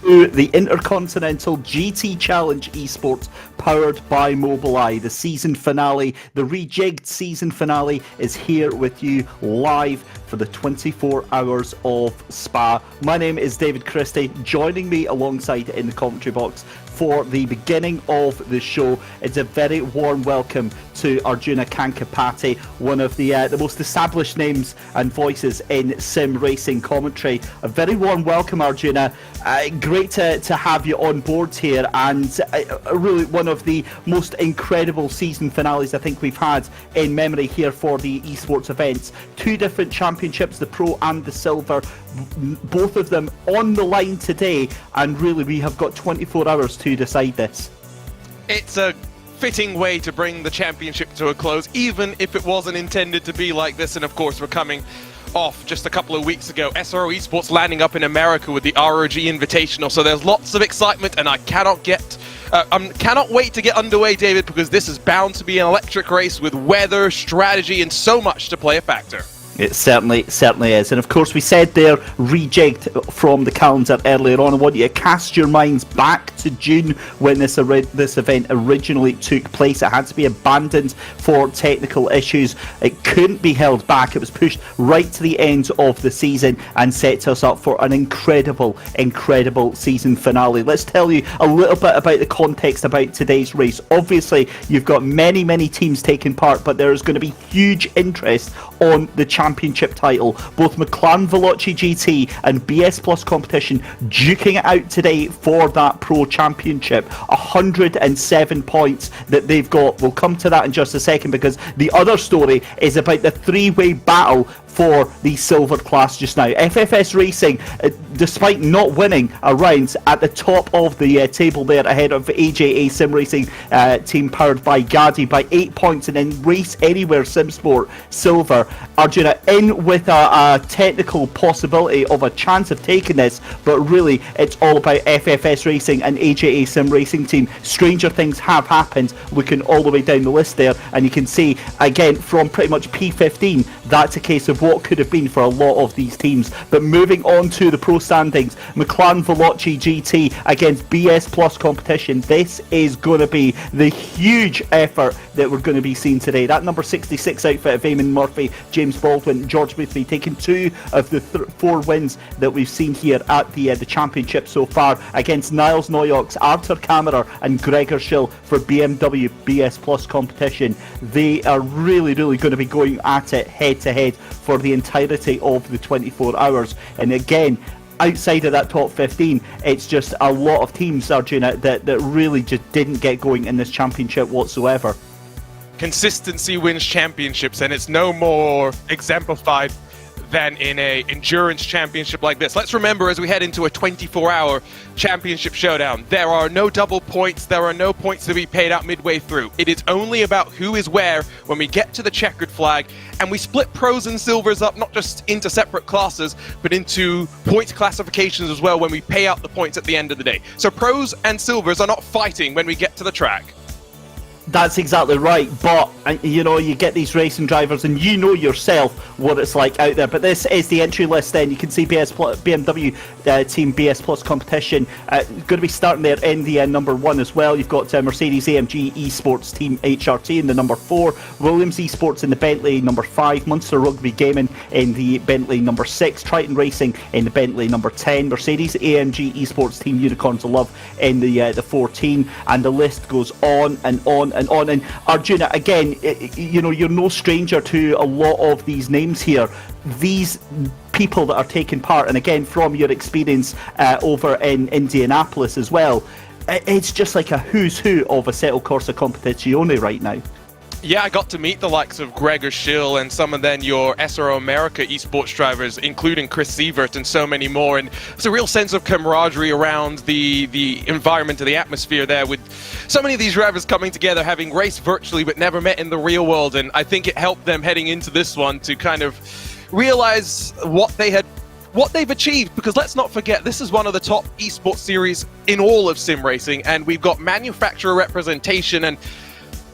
to the Intercontinental GT Challenge Esports powered by Mobileye. The season finale, the rejigged season finale is here with you live for the 24 hours of Spa. My name is David Christie. Joining me alongside in the commentary box for the beginning of the show, it's a very warm welcome to Arjuna Kankapati, one of the most established names and voices in sim racing commentary. A very warm welcome, Arjuna. Great to have you on board here, and really one of the most incredible season finales I think we've had in memory here for the esports events. Two different championships, the Pro and the Silver, both of them on the line today, and really we have got 24 hours to decide this. It's a fitting way to bring the championship to a close, even if it wasn't intended to be like this. And of course, we're coming off just a couple of weeks ago, SRO Esports landing up in America with the ROG Invitational, so there's lots of excitement, and I cannot wait to get underway, David, because this is bound to be an electric race with weather, strategy, and so much to play a factor. It certainly is. And of course, we said they're rejigged from the calendar earlier on. I want you to cast your minds back to June when this event originally took place. It had to be abandoned for technical issues. It couldn't be held back. It was pushed right to the end of the season and set us up for an incredible season finale. Let's tell you a little bit about the context about today's race. Obviously, you've got many teams taking part, but there is going to be huge interest on the championship title. Both McLaren Veloce GT and BS Plus Competition duking it out today for that Pro Championship. 107 points that they've got. We'll come to that in just a second, because the other story is about the three-way battle for the silver class just now. FFS Racing, despite not winning a round, at the top of the table there, ahead of AJA Sim Racing team powered by Gadi by 8 points, and then Race Anywhere SimSport Silver. Arjuna in with a technical possibility of a chance of taking this, but really it's all about FFS Racing and AJA Sim Racing team. Stranger things have happened, looking all the way down the list there, and you can see again from pretty much P15 that's a case of what could have been for a lot of these teams. But moving on to the pro standings, McLaren Veloce GT against BS Plus Competition. This is going to be the huge effort that we're going to be seeing today. That number 66 outfit of Eamon Murphy, James Baldwin, George Boothby taking two of the four wins that we've seen here at the championship so far, against Niles Noyox, Arthur Kammerer and Gregor Schill for BMW BS Plus Competition. They are really going to be going at it head to head for the entirety of the 24 hours. And again, outside of that top 15, it's just a lot of teams, Arjuna, that really just didn't get going in this championship whatsoever. Consistency wins championships, and it's no more exemplified than in a endurance championship like this. Let's remember, as we head into a 24-hour championship showdown, there are no double points, there are no points to be paid out midway through. It is only about who is where when we get to the checkered flag, and we split pros and silvers up not just into separate classes, but into point classifications as well when we pay out the points at the end of the day. So pros and silvers are not fighting when we get to the track. That's exactly right, but you know, you get these racing drivers and you know yourself what it's like out there. But this is the entry list then. You can see BMW Team BS Plus Competition going to be starting there in the number 1 as well. You've got Mercedes AMG Esports Team HRT in the number 4, Williams Esports in the Bentley number 5, Munster Rugby Gaming in the Bentley number 6, Triton Racing in the Bentley number 10, Mercedes AMG Esports Team Unicorns of Love in the 14, and the list goes on and on and on. And Arjuna, again, you know, you're no stranger to a lot of these names here. These people that are taking part, and again, from your experience over in Indianapolis as well, it's just like a who's who of Assetto Corsa Competizione right now. Yeah, I got to meet the likes of Gregor Schill and some of then your SRO America esports drivers, including Chris Sievert and so many more. And it's a real sense of camaraderie around the environment and the atmosphere there, with so many of these drivers coming together, having raced virtually but never met in the real world. And I think it helped them heading into this one to kind of realize what they've achieved, because let's not forget, this is one of the top esports series in all of sim racing, and we've got manufacturer representation and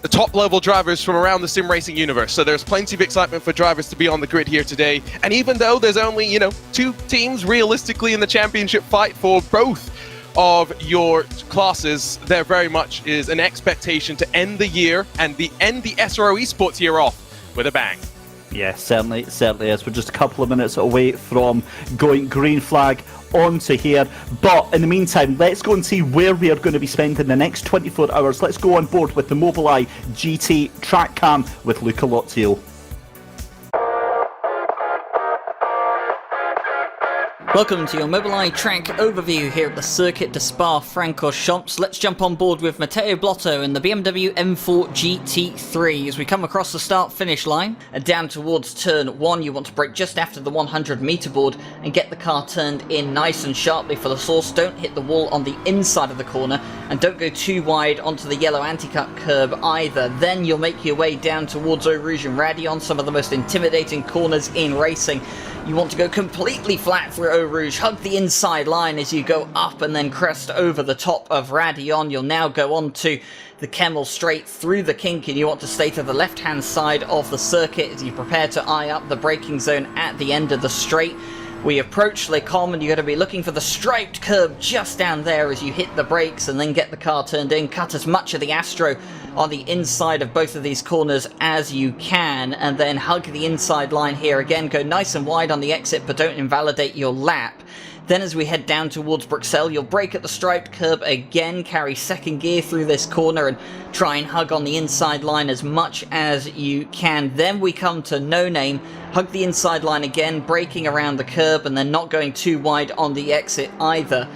the top level drivers from around the sim racing universe. So there's plenty of excitement for drivers to be on the grid here today. And even though there's only, 2 teams realistically in the championship fight for both of your classes, there very much is an expectation to end the year and end the SRO Esports year off with a bang. Yeah, certainly is. We're just a couple of minutes away from going green flag onto here. But in the meantime, let's go and see where we are going to be spending the next 24 hours. Let's go on board with the Mobileye GT track cam with Luca Lozio. Welcome to your Mobileye track overview here at the Circuit de Spa-Francorchamps. Let's jump on board with Matteo Blotto in the BMW M4 GT3. As we come across the start-finish line and down towards turn 1, you want to brake just after the 100-meter board and get the car turned in nice and sharply for the source. Don't hit the wall on the inside of the corner and don't go too wide onto the yellow anti-cut curb either. Then you'll make your way down towards Eau Rouge and Raidillon, some of the most intimidating corners in racing. You want to go completely flat through Eau Rouge, hug the inside line as you go up and then crest over the top of Raidillon. You'll now go on to the Kemmel straight through the kink and you want to stay to the left-hand side of the circuit as you prepare to eye up the braking zone at the end of the straight. We approach Les Combes and you're going to be looking for the striped curb just down there as you hit the brakes and then get the car turned in. Cut as much of the Astro on the inside of both of these corners as you can and then hug the inside line here again. Go nice and wide on the exit but don't invalidate your lap. Then as we head down towards Bruxelles, you'll brake at the striped curb again, carry second gear through this corner and try and hug on the inside line as much as you can. Then we come to No Name, hug the inside line again, braking around the curb and then not going too wide on the exit either.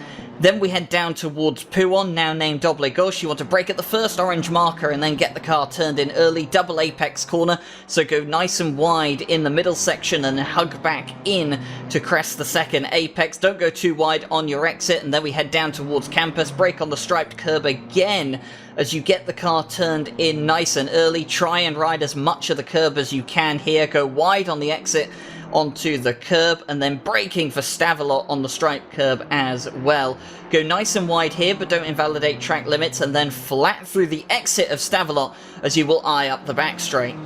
Then we head down towards Pouon, now named Doble Gauche. You want to brake at the first orange marker and then get the car turned in early. Double apex corner, so go nice and wide in the middle section and then hug back in to crest the second apex. Don't go too wide on your exit. And then we head down towards Campus, brake on the striped curb again as you get the car turned in nice and early. Try and ride as much of the curb as you can here. Go wide on the exit onto the curb and then braking for Stavelot on the striped curb as well. Go nice and wide here but don't invalidate track limits and then flat through the exit of Stavelot as you will eye up the back straight.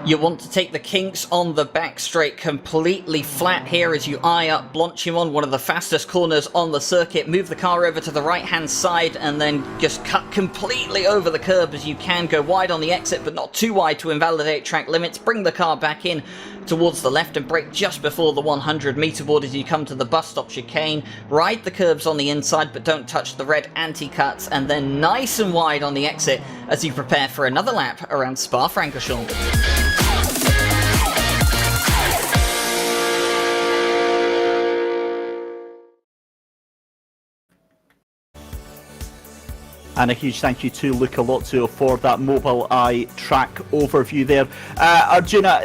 You want to take the kinks on the back straight completely flat here as you eye up Blanchimont, one of the fastest corners on the circuit. Move the car over to the right hand side and then just cut completely over the curb as you can. Go wide on the exit but not too wide to invalidate track limits. Bring the car back in towards the left and brake just before the 100-meter board as you come to the bus stop chicane. Ride the curbs on the inside but don't touch the red anti-cuts and then nice and wide on the exit as you prepare for another lap around Spa-Francorchamps. And a huge thank you to Luca Lozio for that Mobileye track overview there. Arjuna,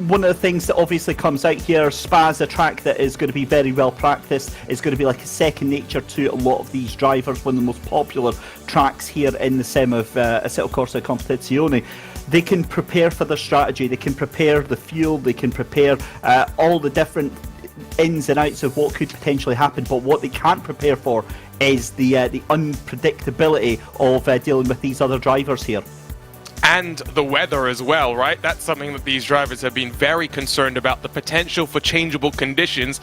one of the things that obviously comes out here, Spa's a track that is going to be very well practiced. It's going to be like a second nature to a lot of these drivers, one of the most popular tracks here in the sim of Assetto Corsa Competizione. They can prepare for their strategy, they can prepare the fuel, they can prepare all the different ins and outs of what could potentially happen, but what they can't prepare for is the unpredictability of dealing with these other drivers here. And the weather as well, right? That's something that these drivers have been very concerned about, the potential for changeable conditions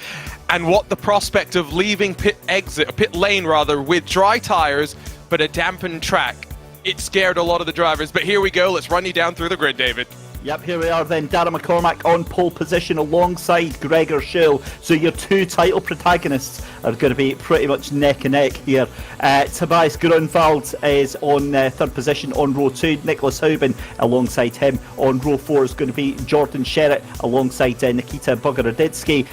and what the prospect of leaving pit lane with dry tires but a dampened track. It scared a lot of the drivers, but here we go. Let's run you down through the grid, David. Yep, here we are then. Darren McCormack on pole position alongside Gregor Schill. So your two title protagonists are going to be pretty much neck and neck here. Tobias Grunwald is on third position on row 2. Nicholas Hauben alongside him. On row 4 is going to be Jordan Sherritt alongside Nikita Bogoroditsky.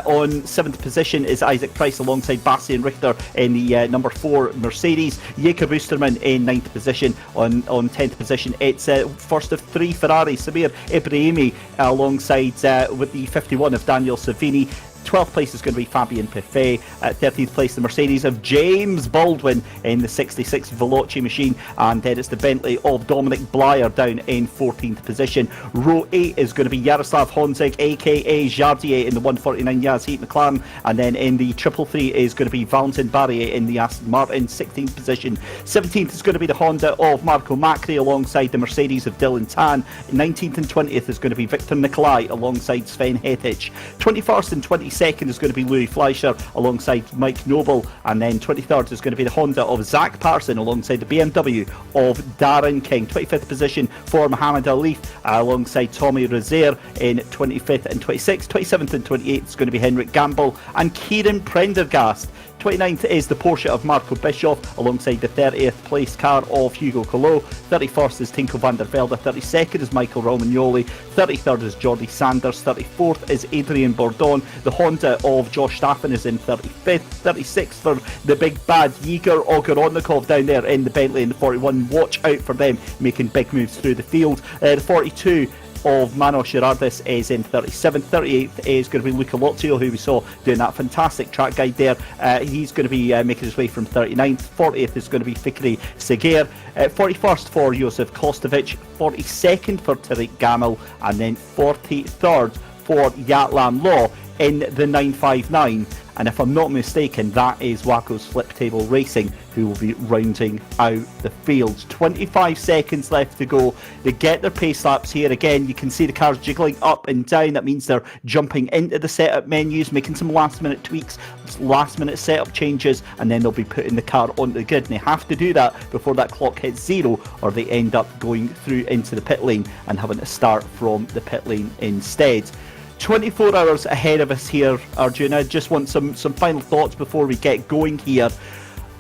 On 7th position is Isaac Price alongside Bastian Richter in the number 4 Mercedes. Jakob Oosterman in 9th position. On 10th position it's first of 3 Ferraris, Samir Ibrahimi alongside with the 51 of Daniel Savini. 12th place is going to be Fabien Piffet. At 13th place, the Mercedes of James Baldwin in the 66 Veloce machine. And then it's the Bentley of Dominic Blyer down in 14th position. Row 8 is going to be Jaroslav Honzig, aka Jardier, in the 149 Yas Heat McLaren. And then in the 333 is going to be Valentin Barrier in the Aston Martin, 16th position. 17th is going to be the Honda of Marco Macri alongside the Mercedes of Dylan Tan. 19th and 20th is going to be Victor Nicolai alongside Sven Hettich. 21st and 22nd 22nd is going to be Louis Fleischer alongside Mike Noble, and then 23rd is going to be the Honda of Zach Parson alongside the BMW of Darren King. 25th position for Mohammed Alif alongside Tommy Rozier in 25th and 26th. 27th and 28th is going to be Henrik Gamble and Kieran Prendergast. 29th is the Porsche of Marco Bischoff alongside the 30th place car of Hugo Collot. 31st is Tinko van der Velde. 32nd is Michael Romagnoli. 33rd is Jordi Sanders. 34th is Adrian Bourdon. The Honda of Josh Staffen is in 35th. 36th for the big bad Yiger Ogorodnikov down there in the Bentley in the 41. Watch out for them making big moves through the field. The 42 of Manos Girardis is in 37th. 38th is going to be Luca Lozio, who we saw doing that fantastic track guide there. He's going to be making his way from 39th. 40th is going to be Fikri Seguir. 41st for Josef Kostovic. 42nd for Tariq Gamel. And then 43rd for Yatlam Law in the 959. And if I'm not mistaken, that is Waco's Flip Table Racing, who will be rounding out the field. 25 seconds left to go. They get their pace laps here. Again, you can see the cars jiggling up and down. That means they're jumping into the setup menus, making some last minute tweaks, last minute setup changes, and then they'll be putting the car onto the grid. And they have to do that before that clock hits 0, or they end up going through into the pit lane and having to start from the pit lane instead. 24 hours ahead of us here, Arjun. I just want some final thoughts before we get going here.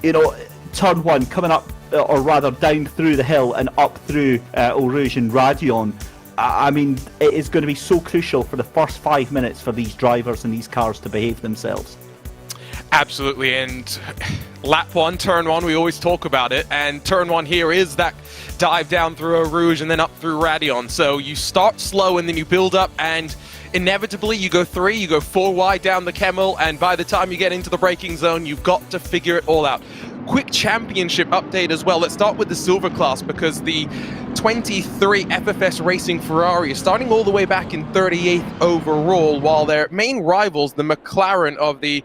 You know, turn 1 coming up, or rather down through the hill and up through Eau Rouge and Radion. I mean, it is going to be so crucial for the first 5 minutes for these drivers and these cars to behave themselves. Absolutely, and lap 1, turn 1, we always talk about it, and turn 1 here is that dive down through Eau Rouge and then up through Radion. So you start slow and then you build up, and inevitably you go 3, you go 4 wide down the Kemmel, and by the time you get into the braking zone, you've got to figure it all out. Quick championship update as well. Let's start with the silver class, because the 23 FFS Racing Ferrari is starting all the way back in 38th overall, while their main rivals, the McLaren of the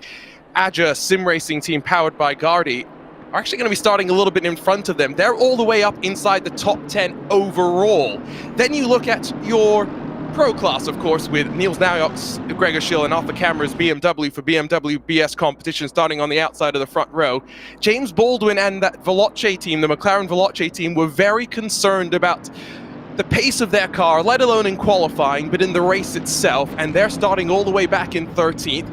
Aja sim racing team powered by Gardi, are actually going to be starting a little bit in front of them. They're all the way up inside the top 10 overall. Then you look at your Pro class, of course, with Niels Naujoks, Gregor Schill, and off the cameras BMW for BMW BS competition starting on the outside of the front row. James Baldwin and that Veloce team, the McLaren Veloce team, were very concerned about the pace of their car, let alone in qualifying, but in the race itself, and they're starting all the way back in 13th.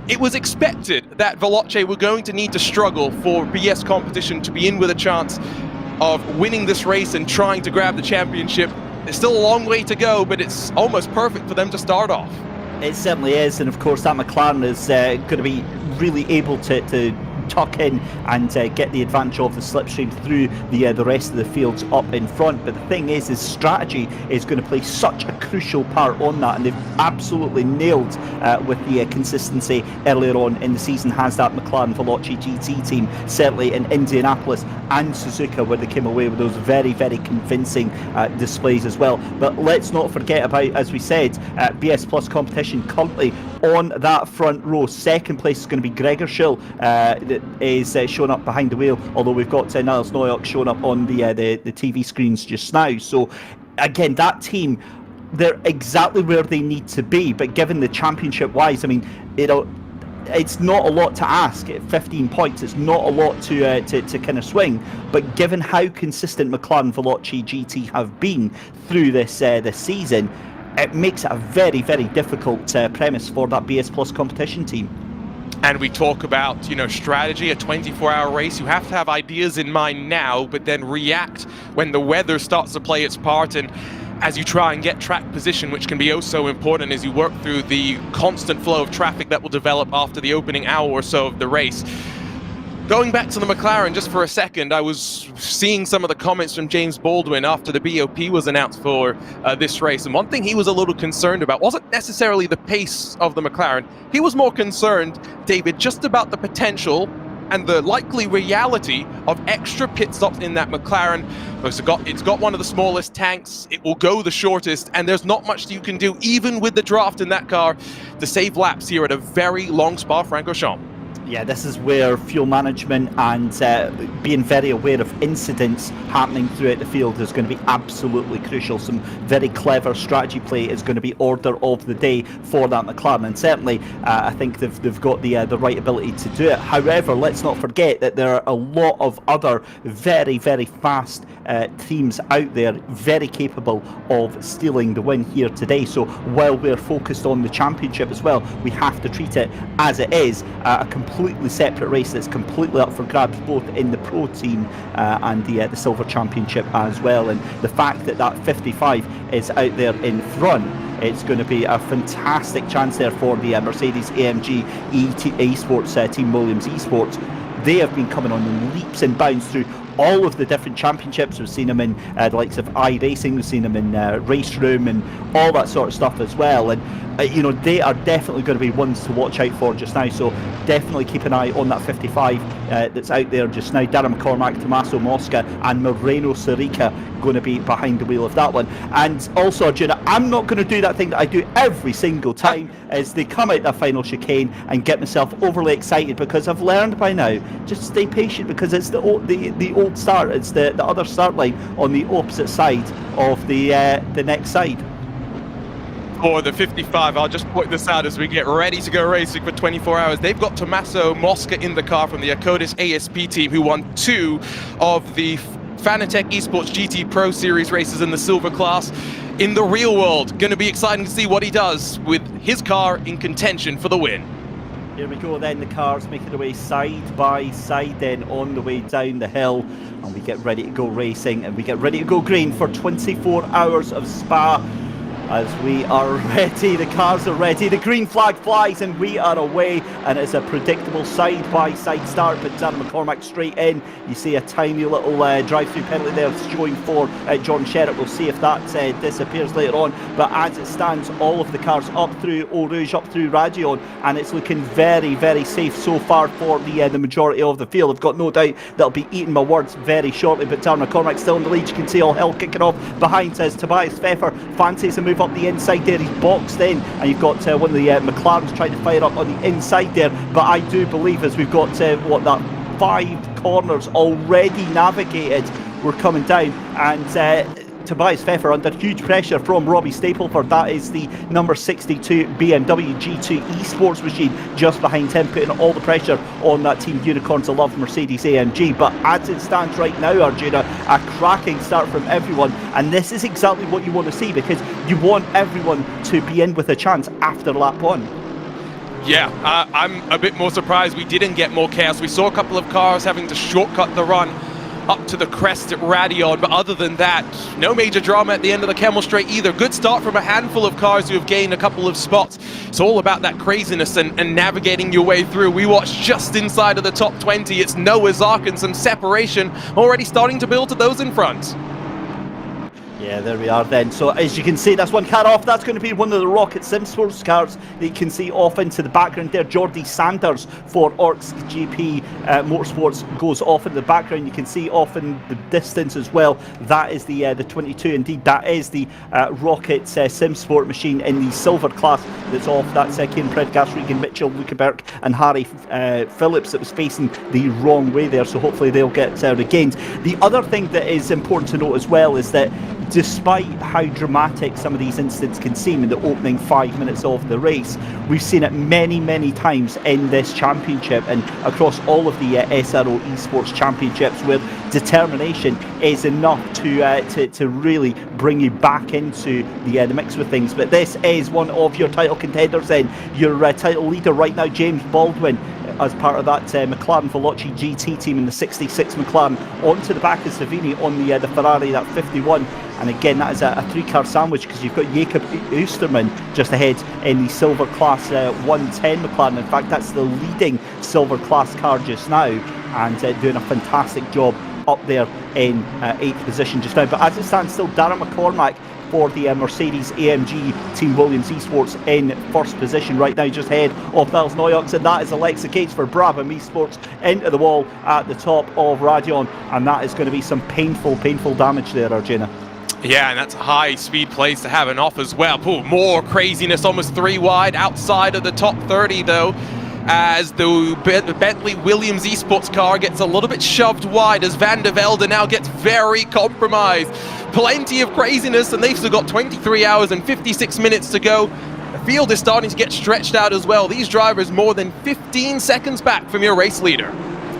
It was expected that Veloce were going to need to struggle for BS competition to be in with a chance of winning this race and trying to grab the championship. There's still a long way to go, but it's almost perfect for them to start off. It certainly is, and of course that McLaren is going to be really able to tuck in and get the advantage of the slipstream through the rest of the fields up in front. But the thing is strategy is going to play such a crucial part on that, and they've absolutely nailed with the consistency earlier on in the season has that McLaren Veloce GT team, certainly in Indianapolis and Suzuka, where they came away with those very, very convincing displays as well. But let's not forget about, as we said, BS Plus competition currently on that front row. Second place is going to be Gregor Schill, that is showing up behind the wheel, although we've got Niels Naujoks showing up on the TV screens just now. So again, that team, they're exactly where they need to be, but given the championship wise, I mean, you know, it's not a lot to ask. At 15 points, it's not a lot to kind of swing, but given how consistent McLaren Veloce GT have been through this season, it makes it a very, very difficult premise for that BS Plus competition team. And we talk about, you know, strategy, a 24-hour race. You have to have ideas in mind now, but then react when the weather starts to play its part, and as you try and get track position, which can be oh so important as you work through the constant flow of traffic that will develop after the opening hour or so of the race. Going back to the McLaren just for a second, I was seeing some of the comments from James Baldwin after the BOP was announced for this race, and one thing he was a little concerned about wasn't necessarily the pace of the McLaren. He was more concerned, David, just about the potential and the likely reality of extra pit stops in that McLaren. It's got one of the smallest tanks, it will go the shortest, and there's not much you can do, even with the draft in that car, to save laps here at a very long Spa-Francorchamps. Yeah, this is where fuel management and being very aware of incidents happening throughout the field is going to be absolutely crucial. Some very clever strategy play is going to be order of the day for that McLaren, and certainly I think they've got the right ability to do it. However, let's not forget that there are a lot of other very, very fast teams out there, very capable of stealing the win here today. So while we're focused on the championship as well, we have to treat it as it is, a completely separate race that's completely up for grabs, both in the pro team and the silver championship as well. And the fact that that 55 is out there in front, it's going to be a fantastic chance there for the Mercedes AMG Esports Team Williams Esports. They have been coming on in leaps and bounds through all of the different championships. We've seen them in the likes of iRacing, we've seen them in Race Room and all that sort of stuff as well. And you know, they are definitely going to be ones to watch out for just now. So definitely keep an eye on that 55 that's out there just now. Darren McCormack, Tommaso Mosca and Moreno Sirica going to be behind the wheel of that one. And also, Arjuna, I'm not going to do that thing that I do every single time as they come out that final chicane and get myself overly excited, because I've learned by now, just stay patient, because it's the old start. It's the other start line on the opposite side of the next side. For the 55, I'll just point this out as we get ready to go racing for 24 hours. They've got Tommaso Mosca in the car from the Akodis ASP team, who won 2 of the Fanatec Esports GT Pro Series races in the silver class. In the real world, going to be exciting to see what he does with his car in contention for the win. Here we go then, the cars making their way side by side then on the way down the hill, and we get ready to go racing, and we get ready to go green for 24 hours of Spa. As we are ready, the cars are ready, the green flag flies and we are away, and it's a predictable side-by-side start, but Darren McCormack straight in. You see a tiny little drive-through penalty there showing for John Sherritt. We'll see if that disappears later on, but as it stands, all of the cars up through Eau Rouge, up through Radion, and it's looking very, very safe so far for the majority of the field. I've got no doubt that'll be eating my words very shortly, but Darren McCormack still in the lead. You can see all hell kicking off behind, says Tobias Pfeffer. Fancies a move up the inside there, he's boxed in, and you've got one of the McLarens trying to fire up on the inside there, but I do believe as we've got 5 corners already navigated, we're coming down, and Tobias Pfeffer under huge pressure from Robbie Stapleford. That is the number 62 BMW G2 Esports machine just behind him, putting all the pressure on that Team Unicorns of Love Mercedes AMG. But as it stands right now, Arjuna, a cracking start from everyone, and this is exactly what you want to see, because you want everyone to be in with a chance after lap 1. Yeah, I'm a bit more surprised we didn't get more chaos. We saw a couple of cars having to shortcut the run up to the crest at Radion, but other than that, no major drama at the end of the Kemmel Straight either. Good start from a handful of cars who have gained a couple of spots. It's all about that craziness and navigating your way through. We watched just inside of the top 20. It's Noah's Ark and some separation already starting to build to those in front. Yeah, there we are then. So as you can see, that's one car off. That's going to be one of the Rocket Sim Sports cars that you can see off into the background there. Jordi Sanders for Orcs GP Motorsports goes off in the background. You can see off in the distance as well. That is the 22. Indeed, that is the Rocket Sim Sport machine in the silver class that's off. That's Kieran Predgas, Regan Mitchell, Luca Burke and Harry Phillips that was facing the wrong way there. So hopefully they'll get regained. The other thing that is important to note as well is that despite how dramatic some of these incidents can seem in the opening 5 minutes of the race, we've seen it many, many times in this championship and across all of the SRO Esports championships, where determination is enough to really bring you back into the mix with things. But this is one of your title contenders then. Your title leader right now, James Baldwin, as part of that McLaren Veloce GT team in the 66 McLaren, onto the back of Savini on the Ferrari, that 51. And again, that is a 3-car sandwich, because you've got Jakob Oosterman just ahead in the silver class 110 McLaren. In fact, that's the leading silver class car just now, and doing a fantastic job up there in 8th position just now. But as it stands, still Darren McCormack for the Mercedes AMG Team Williams Esports in first position right now, just ahead of Niles Noyox, and that is Alexa Gates for Brabham Esports into the wall at the top of Radion, and that is going to be some painful damage there, Arjuna. Yeah, and that's a high-speed place to have an off as well. Ooh, more craziness, almost 3 wide outside of the top 30, though. as the Bentley Williams Esports car gets a little bit shoved wide as Van der Velde now gets very compromised. Plenty of craziness, and they've still got 23 hours and 56 minutes to go. The field is starting to get stretched out as well. These drivers more than 15 seconds back from your race leader.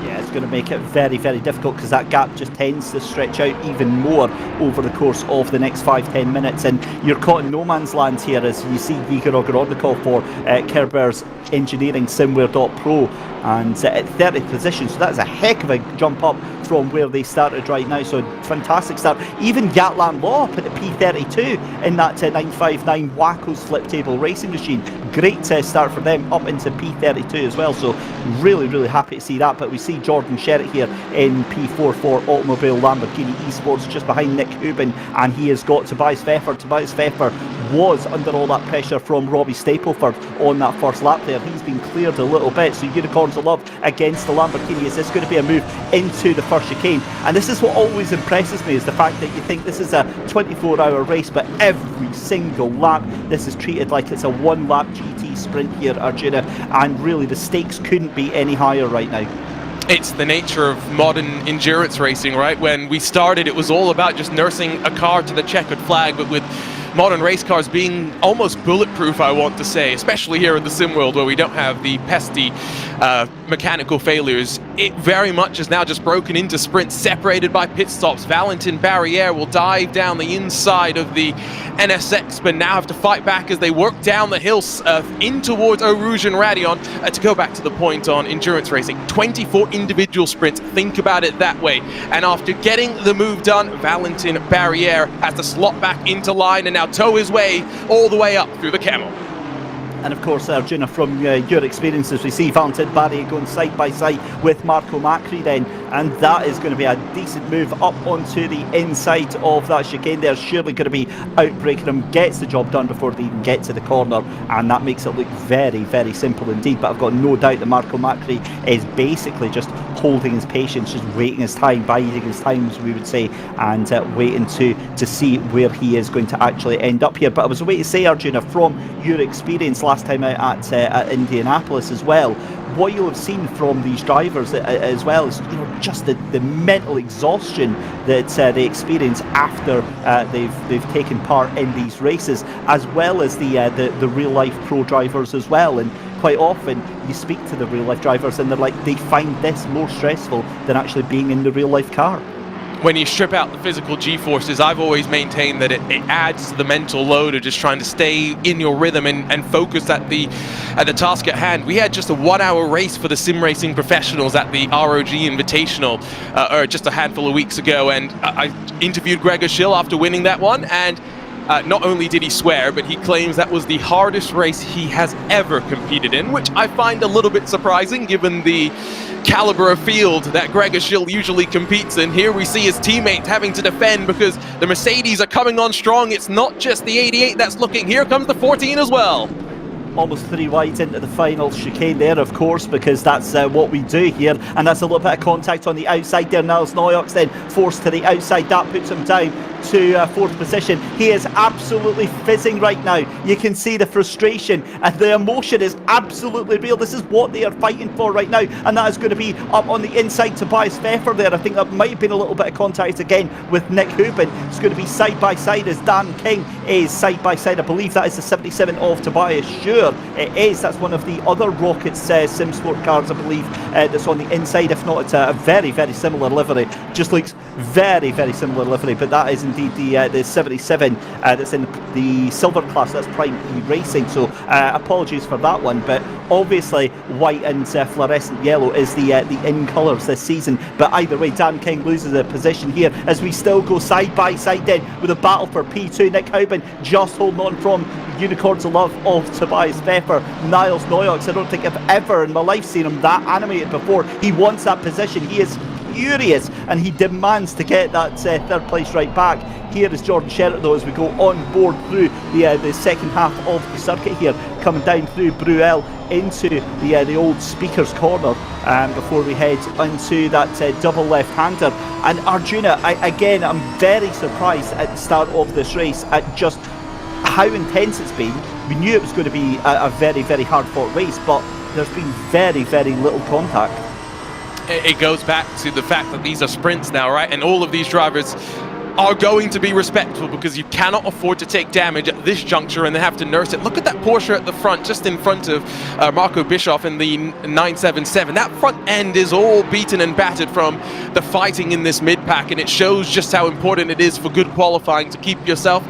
Yeah, it's going to make it very, very difficult because that gap just tends to stretch out even more over the course of the next 5-10 minutes, and you're caught in no man's land here as you see Gigerogger on the call for Kerber's Engineering Simware.pro, and at 30th position, so that's a heck of a jump up from where they started right now. So fantastic start. Even Gatland Law up at the P32 in that 959 Wacko's flip table racing machine. Great start for them up into P32 as well. So really, really happy to see that. But we see Jordan Sherritt here in P4 for Automobile Lamborghini Esports, just behind Nick Hubin, and he has got Tobias Pfeffer. Tobias Pfeffer was under all that pressure from Robbie Stapleford on that first lap there. He's been cleared a little bit, so Unicorns of Love against the Lamborghini. Is this going to be a move into the first chicane? And this is what always impresses me, is the fact that you think this is a 24-hour race, but every single lap this is treated like it's a one-lap GT sprint here, Arjuna, and really the stakes couldn't be any higher right now. It's the nature of modern endurance racing, right? When we started, it was all about just nursing a car to the checkered flag, but with modern race cars being almost bulletproof, I want to say, especially here in the sim world where we don't have the pesky mechanical failures, it very much is now just broken into sprints separated by pit stops. Valentin Barriere will dive down the inside of the NSX, but now have to fight back as they work down the hill in towards Eau Rouge and Radion. To go back to the point on endurance racing, 24 individual sprints, think about it that way. And after getting the move done, Valentin Barriere has to slot back into line and now tow his way all the way up through the Camel. And of course, Arjuna, from your experiences, we see Valentin Barriere going side by side with Marco Macri then, and that is going to be a decent move up onto the inside of that chicane. They're surely going to be outbreaking him, gets the job done before they even get to the corner, and that makes it look very, very simple indeed. But I've got no doubt that Marco Macri is basically just holding his patience, just waiting his time, biding his time, as we would say, and waiting to see where he is going to actually end up here. But I was waiting to say, Arjuna, from your experience last time out at Indianapolis as well, what you'll have seen from these drivers as well is, you know, just the mental exhaustion that they experience after they've taken part in these races, as well as the real life pro drivers as well. And quite often you speak to the real life drivers and they're like, they find this more stressful than actually being in the real life car. When you strip out the physical G-forces, I've always maintained that it adds to the mental load of just trying to stay in your rhythm and focus at the task at hand. We had just a 1-hour race for the sim racing professionals at the ROG Invitational or just a handful of weeks ago, and I interviewed Gregor Schill after winning that one, and not only did he swear, but he claims that was the hardest race he has ever competed in, which I find a little bit surprising given the caliber of field that Gregor Schill usually competes in. Here we see his teammates having to defend because the Mercedes are coming on strong. It's not just the 88 that's looking. Here comes the 14 as well. Almost 3 wides into the final chicane there, of course, because that's what we do here, and that's a little bit of contact on the outside there. Niles Noyox then forced to the outside. That puts him down to 4th position. He is absolutely fizzing right now. You can see the frustration and the emotion is absolutely real. This is what they are fighting for right now, and that is going to be up on the inside. Tobias Pfeffer there. I think that might have been a little bit of contact again with Nick Hubin. It's going to be side by side as Dan King is side by side. I believe that is the 77 of Tobias. Sure, it is. That's one of the other Rockets Sim Sport cars, I believe, that's on the inside. If not, it's a very, very similar livery. Just looks very, very similar livery, but that is indeed the 77 that's in the silver class. That's Prime E Racing, so apologies for that one, but obviously white and fluorescent yellow is the in colours this season. But either way, Dan King loses a position here as we still go side by side then with a battle for P2. Nick Hubin just holding on from Unicorns of Love of Tobias Pfeffer. Niles Noyox, I don't think I've ever in my life seen him that animated before. He wants that position. He is furious and he demands to get that 3rd place right back. Here is Jordan Sherritt though as we go on board through the second half of the circuit here, coming down through Bruel into the old Speaker's Corner before we head into that double left-hander. And Arjuna, I'm very surprised at the start of this race at just how intense it's been. We knew it was going to be a very, very hard-fought race, but there's been very, very little contact. It goes back to the fact that these are sprints now, right? And all of these drivers are going to be respectful because you cannot afford to take damage at this juncture and they have to nurse it. Look at that Porsche at the front, just in front of Marco Bischoff in the 977. That front end is all beaten and battered from the fighting in this mid-pack, and it shows just how important it is for good qualifying to keep yourself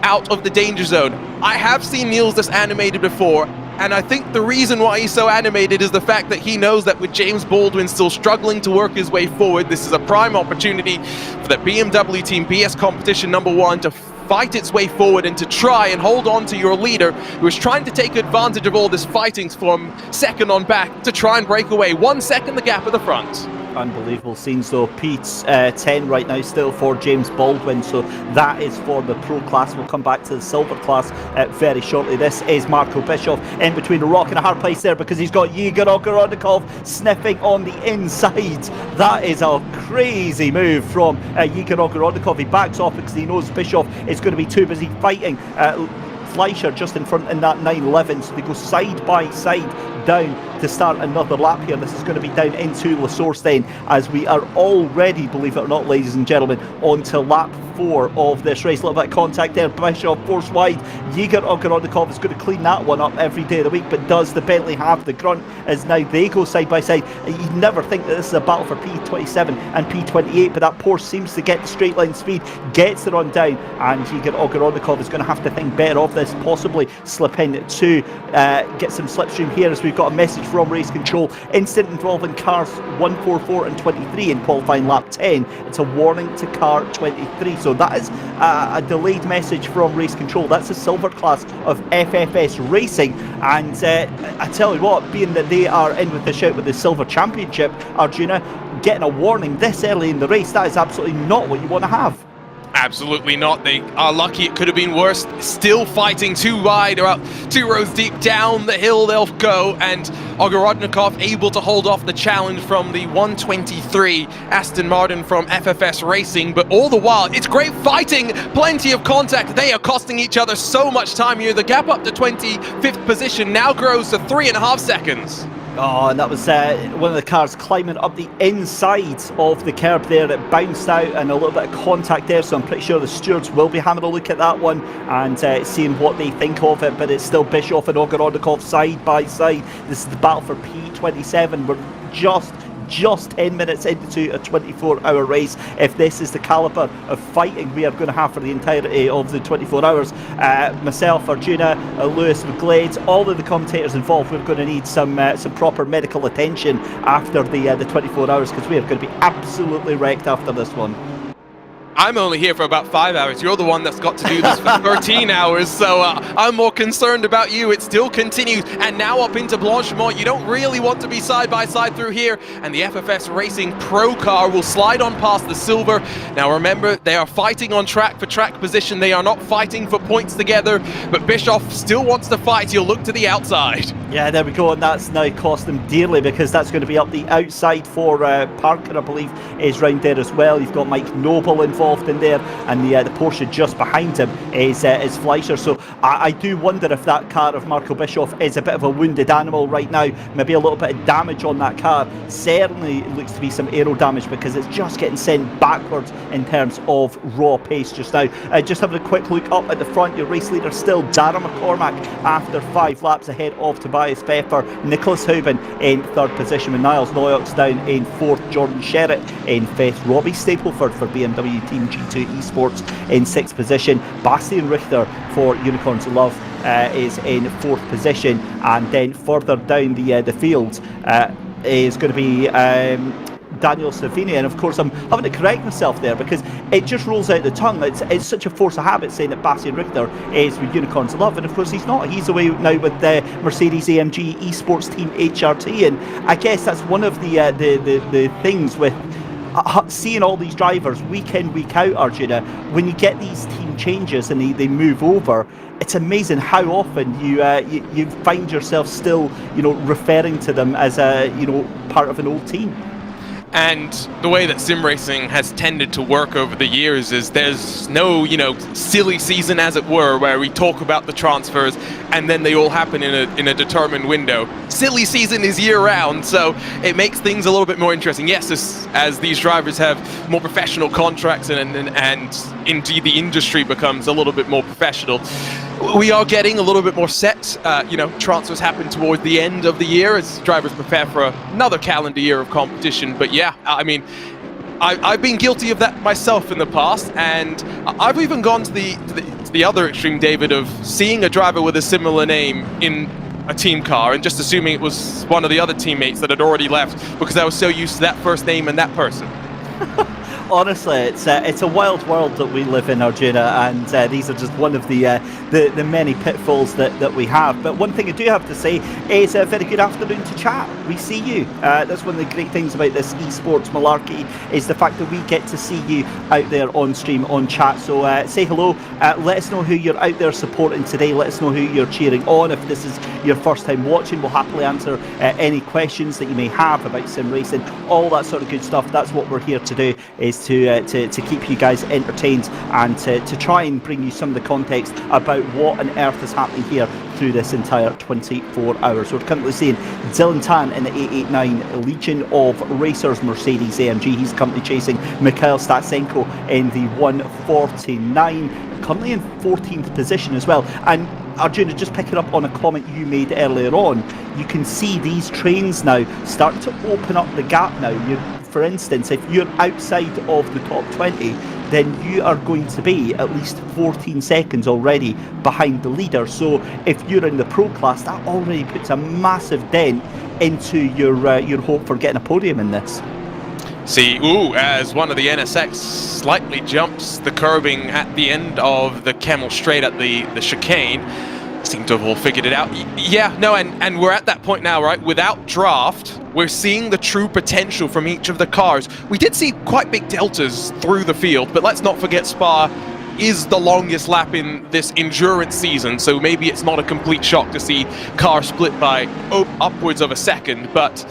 out of the danger zone. I have seen Niels this animated before, and I think the reason why he's so animated is the fact that he knows that with James Baldwin still struggling to work his way forward, this is a prime opportunity for the BMW team, BS Competition #1, to fight its way forward and to try and hold on to your leader, who is trying to take advantage of all this fighting from second on back to try and break away. 1 second the gap at the front. Unbelievable scenes though. P10 right now still for James Baldwin, so that is for the pro class. We'll come back to the silver class very shortly. This is Marco Bischoff in between a rock and a hard place there because he's got Igor Ogorodnikov sniffing on the inside. That is a crazy move from Igor Ogorodnikov. He backs off because he knows Bischoff is going to be too busy fighting Fleischer just in front in that 911, so they go side by side down to start another lap here. This is going to be down into La Source then, as we are already, believe it or not, ladies and gentlemen, on to lap 4 of this race. A little bit of contact there, Bischoff forced wide. Igor Ogorodnikov is going to clean that one up every day of the week, but does the Bentley have the grunt as now they go side by side? You never think that this is a battle for P27 and P28, but that Porsche seems to get the straight line speed, gets the run down, and Igor Ogorodnikov is going to have to think better of this, possibly slip in to get some slipstream here, as we've got a message from Race Control. Incident involving cars 144 and 23 in qualifying lap 10. It's a warning to car 23. So that is a delayed message from Race Control. That's a silver class of FFS Racing. And I tell you what, being that they are in with the shout with the silver championship, Arjuna, getting a warning this early in the race, that is absolutely not what you want to have. Absolutely not. They are lucky. It could have been worse. Still fighting too wide, or out 2 rows deep down the hill they'll go, and Ogorodnikov able to hold off the challenge from the 123 Aston Martin from FFS Racing. But all the while, it's great fighting, plenty of contact. They are costing each other so much time here. The gap up to 25th position now grows to 3.5 seconds. Oh, and that was one of the cars climbing up the inside of the curb there. It bounced out and a little bit of contact there, so I'm pretty sure the stewards will be having a look at that one and seeing what they think of it. But it's still Bischoff and Ogorodnikov side by side. This is the battle for P27. We're just 10 minutes into a 24-hour race. If this is the caliber of fighting we are going to have for the entirety of the 24 hours, myself, Arjuna, Lewis, McGlades, all of the commentators involved, we're going to need some proper medical attention after the 24 hours, because we are going to be absolutely wrecked after this one. I'm only here for about 5 hours. You're the one that's got to do this for 13 hours, so I'm more concerned about you. It still continues, and now up into Blanchimont. You don't really want to be side by side through here, and the FFS Racing Pro car will slide on past the silver. Now remember, they are fighting on track for track position. They are not fighting for points together, but Bischoff still wants to fight. He'll look to the outside. Yeah, there we go, and that's now cost them dearly, because that's going to be up the outside for Parker, I believe, is round there as well. You've got Mike Noble involved in there, and the Porsche just behind him is Fleischer. So I do wonder if that car of Marco Bischoff is a bit of a wounded animal right now. Maybe a little bit of damage on that car. Certainly looks to be some aero damage, because it's just getting sent backwards in terms of raw pace just now. Just having a quick look up at the front, your race leader still Darren McCormack after 5 laps ahead of Tobias Pepper. Nicholas Houben in 3rd position, with Niles Noyox down in 4th, Jordan Sherritt in 5th, Robbie Stapleford for BMW Team G2 Esports in 6th position. Bastian Richter for Unicorns of Love is in 4th position, and then further down the field is going to be Daniel Savini. And of course, I'm having to correct myself there, because it just rolls out the tongue. It's such a force of habit saying that Bastian Richter is with Unicorns of Love, and of course he's not. He's away now with the Mercedes AMG Esports Team HRT, and I guess that's one of the things with seeing all these drivers week in, week out, Arjuna. When you get these team changes and they move over, it's amazing how often you find yourself still, referring to them as a, part of an old team. And the way that sim racing has tended to work over the years is there's no, silly season, as it were, where we talk about the transfers and then they all happen in a determined window. Silly season is year-round, so it makes things a little bit more interesting. Yes, as these drivers have more professional contracts and indeed the industry becomes a little bit more professional, we are getting a little bit more set. Transfers happen towards the end of the year as drivers prepare for another calendar year of competition. But yeah, I mean, I've been guilty of that myself in the past, and I've even gone to the other extreme, David, of seeing a driver with a similar name in a team car and just assuming it was one of the other teammates that had already left because I was so used to that first name and that person. Honestly, it's a wild world that we live in, Arjuna, and these are just one of the many pitfalls that we have. But one thing I do have to say is a very good afternoon to chat. We see you. That's one of the great things about this esports malarkey, is the fact that we get to see you out there on stream, on chat. So say hello. Let us know who you're out there supporting today. Let us know who you're cheering on. If this is your first time watching, we'll happily answer any questions that you may have about sim racing, all that sort of good stuff. That's what we're here to do, is to keep you guys entertained and to try and bring you some of the context about what on earth is happening here through this entire 24 hours. So we're currently seeing Dylan Tan in the 889 Legion of Racers Mercedes AMG. He's currently chasing Mikhail Statsenko in the 149, currently in 14th position as well. And Arjuna, just picking up on a comment you made earlier on, you can see these trains now start to open up the gap now. For instance, if you're outside of the top 20, then you are going to be at least 14 seconds already behind the leader. So if you're in the pro class, that already puts a massive dent into your hope for getting a podium in this. See, as one of the NSX slightly jumps the curbing at the end of the Camel Straight at the chicane, seem to have all figured it out. Yeah, no, and we're at that point now, right? Without draft, we're seeing the true potential from each of the cars. We did see quite big deltas through the field, but let's not forget Spa is the longest lap in this endurance season, so maybe it's not a complete shock to see cars split by upwards of a second, but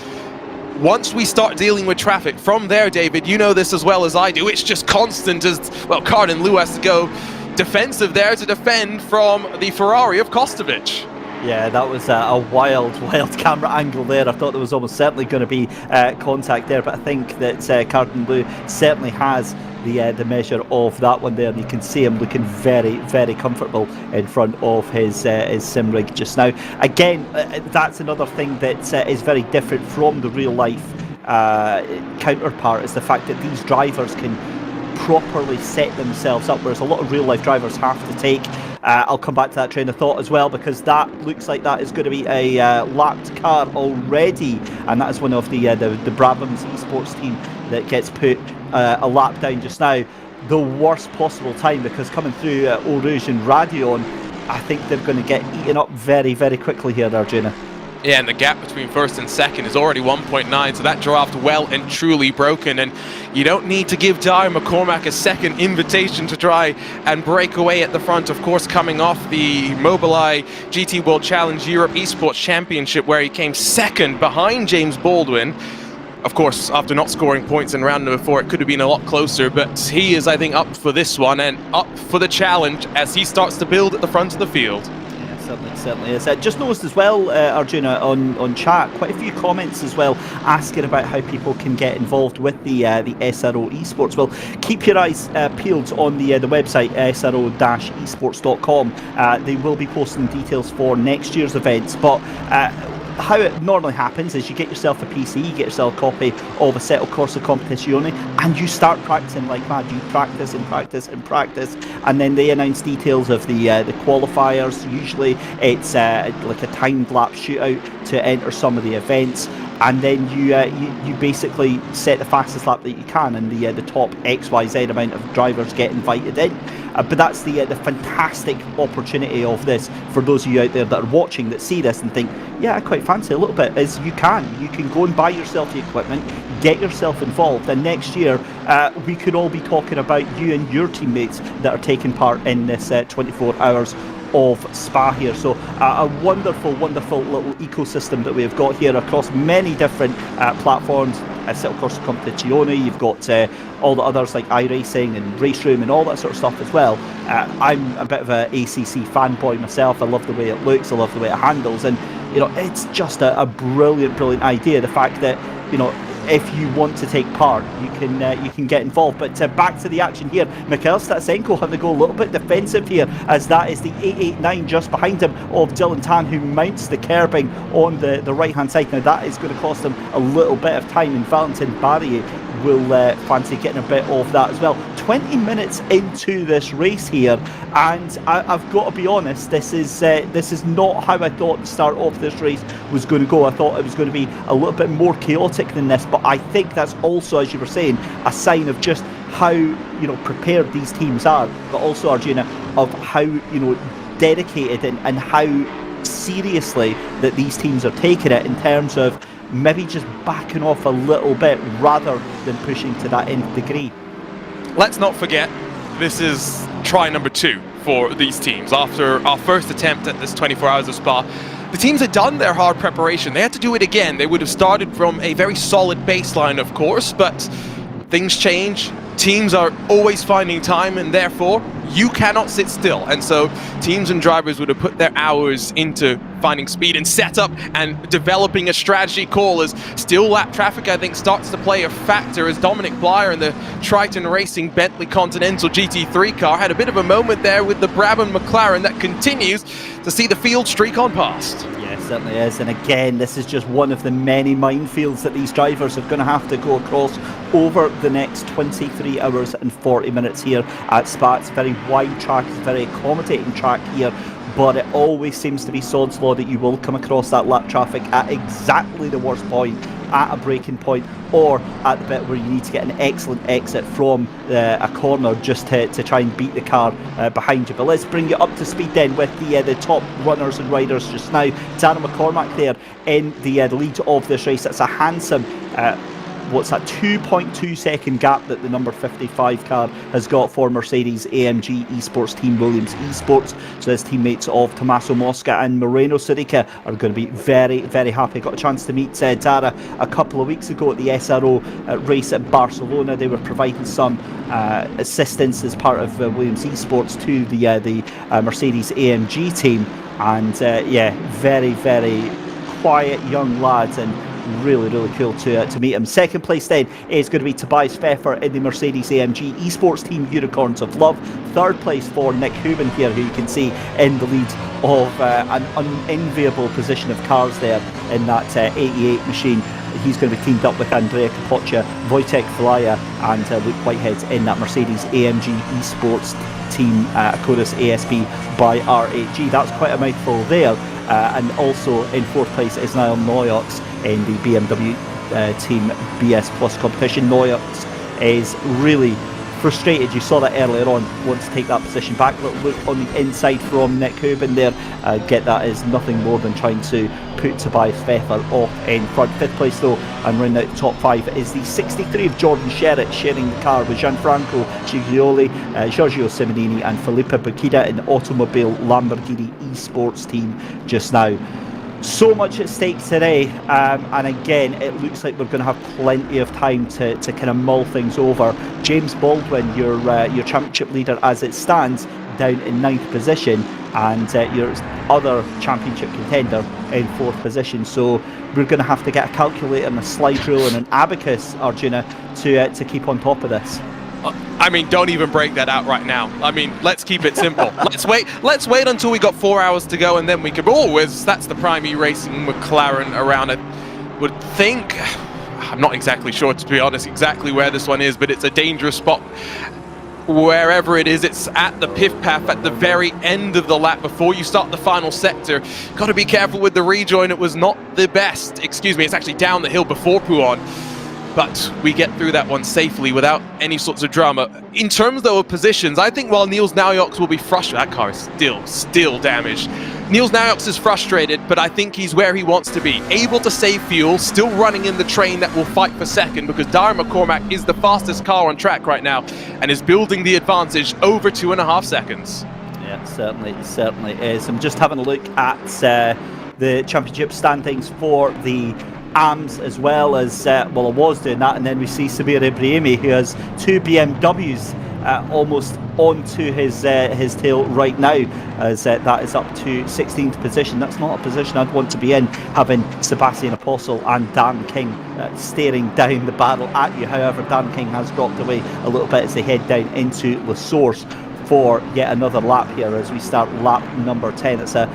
once we start dealing with traffic from there, David, you know this as well as I do, it's just constant as, well, Cardin Lou has to go defensive there to defend from the Ferrari of Kostovic. Yeah, that was a wild camera angle there. I thought there was almost certainly going to be contact there, but I think that Cardin Lou certainly has the measure of that one there, and you can see him looking very, very comfortable in front of his sim rig just now. Again, that's another thing that is very different from the real life counterpart, is the fact that these drivers can properly set themselves up, whereas a lot of real life drivers have to take. I'll come back to that train of thought as well, because that looks like that is going to be a lapped car already, and that is one of the Brabhams Esports team that gets put a lap down just now. The worst possible time, because coming through Eau Rouge and Radion, I think they're going to get eaten up very, very quickly here, Arjuna. Yeah, and the gap between first and second is already 1.9, so that draft well and truly broken, and you don't need to give Dyer McCormack a second invitation to try and break away at the front. Of course, coming off the Mobileye GT World Challenge Europe Esports Championship, where he came second behind James Baldwin. Of course, after not scoring points in round number 4, it could have been a lot closer, but he is, I think, up for this one and up for the challenge as he starts to build at the front of the field. Certainly is. Just noticed as well, Arjuna, on chat, quite a few comments as well asking about how people can get involved with the SRO Esports. Well, keep your eyes peeled on the website, sro-esports.com. They will be posting details for next year's events, but how it normally happens is you get yourself a PC, you get yourself a copy of Assetto Corsa Competizione, and you start practicing like mad. You practice and practice and practice, and then they announce details of the qualifiers. Usually it's like a timed lap shootout to enter some of the events, and then you basically set the fastest lap that you can, and the top XYZ amount of drivers get invited in. But that's the fantastic opportunity of this for those of you out there that are watching, that see this and think, yeah, I quite fancy a little bit, is you can go and buy yourself the equipment, get yourself involved, and next year we could all be talking about you and your teammates that are taking part in this 24 hours of Spa here. So a wonderful, wonderful little ecosystem that we've got here across many different platforms. Assetto Corsa Competizione, you've got all the others like iRacing and Race Room and all that sort of stuff as well. I'm a bit of an ACC fanboy myself. I love the way it looks, I love the way it handles, and it's just a brilliant, brilliant idea. The fact that if you want to take part, you can get involved. But back to the action here. Mikhail Stasienko having to go a little bit defensive here, as that is the 889 just behind him of Dylan Tan, who mounts the curbing on the right hand side. Now that is going to cost him a little bit of time, and Valentin Barrier will fancy getting a bit of that as well. 20 minutes into this race here, and I've got to be honest, this is not how I thought the start of this race was going to go. I thought it was going to be a little bit more chaotic than this, but I think that's also, as you were saying, a sign of just how prepared these teams are, but also, Arjuna, of how dedicated and how seriously that these teams are taking it, in terms of maybe just backing off a little bit rather than pushing to that nth degree. Let's not forget, this is try number 2 for these teams. After our first attempt at this 24 Hours of Spa, the teams had done their hard preparation. They had to do it again. They would have started from a very solid baseline, of course, but things change. Teams are always finding time, and therefore you cannot sit still. And so teams and drivers would have put their hours into finding speed and setup and developing a strategy call, as still lap traffic, I think, starts to play a factor, as Dominic Blyer in the Triton Racing Bentley Continental GT3 car had a bit of a moment there with the Brabham McLaren that continues to see the field streak on past. Yeah, it certainly is. And again, this is just one of the many minefields that these drivers are going to have to go across over the next 23 hours and 40 minutes here at Spa. It's a very wide track, it's a very accommodating track here, but it always seems to be sod's law that you will come across that lap traffic at exactly the worst point, at a braking point, or at the bit where you need to get an excellent exit from a corner just to try and beat the car behind you. But let's bring you up to speed then with the top runners and riders just now. Darren McCormack there in the lead of this race. That's a handsome 2.2 second gap that the number 55 car has got for Mercedes AMG Esports Team Williams Esports. So his teammates of Tommaso Mosca and Moreno Sirica are going to be very, very happy. Got a chance to meet Dara a couple of weeks ago at the SRO race at Barcelona. They were providing some assistance as part of Williams Esports to the Mercedes AMG team, and very, very quiet young lads, and really, really cool to meet him. Second place then is going to be Tobias Pfeffer in the Mercedes AMG Esports Team Unicorns of Love. Third place for Nick Hubin here, who you can see in the lead of an unenviable position of cars there in that 88 machine. He's going to be teamed up with Andrea Capoccia, Wojtek Falaya and Luke Whitehead in that Mercedes AMG Esports Team Acodus ASP by RAG. That's quite a mouthful there. And also in fourth place is Niall Noyox in the BMW Team BS Plus competition. Noyox is really frustrated. You saw that earlier on, wants to take that position back. Little look on the inside from Nick Hubin there. Get that is nothing more than trying to put Tobias Pfeffer off in front. Fifth place though, and round out the top 5 is the 63 of Jordan Sherritt, sharing the car with Gianfranco Ciglioli, Giorgio Simonini and Felipe Bacchida in the Automobile Lamborghini Esports team just now. So much at stake today, and again it looks like we're going to have plenty of time to kind of mull things over. James Baldwin, your championship leader as it stands, down in 9th position, and your other championship contender in 4th position. So we're going to have to get a calculator and a slide rule and an abacus, Arjuna, to keep on top of this. I mean, don't even break that out right now. I mean, let's keep it simple. Let's wait until we got 4 hours to go, and then we can. That's the Prime E Racing McLaren around. I would think, I'm not exactly sure, to be honest, exactly where this one is, but it's a dangerous spot. Wherever it is, it's at the Piff Path at the very end of the lap before you start the final sector. Got to be careful with the rejoin. It was not the best. Excuse me, it's actually down the hill before Pouhon. But we get through that one safely without any sorts of drama. In terms, though, of positions, I think while Niels Naujoks will be frustrated, that car is still damaged. Niels Naujoks is frustrated, but I think he's where he wants to be. Able to save fuel, still running in the train that will fight for second, because Darren McCormack is the fastest car on track right now and is building the advantage over 2.5 seconds. Yeah, certainly is. I'm just having a look at the championship standings for the AMS as well as, well, I was doing that, and then we see Samir Ibrahimi, who has 2 BMWs almost onto his tail right now, as that is up to 16th position. That's not a position I'd want to be in, having Sebastian Apostle and Dan King staring down the barrel at you. However, Dan King has dropped away a little bit as they head down into La Source for yet another lap here as we start lap number 10. It's a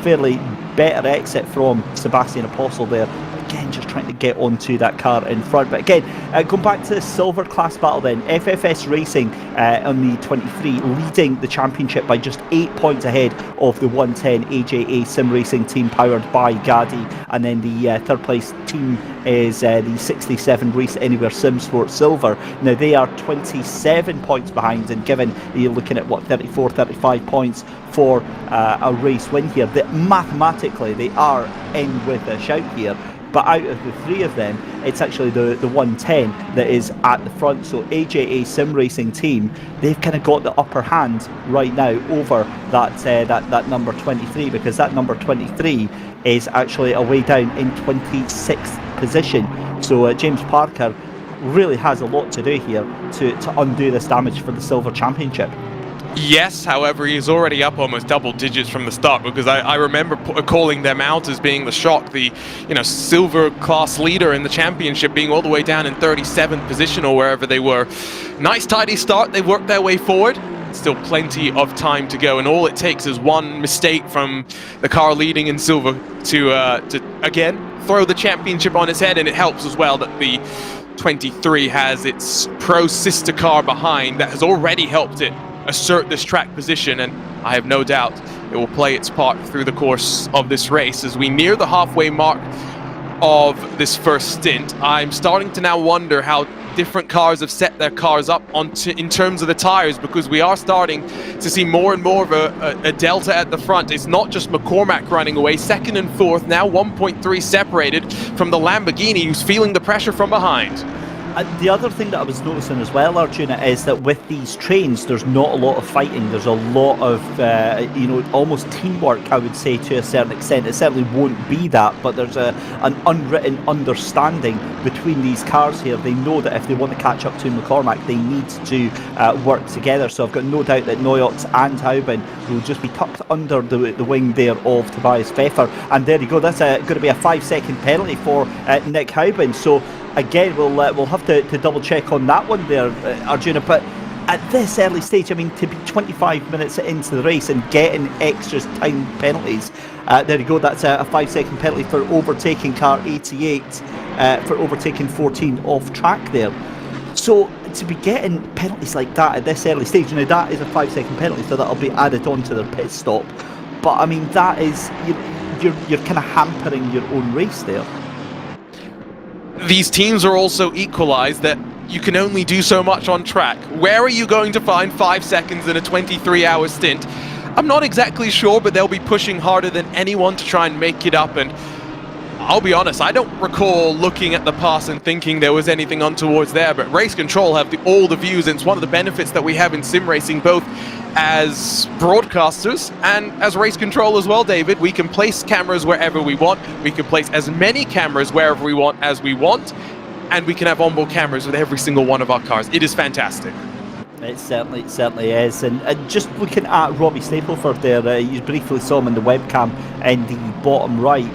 fairly better exit from Sebastian Apostle there. Again, just trying to get onto that car in front. But again, going back to the silver class battle then, FFS Racing on the 23 leading the championship by just 8 points ahead of the 110 AJA Sim Racing team powered by Gadi. And then the third place team is the 67 Race Anywhere Sim Sport Silver. Now they are 27 points behind, and given you're looking at what, 34, 35 points for a race win here, that mathematically they are in with a shout here. But out of the three of them, it's actually the 110 that is at the front. So AJA Sim Racing team, they've kind of got the upper hand right now over that number 23, because that number 23 is actually away down in 26th position. So James Parker really has a lot to do here to undo this damage for the Silver Championship. Yes, however, he is already up almost double digits from the start, because I remember calling them out as being the shock, the silver class leader in the championship being all the way down in 37th position or wherever they were. Nice tidy start, they worked their way forward. Still plenty of time to go, and all it takes is one mistake from the car leading in silver to again throw the championship on its head. And it helps as well that the 23 has its pro sister car behind that has already helped it assert this track position, and I have no doubt it will play its part through the course of this race. As we near the halfway mark of this first stint, I'm starting to now wonder how different cars have set their cars up in terms of the tires, because we are starting to see more and more of a delta at the front. It's not just McCormack running away, second and fourth, now 1.3 separated from the Lamborghini, who's feeling the pressure from behind. The other thing that I was noticing as well, Arjuna, is that with these trains, there's not a lot of fighting. There's a lot of, almost teamwork, I would say, to a certain extent. It certainly won't be that, but there's an unwritten understanding between these cars here. They know that if they want to catch up to McCormack, they need to work together. So I've got no doubt that Noyox and Hauben will just be tucked under the wing there of Tobias Pfeffer. And there you go. That's going to be a 5-second penalty for Nick Hauben. So again, we'll have to double check on that one there, Arjuna. But at this early stage, I mean, to be 25 minutes into the race and getting extra time penalties, there you go. That's a 5-second penalty for overtaking car 88, for overtaking 14 off track there. So to be getting penalties like that at this early stage, that is a 5-second penalty, so that'll be added on to their pit stop. But I mean, that is, you're kind of hampering your own race there. These teams are also equalized that you can only do so much on track. Where are you going to find 5 seconds in a 23-hour stint? I'm not exactly sure, but they'll be pushing harder than anyone to try and make it up. And I'll be honest, I don't recall looking at the pass and thinking there was anything untowards there, but Race Control have all the views, and it's one of the benefits that we have in sim racing, both as broadcasters and as Race Control as well, David. We can place cameras wherever we want. We can place as many cameras wherever we want as we want, and we can have onboard cameras with every single one of our cars. It is fantastic. It certainly is. And just looking at Robbie Stapleford there, you briefly saw him in the webcam in the bottom right.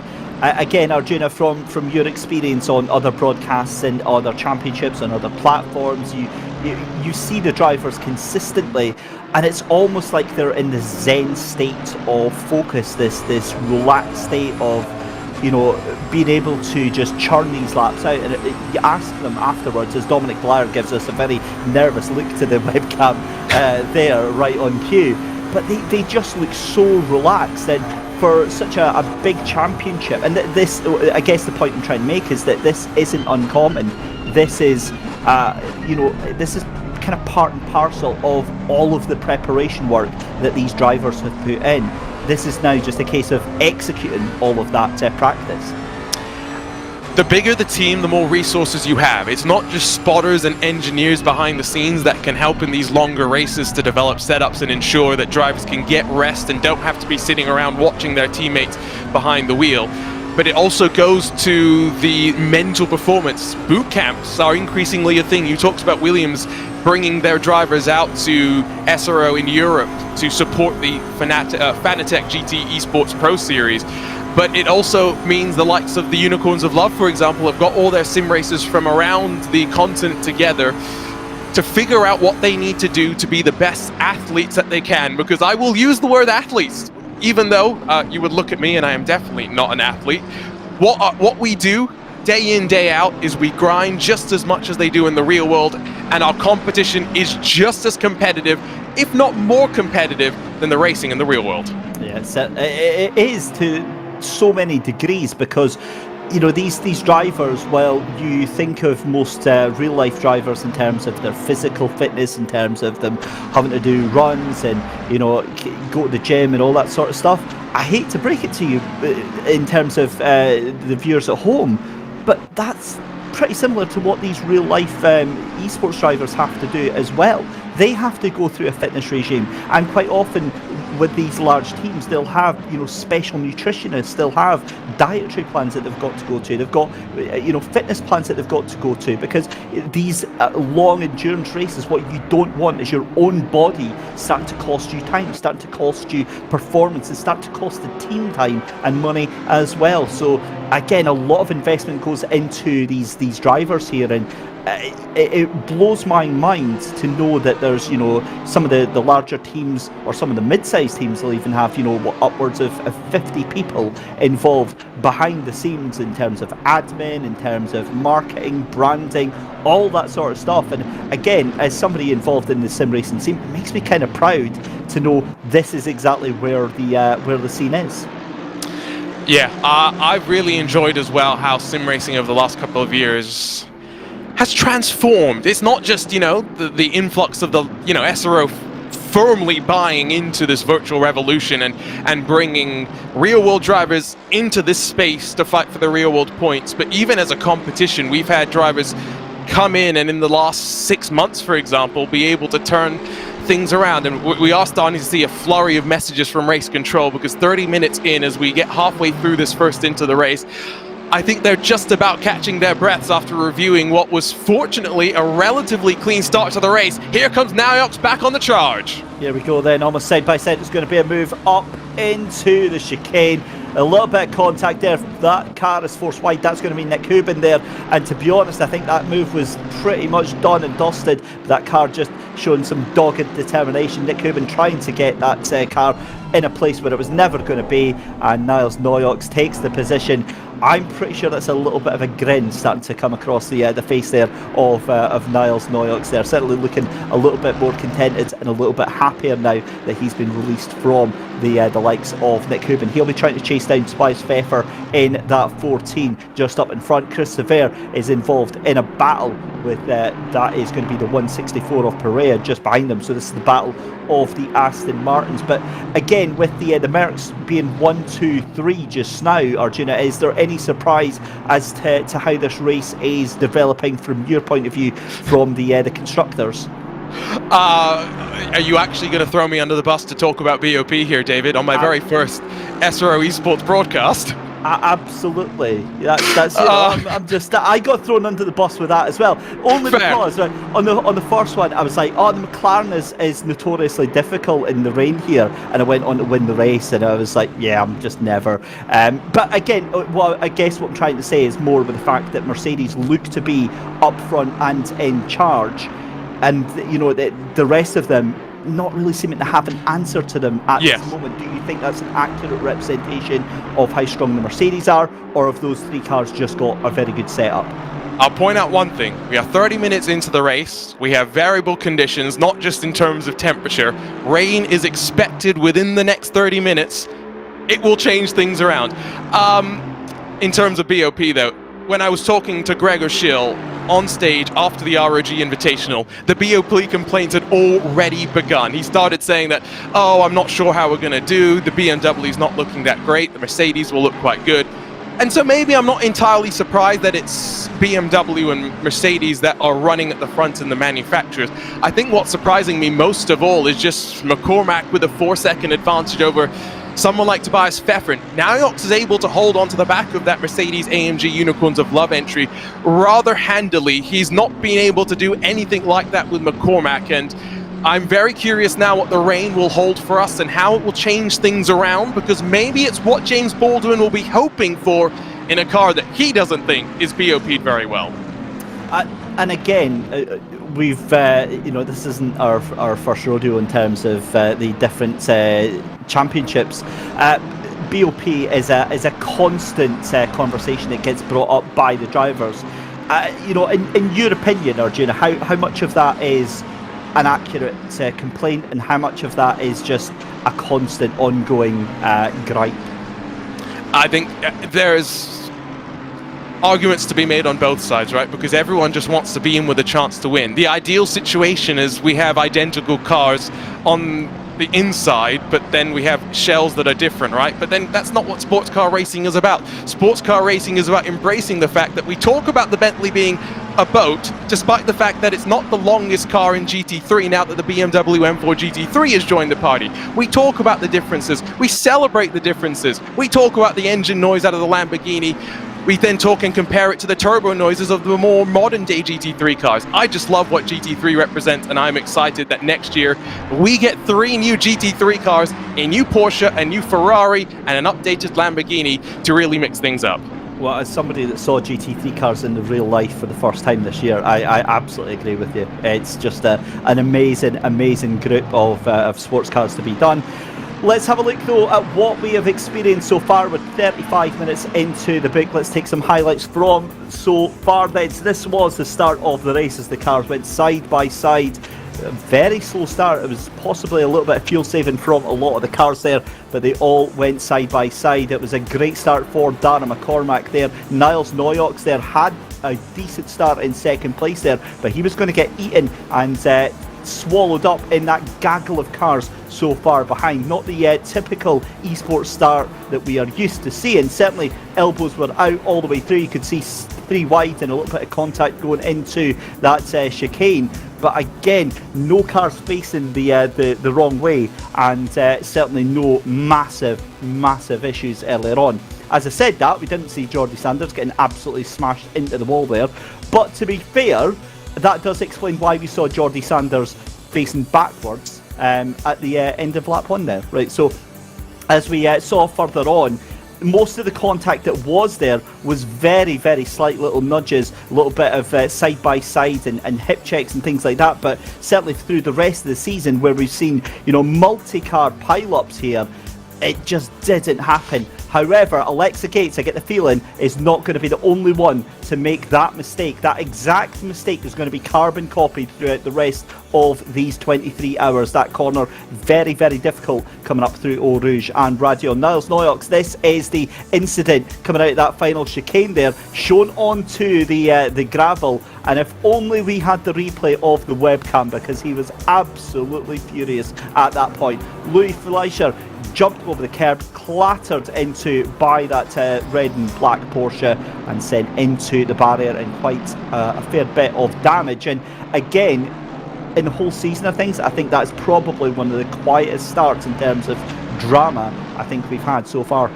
Again, Arjuna, from your experience on other broadcasts and other championships and other platforms, you see the drivers consistently, and it's almost like they're in this zen state of focus, this relaxed state of, being able to just churn these laps out. And you ask them afterwards, as Dominic Blair gives us a very nervous look to the webcam there, right on cue, but they just look so relaxed. And for such a big championship, and this, I guess the point I'm trying to make is that this isn't uncommon. This is, this is kind of part and parcel of all of the preparation work that these drivers have put in. This is now just a case of executing all of that practice. The bigger the team, the more resources you have. It's not just spotters and engineers behind the scenes that can help in these longer races to develop setups and ensure that drivers can get rest and don't have to be sitting around watching their teammates behind the wheel. But it also goes to the mental performance. Boot camps are increasingly a thing. You talked about Williams bringing their drivers out to SRO in Europe to support the Fanatec GT Esports Pro Series. But it also means the likes of the Unicorns of Love, for example, have got all their sim racers from around the continent together to figure out what they need to do to be the best athletes that they can. Because I will use the word athletes, even though you would look at me and I am definitely not an athlete. What we do day in, day out is we grind just as much as they do in the real world, and our competition is just as competitive, if not more competitive, than the racing in the real world. Yeah, it is to so many degrees, because you know, these drivers, while you think of most real life drivers in terms of their physical fitness, in terms of them having to do runs and, you know, go to the gym and all that sort of stuff, I hate to break it to you in terms of the viewers at home, but that's pretty similar to what these real life esports drivers have to do as well. They have to go through a fitness regime, and quite often with these large teams, they'll have, you know, special nutritionists, they'll have dietary plans that they've got to go to, they've got, you know, fitness plans that they've got to go to, because these long endurance races, what you don't want is your own body starting to cost you time, starting to cost you performance, and start to cost the team time and money as well. So again, a lot of investment goes into these drivers here, and it blows my mind to know that there's, you know, some of the larger teams, or some of the mid-sized teams will even have, you know, upwards of 50 people involved behind the scenes in terms of admin, in terms of marketing, branding, all that sort of stuff. And again, as somebody involved in the sim racing scene, it makes me kind of proud to know this is exactly where the scene is. Yeah, I've really enjoyed as well how sim racing over the last couple of years has transformed. It's not just, you know, the influx of the, you know, SRO firmly buying into this virtual revolution and bringing real world drivers into this space to fight for the real world points, but even as a competition, we've had drivers come in and in the last 6 months, for example, be able to turn things around. And we are starting to see a flurry of messages from race control, because 30 minutes in, as we get halfway through this first into the race, I think they're just about catching their breaths after reviewing what was fortunately a relatively clean start to the race. Here comes Naox back on the charge. Here we go then, almost side by side. It's going to be a move up into the chicane. A little bit of contact there. That car is forced wide. That's going to be Nick Hubin there. And to be honest, I think that move was pretty much done and dusted. That car just showing some dogged determination. Nick Hubin trying to get that car in a place where it was never going to be. And Niles Noyox takes the position. I'm pretty sure that's a little bit of a grin starting to come across the face there of Niles Noyox there. Certainly looking a little bit more contented and a little bit happier now that he's been released from the likes of Nick Hubin. He'll be trying to chase down Tobias Pfeffer in that 14 just up in front. Chris Sever is involved in a battle with that is going to be the 164 of Perea just behind them. So this is the battle of the Aston Martins. But again, with the Mercs being 1, 2, 3 just now, Arjuna, is there any surprise as to how this race is developing from your point of view from the constructors? Are you actually going to throw me under the bus to talk about BOP here, David, on my very first SRO Esports broadcast? Absolutely. That's you know, I'm just, I got thrown under the bus with that as well. Only because right, on the first one I was like, oh, the McLaren is notoriously difficult in the rain here, and I went on to win the race, and I was like, yeah, I'm just never. But again, well, I guess what I'm trying to say is more about the fact that Mercedes look to be up front and in charge, and you know the rest of them not really seeming to have an answer to them at this moment. Do you think that's an accurate representation of how strong the Mercedes are, or have those three cars just got a very good setup? I'll point out one thing. We are 30 minutes into the race. We have variable conditions, not just in terms of temperature. Rain is expected within the next 30 minutes. It will change things around. In terms of BOP, though, when I was talking to Gregor Schill on stage after the ROG Invitational, the BOP complaints had already begun. He started saying that, oh, I'm not sure how we're going to do. The BMW's not looking that great. The Mercedes will look quite good. And so maybe I'm not entirely surprised that it's BMW and Mercedes that are running at the front in the manufacturers. I think what's surprising me most of all is just McCormack with a 4-second advantage over someone like Tobias Pfeffern. Naox is able to hold on to the back of that Mercedes AMG Unicorns of Love entry rather handily. He's not been able to do anything like that with McCormack, and I'm very curious now what the rain will hold for us and how it will change things around, because maybe it's what James Baldwin will be hoping for in a car that he doesn't think is BOP'd very well. And again, we've this isn't our first rodeo in terms of the different championships. BOP is a constant conversation that gets brought up by the drivers. In your opinion, Arjuna, how much of that is an accurate complaint, and how much of that is just a constant ongoing gripe? I think there's arguments to be made on both sides, right? Because everyone just wants to be in with a chance to win. The ideal situation is we have identical cars on the inside, but then we have shells that are different, right? But then that's not what sports car racing is about. Sports car racing is about embracing the fact that we talk about the Bentley being a boat, despite the fact that it's not the longest car in GT3 now that the BMW M4 GT3 has joined the party. We talk about the differences. We celebrate the differences. We talk about the engine noise out of the Lamborghini. We then talk and compare it to the turbo noises of the more modern day GT3 cars. I just love what GT3 represents, and I'm excited that next year we get 3 new GT3 cars, a new Porsche, a new Ferrari, and an updated Lamborghini to really mix things up. Well, as somebody that saw GT3 cars in the real life for the first time this year, I absolutely agree with you. It's just an amazing group of sports cars to be done. Let's have a look though at what we have experienced so far with 35 minutes into the book. Let's take some highlights from so far then. So this was the start of the race as the cars went side by side. A very slow start. It was possibly a little bit of fuel saving from a lot of the cars there, but they all went side by side. It was a great start for Darren McCormack there. Niles Noyox there had a decent start in second place there, but he was going to get eaten and swallowed up in that gaggle of cars so far behind. Not the typical esports start that we are used to seeing. Certainly elbows were out all the way through. You could see 3 wide and a little bit of contact going into that chicane. But again, no cars facing the wrong way, and certainly no massive issues earlier on. As I said that, we didn't see Jordi Sanders getting absolutely smashed into the wall there. But to be fair, that does explain why we saw Jordi Sanders facing backwards at the end of lap 1 there. Right, so as we saw further on, most of the contact that was there was very slight little nudges, a little bit of side by side and hip checks and things like that. But certainly through the rest of the season, where we've seen multi-car pile-ups here, it just didn't happen. However, Alexa Gates, I get the feeling, is not going to be the only one to make that mistake. That exact mistake is going to be carbon copied throughout the rest of these 23 hours. That corner, very difficult coming up through Eau Rouge and Radio. Niles Noyox, this is the incident coming out of that final chicane there, shown onto the gravel. And if only we had the replay of the webcam, because he was absolutely furious at that point. Louis Fleischer jumped over the curb, clattered into by that red and black Porsche and sent into the barrier in quite a fair bit of damage. And again, in the whole season of things, I think that's probably one of the quietest starts in terms of drama I think we've had so far.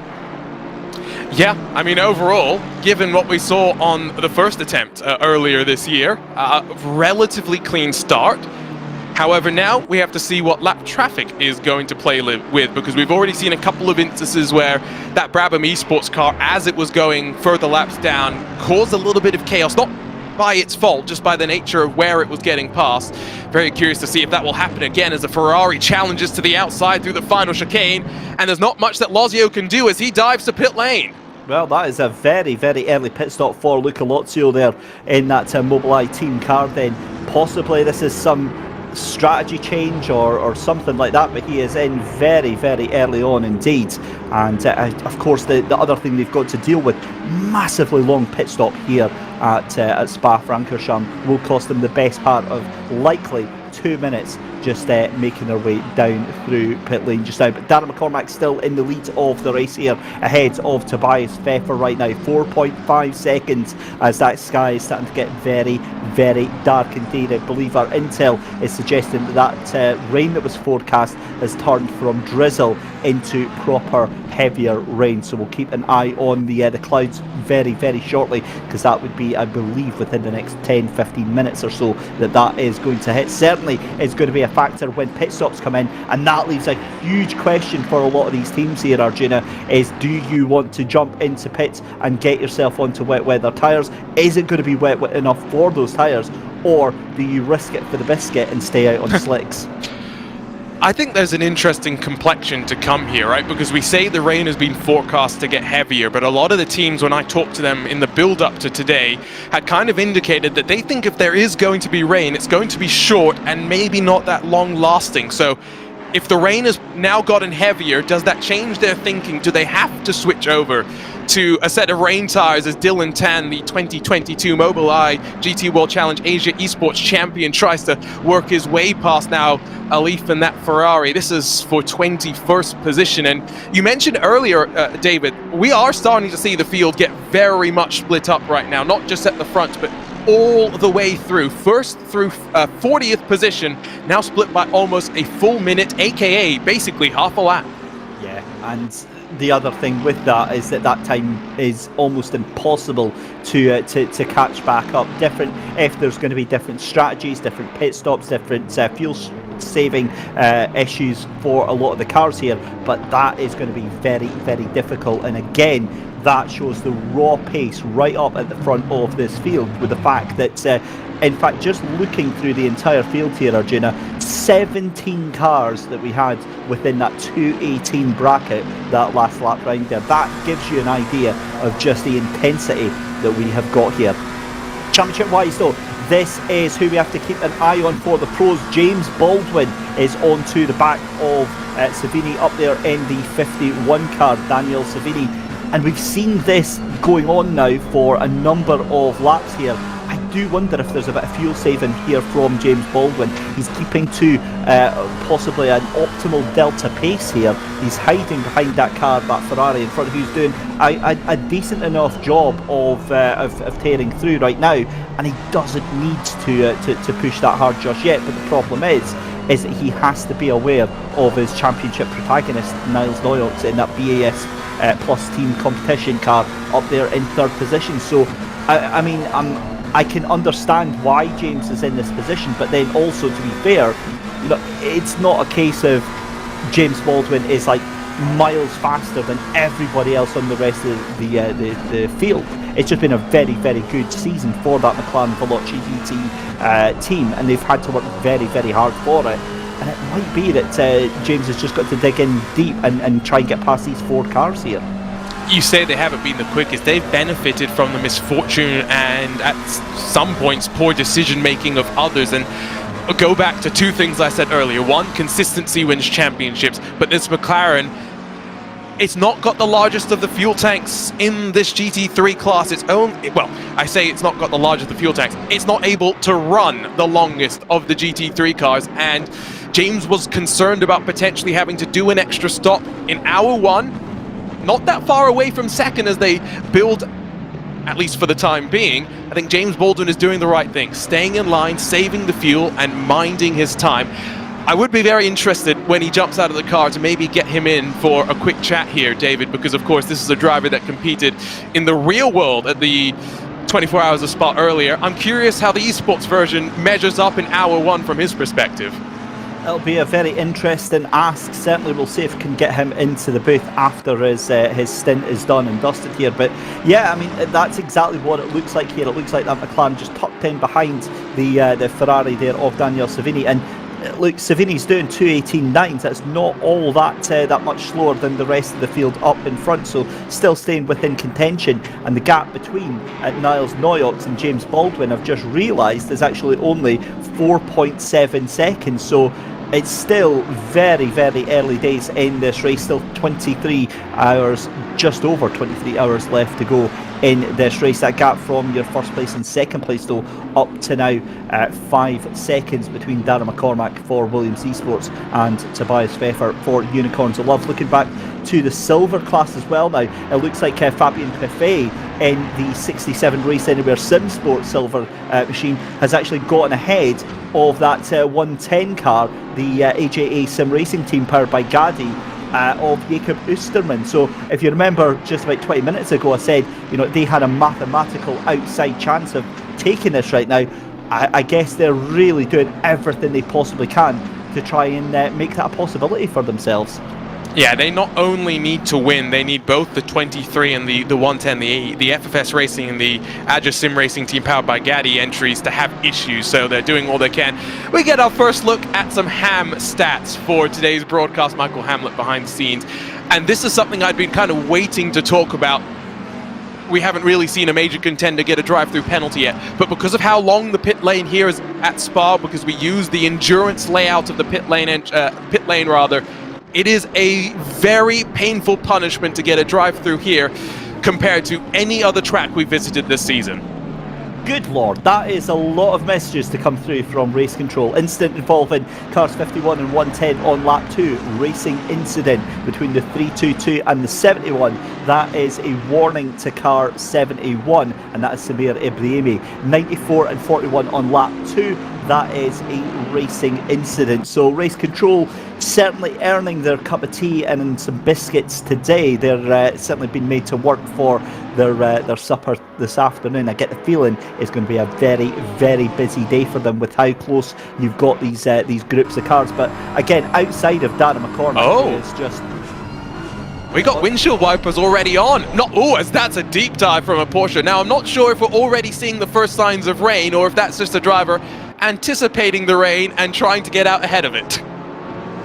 Yeah, I mean, overall, given what we saw on the first attempt earlier this year, relatively clean start. However, now we have to see what lap traffic is going to play with, because we've already seen a couple of instances where that Brabham Esports car, as it was going further laps down, caused a little bit of chaos, not by its fault, just by the nature of where it was getting past. Very curious to see if that will happen again as the Ferrari challenges to the outside through the final chicane, and there's not much that Lozio can do as he dives to pit lane. Well, that is a very early pit stop for Luca Lozio there in that Mobileye team car then. Possibly this is some strategy change or something like that, but he is in very early on indeed. And of course the other thing they've got to deal with, massively long pit stop here at Spa-Francorchamps, will cost them the best part of likely 2 minutes just making their way down through pit lane just now. But Darren McCormack still in the lead of the race here, ahead of Tobias Pfeffer right now. 4.5 seconds as that sky is starting to get very, very dark indeed. I believe our intel is suggesting that rain that was forecast has turned from drizzle into proper heavier rain. So we'll keep an eye on the clouds very, very shortly, because that would be, I believe, within the next 10-15 minutes or so that is going to hit. Certainly is going to be a factor when pit stops come in, and that leaves a huge question for a lot of these teams here, Arjuna, is do you want to jump into pits and get yourself onto wet weather tyres? Is it going to be wet enough for those tyres, or do you risk it for the biscuit and stay out on slicks? I think there's an interesting complexion to come here, right? Because we say the rain has been forecast to get heavier, but a lot of the teams, when I talked to them in the build-up to today, had kind of indicated that they think if there is going to be rain, it's going to be short and maybe not that long-lasting. So if the rain has now gotten heavier, does that change their thinking? Do they have to switch over to a set of rain tyres as Dylan Tan, the 2022 Mobileye GT World Challenge Asia Esports champion, tries to work his way past now Alif and that Ferrari? This is for 21st position. And you mentioned earlier, David, we are starting to see the field get very much split up right now, not just at the front, but all the way through. First through 40th position, now split by almost a full minute, aka basically half a lap. Yeah, and the other thing with that is that time is almost impossible to catch back up. Different, if there's going to be different strategies, different pit stops, different fuel saving issues for a lot of the cars here, but that is going to be very, very difficult. And again, that shows the raw pace right up at the front of this field, with the fact that in fact, just looking through the entire field here, Arjuna, 17 cars that we had within that 218 bracket that last lap round there. That gives you an idea of just the intensity that we have got here. Championship wise though, this is who we have to keep an eye on for the pros. James Baldwin is on to the back of Savini up there in the 51 car, Daniel Savini. And we've seen this going on now for a number of laps here. I do wonder if there's a bit of fuel saving here from James Baldwin. He's keeping to possibly an optimal delta pace here. He's hiding behind that car, that Ferrari in front, who's doing a decent enough job of tearing through right now, and he doesn't need to push that hard just yet. But the problem is that he has to be aware of his championship protagonist, Niles Noyox, in that BAS Plus Team competition car up there in third position. So I mean, I can understand why James is in this position, but then also, to be fair, you know, it's not a case of James Baldwin is like miles faster than everybody else on the rest of the field. It's just been a very, very good season for that McLaren Veloce GT team, and they've had to work very, very hard for it. And it might be that James has just got to dig in deep and try and get past these four cars here. You say they haven't been the quickest. They've benefited from the misfortune and at some points poor decision making of others. And go back to two things I said earlier. One, consistency wins championships, but this McLaren, it's not got the largest of the fuel tanks in this GT3 class. It's only, well, I say it's not got the largest of the fuel tanks. It's not able to run the longest of the GT3 cars, and James was concerned about potentially having to do an extra stop in hour one. Not that far away from second as they build, at least for the time being. I think James Baldwin is doing the right thing, staying in line, saving the fuel, and minding his time. I would be very interested when he jumps out of the car to maybe get him in for a quick chat here, David, because of course this is a driver that competed in the real world at the 24 Hours of Spa earlier. I'm curious how the esports version measures up in hour one from his perspective. It'll be a very interesting ask. Certainly we'll see if we can get him into the booth after his stint is done and dusted here. But yeah, I mean, that's exactly what it looks like here. It looks like that McLaren just tucked in behind the Ferrari there of Daniel Savini. And look, Savini's doing 2:18.9. That's not all that much slower than the rest of the field up in front. So still staying within contention. And the gap between Niles Noyox and James Baldwin, I've just realised, is actually only 4.7 seconds. So it's still very, very early days in this race. Still 23 hours, just over 23 hours left to go in this race. That gap from your first place and second place, though, up to now 5 seconds between Darren McCormack for Williams Esports and Tobias Pfeffer for Unicorns of Love. Looking back to the silver class as well now, it looks like Fabien Peffet in the 67 Race Anywhere Sim Sports silver machine has actually gotten ahead of that 110 car, the AJA Sim Racing team powered by Gadi, of Jakob Osterman. So if you remember, just about 20 minutes ago I said, you know, they had a mathematical outside chance of taking this right now. I guess they're really doing everything they possibly can to try and make that a possibility for themselves. Yeah, they not only need to win, they need both the 23 and the 110, the FFS Racing and the Agile Sim Racing team powered by Gadi entries to have issues, so they're doing all they can. We get our first look at some ham stats for today's broadcast. Michael Hamlet behind the scenes, and this is something I'd been kind of waiting to talk about. We haven't really seen a major contender get a drive-through penalty yet, but because of how long the pit lane here is at Spa, because we use the endurance layout of the pit lane, it is a very painful punishment to get a drive-through here compared to any other track we visited this season. Good lord, that is a lot of messages to come through from Race Control. Incident involving cars 51 and 110 on lap 2. Racing incident between the 322 and the 71. That is a warning to car 71, and that is Samir Ibrahimi. 94 and 41 on lap 2. That is a racing incident. So Race Control certainly earning their cup of tea and some biscuits today. They're certainly been made to work for their supper this afternoon. I get the feeling it's going to be a very, very busy day for them with how close you've got these groups of cars. But again, outside of Darren McCormack, it's just... We got windshield wipers already on. As that's a deep dive from a Porsche. Now, I'm not sure if we're already seeing the first signs of rain or if that's just a driver anticipating the rain and trying to get out ahead of it.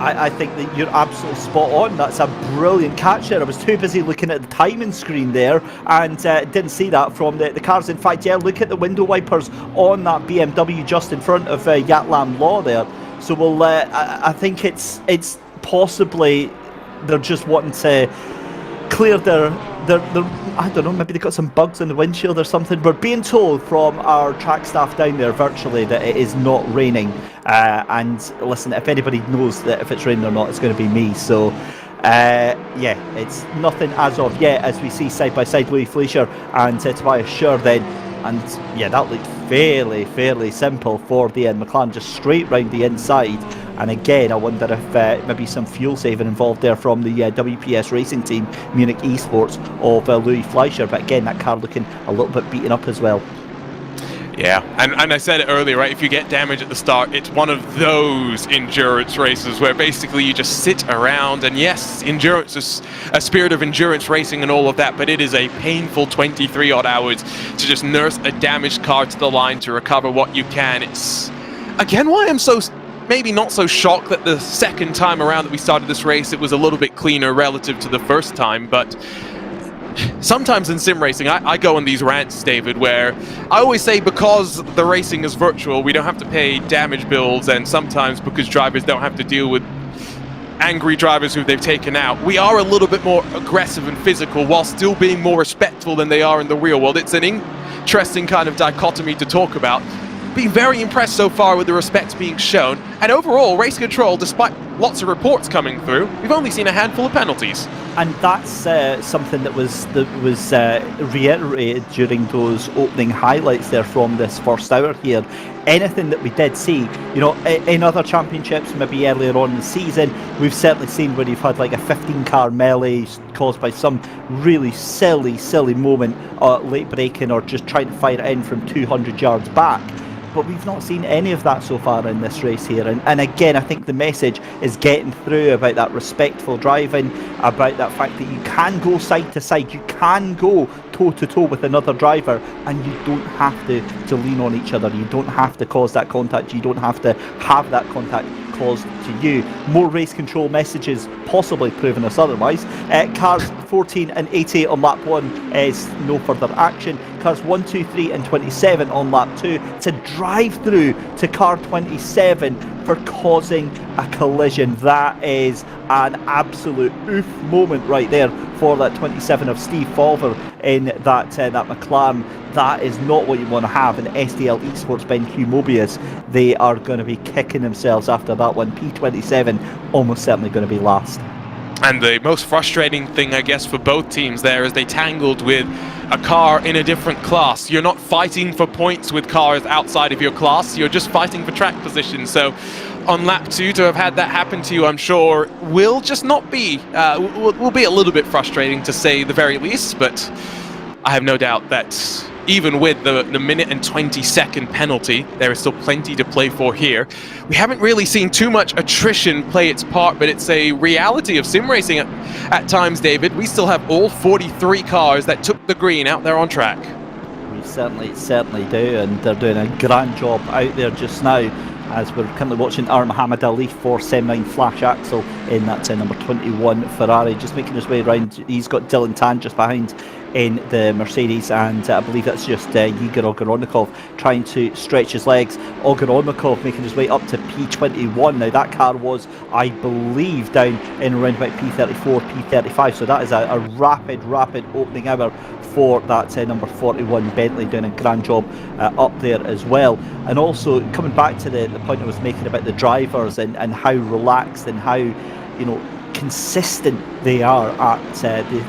I think that you're absolutely spot on. That's a brilliant catch there. I was too busy looking at the timing screen there and didn't see that from the cars. In fact, yeah, look at the window wipers on that BMW just in front of Yatlam Law there. So we'll, I think it's possibly they're just wanting to clear their I don't know, maybe they got some bugs in the windshield or something. We're being told from our track staff down there virtually that it is not raining. And listen, if anybody knows that if it's raining or not, it's going to be me. So yeah, it's nothing as of yet, as we see side by side Louis Fleischer and Tobias Schur then. And yeah, that looked fairly simple for the McLaren, just straight round the inside. And again, I wonder if maybe some fuel saving involved there from the WPS racing team, Munich Esports, of Louis Fleischer. But again, that car looking a little bit beaten up as well. Yeah, and I said it earlier, right? If you get damage at the start, it's one of those endurance races where basically you just sit around. And yes, endurance is a spirit of endurance racing and all of that, but it is a painful 23 odd hours to just nurse a damaged car to the line to recover what you can. It's again why I'm so maybe not so shocked that the second time around that we started this race it was a little bit cleaner relative to the first time. But sometimes in sim racing, I go on these rants, David, where I always say because the racing is virtual, we don't have to pay damage bills, and sometimes because drivers don't have to deal with angry drivers who they've taken out, we are a little bit more aggressive and physical while still being more respectful than they are in the real world. It's an interesting kind of dichotomy to talk about. Been very impressed so far with the respect being shown, and overall, Race Control, despite lots of reports coming through, we've only seen a handful of penalties. And that's something that was reiterated during those opening highlights there from this first hour here. Anything that we did see, you know, in other championships, maybe earlier on in the season, we've certainly seen where you've had like a 15-car melee caused by some really silly moment, late braking or just trying to fire it in from 200 yards back. But we've not seen any of that so far in this race here. And again, I think the message is getting through about that respectful driving, about that fact that you can go side to side, you can go toe-to-toe with another driver, and you don't have to lean on each other. You don't have to cause that contact. You don't have to have that contact caused to you. More Race Control messages possibly proving us otherwise. Cars 14 and 88 on lap 1 is no further action. cars 1, 2, 3 and 27 on lap 2 to drive through to car 27 for causing a collision. That is an absolute oof moment right there for that 27 of Steve Fulver in that McLaren. That is not what you want to have in SDL Esports BenQ Mobius. They are going to be kicking themselves after that one. P27 almost certainly going to be last. And the most frustrating thing, I guess, for both teams there is they tangled with a car in a different class. You're not fighting for points with cars outside of your class, you're just fighting for track position. So on lap 2, to have had that happen to you, I'm sure will just not be, will be a little bit frustrating to say the very least, but I have no doubt that even with the minute and 20-second penalty, there is still plenty to play for here. We haven't really seen too much attrition play its part, but it's a reality of sim racing at times, David. We still have all 43 cars that took the green out there on track. We certainly do, and they're doing a grand job out there just now, as we're currently watching Muhammad Ali for Sem9 Flash Axel in that number 21 Ferrari, just making his way around. He's got Dylan Tan just behind in the Mercedes, and I believe that's just Igor Ogorodnikov trying to stretch his legs. Ogorodnikov making his way up to P21. Now that car was, I believe, down in around about P34, P35, so that is a rapid opening hour for that number 41 Bentley, doing a grand job up there as well. And also coming back to the point I was making about the drivers and how relaxed and how, you know, consistent they are at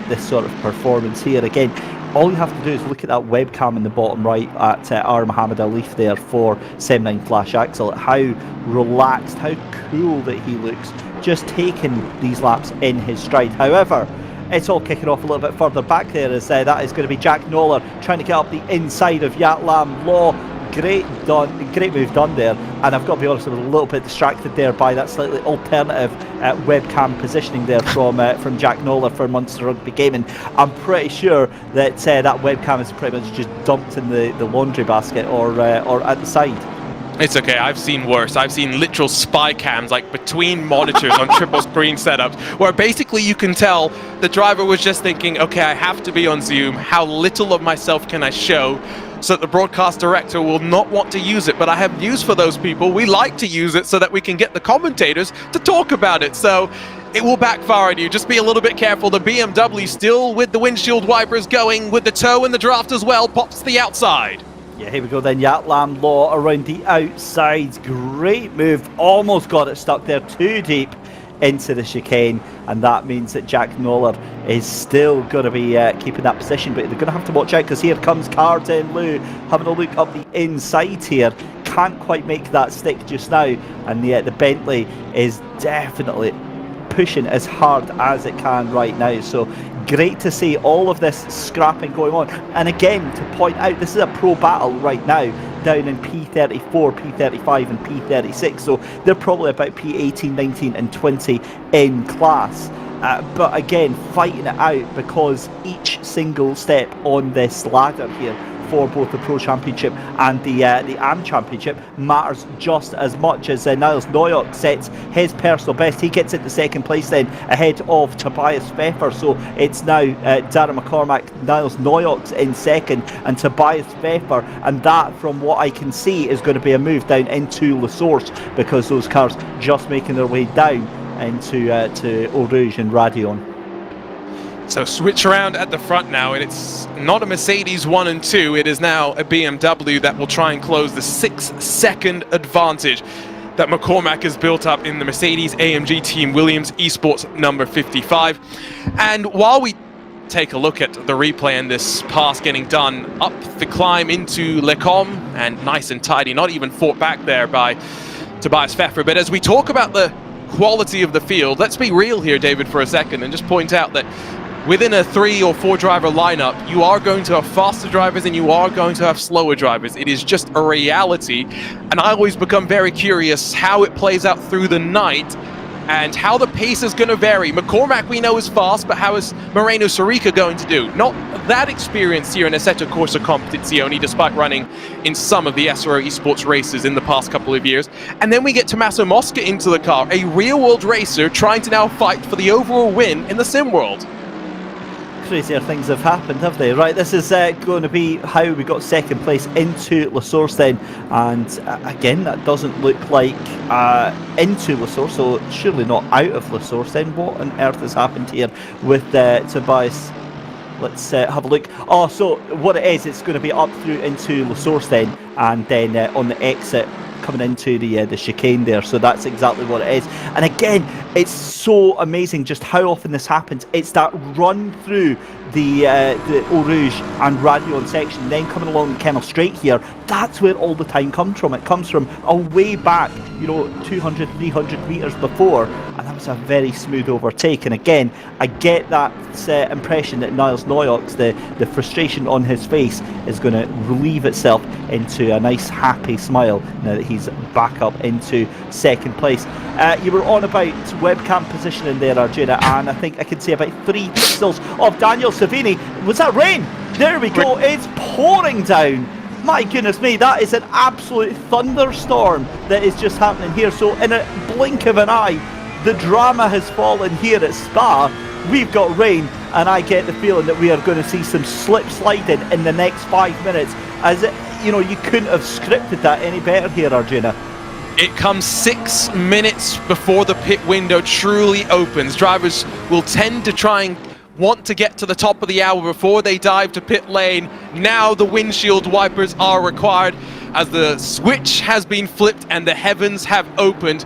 this sort of performance here. Again, all you have to do is look at that webcam in the bottom right at Muhammad Alif there for Sem9 Flash Axel, how relaxed, how cool that he looks, just taking these laps in his stride. However, it's all kicking off a little bit further back there, as that is going to be Jack Noller trying to get up the inside of Yatlam Law. Great move done there, and I've got to be honest, I was a little bit distracted there by that slightly alternative webcam positioning there from Jack Noller for Munster Rugby Gaming. I'm pretty sure that that webcam is pretty much just dumped in the laundry basket or at the side. It's okay, I've seen worse. I've seen literal spy cams, like between monitors on triple screen setups, where basically you can tell the driver was just thinking, okay, I have to be on Zoom, how little of myself can I show, so that the broadcast director will not want to use it. But I have news for those people. We like to use it so that we can get the commentators to talk about it. So it will backfire on you. Just be a little bit careful. The BMW still with the windshield wipers going, with the toe in the draft as well, pops to the outside. Yeah, here we go then. Yatlam Law around the outsides. Great move. Almost got it stuck there too deep into the chicane, and that means that Jack Noller is still going to be keeping that position, but they're going to have to watch out, because here comes Carden Lou having a look up the inside here. Can't quite make that stick just now, and the Bentley is definitely pushing as hard as it can right now. So great to see all of this scrapping going on, and again to point out, this is a pro battle right now, down in P34, P35 and P36, so they're probably about P18, 19 and 20 in class, but again fighting it out, because each single step on this ladder here for both the Pro Championship and the AM Championship matters just as much, as Niles Noyok sets his personal best. He gets into second place then ahead of Tobias Pfeffer, so it's now Darren McCormack, Niles Noyok's in second and Tobias Pfeffer, and that, from what I can see, is going to be a move down into La Source, because those cars just making their way down into to Eau Rouge and Radeon. So switch around at the front now, and it's not a Mercedes 1 and 2, it is now a BMW that will try and close the 6-second advantage that McCormack has built up in the Mercedes AMG Team Williams Esports number 55. And while we take a look at the replay and this pass getting done up the climb into Le Com, and nice and tidy, not even fought back there by Tobias Pfeffer. But as we talk about the quality of the field, let's be real here, David, for a second, and just point out that within a 3 or 4 driver lineup, you are going to have faster drivers and you are going to have slower drivers. It is just a reality, and I always become very curious how it plays out through the night and how the pace is going to vary. McCormack we know is fast, but how is Moreno Sorica going to do? Not that experienced here in Assetto Corsa Competizione, despite running in some of the SRO Esports races in the past couple of years. And then we get Tommaso Mosca into the car, a real-world racer trying to now fight for the overall win in the sim world. crazier things have happened, have they? Right, this is going to be how we got second place into La Source then, and again, that doesn't look like into La Source, so surely not out of La Source then. What on earth has happened here with Tobias? Let's have a look. Oh, so what it is, it's going to be up through into La Source then, and then on the exit coming into the chicane there. So that's exactly what it is. And again, it's so amazing just how often this happens. It's that run through the Eau Rouge and Radion section, then coming along the Kennel Straight here. That's where all the time comes from. It comes from a way back, 200, 300 metres before, and that was a very smooth overtake. And again, I get that impression that Niels Noyox, the frustration on his face, is going to relieve itself into a nice happy smile now that he's back up into second place. You were on about webcam positioning there, Arjuna, and I think I can see about 3 pixels of Daniel Savini. Was that rain? There we go. It's pouring down. My goodness me, that is an absolute thunderstorm that is just happening here. So in a blink of an eye, the drama has fallen here at Spa. We've got rain, and I get the feeling that we are going to see some slip sliding in the next 5 minutes. As it, you couldn't have scripted that any better here, Arjuna. It comes 6 minutes before the pit window truly opens. Drivers will tend to try and want to get to the top of the hour before they dive to pit lane. Now the windshield wipers are required as the switch has been flipped and the heavens have opened.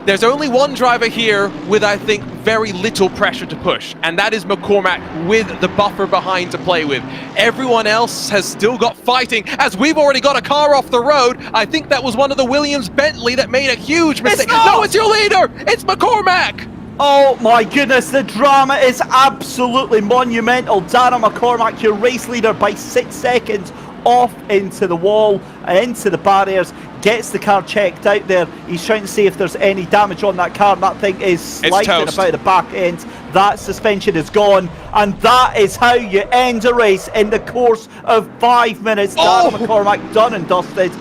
There's only one driver here with, I think, very little pressure to push, and that is McCormack with the buffer behind to play with. Everyone else has still got fighting, as we've already got a car off the road. I think that was one of the Williams Bentley that made a huge mistake. No, it's your leader! It's McCormack! Oh my goodness, the drama is absolutely monumental. Darren McCormack, your race leader, by 6 seconds off into the wall, into the barriers, gets the car checked out there. He's trying to see if there's any damage on that car. That thing is sliding about the back end. That suspension is gone, and that is how you end a race in the course of 5 minutes. Darren McCormack done and dusted.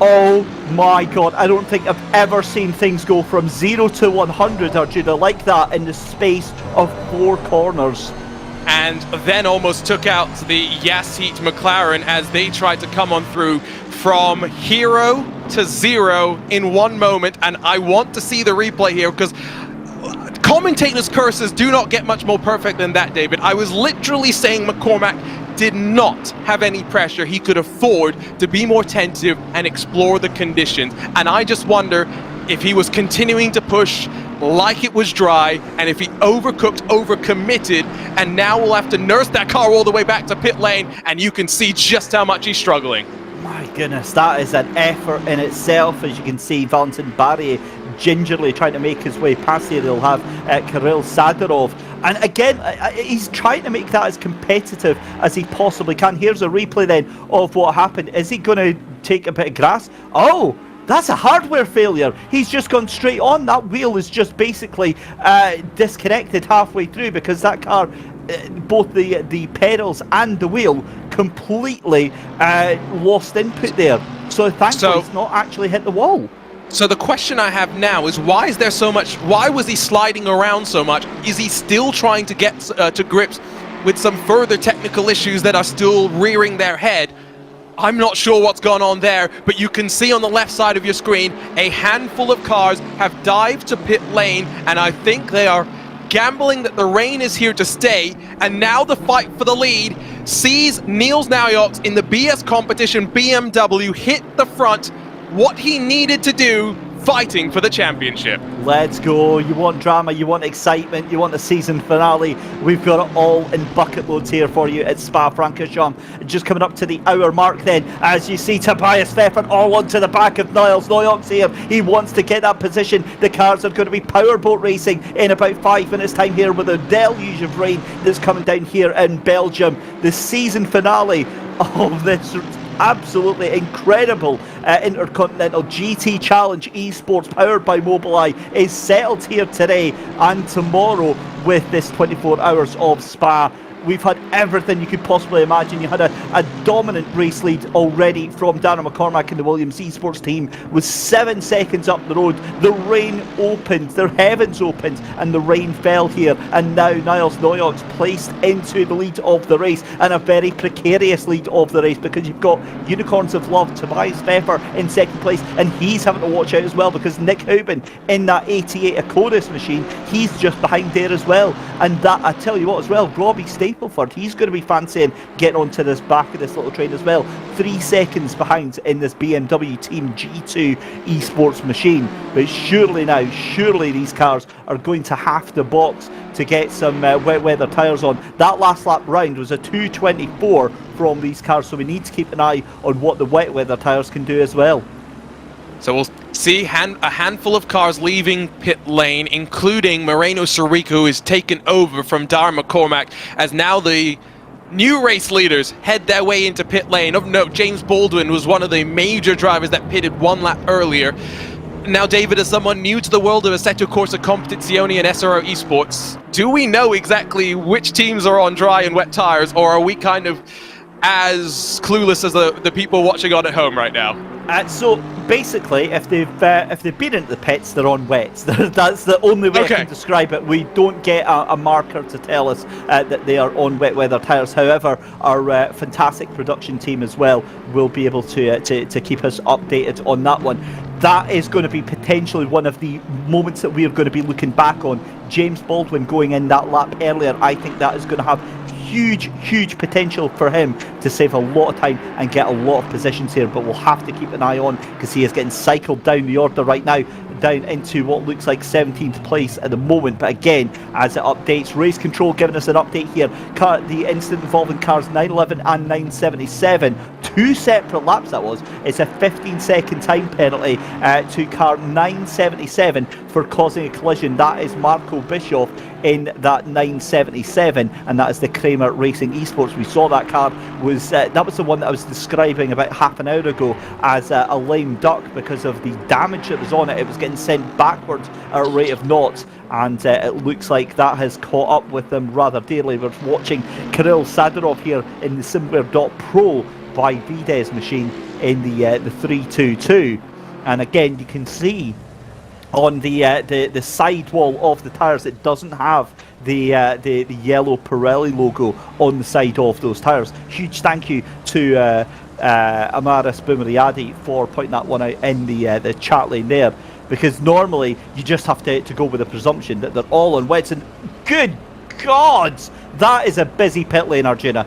Oh my god, I don't think I've ever seen things go from 0 to 100, Arjuna, like that in the space of 4 corners. And then almost took out the Yas Heat McLaren as they tried to come on through from hero to 0 in one moment. And I want to see the replay here, because commentators' curses do not get much more perfect than that, David. I was literally saying McCormack did not have any pressure. He could afford to be more tentative and explore the conditions. And I just wonder if he was continuing to push like it was dry, and if he overcooked, overcommitted, and now we'll have to nurse that car all the way back to pit lane, and you can see just how much he's struggling. My goodness, that is an effort in itself. As you can see, Valentin Barrier gingerly trying to make his way past here. They'll have Kirill Sadarov. And again, he's trying to make that as competitive as he possibly can. Here's a replay then of what happened. Is he going to take a bit of grass? Oh! That's a hardware failure. He's just gone straight on. That wheel is just basically disconnected halfway through, because that car, both the pedals and the wheel, completely lost input there. So thankfully it's not actually hit the wall. So the question I have now is, why is there so much, why was he sliding around so much? Is he still trying to get to grips with some further technical issues that are still rearing their head? I'm not sure what's gone on there, but you can see on the left side of your screen, a handful of cars have dived to pit lane, and I think they are gambling that the rain is here to stay. And now the fight for the lead sees Niels Naujoks in the BS competition BMW hit the front, what he needed to do, fighting for the championship. Let's go. You want drama, you want excitement, you want the season finale. We've got it all in bucket loads here for you at Spa-Francorchamps. Just coming up to the hour mark then, as you see Tobias Pfeffer all onto the back of Niels Naujoks here. He wants to get that position. The cars are going to be powerboat racing in about 5 minutes time here, with a deluge of rain that's coming down here in Belgium. The season finale of this absolutely incredible Intercontinental GT Challenge Esports powered by Mobileye is settled here today and tomorrow with this 24 hours of Spa we've had everything you could possibly imagine. You had a dominant race lead already from Darren McCormack and the Williams Esports team with 7 seconds up the road. The rain opened, the heavens opened, and the rain fell here. And now Niles Noyox placed into the lead of the race, and a very precarious lead of the race, because you've got Unicorns of Love, Tobias Pfeffer in second place, and he's having to watch out as well, because Nick Houben in that 88 Akodis machine, he's just behind there as well. And that, I tell you what as well, Robbie Stapleford, he's going to be fancying getting onto this back of this little train as well. 3 seconds behind in this BMW Team G2 Esports machine. But surely these cars are going to have to box to get some wet weather tyres on. That last lap round was a 2:24 from these cars, so we need to keep an eye on what the wet weather tyres can do as well. So we'll see a handful of cars leaving pit lane, including Moreno Sorica, who is taken over from Darren McCormack, as now the new race leaders head their way into pit lane. Of note, James Baldwin was one of the major drivers that pitted 1 lap earlier. Now, David, as someone new to the world of Assetto Corsa Competizione and SRO Esports, do we know exactly which teams are on dry and wet tyres, or are we kind of as clueless as the people watching on at home right now? So basically, if they've been into the pits, they're on wets. That's the only way I can describe it. We don't get a marker to tell us that they are on wet weather tyres. However, our fantastic production team as well will be able to keep us updated on that one. That is going to be potentially one of the moments that we are going to be looking back on. James Baldwin going in that lap earlier, I think that is going to have huge potential for him to save a lot of time and get a lot of positions here, but we'll have to keep an eye on, because he is getting cycled down the order right now, down into what looks like 17th place at the moment. But again, as it updates, Race Control giving us an update here. The incident involving cars 911 and 977, 2 separate laps that was. It's a 15-second time penalty to car 977 for causing a collision. That is Marco Bischoff in that 977, and that is the Kramer Racing Esports. We saw that car was that was the one that I was describing about half an hour ago as a lame duck because of the damage that was on it. It was getting sent backwards at a rate of knots, and it looks like that has caught up with them rather dearly. We're watching Kirill Sadorov here in the Simware.Pro by Vides machine in the 322, and again you can see on the sidewall of the tyres, it doesn't have the yellow Pirelli logo on the side of those tyres. Huge thank you to Amaris Boumariadi for pointing that one out in the chat lane there, because normally you just have to go with the presumption that they're all on wets, and good God, that is a busy pit lane, Arjuna.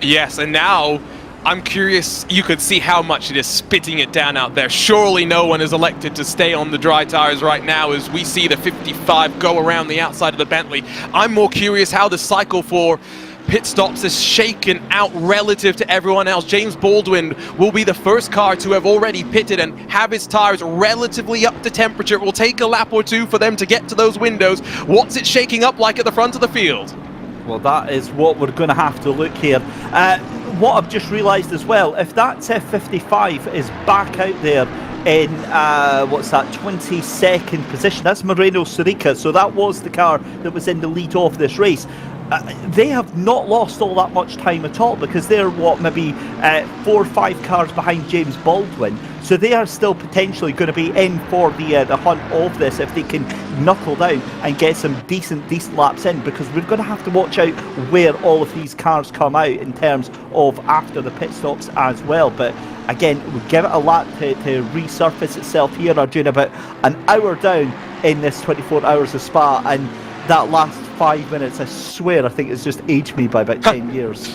Yes, and now I'm curious, you could see how much it is spitting it down out there. Surely no one is elected to stay on the dry tires right now as we see the 55 go around the outside of the Bentley. I'm more curious how the cycle for pit stops is shaken out relative to everyone else. James Baldwin will be the first car to have already pitted and have his tires relatively up to temperature. It will take a lap or two for them to get to those windows. What's it shaking up like at the front of the field? Well, that is what we're going to have to look here. What I've just realised as well, if that F55 is back out there in, what's that, 22nd position, that's Moreno Sorica, so that was the car that was in the lead of this race. They have not lost all that much time at all, because they're, maybe 4 or 5 cars behind James Baldwin. So they are still potentially going to be in for the hunt of this if they can knuckle down and get some decent laps in, because we're going to have to watch out where all of these cars come out in terms of after the pit stops as well. But again, we give it a lap to resurface itself here, Arjuna, about an hour down in this 24 hours of Spa, and that last 5 minutes, I swear, I think it's just aged me by about 10 years.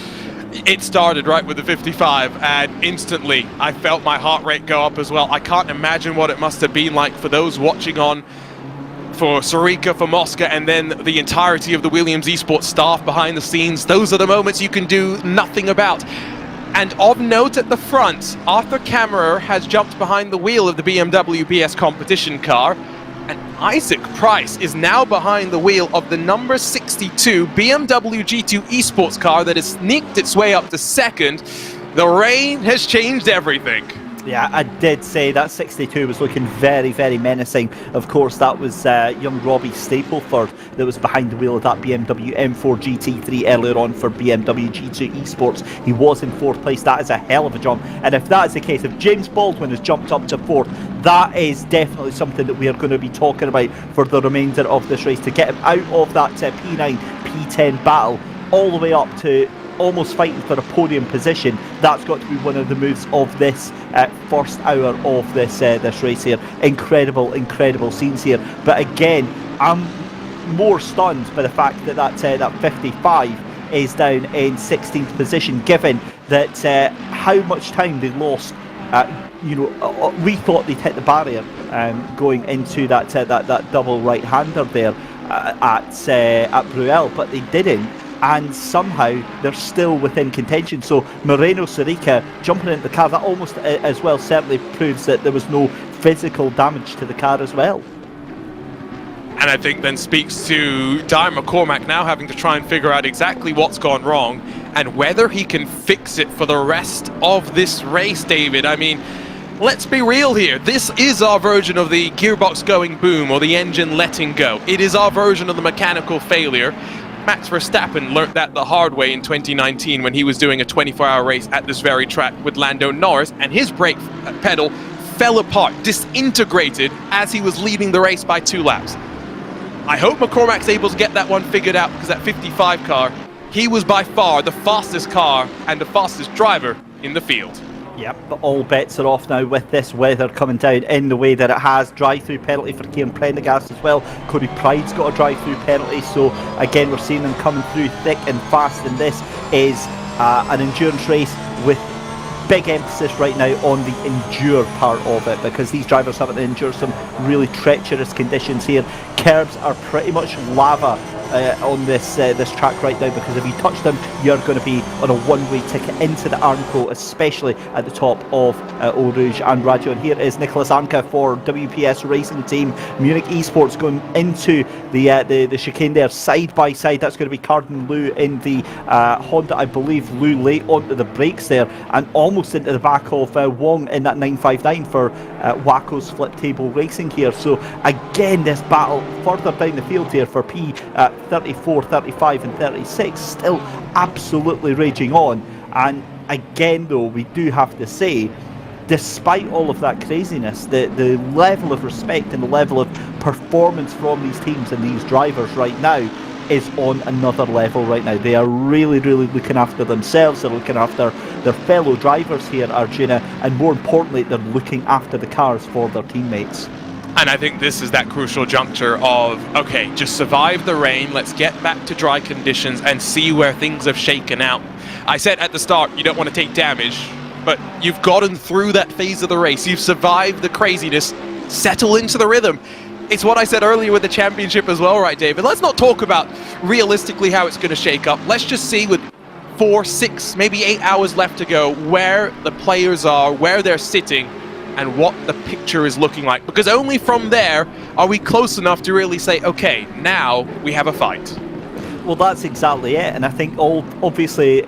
It started right with the 55, and instantly I felt my heart rate go up as well. I can't imagine what it must have been like for those watching on, for Sorica, for Mosca, and then the entirety of the Williams Esports staff behind the scenes. Those are the moments you can do nothing about. And of note at the front, Arthur Kammerer has jumped behind the wheel of the BMW BS competition car, and Isaac Price is now behind the wheel of the number 62 BMW G2 Esports car that has sneaked its way up to second. The rain has changed everything. Yeah, I did say that 62 was looking very, very menacing. Of course, that was young Robbie Stapleford that was behind the wheel of that BMW M4 GT3 earlier on for BMW G2 Esports. He was in 4th place. That is a hell of a jump. And if that is the case, if James Baldwin has jumped up to 4th, that is definitely something that we are going to be talking about for the remainder of this race. To get him out of that P9, P10 battle all the way up to almost fighting for a podium position, that's got to be one of the moves of this first hour of this race here. Incredible scenes here. But again, I'm more stunned by the fact that that 55 is down in 16th position, given that how much time they lost. We thought they'd hit the barrier going into that double right-hander there at Bruel, but they didn't. And somehow they're still within contention. So Moreno Sarica jumping into the car, that almost as well certainly proves that there was no physical damage to the car as well. And I think then speaks to Dyer McCormack now having to try and figure out exactly what's gone wrong and whether he can fix it for the rest of this race, David. I mean, let's be real here. This is our version of the gearbox going boom or the engine letting go. It is our version of the mechanical failure. Max Verstappen learnt that the hard way in 2019 when he was doing a 24-hour race at this very track with Lando Norris, and his brake pedal fell apart, disintegrated as he was leading the race by 2 laps. I hope McCormack's able to get that one figured out, because that 55 car, he was by far the fastest car and the fastest driver in the field. Yep, but all bets are off now with this weather coming down in the way that it has. Drive-through penalty for Kieran Prendergast as well. Cody Pride's got a drive-through penalty, so again we're seeing them coming through thick and fast, and this is an endurance race with big emphasis right now on the endure part of it, because these drivers have to endure some really treacherous conditions here. Curbs are pretty much lava on this track right now, because if you touch them, you're going to be on a one-way ticket into the Armco, especially at the top of Eau Rouge and Radio. And here is Nicholas Anka for WPS Racing Team. Munich Esports going into the chicane there, side by side. That's going to be Carden Liu in the Honda, I believe. Liu late onto the brakes there, and almost into the back of Wong in that 959 for Waco's Flip Table Racing here. So again, this battle further down the field here for P34, 35 and 36 still absolutely raging on. And again though, we do have to say, despite all of that craziness, the level of respect and the level of performance from these teams and these drivers right now is on another level right now. They are really looking after themselves. They're looking after their fellow drivers here, Arjuna, and more importantly, they're looking after the cars for their teammates. And I think this is that crucial juncture of, okay, just survive the rain, let's get back to dry conditions and see where things have shaken out. I said at the start, you don't want to take damage, but you've gotten through that phase of the race. You've survived the craziness. Settle into the rhythm. It's what I said earlier with the championship as well, right, David? Let's not talk about realistically how it's going to shake up. Let's just see with 4, 6, maybe 8 hours left to go where the players are, where they're sitting, and what the picture is looking like. Because only from there are we close enough to really say, okay, now we have a fight. Well, that's exactly it. And I think obviously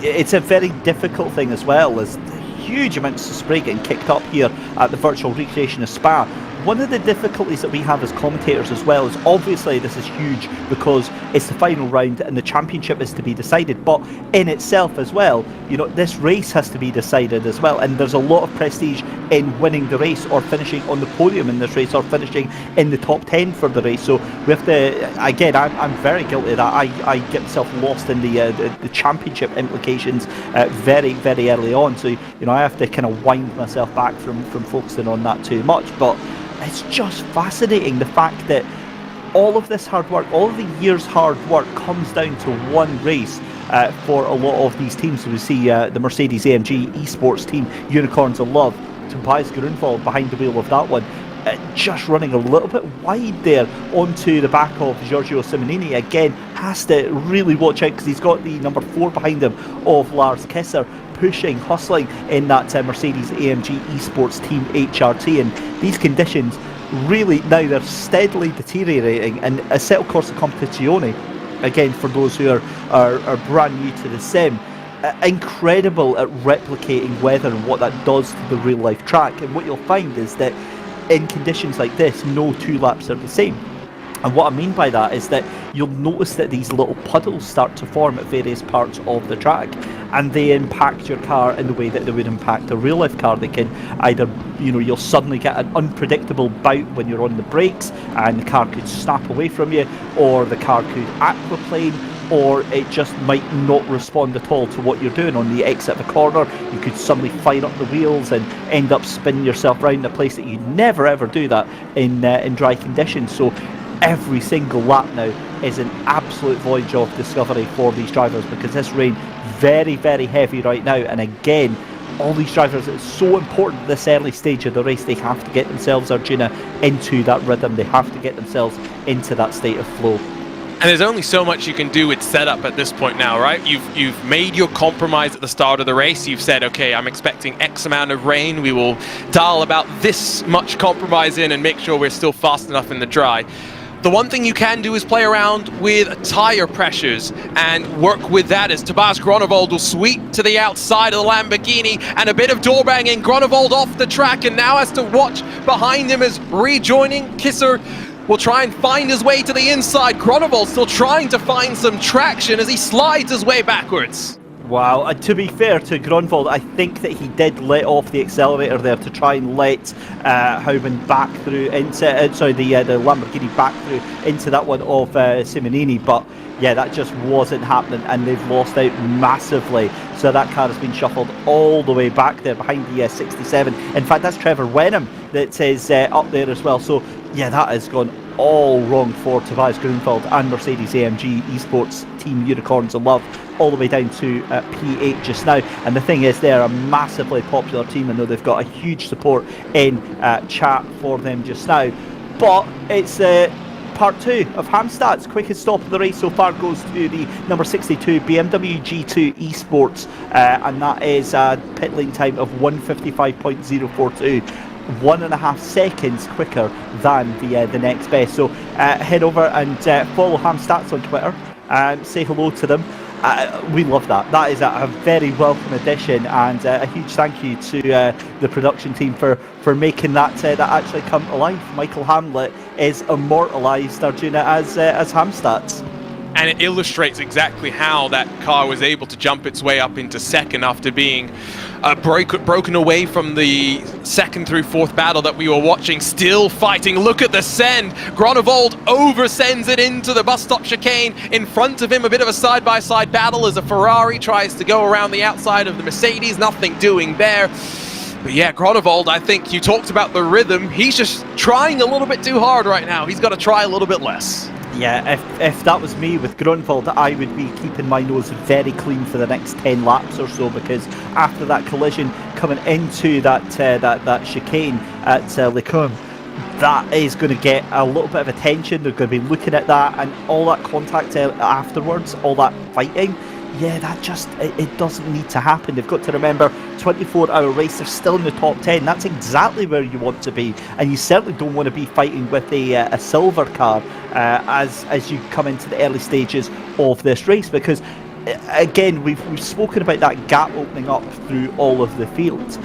it's a very difficult thing as well, as huge amounts of spray getting kicked up here at the Virtual Recreation of Spa. One of the difficulties that we have as commentators as well is obviously this is huge because it's the final round and the championship is to be decided, but in itself as well, you know, this race has to be decided as well, and there's a lot of prestige in winning the race or finishing on the podium in this race or finishing in the top 10 for the race. So we have to, again, I'm very guilty of that. I get myself lost in the championship implications very early on, so you know I have to kind of wind myself back from focusing on that too much. But it's just fascinating the fact that all of this hard work, all of the years' hard work comes down to one race for a lot of these teams. So we see the Mercedes-AMG Esports team, Unicorns of Love, Tobias Grunwald behind the wheel of that one, just running a little bit wide there onto the back of Giorgio Simonini. Again, has to really watch out because he's got the number 4 behind him of Lars Kisser, pushing, hustling in that Mercedes-AMG Esports Team HRT, and these conditions really now they're steadily deteriorating. And Assetto Corsa Competizione, again for those who are brand new to the sim, incredible at replicating weather and what that does to the real life track. And what you'll find is that in conditions like this, no 2 laps are the same. And what I mean by that is that you'll notice that these little puddles start to form at various parts of the track, and they impact your car in the way that they would impact a real life car. They can either, you'll suddenly get an unpredictable bout when you're on the brakes and the car could snap away from you, or the car could aquaplane, or it just might not respond at all to what you're doing on the exit of a corner. You could suddenly fire up the wheels and end up spinning yourself around a place that you'd never ever do that in dry conditions. So every single lap now is an absolute voyage of discovery for these drivers, because this rain very, very heavy right now. And again, all these drivers, it's so important at this early stage of the race. They have to get themselves, Arjuna, into that rhythm. They have to get themselves into that state of flow. And there's only so much you can do with setup at this point now, right? You've made your compromise at the start of the race. You've said, okay, I'm expecting X amount of rain. We will dial about this much compromise in and make sure we're still fast enough in the dry. The one thing you can do is play around with tire pressures and work with that, as Tobias Groenewold will sweep to the outside of the Lamborghini, and a bit of door banging. Groenewold off the track and now has to watch behind him as rejoining Kisser will try and find his way to the inside. Groenewold still trying to find some traction as he slides his way backwards. Wow, to be fair to Groenewold, I think that he did let off the accelerator there to try and let Houman back through into, the Lamborghini back through into that one of Simonini, but yeah, that just wasn't happening, and they've lost out massively. So that car has been shuffled all the way back there behind the 67. In fact, that's Trevor Wenham that is up there as well. So yeah, that has gone all wrong for Tobias Groenewold and Mercedes-AMG Esports Team Unicorns of Love, all the way down to P8 just now. And the thing is, they're a massively popular team. I know they've got a huge support in chat for them just now. But it's part 2 of Hamstad's quickest stop of the race so far goes to the number 62 BMW G2 Esports, and that is a pit lane time of 1:55.042. 1.5 seconds quicker than the next best. So head over and follow Hamstats on Twitter and say hello to them. We love that. That is a very welcome addition, and a huge thank you to the production team for making that actually come to life. Michael Hamlet is immortalised, Arjuna, as Hamstats. And it illustrates exactly how that car was able to jump its way up into second after being broken away from the second through fourth battle that we were watching, still fighting. Look at the send. Groenewold oversends it into the bus stop chicane. In front of him, a bit of a side-by-side battle as a Ferrari tries to go around the outside of the Mercedes. Nothing doing there. But yeah, Groenewold, I think you talked about the rhythm. He's just trying a little bit too hard right now. He's got to try a little bit less. Yeah, if that was me with Groenewold, I would be keeping my nose very clean for the next 10 laps or so, because after that collision coming into that chicane at Lecombe, that is going to get a little bit of attention. They're going to be looking at that, and all that contact afterwards, all that fighting. Yeah, that just, it doesn't need to happen. They've got to remember, 24-hour race, they're still in the top 10. That's exactly where you want to be. And you certainly don't want to be fighting with a silver car as you come into the early stages of this race. Because, again, we've spoken about that gap opening up through all of the fields.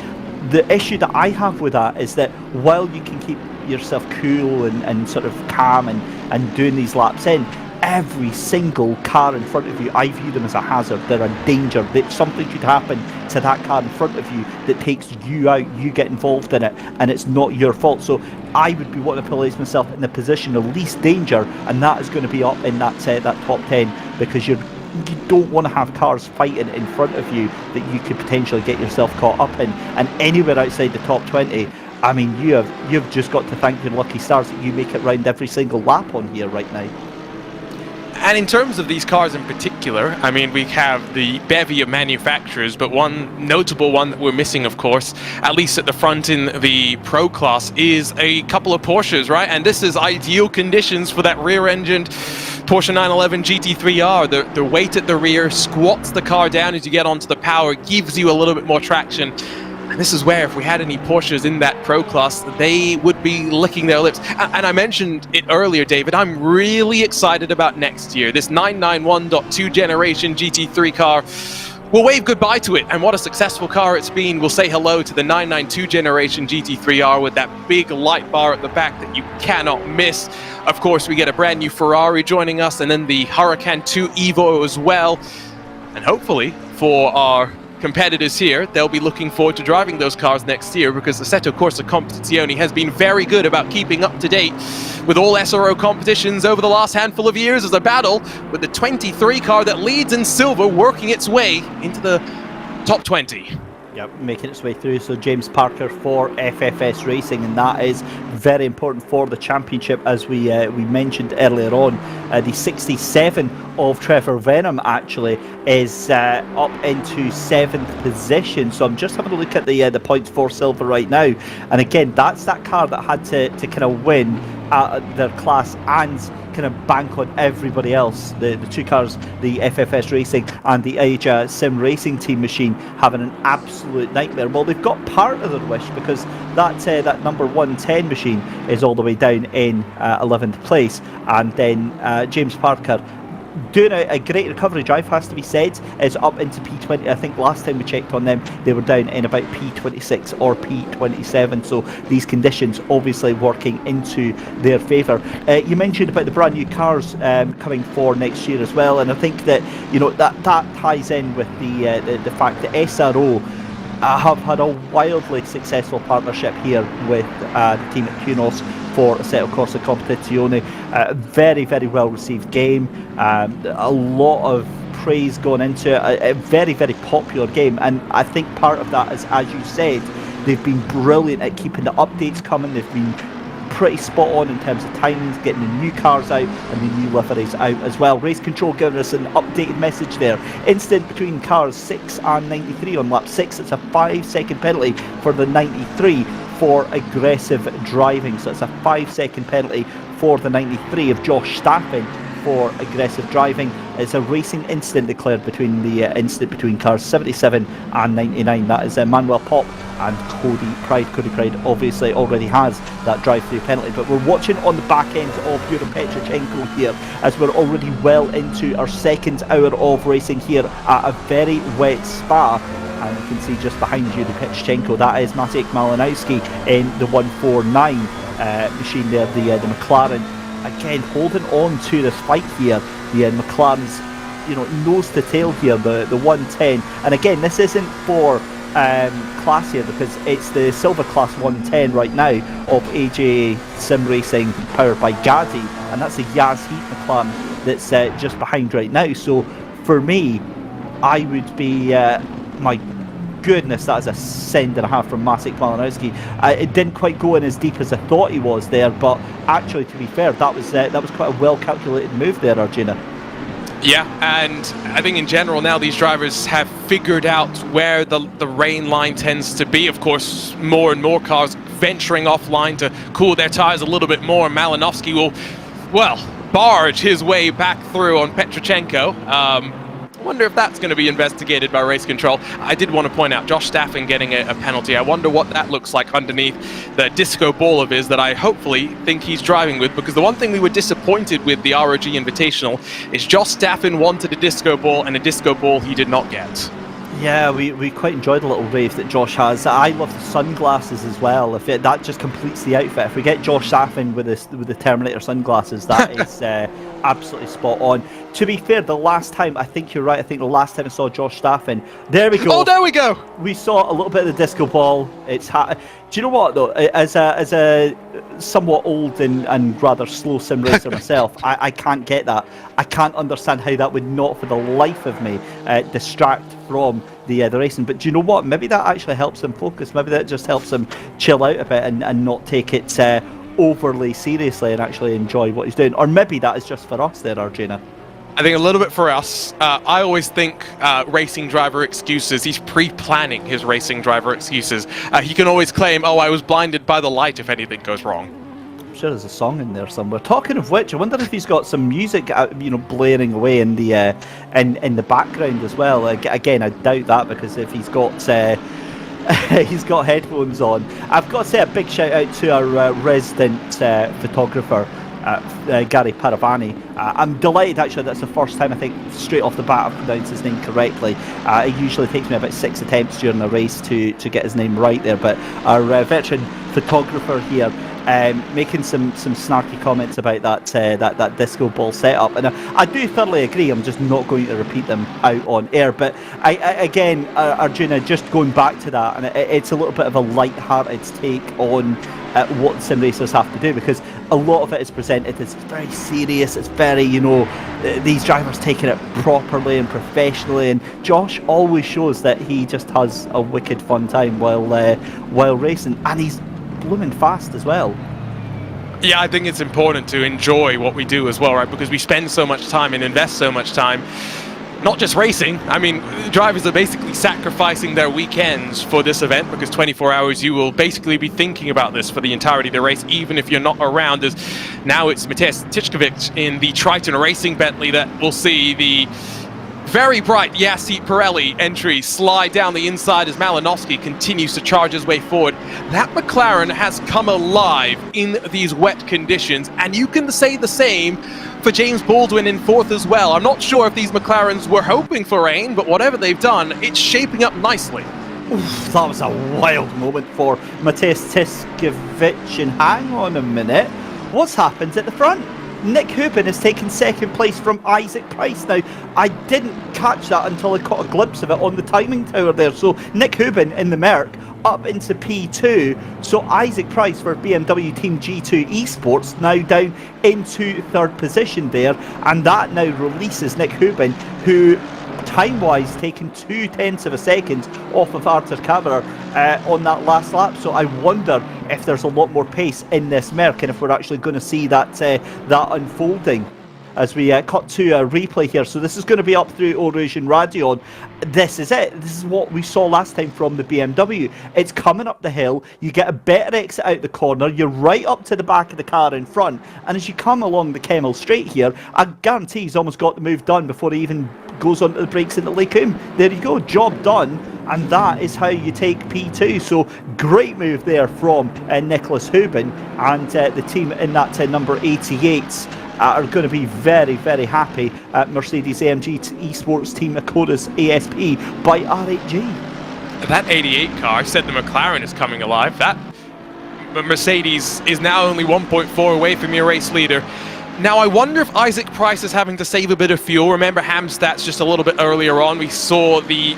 The issue that I have with that is that while you can keep yourself cool and sort of calm and doing these laps in, every single car in front of you, I view them as a hazard. They're a danger. That something could happen to that car in front of you that takes you out, you get involved in it, and it's not your fault. So I would be wanting to place myself in the position of least danger, and that is going to be up in that top 10, because you don't want to have cars fighting in front of you that you could potentially get yourself caught up in. And anywhere outside the top 20, I mean, you've just got to thank your lucky stars that you make it round every single lap on here right now. And in terms of these cars in particular, I mean, we have the bevy of manufacturers, but one notable one that we're missing, of course, at least at the front in the Pro class, is a couple of Porsches, right? And this is ideal conditions for that rear-engined Porsche 911 GT3R. The weight at the rear squats the car down as you get onto the power, gives you a little bit more traction. And this is where, if we had any Porsches in that Pro class, they would be licking their lips. And I mentioned it earlier, David, I'm really excited about next year. This 991.2 generation GT3 car We'll wave goodbye to it, and what a successful car it's been. We'll say hello to the 992 generation GT3R with that big light bar at the back that you cannot miss. Of course, we get a brand new Ferrari joining us, and then the Huracan 2 Evo as well. And hopefully, for our competitors here, they'll be looking forward to driving those cars next year, because Assetto Corsa Competizione has been very good about keeping up to date with all SRO competitions over the last handful of years, as a battle with the 23 car that leads in silver working its way into the top 20. Yep, making its way through. So James Parker for FFS Racing, and that is very important for the championship, as we mentioned earlier on. The 67 of Trevor Venom actually is up into 7th position. So I'm just having a look at the points for silver right now, and again, that's that car that had to kind of win their class and kind of bank on everybody else. The two cars, the FFS Racing and the Asia Sim Racing Team machine, having an absolute nightmare. Well, they've got part of their wish, because that number 110 machine is all the way down in 11th place, and then James Parker doing a great recovery drive, has to be said, is up into P20. I think last time we checked on them, they were down in about P26 or P27, so these conditions obviously working into their favour. You mentioned about the brand new cars coming for next year as well, and I think that, you know, that ties in with the fact that SRO have had a wildly successful partnership here with the team at Kunos for Assetto Corsa Competizione. Very, very well received game. A lot of praise going into it. A very, very popular game, and I think part of that is, as you said, they've been brilliant at keeping the updates coming. They've been pretty spot on in terms of timings, getting the new cars out and the new liveries out as well. Race Control giving us an updated message there. Incident between cars 6 and 93 on lap 6. It's a 5-second penalty for the 93 for aggressive driving. So it's a 5-second penalty for the 93 of Josh Staffen for aggressive driving. It's a racing incident declared between the incident between cars 77 and 99. That is Manuel Pop and Cody Pride. Cody Pride obviously already has that drive-through penalty, but we're watching on the back end of Yuri Petrochenko here, as we're already well into our second hour of racing here at a very wet Spa. And you can see just behind Yuri Petrochenko, that is Maciej Malinowski in the 149 machine there, the McLaren. Again, holding on to this fight here. The McLaren's, you know, nose to tail here, the 110. And again, this isn't for class here, because it's the silver class 110 right now of AJ Sim Racing powered by Gaddy, and that's a Yaz Heat McLaren that's just behind right now. So for me, I would be my goodness, that is a send and a half from Maciej Malinowski. It didn't quite go in as deep as I thought he was there, but actually, to be fair, that was quite a well calculated move there, Arjuna. Yeah, and I think in general now these drivers have figured out where the rain line tends to be. Of course, more and more cars venturing offline to cool their tires a little bit more. Malinowski will, well, barge his way back through on Petrochenko. I wonder if that's going to be investigated by Race Control. I did want to point out Josh Staffen getting a penalty. I wonder what that looks like underneath the disco ball of his that I hopefully think he's driving with, because the one thing we were disappointed with the ROG Invitational is Josh Staffen wanted a disco ball, and a disco ball he did not get. Yeah, we quite enjoyed the little rave that Josh has. I love the sunglasses as well. If that just completes the outfit. If we get Josh Staffen with the Terminator sunglasses, that is absolutely spot on. To be fair, the last time, I think you're right, I think the last time I saw Josh Staffen, there we go. Oh, there we go. We saw a little bit of the disco ball. It's do you know what though? As a somewhat old and rather slow sim racer myself, I can't get that. I can't understand how that would not, for the life of me, distract from the racing. But do you know what? Maybe that actually helps him focus. Maybe that just helps him chill out a bit and not take it overly seriously and actually enjoy what he's doing. Or maybe that is just for us there, Arjuna. I think a little bit for us. I always think racing driver excuses. He's pre-planning his racing driver excuses. He can always claim, "Oh, I was blinded by the light," if anything goes wrong. I'm sure there's a song in there somewhere. Talking of which, I wonder if he's got some music, blaring away in the in the background as well. Again, I doubt that, because if he's got he's got headphones on. I've got to say a big shout out to our resident photographer, Gary Paravani. I'm delighted actually that's the first time I think straight off the bat I've pronounced his name correctly. It usually takes me about 6 attempts during a race to get his name right there, but our veteran photographer here making some snarky comments about that disco ball setup, and I do thoroughly agree. I'm just not going to repeat them out on air, but again, Arjuna, just going back to that, and it's a little bit of a light-hearted take on what sim racers have to do, because a lot of it is presented as very serious. It's very, these drivers taking it properly and professionally, and Josh always shows that he just has a wicked fun time while racing, and he's blooming fast as well. Yeah, I think it's important to enjoy what we do as well, right? Because we spend so much time and invest so much time, not just racing. I mean, drivers are basically sacrificing their weekends for this event, because 24 hours you will basically be thinking about this for the entirety of the race, even if you're not around. As now it's Matej Tichkovic in the Triton Racing Bentley that will see the very bright Yassi Pirelli entry slide down the inside as Malinowski continues to charge his way forward. That McLaren has come alive in these wet conditions, and you can say the same for James Baldwin in 4th as well. I'm not sure if these McLarens were hoping for rain, but whatever they've done, it's shaping up nicely. Oof, that was a wild moment for Matej Tichkovic, and hang on a minute, what's happened at the front? Nick Hubin has taken 2nd place from Isaac Price. Now, I didn't catch that until I caught a glimpse of it on the timing tower there. So Nick Hubin in the Merc up into P2. So Isaac Price for BMW Team G2 Esports now down into 3rd position there. And that now releases Nick Hubin, who time-wise taken 0.2 of a second off of Arthur Cameron on that last lap. So I wonder if there's a lot more pace in this Merc, and if we're actually going to see that unfolding as we cut to a replay here. So this is going to be up through Eurasian Radeon. This is it. This is what we saw last time from the BMW. It's coming up the hill. You get a better exit out the corner. You're right up to the back of the car in front. And as you come along the Kemmel Straight here, I guarantee he's almost got the move done before he even goes onto the brakes into Lake Coombe. There you go, job done. And that is how you take P2. So great move there from Nicholas Hubin, and the team in that number 88 are going to be very, very happy at Mercedes-AMG Esports Team Akoda's ASP by R8G. That 88 car said the McLaren is coming alive. That Mercedes is now only 1.4 away from your race leader. Now, I wonder if Isaac Price is having to save a bit of fuel. Remember Hamstats just a little bit earlier on. We saw the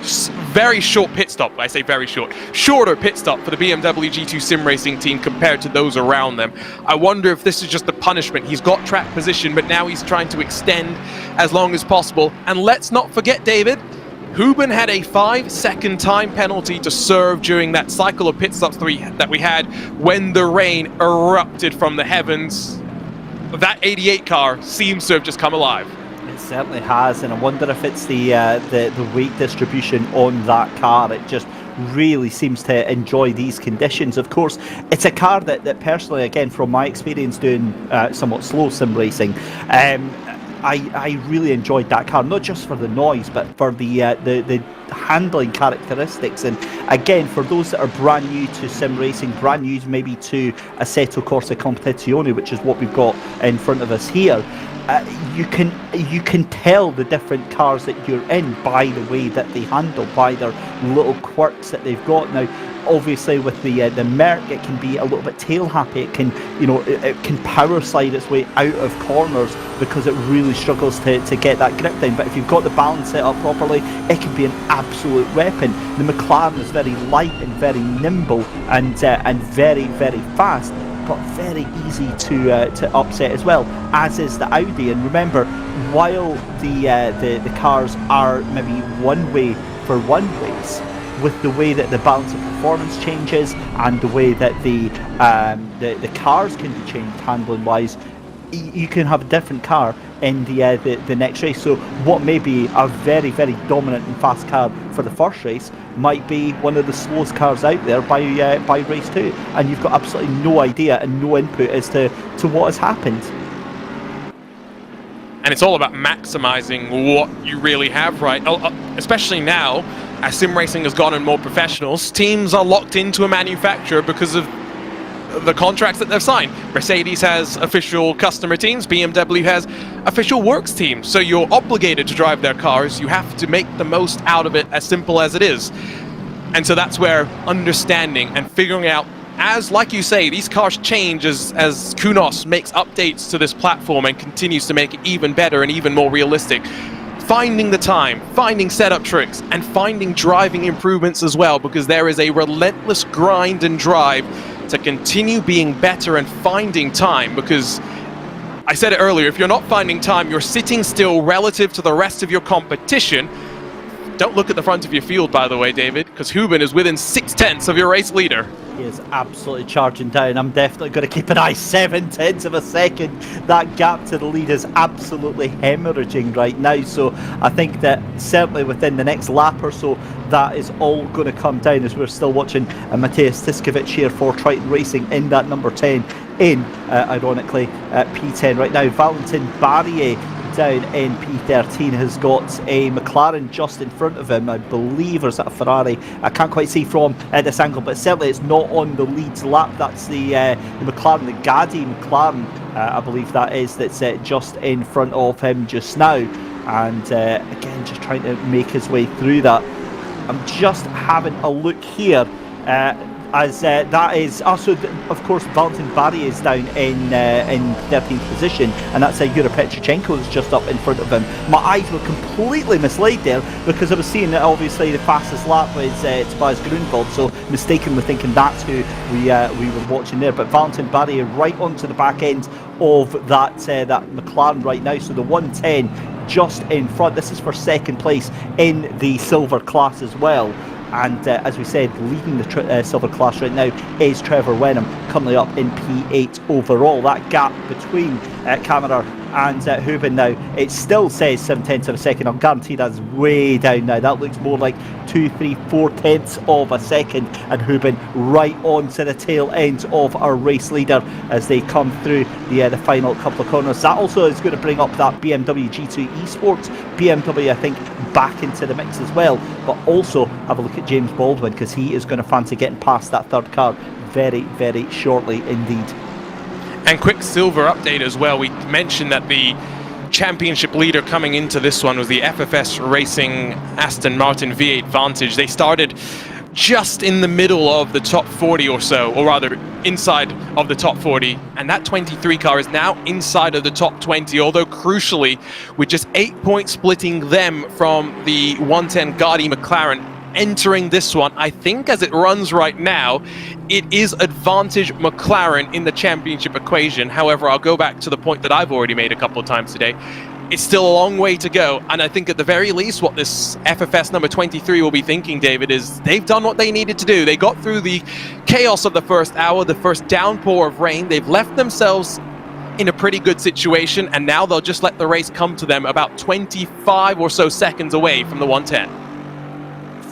very short pit stop. I say very short. Shorter pit stop for the BMW G2 sim racing team compared to those around them. I wonder if this is just the punishment. He's got track position, but now he's trying to extend as long as possible. And let's not forget, David, Hubin had a 5-second time penalty to serve during that cycle of pit stops that we had when the rain erupted from the heavens. That 88 car seems to have just come alive. It certainly has, and I wonder if it's the weight distribution on that car. It just really seems to enjoy these conditions. Of course, it's a car that personally, again, from my experience doing somewhat slow sim racing, I really enjoyed that car, not just for the noise, but for the handling characteristics. And again, for those that are brand new to sim racing, brand new maybe to Assetto Corsa Competizione, which is what we've got in front of us here, you can tell the different cars that you're in by the way that they handle, by their little quirks that they've got. Now, obviously with the Merc, it can be a little bit tail happy. It can, it can power slide its way out of corners because it really struggles to get that grip down. But if you've got the balance set up properly, it can be an absolute weapon. The McLaren is very light and very nimble and very, very fast, but very easy to upset as well, as is the Audi. And remember, while the cars are maybe one way for one race, with the way that the balance of performance changes and the way that the cars can be changed handling wise, you can have a different car in the next race. So what may be a very, very dominant and fast car for the first race might be one of the slowest cars out there by race 2, and you've got absolutely no idea and no input as to what has happened. And it's all about maximizing what you really have, right? Especially now, as sim racing has gotten more professionals, teams are locked into a manufacturer because of the contracts that they've signed. Mercedes has official customer teams, BMW has official works teams, so you're obligated to drive their cars. You have to make the most out of it, as simple as it is. And so that's where understanding and figuring out, as like you say, these cars change as Kunos makes updates to this platform and continues to make it even better and even more realistic. Finding the time, finding setup tricks, and finding driving improvements as well, because there is a relentless grind and drive to continue being better and finding time. Because I said it earlier, if you're not finding time, you're sitting still relative to the rest of your competition. Don't look at the front of your field, by the way, David, because Hubin is within 6/10 of your race leader. He is absolutely charging down. I'm definitely going to keep an eye. 7/10 of a second. That gap to the lead is absolutely hemorrhaging right now. So I think that certainly within the next lap or so, that is all going to come down, as we're still watching Mateusz Tiskovic here for Triton Racing in that number 10 in, ironically, P10 right now. Valentin Barrier down in P13 has got a McLaren just in front of him, I believe, or is that a Ferrari? I can't quite see from this angle, but certainly it's not on the lead's lap. That's the McLaren, the Gaddy McLaren, I believe that is, that's just in front of him just now. And again, just trying to make his way through that. I'm just having a look here. As that is also, of course, Valentin Barrier is down in 13th position, and that's Yuri Petrichenko that's just up in front of him. My eyes were completely mislaid there, because I was seeing that obviously the fastest lap was Tobias Grunwald, so mistakenly thinking that's who we were watching there. But Valentin Barrier right onto the back end of that McLaren right now, so the 110 just in front. This is for second place in the silver class as well. And as we said, leading the silver class right now is Trevor Wenham, currently up in P8 overall. That gap between Kammerer and Hubin now, it still says 7/10 of a second. I'm guaranteed that's way down now. That looks more like 2, 3, 4/10 of a second, and Hubin right on to the tail end of our race leader as they come through the final couple of corners. That also is going to bring up that BMW G2 Esports, BMW I think back into the mix as well. But also have a look at James Baldwin, because he is going to fancy getting past that third car very, very shortly indeed. And quick silver update as well. We mentioned that the championship leader coming into this one was the FFS Racing Aston Martin V8 Vantage. They started just in the middle of the top 40 or so, or rather inside of the top 40, and that 23 car is now inside of the top 20, although crucially with just 8 points splitting them from the 110 Gaudy McLaren entering this one. I think as it runs right now, it is advantage McLaren in the championship equation. However, I'll go back to the point that I've already made a couple of times today. It's still a long way to go, and I think at the very least what this FFS number 23 will be thinking, David, is they've done what they needed to do. They got through the chaos of the first hour, the first downpour of rain. They've left themselves in a pretty good situation, and now they'll just let the race come to them about 25 or so seconds away from the 110.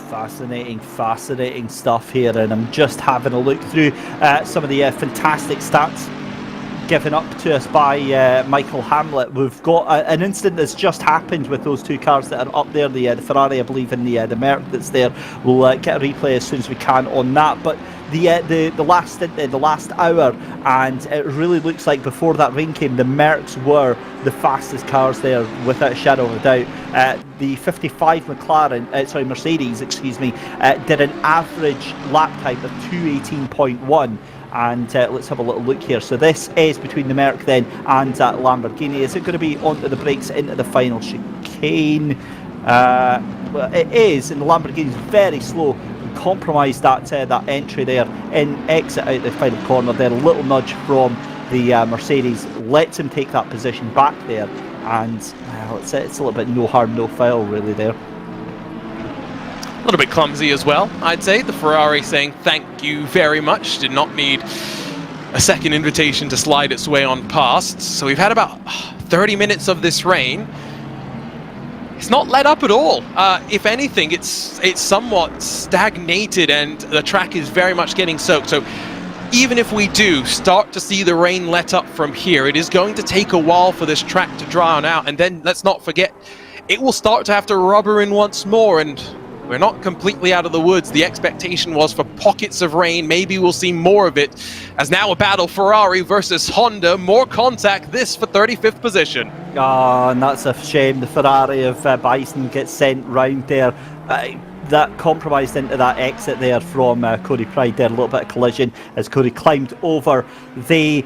Fascinating stuff here, and I'm just having a look through some of the fantastic stats given up to us by Michael Hamlet. We've got an incident that's just happened with those two cars that are up there, the Ferrari I believe and the Merc that's there. We'll get a replay as soon as we can on that, but the last stint, the last hour, and it really looks like before that rain came, the Mercs were the fastest cars there without a shadow of a doubt. The 55 Mercedes, did an average lap time of 2:18.1. And let's have a little look here. So this is between the Merc then and Lamborghini. Is it going to be onto the brakes into the final chicane? Well, it is, and the Lamborghini's very slow. Compromised that entry there in exit out the final corner there. A little nudge from the Mercedes lets him take that position back there, and well, it's a little bit no harm no foul really there. A little bit clumsy as well, I'd say. The Ferrari saying thank you very much. Did not need a second invitation to slide its way on past. So we've had about 30 minutes of this rain. It's not let up at all. If anything, it's somewhat stagnated, and the track is very much getting soaked. So even if we do start to see the rain let up from here, it is going to take a while for this track to dry on out. And then let's not forget, it will start to have to rubber in once more. And we're not completely out of the woods. The expectation was for pockets of rain. Maybe we'll see more of it, as now a battle Ferrari versus Honda. More contact, this for 35th position. And that's a shame. The Ferrari of Bison gets sent round there. That compromised into that exit there from Cody Pride there. A little bit of collision as Cody climbed over the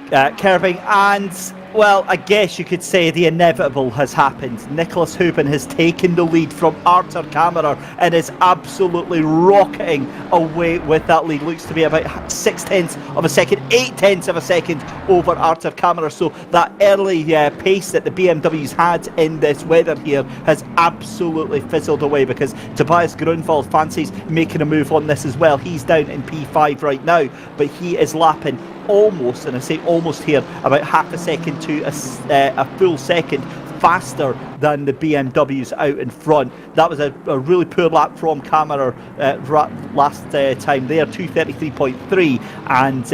curbing, and well, I guess you could say the inevitable has happened. Nicholas Hubin has taken the lead from Arthur Kammerer and is absolutely rocketing away with that lead. Looks to be about 0.6 of a second, 0.8 of a second over Arthur Kammerer. So that early pace that the BMWs had in this weather here has absolutely fizzled away, because Tobias Grunwald fancies making a move on this as well. He's down in P5 right now, but he is lapping almost, and I say almost here, about half a second to a full second faster than the BMWs out in front. That was a really poor lap from Kammerer last time there, 2:33.3, and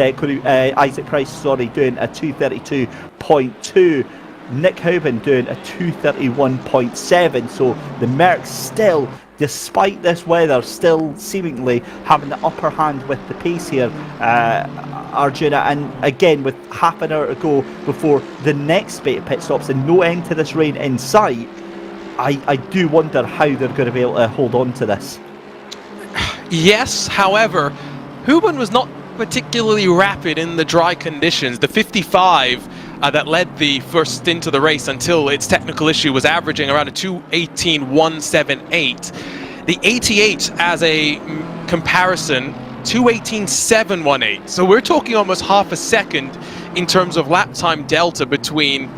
Isaac Price, doing a 2:32.2. Nick Houben doing a 2:31.7. So the Mercs still, despite this weather, still seemingly having the upper hand with the pace here, Arjuna. And again, with half an hour to go before the next spate of pit stops and no end to this rain in sight, I do wonder how they're going to be able to hold on to this. Yes, however, Houben was not particularly rapid in the dry conditions. The 55 that led the first stint of the race until its technical issue was averaging around a 2:18.178. The 88, as a comparison, 2:18.718. So we're talking almost half a second in terms of lap time delta between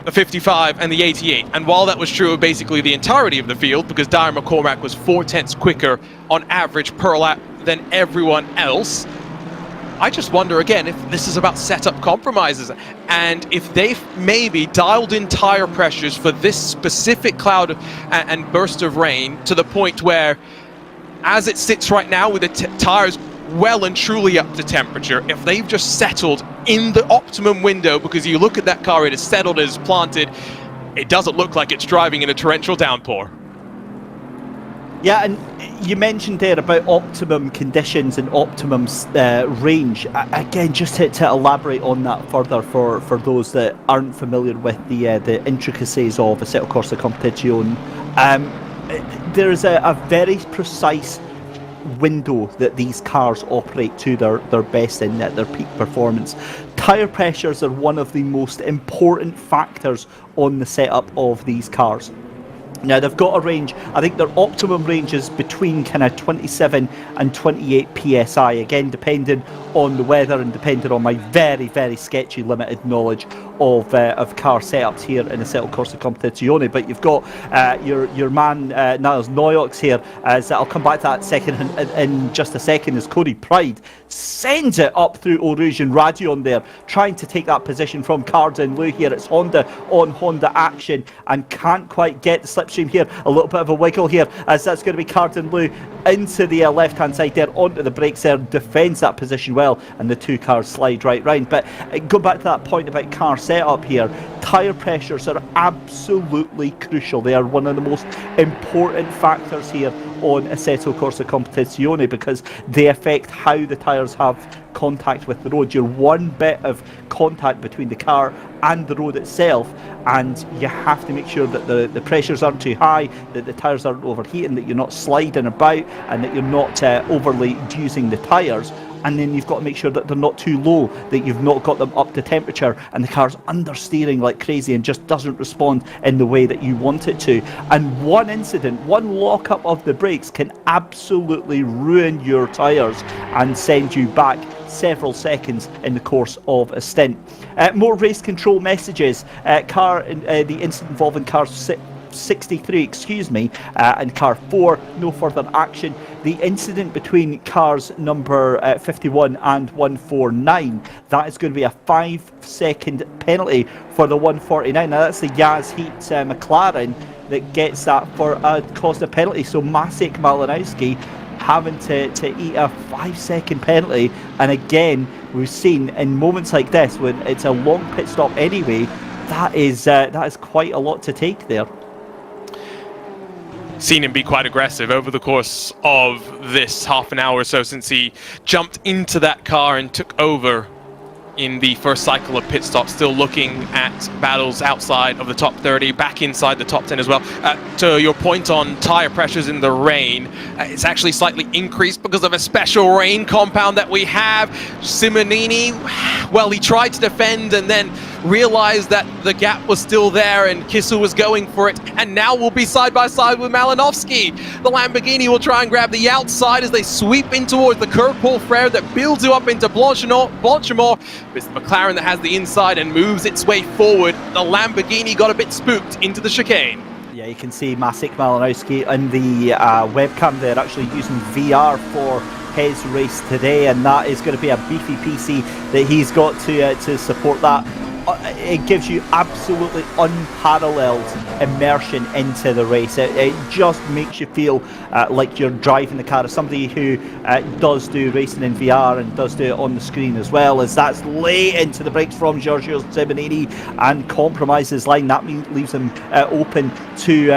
the 55 and the 88. And while that was true of basically the entirety of the field, because Dyer McCormack was 0.4 quicker on average per lap than everyone else, I just wonder again if this is about setup compromises, and if they've maybe dialed in tire pressures for this specific cloud and burst of rain to the point where, as it sits right now with the tires well and truly up to temperature, if they've just settled in the optimum window, because you look at that car, it is settled, it is planted, it doesn't look like it's driving in a torrential downpour. Yeah, and you mentioned there about optimum conditions and optimum range. Again, just to elaborate on that further for those that aren't familiar with the intricacies of Assetto Corsa Competizione, there is a very precise window that these cars operate to their best in, their peak performance. Tyre pressures are one of the most important factors on the setup of these cars. Now, they've got a range, I think their optimum range is between kind of 27 and 28 PSI, again depending on the weather and depending on my very, very sketchy limited knowledge of car setups here in the Assetto Corsa Competizione. But you've got your man Niles Noyox here, as I'll come back to that in just a second, as Cody Pride sends it up through Eau-Rouge Radion there, trying to take that position from Cardin Lou here. It's Honda on Honda action and can't quite get the slipstream here. A little bit of a wiggle here, as that's going to be Cardin Lou into the left-hand side there, onto the brakes there, defends that position well, and the two cars slide right round. But go back to that point about car setup here. Tyre pressures are absolutely crucial. They are one of the most important factors here on Assetto Corsa Competizione, because they affect how the tyres have contact with the road. You're one bit of contact between the car and the road itself, and you have to make sure that the pressures aren't too high, that the tyres aren't overheating, that you're not sliding about, and that you're not overly using the tyres. And then you've got to make sure that they're not too low, that you've not got them up to temperature, and the car's understeering like crazy and just doesn't respond in the way that you want it to. And one incident, one lock-up of the brakes can absolutely ruin your tyres and send you back several seconds in the course of a stint. More race control messages. The incident involving car 63, and car 4, no further action. The incident between cars number 51 and 149, that is going to be a 5-second penalty for the 149. Now that's the Yaz Heat McLaren that gets that for a caused a penalty. So Maciek Malinowski having to eat a 5-second penalty. And again, we've seen in moments like this, when it's a long pit stop anyway, that is quite a lot to take there. seen him be quite aggressive over the course of this half an hour or so since he jumped into that car and took over in the first cycle of pit stops, still looking at battles outside of the top 30, back inside the top 10 as well. To your point on tyre pressures in the rain, it's actually slightly increased because of a special rain compound that we have. Simonini, well, he tried to defend and then realized that the gap was still there and Kissel was going for it, and now we'll be side by side with Malinowski. The Lamborghini will try and grab the outside as they sweep in towards the curve Paul Frere that builds you up into Blanchimont. It's the McLaren that has the inside and moves its way forward. The Lamborghini got a bit spooked into the chicane. Yeah, you can see Maciej Malinowski in the webcam there actually using VR for his race today, and that is going to be a beefy PC that he's got to support that. It gives you absolutely unparalleled immersion into the race. It just makes you feel like you're driving the car. As somebody who does do racing in VR and does do it on the screen as well, as that's late into the brakes from Giorgio Simonini and compromises line. That leaves him open to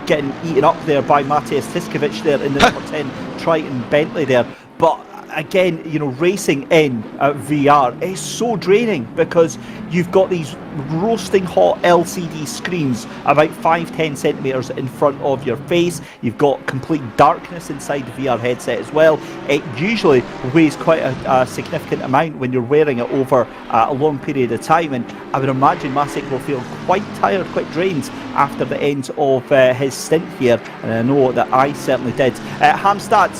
getting eaten up there by Mateusz Tiskovic there in the number 10 Triton Bentley there. But again, you know, racing in VR is so draining because you've got these roasting hot LCD screens about 5-10 centimeters in front of your face. You've got complete darkness inside the VR headset as well. It usually weighs quite a significant amount when you're wearing it over a long period of time, and I would imagine Maciej will feel quite tired, quite drained after the end of his stint here, and I know that I certainly did. Hamstad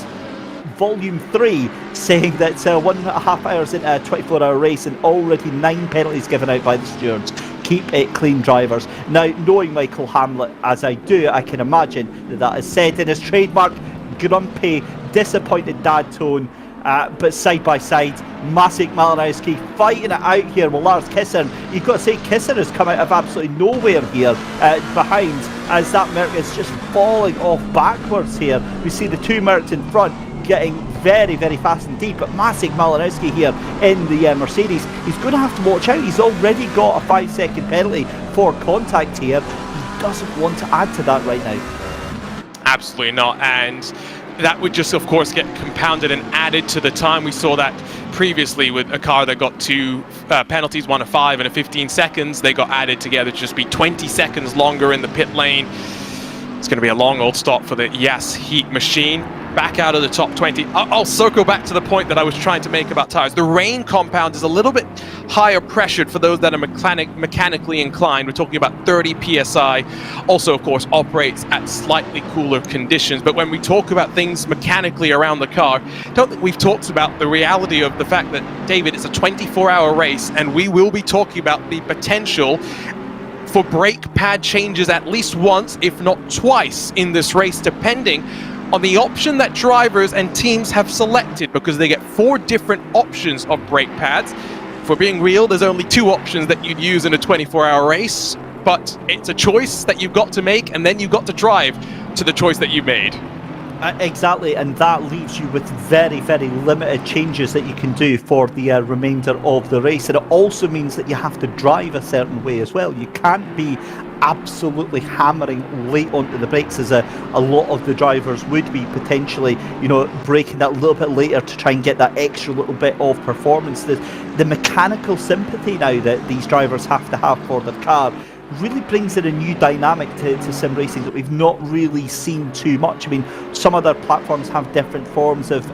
Volume 3 saying that 1.5 hours into a 24-hour race and already 9 penalties given out by the stewards. Keep it clean, drivers. Now, knowing Michael Hamlet as I do, I can imagine that is said in his trademark grumpy, disappointed dad tone. But side by side, Maciej Malinowski fighting it out here with Lars Kisser. You've got to say Kisser has come out of absolutely nowhere here behind, as that Merc is just falling off backwards here. We see the two Mercs in front getting very, very fast indeed, but Maciej Malinowski here in the Mercedes, he's going to have to watch out. He's already got a 5-second penalty for contact here. He doesn't want to add to that right now. Absolutely not, and that would just of course get compounded and added to the time. We saw that previously with a car that got two penalties, one of 5 and a 15 seconds. They got added together to just be 20 seconds longer in the pit lane. It's going to be a long old stop for the Yas Heat machine. Back out of the top 20. I'll circle back to the point that I was trying to make about tires. The rain compound is a little bit higher pressured for those that are mechanically inclined. We're talking about 30 psi. Also, of course, operates at slightly cooler conditions. But when we talk about things mechanically around the car, I don't think we've talked about the reality of the fact that, David, it's a 24-hour race, and we will be talking about the potential for brake pad changes at least once, if not twice, in this race, depending on the option that drivers and teams have selected, because they get 4 different options of brake pads. For being real, there's only 2 options that you'd use in a 24-hour race, but it's a choice that you've got to make, and then you've got to drive to the choice that you made. Exactly, and that leaves you with very, very limited changes that you can do for the remainder of the race. And it also means that you have to drive a certain way as well. You can't be absolutely hammering late onto the brakes as a lot of the drivers would be, potentially, you know, braking that little bit later to try and get that extra little bit of performance. The mechanical sympathy now that these drivers have to have for their car really brings in a new dynamic to sim racing that we've not really seen too much. I mean, some other platforms have different forms of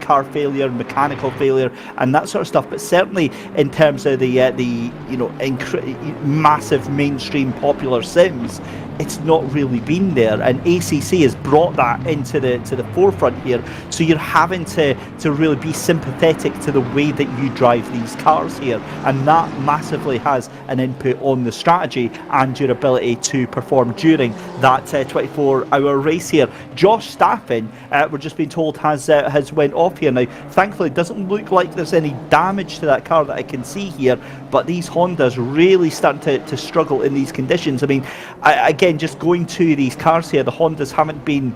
car failure, mechanical failure, and that sort of stuff. But certainly, in terms of the you know, massive mainstream popular sims, it's not really been there, and ACC has brought that into the forefront here. So you're having to really be sympathetic to the way that you drive these cars here, and that massively has an input on the strategy and your ability to perform during that 24-hour race here. Josh Staffen, we're just being told, has went off here now. Thankfully, it doesn't look like there's any damage to that car that I can see here, but these Hondas really starting to struggle in these conditions. I mean, again, just going to these cars here, the Hondas haven't been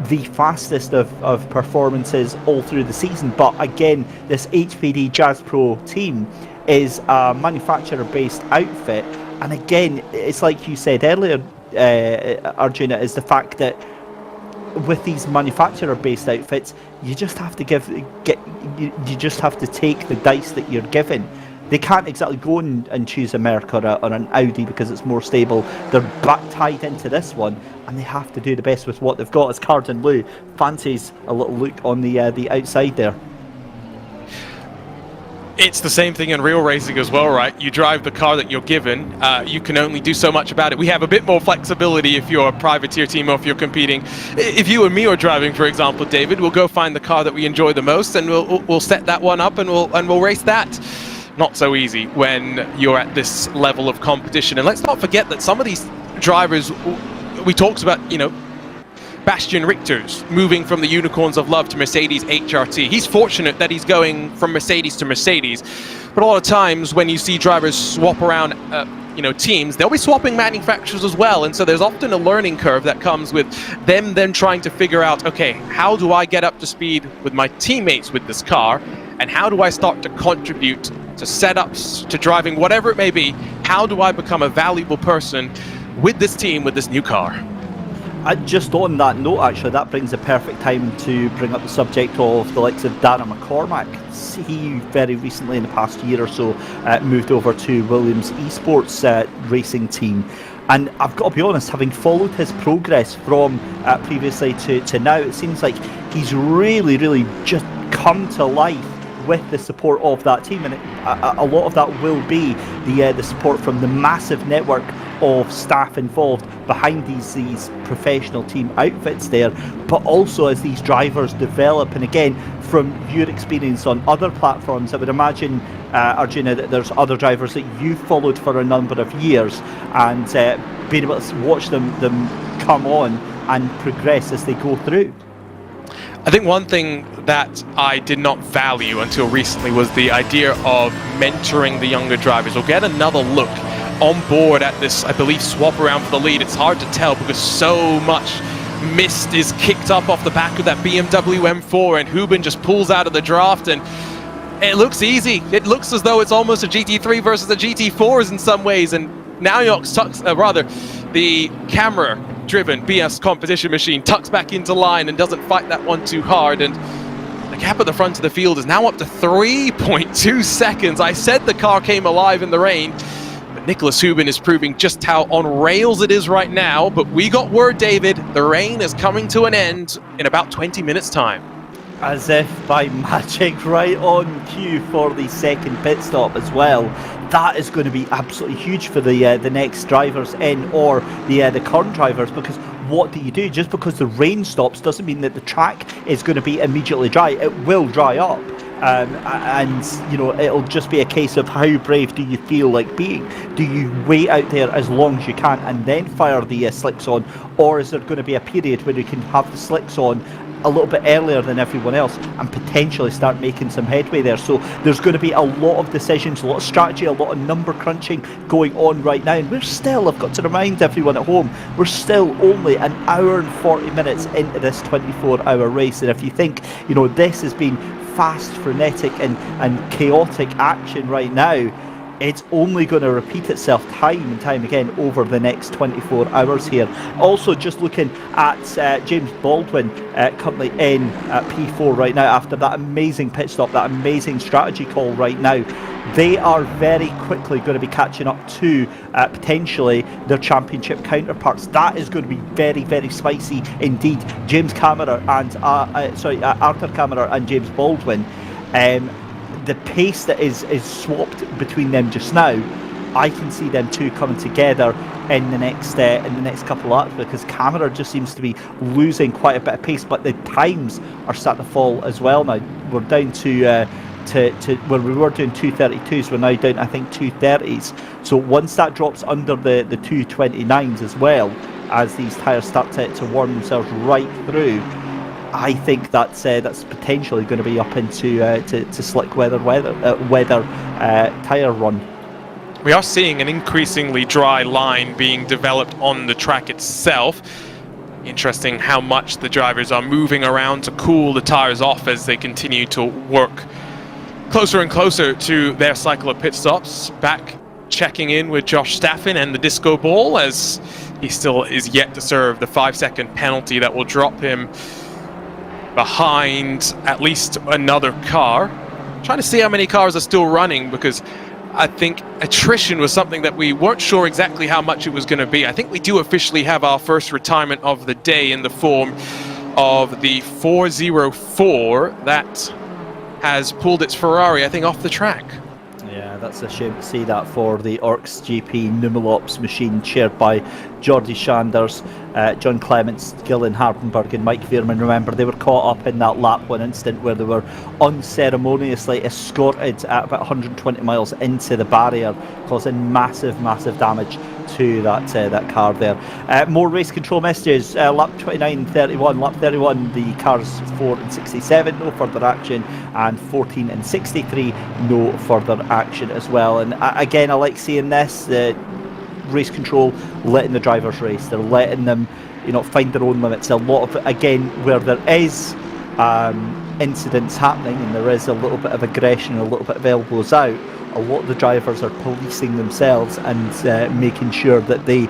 the fastest of performances all through the season, but again, this HPD Jazz Pro team is a manufacturer-based outfit, and again, it's like you said earlier, Arjuna, is the fact that with these manufacturer-based outfits, you just have to you just have to take the dice that you're given. They can't exactly go and choose a Merc or an Audi because it's more stable. They're back tied into this one, and they have to do the best with what they've got. As Carden Lou fancies a little look on the outside there. It's the same thing in real racing as well, right? You drive the car that you're given. You can only do so much about it. We have a bit more flexibility if you're a privateer team or if you're competing. If you and me are driving, for example, David, we'll go find the car that we enjoy the most, and we'll set that one up and we'll race that. Not so easy when you're at this level of competition. And let's not forget that some of these drivers, we talked about, you know, Bastian Richter's moving from the Unicorns of Love to Mercedes HRT. He's fortunate that he's going from Mercedes to Mercedes. But a lot of times when you see drivers swap around, you know, teams, they'll be swapping manufacturers as well. And so there's often a learning curve that comes with them then trying to figure out, okay, how do I get up to speed with my teammates with this car? And how do I start to contribute to setups, to driving, whatever it may be? How do I become a valuable person with this team, with this new car? Just on that note, actually, that brings a perfect time to bring up the subject of the likes of Darren McCormack. He very recently, in the past year or so, moved over to Williams Esports racing team. And I've got to be honest, having followed his progress from previously to now, it seems like he's really just come to life with the support of that team, and a lot of that will be the support from the massive network of staff involved behind these professional team outfits there, but also as these drivers develop. And again, from your experience on other platforms, I would imagine, Arjuna, that there's other drivers that you've followed for a number of years, and being able to watch them come on and progress as they go through. I think one thing that I did not value until recently was the idea of mentoring the younger drivers, or get another look on board at this, I believe, swap around for the lead. It's hard to tell because so much mist is kicked up off the back of that BMW M4, and Hubin just pulls out of the draft, and it looks easy. It looks as though it's almost a GT3 versus a GT4s in some ways, and Naoyok tucks, the camera-driven BS competition machine tucks back into line and doesn't fight that one too hard, and the gap at the front of the field is now up to 3.2 seconds. I said the car came alive in the rain, but Nicholas Hubin is proving just how on rails it is right now. But we got word, David, the rain is coming to an end in about 20 minutes' time. As if by magic, right on cue for the second pit stop as well. That is going to be absolutely huge for the next drivers in, or the current drivers, because what do you do? Just because the rain stops doesn't mean that the track is going to be immediately dry. It will dry up. And you know, it'll just be a case of how brave do you feel like being. Do you wait out there as long as you can and then fire the slicks on, or is there going to be a period where you can have the slicks on a little bit earlier than everyone else and potentially start making some headway there? So there's going to be a lot of decisions, a lot of strategy, a lot of number crunching going on right now. And we're still, I've got to remind everyone at home, we're still only an hour and 40 minutes into this 24-hour race. And if you think, you know, this has been fast, frenetic and chaotic action right now, it's only going to repeat itself time and time again over the next 24 hours here. Also, just looking at James Baldwin currently in P4 right now after that amazing pit stop, that amazing strategy call right now. They are very quickly going to be catching up to potentially their championship counterparts. That is going to be very spicy indeed. James Kammerer and Arthur Kammerer and James Baldwin. The pace that is swapped between them just now, I can see them two coming together in the next couple of laps, because Kammerer just seems to be losing quite a bit of pace, but the times are starting to fall as well now. We're down to where we were doing 2:32s, we're now down, I think, 2:30s. So once that drops under the 2:29s as well, as these tyres start to warm themselves right through, I think that's potentially going to be up into to slick weather tyre run. We are seeing an increasingly dry line being developed on the track itself. Interesting how much the drivers are moving around to cool the tyres off as they continue to work closer and closer to their cycle of pit stops. Back checking in with Josh Staffen and the disco ball, as he still is yet to serve the 5-second penalty that will drop him behind at least another car. Trying to see how many cars are still running, because I think attrition was something that we weren't sure exactly how much it was going to be. I think we do officially have our first retirement of the day in the form of the 404 that has pulled its Ferrari, I think, off the track. Yeah, that's a shame to see that for the Orcs GP Numalops machine, chaired by Jordi Sanders, John Clements, Gillen Hardenberg and Mike Veerman. Remember, they were caught up in that lap 1 incident where they were unceremoniously escorted at about 120 miles into the barrier, causing massive damage to that car there. More race control messages. Lap 29 31, lap 31 the cars 4 and 67 no further action, and 14 and 63 no further action as well. And again, I like seeing this, race control letting the drivers race. They're letting them, find their own limits. A lot of, again, where there is incidents happening and there is a little bit of aggression, a little bit of elbows out, a lot of the drivers are policing themselves and making sure that they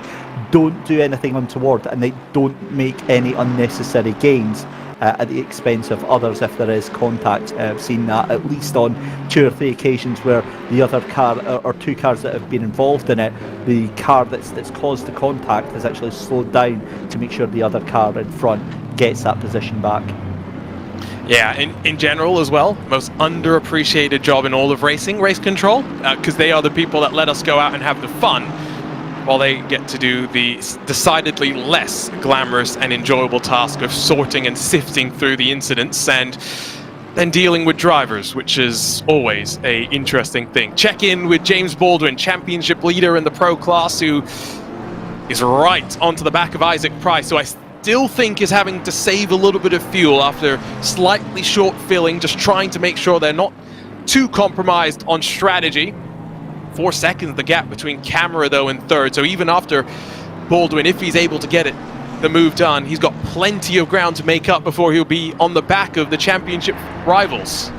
don't do anything untoward and they don't make any unnecessary gains at the expense of others if there is contact. I've seen that at least on 2 or 3 occasions where the other car, or 2 cars that have been involved in it, the car that's caused the contact has actually slowed down to make sure the other car in front gets that position back. Yeah, in general as well, most underappreciated job in all of racing, race control, because they are the people that let us go out and have the fun, while they get to do the decidedly less glamorous and enjoyable task of sorting and sifting through the incidents and then dealing with drivers, which is always a interesting thing. Check in with James Baldwin, championship leader in the pro class, who is right onto the back of Isaac Price, who I still think is having to save a little bit of fuel after slightly short filling, just trying to make sure they're not too compromised on strategy. 4 seconds the gap between Camera though in third, so even after Baldwin, if he's able to get the move done, he's got plenty of ground to make up before he'll be on the back of the championship rivals.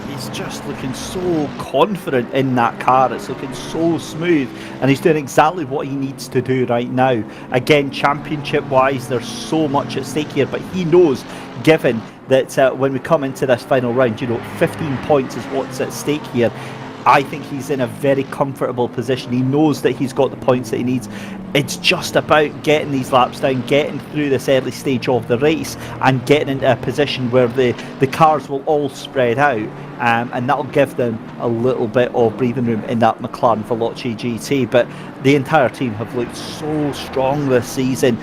He's just looking so confident in that car. It's looking so smooth, and he's doing exactly what he needs to do right now. Again, championship wise, there's so much at stake here, but he knows, given that when we come into this final round, 15 points is what's at stake here. I think he's in a very comfortable position. He knows that he's got the points that he needs. It's just about getting these laps down, getting through this early stage of the race and getting into a position where the cars will all spread out, and that'll give them a little bit of breathing room in that McLaren Veloce GT. But the entire team have looked so strong this season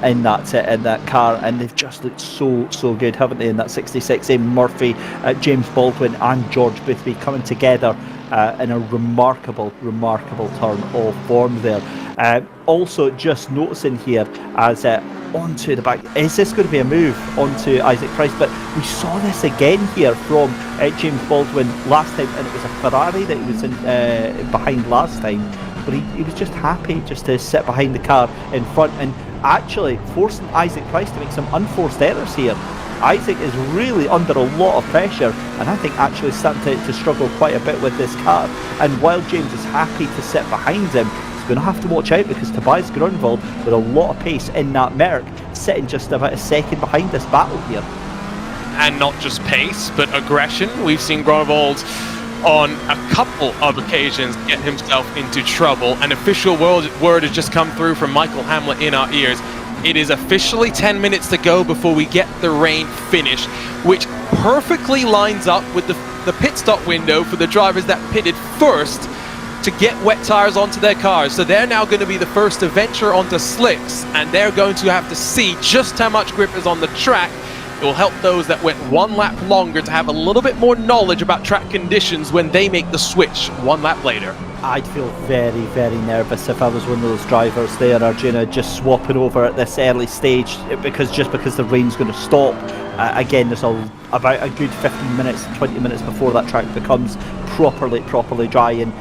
in that car, and they've just looked so good, haven't they? In that 66, Eamon Murphy, James Baldwin and George Boothby coming together in a remarkable turn of form there. Also just noticing here as onto the back, is this going to be a move onto Isaac Price? But we saw this again here from James Baldwin last time, and it was a Ferrari that he was in behind last time, but he was just happy just to sit behind the car in front and actually forcing Isaac Price to make some unforced errors here. Isaac is really under a lot of pressure, and I think actually starting to struggle quite a bit with this car. And while James is happy to sit behind him, he's going to have to watch out, because Tobias Grunwald, with a lot of pace in that Merc, sitting just about a second behind this battle here. And not just pace, but aggression. We've seen Grunwald on a couple of occasions get himself into trouble. An official word has just come through from Michael Hamlet in our ears. It is officially 10 minutes to go before we get the rain finish, which perfectly lines up with the pit stop window for the drivers that pitted first to get wet tires onto their cars. So they're now going to be the first to venture onto slicks, and they're going to have to see just how much grip is on the track. It will help those that went 1 lap longer to have a little bit more knowledge about track conditions when they make the switch 1 lap later. I'd feel very nervous if I was one of those drivers there, Arjuna, just swapping over at this early stage, because the rain's going to stop. Again, there's about a good 15 minutes, 20 minutes before that track becomes properly dry, and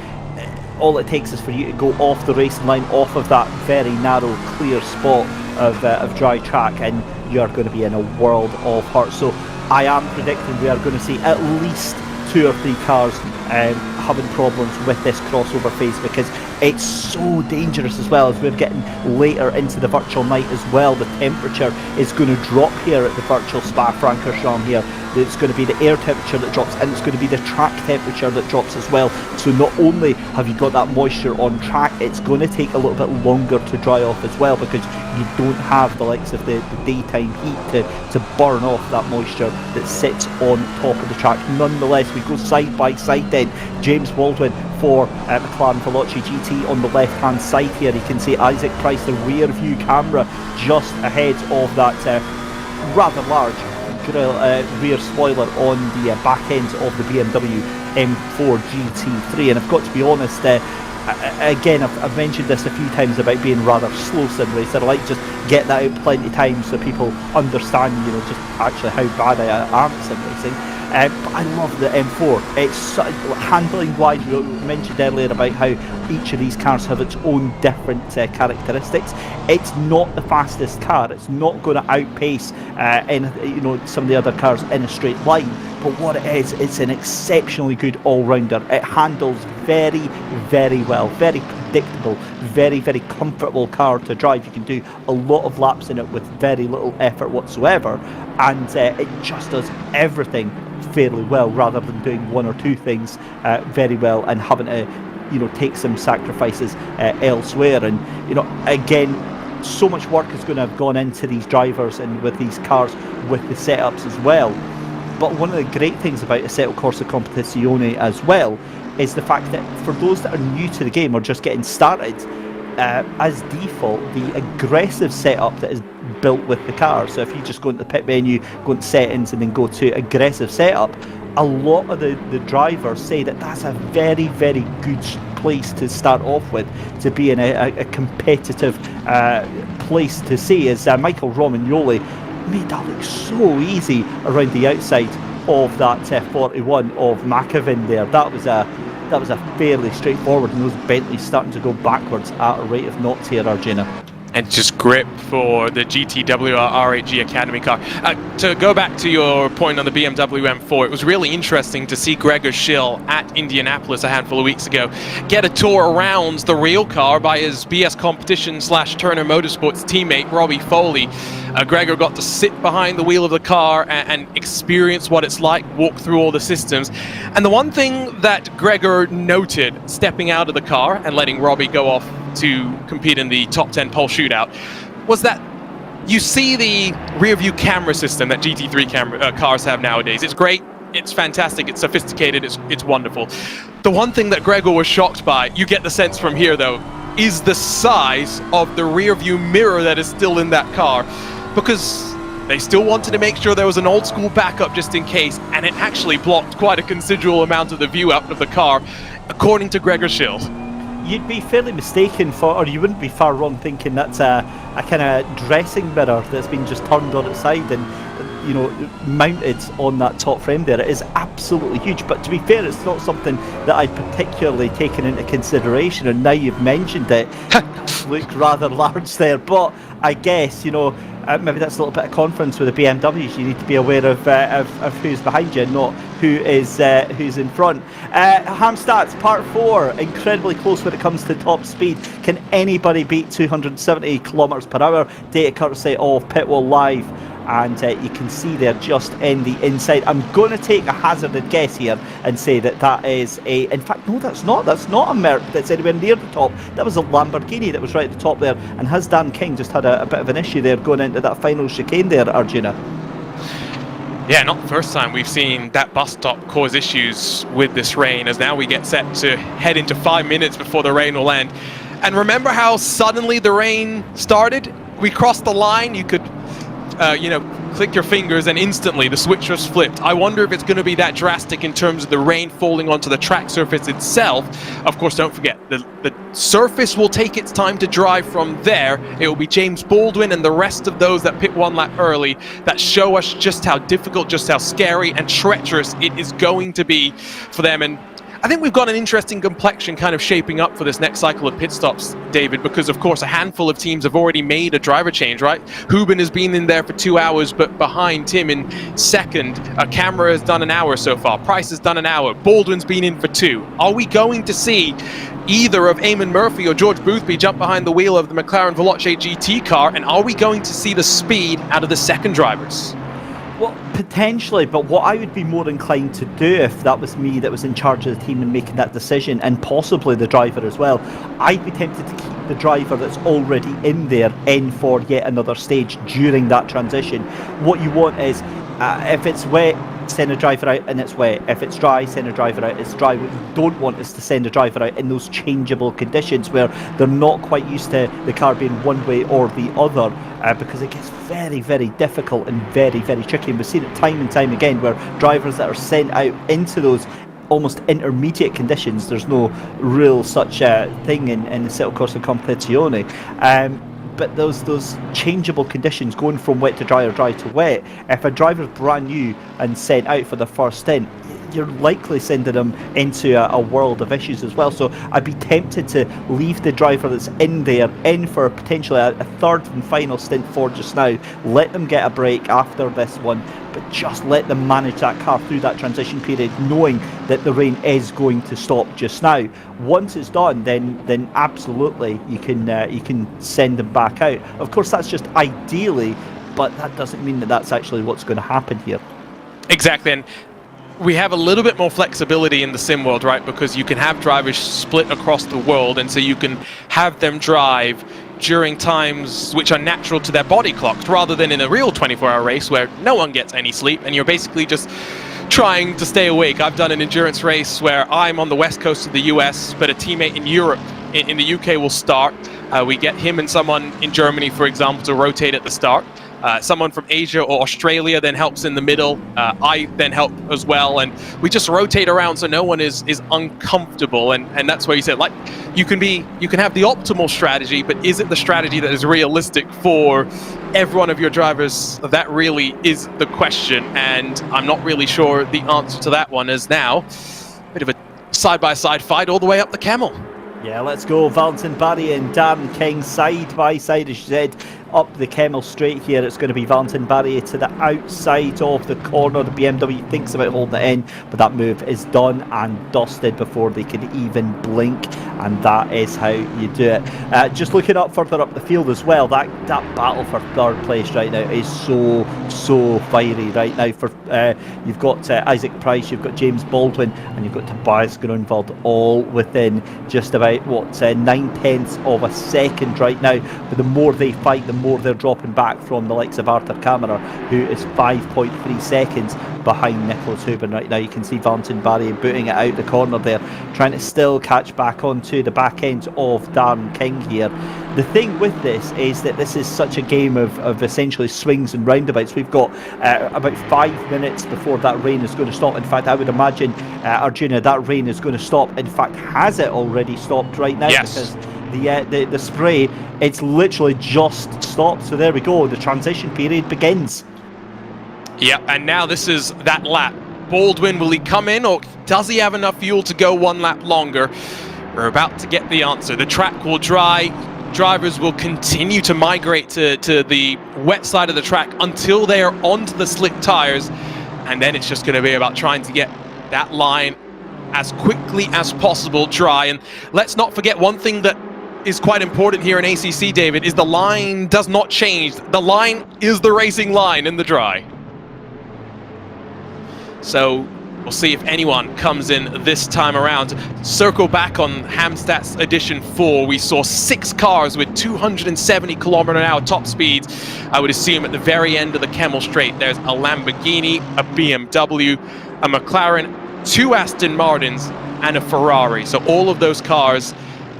all it takes is for you to go off the racing line, off of that very narrow, clear spot of dry track, and you're going to be in a world of hurt. So I am predicting we are going to see at least 2 or 3 cars having problems with this crossover phase, because it's so dangerous, as well as we're getting later into the virtual night as well. The temperature is going to drop here at the virtual Spa-Francorchamps here. It's going to be the air temperature that drops, and it's going to be the track temperature that drops as well. So not only have you got that moisture on track, it's going to take a little bit longer to dry off as well, because you don't have the likes of the daytime heat to burn off that moisture that sits on top of the track. Nonetheless, we go side by side then. James Baldwin for McLaren Veloce GT on the left hand side here. You can see Isaac Price, the rear view camera, just ahead of that rather large rear spoiler on the back end of the BMW M4 GT3. And I've got to be honest, again, I've mentioned this a few times about being rather slow sim racer. I like just get that out plenty of times so people understand, you know, just actually how bad I am at sim racing. But I love the M4. It's handling wise, we mentioned earlier about how each of these cars have its own different characteristics. It's not the fastest car. It's not going to outpace some of the other cars in a straight line. But what it is, it's an exceptionally good all-rounder. It handles very, very well, very predictable, very, very comfortable car to drive. You can do a lot of laps in it with very little effort whatsoever, and it just does everything fairly well, rather than doing 1 or 2 things very well and having to, you know, take some sacrifices elsewhere. And, you know, again, so much work is going to have gone into these drivers and with these cars, with the setups as well. But one of the great things about Assetto Corsa Competizione as well is the fact that for those that are new to the game or just getting started, as default, the aggressive setup that is built with the car. So if you just go into the pit menu, go into settings and then go to aggressive setup, a lot of the drivers say that that's a very, very good place to start off with, to be in a competitive place to see, as Michael Romagnoli made that look so easy around the outside of that 41 of McAvin there. That was a fairly straightforward, and those Bentleys starting to go backwards at a rate of knots here, Arjuna. And just grip for the GTW RAG Academy car. To go back to your point on the BMW M4, it was really interesting to see Gregor Schill at Indianapolis a handful of weeks ago get a tour around the real car by his BS Competition / Turner Motorsports teammate Robbie Foley. Gregor got to sit behind the wheel of the car and experience what it's like, walk through all the systems. And the one thing that Gregor noted stepping out of the car and letting Robbie go off to compete in the top 10 pole shootout was that you see the rear view camera system that GT3 cars have nowadays. It's great, it's fantastic, it's sophisticated, it's wonderful. The one thing that Gregor was shocked by, you get the sense from here though, is the size of the rear view mirror that is still in that car, because they still wanted to make sure there was an old school backup just in case, and it actually blocked quite a considerable amount of the view out of the car, according to Gregor Schill. You'd be fairly mistaken or you wouldn't be far wrong thinking that's a kind of dressing mirror that's been just turned on its side and, you know, mounted on that top frame there. It is absolutely huge, but to be fair, it's not something that I'd particularly taken into consideration, and now you've mentioned it, look rather large there. But I guess, you know, maybe that's a little bit of conference with the BMWs. You need to be aware of who's behind you, not who's in front. Hamstats Part 4, incredibly close when it comes to top speed. Can anybody beat 270 kilometers per hour? Data courtesy of Pitwall Live. And you can see there just in the inside. I'm going to take a hazarded guess here and say that is a... In fact, no, that's not a Merc that's anywhere near the top. That was a Lamborghini that was right at the top there. And has Dan King just had a bit of an issue there going into that final chicane there, Arjuna? Yeah, not the first time we've seen that bus stop cause issues with this rain, as now we get set to head into 5 minutes before the rain will end. And remember how suddenly the rain started? We crossed the line, you could... click your fingers and instantly the switch was flipped. I wonder if it's going to be that drastic in terms of the rain falling onto the track surface itself. Of course, don't forget, the surface will take its time to dry from there. It will be James Baldwin and the rest of those that pit 1 lap early that show us just how difficult, just how scary and treacherous it is going to be for them. And I think we've got an interesting complexion kind of shaping up for this next cycle of pit stops, David, because of course a handful of teams have already made a driver change, right? Hubin has been in there for 2 hours, but behind Tim in second. Camera has done an hour so far. Price has done an hour. Baldwin's been in for 2. Are we going to see either of Eamon Murphy or George Boothby jump behind the wheel of the McLaren Veloce GT car, and are we going to see the speed out of the second drivers? Well, potentially, but what I would be more inclined to do if that was me that was in charge of the team and making that decision, and possibly the driver as well, I'd be tempted to keep the driver that's already in there in for yet another stage during that transition. What you want is, if it's wet, send a driver out and it's wet. If it's dry, send a driver out, it's dry. What you don't want is to send a driver out in those changeable conditions where they're not quite used to the car being one way or the other, because it gets very, very difficult and very, very tricky. And we've seen it time and time again where drivers that are sent out into those almost intermediate conditions, there's no real such thing in Assetto Corsa Competizione, but those changeable conditions going from wet to dry or dry to wet, if a driver's brand new and sent out for the first stint, you're likely sending them into a world of issues as well. So I'd be tempted to leave the driver that's in there in for potentially a third and final stint for just now. Let them get a break after this one, but just let them manage that car through that transition period, knowing that the rain is going to stop just now. Once it's done, then absolutely you can send them back out. Of course, that's just ideally, but that doesn't mean that that's actually what's going to happen here. Exactly, and we have a little bit more flexibility in the sim world, right? Because you can have drivers split across the world, and so you can have them drive during times which are natural to their body clocks, rather than in a real 24-hour race where no one gets any sleep and you're basically just trying to stay awake. I've done an endurance race where I'm on the west coast of the US, but a teammate in Europe, in the UK, will start. We get him and someone in Germany, for example, to rotate at the start. Someone from Asia or Australia then helps in the middle. I then help as well, and we just rotate around so no one is uncomfortable. And that's where you said, like, you can have the optimal strategy, but is it the strategy that is realistic for every one of your drivers? That really is the question, and I'm not really sure the answer to that one is now. Bit of a side-by-side fight all the way up the camel. Yeah, let's go. Valentin Barry and Darren King side by side, as you said, up the Kemmel straight here. It's going to be Valentin Barry to the outside of the corner. The BMW thinks about holding it in, but that move is done and dusted before they can even blink, and that is how you do it. Just looking up further up the field as well, that battle for third place right now is so fiery right now. For you've got Isaac Price, you've got James Baldwin, and you've got Tobias Grunwald, all within just about 9/10 of a second right now. But the more they fight, the more they're dropping back from the likes of Arthur Kammerer, who is 5.3 seconds behind Nicholas Hubin right now. You can see Valentin Barry booting it out the corner there, trying to still catch back onto the back end of Darren King here. The thing with this is that this is such a game of essentially swings and roundabouts. We've got about 5 minutes before that rain is going to stop. In fact, I would imagine, Arjuna, that rain is going to stop. In fact, has it already stopped right now? Yes. Because the spray, it's literally just stopped. So there we go, the transition period begins. Yeah, and now this is that lap. Baldwin, will he come in, or does he have enough fuel to go one lap longer? We're about to get the answer. The track will dry. Drivers will continue to migrate to the wet side of the track until they are onto the slick tires, and then it's just going to be about trying to get that line as quickly as possible dry. And let's not forget one thing that is quite important here in ACC, David, is the line does not change. The line is the racing line in the dry. So we'll see if anyone comes in this time around. Circle back on Hamstats Edition 4. We saw 6 cars with 270 km/h top speeds. I would assume at the very end of the Kemmel Straight, there's a Lamborghini, a BMW, a McLaren, 2 Aston Martins, and a Ferrari. So all of those cars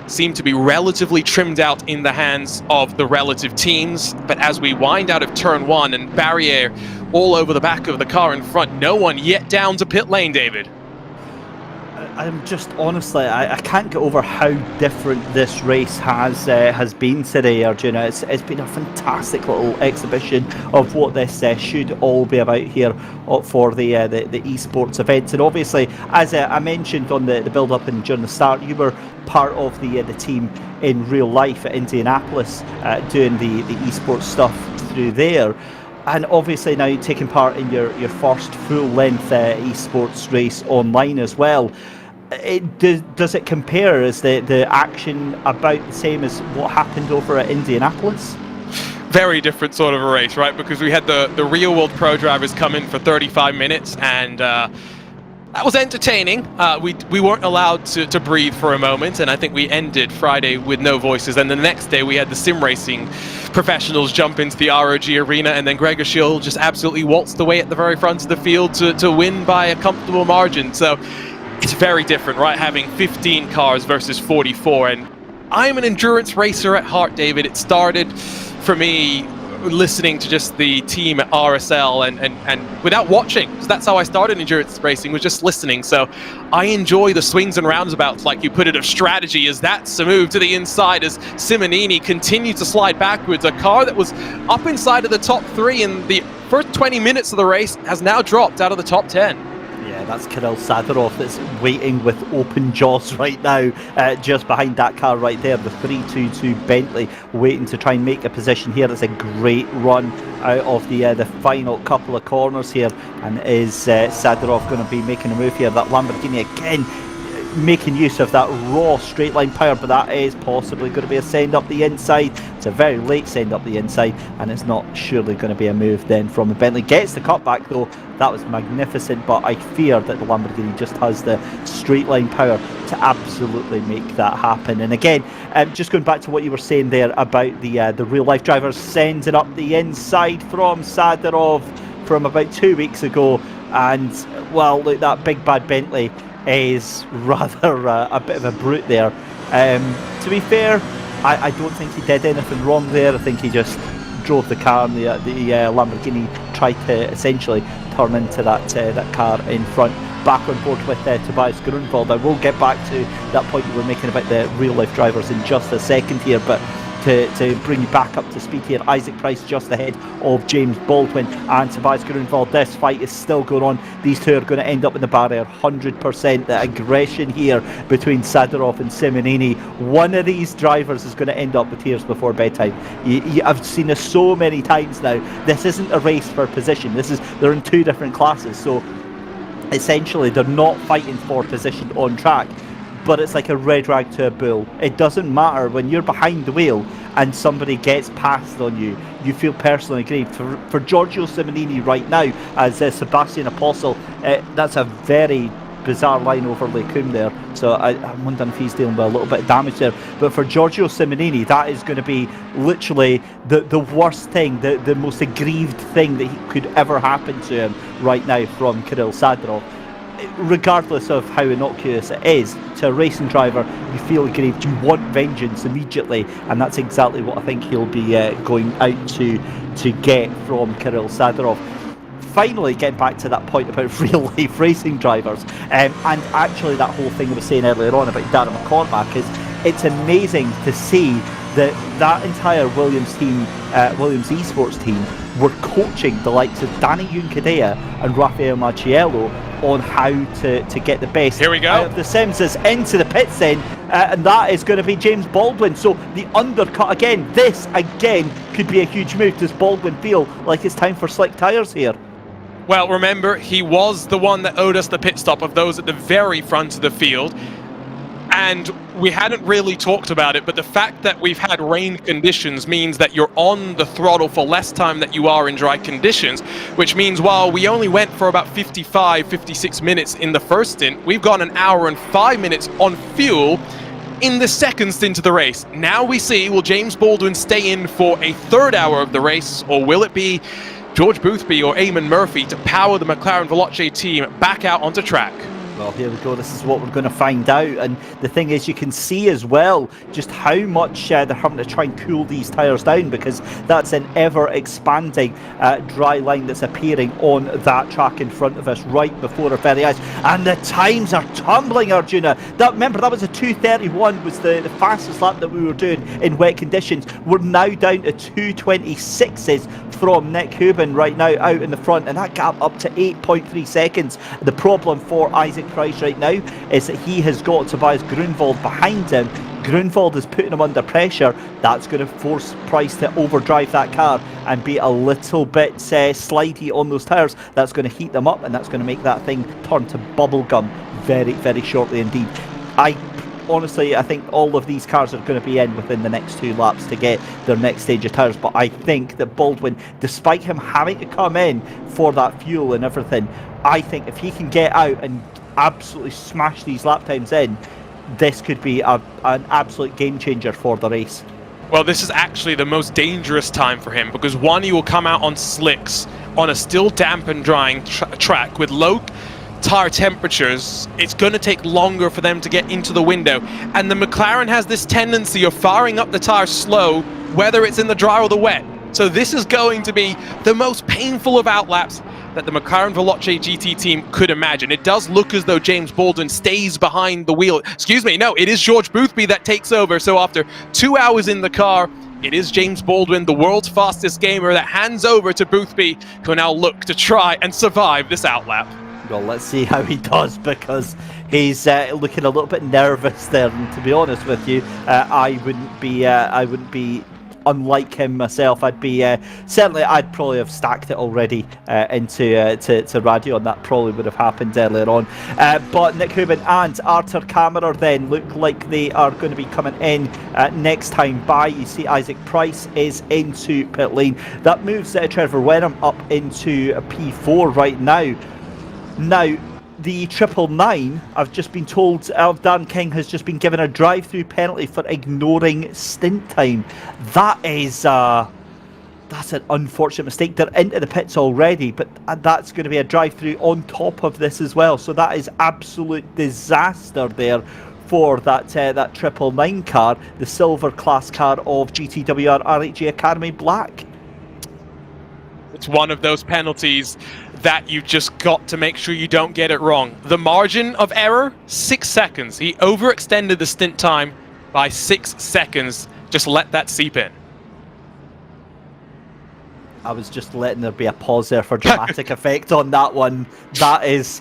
seem to be relatively trimmed out in the hands of the relative teams. But as we wind out of turn 1 and barrier all over the back of the car in front, no one yet down to pit lane, David. I'm just honestly, I can't get over how different this race has been today, Arjun. It's been a fantastic little exhibition of what this should all be about here for the esports events. And obviously, as I mentioned on the build-up and during the start, you were part of the team in real life at Indianapolis doing the esports stuff through there. And obviously now you're taking part in your first full-length esports race online as well. Does it compare? Is the action about the same as what happened over at Indianapolis? Very different sort of a race, right? Because we had the real world pro drivers come in for 35 minutes, and that was entertaining. We weren't allowed to breathe for a moment, and I think we ended Friday with no voices. And the next day we had the sim racing professionals jump into the ROG arena, and then Gregor Schill just absolutely waltzed away at the very front of the field to win by a comfortable margin. So it's very different, right? Having 15 cars versus 44. And I'm an endurance racer at heart, David. It started for me listening to just the team at RSL and without watching, because that's how I started endurance racing, was just listening. So I enjoy the swings and roundabouts, like you put it, of strategy, as that's a move to the inside as Simonini continued to slide backwards. A car that was up inside of the top 3 in the first 20 minutes of the race has now dropped out of the top 10. Yeah, that's Kirill Sadorov that's waiting with open jaws right now, just behind that car right there, the 322 Bentley, waiting to try and make a position here. It's a great run out of the final couple of corners here, and is Sadorov going to be making a move here? That Lamborghini again making use of that raw straight line power, but that is possibly going to be a send up the inside. It's a very late send up the inside, and it's not surely going to be a move then from the Bentley. Gets the cutback though. That was magnificent, but I fear that the Lamborghini just has the straight line power to absolutely make that happen. And again, just going back to what you were saying there about the real life drivers sending up the inside from Sadorov from about 2 weeks ago, and well, look, that big bad Bentley is rather a bit of a brute there. To be fair, I don't think he did anything wrong there. I think he just drove the car, and the Lamborghini tried to essentially turn into that car in front. Back on board with Tobias Grunwald. I will get back to that point you were making about the real life drivers in just a second here, but to bring you back up to speed here, Isaac Price just ahead of James Baldwin and Tobias Grunwald. This fight is still going on. These two are going to end up in the barrier 100%. The aggression here between Sadorov and Simonini, one of these drivers is going to end up with tears before bedtime. I've seen this so many times now. This isn't a race for position. They're in two different classes, so essentially they're not fighting for position on track, but it's like a red rag to a bull. It doesn't matter when you're behind the wheel and somebody gets past on you. You feel personally aggrieved. For Giorgio Simonini right now, as Sebastian Apostle, that's a very bizarre line over Lecum there. So I'm wondering if he's dealing with a little bit of damage there. But for Giorgio Simonini, that is going to be literally the worst thing, the most aggrieved thing that could ever happen to him right now from Kirill Sadorov. Regardless of how innocuous it is to a racing driver, you feel aggrieved, you want vengeance immediately, and that's exactly what I think he'll be going out to get from Kirill Sadorov. Finally, getting back to that point about real life racing drivers, and actually that whole thing I was saying earlier on about Darren McCormack, is it's amazing to see that entire Williams team, Williams Esports team, were coaching the likes of Danny Juncadella and Rafael Macchiello on how to get the best Here we go. out of the Sims into the pits then, and that is going to be James Baldwin. So the undercut again, this again could be a huge move. Does Baldwin feel like it's time for slick tyres here? Well, remember, he was the one that owed us the pit stop of those at the very front of the field. And we hadn't really talked about it, but the fact that we've had rain conditions means that you're on the throttle for less time than you are in dry conditions, which means while we only went for about 56 minutes in the first stint, we've got an hour and 5 minutes on fuel in the second stint of the race. Now we see, will James Baldwin stay in for a third hour of the race, or will it be George Boothby or Eamon Murphy to power the McLaren Veloce team back out onto track? Well, here we go. This is what we're going to find out. And the thing is, you can see as well just how much they're having to try and cool these tyres down, because that's an ever-expanding dry line that's appearing on that track in front of us right before our very eyes. And the times are tumbling, Arjuna. Remember, that was a 2:31 was the fastest lap that we were doing in wet conditions. We're now down to 2:26s from Nick Hubin right now out in the front, and that gap up to 8.3 seconds. The problem for Isaac Price right now is that he has got Tobias Grunwald behind him. Grunwald is putting him under pressure. That's going to force Price to overdrive that car and be a little bit slidey on those tyres. That's going to heat them up, and that's going to make that thing turn to bubblegum very, very shortly indeed. Honestly, I think all of these cars are going to be in within the next 2 laps to get their next stage of tyres. But I think that Baldwin, despite him having to come in for that fuel and everything, I think if he can get out and absolutely smash these lap times in, this could be an absolute game changer for the race. Well, this is actually the most dangerous time for him, because one, he will come out on slicks on a still damp and drying track with low tire temperatures. It's going to take longer for them to get into the window, and the McLaren has this tendency of firing up the tires slow, whether it's in the dry or the wet. So this is going to be the most painful of outlaps that the McLaren Veloce GT team could imagine. It does look as though James Baldwin stays behind the wheel. Excuse me, no, it is George Boothby that takes over. So after 2 hours in the car, it is James Baldwin, the world's fastest gamer, that hands over to Boothby, who now look to try and survive this outlap. Well, let's see how he does, because he's looking a little bit nervous there. And to be honest with you, I wouldn't be unlike him myself. I'd probably have stacked it already to radio, and that probably would have happened earlier on. But Nick Hubin and Arthur Kammerer then look like they are going to be coming in next time by. You see Isaac Price is into pit lane. That moves Trevor Wenham up into P4 right now. Now, the 999, I've just been told, Dan King has just been given a drive-through penalty for ignoring stint time. That's an unfortunate mistake. They're into the pits already, but that's going to be a drive-through on top of this as well. So that is absolute disaster there for that 999 car, the silver class car of GTWR RHG Academy Black. It's one of those penalties that you've just got to make sure you don't get it wrong. The margin of error, 6 seconds. He overextended the stint time by 6 seconds. Just let that seep in. I was just letting there be a pause there for dramatic effect on that one. That is...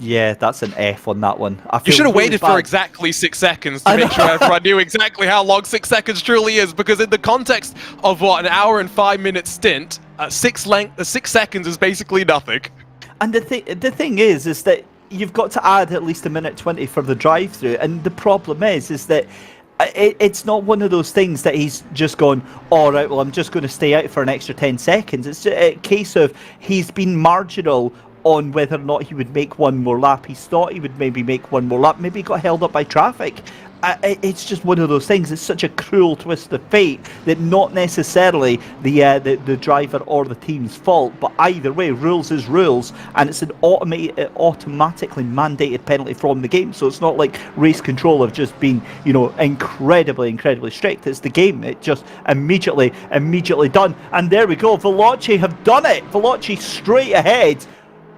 yeah, that's an F on that one. I feel you should have really waited bad. for exactly 6 seconds to make sure everyone knew exactly how long 6 seconds truly is, because in the context of an hour and 5 minute stint, 6 seconds is basically nothing. And the thing is that you've got to add at least 1:20 for the drive-through, and the problem is that it's not one of those things that he's just gone, all right, well, I'm just going to stay out for an extra 10 seconds. It's a case of he's been marginal on whether or not he would make one more lap. He thought he would maybe make one more lap, maybe he got held up by traffic. It's just one of those things. It's such a cruel twist of fate that not necessarily the driver or the team's fault, but either way, rules is rules, and it's an automatically mandated penalty from the game. So it's not like race control have just been, incredibly strict. It's the game. It just immediately done. And there we go. Veloce have done it. Veloce straight ahead.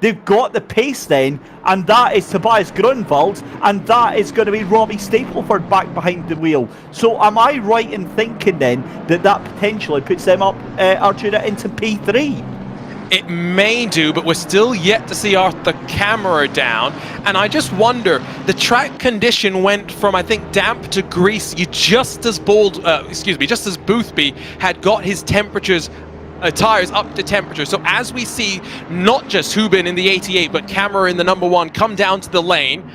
They've got the pace then, and that is Tobias Grunwald, and that is going to be Robbie Stapleford back behind the wheel. So am I right in thinking then that potentially puts them up, Arjuna, into P3? It may do, but we're still yet to see Arthur Kammerer down. And I just wonder, the track condition went from, I think, damp to greasy just as Boothby had got his tires up to temperature. So as we see, not just Hubin in the 88, but Kammerer in the number 1 come down to the lane.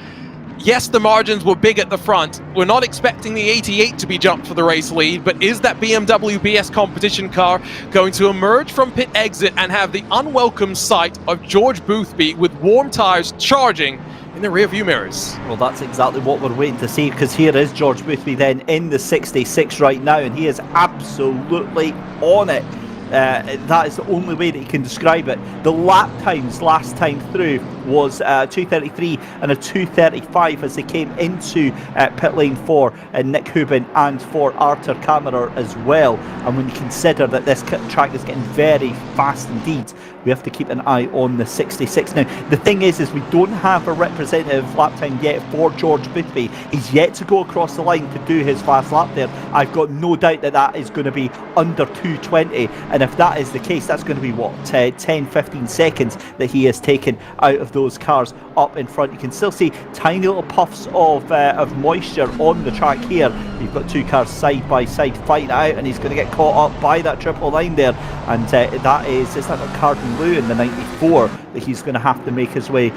Yes, the margins were big at the front. We're not expecting the 88 to be jumped for the race lead, but is that BMW BS competition car going to emerge from pit exit and have the unwelcome sight of George Boothby with warm tires charging in the rear view mirrors? Well, that's exactly what we're waiting to see, because here is George Boothby then in the 66 right now, and he is absolutely on it. That is the only way that you can describe it. The lap times last time through was 2:33 and a 2:35 as they came into pit lane for Nick Hubin and for Arthur Kammerer as well. And when you consider that this track is getting very fast indeed, we have to keep an eye on the 66. Now, the thing is we don't have a representative lap time yet for George Boothby. He's yet to go across the line to do his fast lap there. I've got no doubt that that is going to be under 2:20, and if that is the case, that's going to be what, 10-15 seconds that he has taken out of those cars up in front. You can still see tiny little puffs of moisture on the track here. You've got two cars side by side fighting out, and he's going to get caught up by that triple line there, and that is that not Carden Lou in the 94 that he's going to have to make his way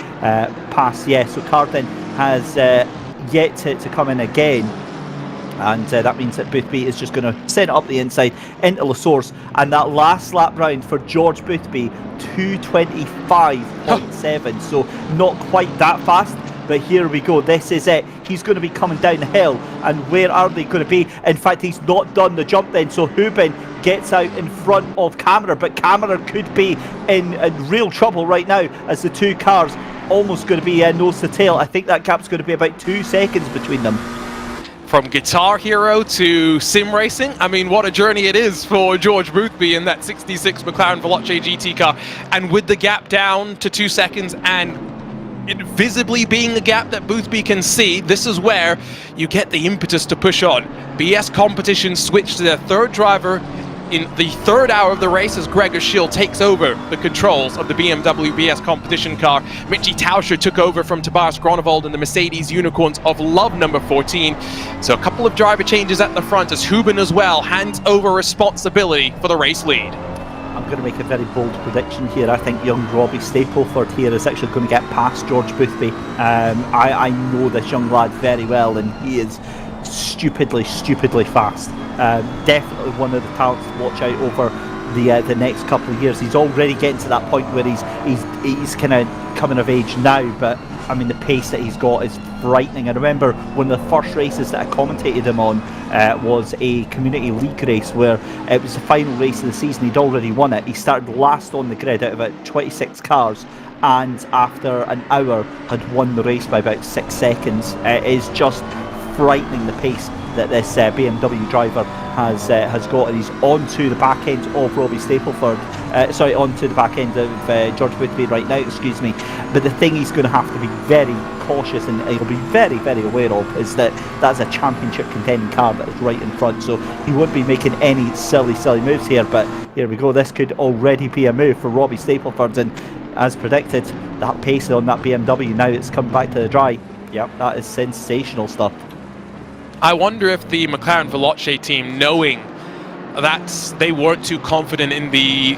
past. Yeah, so Carden has yet to come in again, and that means that Boothby is just going to send it up the inside into La Source, and that last lap round for George Boothby, 2:25.7, so not quite that fast. But here we go, this is it. He's going to be coming down the hill, and where are they going to be? In fact, he's not done the jump then, so Hubin gets out in front of Kammerer, but Kammerer could be in real trouble right now as the two cars almost going to be nose to tail. I think that gap's going to be about 2 seconds between them. From Guitar Hero to sim racing, I mean, what a journey it is for George Boothby in that 66 McLaren Veloce GT car. And with the gap down to 2 seconds and it visibly being a gap that Boothby can see, this is where you get the impetus to push on. BS Competition switched to their third driver in the third hour of the race as Gregor Schill takes over the controls of the BMW BS Competition car. Mitchie Tauscher took over from Tobias Gronewold in the Mercedes Unicorns of Love number 14. So a couple of driver changes at the front as Hubin as well hands over responsibility for the race lead. I'm going to make a very bold prediction here. I think young Robbie Stapleford here is actually going to get past George Boothby. I know this young lad very well, and he is stupidly fast. Definitely one of the talents to watch out over the next couple of years. He's already getting to that point where he's kind of coming of age now, but I mean the pace that he's got is frightening. I remember one of the first races that I commentated him on was a community league race where it was the final race of the season. He'd already won it. He started last on the grid out of about 26 cars, and after an hour had won the race by about 6 seconds. It is just frightening the pace that this BMW driver has got, and he's onto the back end of Robbie Stapleford, onto the back end of George Boothby right now, excuse me. But the thing he's going to have to be very cautious and he'll be very aware of is that that's a championship contending car that is right in front, so he won't be making any silly moves here. But here we go, this could already be a move for Robbie Stapleford, and as predicted, that pace on that BMW, now it's come back to the dry. Yep, that is sensational stuff. I wonder if the McLaren Veloce team, knowing that they weren't too confident in the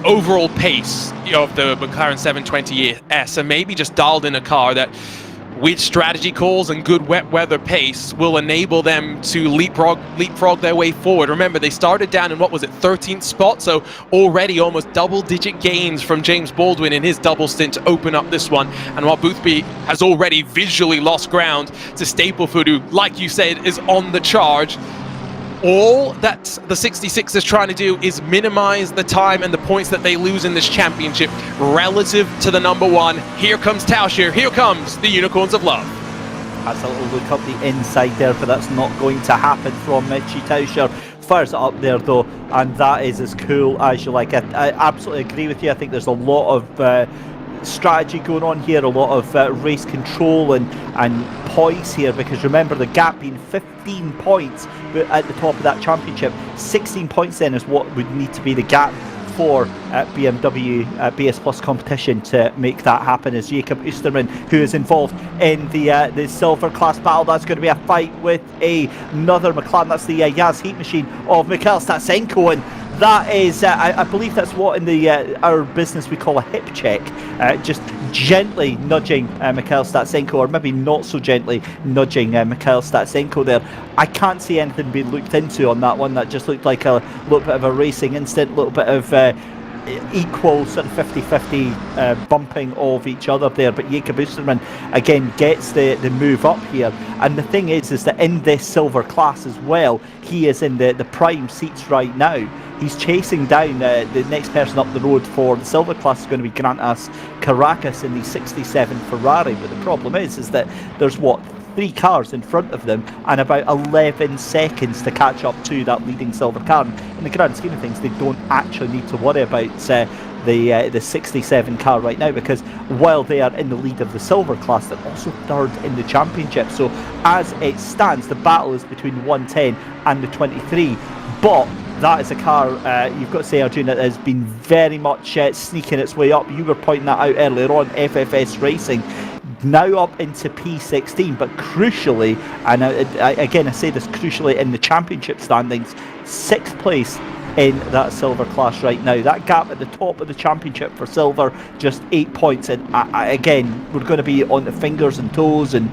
overall pace of the McLaren 720S, and maybe just dialed in a car that with strategy calls and good wet weather pace will enable them to leapfrog their way forward. Remember, they started down in, 13th spot, so already almost double-digit gains from James Baldwin in his double stint to open up this one. And while Boothby has already visually lost ground to Stapleford, who, like you said, is on the charge, all that the 66 is trying to do is minimize the time and the points that they lose in this championship relative to the number one. Here comes Tauscher, here comes the Unicorns of Love. That's a little look up the inside there, but that's not going to happen from Mitchie Tauscher. Fires it up there though, and that is as cool as you like. I absolutely agree with you. I think there's a lot of strategy going on here, a lot of race control and poise here, because remember the gap being 15 points at the top of that championship. 16 points then is what would need to be the gap for BMW BS Plus competition to make that happen, as Jakob Oosterman, who is involved in the silver class battle. That's going to be a fight with another McLaren. That's the Yaz Heat Machine of Mikhail Statsenko, and that is, I believe that's what in our business we call a hip check, just gently nudging Mikhail Statsenko, or maybe not so gently nudging Mikhail Statsenko there. I can't see anything being looked into on that one. That just looked like a little bit of a racing incident, a little bit of equal sort of 50-50 bumping of each other there. But Jakob Oosterman again gets the move up here, and the thing is that in this silver class as well, he is in the prime seats right now. he's chasing down the next person up the road for the silver class is going to be Grantas Caracas in the 67 Ferrari. But the problem is that there's what, 3 cars in front of them and about 11 seconds to catch up to that leading silver car. In the grand scheme of things, they don't actually need to worry about the 67 car right now, because while they are in the lead of the silver class, they're also third in the championship. So as it stands, the battle is between the 110 and the 23. But that is a car, you've got to say, Arjun, that has been very much sneaking its way up. You were pointing that out earlier on, FFS Racing. Now up into P16, but crucially, and again I say this crucially, in the championship standings, 6th place in that silver class right now. That gap at the top of the championship for silver, just 8 points, and again we're going to be on the fingers and toes and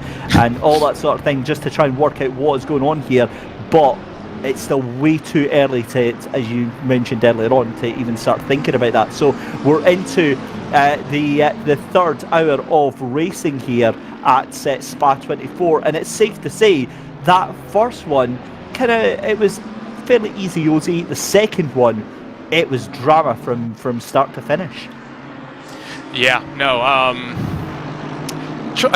all that sort of thing just to try and work out what is going on here, but it's still way too early to, as you mentioned earlier on, to even start thinking about that. So we're into the third hour of racing here at Spa 24, and it's safe to say that first one it was fairly easy. The second one, it was drama from start to finish. Yeah, no, I'm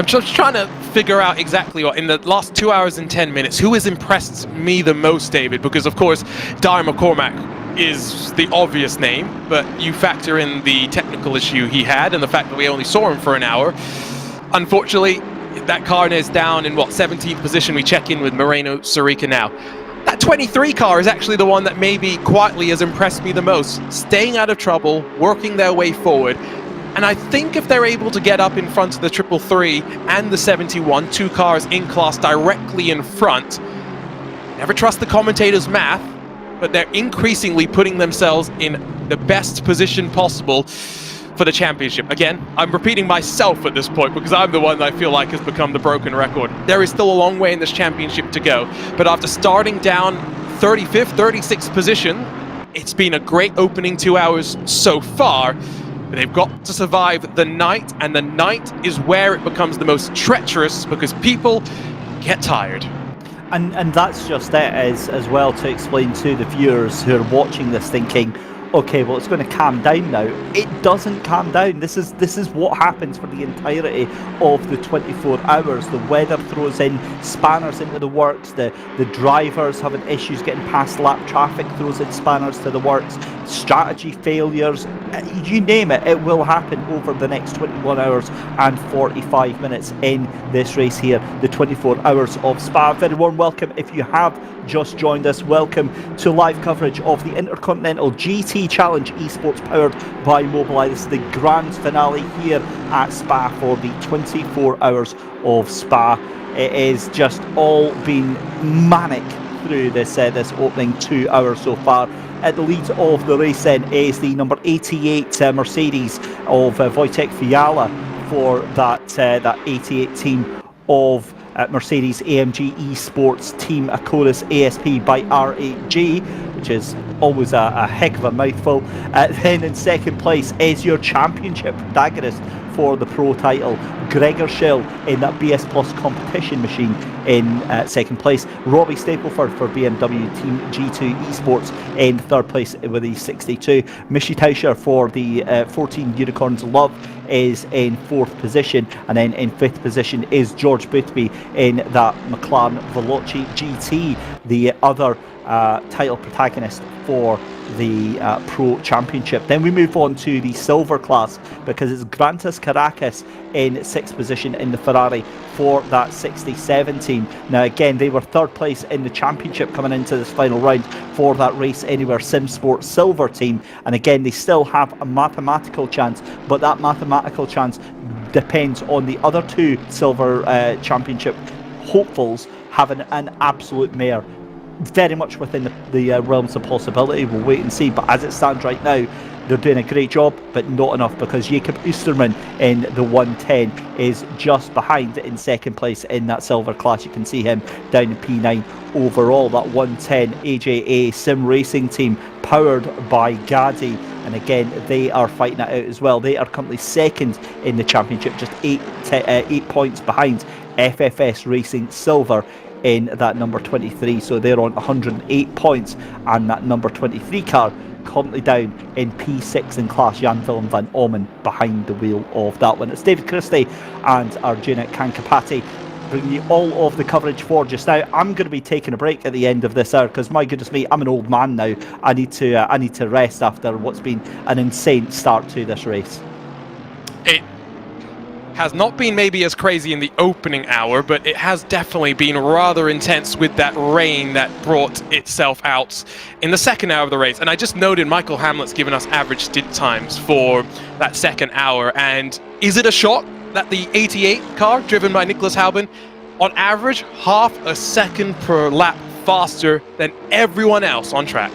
just trying to figure out exactly what, in the last 2 hours and 10 minutes, who has impressed me the most, David? Because, of course, Dyer McCormack is the obvious name, but you factor in the technical issue he had and the fact that we only saw him for an hour. Unfortunately, that car is down in, 17th position. We check in with Moreno Sarica now. That 23 car is actually the one that maybe quietly has impressed me the most, staying out of trouble, working their way forward. And I think if they're able to get up in front of the 333 and the 71, 2 cars in class directly in front, never trust the commentators' math, but they're increasingly putting themselves in the best position possible for the championship. Again, I'm repeating myself at this point because I'm the one that I feel like has become the broken record. There is still a long way in this championship to go, but after starting down 35th, 36th position, it's been a great opening 2 hours so far. They've got to survive the night, and the night is where it becomes the most treacherous because people get tired. And that's just it, as well, to explain to the viewers who are watching this thinking, okay, well, it's going to calm down now. It doesn't calm down. This is what happens for the entirety of the 24 hours. The weather throws in spanners into the works. The drivers having issues getting past lap traffic throws in spanners to the works. Strategy failures, you name it, it will happen over the next 21 hours and 45 minutes in this race here, the 24 hours of Spa. Very warm welcome if you have just joined us. Welcome to live coverage of the Intercontinental GT Challenge Esports powered by Mobileye. This is the grand finale here at Spa for the 24 hours of Spa. It is just all been manic through this opening 2 hours so far. At the lead of the race then is the number 88 Mercedes of Wojtek Fiala for that 88 team of Mercedes AMG Esports Team Acorus ASP by R8G, which is always a heck of a mouthful. Then in second place is your championship protagonist for the pro title, Gregor Schill in that BS Plus competition machine in second place. Robbie Stapleford for BMW Team G2 Esports in third place with the 62. Michi Tauscher for the 14 Unicorns Love is in fourth position, and then in fifth position is George Boothby in that McLaren Veloce GT, the other title protagonist for the Pro Championship. Then we move on to the silver class because it's Grantas Caracas in sixth position in the Ferrari for that 67 team. Now again, they were third place in the championship coming into this final round for that Race Anywhere SimSport silver team, and again they still have a mathematical chance, but that mathematical chance depends on the other two silver championship hopefuls having an absolute mare. Very much within the realms of possibility. We'll wait and see, but as it stands right now, they're doing a great job, but not enough, because Jakob Oosterman in the 110 is just behind in second place in that silver class. You can see him down in P9 overall. That 110 AJA Sim Racing team powered by Gaddy, and again they are fighting it out as well. They are currently second in the championship, just 8 points behind FFS Racing Silver in that number 23. So they're on 108 points, and that number 23 car currently down in P6 in class, Jan Willem van Ommen behind the wheel of that one. It's David Christie and Arjuna Kankapati bringing you all of the coverage for just now. I'm going to be taking a break at the end of this hour because, my goodness me, I'm an old man now. I need to rest after what's been an insane start to this race. It has not been maybe as crazy in the opening hour, but it has definitely been rather intense with that rain that brought itself out in the second hour of the race. And I just noted Michael Hamlet's given us average stint times for that second hour. And is it a shock that the 88 car driven by Nicholas Hauben, on average, half a second per lap faster than everyone else on track?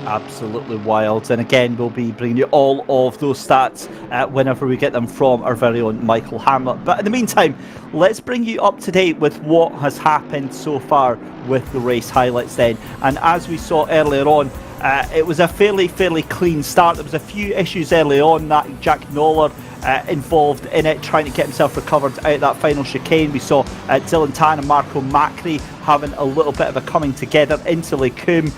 Absolutely wild. And again, we'll be bringing you all of those stats whenever we get them from our very own Michael Hamlet. But in the meantime, let's bring you up to date with what has happened so far with the race highlights then. And as we saw earlier on, it was a fairly clean start. There was a few issues early on that Jack Noller involved in it, trying to get himself recovered out of that final chicane. We saw Dylan Tan and Marco Macri having a little bit of a coming together into Lecombe,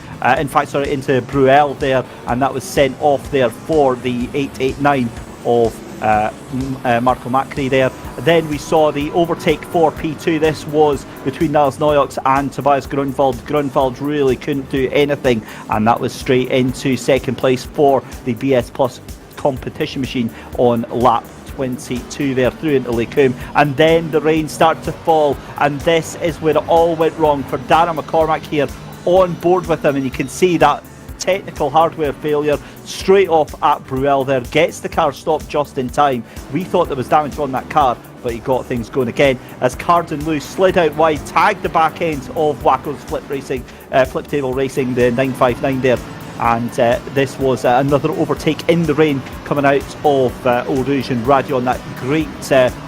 into Bruel there, and that was sent off there for the 889 of Marco Macri there. Then we saw the overtake for P2. This was between Niels Noyox and Tobias Grunwald. Grunwald really couldn't do anything, and that was straight into second place for the BS Plus competition machine on lap 22 there through into Lecombe. And then the rain started to fall, and this is where it all went wrong for Darren McCormack here on board with him, and you can see that technical hardware failure straight off at Bruel there, gets the car stopped just in time. We thought there was damage on that car, but he got things going again as Carden Lewis slid out wide, tagged the back end of Wacko's flip table racing, the 959 there. And this was another overtake in the rain coming out of Eau Rouge and Radio, that great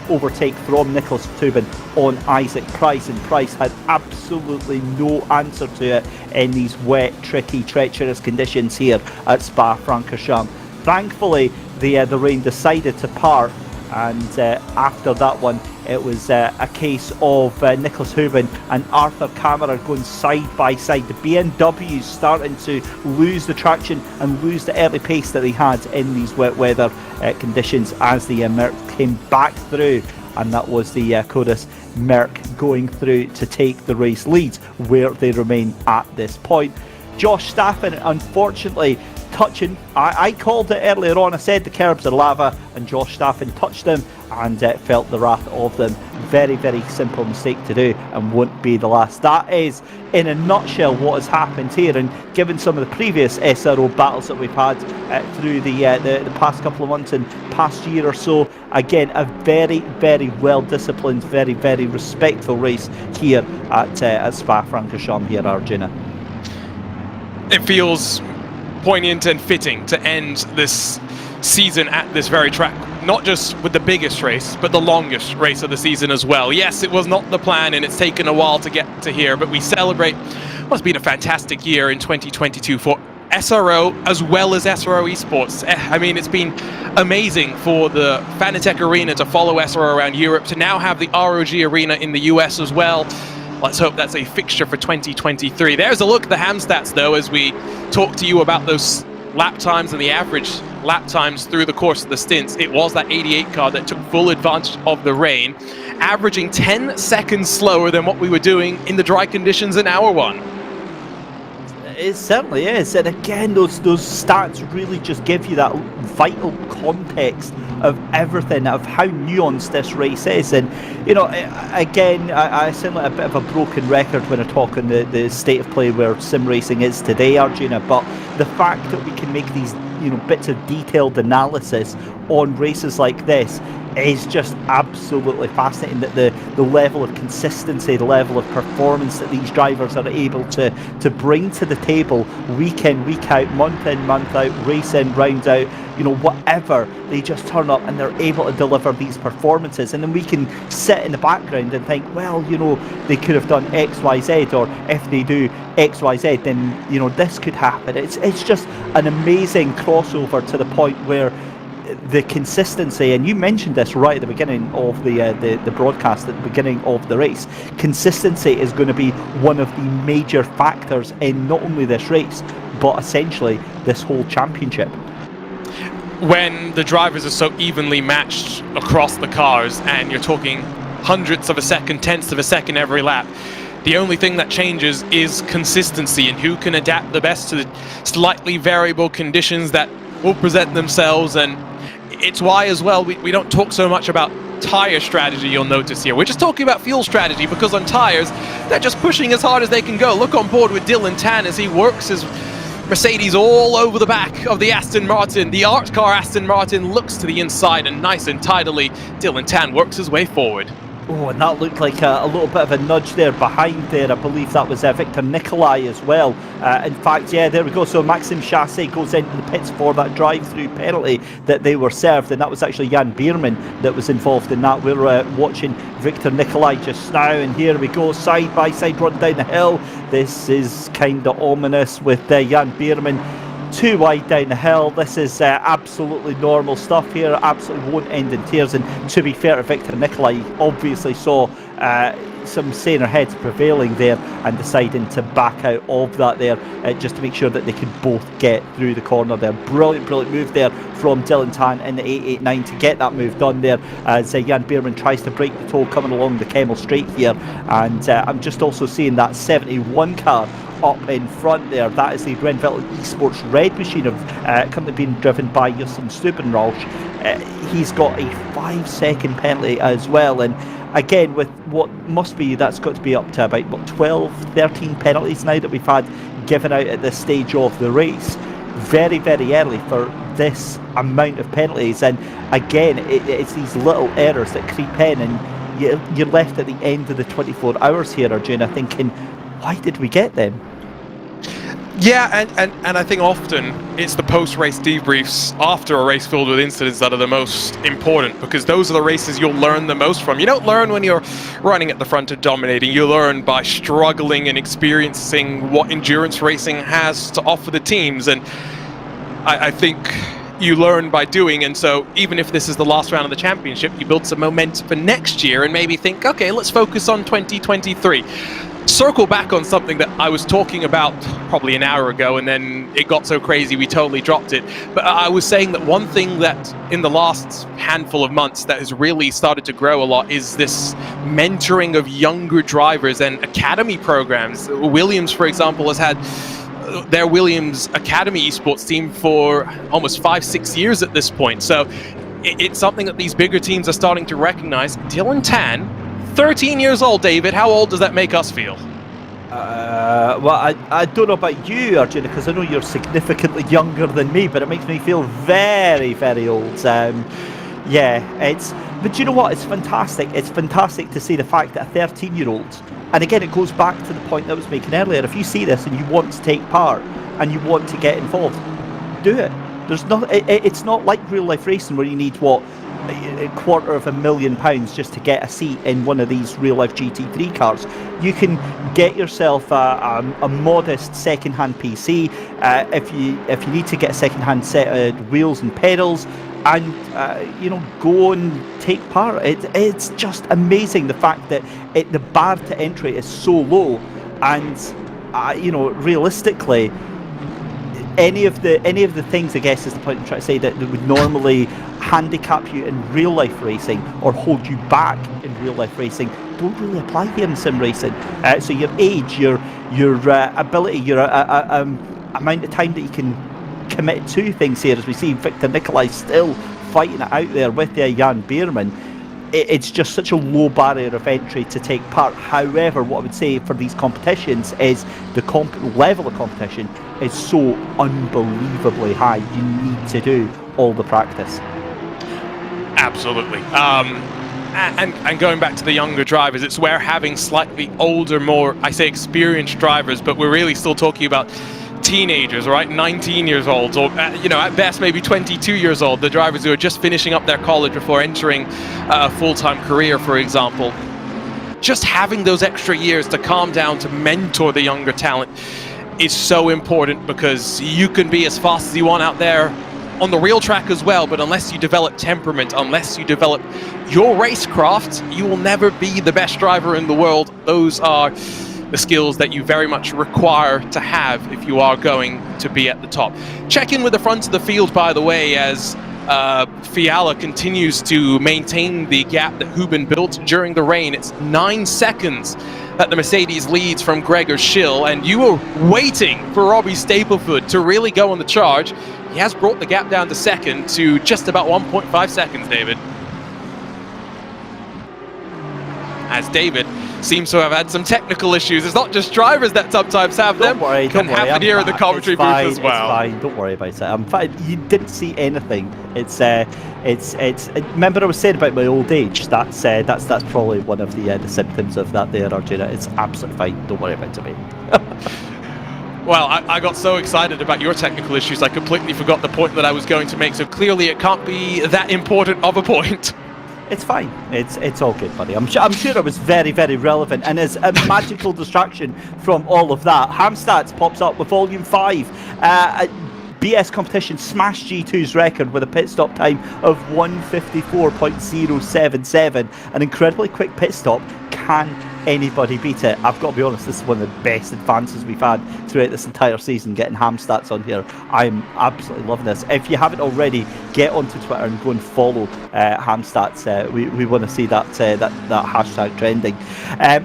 overtake from Nicholas Tubin on Isaac Price, and Price had absolutely no answer to it in these wet, tricky, treacherous conditions here at Spa-Francorchamps. Thankfully, the rain decided to part, and after that one, it was a case of Nicholas Hubin and Arthur Kammerer going side by side. The BMWs starting to lose the traction and lose the early pace that they had in these wet weather conditions as the Merc came back through, and that was the Codis Merc going through to take the race lead, where they remain at this point. Josh Staffen, unfortunately, touching, I called it earlier on. I said the curbs are lava, and Josh Staffen touched them and felt the wrath of them. Very simple mistake to do, and won't be the last. That is, in a nutshell, what has happened here. And given some of the previous SRO battles that we've had through the past couple of months and past year or so, again, a very well disciplined, very respectful race here at Spa-Francorchamps here, Arjuna. It feels poignant and fitting to end this season at this very track, not just with the biggest race, but the longest race of the season as well. Yes, it was not the plan, and it's taken a while to get to here, but we celebrate what's been a fantastic year in 2022 for SRO as well as SRO Esports. I mean, it's been amazing for the Fanatec Arena to follow SRO around Europe, to now have the ROG Arena in the US as well. Let's hope that's a fixture for 2023. There's a look at the ham stats, though, as we talk to you about those lap times and the average lap times through the course of the stints. It was that 88 car that took full advantage of the rain, averaging 10 seconds slower than what we were doing in the dry conditions in hour one. It certainly is, and again, those stats really just give you that vital context of everything, of how nuanced this race is. And you know, again, I sound like a bit of a broken record when I talk on the state of play where sim racing is today, Arjuna, but the fact that we can make these, you know, bits of detailed analysis on races like this is just absolutely fascinating. That the level of consistency, the level of performance that these drivers are able to bring to the table week in, week out, month in, month out, race in, round out, you know, whatever, they just turn up and they're able to deliver these performances. And then we can sit in the background and think, well, you know, they could have done X, Y, Z, or if they do X, Y, Z, then, you know, this could happen. It's just an amazing crossover to the point where the consistency, and you mentioned this right at the beginning of the broadcast, at the beginning of the race, consistency is going to be one of the major factors in not only this race, but essentially this whole championship. When the drivers are so evenly matched across the cars, and you're talking hundredths of a second, tenths of a second every lap, the only thing that changes is consistency and who can adapt the best to the slightly variable conditions that will present themselves. And it's why as well we don't talk so much about tire strategy, you'll notice here. We're just talking about fuel strategy, because on tires, they're just pushing as hard as they can go. Look on board with Dylan Tan as he works his Mercedes all over the back of the Aston Martin. The art car Aston Martin looks to the inside, and nice and tidily, Dylan Tan works his way forward. Oh, and that looked like a little bit of a nudge there behind there. I believe that was Victor Nicolai as well. In fact, yeah, there we go. So Maxime Chassé goes into the pits for that drive-through penalty that they were served, and that was actually Jan Bierman that was involved in that. We're watching Victor Nicolai just now, and here we go, side-by-side run down the hill. This is kind of ominous with Jan Bierman too wide down the hill. This is absolutely normal stuff here. Absolutely won't end in tears. And to be fair to Victor Nicolai, he obviously saw some saner heads prevailing there and deciding to back out of that there just to make sure that they could both get through the corner there. Brilliant move there from Dylan Tan in the 889 to get that move done there as Jan Bierman tries to break the toe coming along the Kemmel Straight here. And I'm just also seeing that 71 car up in front there. That is the Renville Esports red machine of currently being driven by Justin Stubenrausch. He's got a 5-second penalty as well, and again with what must be, that's got to be up to about 12-13 penalties now that we've had given out at this stage of the race. Very early for this amount of penalties, and again it's these little errors that creep in, and you're left at the end of the 24 hours here, Arjuna, thinking, why did we get them? Yeah, and I think often it's the post-race debriefs after a race filled with incidents that are the most important, because those are the races you'll learn the most from. You don't learn when you're running at the front and dominating. You learn by struggling and experiencing what endurance racing has to offer the teams, and I think you learn by doing. And so even if this is the last round of the championship, you build some momentum for next year and maybe think, okay, let's focus on 2023. Circle back on something that I was talking about probably an hour ago, and then it got so crazy we totally dropped it. But I was saying that one thing that in the last handful of months that has really started to grow a lot is this mentoring of younger drivers and academy programs. Williams, for example, has had their Williams Academy esports team for almost 5-6 years at this point. So it's something that these bigger teams are starting to recognize. Dylan Tan, 13 years old, David. How old does that make us feel? Well, I don't know about you, Arjuna, because I know you're significantly younger than me, but it makes me feel very old. But you know what? It's fantastic. It's fantastic to see the fact that a 13-year-old, and again, it goes back to the point that I was making earlier. If you see this and you want to take part and you want to get involved, do it. It's not like real life racing where you need £250,000 just to get a seat in one of these real life GT3 cars. You can get yourself a modest second-hand PC if you need to get a second-hand set of wheels and pedals, and go and take part. It's just amazing the fact that the bar to entry is so low, and realistically, any of the things, I guess is the point I'm trying to say, that would normally handicap you in real life racing or hold you back in real life racing don't really apply here in sim racing. So your age, your ability, your amount of time that you can commit to things here, as we see Victor Nicolai still fighting it out there with Jan Bierman. It's just such a low barrier of entry to take part. However, what I would say for these competitions is the level of competition is so unbelievably high. You need to do all the practice. Absolutely. And going back to the younger drivers, it's where having slightly older, more, I say experienced drivers, but we're really still talking about teenagers, right? 19 years old, or at best maybe 22 years old, the drivers who are just finishing up their college before entering a full-time career, for example. Just having those extra years to calm down, to mentor the younger talent is so important, because you can be as fast as you want out there on the real track as well, but unless you develop temperament, unless you develop your racecraft, you will never be the best driver in the world. Those are the skills that you very much require to have if you are going to be at the top. Check in with the front of the field, by the way, as Fiala continues to maintain the gap that Hubin built during the rain. It's 9 seconds that the Mercedes leads from Gregor Schill, and you were waiting for Robbie Stapleford to really go on the charge. He has brought the gap down to second to just about 1.5 seconds, David. As David seems to have had some technical issues. It's not just drivers that sometimes have them. Don't worry. Happen here in the commentary booth as well. It's fine. Don't worry about it. I'm fine. You didn't see anything. It's. Remember I was saying about my old age. That's probably one of the symptoms of that there, Arjuna. It's absolutely fine. Don't worry about it, mate. Well, I got so excited about your technical issues, I completely forgot the point that I was going to make. So clearly, it can't be that important of a point. It's fine. It's all good, buddy. I'm sure it was very, very relevant. And as a magical distraction from all of that, Hamstats pops up with Volume 5. BS Competition smashed G2's record with a pit stop time of 1:54.077. An incredibly quick pit stop. Can anybody beat it? I've got to be honest, this is one of the best advances we've had throughout this entire season, getting Hamstats on here. I'm absolutely loving this. If you haven't already, get onto Twitter and go and follow Hamstats. We want to see that hashtag trending.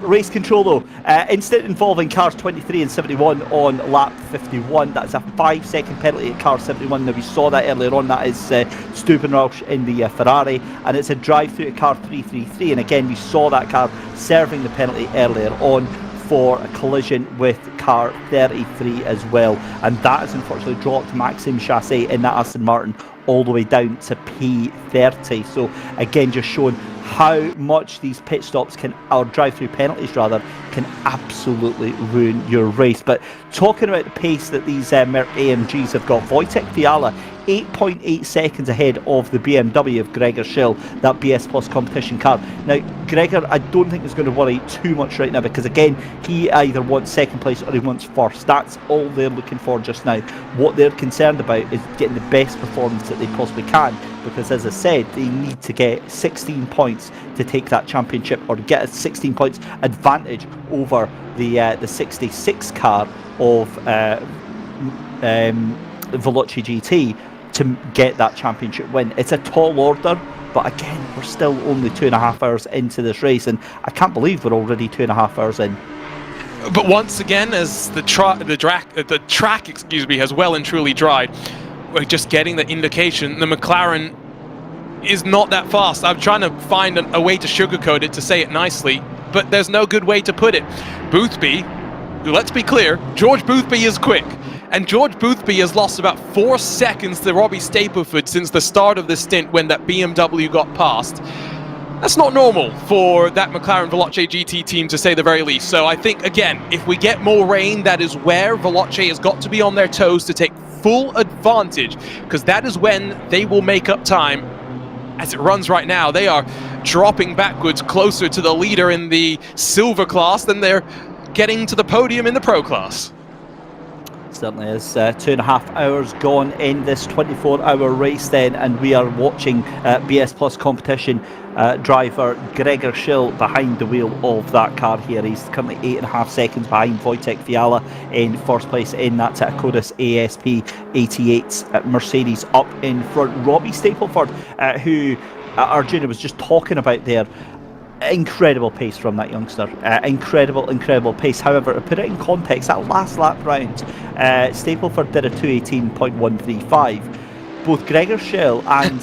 Race control though, incident involving cars 23 and 71 on lap 51. That's a 5-second penalty at car 71. Now we saw that earlier on. That is Stubenrausch in the Ferrari, and it's a drive through at car 333. And again, we saw that car serving the penalty earlier on for a collision with car 33 as well, and that has unfortunately dropped Maxime Chassé in that Aston Martin all the way down to P30. So again, just showing how much these pit stops or drive-through penalties rather, can absolutely ruin your race. But talking about the pace that these Merc AMGs have got, Wojtek Fiala 8.8 seconds ahead of the BMW of Gregor Schill, that BS Plus competition car. Now, Gregor, I don't think is going to worry too much right now, because again, he either wants second place or he wants first. That's all they're looking for just now. What they're concerned about is getting the best performance that they possibly can, because as I said, they need to get 16 points to take that championship, or get a 16 points advantage over the 66 car of Veloce GT to get that championship win. It's a tall order, but again, we're still only 2.5 hours into this race, and I can't believe we're already 2.5 hours in. But once again, as the track, has well and truly dried, we're just getting the indication the McLaren is not that fast. I'm trying to find a way to sugarcoat it, to say it nicely, but there's no good way to put it. Boothby, let's be clear, George Boothby is quick. And George Boothby has lost about 4 seconds to Robbie Stapleford since the start of the stint when that BMW got past. That's not normal for that McLaren Veloce GT team, to say the very least. So I think, again, if we get more rain, that is where Veloce has got to be on their toes to take full advantage, because that is when they will make up time. As it runs right now, they are dropping backwards closer to the leader in the silver class than they're getting to the podium in the pro class. Certainly is. 2.5 hours gone in this 24-hour race then, and we are watching BS Plus competition driver Gregor Schill behind the wheel of that car here. He's currently 8.5 seconds behind Wojtek Fiala in first place in that Codus ASP 88 Mercedes up in front. Robbie Stapleford, who Arjuna was just talking about there, incredible pace from that youngster. Incredible pace. However, to put it in context, that last lap round, Stapleford did a 2:18.135. Both Gregor Schill and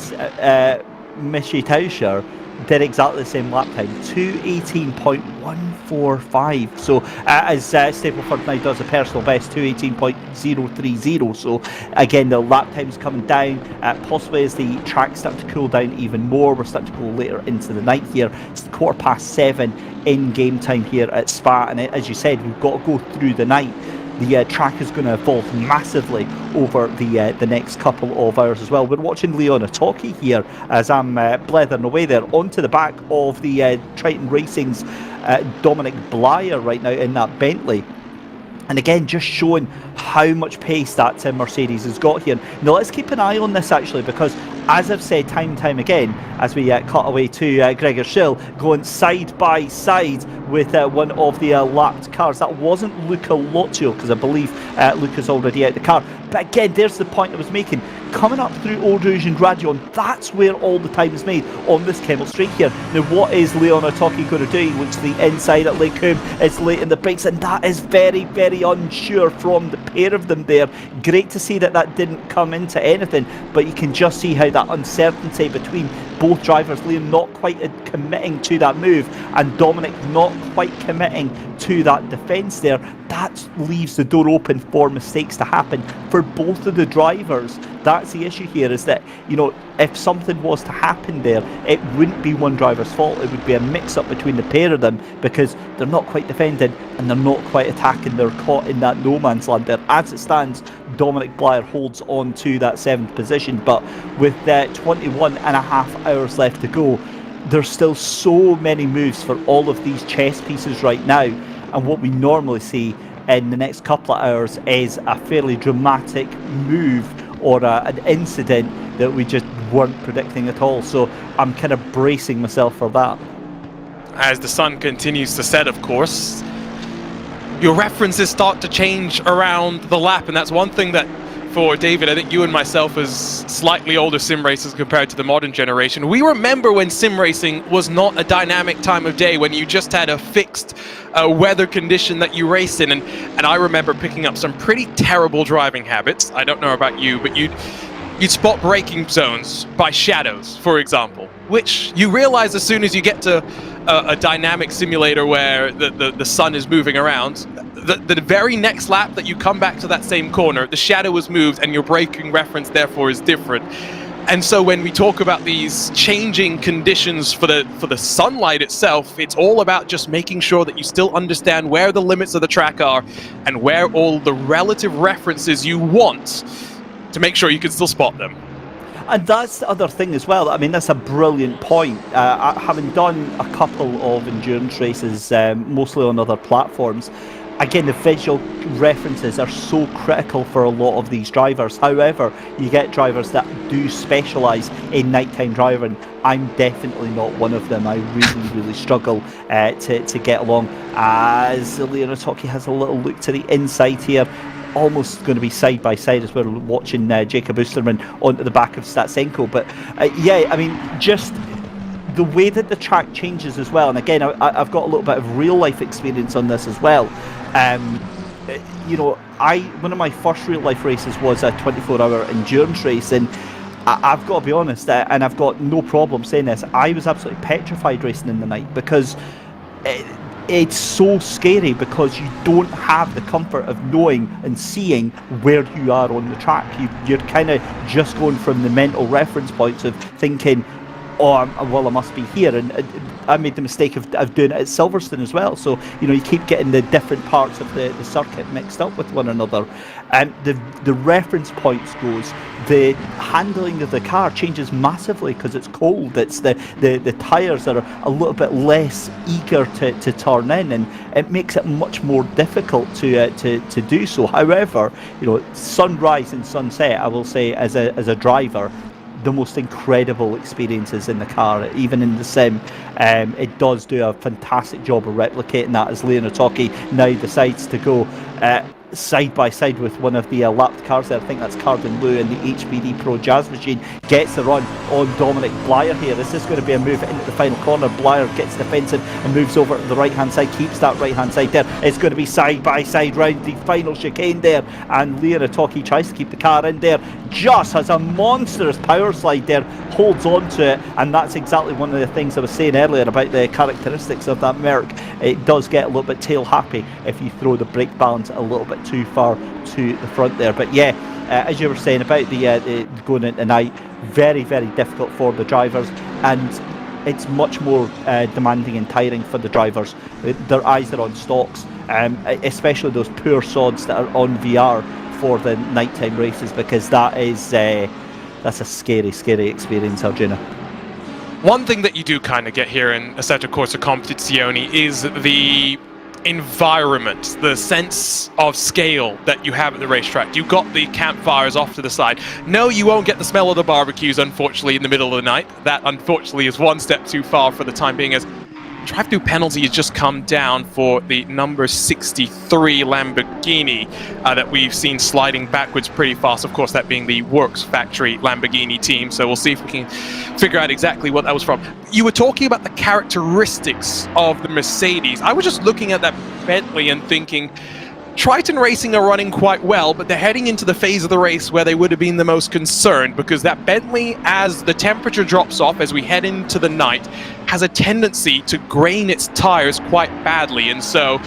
Michi Tauscher did exactly the same lap time, 2:18.145. So as Stapleford now does a personal best, 2:18.030. So again, the lap time's coming down, possibly as the track's starting to cool down even more. We're starting to go later into the night here. It's 7:15 in game time here at Spa, and as you said, we've got to go through the night. The track is going to evolve massively over the next couple of hours as well. We're watching Leon Atoki here as I'm blethering away there onto the back of the Triton Racing's Dominic Blyer right now in that Bentley. And again, just showing how much pace that Mercedes has got here. Now let's keep an eye on this actually, because as I've said time and time again, as we cut away to Gregor Schill going side by side with one of the lapped cars. That wasn't Luca Lotio, because I believe Luca's already out the car. But again, there's the point I was making. Coming up through Old Rouge and Gradion, that's where all the time is made on this Kemmel Straight here. Now, what is Leon Otaki going to do? He looks to the inside at Lake Coombe. It's late in the brakes, and that is very, very unsure from the pair of them there. Great to see that that didn't come into anything, but you can just see how that uncertainty between both drivers, Liam not quite committing to that move and Dominic not quite committing to that defence there, that leaves the door open for mistakes to happen for both of the drivers. That's the issue here, is that, you know, if something was to happen there, it wouldn't be one driver's fault. It would be a mix-up between the pair of them, because they're not quite defending and they're not quite attacking. They're caught in that no man's land there. As it stands, Dominic Blyer holds on to that 7th position, but with 21 and a half hours left to go, there's still so many moves for all of these chess pieces right now, and what we normally see in the next couple of hours is a fairly dramatic move or an incident that we just weren't predicting at all. So I'm kind of bracing myself for that. As the sun continues to set, of course, your references start to change around the lap, and that's one thing that, for David, I think you and myself as slightly older sim racers compared to the modern generation, we remember when sim racing was not a dynamic time of day, when you just had a fixed weather condition that you raced in. And I remember picking up some pretty terrible driving habits. I don't know about you, but you'd spot braking zones by shadows, for example, which you realize as soon as you get to a dynamic simulator where the sun is moving around, the very next lap that you come back to that same corner, the shadow was moved and your braking reference therefore is different. And so when we talk about these changing conditions for the sunlight itself, it's all about just making sure that you still understand where the limits of the track are and where all the relative references you want to make sure you can still spot them. And that's the other thing as well. I mean, that's a brilliant point. Having done a couple of endurance races, mostly on other platforms, again, the visual references are so critical for a lot of these drivers. However, you get drivers that do specialise in nighttime driving. I'm definitely not one of them. I really, really struggle to get along. As Leon Otaki has a little look to the inside here, almost going to be side by side as we're watching Jacob Oosterman onto the back of Statsenko. But yeah, I mean, just the way that the track changes as well. And again, I've got a little bit of real life experience on this as well. You know, one of my first real life races was a 24-hour endurance race, and I've got to be honest, and I've got no problem saying this, I was absolutely petrified racing in the night, because it's so scary, because you don't have the comfort of knowing and seeing where you are on the track. You're kind of just going from the mental reference points of thinking, oh, well, I must be here. And I made the mistake of doing it at Silverstone as well. So, you know, you keep getting the different parts of the circuit mixed up with one another. And the reference points goes, the handling of the car changes massively because it's cold. It's the tyres are a little bit less eager to turn in, and it makes it much more difficult to do so. However, you know, sunrise and sunset, I will say, as a driver, the most incredible experiences in the car, even in the sim. It does do a fantastic job of replicating that, as Leon Otaki now decides to go side by side with one of the lapped cars there. I think that's Carden Lou in the HPD Pro Jazz machine. Gets the run on Dominic Blyer here. This is going to be a move into the final corner. Blyer gets defensive and moves over to the right hand side, keeps that right hand side there. It's going to be side by side round the final chicane there, and Leon Otaki tries to keep the car in there, just has a monstrous power slide there, holds on to it, and that's exactly one of the things I was saying earlier about the characteristics of that Merc. It does get a little bit tail happy if you throw the brake balance a little bit too far to the front there. But yeah, as you were saying about the going into night, very, very difficult for the drivers, and it's much more demanding and tiring for the drivers. Their eyes are on stocks, especially those poor sods that are on VR for the nighttime races, because that's a scary, scary experience, Arjuna. One thing that you do kind of get here in Assetto Corsa Competizione is the environment, the sense of scale that you have at the racetrack. You've got the campfires off to the side. No, you won't get the smell of the barbecues, unfortunately, in the middle of the night. That, unfortunately, is one step too far for the time being, as drive-through penalty has just come down for the number 63 Lamborghini that we've seen sliding backwards pretty fast. Of course, that being the Works Factory Lamborghini team. So we'll see if we can figure out exactly what that was from. You were talking about the characteristics of the Mercedes. I was just looking at that Bentley and thinking, Triton Racing are running quite well, but they're heading into the phase of the race where they would have been the most concerned, because that Bentley, as the temperature drops off as we head into the night, has a tendency to grain its tires quite badly. And so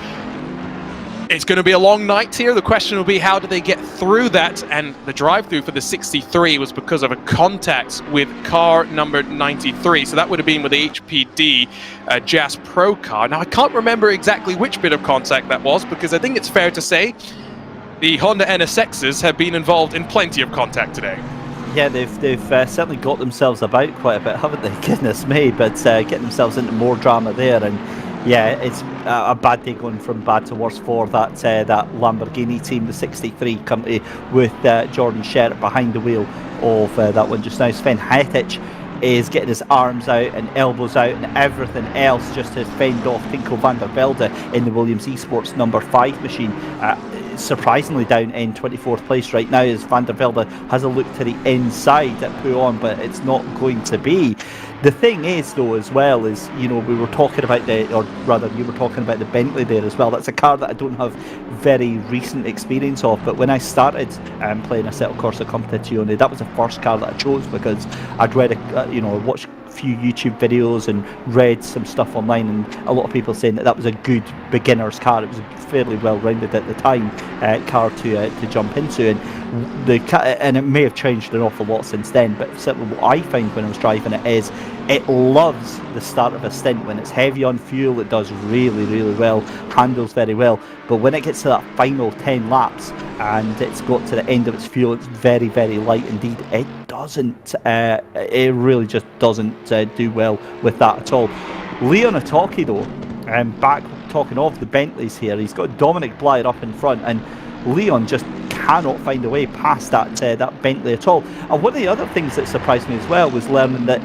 it's going to be a long night here. The question will be, how do they get through that? And the drive-through for the 63 was because of a contact with car number 93. So that would have been with the HPD Jazz Pro car. Now, I can't remember exactly which bit of contact that was, because I think it's fair to say the Honda NSXs have been involved in plenty of contact today. Yeah, they've certainly got themselves about quite a bit, haven't they? Goodness me, but getting themselves into more drama there. And yeah, it's a bad day going from bad to worse for that Lamborghini team, the 63, currently with Jordan Sherritt behind the wheel of that one just now. Sven Hettich is getting his arms out and elbows out and everything else just to fend off Tinko van der Velde in the Williams Esports number 5 machine. Surprisingly down in 24th place right now, as van der Velde has a look to the inside at Pouon, but it's not going to be. The thing is, though, as well, is, you know, we were talking about you were talking about the Bentley there as well. That's a car that I don't have very recent experience of, but when I started playing Assetto Corsa Competizione, that was the first car that I chose, because I'd read, watched a few YouTube videos and read some stuff online, and a lot of people saying that was a good beginner's car. It was a fairly well-rounded at the time car to jump into, and it may have changed an awful lot since then, but certainly what I find when I was driving it is it loves the start of a stint. When it's heavy on fuel, it does really, really well, handles very well, but when it gets to that final 10 laps and it's got to the end of its fuel, it's very, very light indeed. It really just doesn't do well with that at all. Leon Atoki, though, back talking of the Bentleys here, he's got Dominic Blyer up in front, and Leon just cannot find a way past that Bentley at all. And one of the other things that surprised me as well was learning that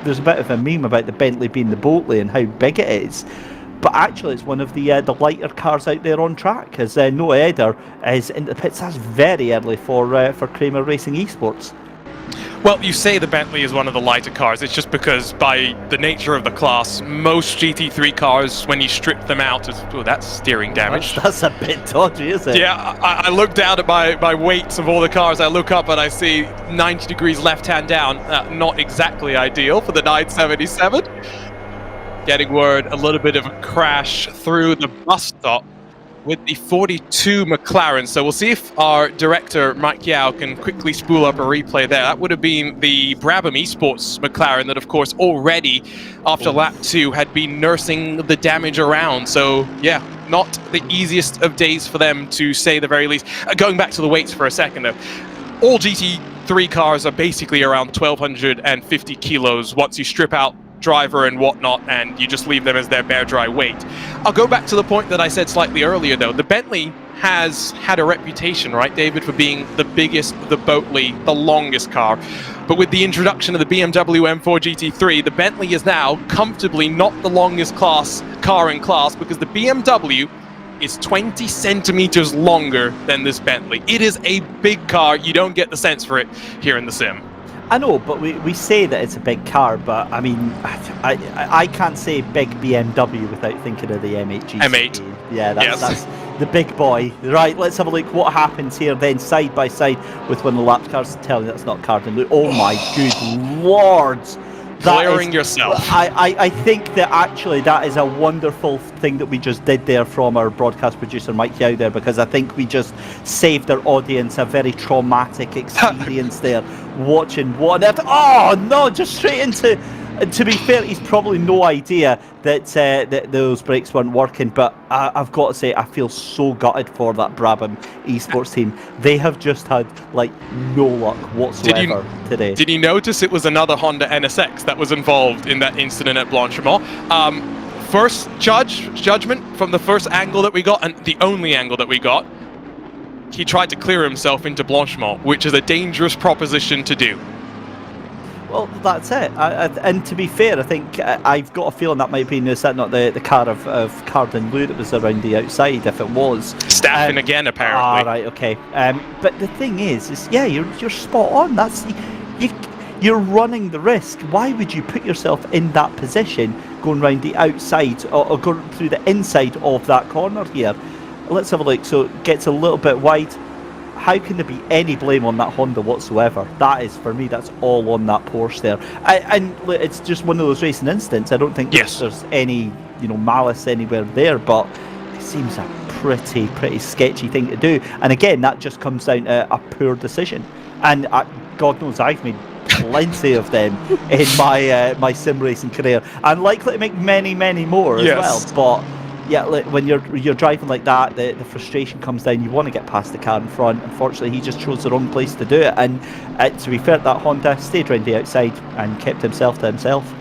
there's a bit of a meme about the Bentley being the Boltley and how big it is, but actually it's one of the lighter cars out there on track, as Noah Eder is in the pits. That's very early for Kramer Racing Esports. Well, you say the Bentley is one of the lighter cars. It's just because by the nature of the class, most GT3 cars, when you strip them out, that's steering damage. That's a bit dodgy, isn't it? Yeah, I look down at my weights of all the cars. I look up and I see 90 degrees left-hand down. Not exactly ideal for the 977. Getting word, a little bit of a crash through the bus stop with the 42 McLaren. So we'll see if our director, Mike Yao, can quickly spool up a replay there. That would have been the Brabham Esports McLaren that, of course, already after lap 2 had been nursing the damage around. So, yeah, not the easiest of days for them, to say the very least. Going back to the weights for a second, though. All GT3 cars are basically around 1,250 kilos once you strip out driver and whatnot, and you just leave them as their bare dry weight. I'll go back to the point that I said slightly earlier, though. The Bentley has had a reputation, right, David, for being the biggest, the Boltley, the longest car. But with the introduction of the BMW M4 GT3, the Bentley is now comfortably not the longest car in class, because the BMW is 20 centimeters longer than this Bentley. It is a big car. You don't get the sense for it here in the sim. I know, but we say that it's a big car, but I mean, I can't say big BMW without thinking of the M8 GT. M8. Yeah, that's the big boy. Right, let's have a look what happens here then, side by side with one of the lap cars. Telling that's not Cardin. Look, oh my good lords. Glaring yourself. I think that actually that is a wonderful thing that we just did there from our broadcast producer Mike Yao there, because I think we just saved our audience a very traumatic experience there, watching what. Oh no! Just straight into. To be fair, he's probably no idea that that those brakes weren't working, but I've got to say, I feel so gutted for that Brabham Esports team. They have just had like no luck whatsoever today. Did you notice it was another Honda NSX that was involved in that incident at Blanchimont? first judgment from the first angle that we got, and the only angle that we got, he tried to clear himself into Blanchimont, which is a dangerous proposition to do. Well, that's it. And to be fair, I think I've got a feeling that might be not the car of Carden Lou that was around the outside. If it was Staffing again, apparently. Right, okay. But the thing is yeah, you're spot on. That's you're running the risk. Why would you put yourself in that position, going round the outside or going through the inside of that corner here? Let's have a look. So it gets a little bit wide. How can there be any blame on that Honda whatsoever? That is, for me, that's all on that Porsche there. And it's just one of those racing incidents. I don't think there's any malice anywhere there, but it seems a pretty sketchy thing to do. And again, that just comes down to a poor decision. And God knows I've made plenty of them in my sim racing career, and likely to make many more as well. But yeah, when you're driving like that, the frustration comes down. You want to get past the car in front. Unfortunately, he just chose the wrong place to do it. And to be fair, that Honda stayed around the outside and kept himself to himself.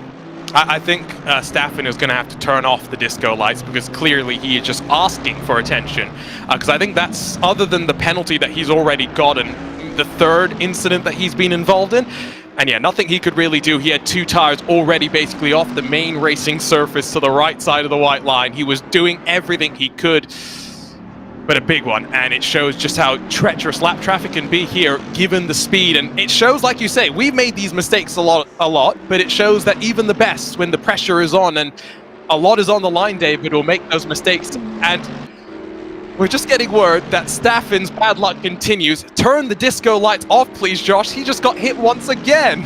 I think Staffen is going to have to turn off the disco lights, because clearly he is just asking for attention. Because I think that's, other than the penalty that he's already gotten, the third incident that he's been involved in. And yeah, nothing he could really do. He had two tires already basically off the main racing surface to the right side of the white line. He was doing everything he could, but a big one. And it shows just how treacherous lap traffic can be here, given the speed. And it shows, like you say, we've made these mistakes a lot, but it shows that even the best, when the pressure is on and a lot is on the line, David, will make those mistakes. And we're just getting word that Staffen's bad luck continues. Turn the disco lights off, please, Josh. He just got hit once again.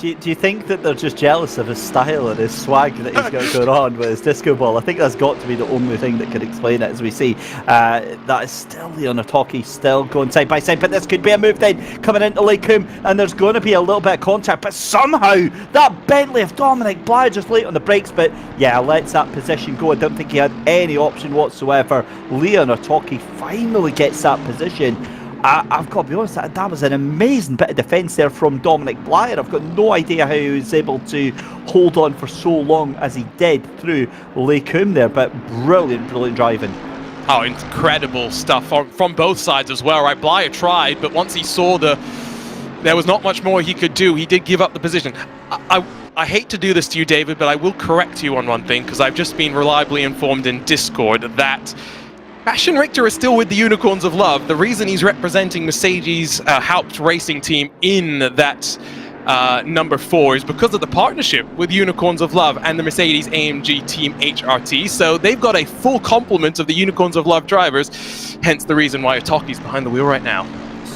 Do you think that they're just jealous of his style and his swag that he's got going on with his disco ball? I think that's got to be the only thing that could explain it, as we see. That is still Leon Otaki, still going side by side, but this could be a move then coming into Lake Coombe, and there's going to be a little bit of contact, but somehow that Bentley of Dominic Bly just late on the brakes, but yeah, lets that position go. I don't think he had any option whatsoever. Leon Otaki finally gets that position. I've got to be honest, that was an amazing bit of defence there from Dominic Blyer. I've got no idea how he was able to hold on for so long as he did through Lake Coombe there, but brilliant driving. Oh, incredible stuff from both sides as well, right? Blyer tried, but once he saw there was not much more he could do, he did give up the position. I hate to do this to you, David, but I will correct you on one thing, because I've just been reliably informed in Discord that Bastian Richter is still with the Unicorns of Love. The reason he's representing Mercedes Haupt racing team in that number 4 is because of the partnership with Unicorns of Love and the Mercedes AMG team HRT. So they've got a full complement of the Unicorns of Love drivers, hence the reason why Otaki's behind the wheel right now.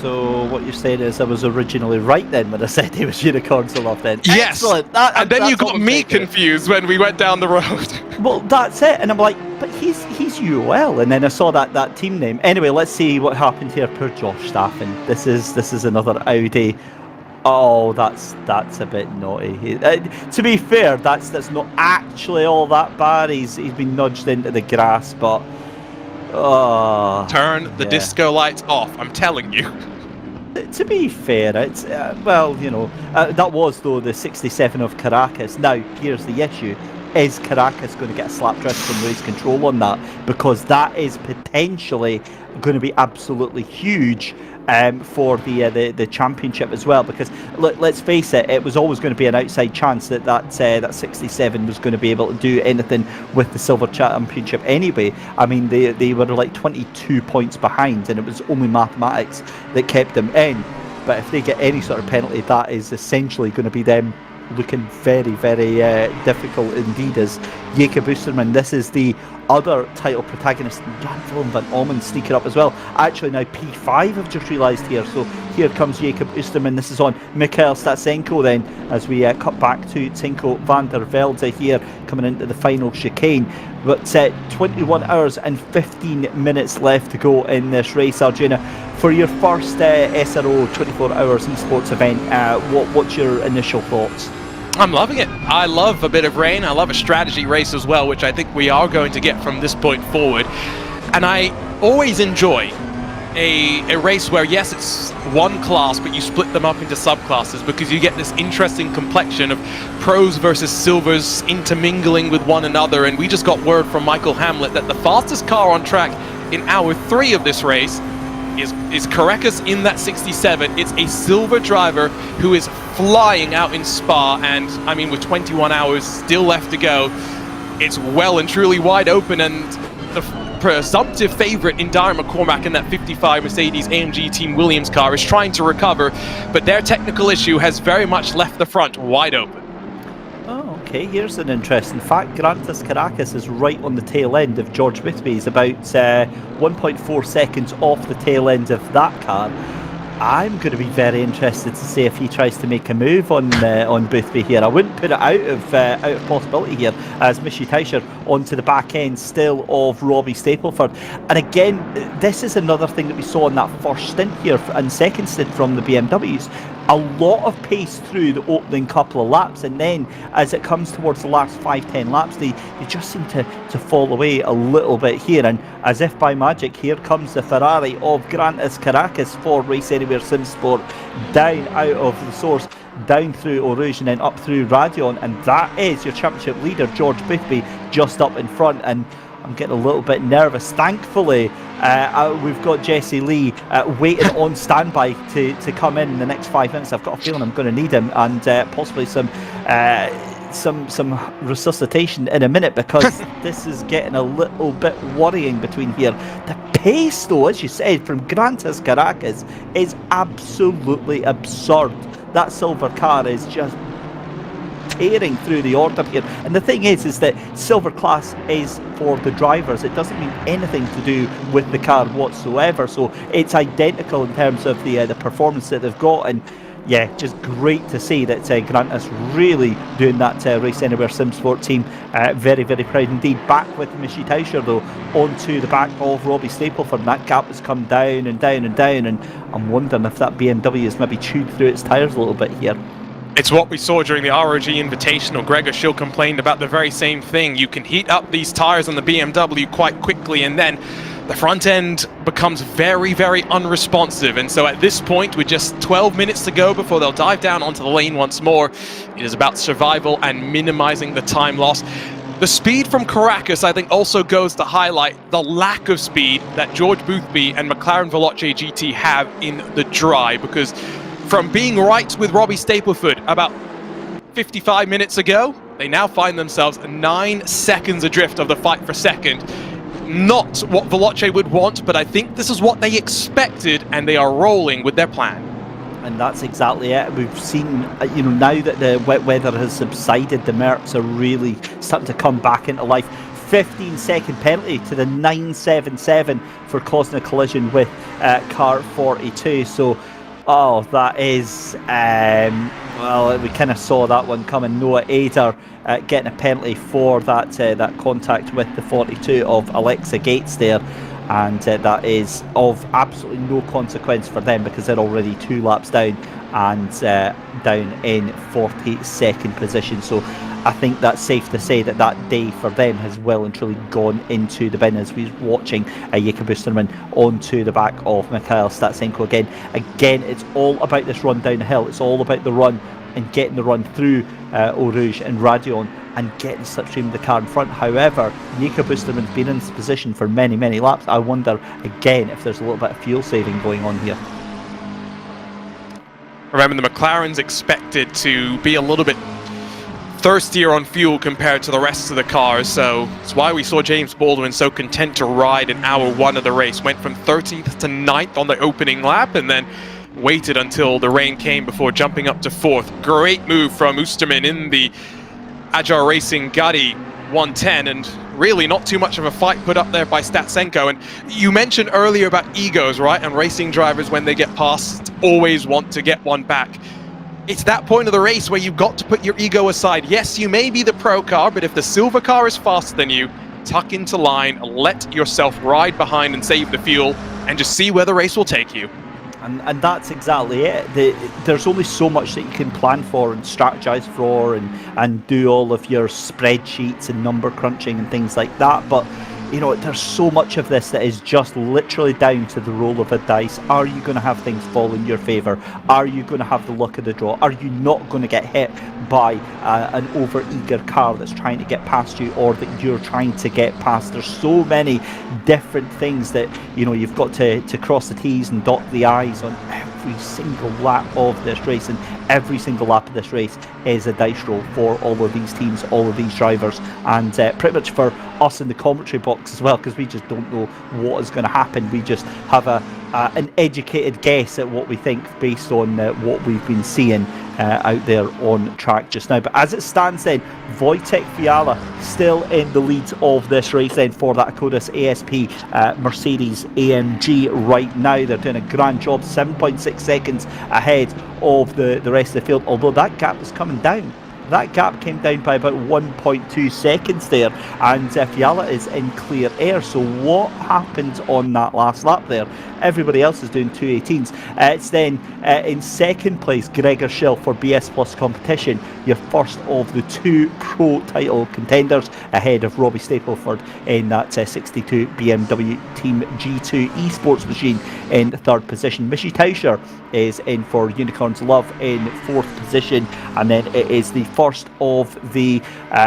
So what you're saying is I was originally right then when I said he was Unicorns of Love then. Yes! And then you got me confused when we went down the road. Well, that's it. And I'm like, but he's UL. And then I saw that team name. Anyway, let's see what happened here. Poor Josh Staffen. This is another Audi. Oh, that's a bit naughty. To be fair, that's not actually all that bad. He's been nudged into the grass, but turn the disco lights off, I'm telling you. To be fair, it's that was though the 67 of Caracas. Now here's the issue: is Caracas going to get a slap drift from race control on that? Because that is potentially going to be absolutely huge for the championship as well. Because let's face it, it was always going to be an outside chance that 67 was going to be able to do anything with the silver championship anyway. I mean, they were like 22 points behind, and it was only mathematics that kept them in. But if they get any sort of penalty, that is essentially going to be them looking very difficult indeed. As Jacob Oosterman, this is the other title protagonist, Jan-Willem van Ommen sneaking up as well. Actually now P5 I've just realised here, so here comes Jacob Oosterman. This is on Mikhail Statsenko then, as we cut back to Tinko van der Velde here coming into the final chicane. But 21 hours and 15 minutes left to go in this race. Arjuna, for your first SRO 24 hours esports event, what's your initial thoughts? I'm loving it. I love a bit of rain. I love a strategy race as well, which I think we are going to get from this point forward. And I always enjoy a race where, yes, it's one class, but you split them up into subclasses because you get this interesting complexion of pros versus silvers intermingling with one another. And we just got word from Michael Hamlet that the fastest car on track in hour 3 of this race is Caracas in that 67. It's a silver driver who is flying out in Spa, and I mean, with 21 hours still left to go, it's well and truly wide open, and the presumptive favorite in Darren McCormack in that 55 Mercedes AMG Team Williams car is trying to recover, but their technical issue has very much left the front wide open. Oh, okay, here's an interesting fact. Grantas Caracas is right on the tail end of George Boothby. He's about 1.4 seconds off the tail end of that car. I'm going to be very interested to see if he tries to make a move on Boothby here. I wouldn't put it out of possibility here, as Michi Teicher onto the back end still of Robbie Stapleford. And again, this is another thing that we saw in that first stint here and second stint from the BMWs. A lot of pace through the opening couple of laps, and then as it comes towards the last 5-10 laps, they just seem to fall away a little bit here. And as if by magic, here comes the Ferrari of Grantas Caracas for Race Anywhere SimSport, down out of the source, down through Eau Rouge and then up through Radion, and that is your championship leader George Boothby just up in front. And I'm getting a little bit nervous. Thankfully, we've got Jesse Lee waiting on standby to come in the next 5 minutes. I've got a feeling I'm going to need him, and possibly some resuscitation in a minute, because this is getting a little bit worrying between here. The pace, though, as you said, from Grantas Caracas is absolutely absurd. That silver car is just tearing through the order here, and the thing is that silver class is for the drivers. It doesn't mean anything to do with the car whatsoever, so it's identical in terms of the performance that they've got. And yeah, just great to see that Grantas really doing that Race Anywhere SimSport team. Very, very proud indeed. Back with Michi Teicher though, onto the back of Robbie Stapleford, and that gap has come down and down and down, and I'm wondering if that BMW has maybe chewed through its tyres a little bit here. It's what we saw during the ROG Invitational. Gregor Schill complained about the very same thing. You can heat up these tyres on the BMW quite quickly, and then the front end becomes very, very unresponsive. And so at this point, with just 12 minutes to go before they'll dive down onto the lane once more, it is about survival and minimizing the time loss. The speed from Caracas, I think, also goes to highlight the lack of speed that George Boothby and McLaren Veloce GT have in the dry, because from being right with Robbie Stapleford about 55 minutes ago, they now find themselves 9 seconds adrift of the fight for second. Not what Veloce would want, but I think this is what they expected, and they are rolling with their plan. And that's exactly it. We've seen, now that the wet weather has subsided, the Mercs are really starting to come back into life. 15-second penalty to the 977 for causing a collision with car 42. So, oh, that is, well, we kind of saw that one coming. Noah Ader getting a penalty for that that contact with the 42 of Alexa Gates there, and that is of absolutely no consequence for them because they're already 2 laps down and down in 42nd position. So I think that's safe to say that that day for them has well and truly gone into the bin, as we're watching Jakob Oosterman onto the back of Mikhail Statsenko again. Again, it's all about this run down the hill. It's all about the run and getting the run through Eau Rouge and Radion and getting slipstream the car in front. However, Jakob Oosterman's been in this position for many, many laps. I wonder again if there's a little bit of fuel saving going on here. Remember, the McLaren's expected to be a little bit thirstier on fuel compared to the rest of the cars, so it's why we saw James Baldwin so content to ride in hour 1 of the race. Went from 13th to 9th on the opening lap and then waited until the rain came before jumping up to 4th. Great move from Oosterman in the Agile Racing Gatti 110, and really not too much of a fight put up there by Statsenko. And you mentioned earlier about egos, right? And racing drivers, when they get past, always want to get one back. It's that point of the race where you've got to put your ego aside. Yes, you may be the pro car, but if the silver car is faster than you, tuck into line, let yourself ride behind and save the fuel, and just see where the race will take you. And that's exactly it. There's only so much that you can plan for and strategize for and do all of your spreadsheets and number crunching and things like that. But there's so much of this that is just literally down to the roll of a dice. Are you going to have things fall in your favour? Are you going to have the luck of the draw? Are you not going to get hit by an over-eager car that's trying to get past you, or that you're trying to get past? There's so many different things that you've got to cross the T's and dot the I's on every single lap of this race, and every single lap of this race is a dice roll for all of these teams, all of these drivers, and pretty much for us in the commentary box as well, because we just don't know what is going to happen. We just have an educated guess at what we think based on what we've been seeing out there on track just now. But as it stands then, Wojtek Fiala still in the lead of this race then for that Akodas ASP Mercedes AMG right now. They're doing a grand job, 7.6 seconds ahead of the rest of the field, although that gap is coming down. That gap came down by about 1.2 seconds there, and Fiala is in clear air. So what happened on that last lap there? Everybody else is doing 2:18s. It's then in second place, Gregor Schill for BS Plus Competition, your first of the two pro title contenders, ahead of Robbie Stapleford in that 62 BMW Team G2 Esports machine in third position. Michi Tauscher is in for Unicorns Love in fourth position, and then it is the first of the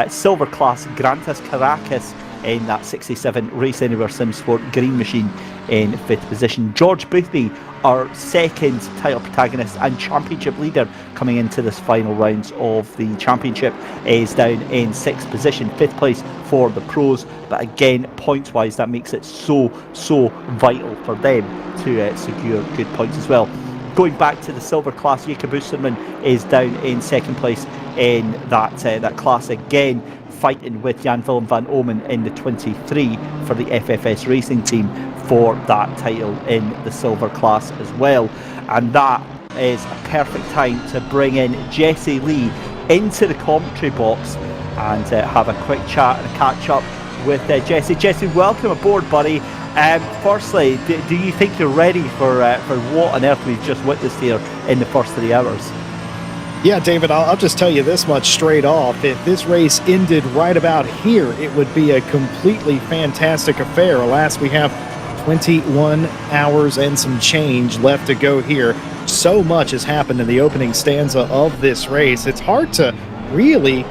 silver class Grantas Caracas in that 67 Race Anywhere SimSport green machine in fifth position. George Boothby, our second title protagonist and championship leader coming into this final rounds of the championship, is down in sixth position, fifth place for the pros. But again, points wise, that makes it so vital for them to secure good points as well. Going back to the silver class, Jakob Oosterman is down in second place in that class again, fighting with Jan Willem van Omen in the 23 for the FFS Racing team for that title in the silver class as well. And that is a perfect time to bring in Jesse Lee into the commentary box and have a quick chat and a catch up with Jesse. Jesse, welcome aboard, buddy. Firstly, do you think you're ready for what on earth we've just witnessed here in the first 3 hours? Yeah, David, I'll just tell you this much straight off. If this race ended right about here, it would be a completely fantastic affair. Alas, we have 21 hours and some change left to go here. So much has happened in the opening stanza of this race. It's hard to really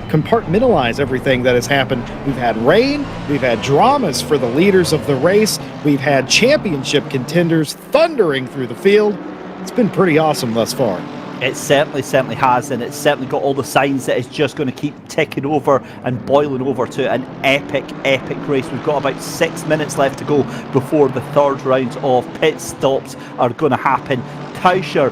compartmentalize everything that has happened. We've had rain, we've had dramas for the leaders of the race, we've had championship contenders thundering through the field. It's been pretty awesome thus far. It certainly has, and it's certainly got all the signs that it's just going to keep ticking over and boiling over to an epic race. We've got about 6 minutes left to go before the third round of pit stops are going to happen. Tauscher,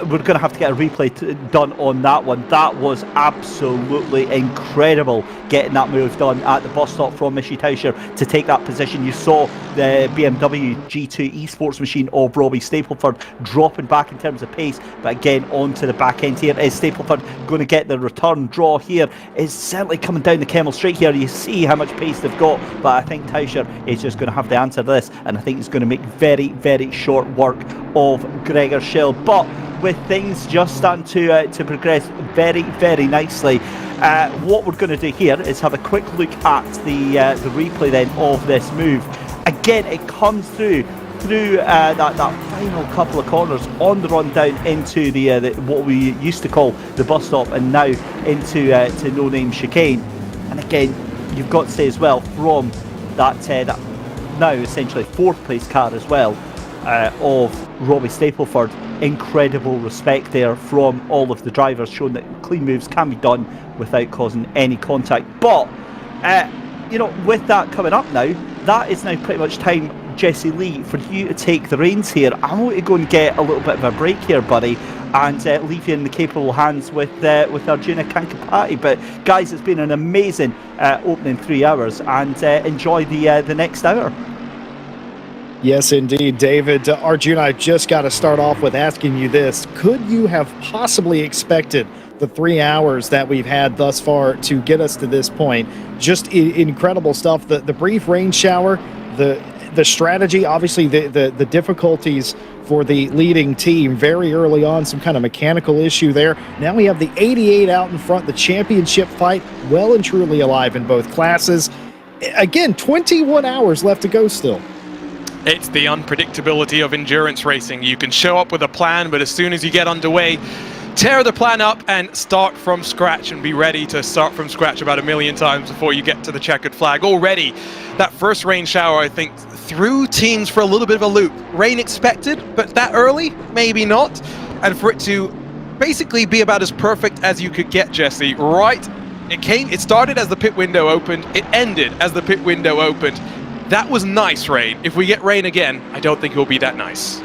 we're going to have to get a replay done on that one. That was absolutely incredible, getting that move done at the bus stop from Michi Tauscher to take that position. You saw the BMW G2 Esports machine of Robbie Stapleford dropping back in terms of pace, but again onto the back end here. Is Stapleford going to get the return draw here? Is certainly coming down the Kemmel Straight here. You see how much pace they've got, but I think Tauscher is just going to have the answer to this, and I think he's going to make very short work of Gregor Schill. But with things just starting to progress very nicely, what we're going to do here is have a quick look at the replay then of this move. Again, it comes through that final couple of corners on the run down into the what we used to call the bus stop, and now into to No Name Chicane. And again, you've got to say as well, from that now essentially fourth place car as well of Robbie Stapleford, incredible respect there from all of the drivers, showing that clean moves can be done without causing any contact. But with that coming up now, that is now pretty much time, Jesse Lee, for you to take the reins here. I'm going to go and get a little bit of a break here, buddy, and leave you in the capable hands with Arjuna Kankapati. But guys, it's been an amazing opening 3 hours, and enjoy the next hour. Yes, indeed, David. Arjuna, I just got to start off with asking you this. Could you have possibly expected the 3 hours that we've had thus far to get us to this point? Just incredible stuff. The brief rain shower, the strategy, obviously the difficulties for the leading team very early on, some kind of mechanical issue there. Now we have the 88 out in front, the championship fight well and truly alive in both classes. again, 21 hours left to go still. It's the unpredictability of endurance racing. You can show up with a plan, but as soon as you get underway, tear the plan up and start from scratch, and be ready to start from scratch about 1 million times before you get to the checkered flag. Already, that first rain shower, I think, threw teams for a little bit of a loop. Rain expected, but that early? Maybe not. And for it to basically be about as perfect as you could get, Jesse, right? It started as the pit window opened, it ended as the pit window opened. That was nice rain. If we get rain again, I don't think it will be that nice.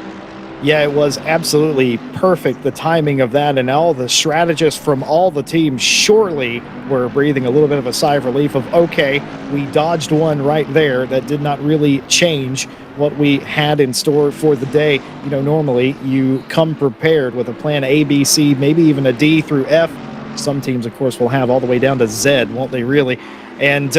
Yeah, it was absolutely perfect, the timing of that, and all the strategists from all the teams surely were breathing a little bit of a sigh of relief of, okay, we dodged one right there. That did not really change what we had in store for the day. You know, normally you come prepared with a plan A, B, C, maybe even a D through F. Some teams, of course, will have all the way down to Z, won't they really? And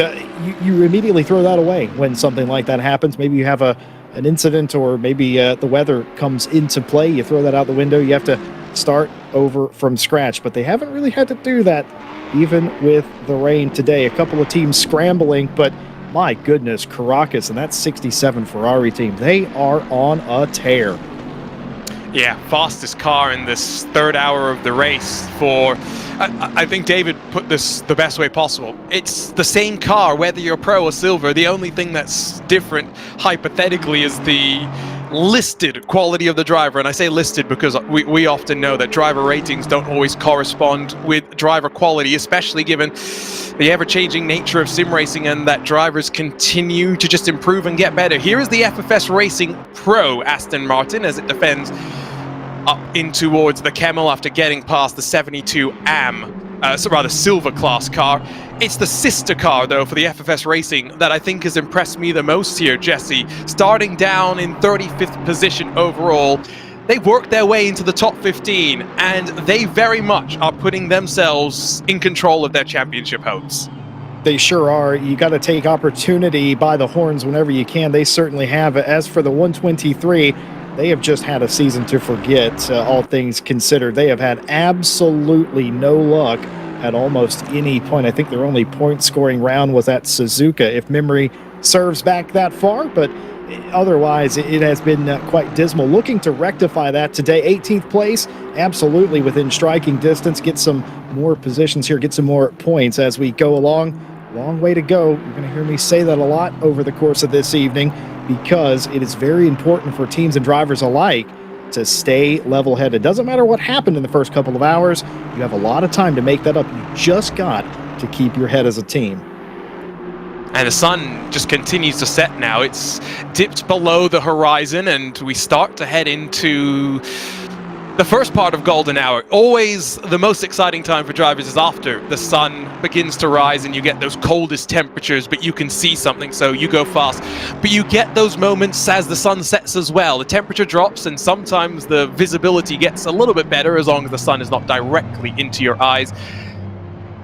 you immediately throw that away when something like that happens. Maybe you have an incident, or maybe the weather comes into play. You throw that out the window. You have to start over from scratch. But they haven't really had to do that, even with the rain today. A couple of teams scrambling, but my goodness, Caracas and that 67 Ferrari team, they are on a tear. Yeah, fastest car in this third hour of the race for... I think David put this the best way possible. It's the same car, whether you're pro or silver. The only thing that's different, hypothetically, is the listed quality of the driver. And I say listed because we often know that driver ratings don't always correspond with driver quality, especially given the ever-changing nature of sim racing and that drivers continue to just improve and get better. Here is the FFS Racing Pro Aston Martin as it defends up in towards the Camel after getting past the 72 silver class car. It's the sister car, though, for the FFS Racing that I think has impressed me the most here, Jesse. Starting down in 35th position overall, they worked their way into the top 15, and they very much are putting themselves in control of their championship hopes. They sure are. You got to take opportunity by the horns whenever you can. They certainly have. As for the 123, they have just had a season to forget, all things considered. They have had absolutely no luck at almost any point. I think their only point-scoring round was at Suzuka, if memory serves back that far. But otherwise, it has been quite dismal. Looking to rectify that today. 18th place, absolutely within striking distance. Get some more positions here, get some more points as we go along. Long way to go. You're going to hear me say that a lot over the course of this evening, because it is very important for teams and drivers alike to stay level-headed. Doesn't matter what happened in the first couple of hours. You have a lot of time to make that up. You just got to keep your head as a team. And the sun just continues to set now. It's dipped below the horizon, and we start to head into the first part of golden hour. Always the most exciting time for drivers is after the sun begins to rise and you get those coldest temperatures, but you can see something, so you go fast. But you get those moments as the sun sets as well. The temperature drops, and sometimes the visibility gets a little bit better as long as the sun is not directly into your eyes.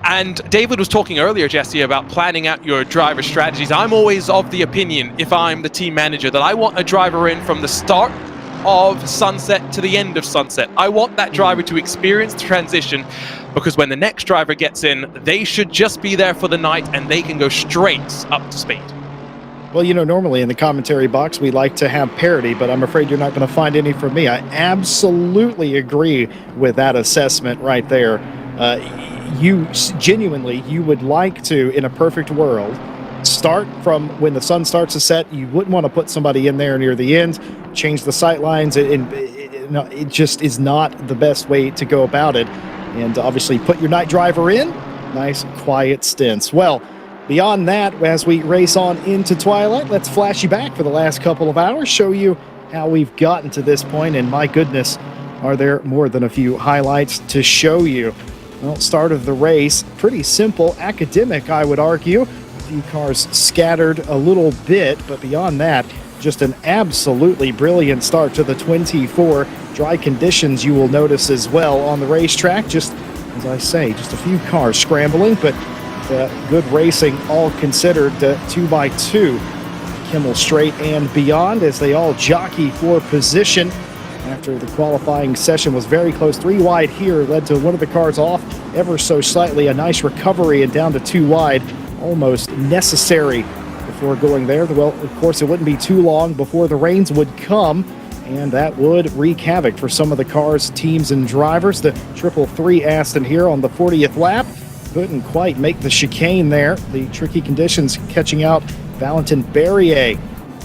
And David was talking earlier, Jesse, about planning out your driver strategies. I'm always of the opinion, if I'm the team manager, that I want a driver in from the start of sunset to the end of sunset. I want that driver to experience the transition, because when the next driver gets in, they should just be there for the night and they can go straight up to speed. Well, you know, normally in the commentary box, we like to have parity, but I'm afraid you're not going to find any from me. I absolutely agree with that assessment right there. You would like to, in a perfect world, start from when the sun starts to set. You wouldn't want to put somebody in there near the end, change the sight lines. It just is not the best way to go about it. And obviously put your night driver in, nice quiet stints. Well, beyond that, as we race on into twilight, let's flash you back for the last couple of hours, show you how we've gotten to this point. And my goodness, are there more than a few highlights to show you. Well, start of the race, pretty simple, academic, I would argue. A few cars scattered a little bit, but beyond that, just an absolutely brilliant start to the 24. Dry conditions you will notice as well on the racetrack. Just, as I say, just a few cars scrambling, but good racing all considered, 2x2. Kimmel Straight and beyond as they all jockey for position. After the qualifying session was very close, 3 wide here, led to one of the cars off ever so slightly. A nice recovery and down to 2 wide, almost necessary before going there. Well, of course, it wouldn't be too long before the rains would come, and that would wreak havoc for some of the cars, teams, and drivers. The 333 Aston here on the 40th lap couldn't quite make the chicane there. The tricky conditions catching out Valentin Berrier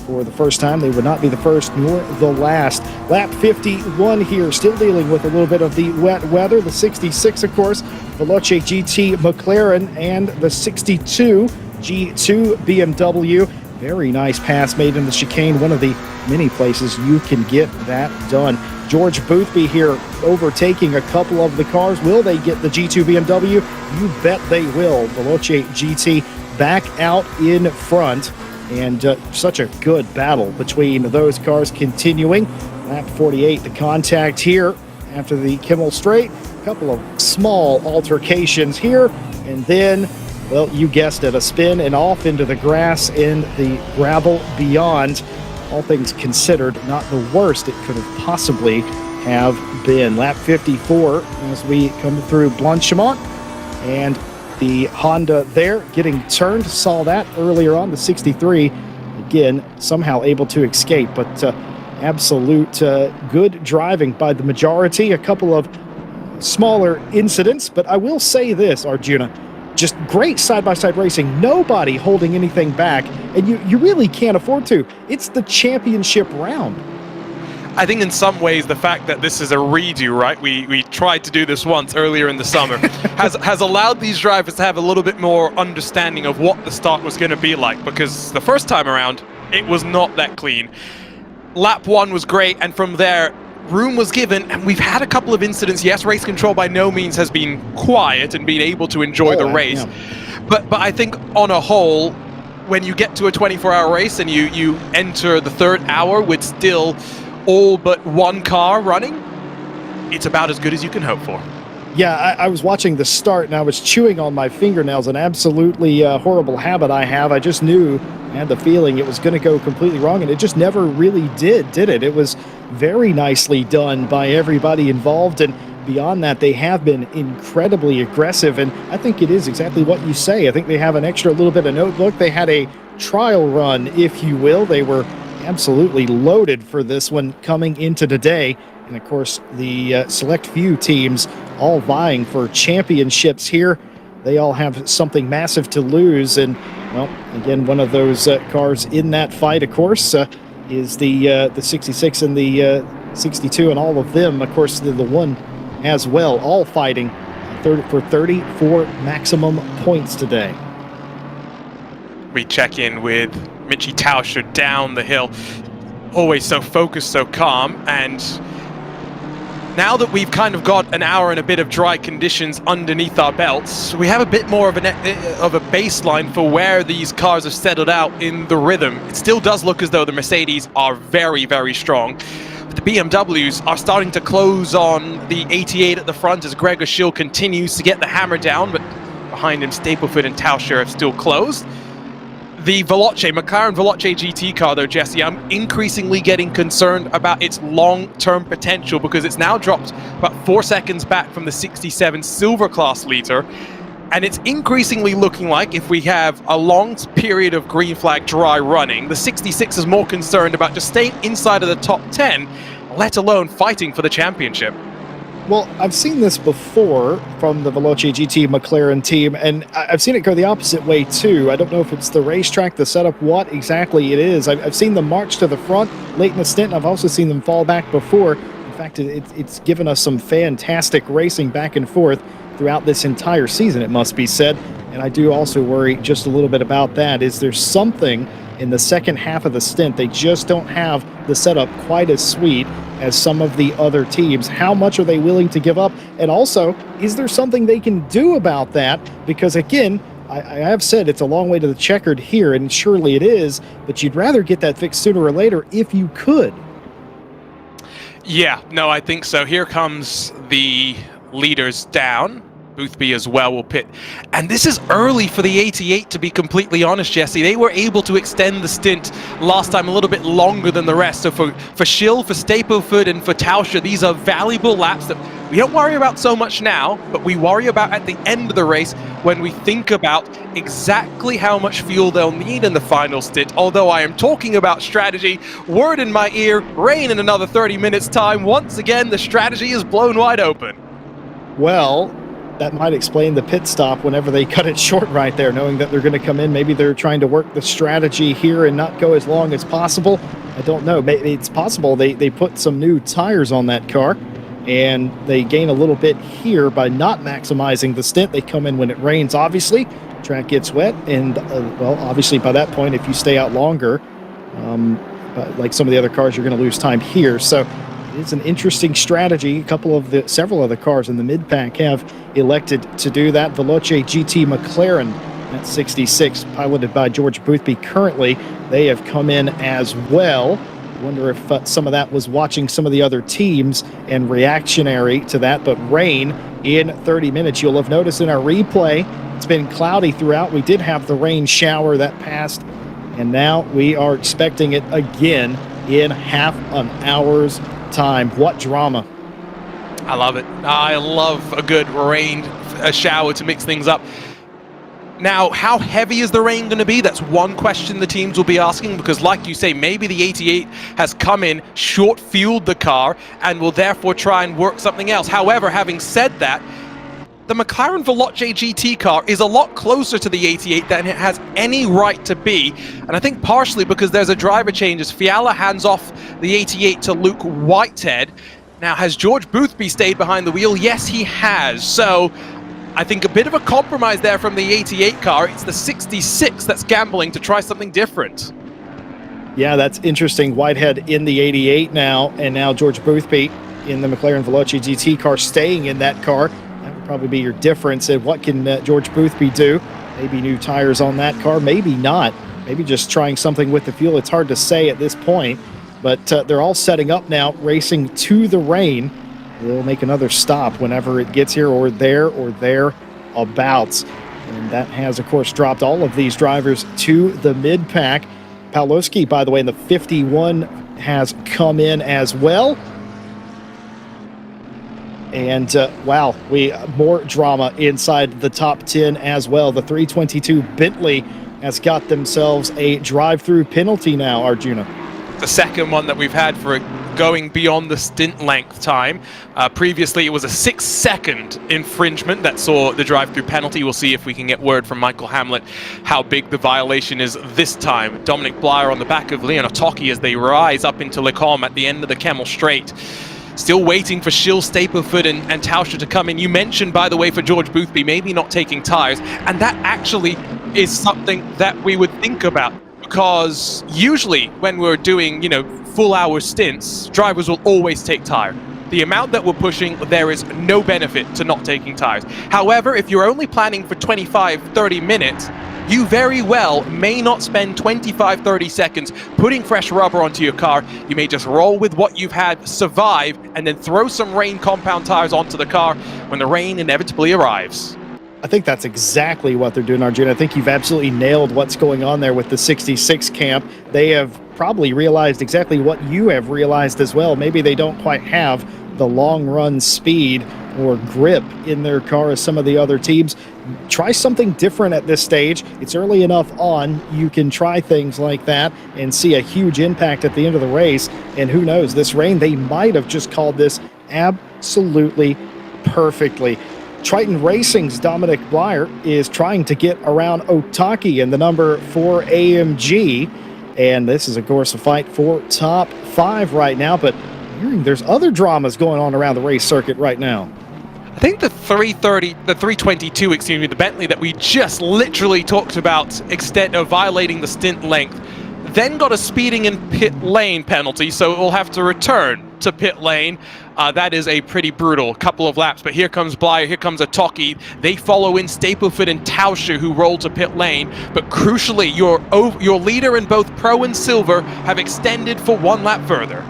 for the first time. They would not be the first nor the last. Lap 51 here, still dealing with a little bit of the wet weather. The 66, of course, Veloce GT McLaren, and the 62 G2 BMW. Very nice pass made in the chicane, one of the many places you can get that done. George Boothby here overtaking a couple of the cars. Will they get the G2 BMW? You bet they will. Veloce GT back out in front, and such a good battle between those cars continuing. Lap 48, the contact here after the Kimmel Straight. A couple of small altercations here, and then, well, you guessed it, a spin and off into the grass and the gravel beyond. All things considered, not the worst it could have possibly have been. Lap 54 as we come through Blanchimont, and the Honda there getting turned. Saw that earlier on. The 63 again somehow able to escape, but absolute good driving by the majority. A couple of smaller incidents, but I will say this, Arjuna, just great side-by-side racing, nobody holding anything back, and you really can't afford to. It's the championship round. I think in some ways the fact that this is a redo, right? We tried to do this once earlier in the summer, has allowed these drivers to have a little bit more understanding of what the start was going to be like, because the first time around, it was not that clean. Lap 1 was great, and from there, room was given, and we've had a couple of incidents. Yes, race control by no means has been quiet and been able to enjoy the race. Yeah. But I think on a whole, when you get to a 24-hour race and you enter the third hour with still all but one car running, it's about as good as you can hope for. Yeah, I was watching the start and I was chewing on my fingernails, an absolutely horrible habit I have. I just knew, I had the feeling it was going to go completely wrong, and it just never really did it? It was very nicely done by everybody involved, and beyond that, they have been incredibly aggressive, and I think it is exactly what you say. I think they have an extra little bit of notebook. They had a trial run, if you will. They were absolutely loaded for this one coming into today. And of course, the select few teams all vying for championships here. They all have something massive to lose. And, well, again, one of those cars in that fight, of course, is the 66 and the 62, and all of them, of course, the one as well, all fighting for 34 maximum points today. We check in with Mitchie Tauscher down the hill, always so focused, so calm, and now that we've kind of got an hour and a bit of dry conditions underneath our belts, we have a bit more of a baseline for where these cars have settled out in the rhythm. It still does look as though the Mercedes are very, very strong. But the BMWs are starting to close on the 88 at the front as Gregor Schill continues to get the hammer down, but behind him, Stapleford and Tauscher have still closed. The McLaren Veloce GT car, though, Jesse, I'm increasingly getting concerned about its long-term potential, because it's now dropped about 4 seconds back from the 67 Silver Class leader, and it's increasingly looking like, if we have a long period of green flag dry running, the 66 is more concerned about just staying inside of the top 10, let alone fighting for the championship. Well, I've seen this before from the Veloce GT McLaren team, and I've seen it go the opposite way too. I don't know if it's the racetrack, the setup, what exactly it is. I've seen them march to the front late in the stint, and I've also seen them fall back before. In fact, it's given us some fantastic racing back and forth throughout this entire season, it must be said. And I do also worry just a little bit about that. Is there something in the second half of the stint? They just don't have the setup quite as sweet as some of the other teams. How much are they willing to give up? And also, is there something they can do about that? Because again, I have said it's a long way to the checkered here, and surely it is, but you'd rather get that fixed sooner or later if you could. Yeah, no, I think so. Here comes the leaders down. Boothby as well will pit. And this is early for the 88, to be completely honest, Jesse. They were able to extend the stint last time a little bit longer than the rest. So for Schill, for Stapleford, and for Tauscher, these are valuable laps that we don't worry about so much now, but we worry about at the end of the race when we think about exactly how much fuel they'll need in the final stint. Although I am talking about strategy, word in my ear, rain in another 30 minutes time. Once again, the strategy is blown wide open. Well, that might explain the pit stop whenever they cut it short right there, knowing that they're going to come in. Maybe they're trying to work the strategy here and not go as long as possible. I don't know. Maybe it's possible they put some new tires on that car, and they gain a little bit here by not maximizing the stint. They come in when it rains, obviously. Track gets wet, and, well, obviously by that point, if you stay out longer, like some of the other cars, you're going to lose time here. So it's an interesting strategy. Several of the cars in the mid-pack have elected to do that. Veloce GT McLaren at 66, piloted by George Boothby currently. They have come in as well. Wonder if some of that was watching some of the other teams and reactionary to that. But rain in 30 minutes. You'll have noticed in our replay, it's been cloudy throughout. We did have the rain shower that passed, and now we are expecting it again in half an hour's time. What drama. I love it. I love a good rain shower to mix things up. Now, how heavy is the rain going to be? That's one question the teams will be asking, because like you say, maybe the 88 has come in, short-fueled the car, and will therefore try and work something else. However, having said that, the McLaren Veloce GT car is a lot closer to the 88 than it has any right to be, and I think partially because there's a driver change as Fiala hands off the 88 to Luke Whitehead. Now, has George Boothby stayed behind the wheel? Yes, he has. So I think a bit of a compromise there from the 88 car. It's the 66 that's gambling to try something different. Yeah, that's interesting. Whitehead in the 88 now, and now George Boothby in the McLaren Veloce GT car, staying in that car. That would probably be your difference. And what can George Boothby do? Maybe new tires on that car, maybe not. Maybe just trying something with the fuel. It's hard to say at this point, but they're all setting up now, racing to the rain. They'll make another stop whenever it gets here, or thereabouts. And that has, of course, dropped all of these drivers to the mid-pack. Pawlowski, by the way, in the 51 has come in as well. And, wow, more drama inside the top 10 as well. The 322 Bentley has got themselves a drive-through penalty now, Arjuna. The second one that we've had for going beyond the stint length time. Previously, it was a 6-second infringement that saw the drive-through penalty. We'll see if we can get word from Michael Hamlet how big the violation is this time. Dominic Blyer on the back of Leon Otaki as they rise up into Lecombe at the end of the Kemmel Straight. Still waiting for Schill, Stapleford and Tauscher to come in. You mentioned, by the way, for George Boothby, maybe not taking tires. And that actually is something that we would think about. Because usually when we're doing, full hour stints, drivers will always take tire. The amount that we're pushing, there is no benefit to not taking tires. However, if you're only planning for 25-30 minutes, you very well may not spend 25-30 seconds putting fresh rubber onto your car. You may just roll with what you've had, survive, and then throw some rain compound tires onto the car when the rain inevitably arrives. I think that's exactly what they're doing, Arjun. I think you've absolutely nailed what's going on there with the 66 camp. They have probably realized exactly what you have realized as well. Maybe they don't quite have the long run speed or grip in their car as some of the other teams. Try something different at this stage. It's early enough on. You can try things like that and see a huge impact at the end of the race. And who knows, this rain, they might have just called this absolutely perfectly. Triton Racing's Dominic Blyer is trying to get around Otaki in the number 4 AMG. And this is, of course, a fight for top 5 right now. But there's other dramas going on around the race circuit right now. I think the 322, the Bentley that we just literally talked about, extent of violating the stint length, then got a speeding in pit lane penalty, so it will have to return to pit lane. That is a pretty brutal couple of laps, but here comes Blyer, here comes Otaki. They follow in Stapleford and Tauscher, who roll to pit lane, but crucially, your leader in both Pro and Silver have extended for one lap further.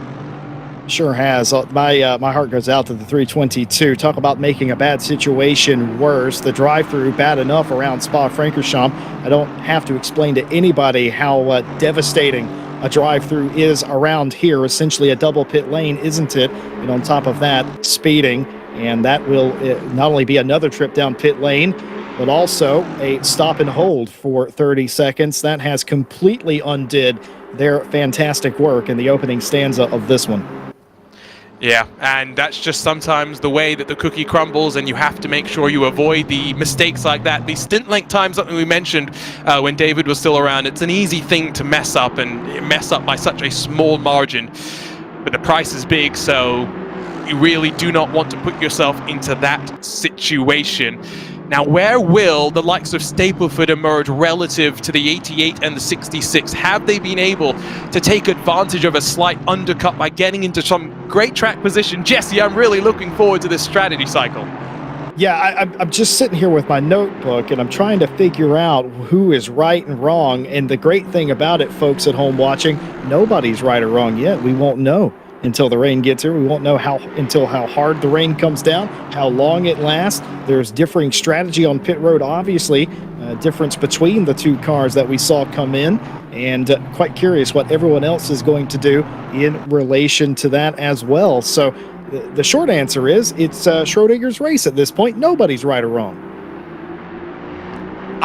Sure has. My heart goes out to the 322. Talk about making a bad situation worse. The drive-through bad enough around Spa-Francorchamps. I don't have to explain to anybody how devastating a drive-through is around here. Essentially a double pit lane, isn't it? And on top of that, speeding. and that will not only be another trip down pit lane, but also a stop and hold for 30 seconds. That has completely undid their fantastic work in the opening stanza of this one. Yeah, and that's just sometimes the way that the cookie crumbles, and you have to make sure you avoid the mistakes like that. The stint length time, something we mentioned when David was still around, it's an easy thing to mess up, and mess up by such a small margin. But the price is big, so you really do not want to put yourself into that situation. Now, where will the likes of Stapleford emerge relative to the 88 and the 66? Have they been able to take advantage of a slight undercut by getting into some great track position? Jesse, I'm really looking forward to this strategy cycle. Yeah, I'm just sitting here with my notebook, and I'm trying to figure out who is right and wrong. And the great thing about it, folks at home watching, nobody's right or wrong yet. We won't know until the rain gets here. We won't know until how hard the rain comes down, how long it lasts. There's differing strategy on pit road, obviously, difference between the two cars that we saw come in, and quite curious what everyone else is going to do in relation to that as well. So the short answer is it's Schrodinger's race at this point. Nobody's right or wrong.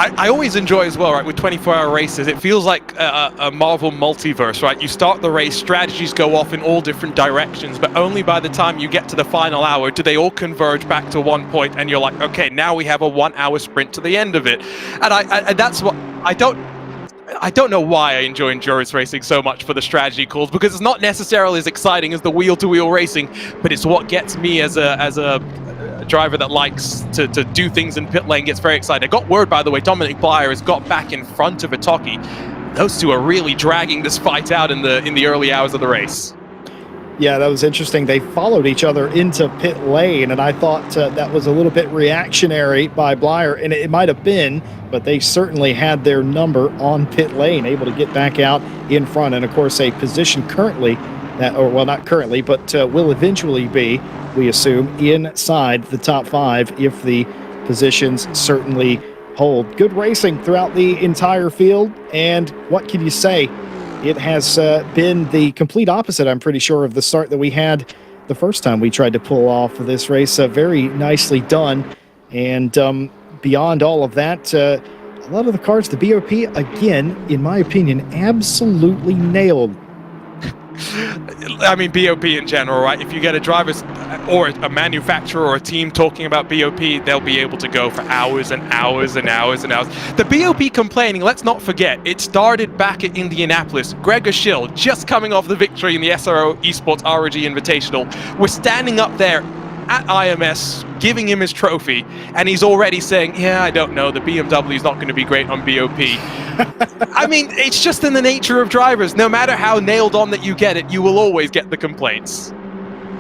I always enjoy as well, right, with 24-hour races, it feels like a Marvel multiverse, right? You start the race, strategies go off in all different directions, but only by the time you get to the final hour do they all converge back to one point, and you're like, okay, now we have a 1 hour sprint to the end of it. And that's what I don't know why I enjoy endurance racing so much for the strategy calls, because it's not necessarily as exciting as the wheel-to-wheel racing, but it's what gets me as a driver that likes to do things in pit lane, gets very excited. I got word, by the way, Dominic Blyer has got back in front of Itoki. Those two are really dragging this fight out in the early hours of the race. Yeah, that was interesting. They followed each other into pit lane, and I thought that was a little bit reactionary by Blyer, and it might have been, but they certainly had their number on pit lane, able to get back out in front. And of course, a position currently that, or well, not currently, but will eventually be, we assume, inside the top 5 if the positions certainly hold. Good racing throughout the entire field, and what can you say? It has been the complete opposite, I'm pretty sure, of the start that we had the first time we tried to pull off this race. Very nicely done, and beyond all of that, a lot of the cars, the BOP, again, in my opinion, absolutely nailed. I mean, BOP in general, right? If you get a driver or a manufacturer or a team talking about BOP, they'll be able to go for hours and hours and hours and hours. The BOP complaining, let's not forget, it started back at Indianapolis. Gregor Schill, just coming off the victory in the SRO Esports ROG Invitational, we're standing up there at IMS, giving him his trophy, and he's already saying, yeah, I don't know, the BMW is not going to be great on BOP. I mean, it's just in the nature of drivers. No matter how nailed on that you get it, you will always get the complaints.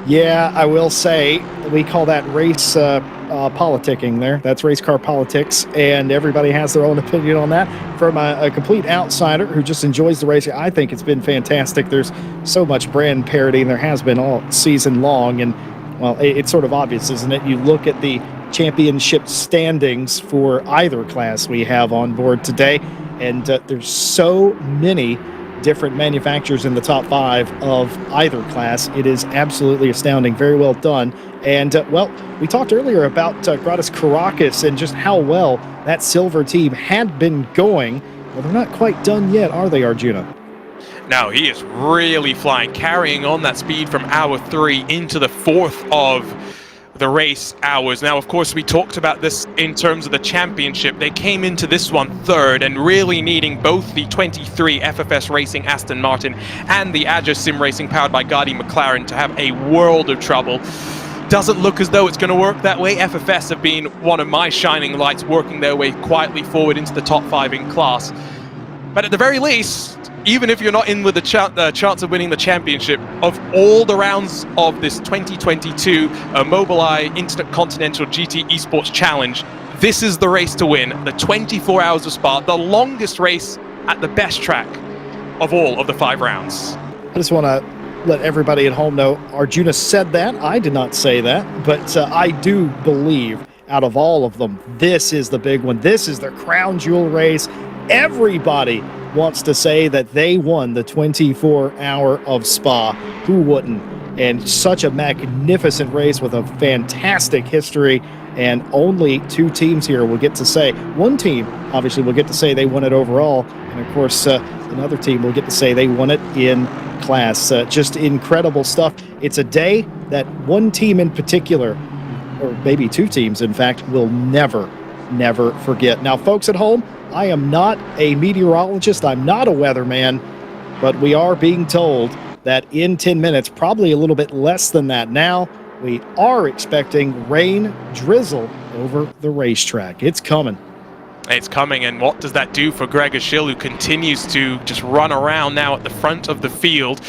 Yeah, I will say, we call that race politicking there. That's race car politics, and everybody has their own opinion on that. From a complete outsider who just enjoys the racing, I think it's been fantastic. There's so much brand parity, and there has been all season long, and well, it's sort of obvious, isn't it? You look at the championship standings for either class we have on board today, and there's so many different manufacturers in the top 5 of either class. It is absolutely astounding. Very well done. And, well, we talked earlier about Gratis Caracas and just how well that silver team had been going. Well, they're not quite done yet, are they, Arjuna? No, he is really flying, carrying on that speed from hour 3 into the 4th of the race hours. Now, of course, we talked about this in terms of the championship. They came into this one 3rd and really needing both the 23 FFS Racing Aston Martin and the Agile Sim Racing powered by Gaudy McLaren to have a world of trouble. Doesn't look as though it's going to work that way. FFS have been one of my shining lights, working their way quietly forward into the top 5 in class. But at the very least, even if you're not in with the chance of winning the championship, of all the rounds of this 2022 Mobileye Intercontinental GT Esports Challenge, this is the race to win. The 24 hours of Spa, the longest race at the best track of all of the 5 rounds. I just want to let everybody at home know, Arjuna said that. I did not say that, but I do believe out of all of them, this is the big one. This is the crown jewel race. Everybody wants to say that they won the 24 hour of Spa. Who wouldn't? and such a magnificent race with a fantastic history. And only 2 teams here will get to say, one team obviously will get to say they won it overall, and of course another team will get to say they won it in class. Just incredible stuff. It's a day that one team in particular, or maybe 2 teams in fact, will never forget. Now folks at home, I am not a meteorologist, I'm not a weatherman, but we are being told that in 10 minutes, probably a little bit less than that now, we are expecting rain, drizzle over the racetrack. It's coming. It's coming, and what does that do for Gregor Schill, who continues to just run around now at the front of the field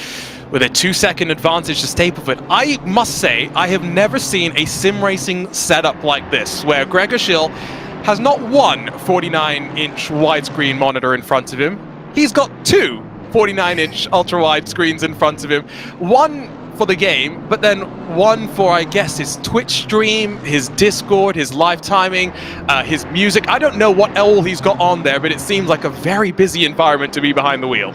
with a 2-second advantage to stay with it. I must say, I have never seen a sim racing setup like this, where Gregor Schill has not one 49-inch widescreen monitor in front of him, he's got 2 49-inch ultra-wide screens in front of him. One for the game, but then one for, I guess, his Twitch stream, his Discord, his live timing, his music. I don't know what all he's got on there, but it seems like a very busy environment to be behind the wheel.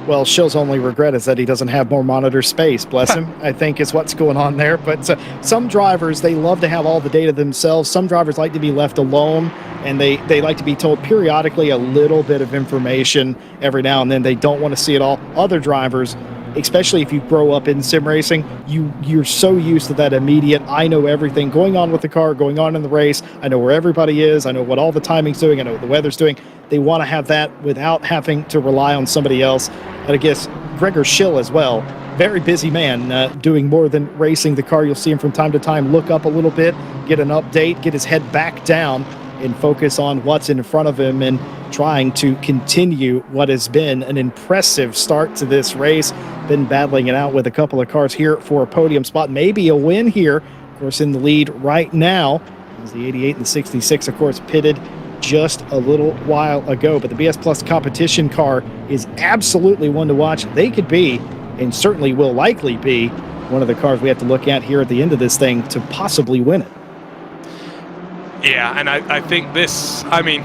Well, Schill's only regret is that he doesn't have more monitor space, bless him, I think is what's going on there. But some drivers, they love to have all the data themselves. Some drivers like to be left alone, and they like to be told periodically a little bit of information every now and then. They don't want to see it all. Other drivers, especially if you grow up in sim racing, you're so used to that immediate, I know everything going on with the car, going on in the race, I know where everybody is, I know what all the timing's doing, I know what the weather's doing. They want to have that without having to rely on somebody else. And I guess Gregor Schill as well, very busy man, doing more than racing the car. You'll see him from time to time look up a little bit, get an update, get his head back down, and focus on what's in front of him and trying to continue what has been an impressive start to this race. Been battling it out with a couple of cars here for a podium spot, maybe a win here. Of course, in the lead right now is the 88 and the 66, of course, pitted just a little while ago. But the BS Plus competition car is absolutely one to watch. They could be, and certainly will likely be, one of the cars we have to look at here at the end of this thing to possibly win it. Yeah, and I think this, I mean,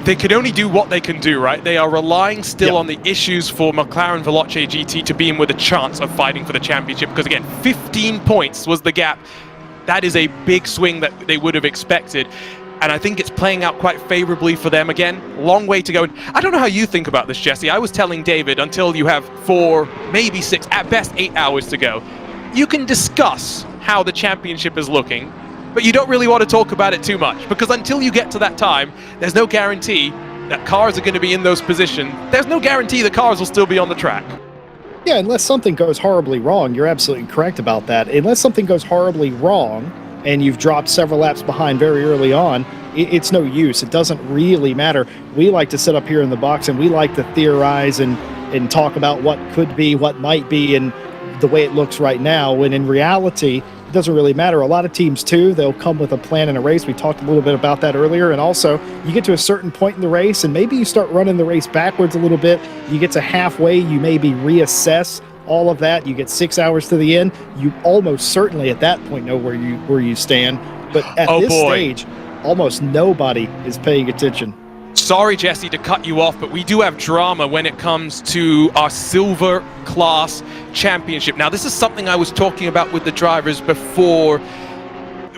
they can only do what they can do, right? They are relying still on the issues for McLaren Veloce GT to be in with a chance of fighting for the championship, because again, 15 points was the gap. That is a big swing that they would have expected, and I think it's playing out quite favorably for them. Again, long way to go. And I don't know how you think about this, Jesse. I was telling David, until you have 4, maybe 6, at best 8 hours to go, you can discuss how the championship is looking, but you don't really want to talk about it too much, because until you get to that time, there's no guarantee that cars are going to be in those positions. There's no guarantee the cars will still be on the track. Yeah, unless something goes horribly wrong. You're absolutely correct about that. Unless something goes horribly wrong and you've dropped several laps behind very early on, it's no use. It doesn't really matter. We like to sit up here in the box and we like to theorize and talk about what could be, what might be, and the way it looks right now, when in reality, it doesn't really matter. A lot of teams, too, they'll come with a plan in a race. We talked a little bit about that earlier. And also, you get to a certain point in the race, and maybe you start running the race backwards a little bit. You get to halfway, you maybe reassess all of that. You get 6 hours to the end. You almost certainly at that point know where you stand. But at this stage, almost nobody is paying attention. Sorry, Jesse, to cut you off, but we do have drama when it comes to our silver class championship. Now, this is something I was talking about with the drivers before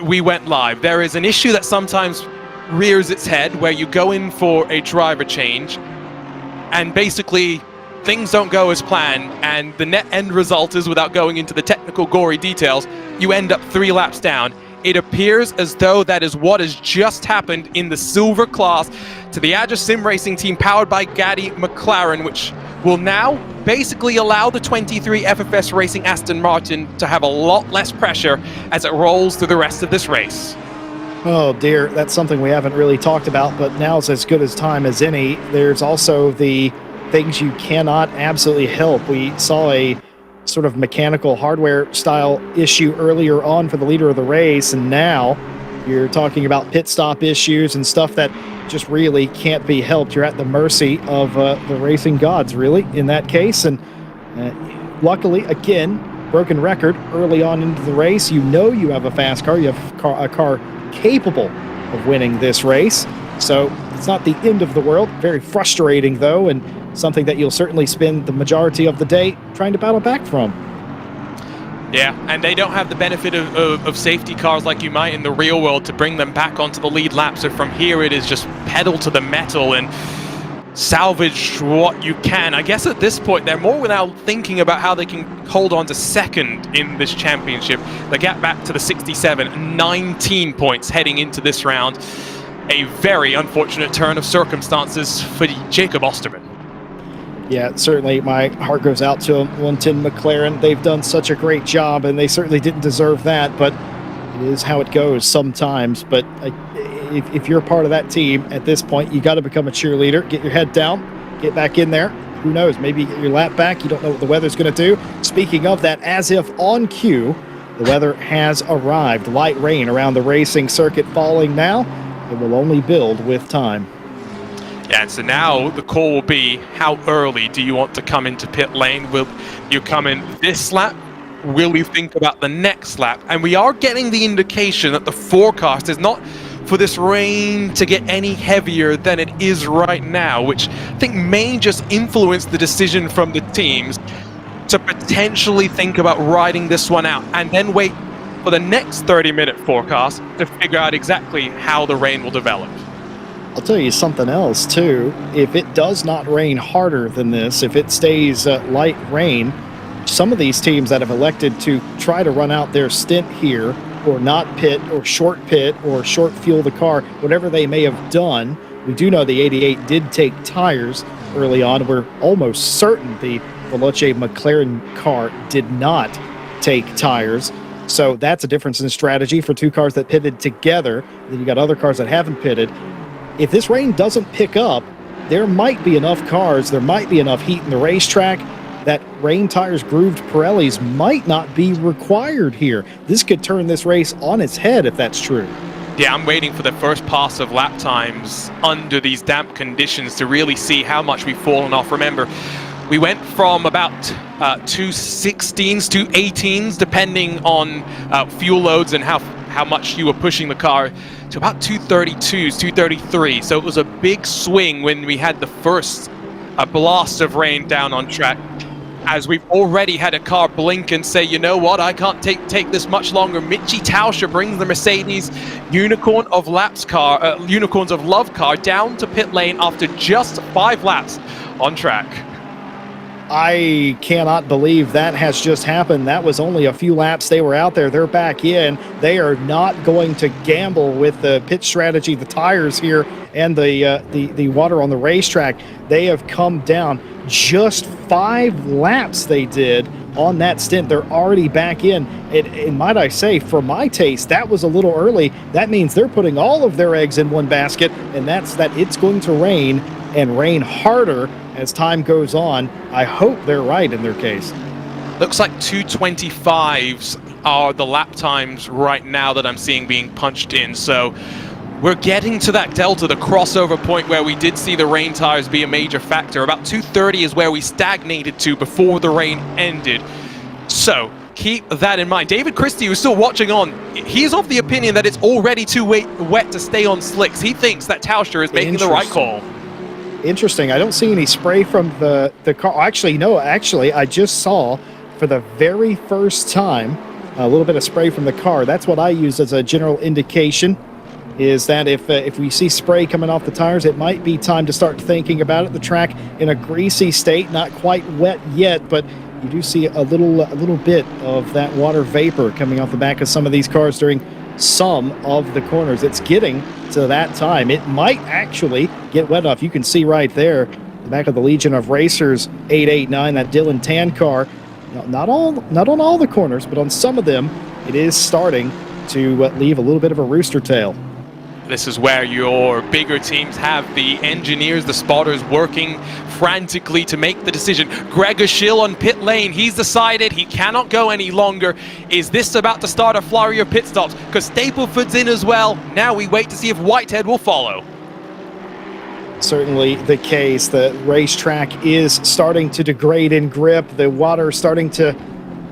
we went live. There is an issue that sometimes rears its head where you go in for a driver change and basically things don't go as planned, and the net end result is, without going into the technical gory details, you end up 3 laps down. It appears as though that is what has just happened in the silver class to the Adja Sim Racing team powered by Gaddy McLaren, which will now basically allow the 23 FFS Racing Aston Martin to have a lot less pressure as it rolls through the rest of this race. Oh dear, that's something we haven't really talked about, but now's as good as time as any. There's also the things you cannot absolutely help. We saw a sort of mechanical hardware style issue earlier on for the leader of the race, and now you're talking about pit stop issues and stuff that just really can't be helped. You're at the mercy of the racing gods, really, in that case. And luckily, again, broken record early on into the race. You know you have a fast car. You have a car capable of winning this race. So it's not the end of the world. Very frustrating, though, and something that you'll certainly spend the majority of the day trying to battle back from. Yeah, and they don't have the benefit of safety cars like you might in the real world to bring them back onto the lead lap. So from here, it is just pedal to the metal and salvage what you can. I guess at this point, they're more now thinking about how they can hold on to second in this championship. The gap back to the 67, 19 points heading into this round. A very unfortunate turn of circumstances for Jacob Osterman. Yeah, certainly my heart goes out to 110 McLaren. They've done such a great job, and they certainly didn't deserve that, but it is how it goes sometimes. But if you're a part of that team at this point, you got to become a cheerleader, get your head down, get back in there. Who knows, maybe get your lap back. You don't know what the weather's going to do. Speaking of that, as if on cue, the weather has arrived. Light rain around the racing circuit falling now. It will only build with time. Yeah, and so now the call will be, how early do you want to come into pit lane? Will you come in this lap? Will you think about the next lap? And we are getting the indication that the forecast is not for this rain to get any heavier than it is right now, which I think may just influence the decision from the teams to potentially think about riding this one out and then wait for the next 30-minute forecast to figure out exactly how the rain will develop. I'll tell you something else, too. If it does not rain harder than this, if it stays light rain, some of these teams that have elected to try to run out their stint here or not pit or short fuel the car, whatever they may have done, we do know the 88 did take tires early on. We're almost certain the Veloce McLaren car did not take tires. So that's a difference in strategy for two cars that pitted together. Then you got other cars that haven't pitted. If this rain doesn't pick up, there might be enough cars, there might be enough heat in the racetrack that rain tires, grooved Pirellis might not be required here. This could turn this race on its head if that's true. Yeah, I'm waiting for the first pass of lap times under these damp conditions to really see how much we've fallen off. Remember, we went from about 216s, 218s, depending on fuel loads and how much you were pushing the car, to about 232s, 233. So it was a big swing when we had the first blast of rain down on track, as we've already had a car blink and say, you know what, I can't take this much longer. Mitchie Tauscher brings the Mercedes Unicorn of Laps car, Unicorns of Love car down to pit lane after just 5 laps on track. I cannot believe that has just happened. That was only a few laps they were out there. They're back in. They are not going to gamble with the pit strategy, the tires here, and the water on the racetrack. They have come down. Just 5 laps they did on that stint. They're already back in. And might I say, for my taste, that was a little early. That means they're putting all of their eggs in one basket, and that's that it's going to rain and rain harder as time goes on. I hope they're right in their case. Looks like 225s are the lap times right now that I'm seeing being punched in. So we're getting to that delta, the crossover point where we did see the rain tires be a major factor. About 230 is where we stagnated to before the rain ended. So keep that in mind. David Christie, who's still watching on, he's of the opinion that it's already too wet to stay on slicks. He thinks that Tauscher is making the right call. Interesting. I don't see any spray from the car. Actually, no. Actually, I just saw for the very first time a little bit of spray from the car. That's what I use as a general indication, is that if we see spray coming off the tires, it might be time to start thinking about it. The track in a greasy state, not quite wet yet, but you do see a little bit of that water vapor coming off the back of some of these cars during some of the corners. It's getting to that time. It might actually get wet enough. You can see right there the back of the Legion of Racers 889, that Dylan Tan car. Not on all the corners, but on some of them, it is starting to leave a little bit of a rooster tail. This is where your bigger teams have the engineers, the spotters working frantically to make the decision. Gregor Schill on pit lane, he's decided he cannot go any longer. Is this about to start a flurry of pit stops? Because Stapleford's in as well. Now we wait to see if Whitehead will follow. Certainly the case. The racetrack is starting to degrade in grip. The water is starting to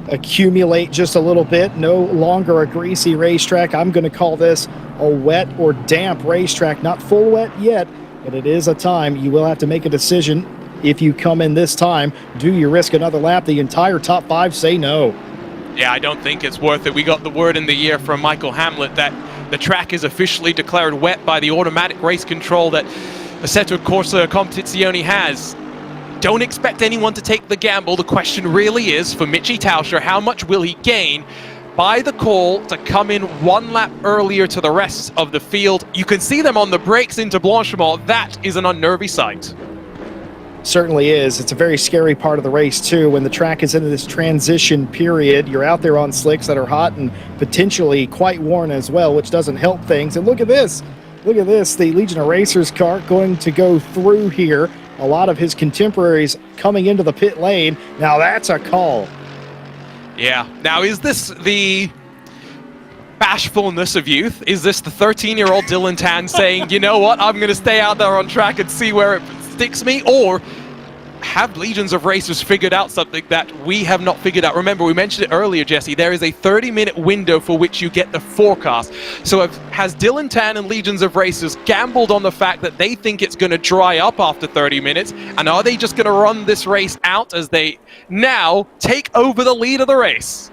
accumulate just a little bit. No longer a greasy racetrack. I'm going to call this a wet or damp racetrack. Not full wet yet, but it is a time you will have to make a decision. If you come in this time, do you risk another lap? The entire top 5 say no. Yeah, I don't think it's worth it. We got the word in the ear from Michael Hamlet that the track is officially declared wet by the automatic race control that Assetto Corsa Competizione has. Don't expect anyone to take the gamble. The question really is, for Mitchie Tauscher, how much will he gain by the call to come in one lap earlier to the rest of the field? You can see them on the brakes into Blanchimont. That is an unnervy sight. Certainly is. It's a very scary part of the race too. When the track is into this transition period, you're out there on slicks that are hot and potentially quite worn as well, which doesn't help things. And look at this. Look at this. The Legion of Racers car going to go through here. A lot of his contemporaries coming into the pit lane. Now that's a call. Yeah. Now, is this the bashfulness of youth? Is this the 13-year-old Dylan Tan saying, you know what, I'm going to stay out there on track and see where it sticks me? Or have Legions of Racers figured out something that we have not figured out? Remember, we mentioned it earlier, Jesse, there is a 30-minute window for which you get the forecast. So has Dylan Tan and Legions of Racers gambled on the fact that they think it's going to dry up after 30 minutes? And are they just going to run this race out as they now take over the lead of the race?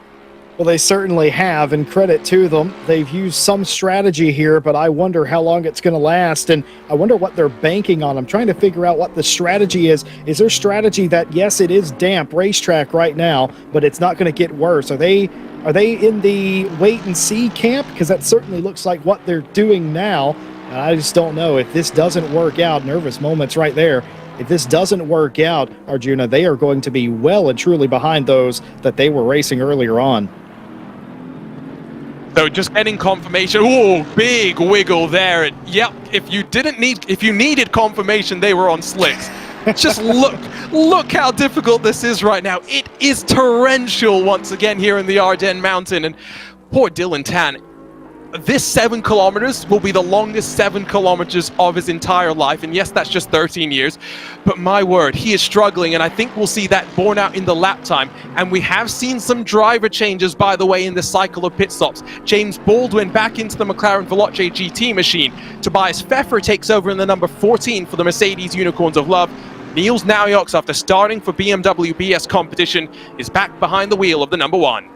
Well, they certainly have, and credit to them. They've used some strategy here, but I wonder how long it's going to last, and I wonder what they're banking on. I'm trying to figure out what the strategy is. Is there strategy that, yes, it is damp racetrack right now, but it's not going to get worse? Are they in the wait-and-see camp? Because that certainly looks like what they're doing now. And I just don't know. If this doesn't work out, nervous moments right there. If this doesn't work out, Arjuna, they are going to be well and truly behind those that they were racing earlier on. So just getting confirmation. Oh, big wiggle there. And yep, if you needed confirmation, they were on slicks. Just look how difficult this is right now. It is torrential once again here in the Ardennes Mountain, and poor Dylan Tan. This 7 kilometers will be the longest 7 kilometers of his entire life. And yes, that's just 13 years. But my word, he is struggling. And I think we'll see that borne out in the lap time. And we have seen some driver changes, by the way, in this cycle of pit stops. James Baldwin back into the McLaren Veloce GT machine. Tobias Pfeffer takes over in the number 14 for the Mercedes Unicorns of Love. Niels Naujoks, after starting for BMW BS competition, is back behind the wheel of the number 1.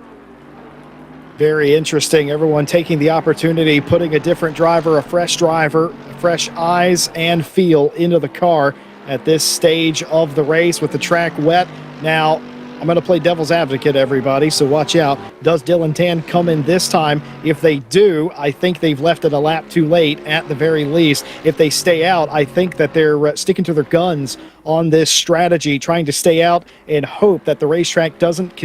Very interesting. Everyone taking the opportunity, putting a different driver, fresh eyes and feel into the car at this stage of the race with the track wet. Now, I'm going to play devil's advocate, everybody, so watch out. Does Dylan Tan come in this time? If they do, I think they've left it a lap too late at the very least. If they stay out, I think that they're sticking to their guns on this strategy, trying to stay out and hope that the racetrack doesn't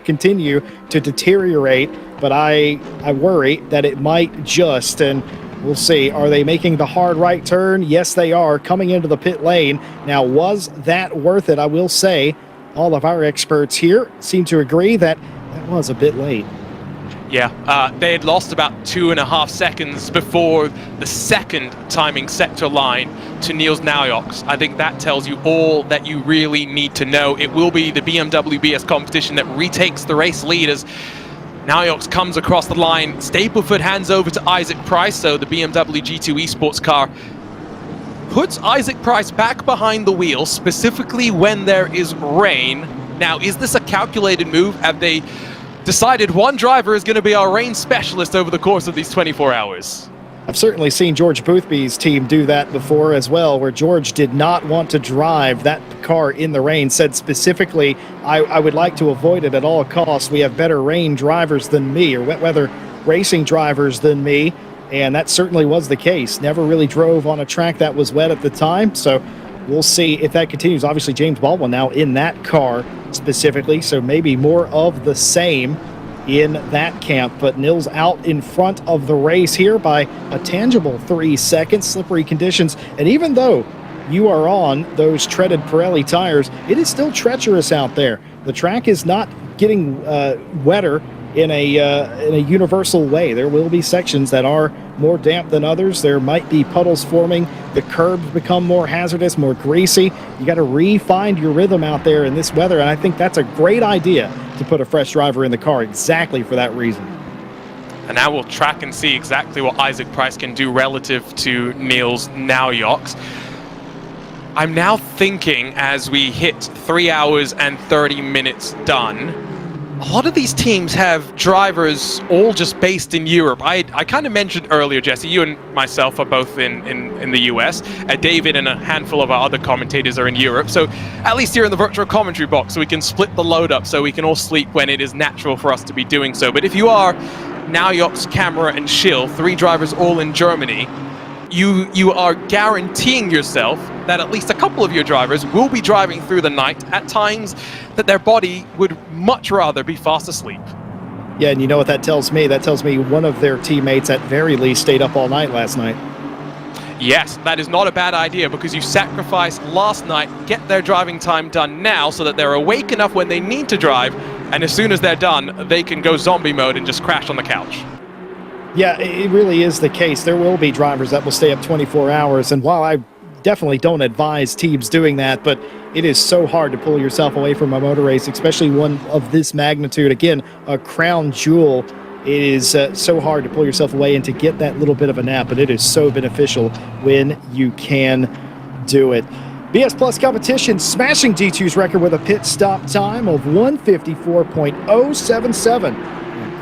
continue to deteriorate. But I worry that it might just, and we'll see. Are they making the hard right turn? Yes, they are, coming into the pit lane. Now, was that worth it? I will say all of our experts here seem to agree that that was a bit late. Yeah, they had lost about 2.5 seconds before the second timing sector line to Niels Naujoks. I think that tells you all that you really need to know. It will be the BMW BS competition that retakes the race lead as Naujoks comes across the line. Stapleford hands over to Isaac Price, so the BMW G2 Esports car puts Isaac Price back behind the wheel, specifically when there is rain. Now, is this a calculated move? Have they decided one driver is going to be our rain specialist over the course of these 24 hours? I've certainly seen George Boothby's team do that before as well, where George did not want to drive that car in the rain, said specifically, I would like to avoid it at all costs. We have better rain drivers than me, or wet weather racing drivers than me. And that certainly was the case. Never really drove on a track that was wet at the time. So we'll see if that continues. Obviously, James Baldwin now in that car specifically. So maybe more of the same in that camp. But Nils out in front of the race here by a tangible 3 seconds. Slippery conditions. And even though you are on those treaded Pirelli tires, it is still treacherous out there. The track is not getting wetter in a universal way. There will be sections that are more damp than others. There might be puddles forming. The curbs become more hazardous, more greasy. You got to re-find your rhythm out there in this weather, and I think that's a great idea to put a fresh driver in the car exactly for that reason. And now we'll track and see exactly what Isaac Price can do relative to Niels Naujoks. I'm now thinking, as we hit 3 hours and 30 minutes done, a lot of these teams have drivers all just based in Europe. I kind of mentioned earlier, Jesse, you and myself are both in the US. David and a handful of our other commentators are in Europe. So at least here in the virtual commentary box, we can split the load up so we can all sleep when it is natural for us to be doing so. But if you are Naujoks, Camera, and Schill, 3 drivers all in Germany, you are guaranteeing yourself that at least a couple of your drivers will be driving through the night at times that their body would much rather be fast asleep. Yeah, and you know what that tells me? That tells me one of their teammates at very least stayed up all night last night. Yes, that is not a bad idea because you sacrificed last night, get their driving time done now so that they're awake enough when they need to drive, and as soon as they're done, they can go zombie mode and just crash on the couch. Yeah, it really is the case. There will be drivers that will stay up 24 hours, and while I definitely don't advise teams doing that, but it is so hard to pull yourself away from a motor race, especially one of this magnitude. Again, a crown jewel. It is so hard to pull yourself away and to get that little bit of a nap, but it is so beneficial when you can do it. BS Plus Competition smashing D2's record with a pit stop time of 154.077.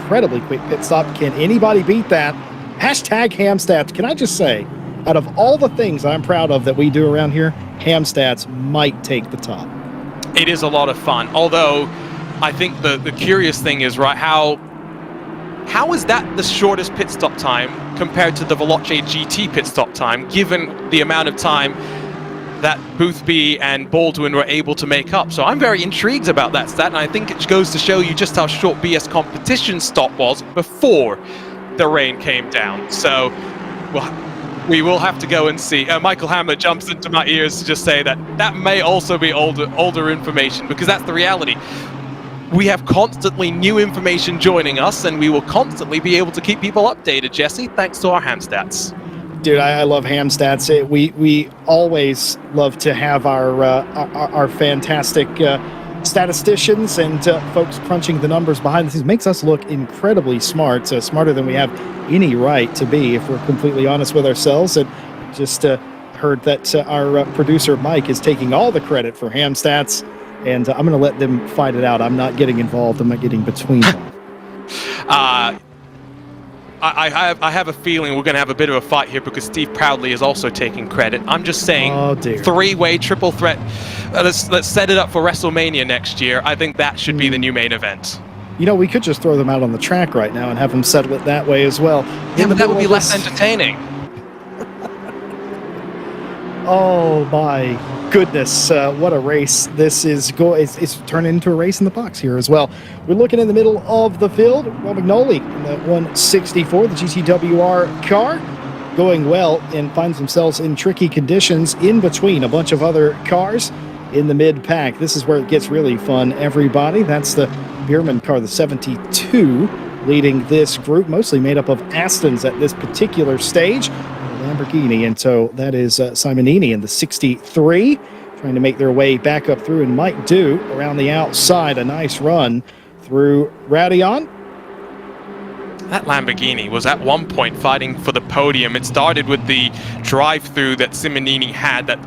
Incredibly quick pit stop. Can anybody beat that? Hashtag Hamstats. Can I just say, out of all the things I'm proud of that we do around here, Hamstats might take the top. It is a lot of fun. Although, I think the curious thing is, right, how is that the shortest pit stop time compared to the Veloce GT pit stop time, given the amount of time that Boothby and Baldwin were able to make up? So I'm very intrigued about that stat, and I think it goes to show you just how short BS competition stop was before the rain came down. So, well, we will have to go and see. Michael Hamlet jumps into my ears to just say that may also be older information, because that's the reality. We have constantly new information joining us, and we will constantly be able to keep people updated, Jesse, thanks to our Hamstats. Dude, I love Hamstats. We always love to have our fantastic statisticians and folks crunching the numbers behind the scenes. Makes us look incredibly smart, smarter than we have any right to be, if we're completely honest with ourselves. And just heard that our producer Mike is taking all the credit for Hamstats, and I'm going to let them fight it out. I'm not getting involved. I'm not getting between them. I have a feeling we're going to have a bit of a fight here because Steve Proudly is also taking credit. I'm just saying, three-way triple threat. Let's set it up for WrestleMania next year. I think that should be the new main event. You know, we could just throw them out on the track right now and have them settle it that way as well. Yeah, but that would be less entertaining. Oh my goodness, what a race this is. It's turned into a race in the box here as well. We're looking in the middle of the field. Well, McNulty in the 164, the GTWR car, going well and finds themselves in tricky conditions in between a bunch of other cars in the mid-pack. This is where it gets really fun, everybody. That's the Bierman car, the 72, leading this group, mostly made up of Astons at this particular stage. Lamborghini, and so that is Simonini in the 63, trying to make their way back up through, and might do around the outside. A nice run through Radion. That Lamborghini was at one point fighting for the podium. It started with the drive-through that Simonini had that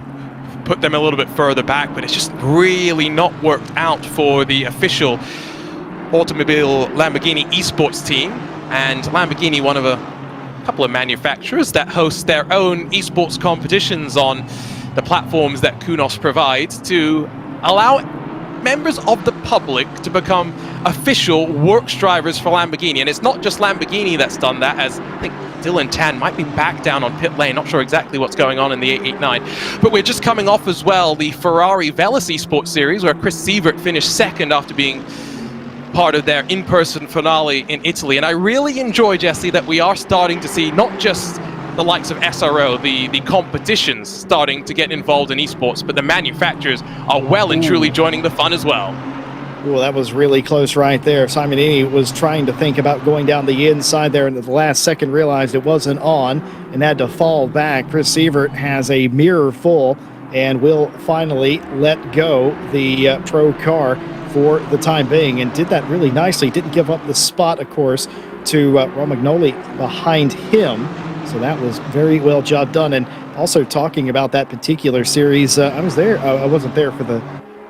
put them a little bit further back, but it's just really not worked out for the official automobile Lamborghini Esports team. And Lamborghini, one of a couple of manufacturers that host their own esports competitions on the platforms that Kunos provides to allow members of the public to become official works drivers for Lamborghini. And it's not just Lamborghini that's done that, as I think Dylan Tan might be back down on pit lane. Not sure exactly what's going on in the 889. But we're just coming off as well the Ferrari Veloce Esports Series, where Chris Sievert finished second after being part of their in-person finale in Italy. And I really enjoy, Jesse, that we are starting to see not just the likes of SRO, the competitions starting to get involved in esports, but the manufacturers are well and truly joining the fun as well. Well, that was really close right there. Simonini was trying to think about going down the inside there, and at the last second realized it wasn't on and had to fall back. Chris Sievert has a mirror full and will finally let go the pro car for the time being, and did that really nicely. Didn't give up the spot, of course, to Romagnoli behind him. So that was very well job done. And also talking about that particular series, I was there. I wasn't there for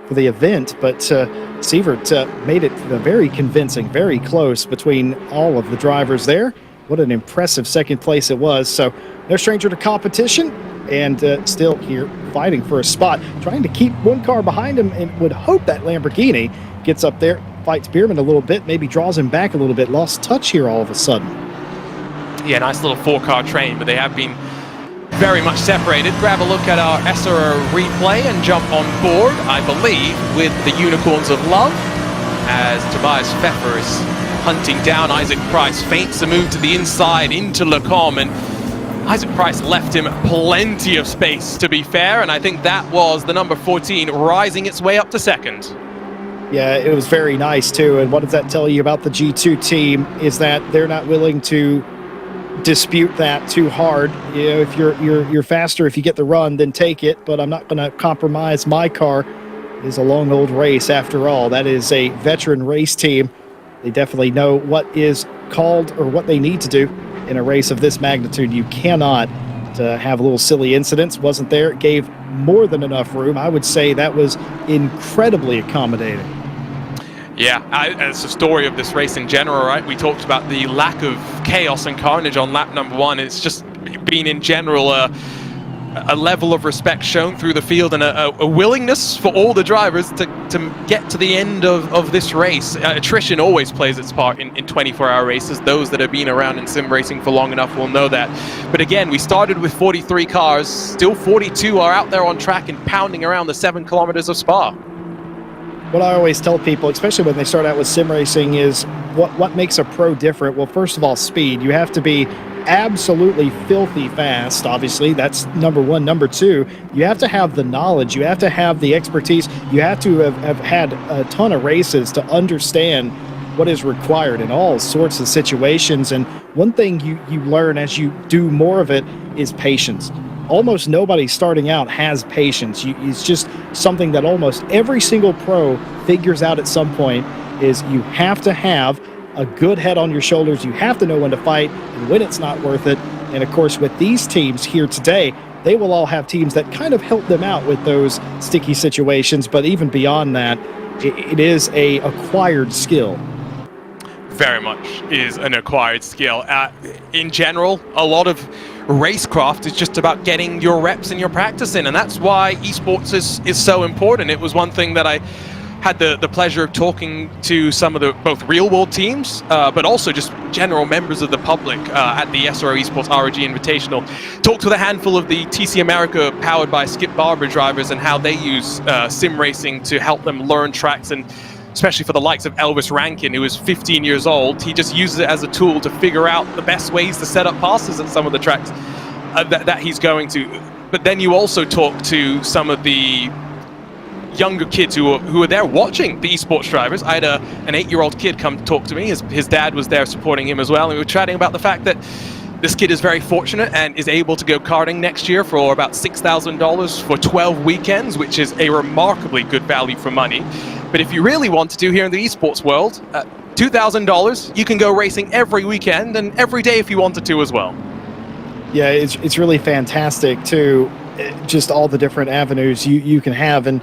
for the event, but Sievert made it very convincing, very close between all of the drivers there. What an impressive second place it was. So no stranger to competition, and still here fighting for a spot, trying to keep one car behind him, and would hope that Lamborghini gets up there, fights Bierman a little bit, maybe draws him back a little bit. Lost touch here all of a sudden. Yeah, nice little 4-car train, but they have been very much separated. Grab a look at our SRO replay and jump on board, I believe, with the Unicorns of Love, as Tobias Pfeffer is hunting down Isaac Price, feints a move to the inside into Lecombe, and Isaac Price left him plenty of space, to be fair, and I think that was the number 14 rising its way up to second. Yeah, it was very nice too. And what does that tell you about the G2 team is that they're not willing to dispute that too hard. You know, if you're faster, if you get the run, then take it, but I'm not going to compromise my car. It is a long old race after all. That is a veteran race team. They definitely know what is called or what they need to do in a race of this magnitude. You cannot have little silly incidents. Wasn't there. It gave more than enough room. I would say that was incredibly accommodating. Yeah, it's a story of this race in general, right? We talked about the lack of chaos and carnage on lap number 1. It's just been in general a level of respect shown through the field, and a willingness for all the drivers to get to the end of this race. Attrition always plays its part in 24-hour races. Those that have been around in sim racing for long enough will know that. But again, we started with 43 cars. Still 42 are out there on track and pounding around the 7 kilometers of Spa. What I always tell people, especially when they start out with sim racing, is what makes a pro different. Well, first of all, speed. You have to be absolutely filthy fast, obviously. That's number one. Number two, you have to have the knowledge. You have to have the expertise. You have to have had a ton of races to understand what is required in all sorts of situations. And one thing you learn as you do more of it is patience. Almost nobody starting out has patience. It's just something that almost every single pro figures out at some point, is you have to have a good head on your shoulders. You have to know when to fight and when it's not worth it. And of course, with these teams here today, they will all have teams that kind of help them out with those sticky situations. But even beyond that, it is a acquired skill. Very much is an acquired skill. In general, a lot of racecraft is just about getting your reps and your practice in, and that's why esports is so important. It was one thing that I had the pleasure of talking to some of the both real world teams, but also just general members of the public at the SRO Esports ROG Invitational. Talked with a handful of the TC America powered by Skip Barber drivers and how they use sim racing to help them learn tracks, and especially for the likes of Elvis Rankin, who is 15 years old, he just uses it as a tool to figure out the best ways to set up passes at some of the tracks that he's going to. But then you also talk to some of the younger kids who are there watching the esports drivers. I had an 8-year-old kid come talk to me. His dad was there supporting him as well, and we were chatting about the fact that this kid is very fortunate and is able to go karting next year for about $6,000 for 12 weekends, which is a remarkably good value for money. But if you really want to do here in the esports world, $2,000, you can go racing every weekend and every day if you wanted to as well. Yeah, it's really fantastic too, just all the different avenues you can have. And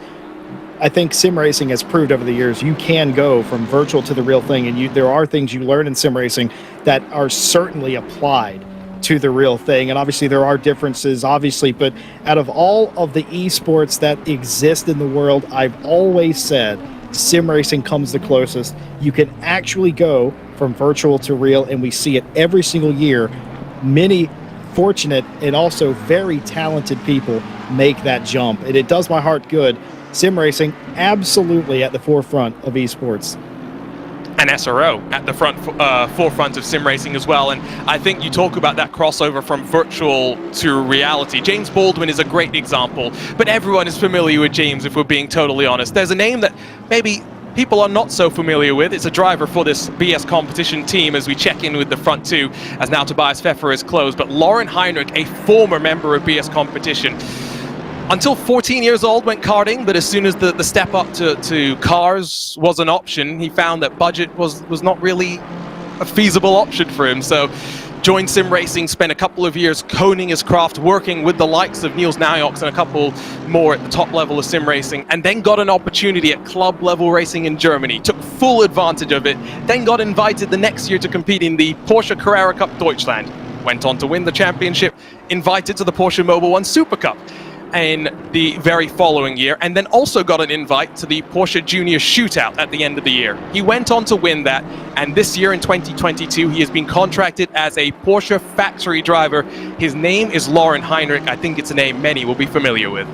I think sim racing has proved over the years you can go from virtual to the real thing, and there are things you learn in sim racing that are certainly applied to the real thing. And obviously there are differences, obviously, but out of all of the esports that exist in the world, I've always said sim racing comes the closest. You can actually go from virtual to real, and we see it every single year. Many fortunate and also very talented people make that jump, and it does my heart good. Sim racing absolutely at the forefront of esports. And SRO at the forefront of sim racing as well. And I think you talk about that crossover from virtual to reality. James Baldwin is a great example, but everyone is familiar with James, if we're being totally honest. There's a name that maybe people are not so familiar with. It's a driver for this BS competition team as we check in with the front two, as now Tobias Pfeffer is closed. But Lauren Heinrich, a former member of BS competition, until 14 years old went karting, but as soon as the step up to cars was an option, he found that budget was not really a feasible option for him. So joined sim racing, spent a couple of years honing his craft, working with the likes of Niels Nijhox and a couple more at the top level of sim racing, and then got an opportunity at club level racing in Germany, took full advantage of it, then got invited the next year to compete in the Porsche Carrera Cup Deutschland, went on to win the championship, invited to the Porsche Mobil 1 Super Cup in the very following year, and then also got an invite to the Porsche Junior Shootout at the end of the year. He went on to win that, and this year in 2022 he has been contracted as a Porsche factory driver. His name is Lauren Heinrich. I think it's a name many will be familiar with.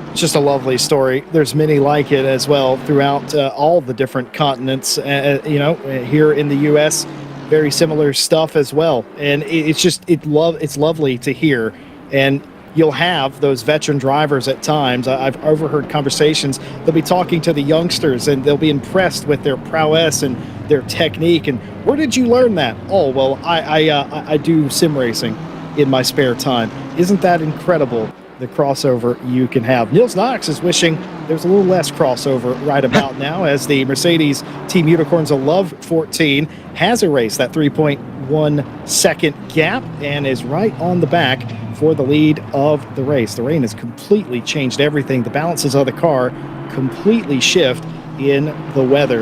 It's just a lovely story. There's many like it as well throughout all the different continents. Here in the U.S., very similar stuff as well, and it's lovely to hear. And you'll have those veteran drivers at times. I've overheard conversations. They'll be talking to the youngsters and they'll be impressed with their prowess and their technique. And where did you learn that? Oh, well, I do sim racing in my spare time. Isn't that incredible, the crossover you can have? Niels Nijhox is wishing there's a little less crossover right about now, as the Mercedes Team Unicorns of Love 14 has erased that 3.1 second gap and is right on the back for the lead of the race. The rain has completely changed everything. The balances of the car completely shift in the weather.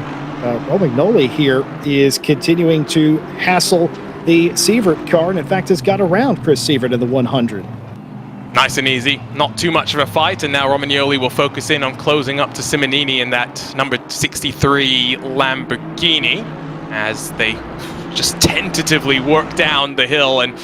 Romagnoli here is continuing to hassle the Sievert car, and in fact has got around Chris Sievert in the 100. Nice and easy, not too much of a fight, and now Romagnoli will focus in on closing up to Simonini in that number 63 Lamborghini as they just tentatively work down the hill and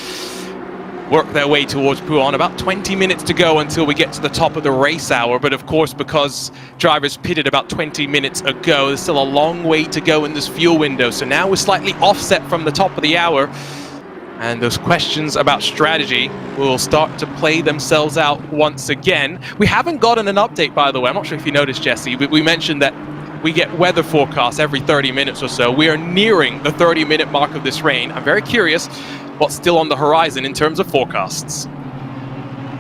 work their way towards Pouhon. About 20 minutes to go until we get to the top of the race hour, but of course, because drivers pitted about 20 minutes ago, there's still a long way to go in this fuel window. So now we're slightly offset from the top of the hour, and those questions about strategy will start to play themselves out once again. We haven't gotten an update, by the way. I'm not sure if you noticed, Jesse, but we mentioned that we get weather forecasts every 30 minutes or so. We are nearing the 30-minute mark of this rain. I'm very curious what's still on the horizon in terms of forecasts.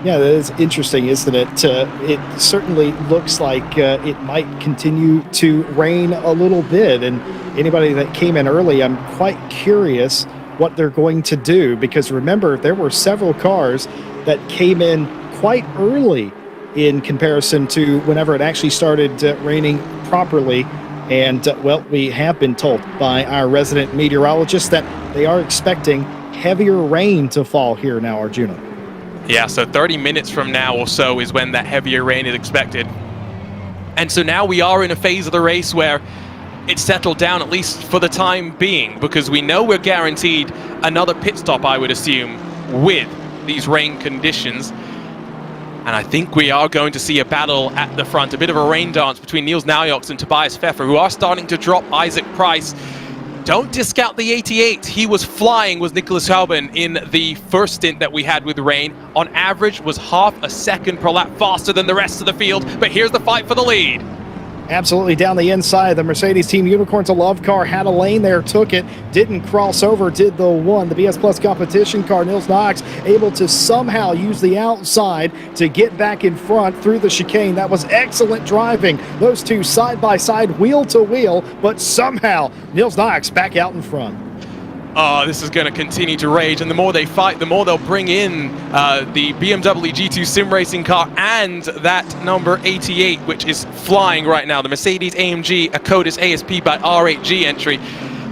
Yeah, that is interesting, isn't it? It certainly looks like it might continue to rain a little bit, and anybody that came in early, I'm quite curious what they're going to do, because remember, there were several cars that came in quite early in comparison to whenever it actually started raining properly. And well, we have been told by our resident meteorologist that they are expecting heavier rain to fall here now, Arjuna. Yeah, so 30 minutes from now or so is when that heavier rain is expected. And so now we are in a phase of the race where it's settled down, at least for the time being, because we know we're guaranteed another pit stop, I would assume, with these rain conditions. And I think we are going to see a battle at the front, a bit of a rain dance between Niels Nijhox and Tobias Pfeffer, who are starting to drop Isaac Price. Don't discount the 88. He was flying, was Nicholas Hauben, in the first stint that we had with rain. On average, was half a second per lap faster than the rest of the field. But here's the fight for the lead. Absolutely down the inside. The Mercedes Team Unicorns of Love car had a lane there, took it, didn't cross over, did the one. The BS Plus competition car, Niels Nijhox, able to somehow use the outside to get back in front through the chicane. That was excellent driving. Those two side by side, wheel to wheel, but somehow Niels Nijhox back out in front. Oh, this is going to continue to rage, and the more they fight, the more they'll bring in the BMW G2 sim racing car and that number 88, which is flying right now, the Mercedes AMG Akotis ASP by R8G entry.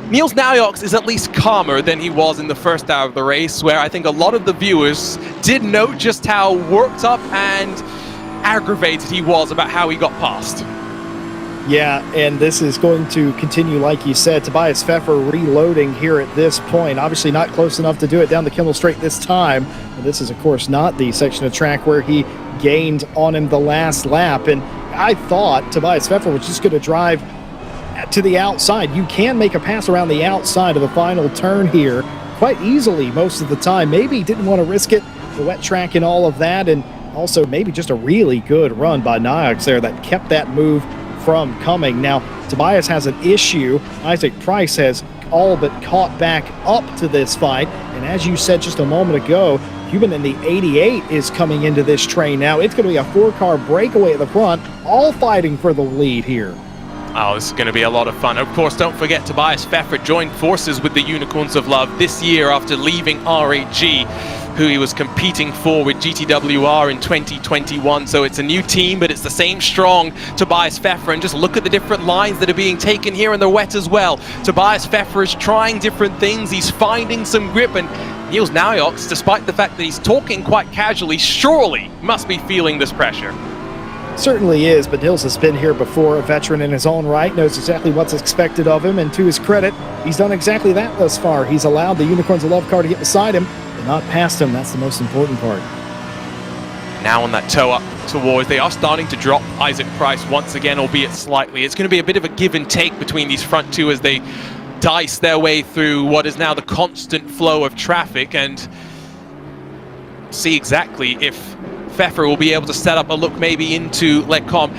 Niels Nijhox is at least calmer than he was in the first hour of the race, where I think a lot of the viewers did note just how worked up and aggravated he was about how he got past. Yeah, and this is going to continue, like you said. Tobias Pfeffer reloading here at this point. Obviously not close enough to do it down the Kimmel Straight this time. But this is, of course, not the section of track where he gained on him the last lap. And I thought Tobias Pfeffer was just going to drive to the outside. You can make a pass around the outside of the final turn here quite easily most of the time. Maybe he didn't want to risk it, the wet track and all of that. And also maybe just a really good run by Nijhox there that kept that move from coming. Now, Tobias has an issue. Isaac Price has all but caught back up to this fight. And as you said just a moment ago, Hauben in the 88 is coming into this train now. It's going to be a four-car breakaway at the front, all fighting for the lead here. Oh, this is going to be a lot of fun. Of course, don't forget Tobias Pfeffer joined forces with the Unicorns of Love this year after leaving R8G, who he was competing for with GTWR in 2021. So it's a new team, but it's the same strong Tobias Pfeffer. And just look at the different lines that are being taken here in the wet as well. Tobias Pfeffer is trying different things. He's finding some grip. And Niels Naujoks, despite the fact that he's talking quite casually, surely must be feeling this pressure. Certainly is, but Niels has been here before, a veteran in his own right, knows exactly what's expected of him, and to his credit, he's done exactly that thus far. He's allowed the Unicorns of Love car to get beside him, but not past him. That's the most important part. Now on that toe up towards, they are starting to drop Isaac Price once again, albeit slightly. It's going to be a bit of a give and take between these front two as they dice their way through what is now the constant flow of traffic, and see exactly if Pfeffer will be able to set up a look maybe into Lecom.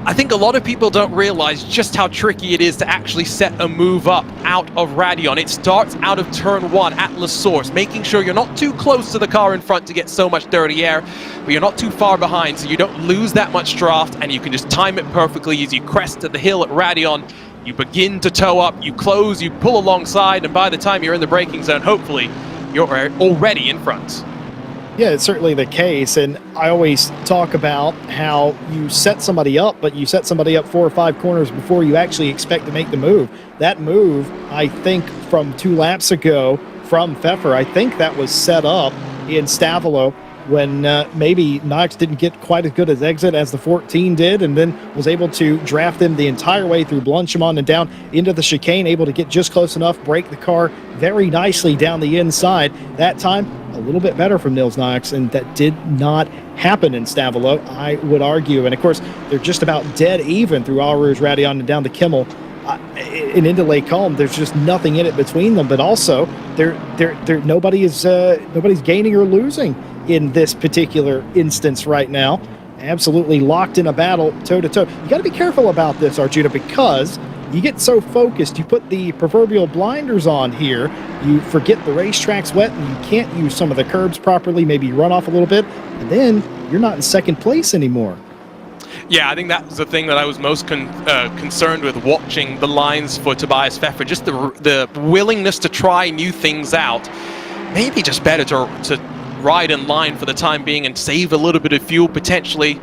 I think a lot of people don't realize just how tricky it is to actually set a move up out of Radeon. It starts out of turn 1 at La Source, making sure you're not too close to the car in front to get so much dirty air, but you're not too far behind so you don't lose that much draft, and you can just time it perfectly as you crest to the hill at Radeon. You begin to toe up, you close, you pull alongside, and by the time you're in the braking zone, hopefully you're already in front. Yeah, it's certainly the case, and I always talk about how you set somebody up, but you set somebody up 4 or 5 corners before you actually expect to make the move. That move, I think, from 2 laps ago from Pfeffer, I think that was set up in Stavolo when maybe Knox didn't get quite as good as exit as the 14 did, and then was able to draft them the entire way through Blanchimont and down into the chicane, able to get just close enough, break the car very nicely down the inside. That time, a little bit better from Niels Knox, and that did not happen in Stavolo, I would argue. And of course, they're just about dead even through Eau Rouge, Radeon, and down to Kimmel. And into Lake Combe, there's just nothing in it between them. But also, nobody's gaining or losing in this particular instance right now. Absolutely locked in a battle, toe to toe. You got to be careful about this, Arjuna, because you get so focused, you put the proverbial blinders on here, you forget the racetrack's wet, and you can't use some of the curbs properly, maybe you run off a little bit, and then you're not in second place anymore. Yeah, I think that was the thing that I was most concerned with watching the lines for Tobias Pfeffer, just the willingness to try new things out. Maybe just better to ride in line for the time being and save a little bit of fuel potentially.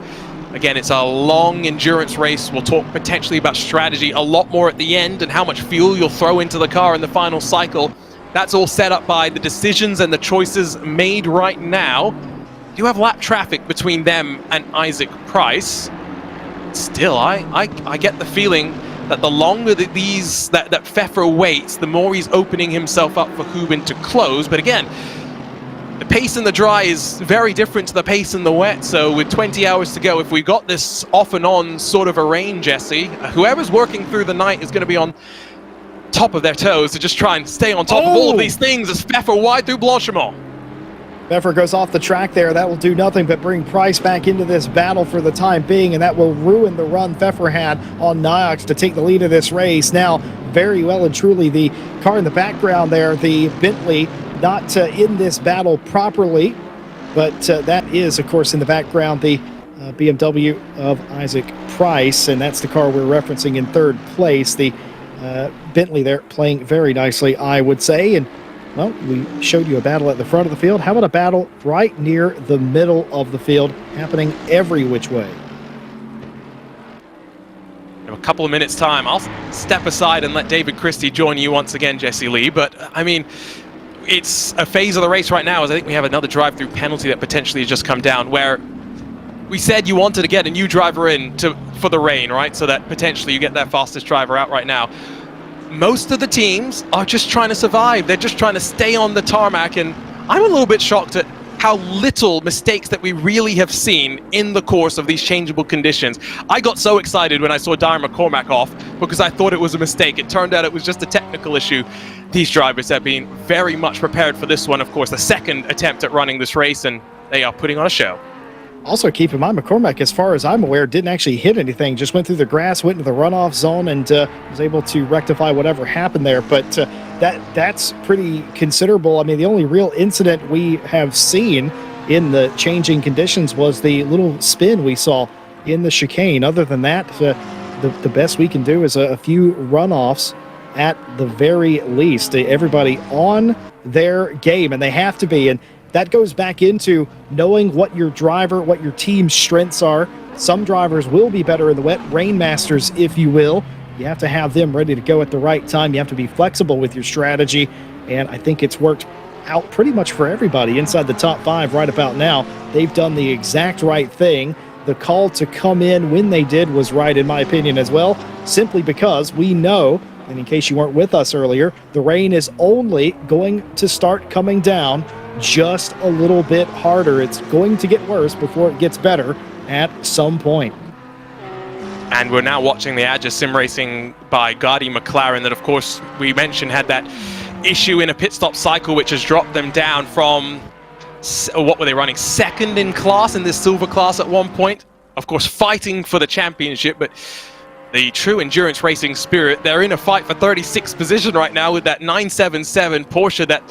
Again, it's a long endurance race. We'll talk potentially about strategy a lot more at the end and how much fuel you'll throw into the car in the final cycle. That's all set up by the decisions and the choices made right now. You have lap traffic between them and Isaac Price. Still, I get the feeling that the longer that Pfeffer waits, the more he's opening himself up for Hubin to close. But again, the pace in the dry is very different to the pace in the wet, so with 20 hours to go, if we got this off and on sort of a rain, Jesse, whoever's working through the night is going to be on top of their toes to just try and stay on top of all of these things as Pfeffer wide through Blanchimont. Pfeffer goes off the track there. That will do nothing but bring Price back into this battle for the time being, and that will ruin the run Pfeffer had on Niox to take the lead of this race. Now, very well and truly, the car in the background there, the Bentley, not in this battle properly, but that is, of course, in the background, the BMW of Isaac Price, and that's the car we're referencing in third place. The Bentley there playing very nicely, I would say. And well, we showed you a battle at the front of the field. How about a battle right near the middle of the field, happening every which way? In a couple of minutes' time, I'll step aside and let David Christie join you once again, Jesse Lee. But, I mean, it's a phase of the race right now, as I think we have another drive-through penalty that potentially has just come down, where we said you wanted to get a new driver in for the rain, right? So that potentially you get that fastest driver out right now. Most of the teams are just trying to survive. They're just trying to stay on the tarmac, and I'm a little bit shocked at how little mistakes that we really have seen in the course of these changeable conditions. I got so excited when I saw Darren McCormack off because I thought it was a mistake. It turned out it was just a technical issue. These drivers have been very much prepared for this one, of course, the second attempt at running this race, and they are putting on a show. Also, keep in mind, McCormack, as far as I'm aware, didn't actually hit anything. Just went through the grass, went into the runoff zone, and was able to rectify whatever happened there. But that's pretty considerable. I mean, the only real incident we have seen in the changing conditions was the little spin we saw in the chicane. Other than that, the best we can do is a few runoffs at the very least. Everybody on their game, and they have to be. And that goes back into knowing what your driver, what your team's strengths are. Some drivers will be better in the wet, rain masters, if you will. You have to have them ready to go at the right time. You have to be flexible with your strategy, and I think it's worked out pretty much for everybody inside the top 5 right about now. They've done the exact right thing. The call to come in when they did was right, in my opinion, as well, simply because we know, and in case you weren't with us earlier, the rain is only going to start coming down just a little bit harder. It's going to get worse before it gets better at some point. And we're now watching the Adja sim racing by Gadi McLaren that, of course, we mentioned had that issue in a pit stop cycle, which has dropped them down from, what were they running, 2nd in class in this silver class at one point. Of course, fighting for the championship, but the true endurance racing spirit, they're in a fight for 36th position right now with that 977 Porsche that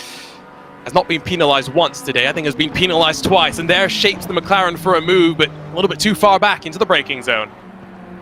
has not been penalized once today. I think has been penalized twice, and there shapes the McLaren for a move, but a little bit too far back into the braking zone.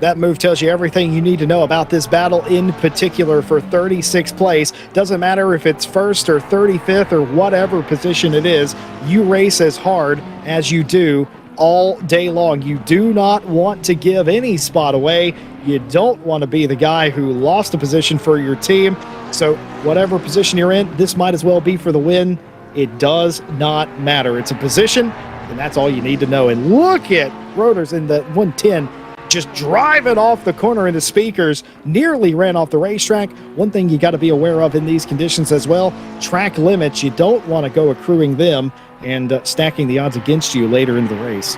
That move tells you everything you need to know about this battle, in particular for 36th place. Doesn't matter if it's 1st or 35th or whatever position it is, you race as hard as you do all day long. You do not want to give any spot away. You don't want to be the guy who lost a position for your team. So whatever position you're in, this might as well be for the win. It does not matter. It's a position, and that's all you need to know. And look at Rotors in the 110 just driving off the corner into speakers, nearly ran off the racetrack. One thing you got to be aware of in these conditions as well, track limits. You don't want to go accruing them and stacking the odds against you later in the race.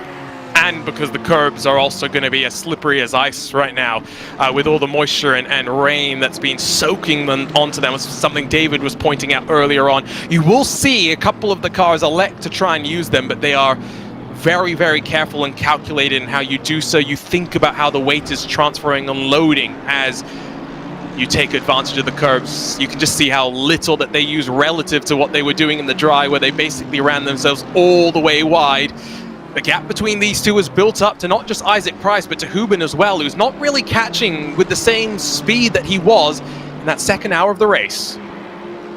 And because the curbs are also going to be as slippery as ice right now, with all the moisture and rain that's been soaking them onto them, something David was pointing out earlier on. You will see a couple of the cars elect to try and use them, but they are very, very careful and calculated in how you do so. You think about how the weight is transferring and loading as you take advantage of the curbs. You can just see how little that they use relative to what they were doing in the dry, where they basically ran themselves all the way wide. The gap between these two has built up to not just Isaac Price, but to Hubin as well, who's not really catching with the same speed that he was in that second hour of the race.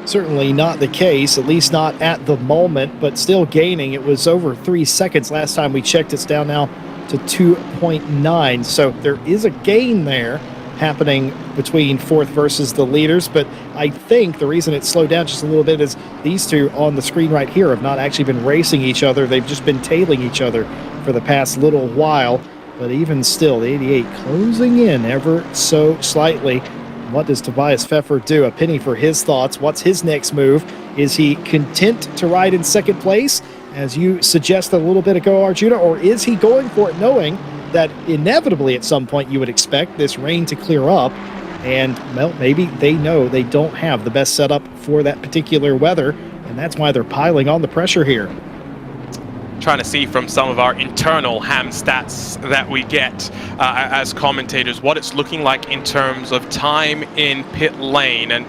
Certainly not the case, at least not at the moment, but still gaining. It was over 3 seconds last time we checked. It's down now to 2.9. So there is a gain there happening between 4th versus the leaders, but I think the reason it slowed down just a little bit is these two on the screen right here have not actually been racing each other. They've just been tailing each other for the past little while, but even still, the 88 closing in ever so slightly. What does Tobias Pfeffer do? A penny for his thoughts. What's his next move? Is he content to ride in 2nd place, as you suggested a little bit ago, Arjuna, or is he going for it knowing that inevitably at some point you would expect this rain to clear up, and well, maybe they know they don't have the best setup for that particular weather, and that's why they're piling on the pressure here. Trying to see from some of our internal ham stats that we get as commentators what it's looking like in terms of time in pit lane, and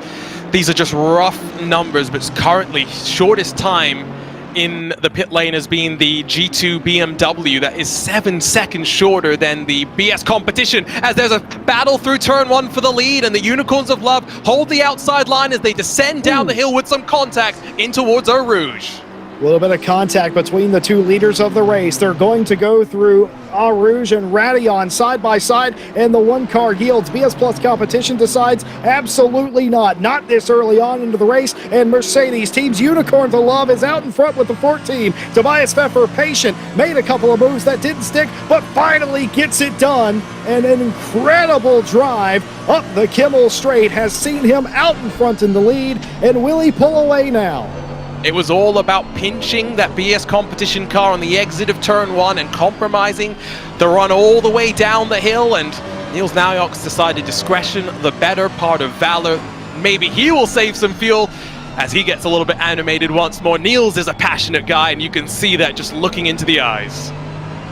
these are just rough numbers, but currently shortest time in the pit lane has been the G2 BMW. That is 7 seconds shorter than the BS competition, as there's a battle through turn 1 for the lead, and the Unicorns of Love hold the outside line as they descend down the hill with some contact in towards Eau Rouge. A little bit of contact between the two leaders of the race. They're going to go through Eau Rouge and Radeon side by side, and the one car yields. BS Plus Competition decides absolutely not. Not this early on into the race, and Mercedes Team's Unicorns of Love is out in front with the 14. Tobias Pfeffer, patient, made a couple of moves that didn't stick, but finally gets it done. And an incredible drive up the Kimmel Straight has seen him out in front in the lead, and will he pull away now? It was all about pinching that BS competition car on the exit of turn 1 and compromising the run all the way down the hill, and Niels Naujoks decided discretion, the better part of valor. Maybe he will save some fuel as he gets a little bit animated once more. Niels is a passionate guy, and you can see that just looking into the eyes.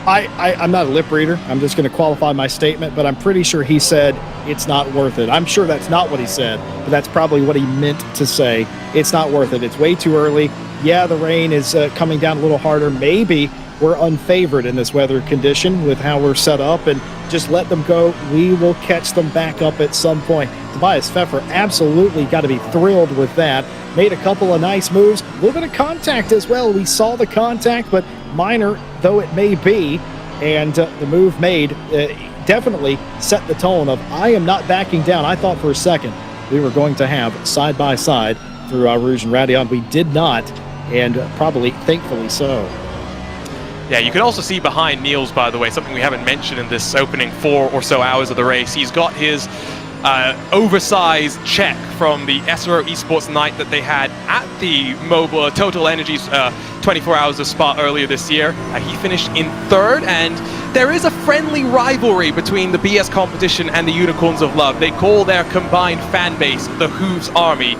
I'm not a lip reader. I'm just going to qualify my statement, but I'm pretty sure he said it's not worth it. I'm sure that's not what he said, but that's probably what he meant to say. It's not worth it. It's way too early. Yeah, the rain is coming down a little harder. Maybe we're unfavored in this weather condition with how we're set up, and just let them go. We will catch them back up at some point. Tobias Pfeffer absolutely got to be thrilled with that. Made a couple of nice moves, a little bit of contact as well. We saw the contact, but minor though it may be, and the move made definitely set the tone of I am not backing down. I thought for a second we were going to have side-by-side through Rouge and Radion. We did not, and probably thankfully so. Yeah, you can also see behind Niels, by the way, something we haven't mentioned in this opening 4 or so hours of the race. He's got his oversized check from the SRO Esports night that they had at the Total Energies 24 Hours of Spa earlier this year. He finished in 3rd, and there is a friendly rivalry between the BS competition and the Unicorns of Love. They call their combined fan base the Hooves Army,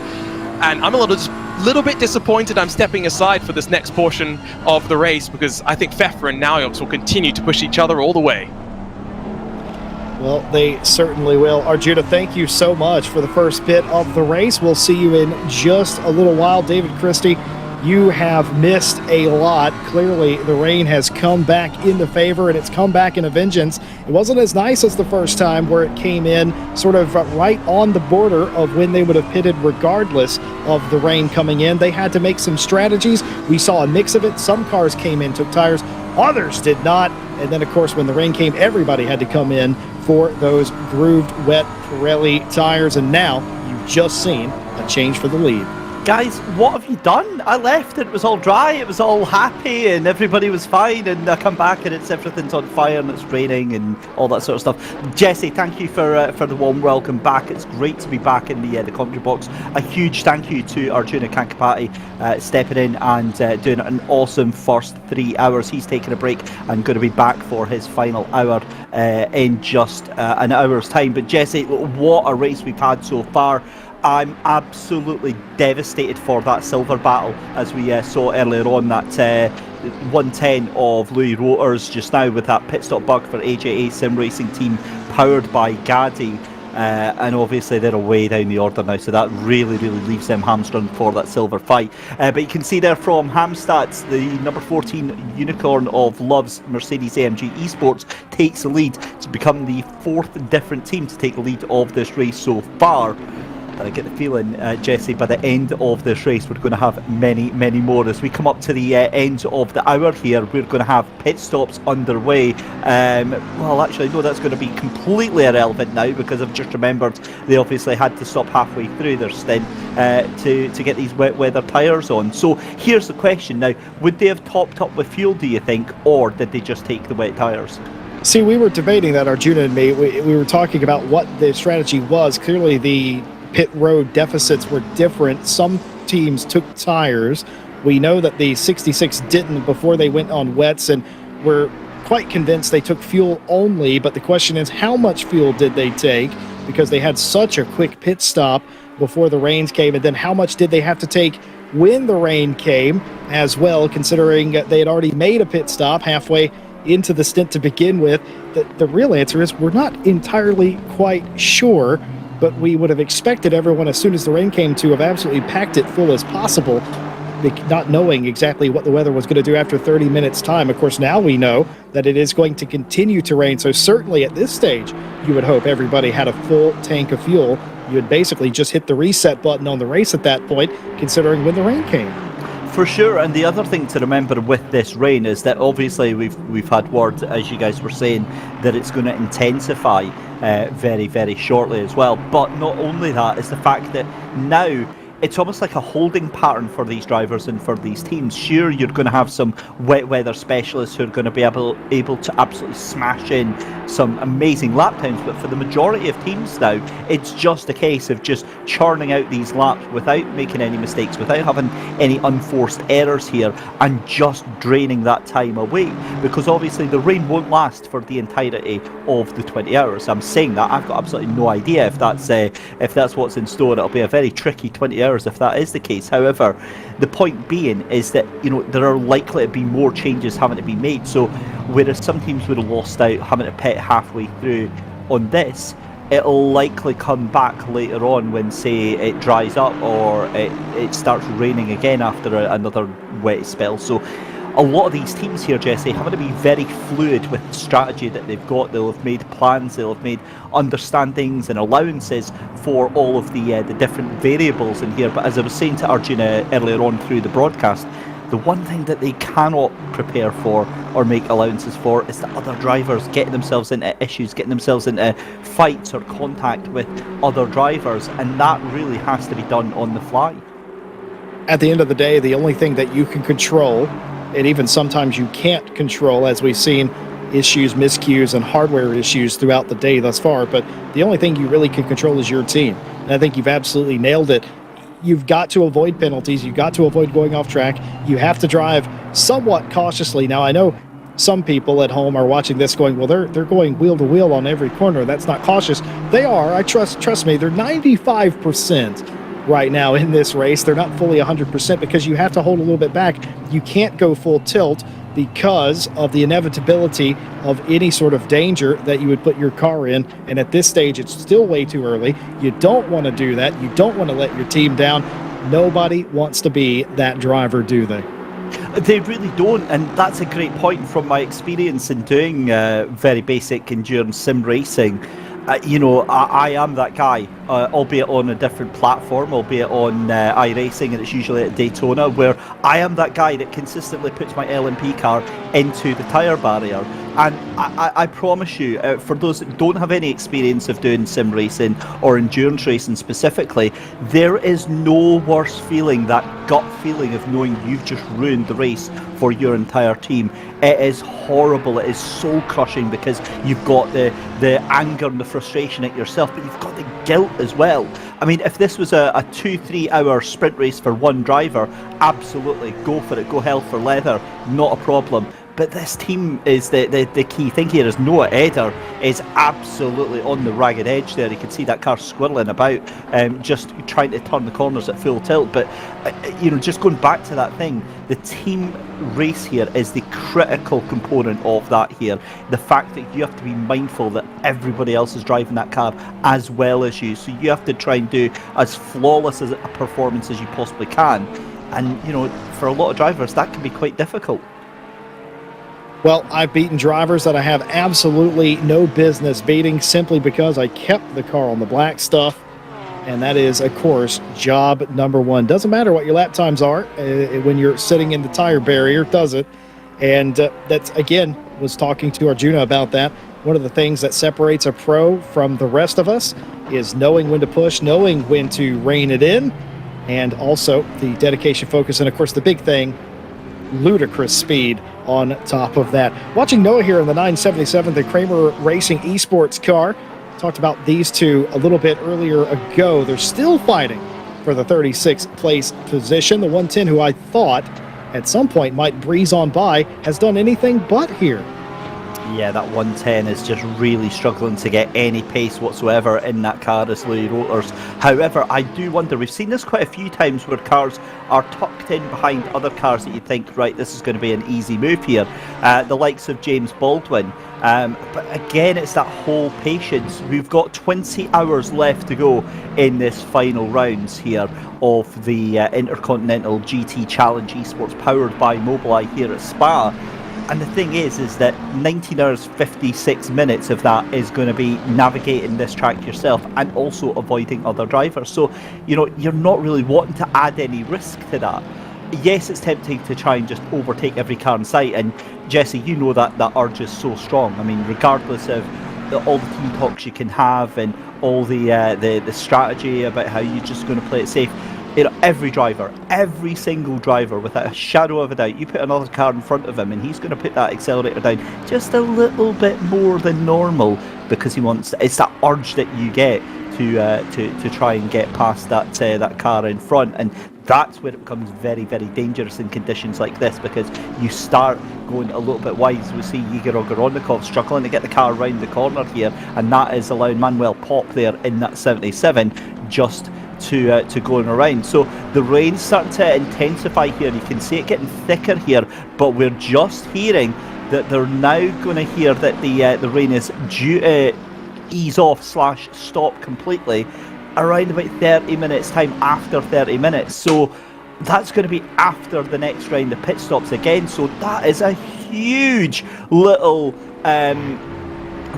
and I'm a little bit disappointed I'm stepping aside for this next portion of the race, because I think Pfeffer and Naujoks will continue to push each other all the way. Well, they certainly will. Arjuna, thank you so much for the first bit of the race. We'll see you in just a little while. David Christie, you have missed a lot. Clearly, the rain has come back into favor, and it's come back in a vengeance. It wasn't as nice as the first time, where it came in sort of right on the border of when they would have pitted regardless of the rain coming in. They had to make some strategies. We saw a mix of it. Some cars came in, took tires. Others did not. And then, of course, when the rain came, everybody had to come in for those grooved, wet Pirelli tires. And now you've just seen a change for the lead. Guys, what have you done? I left, it was all dry, it was all happy, and everybody was fine, and I come back and everything's on fire and it's raining and all that sort of stuff. Jesse, thank you for the warm welcome back. It's great to be back in the commentary box. A huge thank you to Arjuna Kankapati stepping in and doing an awesome first 3 hours. He's taking a break and going to be back for his final hour in just an hour's time. But Jesse, what a race we've had so far. I'm absolutely devastated for that silver battle, as we saw earlier on, that 110 of Louis Rotors just now with that pit stop bug for AJA Sim Racing Team powered by Gaddy. And obviously they're away down the order now, so that really leaves them hamstrung for that silver fight. But you can see there from Hamstats, the number 14 Unicorn of Love's Mercedes-AMG Esports takes the lead to become the 4th different team to take the lead of this race so far. I get the feeling, Jesse, by the end of this race, we're going to have many more. As we come up to the end of the hour here, we're going to have pit stops underway. Well, actually, no, that's going to be completely irrelevant now, because I've just remembered they obviously had to stop halfway through their stint to get these wet weather tyres on. So here's the question now. Would they have topped up with fuel, do you think, or did they just take the wet tyres? See, we were debating that, Arjuna and me. We were talking about what the strategy was. Clearly, the pit road deficits were different. Some teams took tires. We know that the 66 didn't before they went on wets, and we're quite convinced they took fuel only. But the question is, how much fuel did they take? Because they had such a quick pit stop before the rains came, and then how much did they have to take when the rain came as well, considering they had already made a pit stop halfway into the stint to begin with. The real answer is we're not entirely quite sure, but we would have expected everyone, as soon as the rain came, to have absolutely packed it full as possible, not knowing exactly what the weather was going to do after 30 minutes time. Of course, now we know that it is going to continue to rain, so certainly at this stage you would hope everybody had a full tank of fuel. You would basically just hit the reset button on the race at that point, considering when the rain came. For sure, and the other thing to remember with this rain is that obviously we've had word, as you guys were saying, that it's going to intensify very shortly as well. But not only that, is the fact that now it's almost like a holding pattern for these drivers and for these teams. Sure, you're going to have some wet weather specialists who are going to be able to absolutely smash in some amazing lap times, but for the majority of teams now, it's just a case of just churning out these laps without making any mistakes, without having any unforced errors here, and just draining that time away, because obviously the rain won't last for the entirety of the 20 hours. I'm saying that I've got absolutely no idea if that's what's in store. It'll be a very tricky 20 hours if that is the case. However, the point being is that, you know, there are likely to be more changes having to be made. So whereas some teams would have lost out having to pit halfway through on this, it'll likely come back later on when, say, it dries up or it starts raining again after another wet spell. So a lot of these teams here, Jesse, having to be very fluid with the strategy that they've got. They'll have made plans, they'll have made understandings and allowances for all of the different variables in here. But as I was saying to Arjuna earlier on through the broadcast, the one thing that they cannot prepare for or make allowances for is the other drivers getting themselves into issues, getting themselves into fights or contact with other drivers, and that really has to be done on the fly. At the end of the day, the only thing that you can control, and even sometimes you can't control, as we've seen issues, miscues, and hardware issues throughout the day thus far, but the only thing you really can control is your team. And I think you've absolutely nailed it. You've got to avoid penalties. You've got to avoid going off track. You have to drive somewhat cautiously. Now, I know some people at home are watching this going, well, they're going wheel to wheel on every corner. That's not cautious. They are. I trust me. They're 95% right now in this race. They're not fully 100% because you have to hold a little bit back. You can't go full tilt because of the inevitability of any sort of danger that you would put your car in. And at this stage, it's still way too early. You don't want to do that. You don't want to let your team down. Nobody wants to be that driver, do they? They really don't, and that's a great point from my experience in doing very basic endurance sim racing. I am that guy, albeit on a different platform, albeit on iRacing, and it's usually at Daytona, where I am that guy that consistently puts my LMP car into the tyre barrier. And I promise you, for those that don't have any experience of doing sim racing or endurance racing specifically, there is no worse feeling, that gut feeling of knowing you've just ruined the race for your entire team. It is horrible. It is soul crushing because you've got the anger and the frustration at yourself, but you've got the guilt as well. I mean, if this was a 2-3 hour sprint race for one driver, absolutely, go for it, go hell for leather, not a problem. But this team is the key thing here. Is Noah Eder is absolutely on the ragged edge there. You can see that car squirreling about, just trying to turn the corners at full tilt. But just going back to that thing, the team race here is the critical component of that here. The fact that you have to be mindful that everybody else is driving that car as well as you. So you have to try and do as flawless as a performance as you possibly can. And, for a lot of drivers, that can be quite difficult. Well, I've beaten drivers that I have absolutely no business beating simply because I kept the car on the black stuff. And that is, of course, job number one. Doesn't matter what your lap times are when you're sitting in the tire barrier, does it? And that's, again, was talking to Arjuna about that. One of the things that separates a pro from the rest of us is knowing when to push, knowing when to rein it in, and also the dedication, focus, and, of course, the big thing, ludicrous speed on top of that. Watching Noah here in the 977, the Kramer Racing Esports car. Talked about these two a little bit earlier ago. They're still fighting for the 36th place position. The 110, who I thought at some point might breeze on by, has done anything but here. Yeah, that 110 is just really struggling to get any pace whatsoever in that car as Louis Rotors. However, I do wonder, we've seen this quite a few times where cars are tucked in behind other cars that you think, right, this is going to be an easy move here. The likes of James Baldwin. But again, it's that whole patience. We've got 20 hours left to go in this final rounds here of the Intercontinental GT Challenge Esports powered by Mobileye here at Spa. And the thing is that 19 hours 56 minutes of that is going to be navigating this track yourself and also avoiding other drivers. So, you're not really wanting to add any risk to that. Yes, it's tempting to try and just overtake every car in sight. And Jesse, that urge is so strong. I mean, regardless of all the team talks you can have and all the strategy about how you're just going to play it safe. Every single driver, without a shadow of a doubt, you put another car in front of him and he's going to put that accelerator down just a little bit more than normal because he wants. It's that urge that you get to try and get past that car in front, and that's where it becomes very, very dangerous in conditions like this because you start going a little bit wide. We see Igor Ogoronikov struggling to get the car around the corner here, and that is allowing Manuel Pop there in that 77 just to going around. So the rain's starting to intensify here. You can see it getting thicker here, but we're just hearing that they're now going to hear that the rain is due to ease off / stop completely around about 30 minutes time after 30 minutes. So that's going to be after the next round of pit stops again. So that is a huge little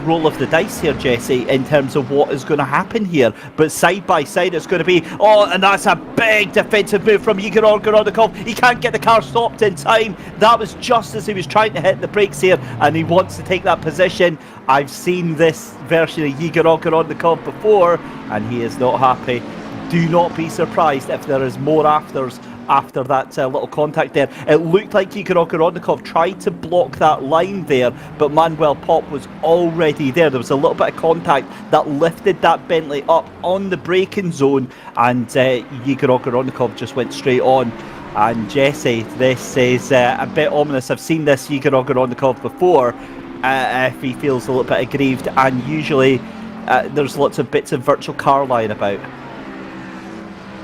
roll of the dice here, Jesse, in terms of what is going to happen here. But side by side, it's going to be, and that's a big defensive move from Igor Gorodnikov. He can't get the car stopped in time. That was just as he was trying to hit the brakes here, and he wants to take that position. I've seen this version of Igor Gorodnikov before, and he is not happy. Do not be surprised if there is more afters after that little contact there. It looked like Igor Gorodnikov tried to block that line there, but Manuel Pop was already there. There was a little bit of contact that lifted that Bentley up on the braking zone, and Igor Gorodnikov just went straight on. And Jesse, this is a bit ominous. I've seen this Igor Gorodnikov before, if he feels a little bit aggrieved, and usually there's lots of bits of virtual car lying about.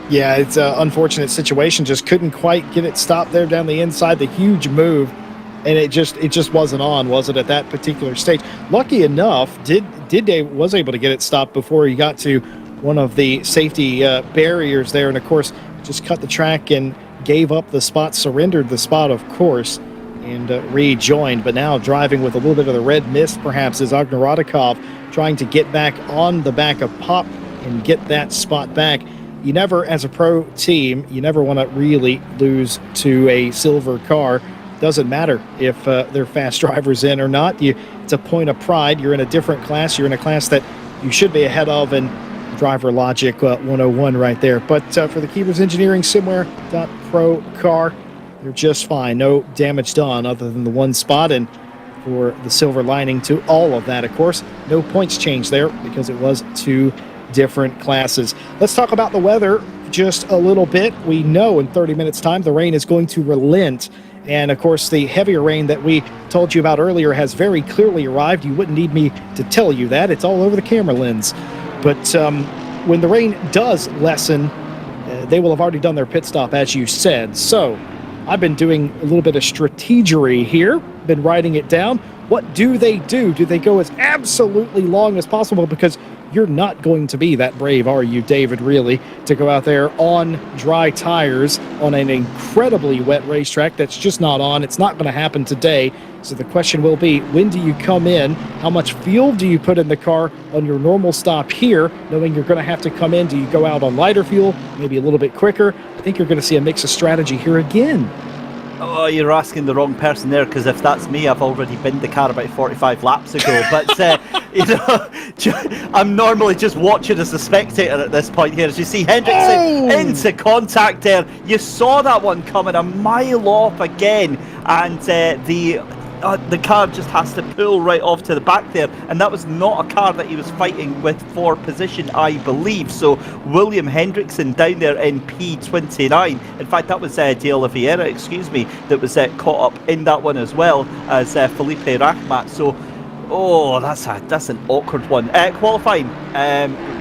Yeah, it's an unfortunate situation. Just couldn't quite get it stopped there down the inside. The huge move, and it just wasn't on, was it, at that particular stage? Lucky enough, Dide was able to get it stopped before he got to one of the safety barriers there, and of course just cut the track and gave up the spot, surrendered the spot, of course, and rejoined. But now driving with a little bit of the red mist, perhaps, is Ognarodikov trying to get back on the back of Pop and get that spot back. You never, as a pro team, you never want to really lose to a silver car. Doesn't matter if they're fast drivers in or not. It's a point of pride. You're in a different class. You're in a class that you should be ahead of, and driver logic 101 right there. But for the Keepers Engineering Simware.Pro car, they're just fine. No damage done other than the one spot, and for the silver lining to all of that, of course, no points changed there because it was two different classes. Let's talk about the weather just a little bit. We know in 30 minutes time the rain is going to relent, and of course the heavier rain that we told you about earlier has very clearly arrived. You wouldn't need me to tell you that. It's all over the camera lens. But when the rain does lessen, they will have already done their pit stop, as you said. So I've been doing a little bit of strategery here, been writing it down. What do they do? Do they go as absolutely long as possible? Because you're not going to be that brave, are you, David, really, to go out there on dry tires on an incredibly wet racetrack that's just not on. It's not going to happen today. So the question will be, when do you come in? How much fuel do you put in the car on your normal stop here, knowing you're going to have to come in? Do you go out on lighter fuel, maybe a little bit quicker? I think you're going to see a mix of strategy here again. Oh, you're asking the wrong person there, because if that's me, I've already binned the car about 45 laps ago. But, I'm normally just watching as a spectator at this point here. As you see Hendrickson into contact there. You saw that one coming a mile off again. And the car just has to pull right off to the back there, and that was not a car that he was fighting with for position, I believe. So William Hendrickson down there in P29. In fact, that was De Oliveira, that was caught up in that one as well as Felipe Rachmat. So that's an awkward one. Qualifying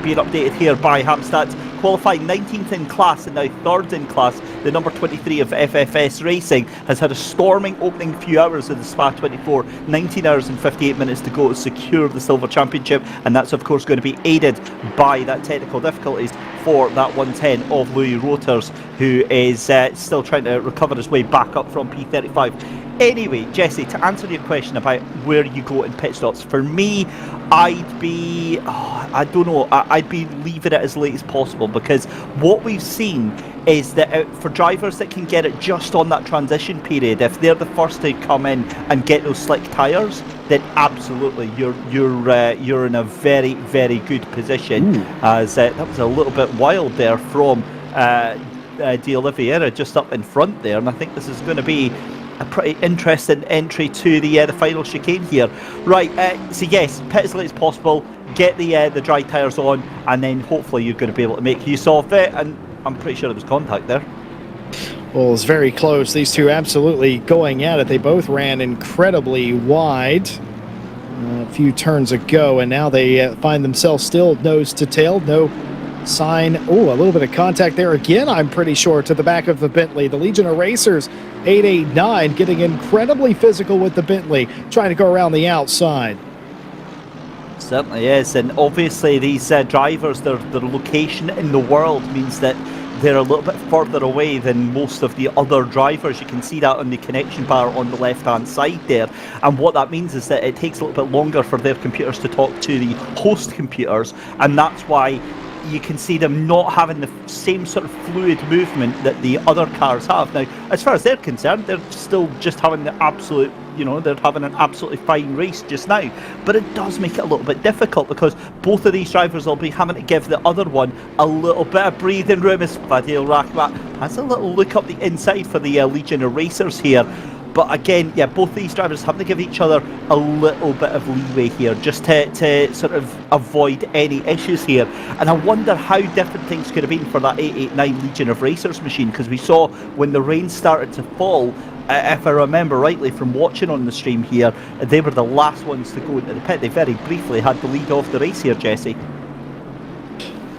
being updated here by Hamstat. Qualifying 19th in class and now 3rd in class, the number 23 of FFS Racing has had a storming opening few hours of the Spa 24, 19 hours and 58 minutes to go to secure the Silver Championship, and that's of course going to be aided by that technical difficulties for that 110 of Louis Roters, who is still trying to recover his way back up from P35. Anyway, Jesse, to answer your question about where you go in pit stops, for me, I'd be, I'd be leaving it as late as possible, because what we've seen is that for drivers that can get it just on that transition period, if they're the first to come in and get those slick tyres, then absolutely you're in a very, very good position. As that was a little bit wild there from De Oliveira just up in front there, and I think this is going to be a pretty interesting entry to the final chicane here. Right, so yes, pit as late as possible, get the dry tyres on, and then hopefully you're going to be able to make use of it, and I'm pretty sure there was contact there. Well, it's very close. These two absolutely going at it. They both ran incredibly wide a few turns ago, and now they find themselves still nose to tail. No sign. A little bit of contact there again, I'm pretty sure, to the back of the Bentley. The Legion of Racers 889 getting incredibly physical with the Bentley, trying to go around the outside. Certainly is, and obviously these drivers, their location in the world means that they're a little bit further away than most of the other drivers. You can see that on the connection bar on the left-hand side there. And what that means is that it takes a little bit longer for their computers to talk to the host computers, and that's why you can see them not having the same sort of fluid movement that the other cars have. Now, as far as they're concerned, they're still just having the absolute, they're having an absolutely fine race just now. But it does make it a little bit difficult because both of these drivers will be having to give the other one a little bit of breathing room as Fadil Rahmat has a little look up the inside for the Legion of Racers here. But again, yeah, both these drivers have to give each other a little bit of leeway here just to sort of avoid any issues here. And I wonder how different things could have been for that 889 Legion of Racers machine, because we saw when the rain started to fall, if I remember rightly from watching on the stream here, they were the last ones to go into the pit. They very briefly had the lead off the race here, Jesse.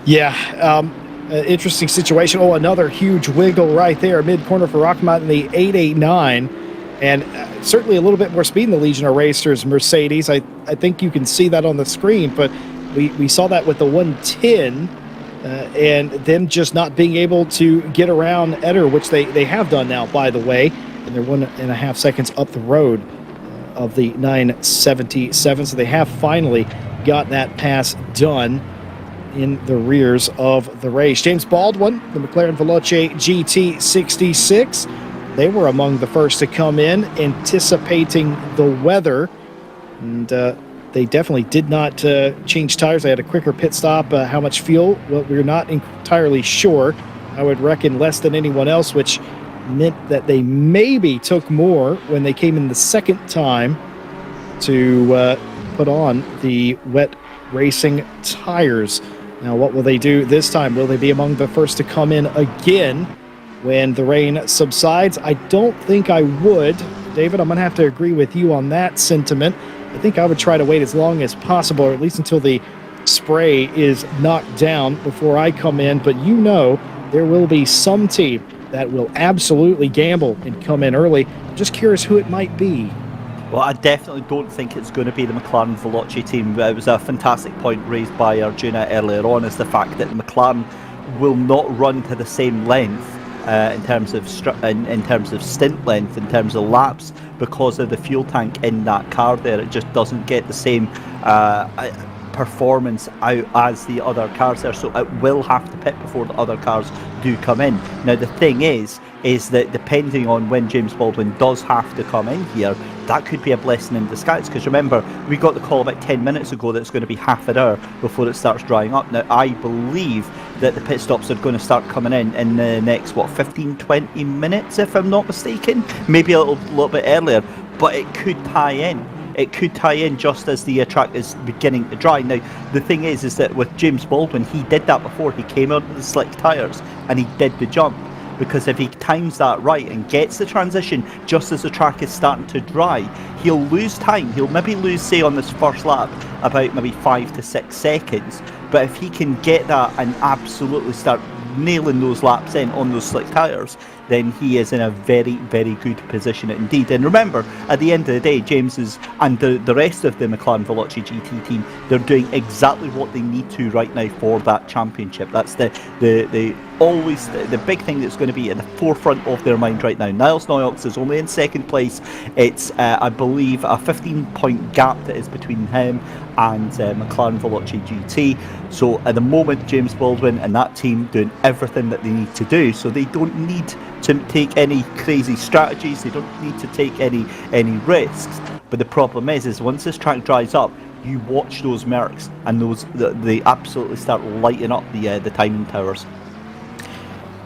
Yeah, interesting situation. Oh, another huge wiggle right there, mid-corner for Rahmat in the 889. And certainly a little bit more speed in the Legion of Racers Mercedes. I think you can see that on the screen, but we saw that with the 110 and them just not being able to get around Eder, which they have done now, by the way. And they're 1.5 seconds up the road of the 977. So they have finally got that pass done in the rears of the race. James Baldwin, the McLaren Veloce GT 66. They were among the first to come in, anticipating the weather, and they definitely did not change tires. They had a quicker pit stop. How much fuel? Well, we're not entirely sure. I would reckon less than anyone else, which meant that they maybe took more when they came in the second time to put on the wet racing tires. Now, what will they do this time? Will they be among the first to come in again when the rain subsides? I don't think I would. David, I'm going to have to agree with you on that sentiment. I think I would try to wait as long as possible, or at least until the spray is knocked down before I come in. But there will be some team that will absolutely gamble and come in early. I'm just curious who it might be. Well, I definitely don't think it's going to be the McLaren Veloce team. It was a fantastic point raised by Arjuna earlier on, is the fact that McLaren will not run to the same length in terms of stint length, in terms of laps, because of the fuel tank in that car there. It just doesn't get the same performance out as the other cars there, so it will have to pit before the other cars do come in. Now the thing is that depending on when James Baldwin does have to come in here, that could be a blessing in disguise, because remember, we got the call about 10 minutes ago that it's going to be half an hour before it starts drying up. Now I believe that the pit stops are going to start coming in the next 15-20 minutes, if I'm not mistaken, maybe a little bit earlier, but it could tie in. It could tie in just as the track is beginning to dry. Now, the thing is that with James Baldwin, he did that before. He came out with the slick tyres and he did the jump. Because if he times that right and gets the transition just as the track is starting to dry, he'll lose time. He'll maybe lose, say, on this first lap, about maybe 5 to 6 seconds. But if he can get that and absolutely start nailing those laps in on those slick tyres, then he is in a very, very good position indeed. And remember, at the end of the day, James and the rest of the McLaren Veloce GT team, they're doing exactly what they need to right now for that championship. That's the big thing that's going to be at the forefront of their mind right now. Niles Noyox is only in second place. It's, I believe, a 15-point gap that is between him and McLaren Veloce GT. So at the moment, James Baldwin and that team doing everything that they need to do. So they don't need to take any crazy strategies. They don't need to take any risks. But the problem is once this track dries up, you watch those Mercs and they absolutely start lighting up the timing towers.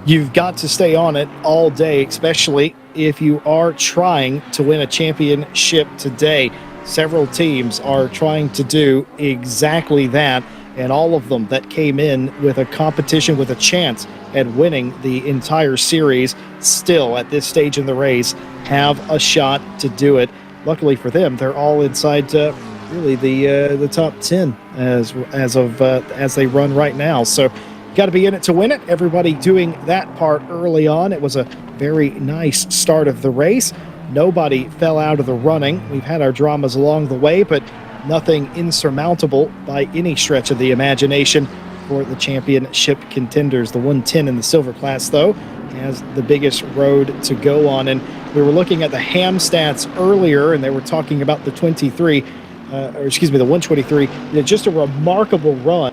You've got to stay on it all day, especially if you are trying to win a championship today. Several teams are trying to do exactly that, and all of them that came in with a competition, with a chance at winning the entire series, still at this stage in the race have a shot to do it. Luckily for them, they're all inside really the top 10 as they run right now. So got to be in it to win it. Everybody doing that part early on. It was a very nice start of the race. Nobody fell out of the running. We've had our dramas along the way, but nothing insurmountable by any stretch of the imagination for the championship contenders. The 110 in the silver class, though, has the biggest road to go on. And we were looking at the ham stats earlier, and they were talking about the 23, the 123. Just a remarkable run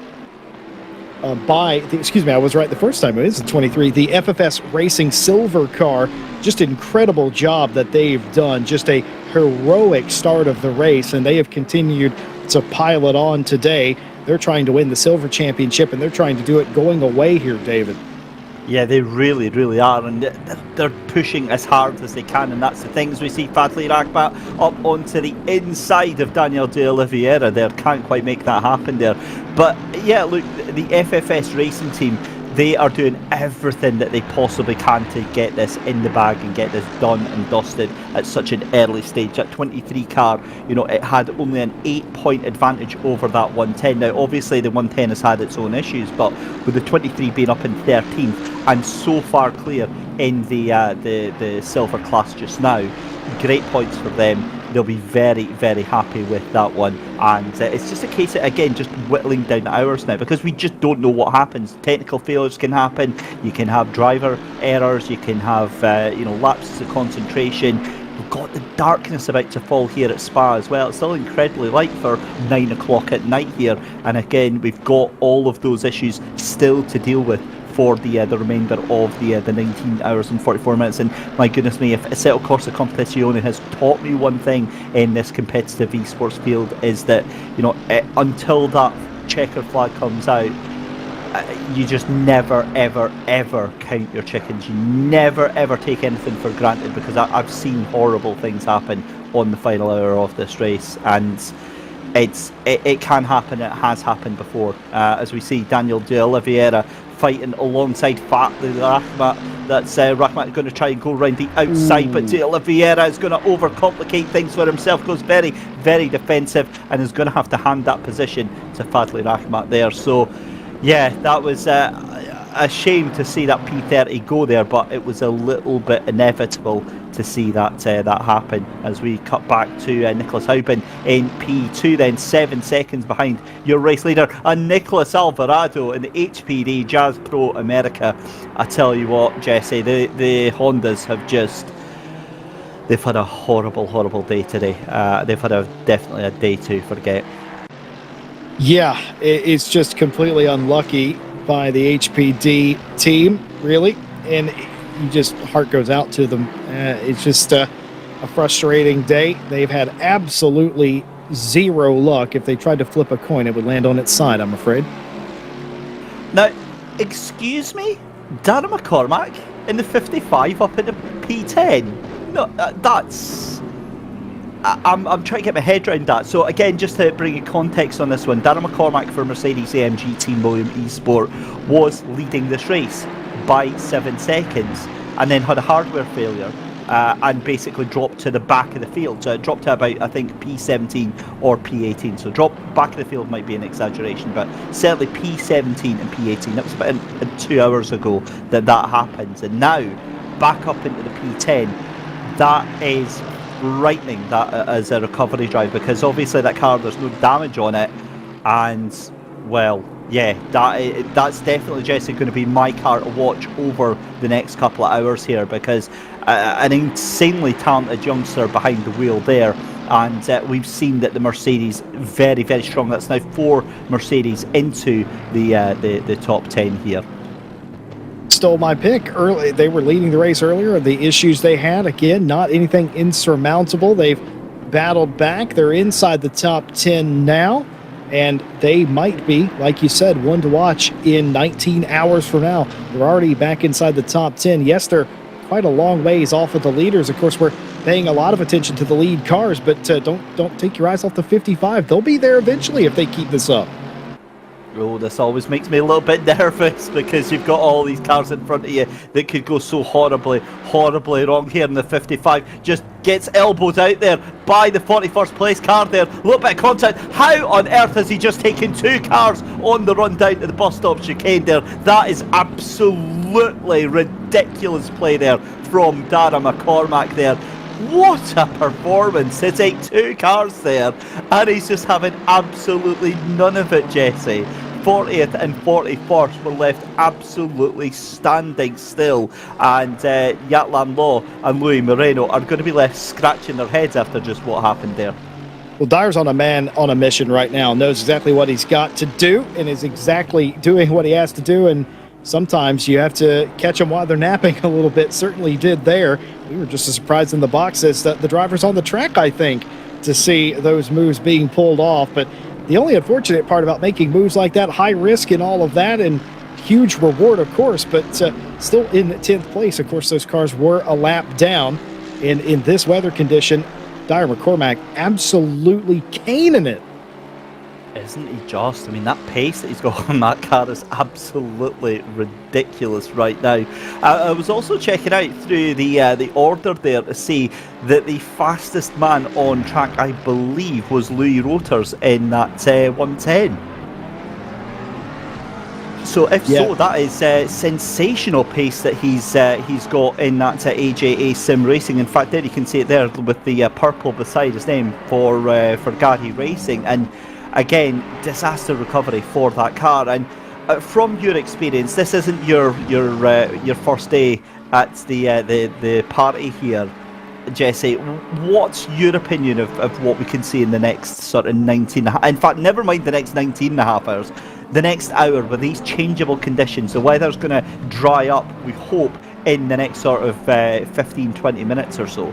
I was right the first time. It is the 23. The FFS Racing silver car. Just incredible job that they've done. Just a heroic start of the race, and they have continued to pile it on today. They're trying to win the silver championship, and they're trying to do it going away here, David. Yeah, they really, really are, and they're pushing as hard as they can, and that's the things we see. Fadli Rakhmat up onto the inside of Daniel de Oliveira there. Can't quite make that happen there. But yeah, look, the FFS racing team, they are doing everything that they possibly can to get this in the bag and get this done and dusted at such an early stage. That 23 car, it had only an 8-point advantage over that 110. Now, obviously, the 110 has had its own issues, but with the 23 being up in 13th and so far clear in the silver class just now, great points for them. They'll be very, very happy with that one, and it's just a case of, again, just whittling down the hours now, because we just don't know what happens. Technical failures can happen, you can have driver errors, you can have lapses of concentration. We've got the darkness about to fall here at Spa as well. It's still incredibly light for 9 o'clock at night here, and again, we've got all of those issues still to deal with for the remainder of the 19 hours and 44 minutes. And my goodness me, if Assetto Corsa Competizione has taught me one thing in this competitive esports field, is that until that checker flag comes out, you just never ever ever count your chickens. You never ever take anything for granted, because I've seen horrible things happen on the final hour of this race, and it can happen. It has happened before, as we see Daniel de Oliveira fighting alongside Fadli Rakhmat. That's Rakhmat going to try and go around the outside, but de Oliveira is going to overcomplicate things for himself, goes very, very defensive, and is going to have to hand that position to Fadli Rakhmat there. So yeah, that was a shame to see that P30 go there, but it was a little bit inevitable to see that happen, as we cut back to Nicholas Hauben in P2, then 7 seconds behind your race leader, and Nicholas Alvarado in the HPD Jazz Pro America. I tell you what, Jesse, the Hondas have they've had a horrible day today. They've had definitely a day to forget. Yeah, it's just completely unlucky by the HPD team, really, and heart goes out to them. It's just a frustrating day. They've had absolutely zero luck. If they tried to flip a coin, it would land on its side, I'm afraid. Now, excuse me? Darren McCormack in the 55 up in the P10? No, that's... I'm trying to get my head around that. So again, just to bring a context on this one, Darren McCormack for Mercedes-AMG Team William Esport was leading this race by 7 seconds, and then had a hardware failure and basically dropped to the back of the field. So it dropped to about, I think, P17 or P18. So drop back of the field might be an exaggeration, but certainly P17 and P18. That was about 2 hours ago that happened, and now back up into the P10. That is frightening, that as a recovery drive, because obviously that car, there's no damage on it, and well, yeah, that's definitely, Jesse, going to be my car to watch over the next couple of hours here, because an insanely talented youngster behind the wheel there, and we've seen that the Mercedes very, very strong. That's now 4 Mercedes into the top 10 here. Stole my pick early. They were leading the race earlier. The issues they had, again, not anything insurmountable. They've battled back. They're inside the top 10 now, and they might be, like you said, one to watch in 19 hours from now. They're already back inside the top 10. Yes, they're quite a long ways off of the leaders. Of course, we're paying a lot of attention to the lead cars, but don't take your eyes off the 55. They'll be there eventually if they keep this up. Oh, this always makes me a little bit nervous, because you've got all these cars in front of you that could go so horribly wrong here in the 55. Just gets elbowed out there by the 41st place car there. Little bit of contact. How on earth has he just taken 2 cars on the run down to the bus stop chicane there? That is absolutely ridiculous play there from Dara McCormack there. What a performance to take 2 cars there, and he's just having absolutely none of it, Jesse. 40th and 41st were left absolutely standing still, and Yatlan Law and Louis Moreno are going to be left scratching their heads after just what happened there. Well, Dyer's on a mission right now, knows exactly what he's got to do, and is exactly doing what he has to do, and sometimes you have to catch them while they're napping a little bit. Certainly did there. We were just as surprised in the box as the drivers on the track, I think, to see those moves being pulled off. But the only unfortunate part about making moves like that, high risk and all of that, and huge reward, of course, but still in 10th place. Of course, those cars were a lap down. And in this weather condition, Dyer McCormack absolutely caning it. Isn't he just? I mean, that pace that he's got on that car is absolutely ridiculous right now. I was also checking out through the order there to see that the fastest man on track, I believe, was Louis Roters in that 110. So if so, that is sensational pace that he's got in that AJA Sim Racing. In fact, there you can see it there with the purple beside his name for Gary Racing. And again, disaster recovery for that car. And from your experience, this isn't your first day at the party here, Jesse. What's your opinion of what we can see in the next sort of 19? In fact, never mind the next 19 and a half hours. The next hour with these changeable conditions, the weather's going to dry up, we hope, in the next sort of 15-20 minutes or so.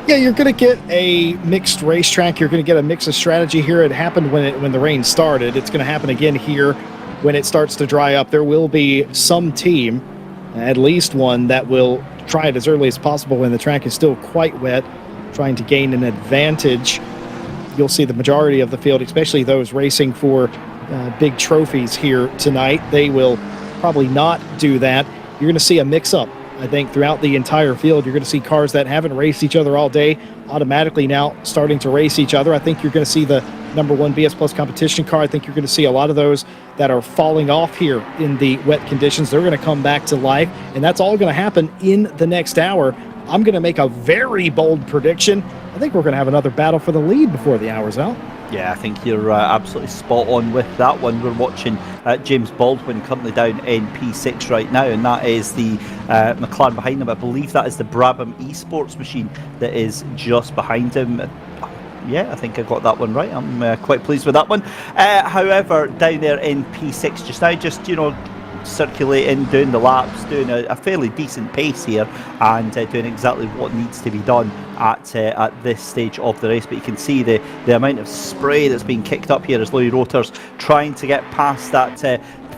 Yeah, you're going to get a mixed racetrack. You're going to get a mix of strategy here. It happened when the rain started. It's going to happen again here when it starts to dry up. There will be some team, at least one, that will try it as early as possible when the track is still quite wet, trying to gain an advantage. You'll see the majority of the field, especially those racing for big trophies here tonight. They will probably not do that. You're going to see a mix-up, I think, throughout the entire field. You're going to see cars that haven't raced each other all day automatically now starting to race each other. I think you're going to see the number 1 BS Plus competition car. I think you're going to see a lot of those that are falling off here in the wet conditions. They're going to come back to life, and that's all going to happen in the next hour. I'm going to make a very bold prediction. I think we're going to have another battle for the lead before the hour's out. Yeah, I think you're absolutely spot on with that one. We're watching James Baldwin currently down in P6 right now, and that is the McLaren behind him. I believe that is the Brabham Esports machine that is just behind him. Yeah, I think I got that one right. I'm quite pleased with that one. However, down there in P6 just now, just, circulating, doing the laps, doing a fairly decent pace here, and doing exactly what needs to be done at this stage of the race. But you can see the amount of spray that's being kicked up here as Louis Roters trying to get past that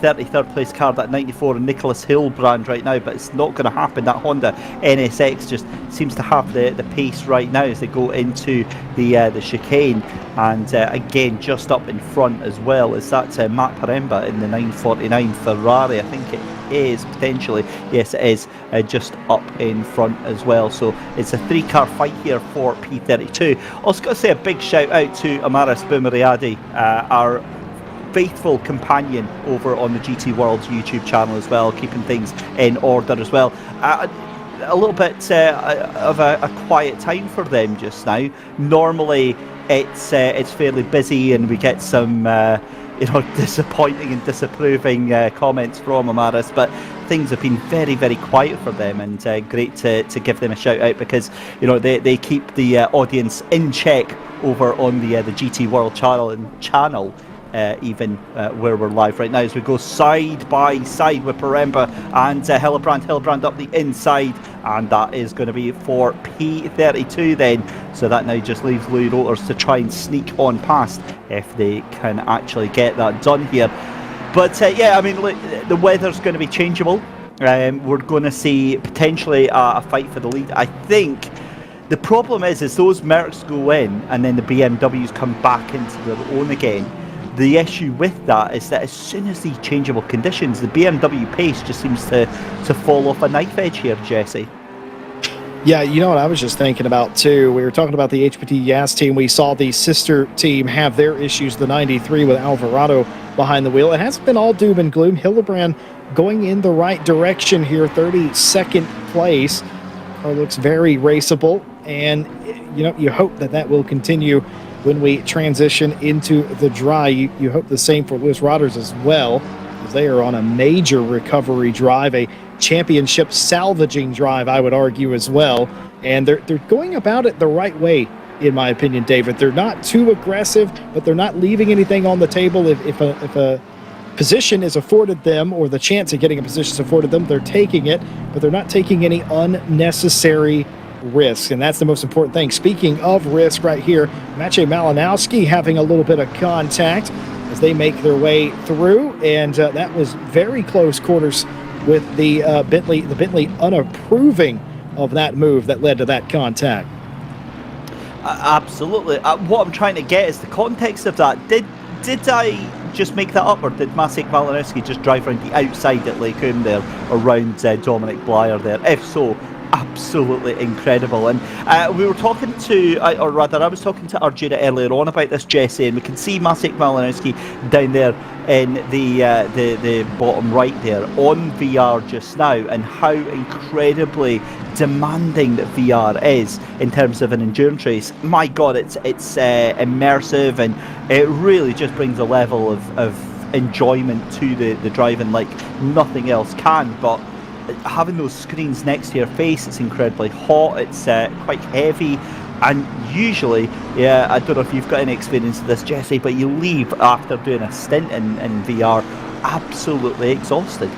33rd place car, that 94 and Nicholas Hillbrand right now, but it's not going to happen. That Honda NSX just seems to have the pace right now as they go into the chicane, and again just up in front as well is that Matt Paremba in the 949 Ferrari. I think it is potentially, yes it is, just up in front as well. So it's a 3-car fight here for P32. Also got to say a big shout out to Amaris Boumariadi, our faithful companion over on the GT World's YouTube channel as well, keeping things in order as well. A little bit of a quiet time for them just now. Normally it's fairly busy and we get some disappointing and disapproving comments from Amaris, but things have been very, very quiet for them, and great to give them a shout out, because they keep the audience in check over on the GT World channel. Even where we're live right now, as we go side by side with Paremba and Hillbrand up the inside, and that is going to be for P32 then. So that now just leaves Louis Roters to try and sneak on past if they can actually get that done here. But yeah, I mean, look, the weather's going to be changeable. We're going to see potentially a fight for the lead. I think the problem is those Mercs go in and then the BMWs come back into their own again. The issue with that is that as soon as the changeable conditions, the BMW pace just seems to fall off a knife edge here, Jesse. Yeah, you know what I was just thinking about too? We were talking about the HPT Yas team. We saw the sister team have their issues, the 93 with Alvarado behind the wheel. It hasn't been all doom and gloom. Hillebrand going in the right direction here, 32nd place. Car looks very raceable, and you hope that will continue when we transition into the dry. You hope the same for Lewis Rodders as well, as they are on a major recovery drive, a championship salvaging drive, I would argue as well. And they're going about it the right way, in my opinion, David. They're not too aggressive, but they're not leaving anything on the table. If a position is afforded them, or the chance of getting a position is afforded them, they're taking it, but they're not taking any unnecessary risks, and that's the most important thing. Speaking of risk right here, Maciej Malinowski having a little bit of contact as they make their way through, and that was very close quarters with the Bentley unapproving of that move that led to that contact. Absolutely. What I'm trying to get is the context of that. Did I just make that up, or did Maciej Malinowski just drive around the outside at Lake Coombe there, around Dominic Blyer there? If so, absolutely incredible. And we were talking to, or rather I was talking to Arjuna earlier on about this, Jesse, and we can see Maciej Malinowski down there in the bottom right there on VR just now, and how incredibly demanding that VR is in terms of an endurance race. My God, it's immersive, and it really just brings a level of enjoyment to the driving like nothing else can. But having those screens next to your face, it's incredibly hot, it's quite heavy, and usually, I don't know if you've got any experience of this, Jesse, but you leave after doing a stint in VR absolutely exhausted.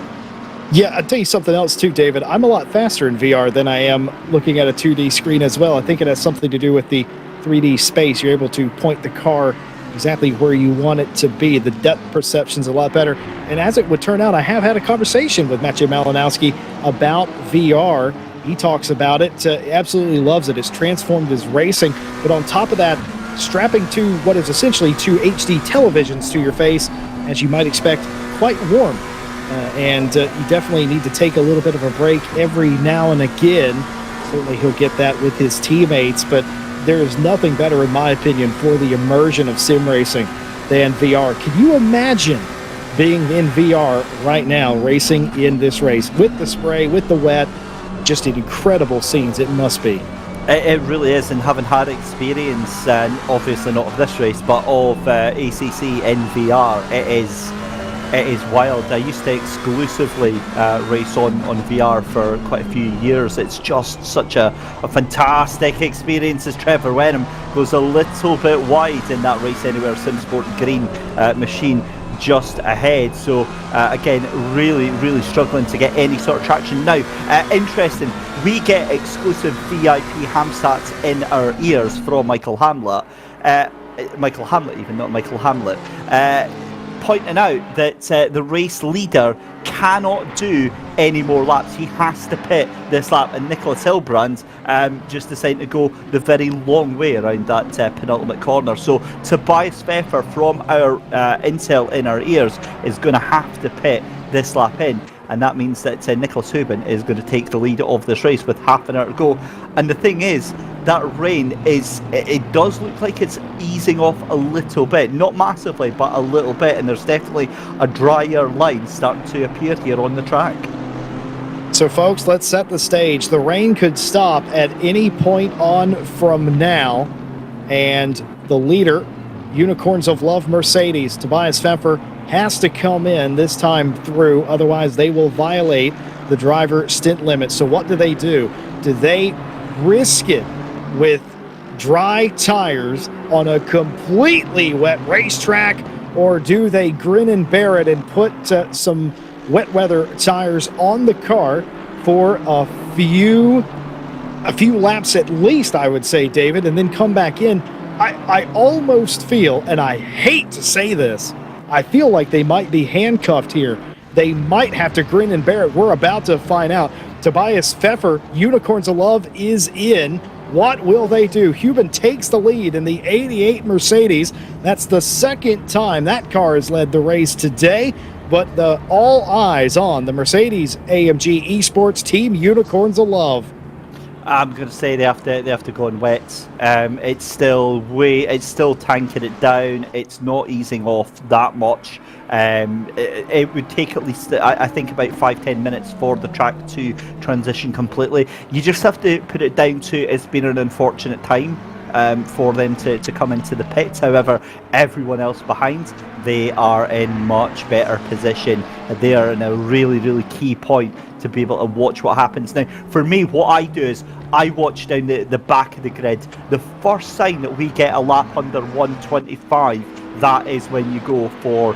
Yeah, I'll tell you something else too, David. I'm a lot faster in VR than I am looking at a 2D screen as well. I think it has something to do with the 3D space. You're able to point the car exactly where you want it to be. The depth perception's a lot better. And as it would turn out, I have had a conversation with Maciej Malinowski about VR. He talks about it, absolutely loves it. It's transformed his racing. But on top of that, strapping to what is essentially two HD televisions to your face, as you might expect, quite warm. And you definitely need to take a little bit of a break every now and again. Certainly he'll get that with his teammates, but there is nothing better, in my opinion, for the immersion of sim racing than VR. Can you imagine being in VR right now, racing in this race with the spray, with the wet? Just incredible scenes it must be. It really is, and having had experience, obviously not of this race, but of ACC in VR, it is wild. I used to exclusively race on VR for quite a few years. It's just such a fantastic experience, as Trevor Wenham goes a little bit wide in that Race Anywhere SimSport Green machine just ahead. So again, really struggling to get any sort of traction. Now, interesting, we get exclusive VIP ham stats in our ears from Michael Hamlet. Michael Hamlet, even, not Michael Hamlet. Pointing out that the race leader cannot do any more laps. He has to pit this lap, and Nicholas Hilbrand just decided to go the very long way around that penultimate corner. So Tobias Pfeffer from our intel in our ears is going to have to pit this lap in, and that means that Nicholas Hubin is going to take the lead of this race with half an hour to go. And the thing is, that rain it does look like it's easing off a little bit, not massively, but a little bit, and there's definitely a drier line starting to appear here on the track. So folks, let's set the stage. The rain could stop at any point on from now, and the leader, Unicorns of Love Mercedes, Tobias Pfeffer, has to come in this time through, otherwise they will violate the driver stint limit. So what do? Do they risk it with dry tires on a completely wet racetrack, or do they grin and bear it and put some wet weather tires on the car for a few laps at least, I would say, David, and then come back in? I almost feel, and I hate to say this, I feel like they might be handcuffed here. They might have to grin and bear it. We're about to find out. Tobias Pfeffer, Unicorns of Love, is in. What will they do? Hubin takes the lead in the 88 Mercedes. That's the second time that car has led the race today, but all eyes on the Mercedes AMG Esports Team Unicorns of Love. I'm going to say they have to go on wet. It's still tanking it down. It's not easing off that much. It would take at least, I think, about 5-10 minutes for the track to transition completely. You just have to put it down to it's been an unfortunate time for them to come into the pits. However, everyone else behind, they are in much better position. They are in a really, really key point to be able to watch what happens. Now, for me, what I do is I watch down the back of the grid. The first sign that we get a lap under 125, that is when you go for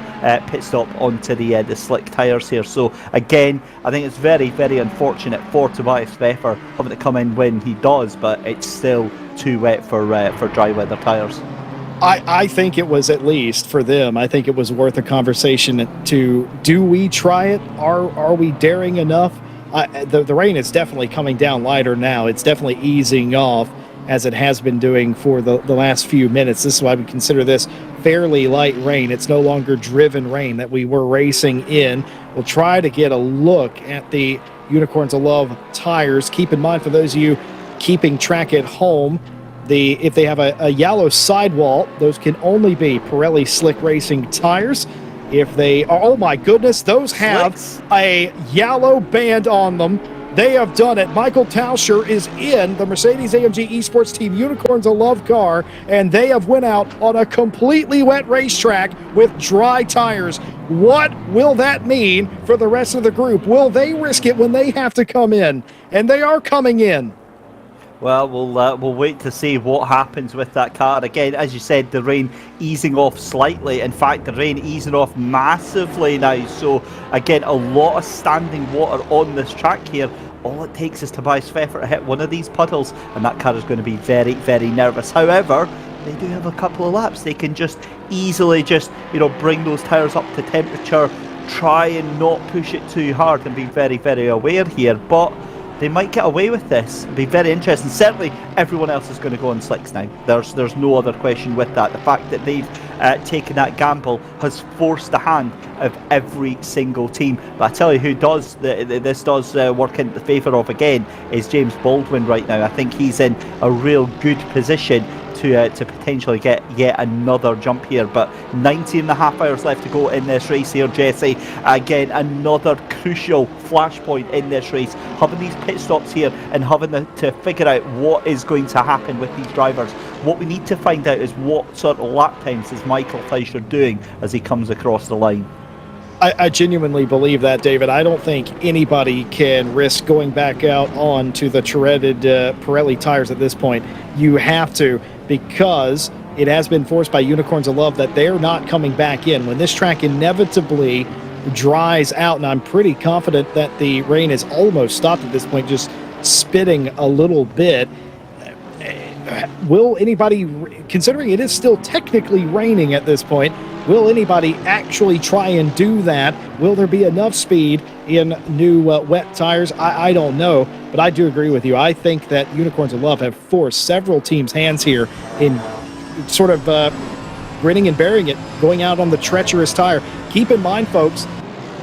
pit stop onto the slick tyres here. So again, I think it's very, very unfortunate for Tobias Pfeffer having to come in when he does, but it's still too wet for dry weather tyres. I think it was, at least for them, I think it was worth a conversation to, do we try it? Are we daring enough? The rain is definitely coming down lighter now. It's definitely easing off, as it has been doing for the last few minutes. This is why we consider this fairly light rain. It's no longer driven rain that we were racing in. We'll try to get a look at the Unicorns of Love tires. Keep in mind, for those of you keeping track at home, if they have a yellow sidewall, those can only be Pirelli Slick Racing tires. If they are, oh my goodness, those have a yellow band on them. They have done it. Michael Tauscher is in the Mercedes-AMG Esports Team Unicorns of Love car, and they have went out on a completely wet racetrack with dry tires. What will that mean for the rest of the group? Will they risk it when they have to come in? And they are coming in. Well, we'll wait to see what happens with that car. Again, as you said, the rain easing off slightly. In fact, the rain easing off massively now. So, again, a lot of standing water on this track here. All it takes is Tobias Pfeffer to hit one of these puddles, and that car is going to be very, very nervous. However, they do have a couple of laps. They can just easily bring those tyres up to temperature, try and not push it too hard, and be very, very aware here. But they might get away with this. It'd be very interesting. Certainly, everyone else is going to go on slicks now. There's no other question with that. The fact that they've taken that gamble has forced the hand of every single team. But I tell you who this does work in the favour of again is James Baldwin right now. I think he's in a real good position to potentially get yet another jump here. But 19 and a half hours left to go in this race here, Jesse. Again, another crucial flashpoint in this race. Having these pit stops here and having to figure out what is going to happen with these drivers. What we need to find out is what sort of lap times is Michael Tauscher doing as he comes across the line. I genuinely believe that, David. I don't think anybody can risk going back out onto the treaded Pirelli tires at this point. You have to, because it has been forced by Unicorns of Love that they're not coming back in. When this track inevitably dries out, and I'm pretty confident that the rain is almost stopped at this point, just spitting a little bit, will anybody, considering it is still technically raining at this point, will anybody actually try and do that? Will there be enough speed in new wet tires? I don't know, but I do agree with you. I think that Unicorns of Love have forced several teams' hands here in sort of grinning and bearing it, going out on the treacherous tire. Keep in mind, folks,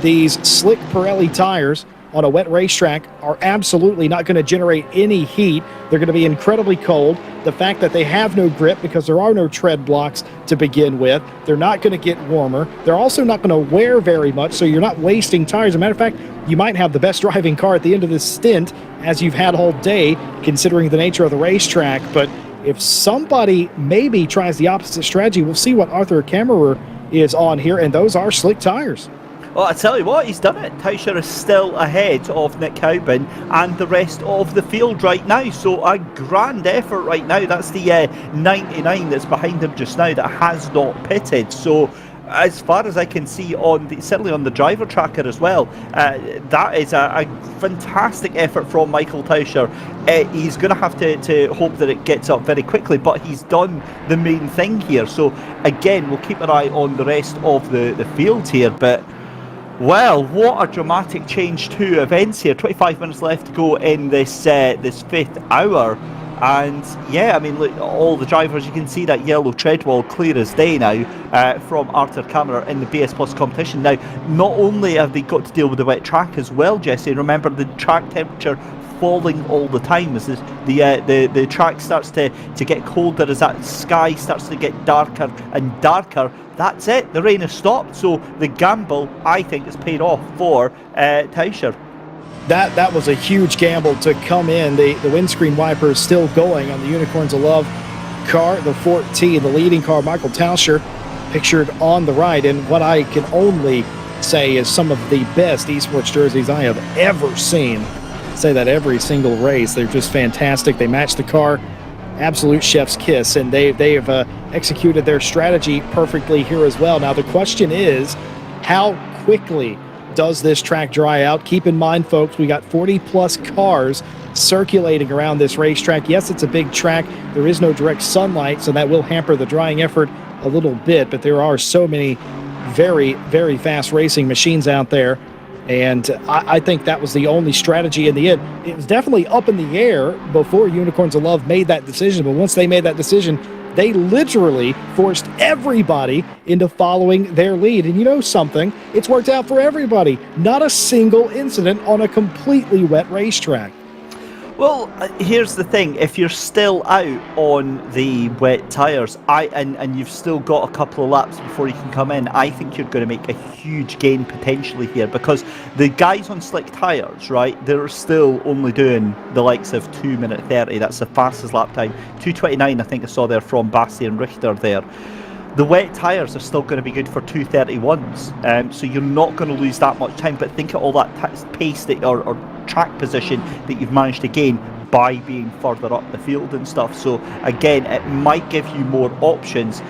these slick Pirelli tires on a wet racetrack are absolutely not going to generate any heat. They're going to be incredibly cold. The fact that they have no grip because there are no tread blocks to begin with, they're not going to get warmer. They're also not going to wear very much, so you're not wasting tires. As a matter of fact, you might have the best driving car at the end of this stint as you've had all day, considering the nature of the racetrack. But if somebody maybe tries the opposite strategy, we'll see what Arthur Kammerer is on here, and those are slick tires. Well, I tell you what, he's done it. Tauscher is still ahead of Nick Houben and the rest of the field right now. So a grand effort right now. That's the 99 that's behind him just now that has not pitted. So as far as I can see, certainly on the driver tracker as well, that is a fantastic effort from Michael Tauscher. He's going to have to hope that it gets up very quickly, but he's done the main thing here. So again, we'll keep an eye on the rest of the field here. But well, what a dramatic change to events here. 25 minutes left to go in this fifth hour. And yeah, I mean, look, all the drivers, you can see that yellow tread wall clear as day now from Arthur Kammerer in the BS Plus competition. Now, not only have they got to deal with the wet track as well, Jesse, remember the track temperature falling all the time as the track starts to get colder, as that sky starts to get darker and darker. That's it, the rain has stopped. So the gamble, I think, is paid off for Tauscher. That was a huge gamble to come in. The windscreen wiper is still going on the Unicorns of Love car, the 14, the leading car, Michael Tauscher, pictured on the right, and what I can only say is some of the best esports jerseys I have ever seen. I say that every single race. They're just fantastic. They match the car. Absolute chef's kiss, and they have executed their strategy perfectly here as well. Now the question is, how quickly does this track dry out? Keep in mind, folks, we got 40 plus cars circulating around this racetrack. Yes, it's a big track. There is no direct sunlight, so that will hamper the drying effort a little bit, but there are so many very, very fast racing machines out there. And I think that was the only strategy in the end. It was definitely up in the air before Unicorns of Love made that decision. But once they made that decision, they literally forced everybody into following their lead. And you know something? It's worked out for everybody. Not a single incident on a completely wet racetrack. Well, here's the thing. If you're still out on the wet tyres and you've still got a couple of laps before you can come in, I think you're going to make a huge gain potentially here, because the guys on slick tyres, right, they're still only doing the likes of 2 minute 30. That's the fastest lap time. 2:29, I think I saw there from Basti and Richter there. The wet tyres are still going to be good for 2:31s, so you're not going to lose that much time. But think of all that pace that, or track position that you've managed to gain by being further up the field and stuff. So again, it might give you more options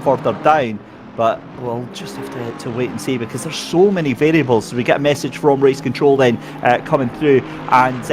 further down, but we'll just have to wait and see, because there's so many variables. So we get a message from Race Control then coming through, and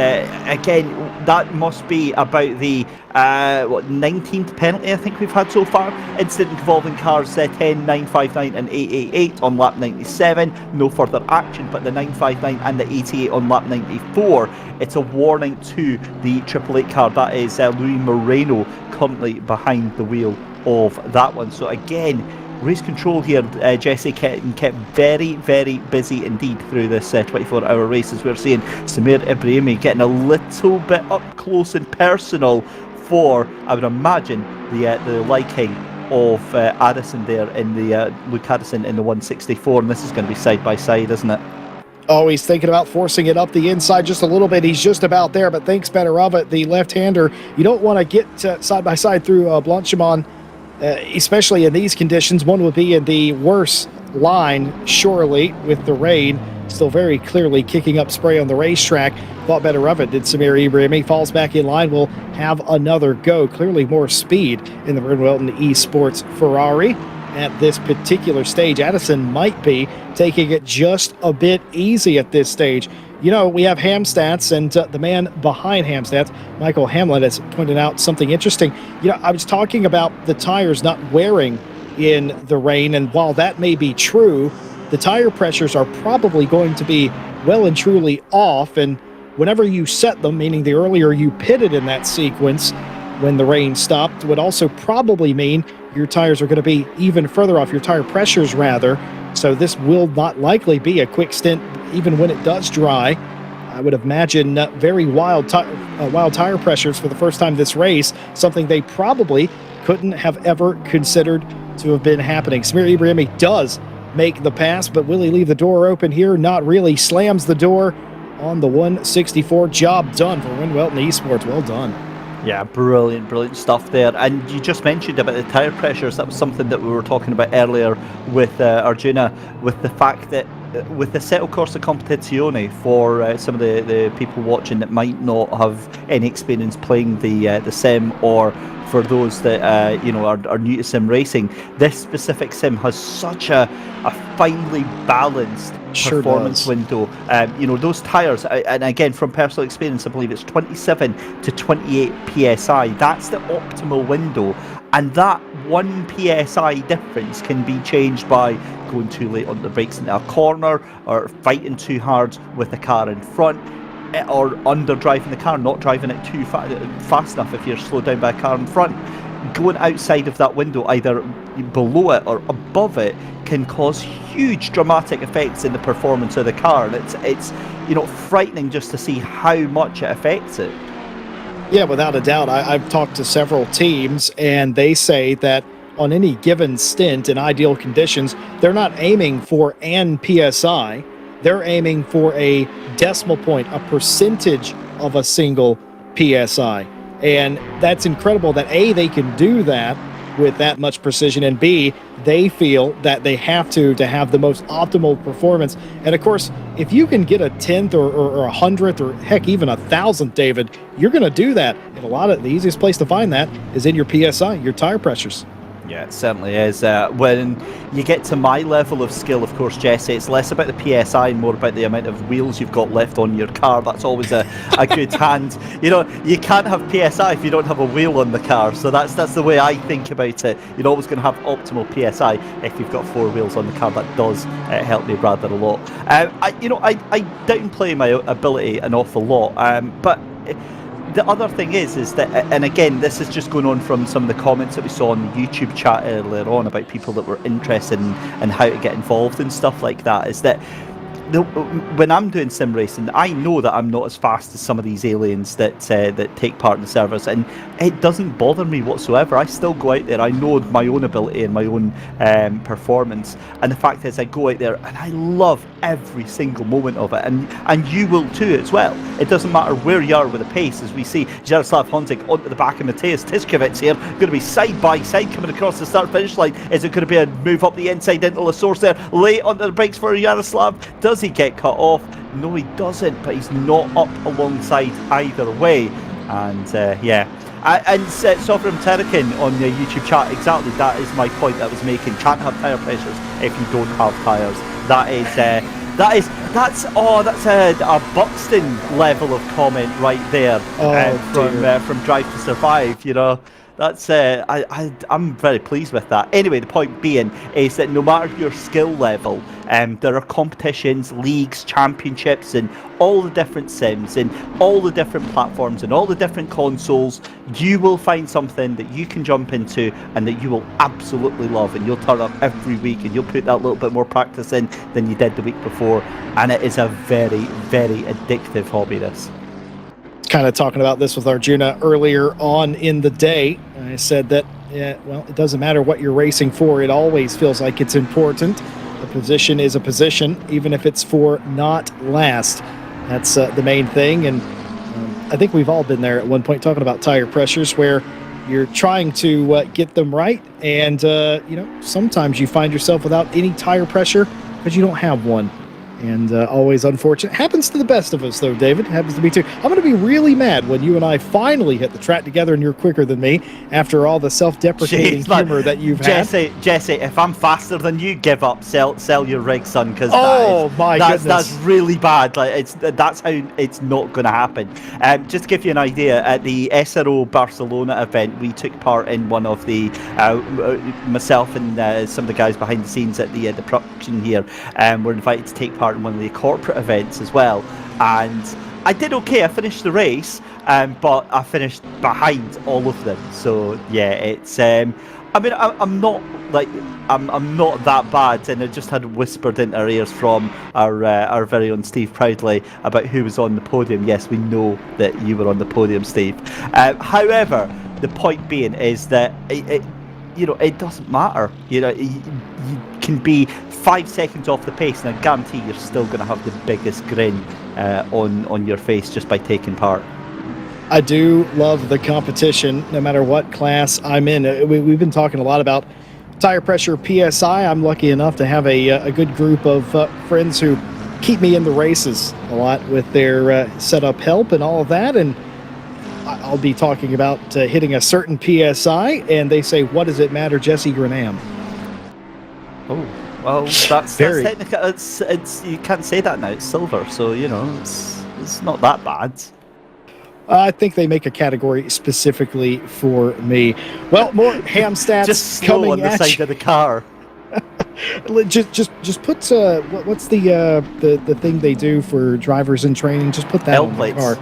again, that must be about the 19th penalty I think we've had so far. Incident involving cars 10, 959 and 888 on lap 97. No further action, but the 959 and the 88 on lap 94. It's a warning to the 888 car. That is Louis Moreno currently behind the wheel of that one. So again, Race Control here, Jesse, kept very, very busy indeed through this 24-hour race, as we're seeing Samir Ibrahimi getting a little bit up close and personal for, I would imagine, the liking of Addison there in the Luke Addison in the 164, and this is going to be side by side, isn't it? Oh, he's thinking about forcing it up the inside just a little bit. He's just about there, but thinks better of it. The left-hander, you don't want to get side by side through Blanchimont, especially in these conditions. One would be in the worst line, surely, with the rain still very clearly kicking up spray on the racetrack. Thought better of it, did Samir Ibrahimi. Falls back in line, will have another go. Clearly more speed in the Vern Welton Esports Ferrari at this particular stage. Addison might be taking it just a bit easy at this stage. You know, we have Hamstats, and the man behind Hamstats, Michael Hamlin, has pointed out something interesting. You know, I was talking about the tires not wearing in the rain, and while that may be true, the tire pressures are probably going to be well and truly off, and whenever you set them, meaning the earlier you pitted in that sequence when the rain stopped, would also probably mean your tires are going to be even further off, your tire pressures rather. So this will not likely be a quick stint, even when it does dry. I would imagine very wild tire pressures for the first time this race, something they probably couldn't have ever considered to have been happening. Samir Ibrahimi does make the pass, but will he leave the door open here? Not really. Slams the door on the 164. Job done for Vern Welton Esports. Well done. Yeah, brilliant stuff there. And you just mentioned about the tyre pressures. That was something that we were talking about earlier with Arjuna, with the fact that with the Assetto Corsa Competizione, for some of the people watching that might not have any experience playing the sim, or for those that are new to sim racing, this specific sim has such a finely balanced performance window. Those tyres, and again from personal experience, I believe it's 27 to 28 psi. That's the optimal window, and that 1 psi difference can be changed by going too late on the brakes into a corner, or fighting too hard with the car in front, or under driving the car, not driving it too fast enough if you're slowed down by a car in front. Going outside of that window, either below it or above it, can cause huge dramatic effects in the performance of the car, and it's frightening just to see how much it affects it. Yeah, without a doubt. I've talked to several teams, and they say that on any given stint in ideal conditions, they're not aiming for an PSI. They're aiming for a decimal point, a percentage of a single PSI. And that's incredible that A, they can do that with that much precision, and B, they feel that they have to have the most optimal performance. And of course, if you can get a 10th or a 100th or heck, even a 1,000th, David, you're going to do that. And the easiest place to find that is in your PSI, your tire pressures. Yeah, it certainly is. When you get to my level of skill, of course, Jesse, it's less about the PSI and more about the amount of wheels you've got left on your car. That's always a good hand. You know, you can't have PSI if you don't have a wheel on the car. So that's the way I think about it. You're always going to have optimal PSI if you've got 4 wheels on the car. That does help me rather a lot. I downplay my ability an awful lot, but the other thing is that, and again, this is just going on from some of the comments that we saw on the YouTube chat earlier on about people that were interested in how to get involved and stuff like that, is that when I'm doing sim racing, I know that I'm not as fast as some of these aliens that take part in the servers, and it doesn't bother me whatsoever. I still go out there. I know my own ability and my own performance, and the fact is I go out there and I love every single moment of it, and you will too as well. It doesn't matter where you are with the pace, as we see Jaroslav Honzik onto the back of Mateusz Tiszkiewicz here, going to be side by side coming across the start finish line. Is it going to be a move up the inside into the source there, late onto the brakes for Jaroslav? Does he get cut off? No, he doesn't, but he's not up alongside either way. And and Sofram Terrakin on the YouTube chat, exactly that is my point that I was making. Can't have tyre pressures if you don't have tyres. That's a Buxton level of comment right there from Drive to Survive. You know, that's I'm very pleased with that. Anyway, the point being is that no matter your skill level, there are competitions, leagues, championships, and all the different sims, and all the different platforms, and all the different consoles. You will find something that you can jump into and that you will absolutely love, and you'll turn up every week and you'll put that little bit more practice in than you did the week before, and it is a very, very addictive hobby, this. Kind of talking about this with Arjuna earlier on in the day. I said that, it doesn't matter what you're racing for. It always feels like it's important. A position is a position, even if it's for not last. That's the main thing. And I think we've all been there at one point talking about tire pressures where you're trying to get them right. And, sometimes you find yourself without any tire pressure because you don't have one. And always unfortunate. Happens to the best of us, though, David. Happens to me, too. I'm going to be really mad when you and I finally hit the track together and you're quicker than me after all the self-deprecating humor that you've had. Jesse, if I'm faster than you, give up. Sell your rig, son, because that's really bad. Like that's how it's not going to happen. Just to give you an idea, at the SRO Barcelona event, we took part in one of the myself and some of the guys behind the scenes at the production here were invited to take part in one of the corporate events as well, and I did okay. I finished the race, but I finished behind all of them. So yeah, it's I'm not that bad, and I just had whispered into our ears from our very own Steve Proudley about who was on the podium. Yes, we know that you were on the podium, Steve. However, the point being is that it doesn't matter. You can be 5 seconds off the pace, and I guarantee you're still going to have the biggest grin on your face just by taking part. I do love the competition, no matter what class I'm in. We've been talking a lot about tire pressure, PSI. I'm lucky enough to have a good group of friends who keep me in the races a lot with their setup help and all of that. And I'll be talking about hitting a certain PSI, and they say, "What does it matter, Jesse? You're an AM." Oh. Well, that's technical. It's you can't say that now. It's silver, so it's not that bad. I think they make a category specifically for me. Well, more ham stats just coming on the at side you. of the car. just put what's the thing they do for drivers in training? Just put that L on plates. the car.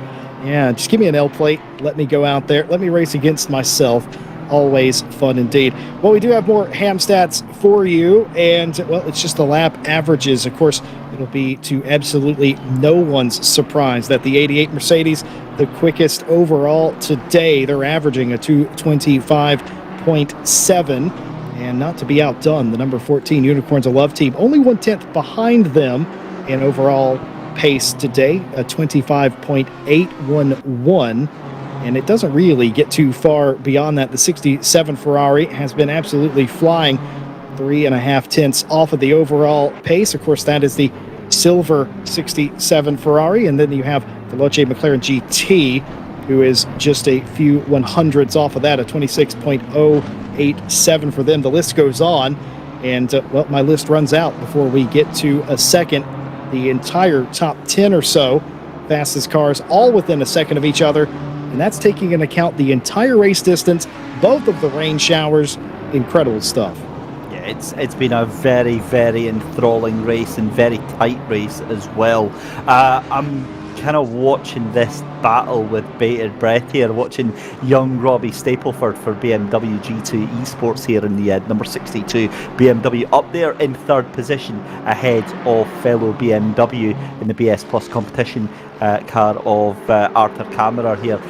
Yeah, just give me an L plate. Let me go out there. Let me race against myself. Always fun indeed. Well, we do have more ham stats for you, and it's just the lap averages. Of course, it'll be to absolutely no one's surprise that the 88 Mercedes, the quickest overall today, they're averaging a 225.7, and not to be outdone, the number 14 Unicorns of Love team, only 1/10 behind them in overall pace today, a 25.811. and it doesn't really get too far beyond that. The 67 Ferrari has been absolutely flying, 3.5 tenths off of the overall pace. Of course, that is the silver 67 Ferrari, and then you have Veloce McLaren GT, who is just a few 100ths off of that, a 26.087 for them. The list goes on, and well, my list runs out before we get to a second. The entire top 10 or so fastest cars all within a second of each other, and that's taking into account the entire race distance, both of the rain showers. Incredible stuff. Yeah, it's been a very, very enthralling race and very tight race as well. I'm kind of watching this battle with bated breath here, watching young Robbie Stapleford for BMW GT Esports here in the number 62 BMW up there in third position ahead of fellow BMW in the BS Plus competition car of Arthur Camera here.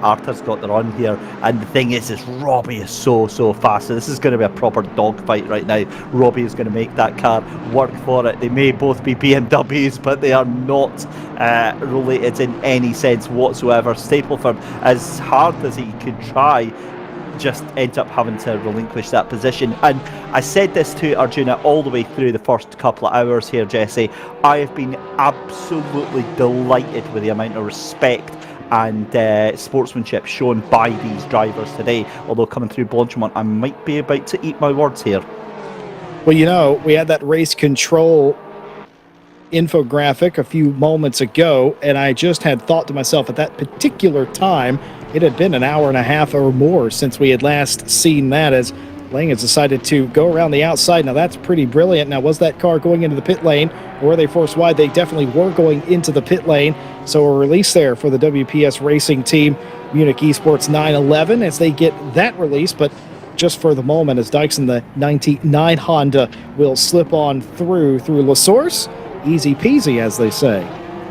Arthur's got the run here, and the thing is Robbie is so fast, so this is going to be a proper dogfight right now. Robbie is going to make that car work for it. They may both be BMWs, but they are not related in any sense whatsoever. Stapleford, as hard as he could try, just ends up having to relinquish that position. And I said this to Arjuna all the way through the first couple of hours here, Jesse. I have been absolutely delighted with the amount of respect and sportsmanship shown by these drivers today. Although coming through Blanchimont, I might be about to eat my words here. Well, you know, we had that race control infographic a few moments ago, and I just had thought to myself at that particular time, it had been an hour and a half or more since we had last seen that, as Lang has decided to go around the outside. Now that's pretty brilliant. Now, was that car going into the pit lane, or were they forced wide? They definitely were going into the pit lane. So a release there for the WPS racing team, Munich Esports 911, as they get that release. But just for the moment, as Dykes in the 99 Honda will slip on through La Source, easy peasy, as they say.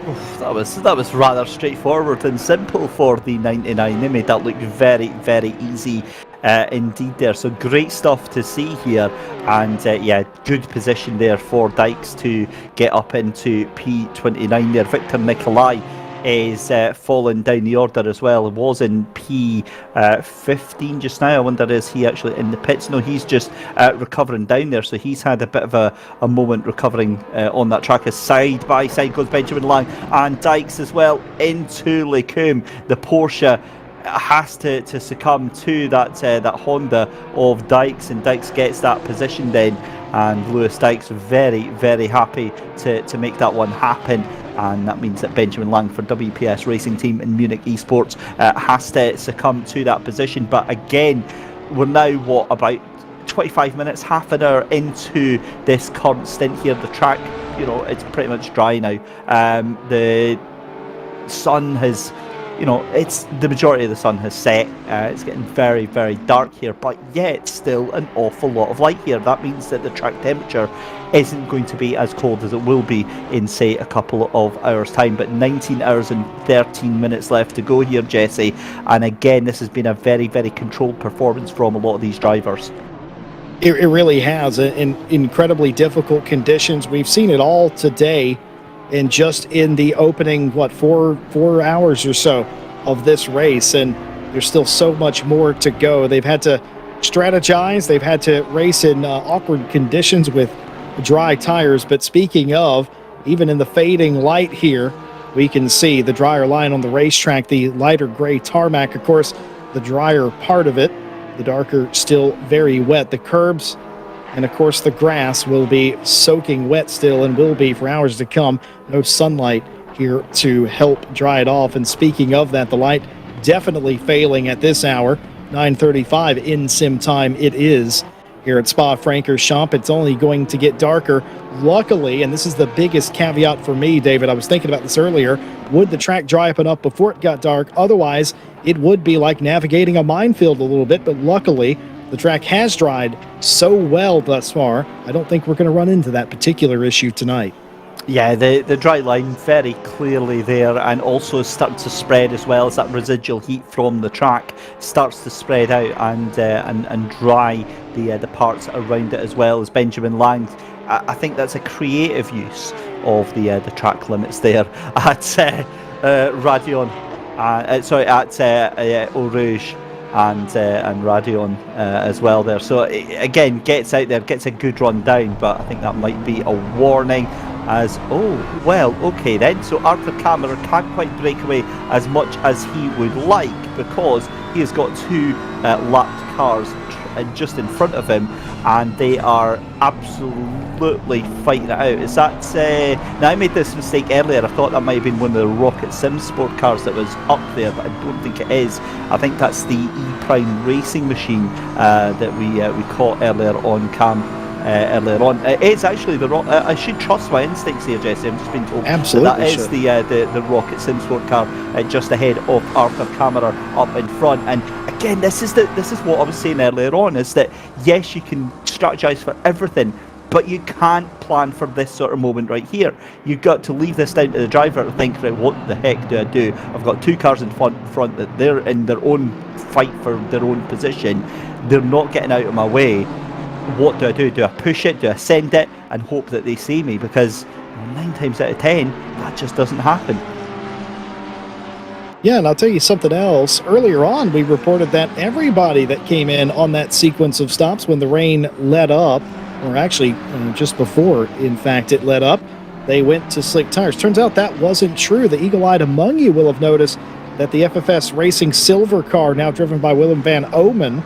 Oof, that was rather straightforward and simple for the 99. They made that look very, very easy indeed there. So great stuff to see here, and yeah, good position there for Dykes to get up into P29 there. Victor Nikolai is falling down the order as well. It was in P15 just now. I wonder, is he actually in the pits? No, he's just recovering down there, so he's had a bit of a moment recovering on that track. As side by side goes Benjamin Lang and Dykes as well into Lecombe. The Porsche has to succumb to that Honda of Dykes, and Dykes gets that position then, and Lewis Dykes very, very happy to make that one happen. And that means that Benjamin Lang for WPS Racing Team in Munich Esports has to succumb to that position. But again, we're now, what, about 25 minutes, half an hour into this current stint here. The track, you know, it's pretty much dry now. The sun has, you know, it's the majority of the sun has set. It's getting very, very dark here, but yet still an awful lot of light here. That means that the track temperature isn't going to be as cold as it will be in, say, a couple of hours time. But 19 hours and 13 minutes left to go here, Jesse, and again, this has been a very, very controlled performance from a lot of these drivers. It really has, in incredibly difficult conditions. We've seen it all today, and just in the opening, what, four hours or so of this race, and there's still so much more to go. They've had to strategize, they've had to race in awkward conditions with dry tires. But speaking of, even in the fading light here, we can see the drier line on the racetrack, the lighter gray tarmac, of course, the drier part of it, the darker still very wet. The curbs and of course the grass will be soaking wet still, and will be for hours to come. No sunlight here to help dry it off. And speaking of that, the light definitely failing at this hour, 9:35 in sim time it is here at Spa-Francorchamps. It's only going to get darker. Luckily, and this is the biggest caveat for me, David, I was thinking about this earlier, would the track dry up enough before it got dark? Otherwise, it would be like navigating a minefield a little bit, but luckily, the track has dried so well thus far, I don't think we're going to run into that particular issue tonight. Yeah, the dry line very clearly there, and also starting to spread as well as that residual heat from the track starts to spread out and dry the parts around it as well. As Benjamin Lang, I think that's a creative use of the track limits there at Radeon. sorry, at Eau Rouge and Radion as well there. So again, gets out there, gets a good run down, but I think that might be a warning. As okay then. So Arthur Kammerer can't quite break away as much as he would like, because he has got two lapped cars just in front of him, and they are absolutely fighting it out. Is that now, I made this mistake earlier. I thought that might have been one of the Rocket Sim Sport cars that was up there, but I don't think it is. I think that's the E-Prime Racing Machine that we caught earlier on cam. Earlier on, it's actually the I should trust my instincts here, Jesse. I'm just being told absolutely that is the Rocket Sim Sport car just ahead of Arthur Kammerer up in front. And again, this is what I was saying earlier on, is that yes, you can strategize for everything, but you can't plan for this sort of moment right here. You've got to leave this down to the driver to think, right, what the heck do I do? I've got two cars in front that they're in their own fight for their own position. They're not getting out of my way. What do I do? Do I push it? Do I send it and hope that they see me? Because 9 times out of 10, that just doesn't happen. Yeah, and I'll tell you something else. Earlier on, we reported that everybody that came in on that sequence of stops when the rain let up, or actually just before, in fact, it let up, they went to slick tires. Turns out that wasn't true. The eagle-eyed among you will have noticed that the FFS Racing silver car, now driven by Willem van Omen,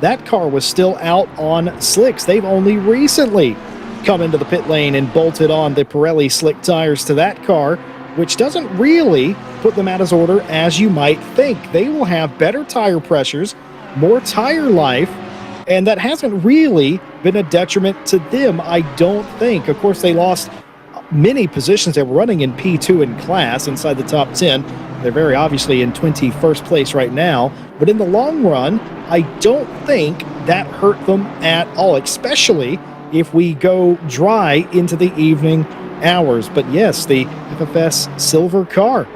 that car was still out on slicks. They've only recently come into the pit lane and bolted on the Pirelli slick tires to that car, which doesn't really put them out of order as you might think. They will have better tire pressures, more tire life, and that hasn't really been a detriment to them, I don't think. Of course, they lost many positions. They were running in P2 in class inside the top 10. They're very obviously in 21st place right now, but in the long run, I don't think that hurt them at all, especially if we go dry into the evening hours. But yes, the FFS silver car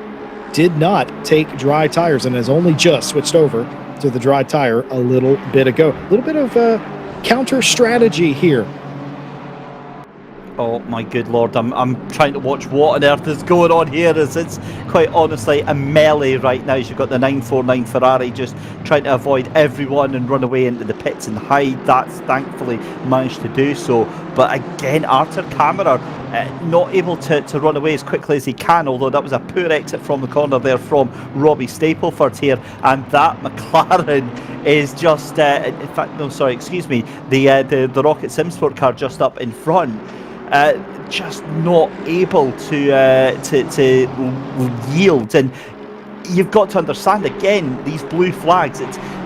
did not take dry tires and has only just switched over to the dry tire a little bit ago. A little bit of a counter strategy here. Oh my good lord, I'm trying to watch what on earth is going on here, as it's quite honestly a melee right now. You've got the 949 Ferrari just trying to avoid everyone and run away into the pits and hide. That's thankfully managed to do so. But again, Arthur Kammerer not able to run away as quickly as he can, although that was a poor exit from the corner there from Robbie Stapleford here. And that McLaren is just, in fact, no, sorry, excuse me, the Rocket Sim Sport car just up in front. Just not able to yield, and you've got to understand again these blue flags.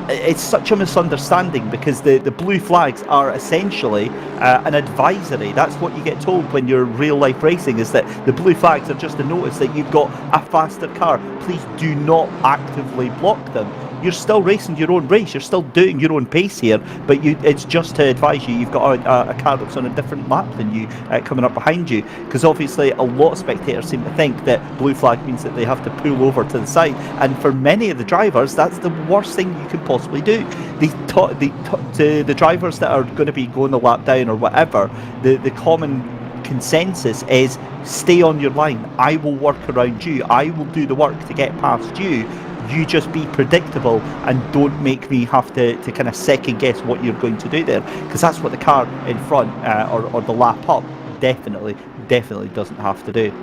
It's such a misunderstanding, because the blue flags are essentially an advisory. That's what you get told when you're real life racing, is that the blue flags are just a notice that you've got a faster car. Please do not actively block them. You're still racing your own race, you're still doing your own pace here, but it's just to advise you, you've got a car that's on a different lap than you coming up behind you, because obviously a lot of spectators seem to think that blue flag means that they have to pull over to the side, and for many of the drivers, that's the worst thing you can possibly do. The drivers that are going to be going the lap down or whatever, the common consensus is stay on your line. I will work around you. I will do the work to get past you. You just be predictable and don't make me have to kind of second guess what you're going to do there, because that's what the car in front or the lap up definitely doesn't have to do.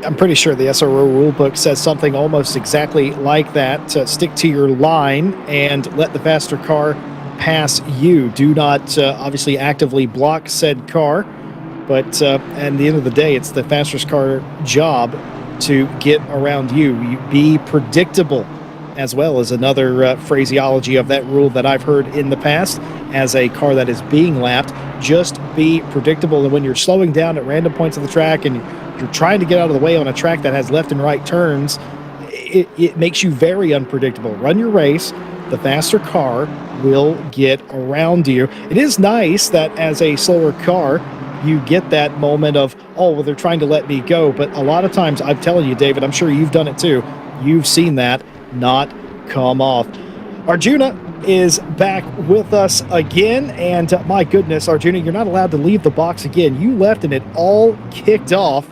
I'm pretty sure the SRO rulebook says something almost exactly like that. Stick to your line and let the faster car pass you. Do not obviously actively block said car, but at the end of the day, it's the fastest car job to get around you. You be predictable, as well as another phraseology of that rule that I've heard in the past as a car that is being lapped. Just be predictable, and when you're slowing down at random points of the track and you're trying to get out of the way on a track that has left and right turns, it makes you very unpredictable. Run your race. The faster car will get around you. It is nice that as a slower car, you get that moment of, oh, well, they're trying to let me go. But a lot of times, I'm telling you, David, I'm sure you've done it too. You've seen that not come off. Arjuna is back with us again. And my goodness, Arjuna, you're not allowed to leave the box again. You left and it all kicked off.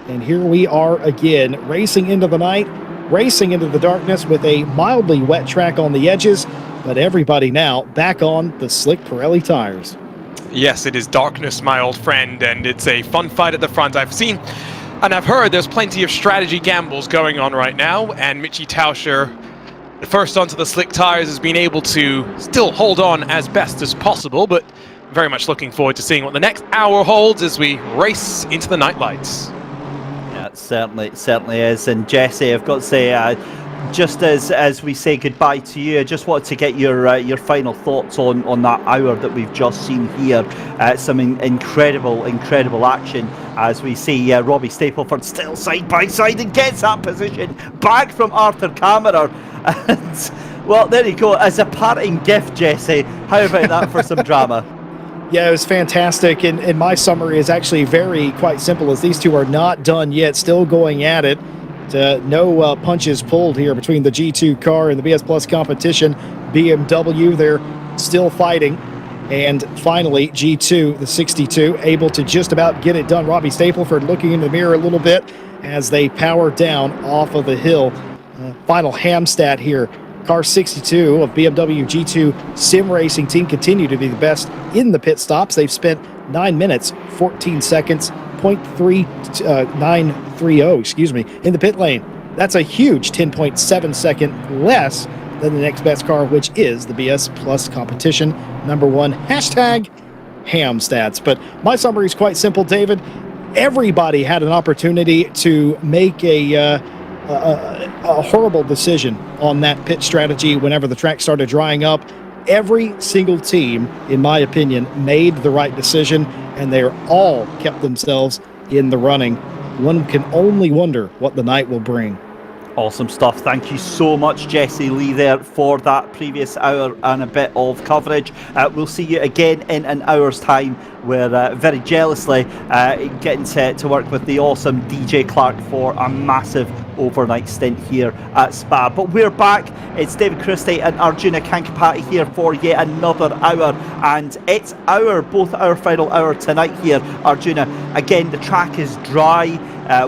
And here we are again, racing into the night. racing into the darkness with a mildly wet track on the edges, but everybody now back on the slick Pirelli tires. Yes, it is darkness, my old friend, and it's a fun fight at the front. I've seen and I've heard there's plenty of strategy gambles going on right now, and Michi Tauscher, first onto the slick tires, has been able to still hold on as best as possible, but very much looking forward to seeing what the next hour holds as we race into the night lights. Yeah, it certainly is. And Jesse, I've got to say, just as we say goodbye to you, I just wanted to get your final thoughts on that hour that we've just seen here. Some incredible action as we see Robbie Stapleford still side by side and gets that position back from Arthur Kammerer. And well, there you go. As a parting gift, Jesse, how about that for some drama? Yeah, it was fantastic, and my summary is actually quite simple, as these two are not done yet, still going at it. No punches pulled here between the G2 car and the BS Plus competition. BMW, they're still fighting. And finally, G2, the 62, able to just about get it done. Robbie Stapleford looking in the mirror a little bit as they power down off of the hill. Final ham stat here. Car 62 of BMW G2 Sim Racing Team continue to be the best in the pit stops. They've spent 9 minutes, 14 seconds, 0.3930, in the pit lane. That's a huge 10.7 second less than the next best car, which is the BS Plus competition #1 hashtag ham stats. But my summary is quite simple, David. Everybody had an opportunity to make a horrible decision on that pit strategy whenever the track started drying up. Every single team, in my opinion, made the right decision, and they all kept themselves in the running. One can only wonder what the night will bring. Awesome stuff. Thank you so much, Jesse Lee, there for that previous hour and a bit of coverage. We'll see you again in an hour's time. We're very jealously getting to work with the awesome DJ Clark for a massive overnight stint here at Spa. But we're back. It's David Christie and Arjuna Kankapati here for yet another hour, and it's both our final hour tonight here, Arjuna. Again, the track is dry.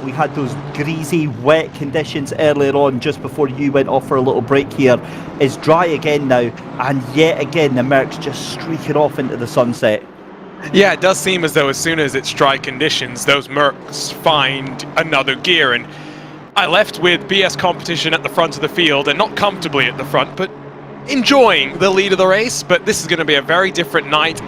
We had those greasy, wet conditions earlier on just before you went off for a little break here. It's dry again now, and yet again the Mercs just streaking off into the sunset. Yeah, it does seem as though as soon as it's dry conditions, those Mercs find another gear. And I left with BS competition at the front of the field, and not comfortably at the front, but enjoying the lead of the race. But this is going to be a very different night,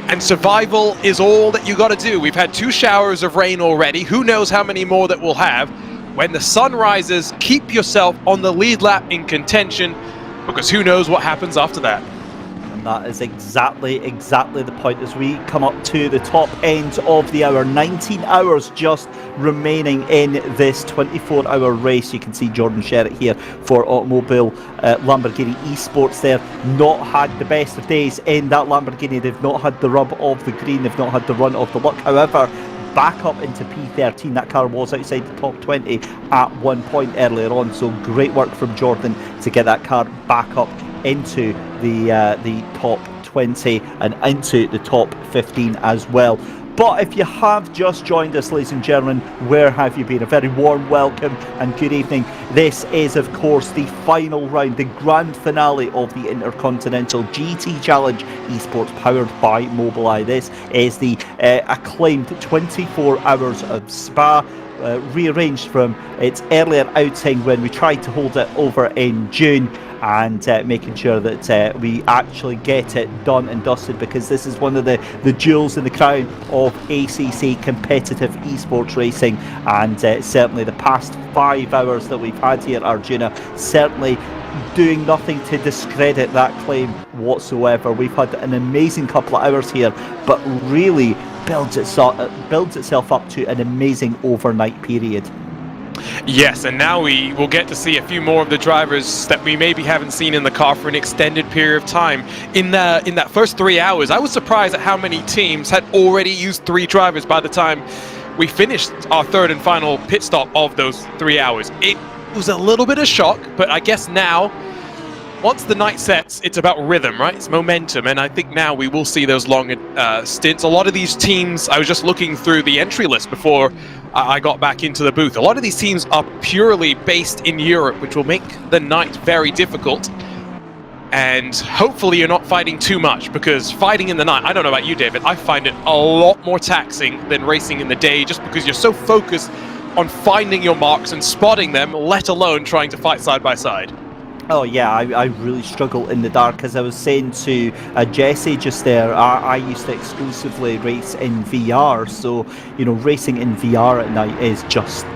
and survival is all that you got to do. We've had 2 showers of rain already. Who knows how many more that we'll have. When the sun rises, keep yourself on the lead lap in contention, because who knows what happens after that. That is exactly the point as we come up to the top end of the hour. 19 hours just remaining in this 24-hour race. You can see Jordan Sherritt here for Automobile Lamborghini Esports there. Not had the best of days in that Lamborghini. They've not had the rub of the green. They've not had the run of the luck. However, back up into P13. That car was outside the top 20 at one point earlier on. So great work from Jordan to get that car back up into the top 20 and into the top 15 as well. But if you have just joined us, ladies and gentlemen, where have you been? A very warm welcome and good evening. This is, of course, the final round, the grand finale of the Intercontinental GT Challenge Esports powered by Mobileye. This is the acclaimed 24 hours of Spa, rearranged from its earlier outing when we tried to hold it over in June, and making sure that we actually get it done and dusted, because this is one of the jewels in the crown of ACC competitive esports racing. And certainly the past 5 hours that we've had here, Arjuna, certainly doing nothing to discredit that claim whatsoever. We've had an amazing couple of hours here, but really builds itself up to an amazing overnight period. Yes, and now we will get to see a few more of the drivers that we maybe haven't seen in the car for an extended period of time. In that first 3 hours, I was surprised at how many teams had already used 3 drivers by the time we finished our third and final pit stop of those 3 hours. It was a little bit of shock, but I guess now once the night sets, it's about rhythm, right? It's momentum, and I think now we will see those long stints. A lot of these teams, I was just looking through the entry list before I got back into the booth. A lot of these teams are purely based in Europe, which will make the night very difficult. And hopefully you're not fighting too much, because fighting in the night, I don't know about you, David, I find it a lot more taxing than racing in the day, just because you're so focused on finding your marks and spotting them, let alone trying to fight side by side. Oh yeah, I really struggle in the dark. As I was saying to Jesse just there, I used to exclusively race in VR, so you know, racing in VR at night is just,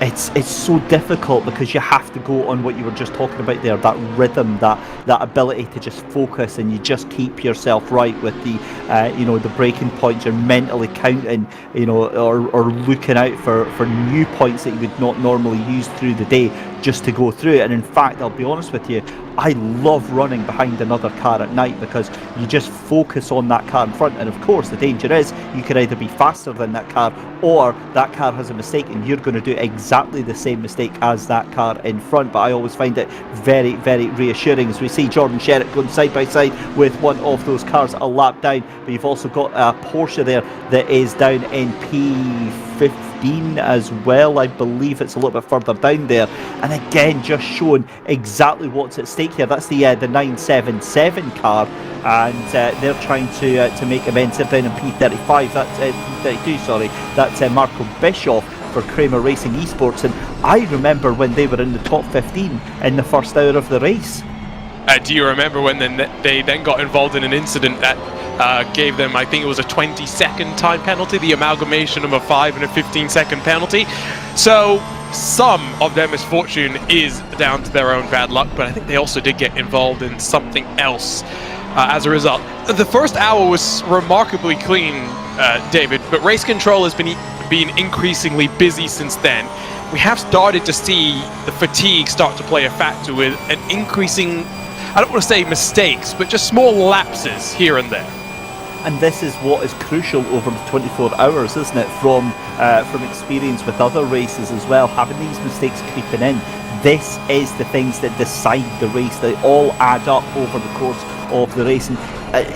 it's so difficult, because you have to go on what you were just talking about there, that rhythm, that ability to just focus, and you just keep yourself right with the you know, the braking points. You're mentally counting, you know, or looking out for new points that you would not normally use through the day, just to go through it. And in fact, I'll be honest with you, I love running behind another car at night, because you just focus on that car in front. And of course, the danger is you could either be faster than that car, or that car has a mistake and you're going to do exactly the same mistake as that car in front. But I always find it very, very reassuring as we see Jordan Sherritt going side by side with one of those cars a lap down. But you've also got a Porsche there that is down in P15 as well. I believe it's a little bit further down there, and again just showing exactly what's at stake here. That's the 977 car, and they're trying to make amends. They're down in P35, that's P32, sorry, that's Marco Bischoff for Kramer Racing Esports. And I remember when they were in the top 15 in the first hour of the race. Do you remember when they then got involved in an incident that gave them, I think it was a 20-second time penalty, the amalgamation of a 5 and a 15-second penalty? So some of their misfortune is down to their own bad luck, but I think they also did get involved in something else as a result. The first hour was remarkably clean, David, but race control has been increasingly busy since then. We have started to see the fatigue start to play a factor, with an increasing, I don't want to say mistakes, but just small lapses here and there. And this is what is crucial over the 24 hours, isn't it? From experience with other races as well, having these mistakes creeping in. This is the things that decide the race. They all add up over the course of the race. And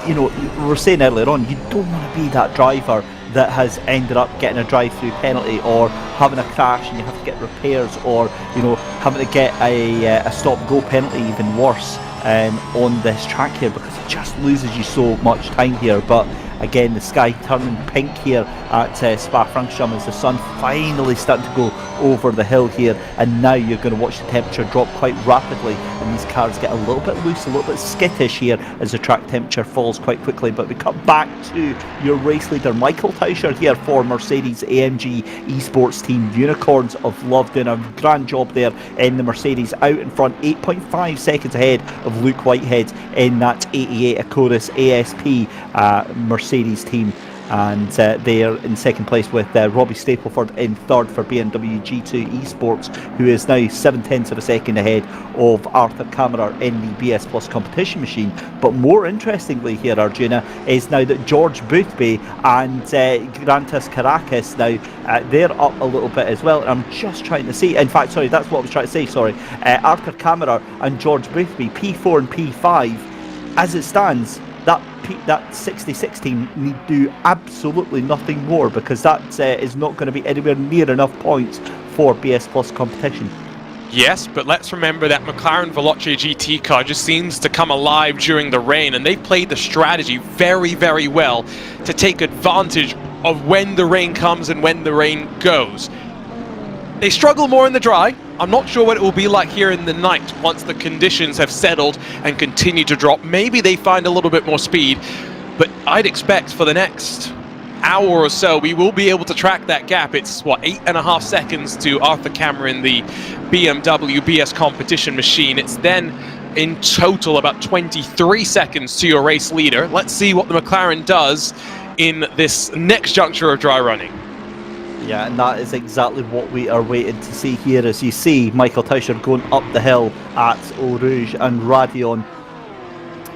you know, we were saying earlier on, you don't want to be that driver that has ended up getting a drive-through penalty, or having a crash and you have to get repairs, or you know, having to get a stop-go penalty, even worse, on this track here, because it just loses you so much time here. But again, the sky turning pink here at Spa-Francorchamps as the sun finally starting to go over the hill here, and now you're going to watch the temperature drop quite rapidly, and these cars get a little bit loose, a little bit skittish here as the track temperature falls quite quickly. But we cut back to your race leader, Michael Tauscher here for Mercedes AMG Esports team. Unicorns of Love doing a grand job there in the Mercedes, out in front, 8.5 seconds ahead of Luke Whitehead in that 88 Accorus ASP Mercedes team. And they are in second place with Robbie Stapleford in third for BMW G2 Esports, who is now 0.7 of a second ahead of Arthur Kammerer in the BS Plus competition machine. But more interestingly here, Arjuna, is now that George Boothby and Grantas Caracas, now they're up a little bit as well. And I'm just trying to see, in fact, sorry, that's what I was trying to say, sorry. Arthur Kammerer and George Boothby, P4 and P5, as it stands, that 66 team need do absolutely nothing more, because that is not going to be anywhere near enough points for BS Plus competition. Yes, but let's remember that McLaren Veloce GT car just seems to come alive during the rain, and they played the strategy very, very well to take advantage of when the rain comes and when the rain goes. They struggle more in the dry. I'm not sure what it will be like here in the night once the conditions have settled and continue to drop. Maybe they find a little bit more speed, but I'd expect for the next hour or so we will be able to track that gap. It's what, 8.5 seconds to Arthur Kammerer in the BMW BS competition machine. It's then in total about 23 seconds to your race leader. Let's see what the McLaren does in this next juncture of dry running. Yeah, and that is exactly what we are waiting to see here, as you see Michael Tauscher going up the hill at Eau Rouge and Radion.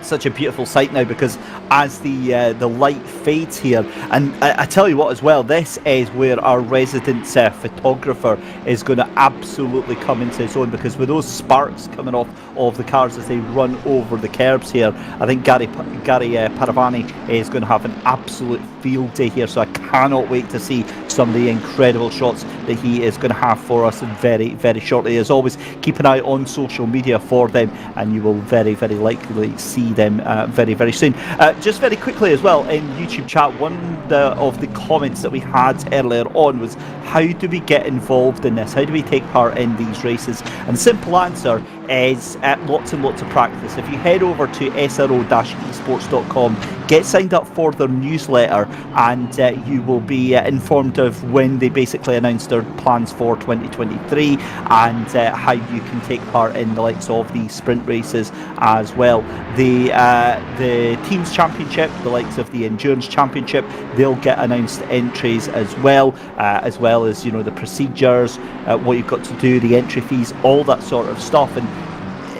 Such a beautiful sight now, because as the light fades here, and I tell you what as well, this is where our resident photographer is going to absolutely come into his own, because with those sparks coming off of the cars as they run over the curbs here. I think Gary Paravani is going to have an absolute field day here, so I cannot wait to see some of the incredible shots that he is going to have for us very, very shortly. As always, keep an eye on social media for them, and you will very, very likely see them very, very soon. Just very quickly as well, in YouTube chat, one of the comments that we had earlier on was, how do we get involved in this? How do we take part in these races? And the simple answer is lots and lots of practice. If you head over to SRO-esports.com, get signed up for their newsletter, and you will be informed of when they basically announce their plans for 2023 and how you can take part in the likes of the sprint races as well. The Teams Championship, the likes of the Endurance Championship, they'll get announced entries as well as the procedures, what you've got to do, the entry fees, all that sort of stuff. And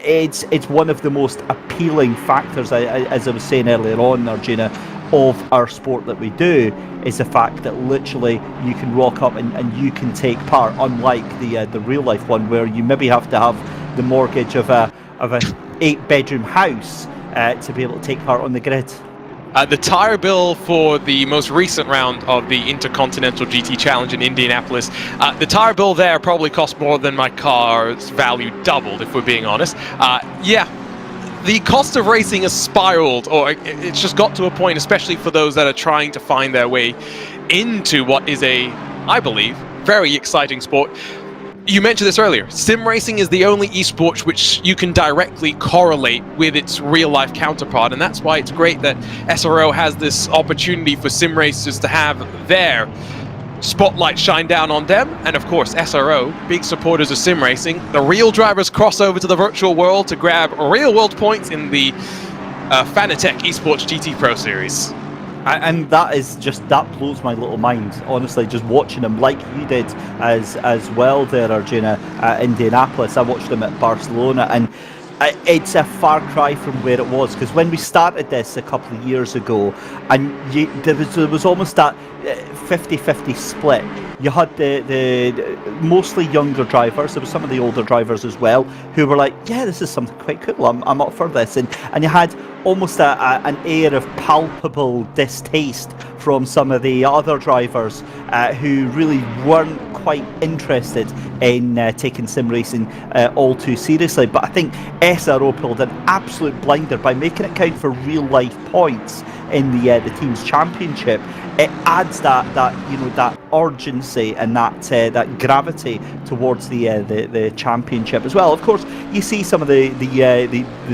it's one of the most appealing factors, as I was saying earlier on, Arjuna, of our sport that we do, is the fact that literally you can rock up and you can take part, unlike the real life one where you maybe have to have the mortgage of a 8-bedroom house to be able to take part on the grid. The tyre bill for the most recent round of the Intercontinental GT Challenge in Indianapolis, the tyre bill there probably cost more than my car's value doubled, if we're being honest. The cost of racing has spiraled, or it's just got to a point, especially for those that are trying to find their way into what is I believe, very exciting sport. You mentioned this earlier, sim racing is the only esport which you can directly correlate with its real-life counterpart, and that's why it's great that SRO has this opportunity for sim racers to have their spotlight shine down on them. And of course, SRO, big supporters of sim racing. The real drivers cross over to the virtual world to grab real-world points in the Fanatec Esports GT Pro Series. And that blows my little mind, honestly, just watching them like you did as well there, Arjuna, at Indianapolis. I watched them at Barcelona, and it's a far cry from where it was, because when we started this a couple of years ago, and there was almost that 50-50 split. You had the mostly younger drivers. There were some of the older drivers as well who were like, yeah, this is something quite cool, I'm up for this. And you had almost an air of palpable distaste from some of the other drivers who really weren't quite interested in taking sim racing all too seriously. But I think SRO pulled an absolute blinder by making it count for real life points in the Teams Championship. It adds that urgency and that gravity towards the championship as well. Of course, you see some of the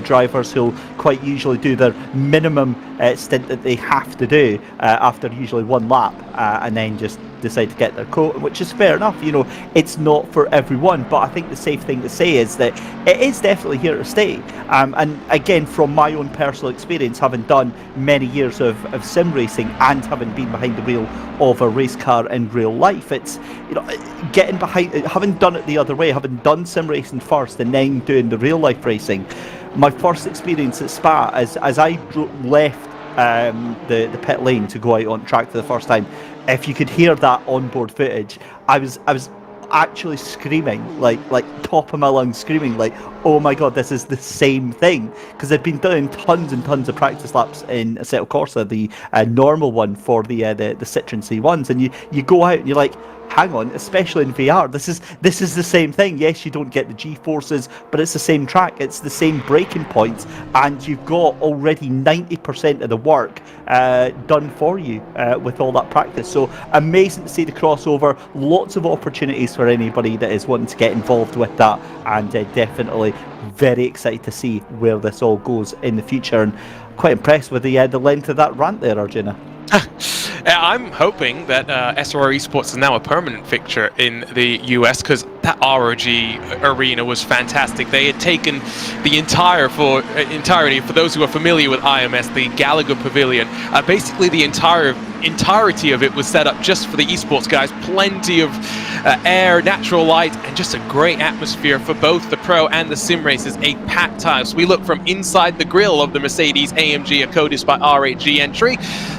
drivers who'll quite usually do their minimum stint that they have to do after usually one lap, and then just decide to get their coat, which is fair enough. It's not for everyone, but I think the safe thing to say is that it is definitely here to stay. And again, from my own personal experience, having done many years of sim racing and having been behind the wheel of a race car in real life, it's getting behind, having done it the other way, having done sim racing first and then doing the real life racing. My first experience at Spa, as I left the pit lane to go out on track for the first time, if you could hear that onboard footage, I was actually screaming, like top of my lungs, screaming like, oh my god, this is the same thing, because I've been doing tons and tons of practice laps in Assetto Corsa, the normal one for the Citroen C1s, and you go out and you're like, hang on, especially in VR, this is the same thing. Yes, you don't get the G-forces, but it's the same track, it's the same braking points, and you've got already 90% of the work done for you with all that practice. So amazing to see the crossover, lots of opportunities for anybody that is wanting to get involved with that, and definitely very excited to see where this all goes in the future, and quite impressed with the length of that rant there, Arjuna. I'm hoping that SRO Esports is now a permanent fixture in the US, because that ROG arena was fantastic. They had taken the entirety, for those who are familiar with IMS, the Gallagher Pavilion, basically the entirety of it was set up just for the esports guys. Plenty of air, natural light, and just a great atmosphere for both the pro and the sim races. A packed house. We look from inside the grille of the Mercedes AMG Acodis by RAG entry.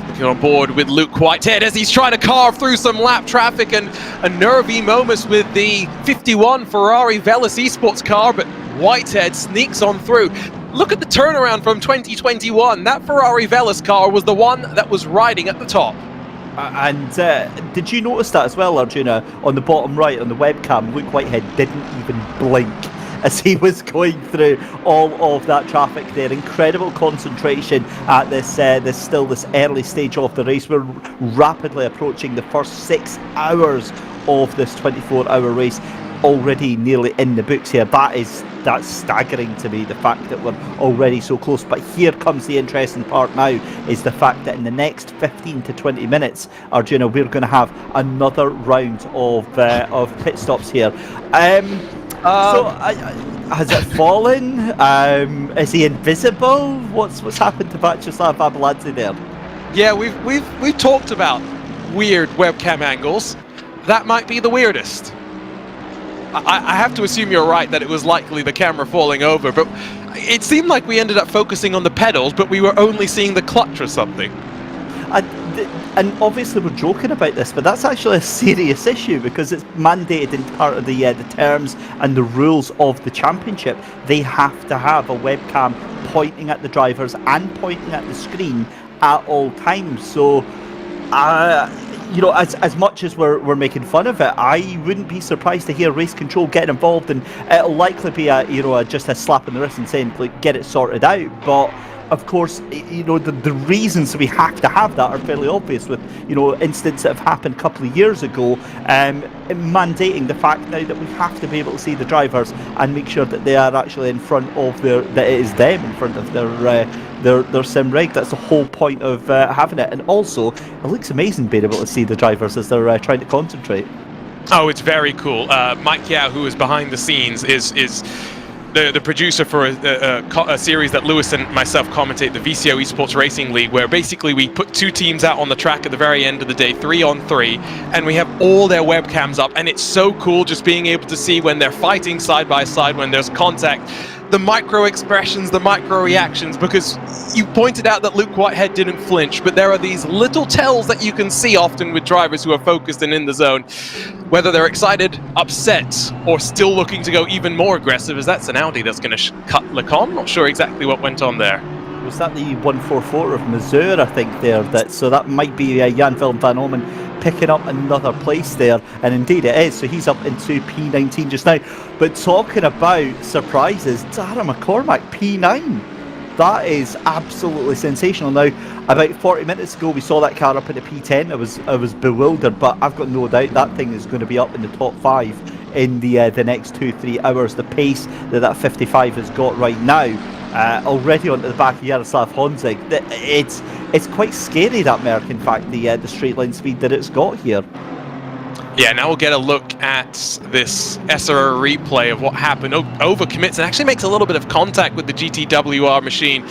Looking on board with Luke Whitehead as he's trying to carve through some lap traffic, and a nervy moment with the 51 Ferrari Veloce Esports car, but Whitehead sneaks on through. Look at the turnaround from 2021. That Ferrari Veloce car was the one that was riding at the top. And did you notice that as well, Arjuna? On the bottom right on the webcam, Luke Whitehead didn't even blink as he was going through all of that traffic there. Incredible concentration at this early stage of the race. We're rapidly approaching the first 6 hours of this 24-hour race, already nearly in the books here. That's staggering to me, the fact that we're already so close. But here comes the interesting part now, is the fact that in the next 15 to 20 minutes, Arjuna, we're going to have another round of pit stops here. Has it fallen? Is he invisible? What's happened to Vyacheslav Abeladze there? Yeah, we've talked about weird webcam angles. That might be the weirdest. I have to assume you're right that it was likely the camera falling over, but it seemed like we ended up focusing on the pedals, but we were only seeing the clutch or something. And obviously we're joking about this, but that's actually a serious issue, because it's mandated in part of the terms and the rules of the championship. They have to have a webcam pointing at the drivers and pointing at the screen at all times. So you know, as much as we're making fun of it, I wouldn't be surprised to hear race control getting involved, and it'll likely be just a slap on the wrist and saying, like, get it sorted out. But of course, you know, the reasons we have to have that are fairly obvious, with, you know, incidents that have happened a couple of years ago, mandating the fact now that we have to be able to see the drivers and make sure that they are actually in front of that it is them in front of their sim rig. That's the whole point of having it. And also, it looks amazing being able to see the drivers as they're trying to concentrate. Oh, it's very cool. Mike Yao, who is behind the scenes, is the producer for a series that Lewis and myself commentate, the VCO Esports Racing League, where basically we put 2 teams out on the track at the very end of the day, 3-on-3, and we have all their webcams up, and it's so cool just being able to see when they're fighting side by side, when there's contact, the micro expressions, the micro reactions, because you pointed out that Luke Whitehead didn't flinch, but there are these little tells that you can see often with drivers who are focused and in the zone, whether they're excited, upset, or still looking to go even more aggressive, as that's an Audi that's going to cut Lecon. Not sure exactly what went on there. Was that the 144 of Mazur, I think, there? So that might be Jan Willem van Omen picking up another place there, and indeed it is. So he's up into P19 just now. But talking about surprises, Dara McCormack, P9. That is absolutely sensational. Now, about 40 minutes ago, we saw that car up in the P10. I was bewildered, but I've got no doubt that thing is going to be up in the top 5 in the next 2-3 hours. The pace that 55 has got right now, already onto the back of Jaroslav Honzig. It's quite scary, that Merc, in fact, the straight line speed that it's got here. Yeah, now we'll get a look at this SRO replay of what happened. Overcommits and actually makes a little bit of contact with the GTWR machine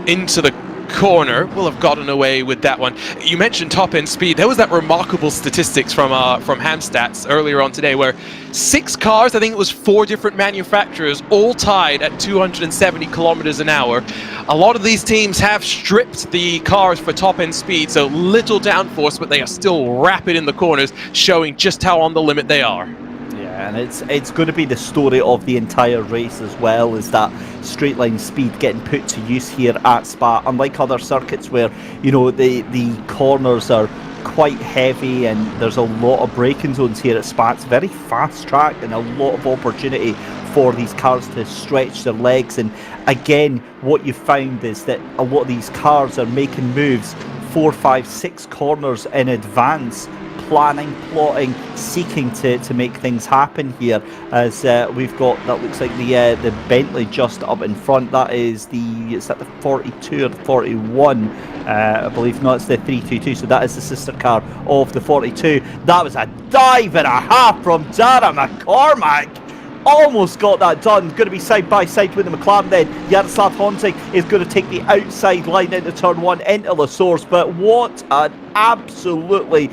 into the corner. Will have gotten away with that one. You mentioned top end speed. There was that remarkable statistics from Hamstats earlier on today, where 6 cars, I think it was 4 different manufacturers, all tied at 270 kilometers an hour. A lot of these teams have stripped the cars for top end speed, so little downforce, but they are still rapid in the corners, showing just how on the limit they are. Yeah, and it's going to be the story of the entire race as well, is that straight line speed getting put to use here at Spa. Unlike other circuits where, you know, the corners are quite heavy and there's a lot of braking zones, here at Spa it's very fast track and a lot of opportunity for these cars to stretch their legs. And again, what you found is that a lot of these cars are making moves 4, 5, 6 corners in advance, planning, plotting, seeking to make things happen here. As we've got, that looks like the Bentley just up in front. That is the 42 or the 41, I believe. No, it's the 322. So that is the sister car of the 42. That was a dive and a half from Dara McCormack. Almost got that done. Going to be side by side with the McLaren then. Jaroslav Honzig is going to take the outside line into turn 1 into La Source. But what an absolutely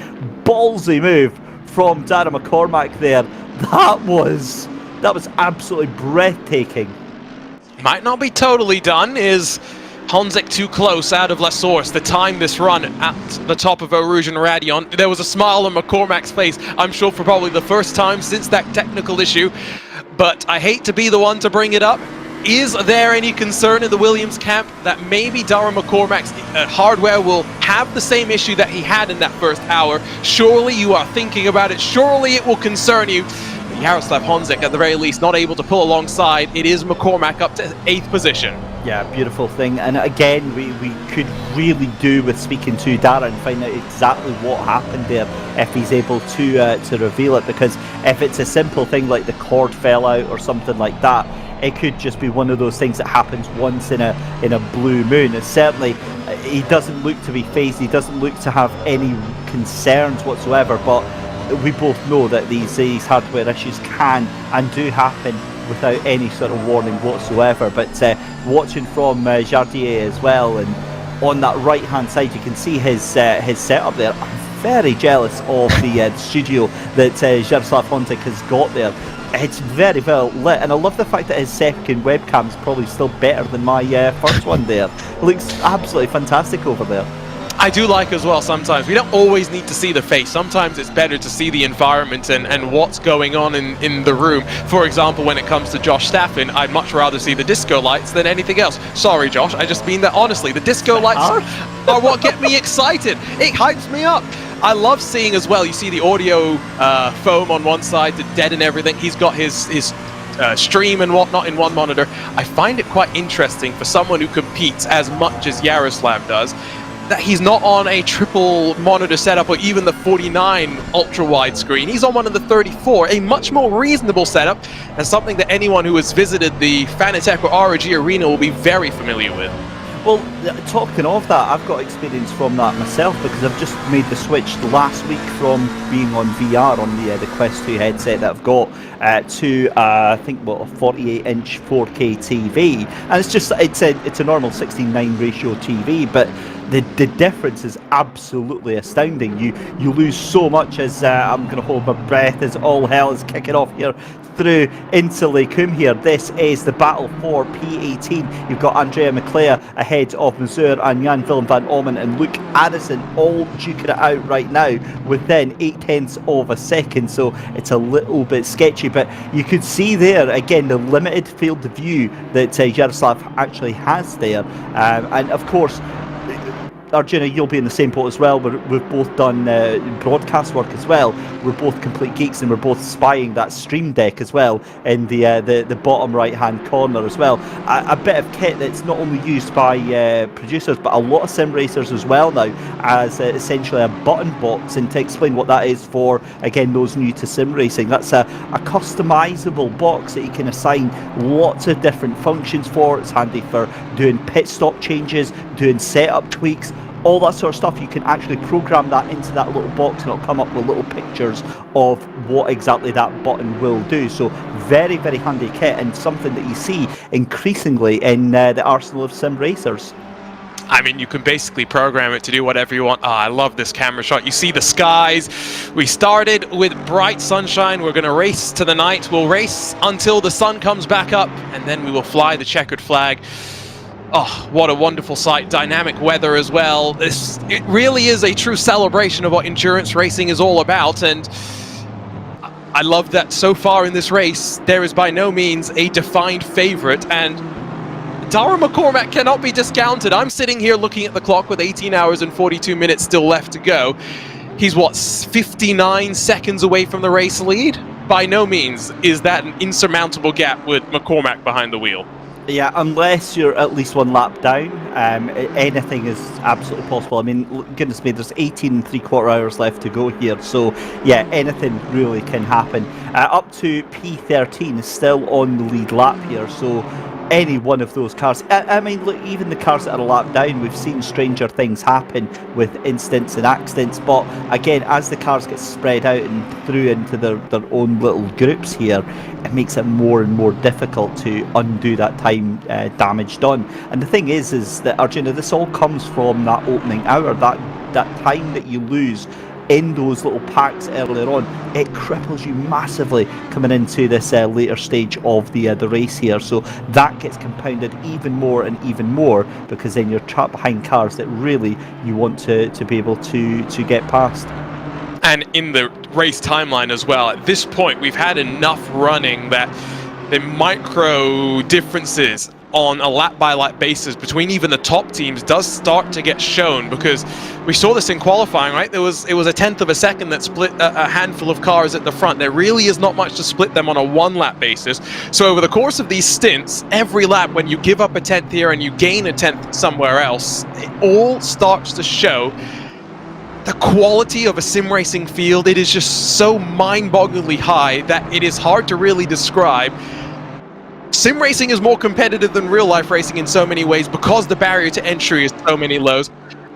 ballsy move from Dara McCormack there. That was absolutely breathtaking. Might not be totally done. Is Honzig too close out of La Source to time this run at the top of Eau Rouge and Radion? There was a smile on McCormack's face, I'm sure for probably the first time since that technical issue. but I hate to be the one to bring it up. Is there any concern in the Williams camp that maybe Darrell McCormack's hardware will have the same issue that he had in that first hour? Surely you are thinking about it. Surely it will concern you. Jaroslav Honzik, at the very least, not able to pull alongside. It is McCormack up to 8th position. Yeah, beautiful thing. And again, we could really do with speaking to Dara and find out exactly what happened there if he's able to reveal it. Because if it's a simple thing like the cord fell out or something like that, it could just be one of those things that happens once in a blue moon. And certainly, he doesn't look to be phased. He doesn't look to have any concerns whatsoever. But we both know that these hardware issues can and do happen without any sort of warning whatsoever. But watching from Jardier as well, and on that right hand side you can see his setup there. I'm very jealous of the studio that Jaroslav Honzik has got there. It's very well lit, and I love the fact that his second webcam is probably still better than my first one there. It looks absolutely fantastic over there. I do like as well sometimes. We don't always need to see the face. Sometimes it's better to see the environment and what's going on in the room. For example, when it comes to Josh Staffen, I'd much rather see the disco lights than anything else. Sorry, Josh, I just mean that honestly. The disco lights are what get me excited. It hypes me up. I love seeing as well, you see the audio foam on one side to deaden everything. He's got his stream and whatnot in one monitor. I find it quite interesting for someone who competes as much as Jaroslav does, that he's not on a triple monitor setup or even the 49 ultra wide screen. He's on one of the 34, a much more reasonable setup, and something that anyone who has visited the Fanatec or ROG Arena will be very familiar with. Well, talking of that, I've got experience from that myself, because I've just made the switch last week from being on VR on the Quest 2 headset that I've got to I think what, a 48-inch 4K TV, and it's a normal 16:9 ratio TV, but the difference is absolutely astounding. You lose so much as I'm going to hold my breath as all hell is kicking off here through into Lake Coombe here. This is the battle for P18. You've got Andrea McClare ahead of Mazur and Jan Willem van Ommen and Luke Addison all duking it out right now within 0.8 of a second, so it's a little bit sketchy, but you could see there again the limited field of view that Jaroslav actually has there, and of course Arjuna, you'll be in the same boat as well. We've both done broadcast work as well. We're both complete geeks, and we're both spying that stream deck as well in the bottom right hand corner as well. A bit of kit that's not only used by producers but a lot of sim racers as well now, as essentially a button box. And to explain what that is for, again, those new to sim racing, that's a customizable box that you can assign lots of different functions for. It's handy for doing pit stop changes, doing setup tweaks, all that sort of stuff. You can actually program that into that little box and it'll come up with little pictures of what exactly that button will do. So very, very handy kit, and something that you see increasingly in the arsenal of sim racers. I mean, you can basically program it to do whatever you want. I love this camera shot. You see the skies. We started with bright sunshine. We're going to race to the night. We'll race until the sun comes back up, and then we will fly the checkered flag. Oh, what a wonderful sight. Dynamic weather as well. It really is a true celebration of what endurance racing is all about, and I love that so far in this race, there is by no means a defined favorite, and Darrell McCormack cannot be discounted. I'm sitting here looking at the clock with 18 hours and 42 minutes still left to go. He's, what, 59 seconds away from the race lead? By no means is that an insurmountable gap with McCormack behind the wheel. Yeah, unless you're at least one lap down, anything is absolutely possible. I mean, goodness me, there's 18 3/4 hours left to go here, so yeah, anything really can happen. Up to P13 is still on the lead lap here, so any one of those cars, I mean, look, even the cars that are a lap down, we've seen stranger things happen with incidents and accidents, but again, as the cars get spread out and through into their own little groups here, it makes it more and more difficult to undo that time damage done. And the thing is that, Arjuna, this all comes from that opening hour, that time that you lose in those little packs earlier on. It cripples you massively coming into this later stage of the race here, so that gets compounded even more and even more, because then you're trapped behind cars that really you want to be able to get past. And in the race timeline as well, at this point we've had enough running that the micro differences on a lap-by-lap basis between even the top teams does start to get shown, because we saw this in qualifying, right? It was a tenth of a second that split a handful of cars at the front. There really is not much to split them on a one-lap basis. So over the course of these stints, every lap, when you give up a tenth here and you gain a tenth somewhere else, it all starts to show the quality of a sim racing field. It is just so mind-bogglingly high that it is hard to really describe. Sim racing is more competitive than real life racing in so many ways because the barrier to entry is so many lows.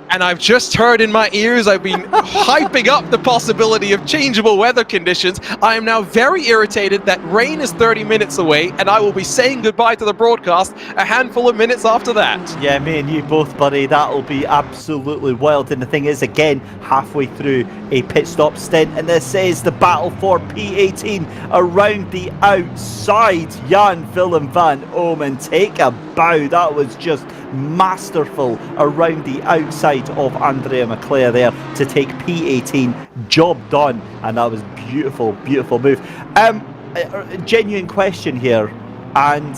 And I've just heard in my ears, I've been hyping up the possibility of changeable weather conditions. I am now very irritated that rain is 30 minutes away, and I will be saying goodbye to the broadcast a handful of minutes after that. Yeah, me and you both, buddy. That'll be absolutely wild. And the thing is, again, halfway through a pit stop stint, and this is the battle for P18 around the outside. Jan Willem van Oomen, take a bow. That was just masterful around the outside of Andrea McLaren there to take P18. Job done, and that was beautiful, beautiful move. A genuine question here, and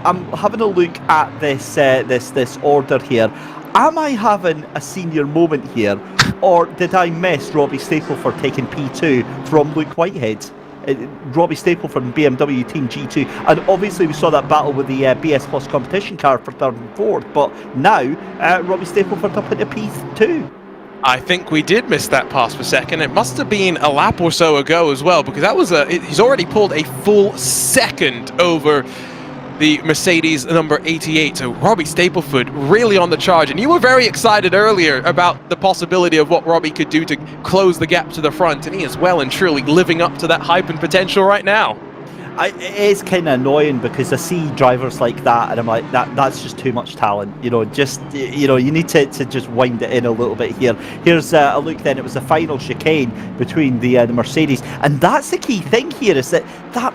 I'm having a look at this order here. Am I having a senior moment here, or did I miss Robbie Stapleford taking P2 from Luke Whitehead? Robbie Stapleford from BMW Team G2, and obviously we saw that battle with the BS Plus competition car for third and fourth, but now Robbie Stapleford up into P2. I think we did miss that pass for second. It must have been a lap or so ago as well, because that was he's already pulled a full second over the Mercedes number 88. So Robbie Stapleford really on the charge, and you were very excited earlier about the possibility of what Robbie could do to close the gap to the front, and he is well and truly living up to that hype and potential right now. It is kind of annoying because I see drivers like that and I'm like, that's just too much talent, you know. Just, you know, you need to just wind it in a little bit here. Here's a look then. It was the final chicane between the Mercedes, and that's the key thing here, is that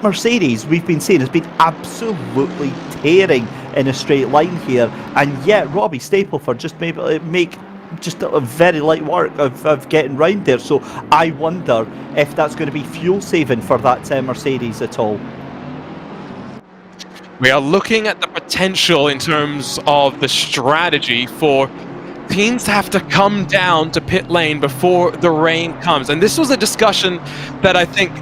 Mercedes we've been seeing has been absolutely tearing in a straight line here, and yet Robbie Stapleford just make just a very light work of getting round there. So I wonder if that's going to be fuel saving for that Mercedes at all. We are looking at the potential in terms of the strategy for teams to have to come down to pit lane before the rain comes. And this was a discussion that I think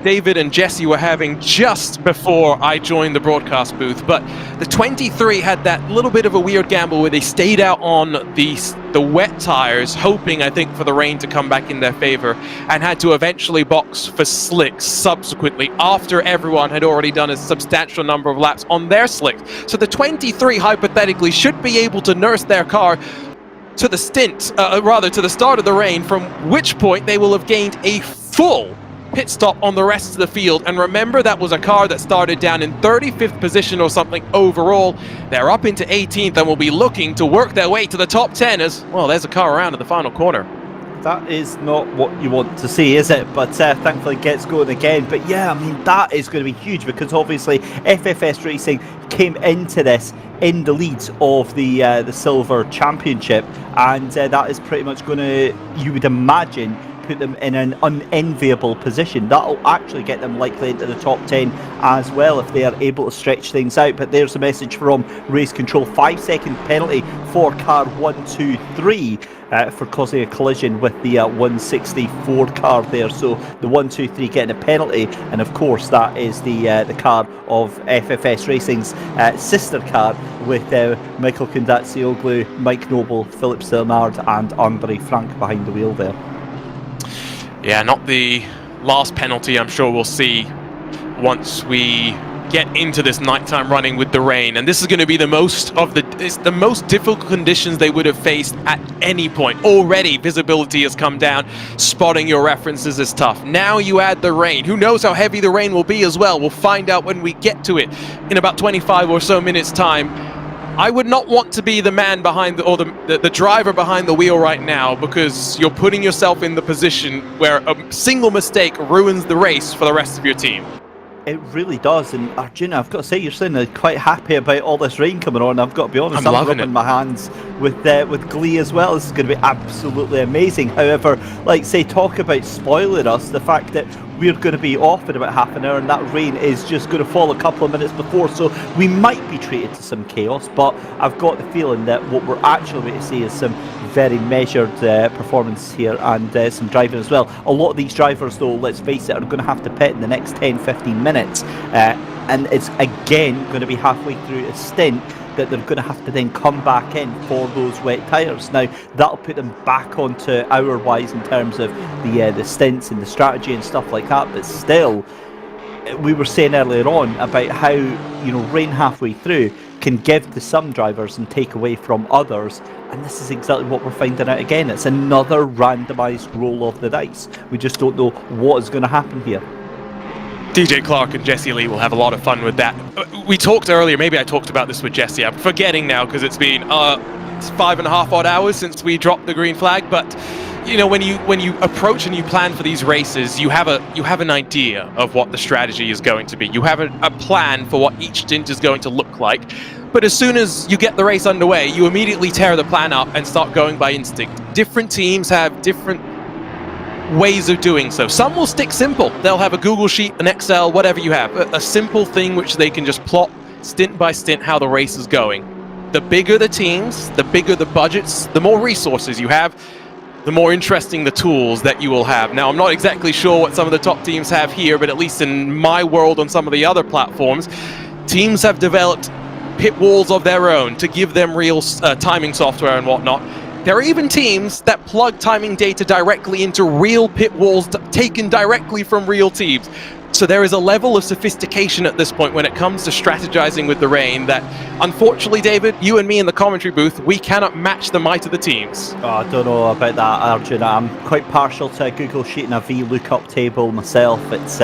David and Jesse were having just before I joined the broadcast booth. But the 23 had that little bit of a weird gamble where they stayed out on the wet tires, hoping, I think, for the rain to come back in their favor, and had to eventually box for slicks subsequently after everyone had already done a substantial number of laps on their slicks. So the 23 hypothetically should be able to nurse their car to the to the start of the rain, from which point they will have gained a full pit stop on the rest of the field. And remember, that was a car that started down in 35th position or something overall. They're up into 18th and will be looking to work their way to the top 10 as, well, there's a car around in the final corner. That is not what you want to see, is it? But thankfully it gets going again. But yeah, I mean, that is going to be huge, because obviously FFS Racing came into this in the lead of the Silver Championship, and that is pretty much going to, you would imagine, put them in an unenviable position. That'll actually get them likely into the top 10 as well if they are able to stretch things out. But there's a message from Race Control: 5-second penalty for car 123 for causing a collision with the 164 car there. So the 123 getting a penalty, and of course that is the car of FFS Racing's sister car, with Michael Kondratzioglu, Mike Noble, Philip Sternard and Andre Frank behind the wheel there. Yeah, not the last penalty I'm sure we'll see once we get into this nighttime running with the rain. And this is going to be the most difficult conditions they would have faced at any point. Already visibility has come down, spotting your references is tough. Now you add the rain. Who knows how heavy the rain will be as well. We'll find out when we get to it in about 25 or so minutes time. I would not want to be the man behind the driver behind the wheel right now, because you're putting yourself in the position where a single mistake ruins the race for the rest of your team. It really does, and Arjuna, I've got to say, you're sounding quite happy about all this rain coming on. I've got to be honest, I'm I'm loving rubbing it. my hands with glee as well. This is going to be absolutely amazing. However, like say, talk about spoiling us, the fact that we're going to be off in about half an hour, and that rain is just going to fall a couple of minutes before, so we might be treated to some chaos. But I've got the feeling that what we're actually going to see is some very measured performance here, and some driving as well. A lot of these drivers, though, let's face it, are going to have to pit in the next 10-15 minutes, and it's again going to be halfway through a stint that they're going to have to then come back in for those wet tyres. Now that'll put them back onto hour wise in terms of the stints and the strategy and stuff like that, but still, we were saying earlier on about how, you know, rain halfway through can give to some drivers and take away from others, and this is exactly what we're finding out again. It's another randomised roll of the dice. We just don't know what is going to happen here. DJ Clark and Jesse Lee will have a lot of fun with that. We talked earlier, maybe I talked about this with Jesse, I'm forgetting now because it's been 5.5 odd hours since we dropped the green flag, but you know, when you approach and you plan for these races, you have an idea of what the strategy is going to be. You have a plan for what each stint is going to look like. But as soon as you get the race underway, you immediately tear the plan up and start going by instinct. Different teams have different ways of doing so. Some will stick simple. They'll have a Google Sheet, an Excel, whatever you have. A simple thing which they can just plot stint by stint how the race is going. The bigger the teams, the bigger the budgets, the more resources you have, the more interesting the tools that you will have. Now, I'm not exactly sure what some of the top teams have here, but at least in my world on some of the other platforms, teams have developed pit walls of their own to give them real timing software and whatnot. There are even teams that plug timing data directly into real pit walls taken directly from real teams. So there is a level of sophistication at this point when it comes to strategizing with the rain that, unfortunately, David, you and me in the commentary booth, we cannot match the might of the teams. Oh, I don't know about that, Arjun. I'm quite partial to a Google Sheet and a VLOOKUP table myself. It's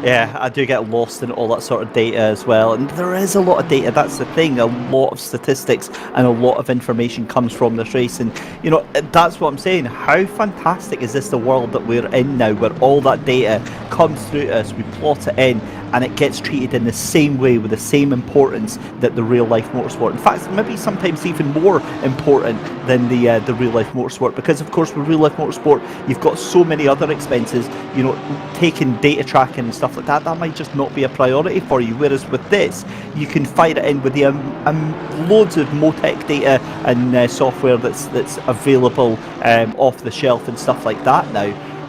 yeah, I do get lost in all that sort of data as well, and there is a lot of data. That's the thing. A lot of statistics and a lot of information comes from this race, and you know, that's what I'm saying. How fantastic is this, the world that we're in now, where all that data comes through to us, we plot it in, and it gets treated in the same way with the same importance that the real life motorsport. In fact, maybe sometimes even more important than the real life motorsport, because of course with real life motorsport you've got so many other expenses. You know, taking data tracking and stuff like that, that might just not be a priority for you. Whereas with this, you can fire it in with the loads of Motec data and software that's available off the shelf and stuff like that now,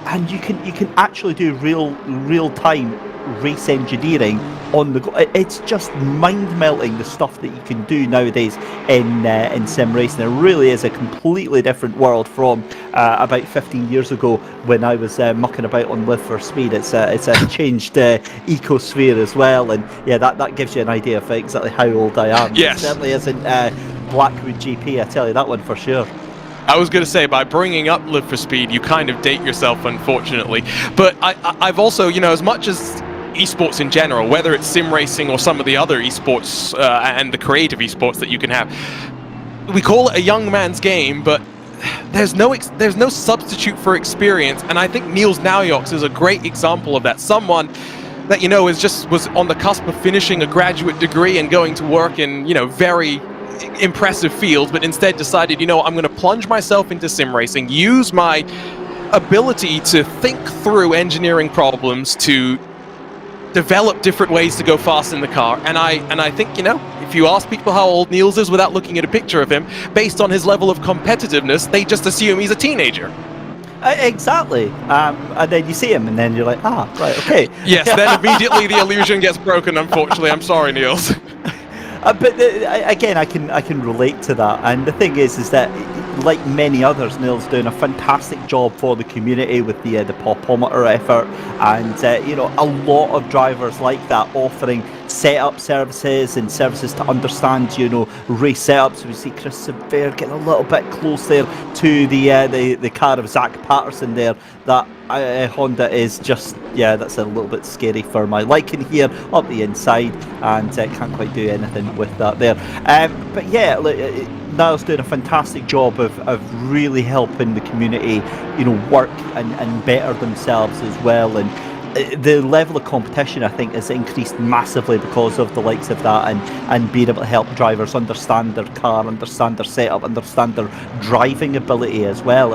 and you can actually do real time race engineering on the go. It's just mind-melting the stuff that you can do nowadays in sim racing. It really is a completely different world from about 15 years ago when I was mucking about on Live for Speed. It's a changed ecosphere as well, and yeah, that gives you an idea of exactly how old I am. Yes. It certainly isn't Blackwood GP, I tell you that one for sure. I was going to say, by bringing up Live for Speed, you kind of date yourself, unfortunately. But I've also, you know, as much as esports in general, whether it's sim racing or some of the other esports and the creative esports that you can have, we call it a young man's game, but there's no substitute for experience. And I think Niels Naujoks is a great example of that. Someone that, you know, was on the cusp of finishing a graduate degree and going to work in, you know, very impressive fields, but instead decided, you know, I'm going to plunge myself into sim racing, use my ability to think through engineering problems to develop different ways to go fast in the car. And I think, you know, if you ask people how old Niels is without looking at a picture of him, based on his level of competitiveness, they just assume he's a teenager. Exactly. And then you see him and then you're like, ah, right, okay. Yes, then immediately the illusion gets broken, unfortunately. I'm sorry, Niels. But again, I can relate to that, and the thing is that, like many others, Neil's doing a fantastic job for the community with the popometer effort, and you know, a lot of drivers like that offering setup services and services to understand, you know, race setups. We see Chris Severe getting a little bit close there to the car of Zach Patterson there. That Honda is just, yeah, that's a little bit scary for my liking here up the inside, and can't quite do anything with that there. But yeah, Niall's doing a fantastic job of really helping the community, you know, work and better themselves as well. And the level of competition, I think, has increased massively because of the likes of that, and being able to help drivers understand their car, understand their setup, understand their driving ability as well.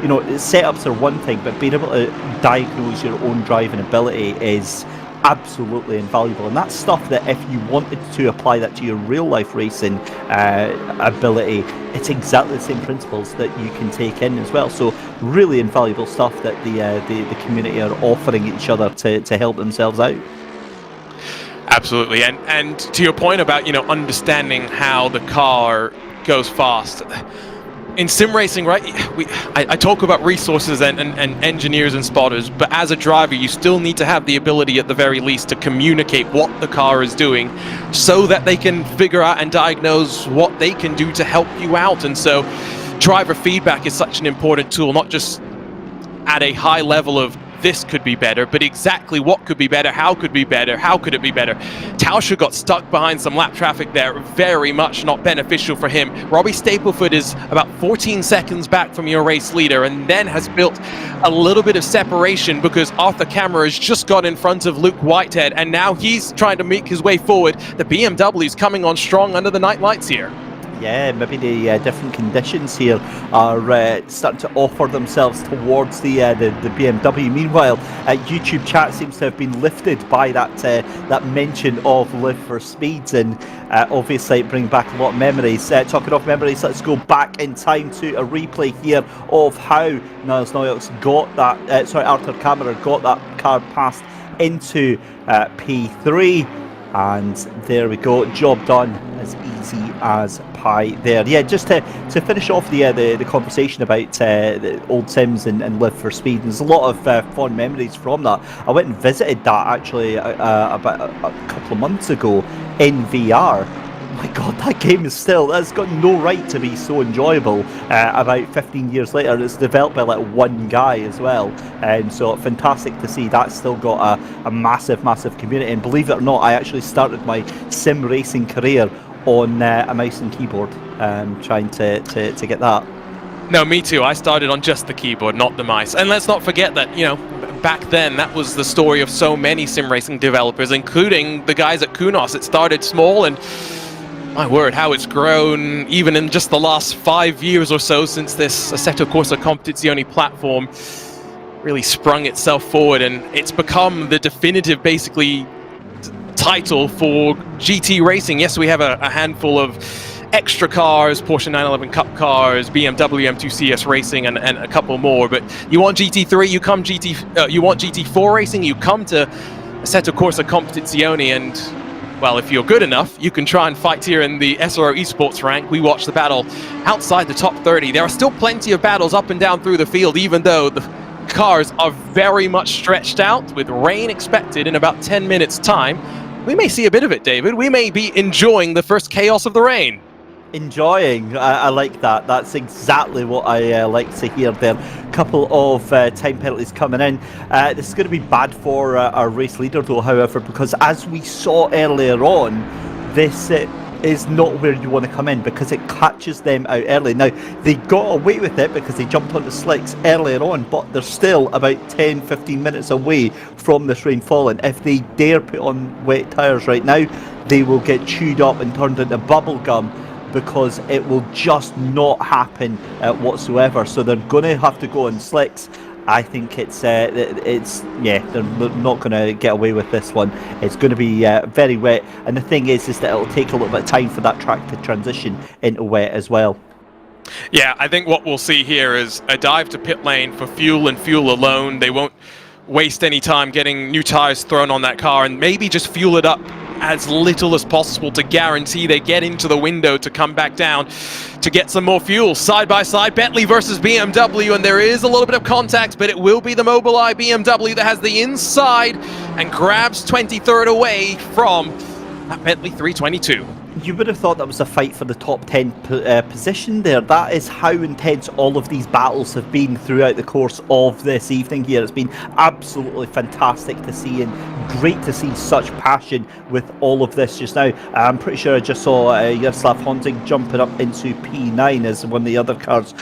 You know, setups are one thing, but being able to diagnose your own driving ability is absolutely invaluable, and that's stuff that if you wanted to apply that to your real life racing ability, it's exactly the same principles that you can take in as well. So really invaluable stuff that the community are offering each other to help themselves out. Absolutely, and to your point about, you know, understanding how the car goes fast. In sim racing, right, I talk about resources and engineers and spotters, but as a driver, you still need to have the ability at the very least to communicate what the car is doing so that they can figure out and diagnose what they can do to help you out. And so driver feedback is such an important tool, not just at a high level of this could be better, but exactly what could be better, how could be better, how could it be better. Tauscher got stuck behind some lap traffic there, very much not beneficial for him. Robbie Stapleford is about 14 seconds back from your race leader, and then has built a little bit of separation because Arthur Camera has just got in front of Luke Whitehead, and now he's trying to make his way forward. The BMW's coming on strong under the night lights here. Yeah, maybe the different conditions here are starting to offer themselves towards the BMW. Meanwhile, YouTube chat seems to have been lifted by that mention of Live for Speeds, and obviously bring back a lot of memories. Talking of memories, let's go back in time to a replay here of how Niles Noyaux got that. Arthur Camera got that car passed into P3. And there we go, job done, as easy as pie there. Yeah, just to finish off the conversation about the old Sims and Live for Speed, there's a lot of fond memories from that. I went and visited that actually about a couple of months ago in VR. My God, that game that's got no right to be so enjoyable about 15 years later. It's developed by like one guy as well, and so fantastic to see that's still got a massive community. And believe it or not, I actually started my sim racing career on a mouse and keyboard, trying to get that. No, me too. I started on just the keyboard, not the mice. And let's not forget that, you know, back then that was the story of so many sim racing developers, including the guys at Kunos. It started small, and my word, how it's grown even in just the last 5 years or so since this Assetto Corsa Competizione platform really sprung itself forward, and it's become the definitive, basically, title for GT racing. Yes, we have a handful of extra cars, Porsche 911 Cup cars, BMW M2 CS Racing, and a couple more, but you want GT3, you come you want GT4 racing, you come to Assetto Corsa Competizione, and well, if you're good enough, you can try and fight here in the SRO Esports rank. We watched the battle outside the top 30. There are still plenty of battles up and down through the field, even though the cars are very much stretched out, with rain expected in about 10 minutes' time. We may see a bit of it, David. We may be enjoying the first chaos of the rain. Enjoying, I like that. That's exactly what I like to hear there. Couple of time penalties coming in. This is going to be bad for our race leader though, however, because as we saw earlier on, this is not where you want to come in, because it catches them out early. Now, they got away with it because they jumped onto slicks earlier on, but they're still about 10-15 minutes away from this rain falling. If they dare put on wet tyres right now, they will get chewed up and turned into bubble gum, because it will just not happen whatsoever. So they're going to have to go on slicks. I think it's yeah, they're not going to get away with this one. It's going to be very wet, and the thing is that it'll take a little bit of time for that track to transition into wet as well. Yeah, I think what we'll see here is a dive to pit lane for fuel and fuel alone. They won't waste any time getting new tires thrown on that car, and maybe just fuel it up as little as possible to guarantee they get into the window to come back down to get some more fuel. Side by side, Bentley versus BMW, and there is a little bit of contact, but it will be the Mobileye BMW that has the inside and grabs 23rd away from that Bentley 322. You would have thought that was a fight for the top 10 position there. That is how intense all of these battles have been throughout the course of this evening here. It's been absolutely fantastic to see, and great to see such passion with all of this just now. I'm pretty sure I just saw Jaroslav Honzig jumping up into P9 as one of the other cars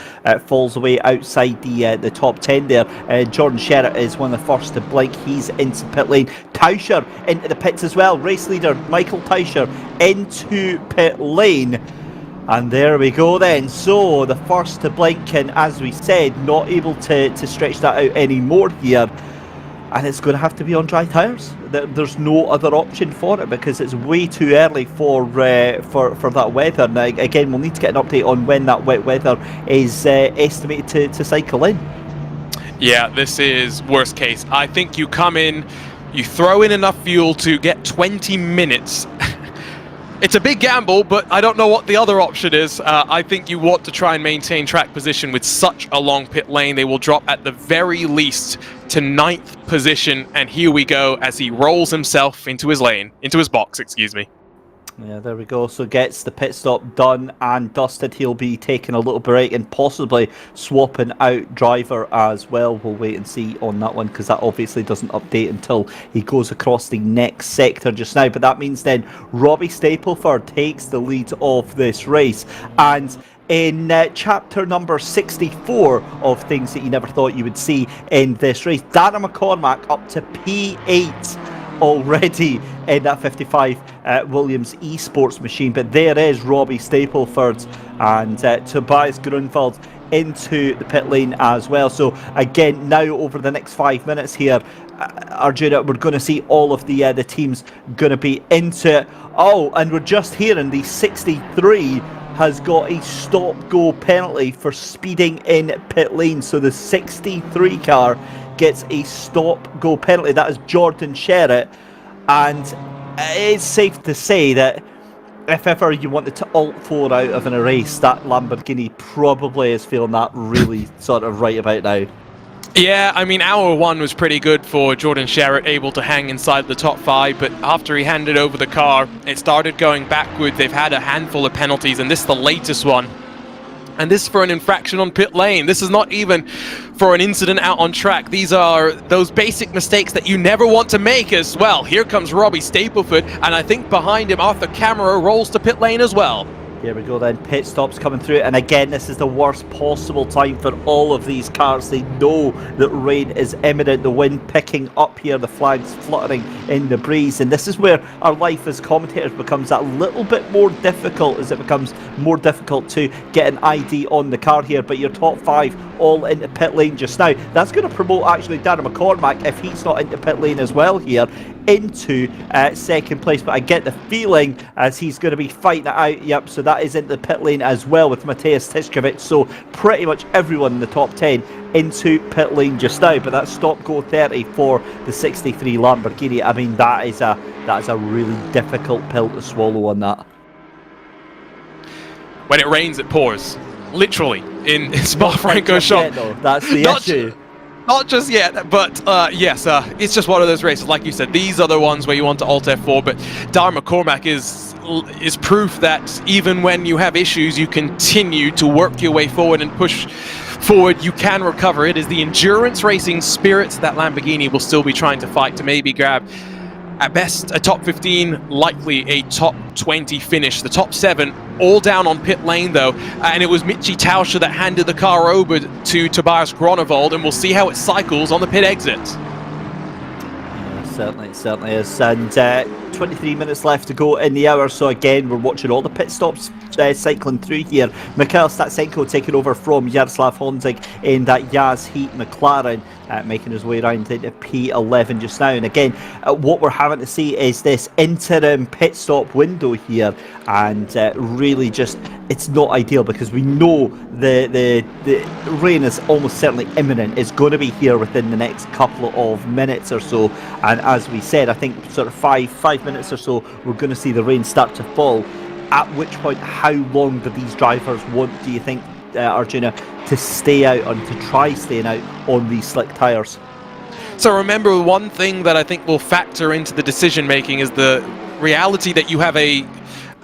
falls away outside the top 10 there. Jordan Sherritt is one of the first to blink. He's into pit lane. Tauscher into the pits as well. Race leader Michael Tauscher into pit lane, and there we go then. So the first to blink, and as we said, not able to stretch that out anymore here, and it's going to have to be on dry tyres. There's no other option for it because it's way too early for that weather. Now again, we'll need to get an update on when that wet weather is estimated to cycle in. Yeah, this is worst case. I think you come in, you throw in enough fuel to get 20 minutes. It's a big gamble, but I don't know what the other option is. I think you want to try and maintain track position with such a long pit lane. They will drop at the very least to 9th position, and here we go as he rolls himself into his lane, into his box, excuse me. Yeah, there we go. So gets the pit stop done and dusted. He'll be taking a little break and possibly swapping out driver as well. We'll wait and see on that one because that obviously doesn't update until he goes across the next sector just now. But that means then Robbie Stapleford takes the lead of this race. And in chapter number 64 of things that you never thought you would see in this race, Darren McCormack up to P8 already in that 55 Williams Esports machine. But there is Robbie Stapleford and Tobias Grunwald into the pit lane as well. So again, now over the next 5 minutes here, Arjuna, we're going to see all of the teams going to be into it. Oh, and we're just hearing the 63 has got a stop-go penalty for speeding in pit lane. So the 63 car gets a stop-go penalty. That is Jordan Sherritt, and it's safe to say that if ever you wanted to alt-4 out of a race, that Lamborghini probably is feeling that really sort of right about now. Yeah, I mean, hour one was pretty good for Jordan Sherritt, able to hang inside the top 5, but after he handed over the car, it started going backward. They've had a handful of penalties, and this is the latest one. And this is for an infraction on pit lane. This is not even for an incident out on track. These are those basic mistakes that you never want to make as well. Here comes Robbie Stapleford, and I think behind him, Arthur Camara rolls to pit lane as well. Here we go then, pit stops coming through, and again this is the worst possible time for all of these cars. They know that rain is imminent, the wind picking up here, the flags fluttering in the breeze, and this is where our life as commentators becomes that little bit more difficult, as it becomes more difficult to get an ID on the car here. But your top 5 all into pit lane just now. That's going to promote actually Darren McCormack, if he's not into pit lane as well here, into second place. But I get the feeling as he's going to be fighting it out. Yep, so that is into the pit lane as well with Mateusz Tiszkiewicz. So pretty much everyone in the top 10 into pit lane just now. But that stop go 30 for the 63 Lamborghini. I mean, that is a really difficult pill to swallow on that. When it rains, it pours. Literally in Spa-Francorchamps. That's the issue. Not just yet, but yes, it's just one of those races. Like you said, these are the ones where you want to alt F4, but Darren McCormack is proof that even when you have issues, you continue to work your way forward and push forward. You can recover. It is the endurance racing spirits that Lamborghini will still be trying to fight to maybe grab, at best, a top 15, likely a top 20 finish. The top 7 all down on pit lane though, and it was Michi Tauscher that handed the car over to Tobias Grunwald, and we'll see how it cycles on the pit exit. Yeah, it certainly is. And 23 minutes left to go in the hour, so again we're watching all the pit stops cycling through here. Mikhail Statsenko taking over from Jaroslav Honzig in that Yaz Heat McLaren, making his way around into P11 just now. And again, what we're having to see is this interim pit stop window here, and really just, it's not ideal because we know the rain is almost certainly imminent. It's going to be here within the next couple of minutes or so, and as we said, I think sort of five minutes or so, we're going to see the rain start to fall. At which point, how long do these drivers want, do you think, Arjuna, to stay out and to try staying out on these slick tyres? So remember, one thing that I think will factor into the decision making is the reality that you have a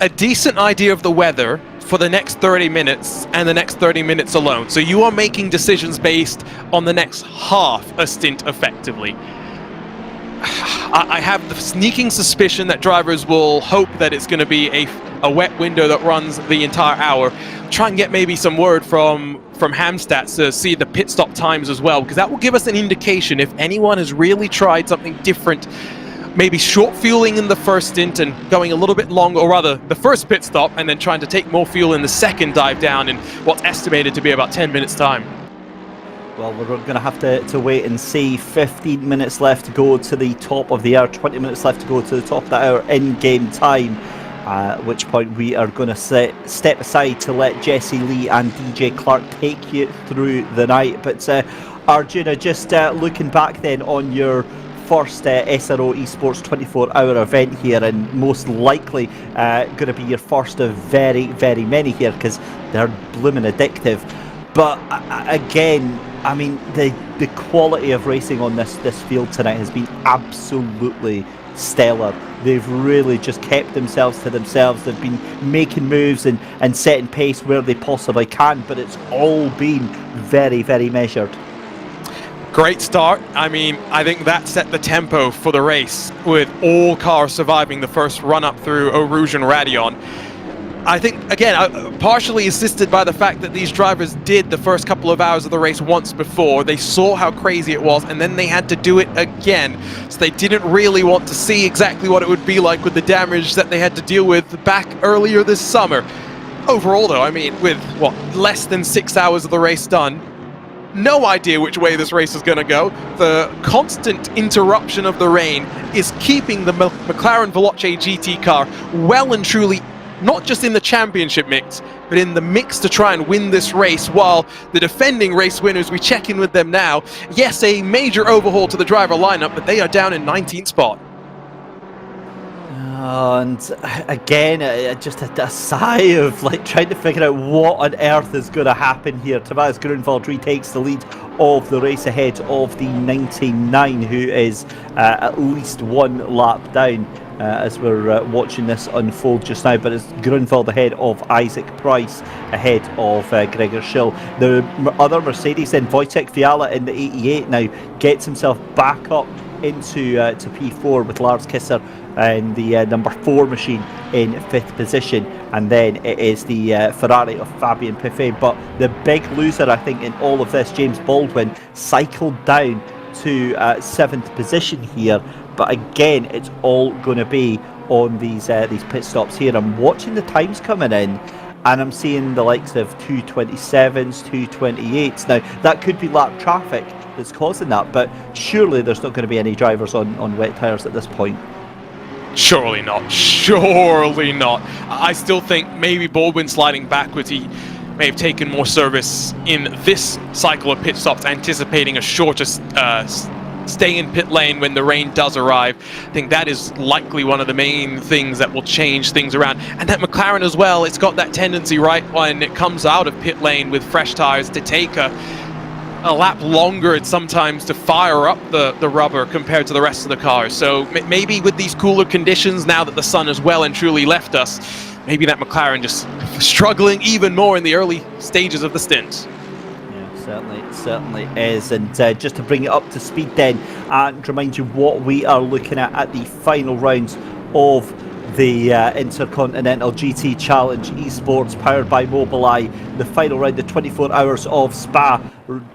a decent idea of the weather for the next 30 minutes and the next 30 minutes alone. So you are making decisions based on the next half a stint effectively. I have the sneaking suspicion that drivers will hope that it's going to be a wet window that runs the entire hour. Try and get maybe some word from Hamstats to see the pit stop times as well, because that will give us an indication if anyone has really tried something different. Maybe short fueling in the first stint and going a little bit longer, or rather the first pit stop, and then trying to take more fuel in the second dive down in what's estimated to be about 10 minutes time. Well, we're going to have to wait and see. 15 minutes left to go to the top of the hour, 20 minutes left to go to the top of the hour in game time. At which point we are going to step aside to let Jesse Lee and DJ Clark take you through the night. But Arjuna, just looking back then on your first SRO Esports 24-hour event here, and most likely going to be your first of very, very many here, because they're blooming addictive. But again, I mean, the quality of racing on this field tonight has been absolutely stellar. They've really just kept themselves to themselves. They've been making moves and setting pace where they possibly can, but it's all been very, very measured. Great start. I mean, I think that set the tempo for the race, with all cars surviving the first run-up through Eau Rouge and Radion. I think, again, partially assisted by the fact that these drivers did the first couple of hours of the race once before. They saw how crazy it was, and then they had to do it again. So they didn't really want to see exactly what it would be like with the damage that they had to deal with back earlier this summer. Overall, though, I mean, with, what, less than 6 hours of the race done, no idea which way this race is going to go. The constant interruption of the rain is keeping the McLaren Veloce GT car well and truly not just in the championship mix, but in the mix to try and win this race, while the defending race winners, we check in with them now. Yes, a major overhaul to the driver lineup, but they are down in 19th spot. And again, just a sigh of like trying to figure out what on earth is going to happen here. Tobias Grunwald retakes the lead of the race ahead of the 99, who is at least one lap down as we're watching this unfold just now. But it's Grunwald ahead of Isaac Price, ahead of Gregor Schill. The other Mercedes then, Wojtek Fiala in the 88 now, gets himself back up into to P4 with Lars Kisser and the number 4 machine in 5th position, and then it is the Ferrari of Fabien Piffet. But the big loser, I think, in all of this, James Baldwin, cycled down to 7th position here. But again, it's all going to be on these pit stops here. I'm watching the times coming in, and I'm seeing the likes of 227s, 228s. Now, that could be lap traffic that's causing that, but surely there's not going to be any drivers on wet tyres at this point. Surely not. Surely not. I still think maybe Baldwin sliding backwards, he may have taken more service in this cycle of pit stops, anticipating a shorter stay in pit lane when the rain does arrive. I think that is likely one of the main things that will change things around. And that McLaren as well, it's got that tendency, right, when it comes out of pit lane with fresh tyres, to take a lap longer and sometimes to fire up the rubber compared to the rest of the cars. So maybe with these cooler conditions, now that the sun has well and truly left us, maybe that McLaren just struggling even more in the early stages of the stint. Certainly is. And just to bring it up to speed then, and remind you what we are looking at the final rounds of the Intercontinental GT Challenge Esports powered by Mobileye. The final round, the 24 hours of Spa.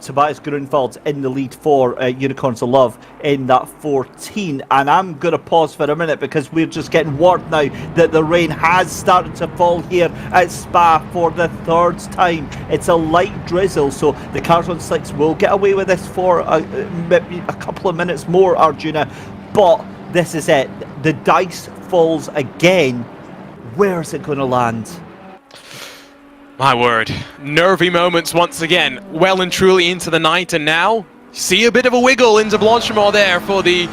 Tobias Grunwald in the lead for Unicorns of Love in that 14. And I'm going to pause for a minute because we're just getting word now that the rain has started to fall here at Spa for the 3rd time. It's a light drizzle, so the cars on slicks will get away with this for maybe a couple of minutes more, Arjuna. But this is it. The dice falls again. Where is it going to land? My word. Nervy moments once again. Well and truly into the night, and now see a bit of a wiggle into Blanchimont there for the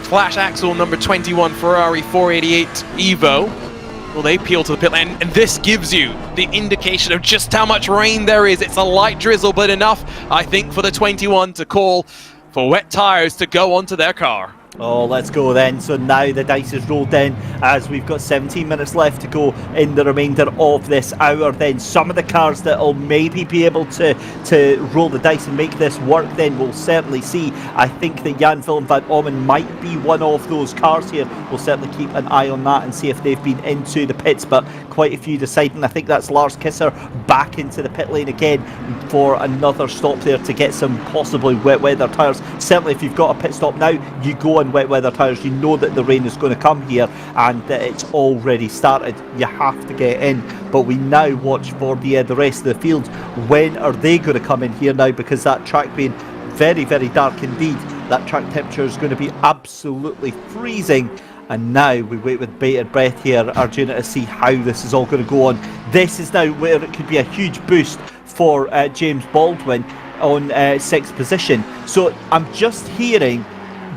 flash axle number 21 Ferrari 488 Evo. Will they peel to the pit lane? And this gives you the indication of just how much rain there is. It's a light drizzle, but enough, I think, for the 21 to call for wet tyres to go onto their car. Oh, let's go then. So now the dice is rolled in as we've got 17 minutes left to go in the remainder of this hour. Then some of the cars that will maybe be able to roll the dice and make this work, then we'll certainly see. I think that Jan Willem van Ommen might be one of those cars here. We'll certainly keep an eye on that and see if they've been into the pits, but quite a few deciding. I think that's Lars Kisser back into the pit lane again for another stop there to get some possibly wet weather tyres. Certainly if you've got a pit stop now, you go on wet weather tyres. You know that the rain is going to come here and that it's already started. You have to get in, but we now watch for the rest of the field. When are they going to come in here now? Because that track being very, very dark indeed, that track temperature is going to be absolutely freezing. And now we wait with bated breath here, Arjuna, to see how this is all going to go on. This is now where it could be a huge boost for James Baldwin on 6th position. So I'm just hearing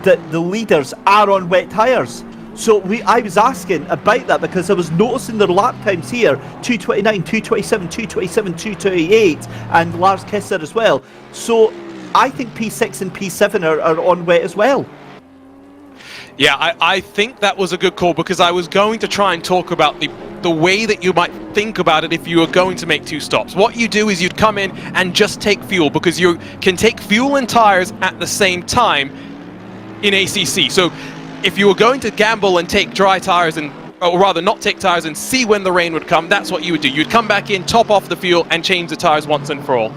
that the leaders are on wet tyres. So I was asking about that because I was noticing their lap times here, 2:29, 2:27, 2:27, 2:28, and Lars Kisser as well. So I think P6 and P7 are on wet as well. Yeah, I think that was a good call, because I was going to try and talk about the way that you might think about it if you were going to make 2 stops. What you do is you'd come in and just take fuel, because you can take fuel and tires at the same time in ACC. So if you were going to gamble and take dry tires, or rather not take tires and see when the rain would come, that's what you would do. You'd come back in, top off the fuel, and change the tires once and for all.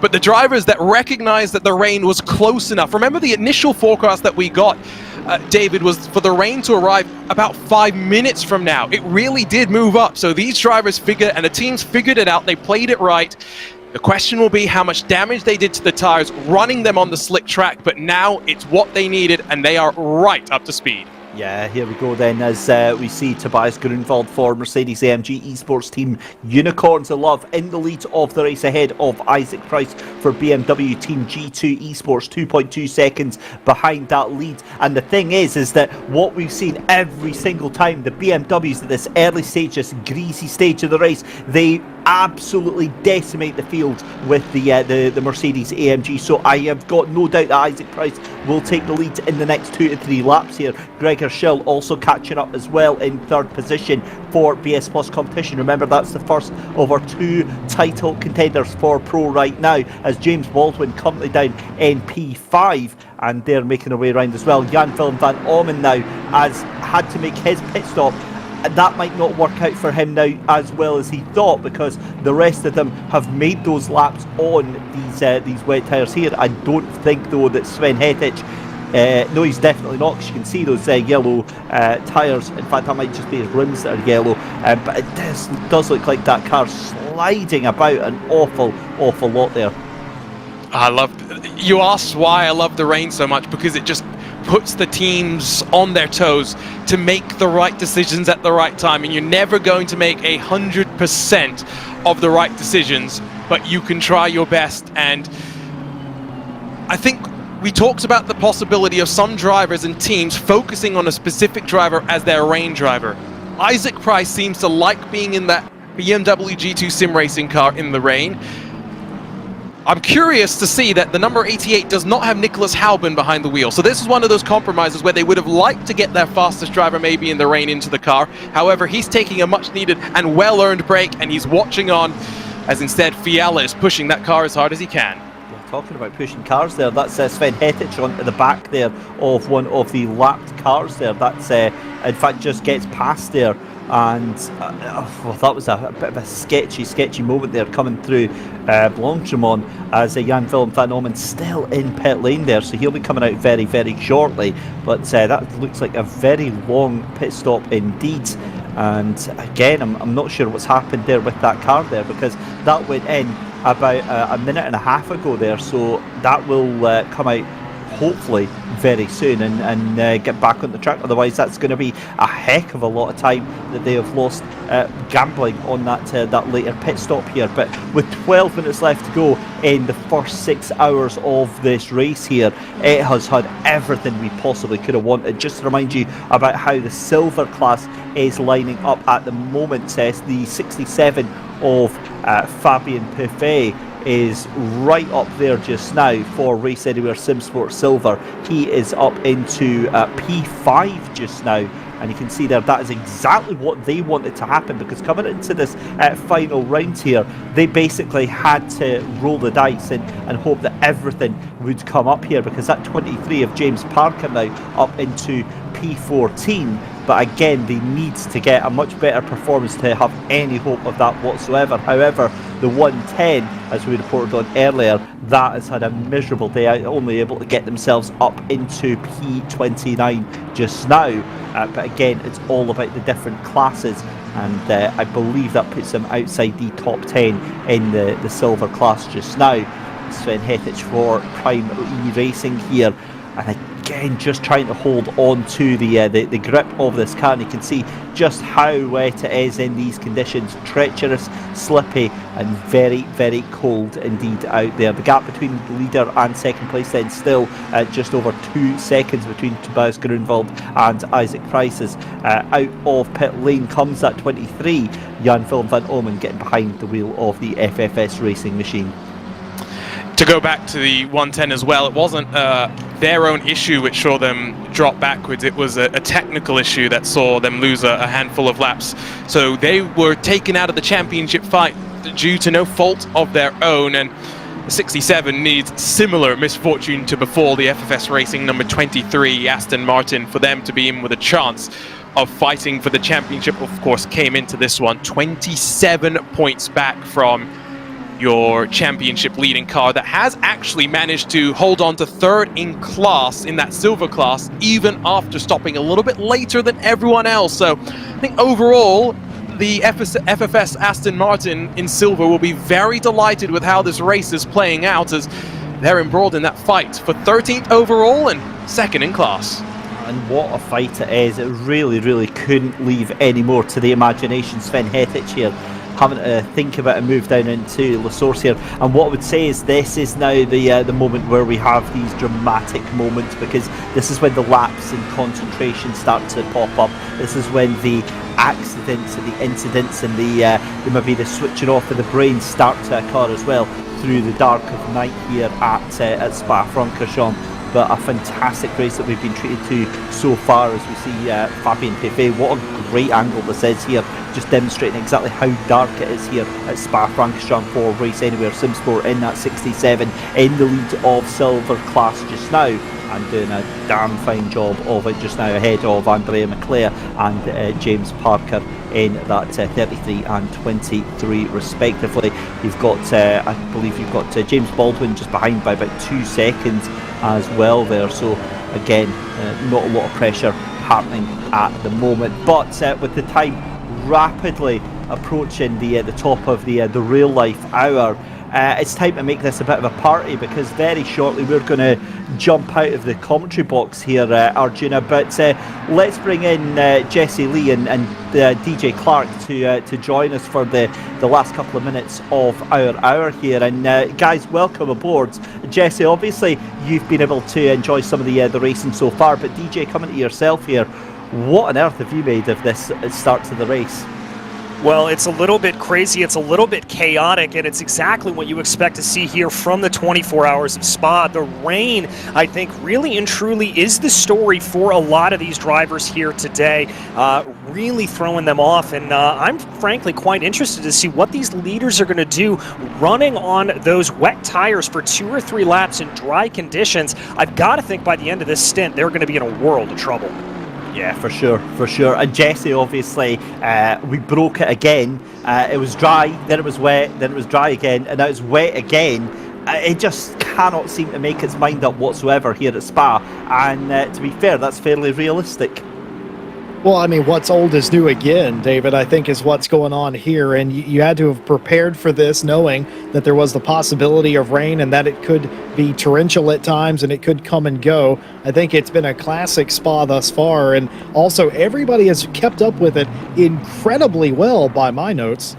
But the drivers that recognized that the rain was close enough, remember the initial forecast that we got, David, was for the rain to arrive about 5 minutes from now. It really did move up. So these drivers figured, and the teams figured it out. They played it right. The question will be how much damage they did to the tires running them on the slick track, but now it's what they needed, and they are right up to speed. Yeah, here we go then as we see Tobias Grunwald for Mercedes-AMG Esports team Unicorns of Love in the lead of the race, ahead of Isaac Price for BMW team G2 Esports, 2.2 seconds behind that lead. And the thing is that what we've seen every single time, the BMWs at this early stage, this greasy stage of the race, they absolutely decimate the field with the Mercedes-AMG. So I have got no doubt that Isaac Price will take the lead in the next 2 to 3 laps here. Gregor Schill also catching up as well in 3rd position for BS Plus competition. Remember, that's the first of our 2 title contenders for Pro right now, as James Baldwin currently down in P5, and they're making their way around as well. Jan Willem van Ommen now has had to make his pit stop. That might not work out for him now as well as he thought, because the rest of them have made those laps on these wet tyres here. I don't think though that Sven Hettich, no, he's definitely not, because you can see those yellow tyres. In fact, that might just be his rims that are yellow, but it does look like that car's sliding about an awful lot there. You asked why I love the rain so much, because it just puts the teams on their toes to make the right decisions at the right time. And you're never going to make 100% of the right decisions, but you can try your best. And I think we talked about the possibility of some drivers and teams focusing on a specific driver as their rain driver. Isaac Price seems to like being in that BMW G2 sim racing car in the rain. I'm curious to see that the number 88 does not have Nicholas Halben behind the wheel. So this is one of those compromises where they would have liked to get their fastest driver maybe in the rain into the car. However, he's taking a much needed and well-earned break, and he's watching on, as instead Fiala is pushing that car as hard as he can. Yeah, talking about pushing cars there, that's Sven Hettich onto the back there of one of the lapped cars there. That's in fact just gets past there. And well, that was a bit of a sketchy moment there coming through Blanchimont, as Jan Willem van Ommen still in pit lane there, so he'll be coming out very, very shortly. But that looks like a very long pit stop indeed. And again, I'm not sure what's happened there with that car there, because that went in about a minute and a half ago there, so that will come out hopefully very soon and get back on the track. Otherwise, that's going to be a heck of a lot of time that they have lost gambling on that later pit stop here. But with 12 minutes left to go in the first 6 hours of this race here, it has had everything we possibly could have wanted. Just to remind you about how the silver class is lining up at the moment. The 67 of Fabien Pefet is right up there just now for Race Anywhere SimSport Silver. He is up into P5 just now. And you can see there, that is exactly what they wanted to happen, because coming into this final round here, they basically had to roll the dice and hope that everything would come up here, because that 23 of James Parker now up into P14. But again, they need to get a much better performance to have any hope of that whatsoever. However, the 110, as we reported on earlier, that has had a miserable day out, only able to get themselves up into P29 just now. But again, it's all about the different classes, and I believe that puts them outside the top 10 in the silver class just now. Sven Hettich for Prime E Racing here, and again just trying to hold on to the grip of this car, and you can see just how wet it is in these conditions. Treacherous, slippy, and very, very cold indeed out there. The gap between the leader and second place then still just over 2 seconds between Tobias Grunwald and Isaac Prices. Out of pit lane comes that 23, Jan Willem van Oomen, getting behind the wheel of the FFS racing machine. To go back to the 110 as well, it wasn't their own issue which saw them drop backwards. It was a technical issue that saw them lose a handful of laps. So they were taken out of the championship fight due to no fault of their own, and the 67 needs similar misfortune to befall the FFS Racing number 23 Aston Martin for them to be in with a chance of fighting for the championship. Of course, came into this one 27 points back from your championship leading car that has actually managed to hold on to third in class in that silver class, even after stopping a little bit later than everyone else. So I think overall the FFS Aston Martin in silver will be very delighted with how this race is playing out, as they're embroiled in that fight for 13th overall and second in class. And what a fight it is. It really, really couldn't leave any more to the imagination. Sven Hettich here having to think about a move down into La Source here, and what I would say is this is now the moment where we have these dramatic moments, because this is when the lapse in concentration start to pop up. This is when the accidents and the incidents and maybe the switching off of the brain start to occur as well through the dark of night here at Spa-Francorchamps. But a fantastic race that we've been treated to so far, as we see Fabien Pefet. What a great angle this is here, just demonstrating exactly how dark it is here at Spa-Francorchamps for Race Anywhere SimSport in that 67 in the lead of silver class just now, and doing a damn fine job of it just now ahead of Andrea McClare and James Parker in that 33 and 23 respectively. You've got, I believe you've got James Baldwin just behind by about 2 seconds as well there. So again, not a lot of pressure happening at the moment, but with the time rapidly approaching the top of the real life hour, it's time to make this a bit of a party, because very shortly we're going to jump out of the commentary box here, Arjuna. But let's bring in Jesse Lee and DJ Clark to join us for the last couple of minutes of our hour here. And guys, welcome aboard. Jesse, obviously you've been able to enjoy some of the racing so far, but DJ, coming to yourself here, what on earth have you made of this start to the race? Well, it's a little bit crazy, it's a little bit chaotic, and it's exactly what you expect to see here from the 24 hours of Spa. The rain, I think, really and truly is the story for a lot of these drivers here today, really throwing them off, and I'm frankly quite interested to see what these leaders are going to do running on those wet tires for 2 or 3 laps in dry conditions. I've got to think by the end of this stint, they're going to be in a world of trouble. Yeah, for sure, for sure. And Jesse, obviously, we broke it again. It was dry, then it was wet, then it was dry again, and now it's wet again. It just cannot seem to make its mind up whatsoever here at Spa. And to be fair, that's fairly realistic. Well, I mean, what's old is new again, David, I think is what's going on here. And you had to have prepared for this, knowing that there was the possibility of rain and that it could be torrential at times and it could come and go. I think it's been a classic Spa thus far. And also, everybody has kept up with it incredibly well by my notes.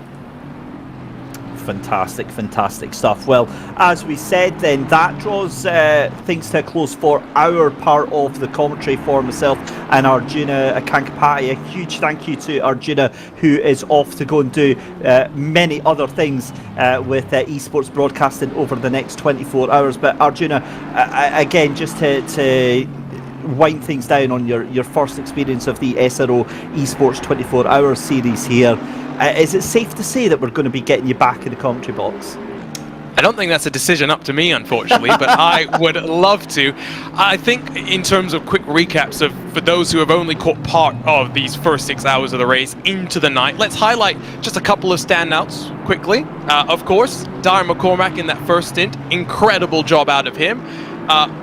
Fantastic stuff. Well, as we said then, that draws things to a close for our part of the commentary. For myself and Arjuna Kankapati, a huge thank you to Arjuna, who is off to go and do many other things with esports broadcasting over the next 24 hours. But Arjuna, again, just to wind things down on your first experience of the SRO Esports 24 Hour series here, is it safe to say that we're going to be getting you back in the commentary box? I don't think that's a decision up to me, unfortunately, but I would love to. I think in terms of quick recaps for those who have only caught part of these first 6 hours of the race into the night, let's highlight just a couple of standouts quickly. Of course, Dyer McCormack in that first stint, incredible job out of him.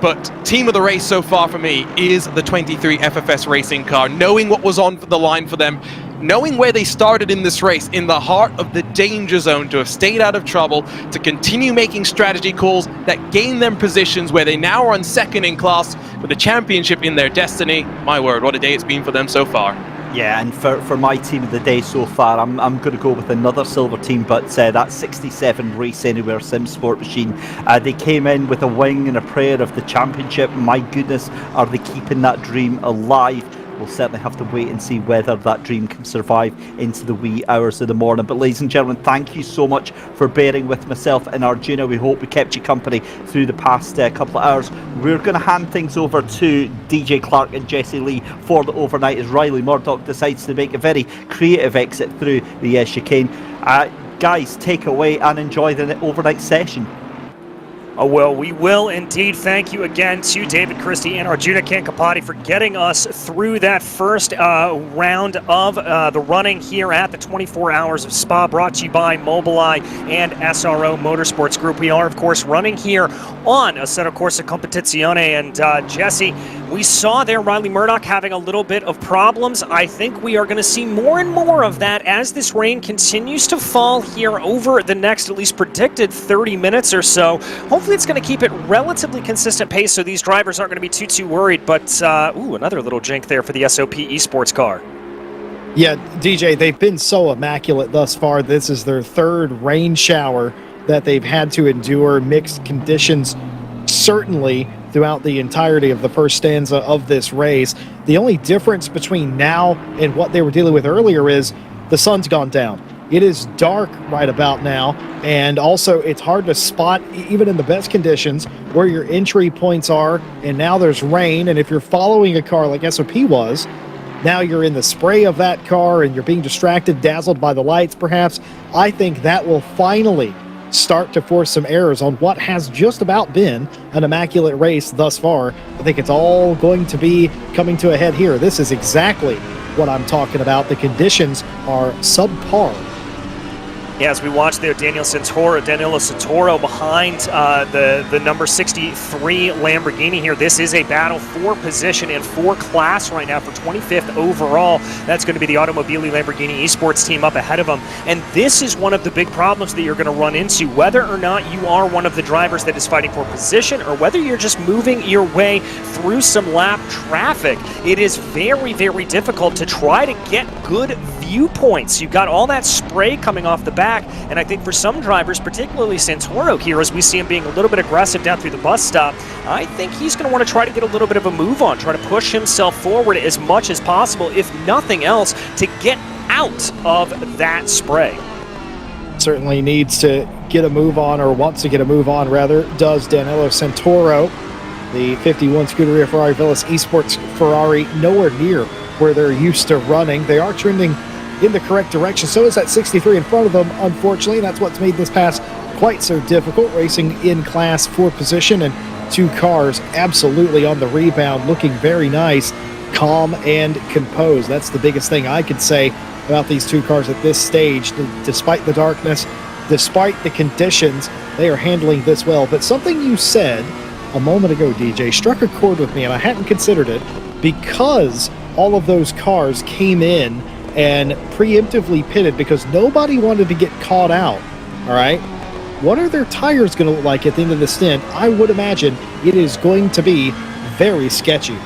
But team of the race so far for me is the 23 FFS racing car, knowing what was on the line for them, knowing where they started in this race, in the heart of the danger zone, to have stayed out of trouble, to continue making strategy calls that gain them positions where they now are on second in class with the championship in their destiny. My word, what a day it's been for them so far. Yeah, and for my team of the day so far, I'm going to go with another silver team, but that 67 Race Anywhere Sim Sport machine. They came in with a wing and a prayer of the championship. My goodness, are they keeping that dream alive? We'll certainly have to wait and see whether that dream can survive into the wee hours of the morning. But ladies and gentlemen, thank you so much for bearing with myself and Arjuna. We hope we kept you company through the past couple of hours. We're going to hand things over to DJ Clark and Jesse Lee for the overnight as Riley Murdoch decides to make a very creative exit through the chicane. Guys, take away and enjoy the overnight session. Oh, well, we will indeed. Thank you again to David Christie and Arjuna Kankapati for getting us through that first round of the running here at the 24 Hours of Spa, brought to you by Mobileye and SRO Motorsports Group. We are, of course, running here on Assetto Corsa Competizione. And Jesse, we saw there Riley Murdoch having a little bit of problems. I think we are going to see more and more of that as this rain continues to fall here over the next, at least predicted, 30 minutes or so. Hopefully it's going to keep it relatively consistent pace so these drivers aren't going to be too worried. But, ooh, another little jink there for the SOP Esports car. Yeah, DJ, they've been so immaculate thus far. This is their third rain shower that they've had to endure. Mixed conditions, certainly, throughout the entirety of the first stanza of this race. The only difference between now and what they were dealing with earlier is the sun's gone down. It is dark right about now, and also it's hard to spot, even in the best conditions, where your entry points are, and now there's rain, and if you're following a car like SOP was, now you're in the spray of that car, and you're being distracted, dazzled by the lights, perhaps. I think that will finally start to force some errors on what has just about been an immaculate race thus far. I think it's all going to be coming to a head here. This is exactly what I'm talking about. The conditions are subpar. Yeah, as we watch there, Danilo Santoro behind the number 63 Lamborghini here. This is a battle for position and for class right now for 25th overall. That's going to be the Mobileye Lamborghini Esports team up ahead of them. And this is one of the big problems that you're going to run into, whether or not you are one of the drivers that is fighting for position or whether you're just moving your way through some lap traffic. It is very, very difficult to try to get good viewpoints. You've got all that spray coming off the back, and I think for some drivers, particularly Santoro here, as we see him being a little bit aggressive down through the bus stop, I think he's going to want to try to get a little bit of a move on, try to push himself forward as much as possible, if nothing else, to get out of that spray. Certainly needs to get a move on, or wants to get a move on, rather, does Danilo Santoro. The 51 Scuderia Ferrari Veloce Esports Ferrari nowhere near where they're used to running. They are trending in the correct direction. So is that 63 in front of them, unfortunately. That's what's made this pass quite so difficult. Racing in class for position, and two cars absolutely on the rebound, looking very nice, calm and composed. That's the biggest thing I could say about these two cars at this stage. Despite the darkness, despite the conditions, they are handling this well. But something you said a moment ago, DJ, struck a chord with me, and I hadn't considered it, because all of those cars came in and preemptively pitted because nobody wanted to get caught out. All right, what are their tires going to look like at the end of the stint? I would imagine it is going to be very sketchy.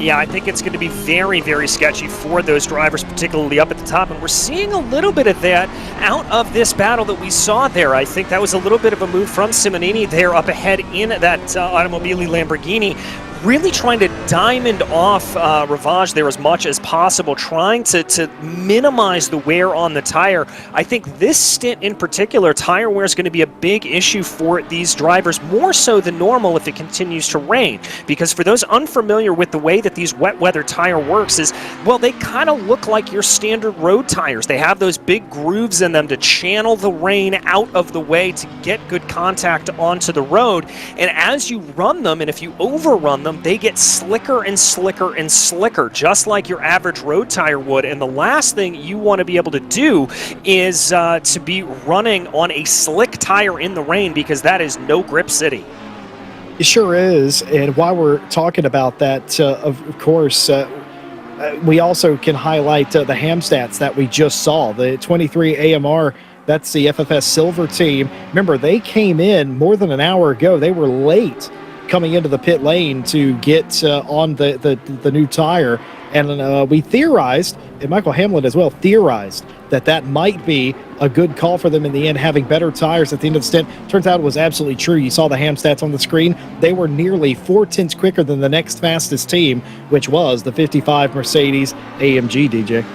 Yeah, I think it's going to be very, very sketchy for those drivers, particularly up at the top. And we're seeing a little bit of that out of this battle that we saw there. I think that was a little bit of a move from Simonini there up ahead in that Automobile Lamborghini. Really trying to diamond off Ravage there as much as possible, trying to minimize the wear on the tire. I think this stint in particular, tire wear is going to be a big issue for these drivers, more so than normal if it continues to rain. Because for those unfamiliar with the way that these wet weather tire works is, well, they kind of look like your standard road tires. They have those big grooves in them to channel the rain out of the way to get good contact onto the road. And as you run them, and if you overrun them, they get slicker and slicker and slicker, just like your average road tire would. And the last thing you want to be able to do is to be running on a slick tire in the rain, because that is no grip city. It sure is. And while we're talking about that, of course, we also can highlight the ham stats that we just saw. The 23 AMR, that's the FFS Silver team. Remember, they came in more than an hour ago. They were late coming into the pit lane to get on the new tire. And we theorized, and Michael Hamlin as well theorized, that might be a good call for them in the end, having better tires at the end of the stint. Turns out it was absolutely true. You saw the ham stats on the screen. They were nearly 4/10 quicker than the next fastest team, which was the 55 Mercedes AMG, DJ.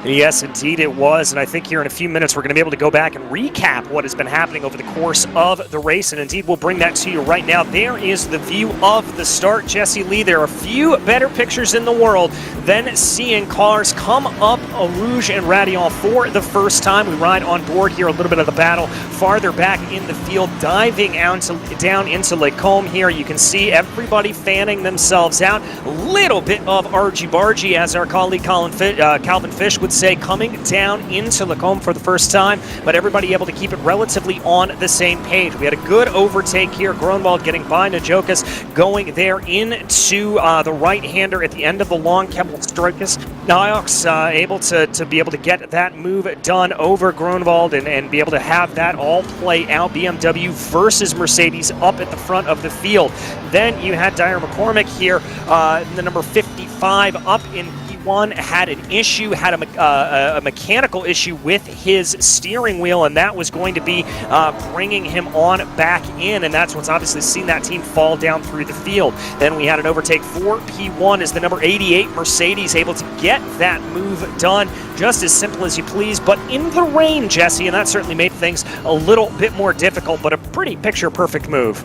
Yes, indeed it was, and I think here in a few minutes we're going to be able to go back and recap what has been happening over the course of the race, and indeed we'll bring that to you right now. There is the view of the start, Jesse Lee. There are a few better pictures in the world than seeing cars come up Rouge and Radion for the first time. We ride on board here a little bit of the battle farther back in the field, diving down into Lake Combe here. You can see everybody fanning themselves out. A little bit of argy-bargy, as our colleague Calvin Fish would say, coming down into Lacombe for the first time, but everybody able to keep it relatively on the same page. We had a good overtake here. Gronwald getting by Najokas, going there into the right-hander at the end of the long Keppel Strokas. Niox able to get that move done over Gronwald and be able to have that all play out. BMW versus Mercedes up at the front of the field. Then you had Dyer McCormick here, the number 55 up in P1, had an issue, had a mechanical issue with his steering wheel, and that was going to be bringing him on back in, and that's what's obviously seen that team fall down through the field. Then we had an overtake for P1 as the number 88 Mercedes able to get that move done, just as simple as you please, but in the rain, Jesse, and that certainly made things a little bit more difficult, but a pretty picture-perfect move.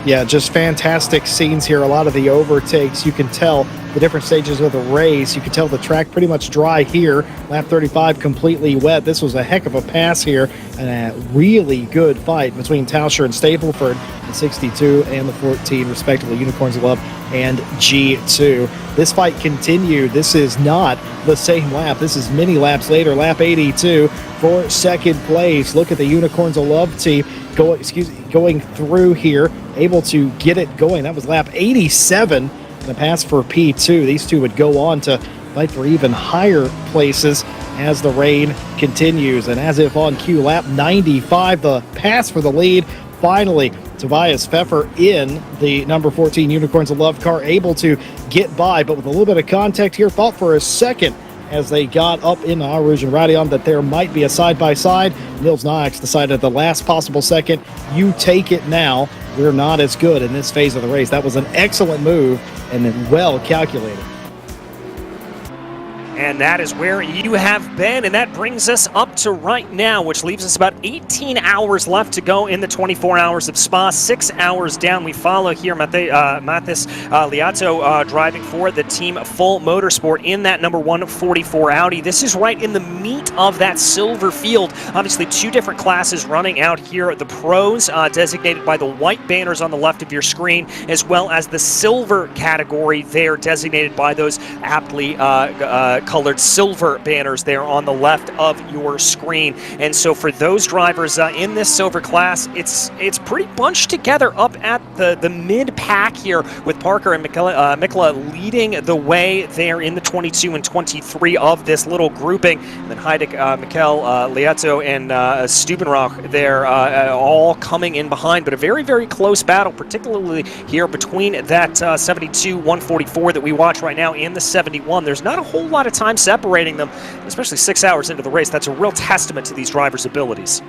Yeah, just fantastic scenes here. A lot of the overtakes, you can tell the different stages of the race. You can tell the track pretty much dry here. Lap 35 completely wet. This was a heck of a pass here, and a really good fight between Tauscher and Stapleford, the 62 and the 14, respectively, Unicorns of Love and G2. This fight continued. This is not the same lap. This is many laps later, lap 82 for second place. Look at the Unicorns of Love team going through here, able to get it going. That was lap 87 and a pass for P2. These two would go on to fight for even higher places as the rain continues. And as if on cue, lap 95, the pass for the lead. Finally, Tobias Pfeffer in the number 14 Unicorns of Love car, able to get by, but with a little bit of contact here, thought for a second as they got up in Rouge and Radion that there might be a side-by-side. Nils Knox decided at the last possible second, you take it now. We're not as good in this phase of the race. That was an excellent move and then well calculated. And that is where you have been, and that brings us up to right now, which leaves us about 18 hours left to go in the 24 hours of Spa. 6 hours down, we follow here Mathis Liato driving for the team Full Motorsport in that number 144 Audi. This is right in the meat of that silver field. Obviously, two different classes running out here. The pros, designated by the white banners on the left of your screen, as well as the silver category there, designated by those aptly colored silver banners there on the left of your screen. And so for those drivers in this silver class, it's pretty bunched together up at the mid-pack here, with Parker and Mikla leading the way there in the 22 and 23 of this little grouping. And then Heidik, Mikkel, Lieto, and Stubenrauch there all coming in behind. But a very, very close battle, particularly here between that 72 144 that we watch right now and the 71. There's not a whole lot of time separating them, especially 6 hours into the race. That's a real testament to these drivers' abilities.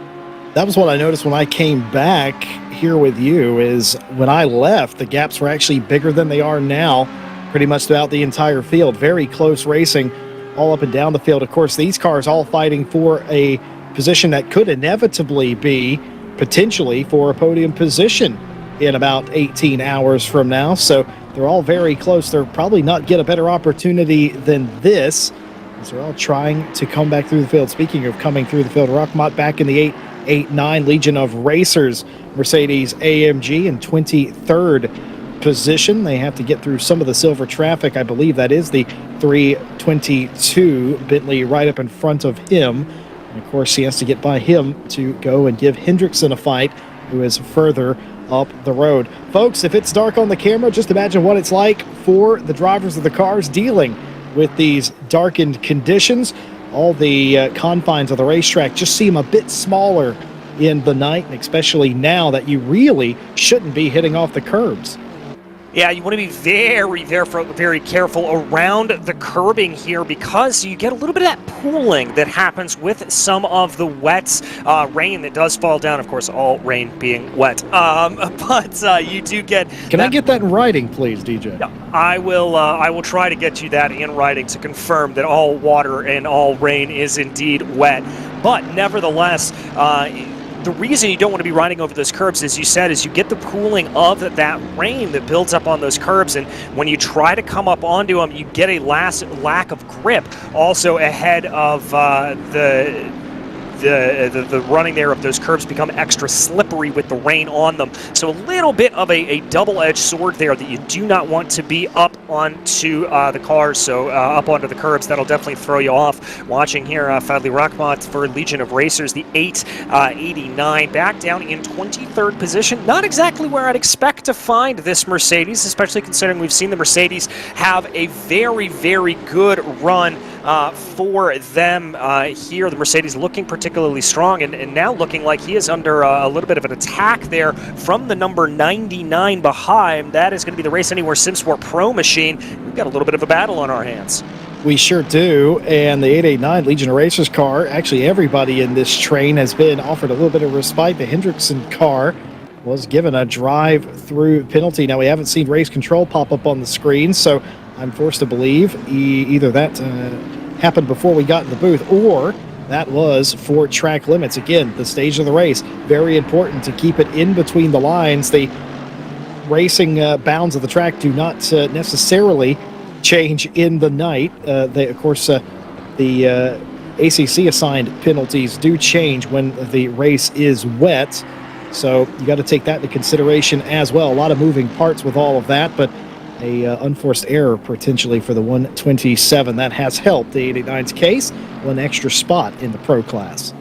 That was what I noticed when I came back here with you, is when I left, the gaps were actually bigger than they are now, pretty much throughout the entire field. Very close racing all up and down the field. Of course, these cars all fighting for a position that could inevitably be potentially for a podium position in about 18 hours from now. So they're all very close. They'll probably not get a better opportunity than this, as they're all trying to come back through the field. Speaking of coming through the field, Rockmott back in the 889 Legion of Racers, Mercedes AMG in 23rd position. They have to get through some of the silver traffic. I believe that is the 322 Bentley right up in front of him. And of course, he has to get by him to go and give Hendrickson a fight, who is further up the road. Folks, if it's dark on the camera, just imagine what it's like for the drivers of the cars dealing with these darkened conditions. All the confines of the racetrack just seem a bit smaller in the night, and especially now that you really shouldn't be hitting off the curbs. Yeah, you want to be very careful around the curbing here, because you get a little bit of that pooling that happens with some of the wet rain that does fall down. Of course, all rain being wet. But you do get... Can I get that in writing, please, DJ? I will try to get you that in writing to confirm that all water and all rain is indeed wet. But nevertheless... the reason you don't want to be riding over those curbs, as you said, is you get the pooling of that rain that builds up on those curbs, and when you try to come up onto them, you get a lack of grip. Also, ahead of the running there of those curbs become extra slippery with the rain on them. So a little bit of a double-edged sword there that you do not want to be up onto the cars, so up onto the curbs. That'll definitely throw you off. Watching here, Fadli Rakhmat for Legion of Racers, the 889, back down in 23rd position. Not exactly where I'd expect to find this Mercedes, especially considering we've seen the Mercedes have a very, very good run for them here. The Mercedes looking particularly strong, and now looking like he is under a little bit of an attack there from the number 99 behind. That is going to be the Race Anywhere SimSport Pro machine. We've got a little bit of a battle on our hands. We sure do, and the 889 Legion of Racers car, actually everybody in this train has been offered a little bit of respite. The Hendrickson car was given a drive-through penalty. Now, we haven't seen race control pop up on the screen, so I'm forced to believe either that happened before we got in the booth, or that was for track limits. Again, the stage of the race, very important to keep it in between the lines. The racing bounds of the track do not necessarily change in the night. Of course, the ACC assigned penalties do change when the race is wet, so you got to take that into consideration as well. A lot of moving parts with all of that, but a unforced error potentially for the 127. That has helped the 889's case. One extra spot in the pro class.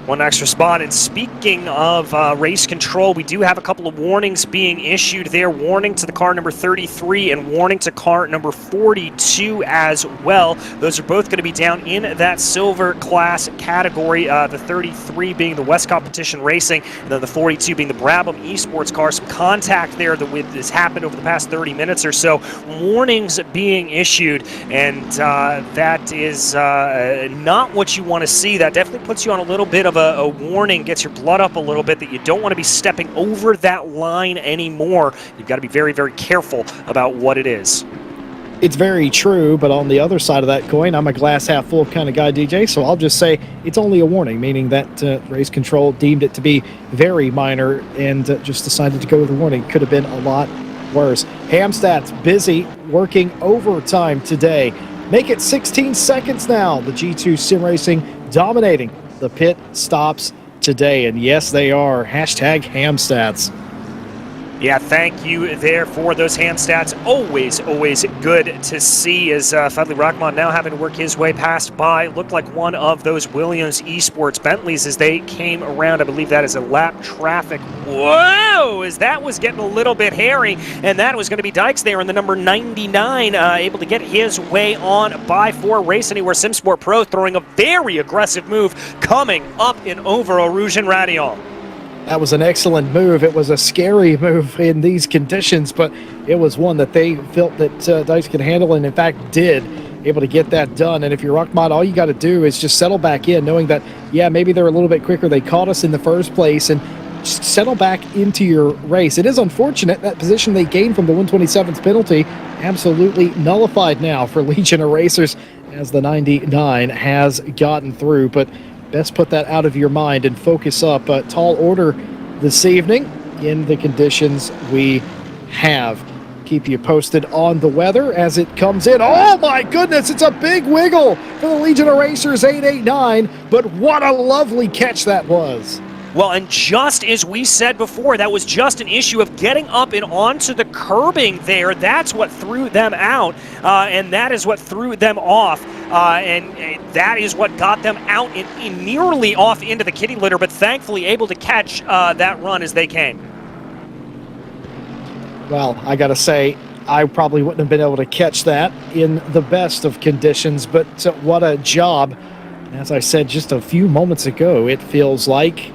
One extra spot. And speaking of race control, we do have a couple of warnings being issued there. Warning to the car number 33 and warning to car number 42 as well. Those are both going to be down in that silver class category. The 33 being the West Competition Racing, and then the 42 being the Brabham Esports car. Some contact there that has happened over the past 30 minutes or so. Warnings being issued, and that is not what you want to see. That definitely puts you on a little bit of a warning, gets your blood up a little bit, that you don't want to be stepping over that line anymore. You've got to be very, very careful about what it is. It's very true, but on the other side of that coin, I'm a glass half full kind of guy, DJ, so I'll just say it's only a warning, meaning that race control deemed it to be very minor and just decided to go with a warning. Could have been a lot worse. Hamstad's busy working overtime today. Make it 16 seconds now. The G2 Sim Racing dominating the pit stops today, and yes, they are. Hashtag Hamstats. Yeah, thank you there for those hand stats. Always good to see as Fadli Rahman now having to work his way past by, looked like one of those Williams Esports Bentleys as they came around. I believe that is a lap traffic. Whoa, as that was getting a little bit hairy, and that was going to be Dykes there in the number 99, able to get his way on by for Race Anywhere SimSport Pro, throwing a very aggressive move coming up and over Eau Rouge and Radion. That was an excellent move. It was a scary move in these conditions, but it was one that they felt that Dice could handle, and in fact did, able to get that done. And if you're Rockmod, all you got to do is just settle back in, knowing that, yeah, maybe they're a little bit quicker. They caught us in the first place, and just settle back into your race. It is unfortunate that position they gained from the 127th penalty absolutely nullified now for Legion of Racers as the 99 has gotten through, but best put that out of your mind and focus up. Tall order this evening in the conditions we have. Keep you posted on the weather as it comes in. Oh my goodness, it's a big wiggle for the Legion of Racers 889, but what a lovely catch that was. Well, and just as we said before, that was just an issue of getting up and onto the curbing there. That's what threw them out, and that is what threw them off, and that is what got them out and nearly off into the kitty litter, but thankfully able to catch that run as they came. Well, I got to say, I probably wouldn't have been able to catch that in the best of conditions, but what a job. As I said just a few moments ago, it feels like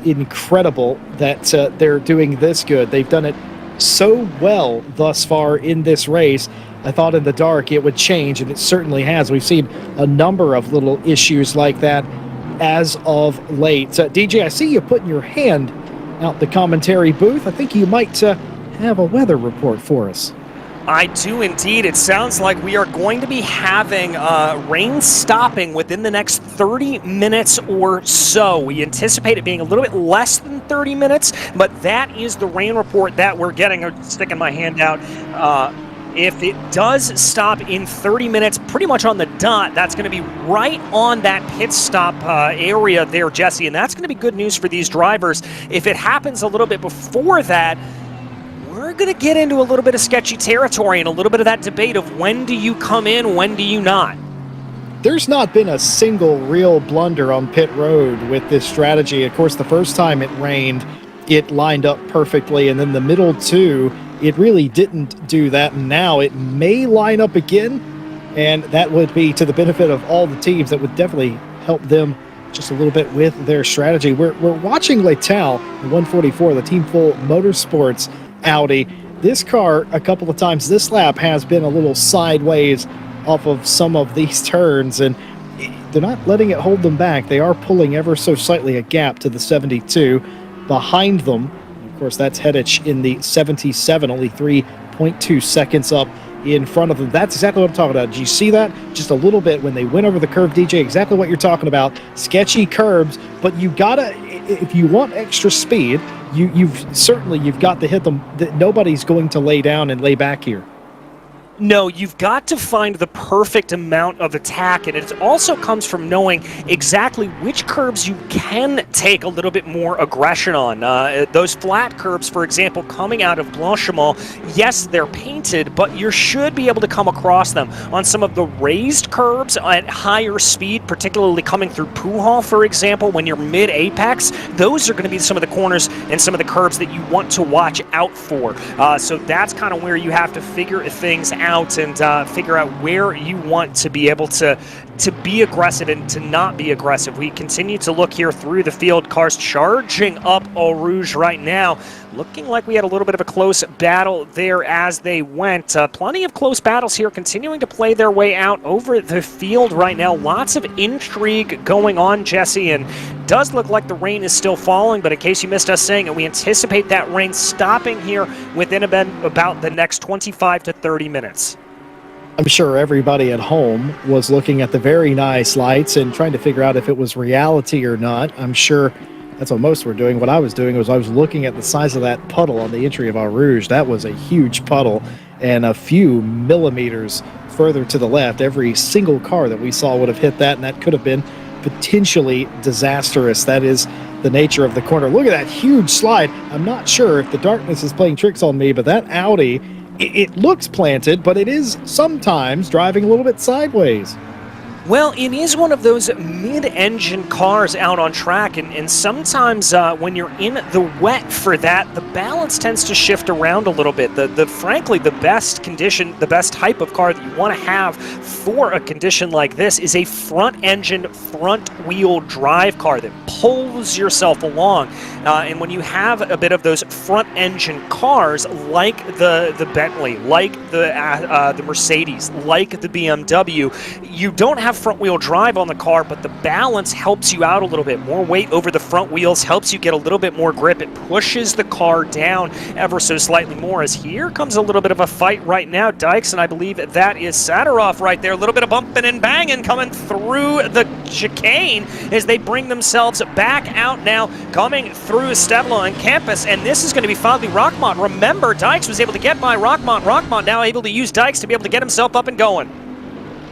incredible that they're doing this good. They've done it so well thus far in this race. I thought in the dark it would change, and it certainly has. We've seen a number of little issues like that as of late. DJ, I see you putting your hand out the commentary booth. I think you might have a weather report for us. I do indeed. It sounds like we are going to be having rain stopping within the next 30 minutes or so. We anticipate it being a little bit less than 30 minutes, but that is the rain report that we're getting. I'm sticking my hand out. If it does stop in 30 minutes, pretty much on the dot, that's going to be right on that pit stop area there, Jesse, and that's going to be good news for these drivers. If it happens a little bit before that, we're going to get into a little bit of sketchy territory and a little bit of that debate of when do you come in, when do you not. There's not been a single real blunder on pit road with this strategy. Of course, the first time it rained, it lined up perfectly, and then the middle two, it really didn't do that. And now it may line up again, and that would be to the benefit of all the teams. That would definitely help them just a little bit with their strategy. We're watching Letal, the 144, the Team Full Motorsports Audi. This car, a couple of times this lap, has been a little sideways off of some of these turns, and they're not letting it hold them back. They are pulling ever so slightly a gap to the 72 behind them. Of course, that's Hedich in the 77, only 3.2 seconds up in front of them. That's exactly what I'm talking about. Did you see that? Just a little bit when they went over the curve, DJ, exactly what you're talking about. Sketchy curbs, but you gotta, if you want extra speed, you've got to hit them. Nobody's going to lay down and lay back here. No, you've got to find the perfect amount of attack, and it also comes from knowing exactly which curbs you can take a little bit more aggression on. Those flat curbs, for example, coming out of Blanchimont, yes, they're painted, but you should be able to come across them. On some of the raised curbs at higher speed, particularly coming through Pujol, for example, when you're mid-apex, those are going to be some of the corners and some of the curbs that you want to watch out for. So that's kind of where you have to figure things out and figure out where you want to be able to be aggressive and to not be aggressive. We continue to look here through the field. Cars charging up Eau Rouge right now. Looking like we had a little bit of a close battle there as they went. Plenty of close battles here continuing to play their way out over the field right now. Lots of intrigue going on, Jesse, and does look like the rain is still falling, but in case you missed us saying it, we anticipate that rain stopping here within about the next 25 to 30 minutes. I'm sure everybody at home was looking at the very nice lights and trying to figure out if it was reality or not. I'm sure that's what most were doing. What I was doing was I was looking at the size of that puddle on the entry of Eau Rouge. That was a huge puddle, and a few millimeters further to the left, every single car that we saw would have hit that, and that could have been potentially disastrous. That is the nature of the corner. Look at that huge slide. I'm not sure if the darkness is playing tricks on me, but that Audi, it looks planted, but it is sometimes driving a little bit sideways. Well, it is one of those mid-engine cars out on track, and sometimes when you're in the wet for that, the balance tends to shift around a little bit. Frankly, the best condition, the best type of car that you want to have for a condition like this is a front-engine, front-wheel drive car that pulls yourself along. And when you have a bit of those front-engine cars, like the Bentley, like the Mercedes, like the BMW, you don't have front-wheel drive on the car, but the balance helps you out a little bit. More weight over the front wheels helps you get a little bit more grip. It pushes the car down ever so slightly more, as here comes a little bit of a fight right now. Dykes, and I believe that is Satterov right there. A little bit of bumping and banging coming through the chicane as they bring themselves back out now, coming through Stevla and Campus, and this is going to be Fadli Rockmont. Remember, Dykes was able to get by Rockmont. Rockmont now able to use Dykes to be able to get himself up and going.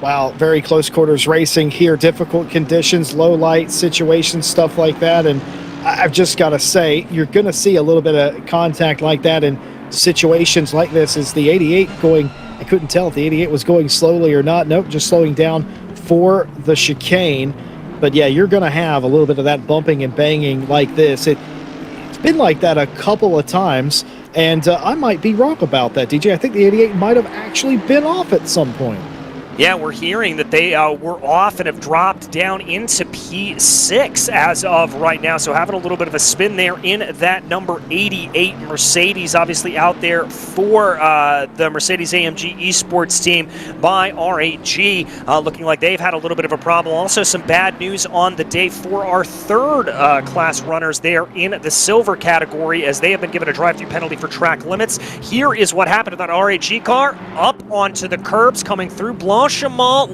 Wow, very close quarters racing here. Difficult conditions, low light situations, stuff like that. And I've just got to say, you're going to see a little bit of contact like that in situations like this. Is the 88 going? I couldn't tell if the 88 was going slowly or not. Nope, just slowing down for the chicane. But yeah, you're going to have a little bit of that bumping and banging like this. It's been like that a couple of times. And I might be wrong about that, DJ. I think the 88 might have actually been off at some point. Yeah, we're hearing that they were off and have dropped down into P6 as of right now. So having a little bit of a spin there in that number 88 Mercedes, obviously out there for the Mercedes-AMG Esports team by R8G. Looking like they've had a little bit of a problem. Also some bad news on the day for our third class runners there in the silver category, as they have been given a drive-through penalty for track limits. Here is what happened to that R8G car. Up onto the curbs, coming through Blanchimont,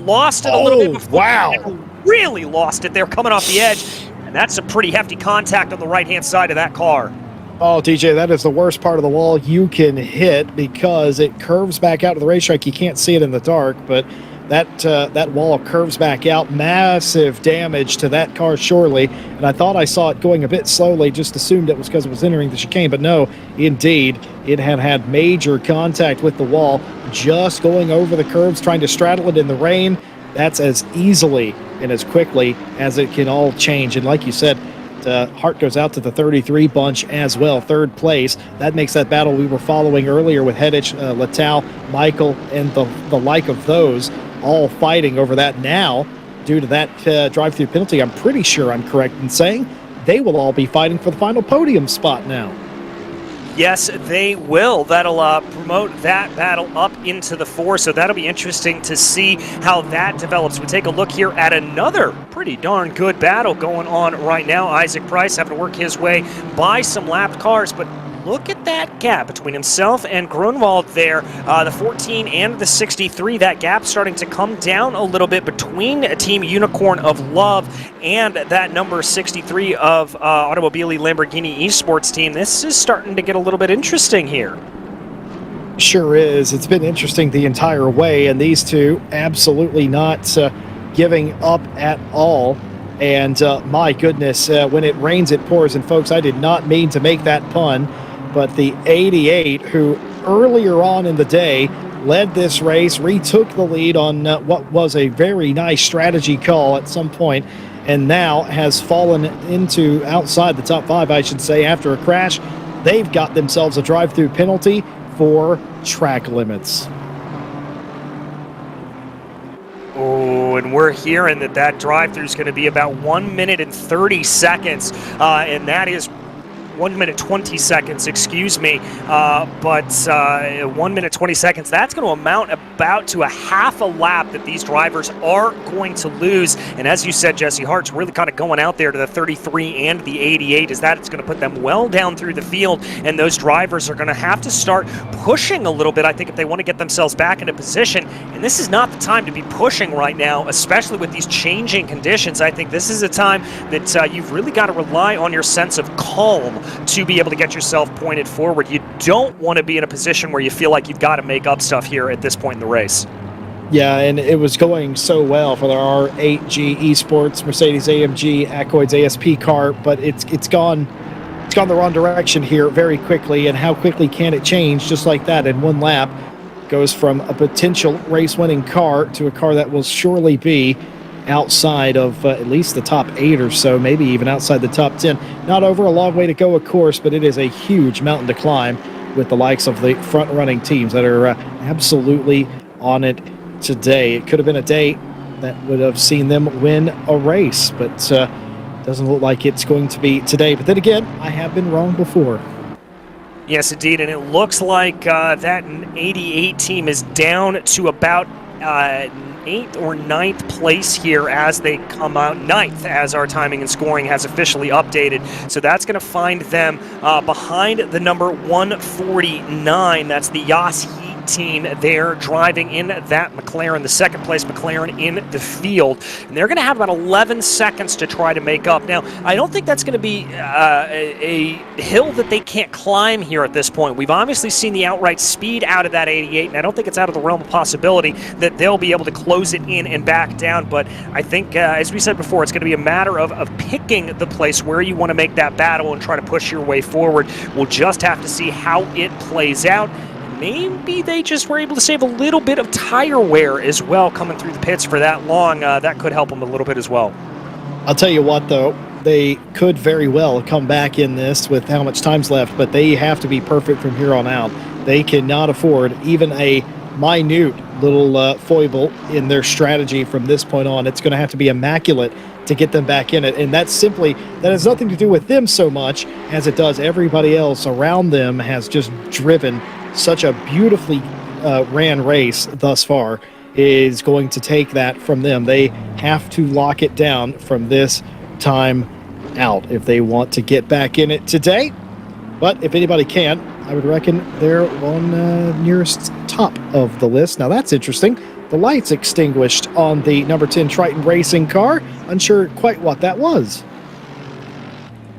lost it a little bit before. Wow. Really lost it there coming off the edge. And that's a pretty hefty contact on the right-hand side of that car. Oh, DJ, that is the worst part of the wall you can hit, because it curves back out to the racetrack. You can't see it in the dark, but that wall curves back out. Massive damage to that car, surely. And I thought I saw it going a bit slowly, just assumed it was because it was entering the chicane. But no, indeed, it had major contact with the wall, just going over the curves, trying to straddle it in the rain. That's as easily and as quickly as it can all change. And like you said, heart goes out to the 33 bunch as well, third place. That makes that battle we were following earlier with Hedich, Letal, Michael, and the like of those all fighting over that now. Due to that drive-through penalty, I'm pretty sure I'm correct in saying they will all be fighting for the final podium spot now. Yes, they will. That'll promote that battle up into the 4, so that'll be interesting to see how that develops. We take a look here at another pretty darn good battle going on right now. Isaac Price having to work his way by some lapped cars, but look at that gap between himself and Grunwald there. The 14 and the 63, that gap starting to come down a little bit between Team Unicorn of Love and that number 63 of Automobili Lamborghini Esports team. This is starting to get a little bit interesting here. Sure is. It's been interesting the entire way, and these two absolutely not giving up at all. And my goodness, when it rains, it pours. And folks, I did not mean to make that pun, but the 88, who earlier on in the day led this race, retook the lead on what was a very nice strategy call at some point, and now has fallen into outside the top 5, I should say, after a crash. They've got themselves a drive-through penalty for track limits. Oh, and we're hearing that drive-through is going to be about 1 minute and 30 seconds, and that is 1 minute 20 seconds, excuse me, but 1 minute 20 seconds, that's going to amount about to a half a lap that these drivers are going to lose. And as you said, Jesse, Hart's really kind of going out there to the 33 and the 88, is that it's going to put them well down through the field, and those drivers are going to have to start pushing a little bit, I think, if they want to get themselves back into position. And this is not the time to be pushing right now, especially with these changing conditions. I think this is a time that you've really got to rely on your sense of calm to be able to get yourself pointed forward. You don't want to be in a position where you feel like you've got to make up stuff here at this point in the race. Yeah, and it was going so well for the R8G Esports, Mercedes-AMG, Accoids ASP car, but it's gone the wrong direction here very quickly. And how quickly can it change just like that in one lap? Goes from a potential race-winning car to a car that will surely be outside of at least the top 8 or so, maybe even outside the top 10. Not over a long way to go, of course, but it is a huge mountain to climb with the likes of the front-running teams that are absolutely on it today. It could have been a day that would have seen them win a race, but doesn't look like it's going to be today. But then again, I have been wrong before. Yes, indeed, and it looks like that 88 team is down to about 8th or 9th place here as they come out 9th, as our timing and scoring has officially updated. So that's going to find them behind the number 149. That's the Yas Heat team there driving in that McLaren, the second place McLaren in the field. And they're going to have about 11 seconds to try to make up. Now, I don't think that's going to be a hill that they can't climb here at this point. We've obviously seen the outright speed out of that 88, and I don't think it's out of the realm of possibility that they'll be able to close it in and back down. But I think, as we said before, it's going to be a matter of picking the place where you want to make that battle and try to push your way forward. We'll just have to see how it plays out. Maybe they just were able to save a little bit of tire wear as well coming through the pits for that long. That could help them a little bit as well. I'll tell you what, though, they could very well come back in this with how much time's left, but they have to be perfect from here on out. They cannot afford even a minute little foible in their strategy from this point on. It's going to have to be immaculate to get them back in it, and that has nothing to do with them so much as it does everybody else around them. Has just driven such a beautifully ran race thus far. Is going to take that from them. They have to lock it down from this time out if they want to get back in it today. But if anybody can, I would reckon they're on nearest top of the list. Now that's interesting. The lights extinguished on the number 10 Triton Racing car. Unsure quite what that was.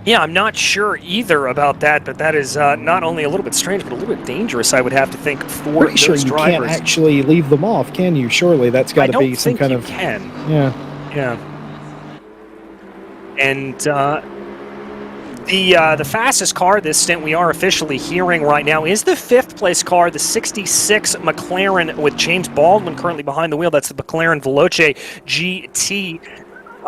Yeah, I'm not sure either about that, but that is not only a little bit strange, but a little bit dangerous, I would have to think, for Pretty sure those you drivers. Can't actually leave them off, can you? Surely that's got to be some kind of. Can. Yeah. And the fastest car this stint we are officially hearing right now is the 5th place car, the 66 McLaren with James Baldwin currently behind the wheel. That's the McLaren Veloce GT.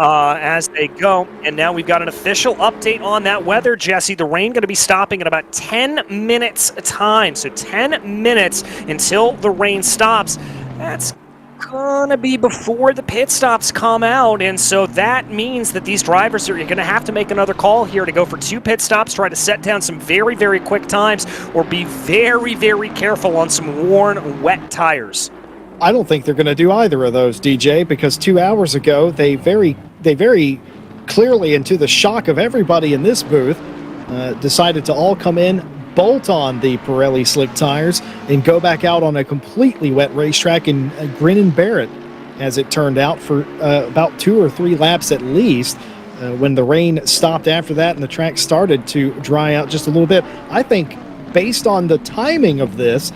As they go. And now we've got an official update on that weather, Jesse. The rain going to be stopping in about 10 minutes time. So 10 minutes until the rain stops. That's going to be before the pit stops come out. And so that means that these drivers are going to have to make another call here to go for 2 pit stops, try to set down some very, very quick times, or be very, very careful on some worn, wet tires. I don't think they're going to do either of those, DJ, because 2 hours ago, they very clearly, and to the shock of everybody in this booth, decided to all come in, bolt on the Pirelli slick tires, and go back out on a completely wet racetrack and grin and bear it, as it turned out, for about 2 or 3 laps at least, when the rain stopped after that and the track started to dry out just a little bit. I think, based on the timing of this,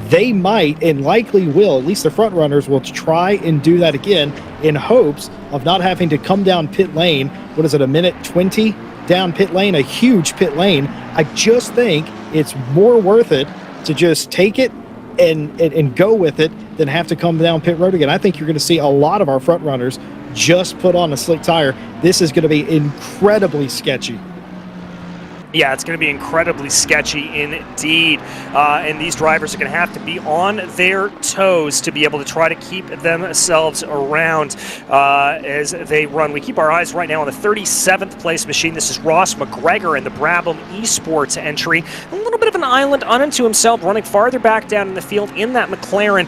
they might and likely will, at least the front runners will try and do that again in hopes of not having to come down pit lane. What is it, a minute 20 down pit lane, a huge pit lane? I just think it's more worth it to just take it and go with it than have to come down pit road again. I think you're going to see a lot of our front runners just put on a slick tire. This is going to be incredibly sketchy. Yeah, it's going to be incredibly sketchy indeed. And these drivers are going to have to be on their toes to be able to try to keep themselves around as they run. We keep our eyes right now on the 37th place machine. This is Ross McGregor in the Brabham Esports entry. A little bit of an island unto himself, running farther back down in the field in that McLaren.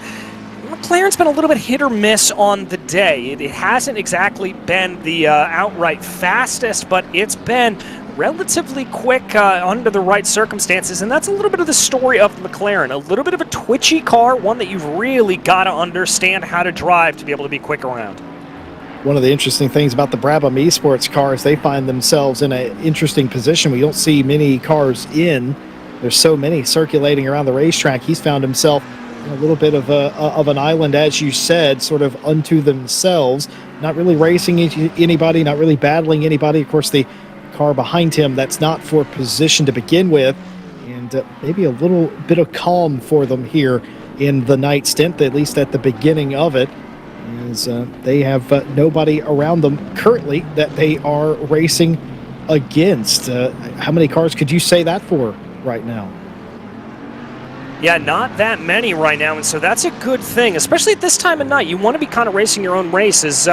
McLaren's been a little bit hit or miss on the day. It hasn't exactly been the outright fastest, but it's been relatively quick under the right circumstances, and that's a little bit of the story of the McLaren. A little bit of a twitchy car, one that you've really got to understand how to drive to be able to be quick around. One of the interesting things about the Brabham Esports cars, they find themselves in an interesting position. We don't see many cars in. There's so many circulating around the racetrack. He's found himself a little bit of an island, as you said, sort of unto themselves, not really racing anybody, not really battling anybody. Of course, the car behind him, that's not for position to begin with, and maybe a little bit of calm for them here in the night stint, at least at the beginning of it, as they have nobody around them currently that they are racing against. How many cars could you say that for right now? Yeah, not that many right now, and so that's a good thing, especially at this time of night. You want to be kind of racing your own race. As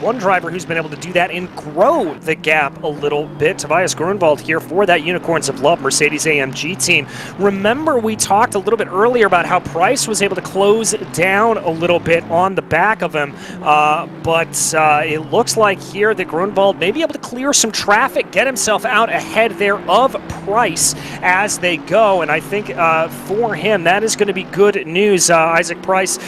one driver who's been able to do that and grow the gap a little bit, Tobias Grunwald here for that Unicorns of Love Mercedes-AMG team. Remember, we talked a little bit earlier about how Price was able to close down a little bit on the back of him, but it looks like here that Grunwald may be able to clear some traffic, get himself out ahead there of Price as they go, and I think for him, that is going to be good news. Isaac Price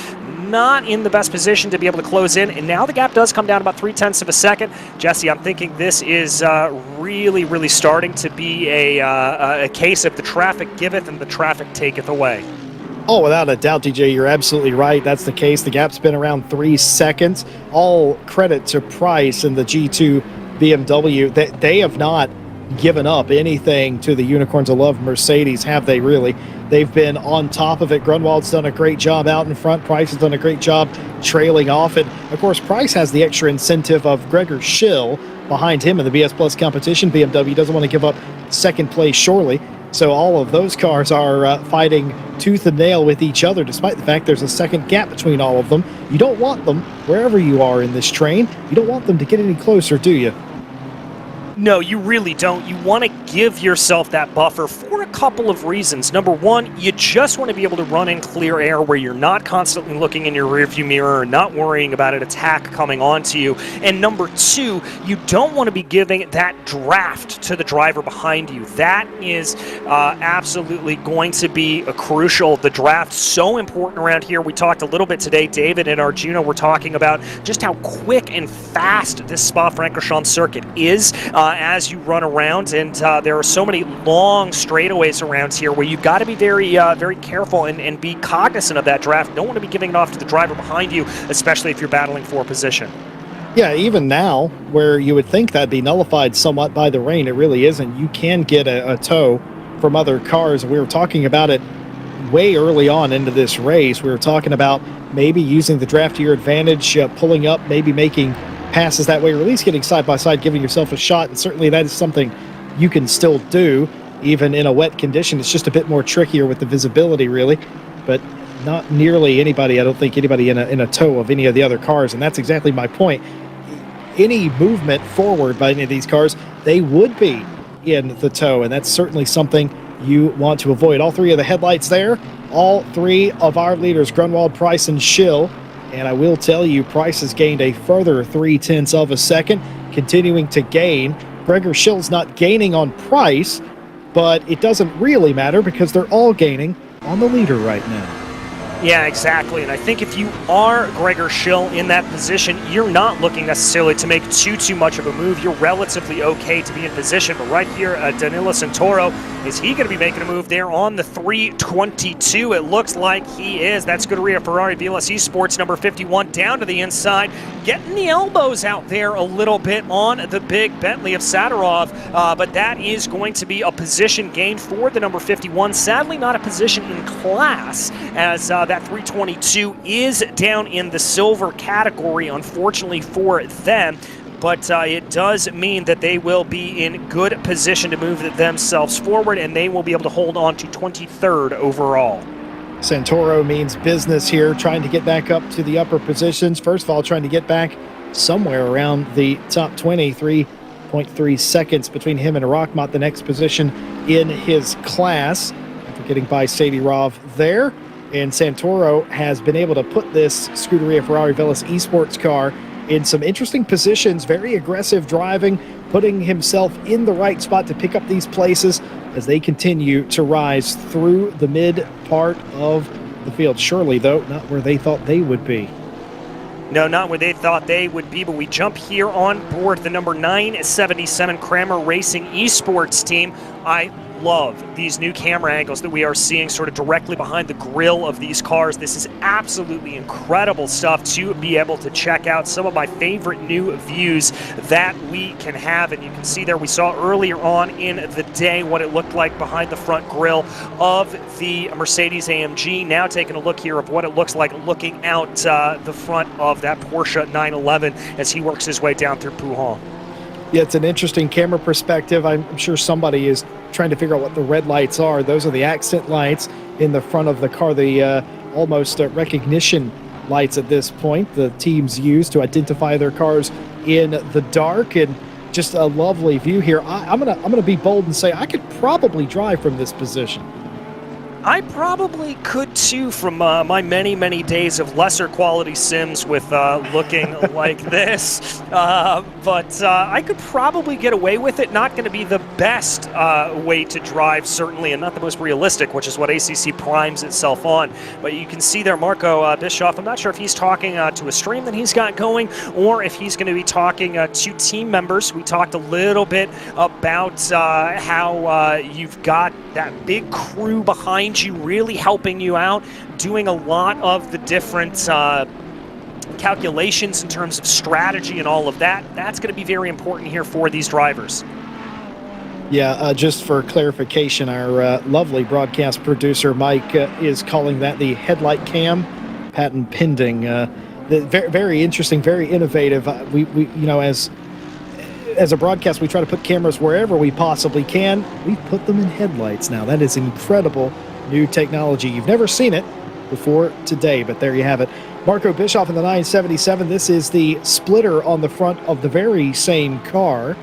not in the best position to be able to close in, and now the gap does come down about 0.3 of a second. Jesse, I'm thinking this is really, really starting to be a case of the traffic giveth and the traffic taketh away. Oh, without a doubt, DJ, you're absolutely right. That's the case. The gap's been around 3 seconds. All credit to Price and the G2 BMW. They have not given up anything to the Unicorns of Love Mercedes, have they really? They've been on top of it. Grunwald's done a great job out in front. Price has done a great job trailing off. And, of course, Price has the extra incentive of Gregor Schill behind him in the BS Plus competition. BMW doesn't want to give up second place surely. So all of those cars are fighting tooth and nail with each other, despite the fact there's a second gap between all of them. You don't want them, wherever you are in this train, you don't want them to get any closer, do you? No, you really don't. You want to give yourself that buffer for a couple of reasons. Number one, you just want to be able to run in clear air where you're not constantly looking in your rearview mirror and not worrying about an attack coming onto you. And number two, you don't want to be giving that draft to the driver behind you. That is absolutely going to be crucial. The draft, so important around here. We talked a little bit today, David and Arjuna were talking about just how quick and fast this Spa-Francorchamps circuit is. As you run around, and there are so many long straightaways around here where you've got to be very very careful and be cognizant of that draft. Don't want to be giving it off to the driver behind you, especially if you're battling for position. Yeah, even now, where you would think that'd be nullified somewhat by the rain, it really isn't. You can get a tow from other cars. We were talking about it way early on into this race. We were talking about maybe using the draft to your advantage, pulling up, maybe making passes that way, or at least getting side by side, giving yourself a shot, and certainly that is something you can still do even in a wet condition. It's just a bit more trickier with the visibility, really, but not nearly anybody, I don't think anybody in a tow of any of the other cars, and that's exactly my point. Any movement forward by any of these cars, they would be in the tow, and that's certainly something you want to avoid. All three of the headlights there, all three of our leaders, Grunwald, Price, and Schill. And I will tell you, Price has gained a further 0.3 of a second, continuing to gain. Gregor Schill's not gaining on Price, but it doesn't really matter because they're all gaining on the leader right now. Yeah, exactly. And I think if you are Gregor Schill in that position, you're not looking necessarily to make too much of a move. You're relatively okay to be in position. But right here, Danilo Santoro, is he going to be making a move there on the 322? It looks like he is. That's Scuderia Ferrari VLS Esports number 51 down to the inside, getting the elbows out there a little bit on the big Bentley of Sadarov. But that is going to be a position gain for the number 51. Sadly, not a position in class, as that 322 is down in the silver category, unfortunately for them. But it does mean that they will be in good position to move themselves forward, and they will be able to hold on to 23rd overall. Santoro means business here, trying to get back up to the upper positions. First of all, trying to get back somewhere around the top 20, 3.3 seconds between him and Rachmat, the next position in his class. After getting by Sadie Rov there. And Santoro has been able to put this Scuderia Ferrari Veloce Esports car in some interesting positions, very aggressive driving, putting himself in the right spot to pick up these places as they continue to rise through the mid part of the field. Surely, though, not where they thought they would be. No, not where they thought they would be, but we jump here on board the number 977 Kramer Racing Esports team. I love these new camera angles that we are seeing sort of directly behind the grille of these cars. This is absolutely incredible stuff to be able to check out. Some of my favorite new views that we can have, and you can see there we saw earlier on in the day what it looked like behind the front grille of the Mercedes-AMG. Now taking a look here of what it looks like looking out the front of that Porsche 911 as he works his way down through Pouhon. Yeah, it's an interesting camera perspective. I'm sure somebody is trying to figure out what the red lights are. Those are the accent lights in the front of the car, the almost recognition lights at this point the teams use to identify their cars in the dark, and just a lovely view here. I'm gonna be bold and say I could probably drive from this position. I probably could too, from my many days of lesser quality sims with looking like this. But I could probably get away with it. Not going to be the best way to drive, certainly, and not the most realistic, which is what ACC primes itself on. But you can see there Marco Bischoff. I'm not sure if he's talking to a stream that he's got going or if he's going to be talking to team members. We talked a little bit about how you've got that big crew behind you really helping you out, doing a lot of the different calculations in terms of strategy and all of that. That's going to be very important here for these drivers. Yeah, just for clarification, our lovely broadcast producer Mike is calling that the headlight cam, patent pending. Very, very interesting, very innovative. We you know, as a broadcast, we try to put cameras wherever we possibly can. We put them in headlights now. That is incredible new technology. You've never seen it before today, but there you have it. Marco Bischoff in the 977. This is the splitter on the front of the very same car,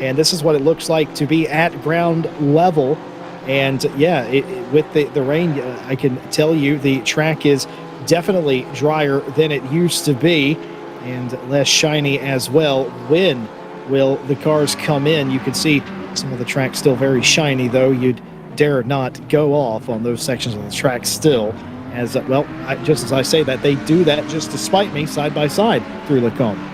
and this is what it looks like to be at ground level. And yeah, with the rain, I can tell you the track is definitely drier than it used to be and less shiny as well. When will the cars come in? You can see some of the track still very shiny, though. You'd dare not go off on those sections of the track still. As well, just as I say that, they do that just to spite me side by side through Lacombe.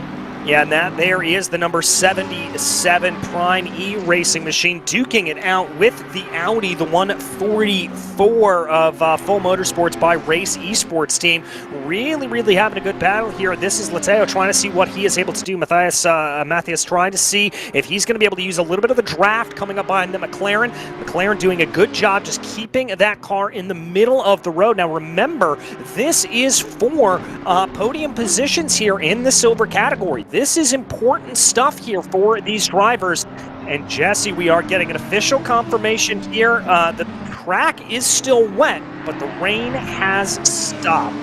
Yeah, and that there is the number 77 Prime E racing machine duking it out with the Audi, the 144 of Full Motorsports by Race Esports team. Really having a good battle here. This is Lateo trying to see what he is able to do. Matthias trying to see if he's going to be able to use a little bit of the draft coming up behind the McLaren. McLaren doing a good job just keeping that car in the middle of the road. Now remember, this is for podium positions here in the silver category. This is important stuff here for these drivers. And Jesse, we are getting an official confirmation here. The track is still wet, but the rain has stopped.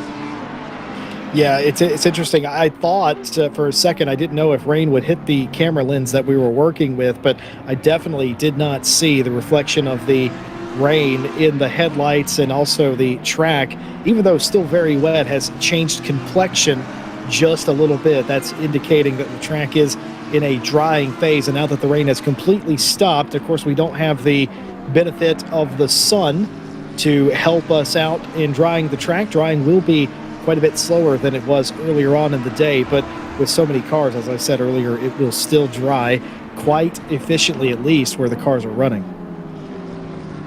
Yeah, it's interesting. I thought for a second, I didn't know if rain would hit the camera lens that we were working with, but I definitely did not see the reflection of the rain in the headlights, and also the track, even though it's still very wet, has changed complexion just a little bit. That's indicating that the track is in a drying phase, and now that the rain has completely stopped, of course we don't have the benefit of the sun to help us out in drying the track. Drying will be quite a bit slower than it was earlier on in the day, but with so many cars, as I said earlier, it will still dry quite efficiently, at least where the cars are running.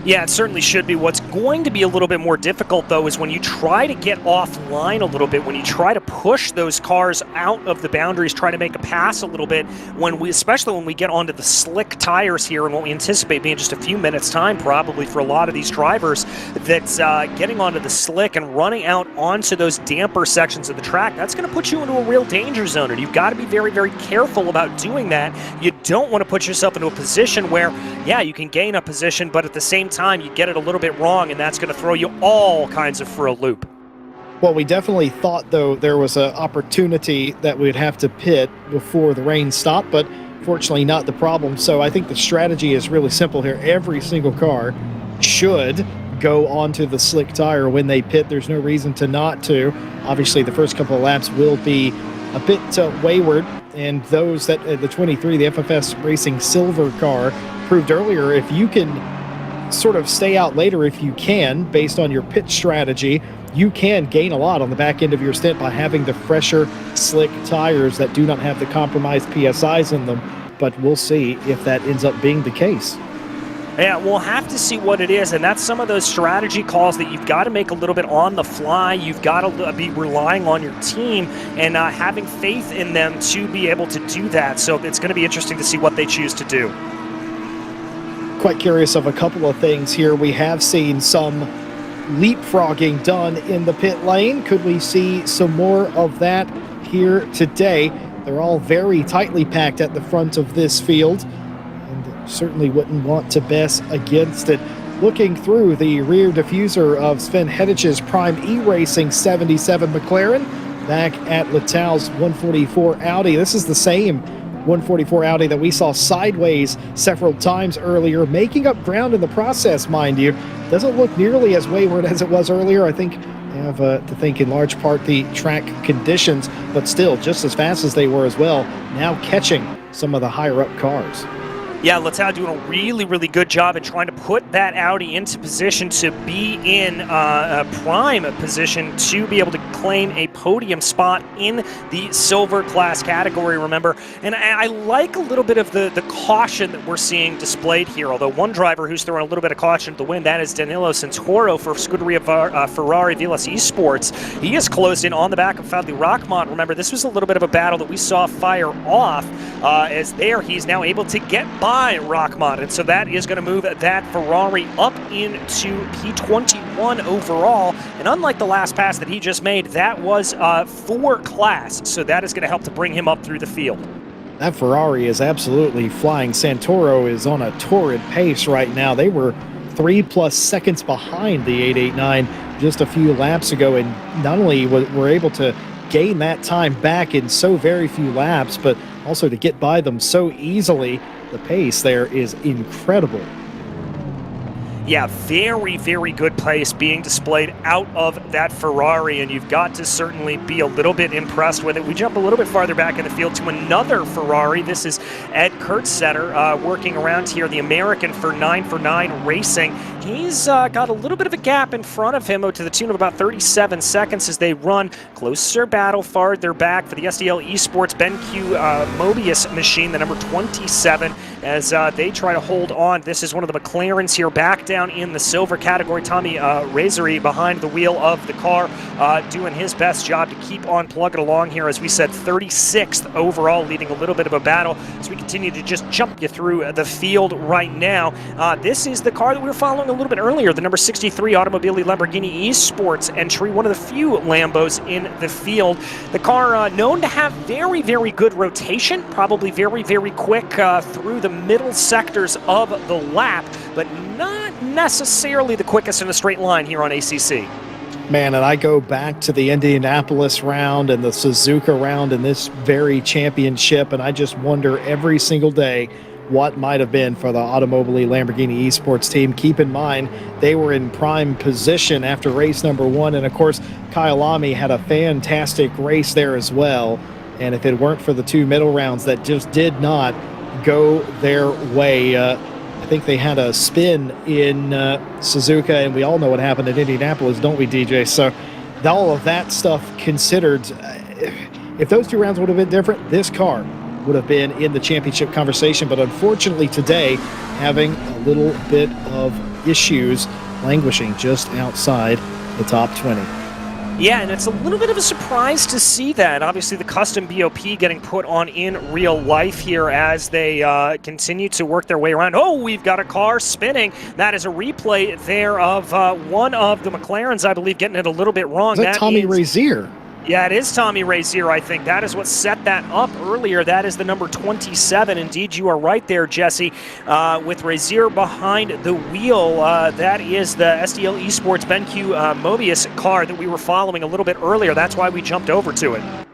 Yeah, it certainly should be. What's going to be a little bit more difficult, though, is when you try to get offline a little bit, when you try to push those cars out of the boundaries, try to make a pass a little bit, especially when we get onto the slick tires here, and what we anticipate being just a few minutes' time, probably for a lot of these drivers, that's getting onto the slick and running out onto those damper sections of the track, that's going to put you into a real danger zone, and you've got to be very careful about doing that. You don't want to put yourself into a position where, yeah, you can gain a position, but at the same time you get it a little bit wrong, and that's going to throw you all kinds of for a loop. Well, we definitely thought, though, there was an opportunity that we'd have to pit before the rain stopped, but fortunately not the problem. So I think the strategy is really simple here. Every single car should go onto the slick tire when they pit. There's no reason to not to. Obviously, the first couple of laps will be a bit wayward, and those that the 23, the FFS Racing Silver car, proved earlier, if you can sort of stay out later, if you can, based on your pit strategy, you can gain a lot on the back end of your stint by having the fresher, slick tires that do not have the compromised PSIs in them. But we'll see if that ends up being the case. Yeah, we'll have to see what it is, and that's some of those strategy calls that you've got to make a little bit on the fly. You've got to be relying on your team and having faith in them to be able to do that. So it's going to be interesting to see what they choose to do. Quite curious of a couple of things here. We have seen some leapfrogging done in the pit lane. Could we see some more of that here today? They're all very tightly packed at the front of this field, and certainly wouldn't want to bet against it. Looking through the rear diffuser of Sven Hedich's Prime E-Racing 77 McLaren back at Littau's 144 Audi. This is the same 144 Audi that we saw sideways several times earlier, making up ground in the process, mind you. Doesn't look nearly as wayward as it was earlier. I think they have to thank in large part the track conditions, but still just as fast as they were as well, now catching some of the higher up cars. Yeah, Littau doing a really, really good job at trying to put that Audi into position to be in a prime position to be able to claim a podium spot in the silver class category, remember. And I like a little bit of the caution that we're seeing displayed here, although one driver who's throwing a little bit of caution to the wind, that is Danilo Santoro for Scuderia Ferrari Veloce Esports. He has closed in on the back of Fadli Rahmat. Remember, this was a little bit of a battle that we saw fire off as there he's now able to get by Rahmat, and so that is going to move that Ferrari up into P21 overall. And unlike the last pass that he just made, that was for class, so that is going to help to bring him up through the field. That Ferrari is absolutely flying. Santoro is on a torrid pace right now. They were 3+ seconds behind the 889 just a few laps ago, and not only were able to gain that time back in so very few laps, but also to get by them so easily. The pace there is incredible. Yeah, very, very good pace being displayed out of that Ferrari, and you've got to certainly be a little bit impressed with it. We jump a little bit farther back in the field to another Ferrari. This is Ed Kurtzetter working around here, the American for 9for9 Racing. He's got a little bit of a gap in front of him to the tune of about 37 seconds as they run closer battle farther back for the SDL Esports BenQ Mobius machine, the number 27, as they try to hold on. This is one of the McLarens here back down in the silver category. Tommy Razori behind the wheel of the car doing his best job to keep on plugging along here. As we said, 36th overall, leading a little bit of a battle as we continue to just jump you through the field right now. This is the car that we were following a little bit earlier, the number 63 Automobili Lamborghini Esports entry, one of the few Lambos in the field. The car known to have very, very good rotation, probably very, very quick through the middle sectors of the lap, but not necessarily the quickest in a straight line here on ACC. Man, and I go back to the Indianapolis round and the Suzuka round in this very championship, and I just wonder every single day what might have been for the Automobili Lamborghini Esports team. Keep in mind, they were in prime position after race number 1, and of course, Kyle Lamy had a fantastic race there as well, and if it weren't for the 2 middle rounds that just did not go their way, I think they had a spin in Suzuka, and we all know what happened in Indianapolis, don't we, DJ? So all of that stuff considered, if those 2 rounds would have been different, this car would have been in the championship conversation. But unfortunately today, having a little bit of issues, languishing just outside the top 20. Yeah, and it's a little bit of a surprise to see that. Obviously, the custom BOP getting put on in real life here as they continue to work their way around. Oh, we've got a car spinning. That is a replay there of one of the McLarens, I believe, getting it a little bit wrong. Is that Tommy Razier? Yeah, it is Tommy Razier, I think. That is what set that up earlier. That is the number 27. Indeed, you are right there, Jesse. With Razier behind the wheel, that is the SDL Esports BenQ Mobius car that we were following a little bit earlier. That's why we jumped over to it.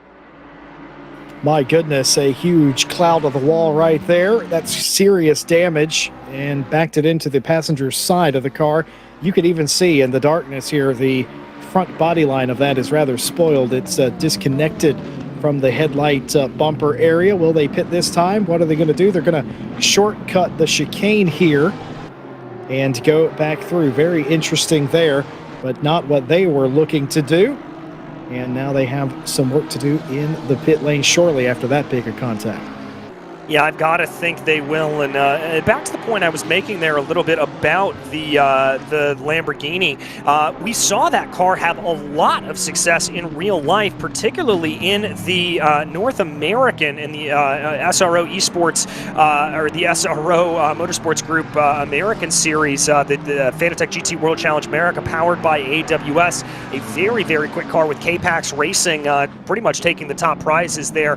My goodness, a huge cloud of the wall right there. That's serious damage, and backed it into the passenger side of the car. You could even see in the darkness here the front body line of that is rather spoiled. It's disconnected from the headlight bumper area. Will they pit this time? What are they going to do? They're going to shortcut the chicane here and go back through. Very interesting there, but not what they were looking to do. And now they have some work to do in the pit lane shortly after that big of contact. Yeah, I've got to think they will. And back to the point I was making there a little bit about the Lamborghini. We saw that car have a lot of success in real life, particularly in the North American, in the SRO Esports, or the SRO Motorsports Group American Series, the Fanatec GT World Challenge America, powered by AWS. A very, very quick car with K-Pax Racing pretty much taking the top prizes there.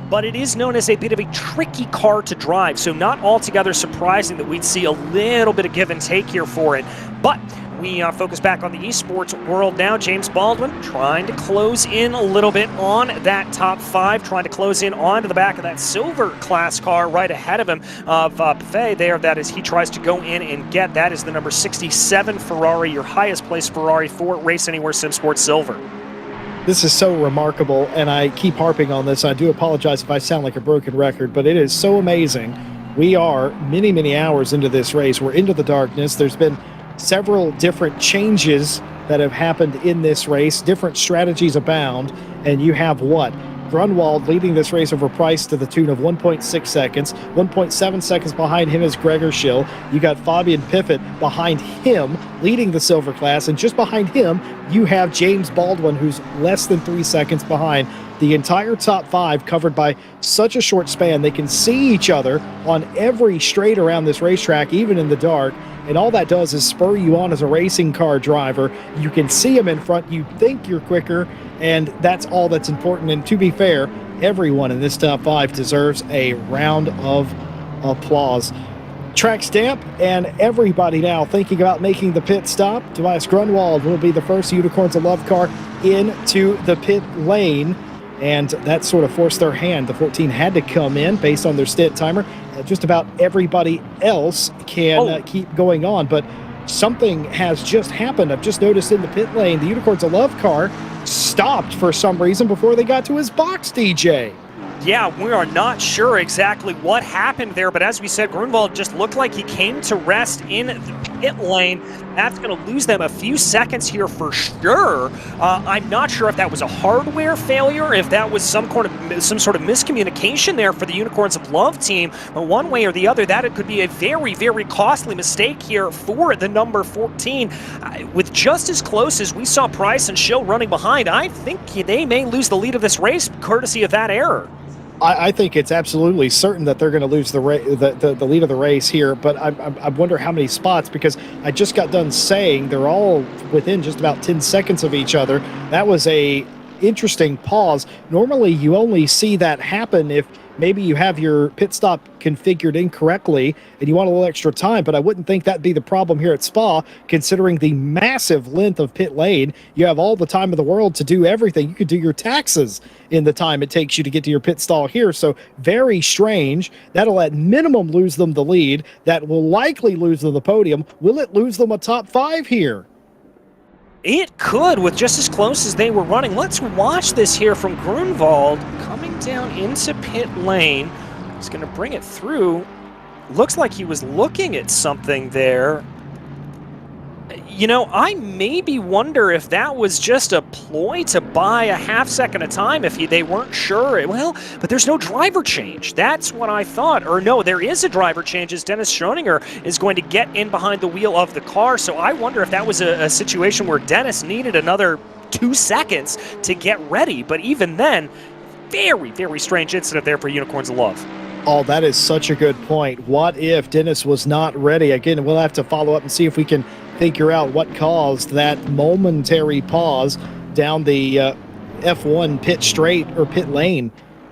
But it is known as a bit of a tricky car to drive, so not altogether surprising that we'd see a little bit of give and take here for it. But we focus back on the esports world now. James Baldwin trying to close in a little bit on that top 5, trying to close in onto the back of that silver class car right ahead of him of Buffet there. That is, he tries to go in and get. That is the number 67 Ferrari, your highest placed Ferrari for Race Anywhere SimSports Silver. This is so remarkable, and I keep harping on this. I do apologize if I sound like a broken record, but it is so amazing. We are many, many hours into this race. We're into the darkness. There's been several different changes that have happened in this race. Different strategies abound, and you have what? Grunwald leading this race over Price to the tune of 1.6 seconds. 1.7 seconds behind him is Gregor Schill. You got Fabian Piffet behind him, leading the silver class. And just behind him, you have James Baldwin, who's less than 3 seconds behind. The entire top 5 covered by such a short span. They can see each other on every straight around this racetrack, even in the dark. And all that does is spur you on as a racing car driver. You can see them in front. You think you're quicker, and that's all that's important. And to be fair, everyone in this top 5 deserves a round of applause. Track stamp, and everybody now thinking about making the pit stop. Tobias Grunwald will be the first Unicorns of Love car into the pit lane, and that sort of forced their hand. The 14 had to come in based on their stint timer. Just about everybody else can keep going on, but something has just happened. I've just noticed in the pit lane, the Unicorns of Love car stopped for some reason before they got to his box, DJ. Yeah, we are not sure exactly what happened there, but as we said, Grunwald just looked like he came to rest in the pit lane. That's going to lose them a few seconds here for sure. I'm not sure if that was a hardware failure, if that was some sort of miscommunication there for the Unicorns of Love team. But one way or the other, that it could be a very, very costly mistake here for the number 14. With just as close as we saw Price and Schill running behind, I think they may lose the lead of this race courtesy of that error. I think it's absolutely certain that they're going to lose the lead of the race here, but I wonder how many spots, because I just got done saying they're all within just about 10 seconds of each other. That was a interesting pause. Normally, you only see that happen if maybe you have your pit stop configured incorrectly and you want a little extra time, but I wouldn't think that'd be the problem here at Spa, considering the massive length of pit lane. You have all the time in the world to do everything. You could do your taxes in the time it takes you to get to your pit stall here, so very strange. That'll at minimum lose them the lead. That will likely lose them the podium. Will it lose them a top 5 here? It could, with just as close as they were running. Let's watch this here from Grunwald coming down into pit lane. He's going to bring it through. Looks like he was looking at something there. You know, I maybe wonder if that was just a ploy to buy a half second of time if they weren't sure. Well, but there's no driver change. That's what I thought. Or no, there is a driver change as Dennis Schroninger is going to get in behind the wheel of the car. So I wonder if that was a situation where Dennis needed another 2 seconds to get ready. But even then, very, very strange incident there for Unicorns of Love. Oh, that is such a good point. What if Dennis was not ready? Again, we'll have to follow up and see if we can figure out what caused that momentary pause down the F1 pit straight or pit lane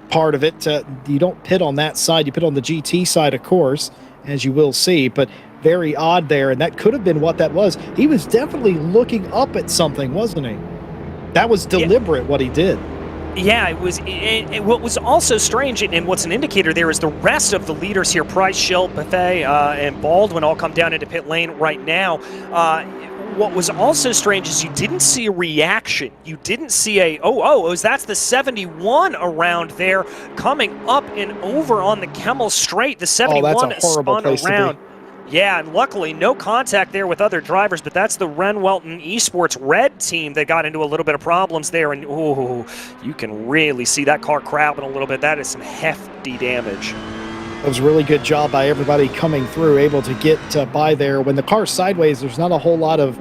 part of it. You don't pit on that side. You pit on the GT side, of course, as you will see, but very odd there, and that could have been what that was. He was definitely looking up at something, wasn't he? That was deliberate, what he did. Yeah, it was. What was also strange, and what's an indicator there, is the rest of the leaders here, Price, Schill, Buffet, and Baldwin, all come down into pit lane right now. What was also strange is you didn't see a reaction. You didn't see that's the 71 around there coming up and over on the Kemmel Straight. The 71 spun around. Yeah, and luckily no contact there with other drivers, but that's the Renwelton Esports red team that got into a little bit of problems there, and you can really see that car crabbing a little bit. That is some hefty damage. It was a really good job by everybody coming through, able to get by there. When the car's sideways, there's not a whole lot of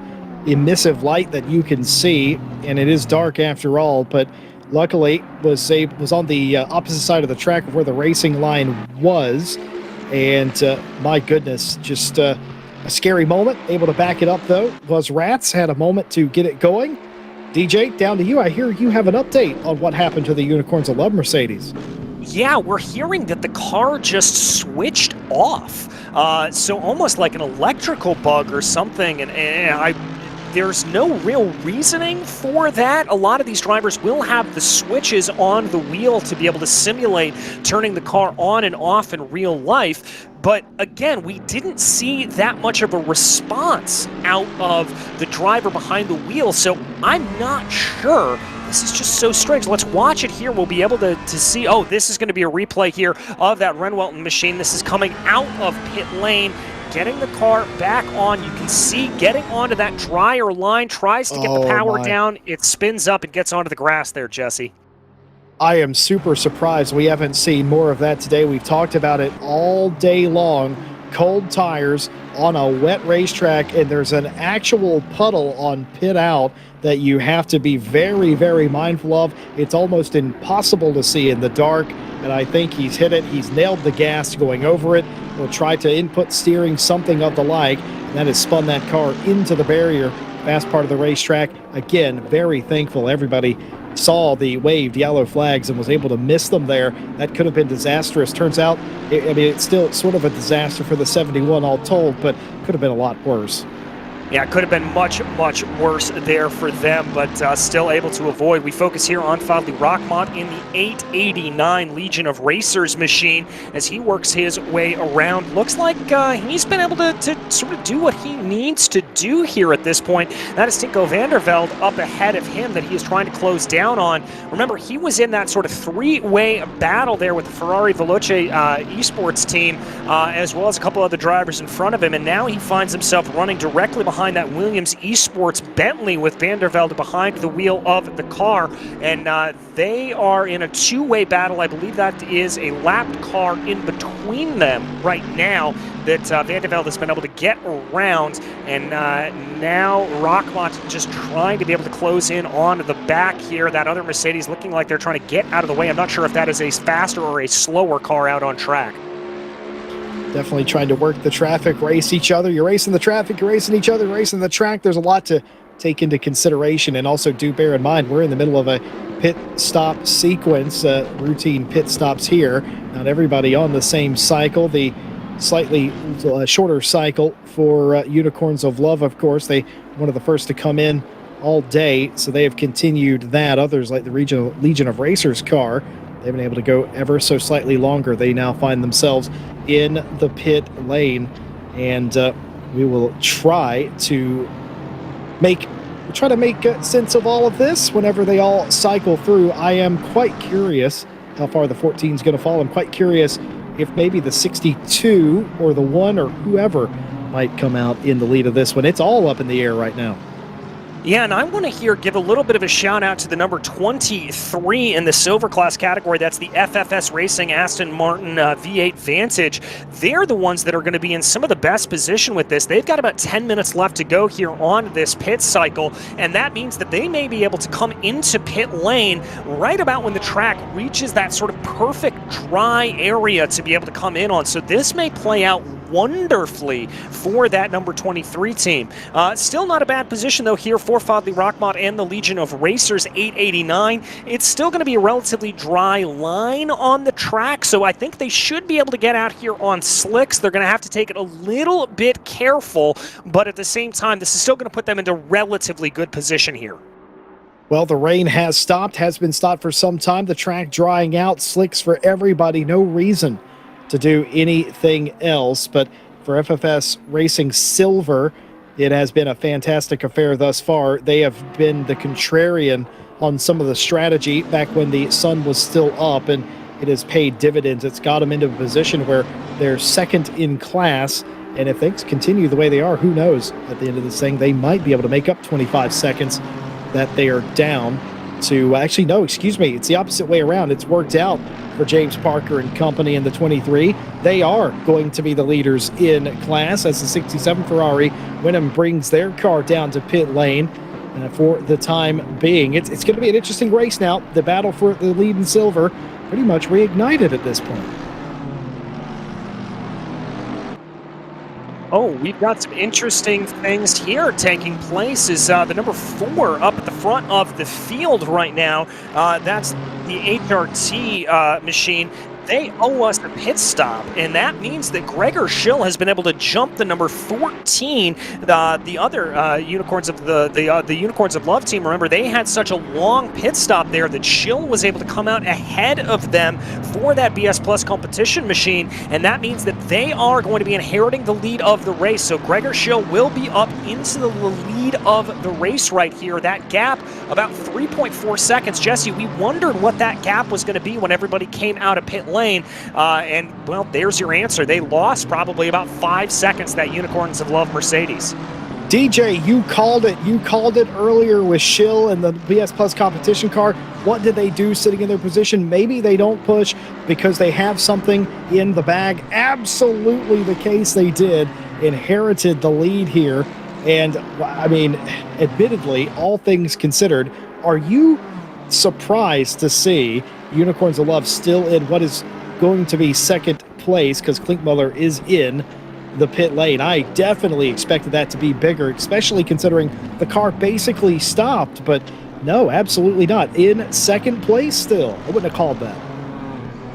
emissive light that you can see, and it is dark after all, but luckily was on the opposite side of the track of where the racing line was, and my goodness, just a scary moment. Able to back it up, though, was Rats. Had a moment to get it going. DJ, down to you. I hear you have an update on what happened to the Unicorns of Love Mercedes. Yeah, we're hearing that the car just switched off. So almost like an electrical bug or something, and there's no real reasoning for that. A lot of these drivers will have the switches on the wheel to be able to simulate turning the car on and off in real life. But again, we didn't see that much of a response out of the driver behind the wheel, so I'm not sure. This is just so strange. Let's watch it here. We'll be able to see, oh, this is going to be a replay here of that Renwelton machine. This is coming out of pit lane, getting the car back on. You can see getting onto that dryer line, tries to get the power down. It spins up and gets onto the grass there, Jesse. I am super surprised we haven't seen more of that today. We've talked about it all day long. Cold tires on a wet racetrack, and there's an actual puddle on pit out that you have to be very, very mindful of. It's almost impossible to see in the dark, and I think he's hit it. He's nailed the gas going over it, or tried to input steering, something of the like, and that has spun that car into the barrier. Fast part of the racetrack. Again, very thankful everybody saw the waved yellow flags and was able to miss them there. That could have been disastrous. Turns out, it's still sort of a disaster for the 71 all told, but could have been a lot worse. Yeah, it could have been much, much worse there for them, but still able to avoid. We focus here on Fadli Rahmat in the 889 Legion of Racers machine as he works his way around. Looks like he's been able to sort of do what he needs to do here at this point. That is Tinko Vandervelde up ahead of him that he is trying to close down on. Remember, he was in that sort of three-way battle there with the Ferrari Veloce Esports team, as well as a couple other drivers in front of him, and now he finds himself running directly behind that Williams Esports Bentley with Vandervelde behind the wheel of the car, and they are in a two-way battle. I believe that is a lapped car in between them right now that Vandervelde has been able to get around, and now Rahmat just trying to be able to close in on the back here. That other Mercedes looking like they're trying to get out of the way. I'm not sure if that is a faster or a slower car out on track. Definitely trying to work the traffic, race each other. You're racing the traffic, you're racing each other, racing the track. There's a lot to take into consideration, and also do bear in mind we're in the middle of a pit stop sequence, routine pit stops here. Not everybody on the same cycle. The slightly shorter cycle for Unicorns of Love, of course. They one of the first to come in all day, so they have continued that. Others, like the Legion of Racers car, they've been able to go ever so slightly longer. They now find themselves in the pit lane, and we will try to make sense of all of this whenever they all cycle through. I am quite curious how far the 14 is going to fall. I'm quite curious if maybe the 62 or the 1 or whoever might come out in the lead of this one. It's all up in the air right now. Yeah, and I want to give a little bit of a shout out to the number 23 in the silver class category. That's the FFS Racing Aston Martin V8 Vantage. They're the ones that are going to be in some of the best position with this. They've got about 10 minutes left to go here on this pit cycle, and that means that they may be able to come into pit lane right about when the track reaches that sort of perfect dry area to be able to come in on. So this may play out wonderfully for that number 23 team. Still not a bad position though here for Fadli Rahmat and the Legion of Racers 889. It's still going to be a relatively dry line on the track, so I think they should be able to get out here on slicks. They're going to have to take it a little bit careful, but at the same time, this is still going to put them into relatively good position here. Well, the rain has been stopped for some time. The track drying out, slicks for everybody, no reason to do anything else. But for FFS Racing Silver, it has been a fantastic affair thus far. They have been the contrarian on some of the strategy back when the sun was still up, and it has paid dividends. It's got them into a position where they're second in class, and if things continue the way they are, who knows? At the end of this thing, they might be able to make up 25 seconds that they are down. to, actually, no, excuse me, it's the opposite way around. It's worked out for James Parker and company in the 23. They are going to be the leaders in class as the 67 Ferrari Winham brings their car down to pit lane for the time being. It's going to be an interesting race now. The battle for the lead in silver pretty much reignited at this point. Oh, we've got some interesting things here taking place. Is the number 4 up at the front of the field right now. That's the HRT machine. They owe us a pit stop, and that means that Gregor Schill has been able to jump the number 14, the other Unicorns of the Unicorns of Love team. Remember, they had such a long pit stop there that Schill was able to come out ahead of them for that BS Plus competition machine, and that means that they are going to be inheriting the lead of the race. So Gregor Schill will be up into the lead of the race right here. That gap, about 3.4 seconds. Jesse, we wondered what that gap was going to be when everybody came out of pit lane, and well, there's your answer. They lost probably about 5 seconds, that Unicorns of Love Mercedes. DJ, you called it. You called it earlier with Schill and the BS Plus competition car. What did they do sitting in their position? Maybe they don't push because they have something in the bag. Absolutely the case they did. Inherited the lead here. And, I mean, admittedly, all things considered, are you surprised to see Unicorns of Love still in what is going to be second place, because Klinkmuller is in the pit lane? I definitely expected that to be bigger, especially considering the car basically stopped, but no, absolutely not. In second place still. I wouldn't have called that.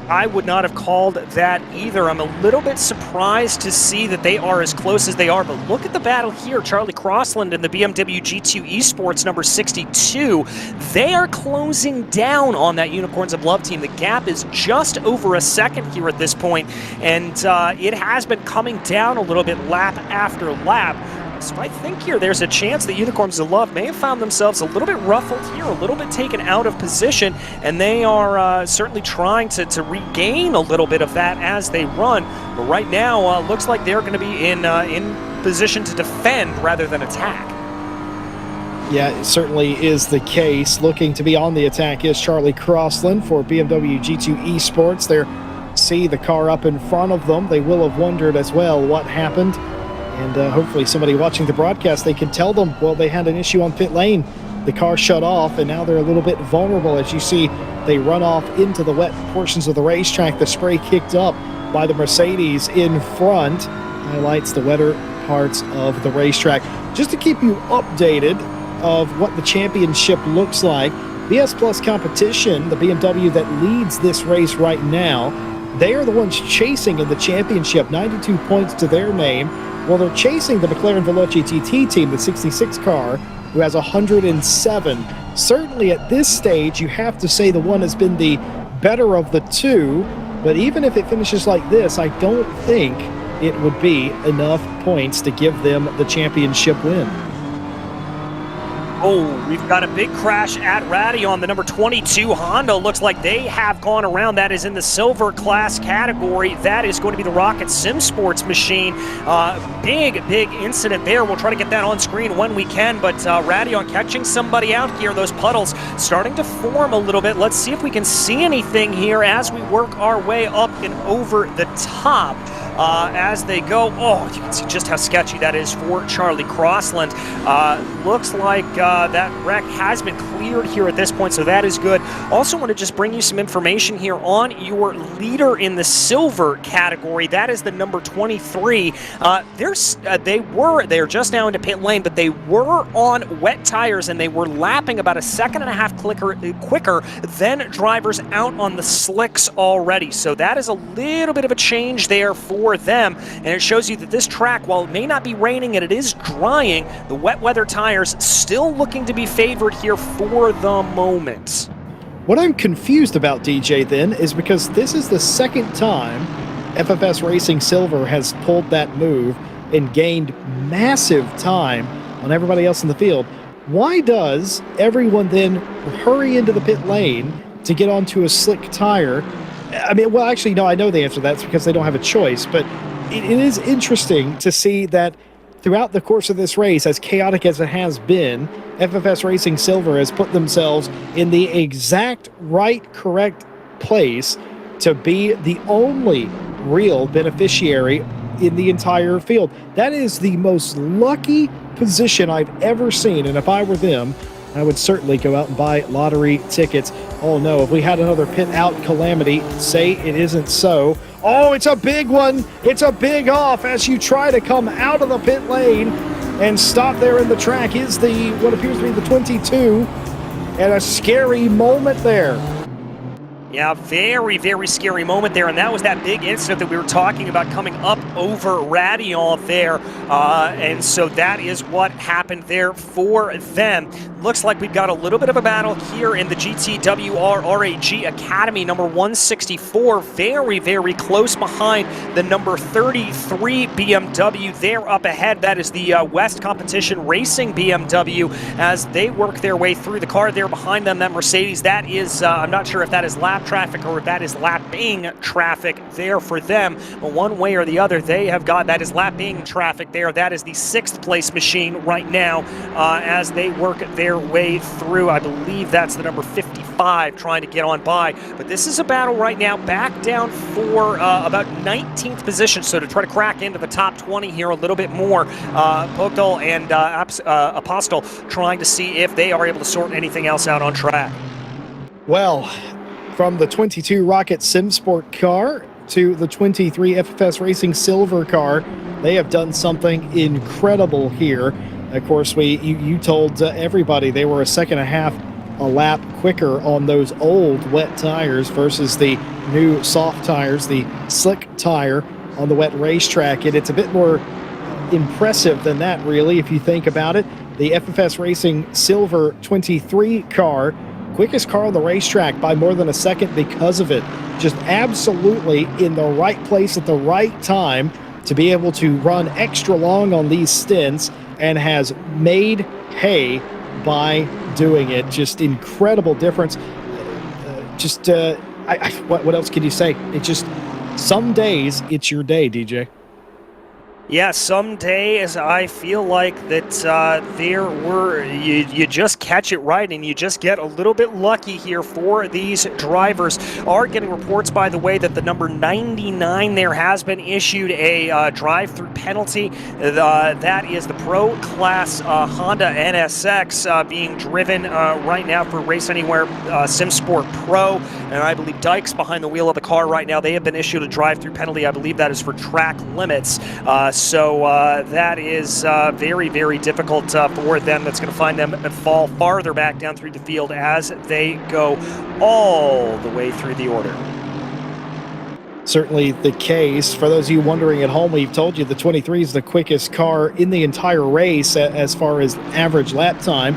I would not have called that either. I'm a little bit surprised to see that they are as close as they are, but look at the battle here. Charlie Crossland and the BMW G2 Esports number 62. They are closing down on that Unicorns of Love team. The gap is just over a second here at this point, and it has been coming down a little bit lap after lap. So I think here there's a chance that Unicorns of Love may have found themselves a little bit ruffled here, a little bit taken out of position, and they are certainly trying to regain a little bit of that as they run. But right now, looks like they're going to be in position to defend rather than attack. Yeah, it certainly is the case. Looking to be on the attack is Charlie Crossland for BMW G2 Esports. They see the car up in front of them. They will have wondered as well what happened. And hopefully somebody watching the broadcast, they can tell them, well, they had an issue on pit lane. The car shut off, and now they're a little bit vulnerable. As you see, they run off into the wet portions of the racetrack. The spray kicked up by the Mercedes in front highlights the wetter parts of the racetrack. Just to keep you updated of what the championship looks like, BS Plus Competition, the BMW that leads this race right now, they are the ones chasing in the championship, 92 points to their name. Well, they're chasing the McLaren Veloce GT team, the 66 car, who has 107. Certainly at this stage, you have to say the one has been the better of the two, but even if it finishes like this, I don't think it would be enough points to give them the championship win. Oh, we've got a big crash at Radeon. The number 22 Honda looks like they have gone around. That is in the silver class category. That is going to be the Rocket Sim Sports machine. Big incident there. We'll try to get that on screen when we can, but Radeon catching somebody out here. Those puddles starting to form a little bit. Let's see if we can see anything here as we work our way up and over the top. As they go, oh, you can see just how sketchy that is for Charlie Crossland. Looks like that wreck has been cleared here at this point, so that is good. Also want to just bring you some information here on your leader in the silver category. That is the number 23. They're just now into pit lane, but they were on wet tires, and they were lapping about a second and a half quicker than drivers out on the slicks already. So that is a little bit of a change there for them, and it shows you that this track, while it may not be raining and it is drying, the wet weather tires still looking to be favored here for the moment. What I'm confused about, DJ, then, is because this is the second time FFS Racing Silver has pulled that move and gained massive time on everybody else in the field. Why does everyone then hurry into the pit lane to get onto a slick tire? I mean, well, actually, no, I know the answer to that. It's because they don't have a choice. But it is interesting to see that throughout the course of this race, as chaotic as it has been, FFS Racing Silver has put themselves in the exact correct place to be the only real beneficiary in the entire field. That is the most lucky position I've ever seen, and if I were them, I would certainly go out and buy lottery tickets. Oh no, if we had another pit out calamity, say it isn't so. Oh, it's a big one. It's a big off as you try to come out of the pit lane and stop there in the track is what appears to be the 22, and a scary moment there. Yeah, very, very scary moment there, and that was that big incident that we were talking about coming up over Radion there, and so that is what happened there for them. Looks like we've got a little bit of a battle here in the GTWR RAG Academy, number 164, very, very close behind the number 33 BMW. They're up ahead. That is the West Competition Racing BMW as they work their way through the car there behind them. That Mercedes, that is, I'm not sure if that is lap traffic or if that is lapping traffic there for them, but one way or the other, they have got, that is lapping traffic there. That is the 6th place machine right now as they work their way through. I believe that's the number 55 trying to get on by, but this is a battle right now back down for about 19th position, so to try to crack into the top 20 here a little bit more. Pogdal and Apostle trying to see if they are able to sort anything else out on track. Well, from the 22 Rocket SimSport car to the 23 FFS Racing Silver car, they have done something incredible here. Of course, you told everybody they were a second and a half a lap quicker on those old wet tires versus the new soft tires, the slick tire on the wet racetrack. And it's a bit more impressive than that, really, if you think about it. The FFS Racing Silver 23 car, quickest car on the racetrack by more than a second because of it. Just absolutely in the right place at the right time to be able to run extra long on these stints, and has made hay by doing it. Just incredible difference. What else can you say? It just, some days it's your day, DJ. Yeah, some days I feel like that you just catch it right and you just get a little bit lucky here for these drivers. Are getting reports, by the way, that the number 99 there has been issued a drive-through penalty. That is the Pro Class Honda NSX being driven right now for Race Anywhere SimSport Pro, and I believe Dykes behind the wheel of the car right now. They have been issued a drive-through penalty. I believe that is for track limits. So that is very, very difficult for them. That's going to find them fall farther back down through the field as they go all the way through the order. Certainly the case. For those of you wondering at home, we've told you the 23 is the quickest car in the entire race as far as average lap time.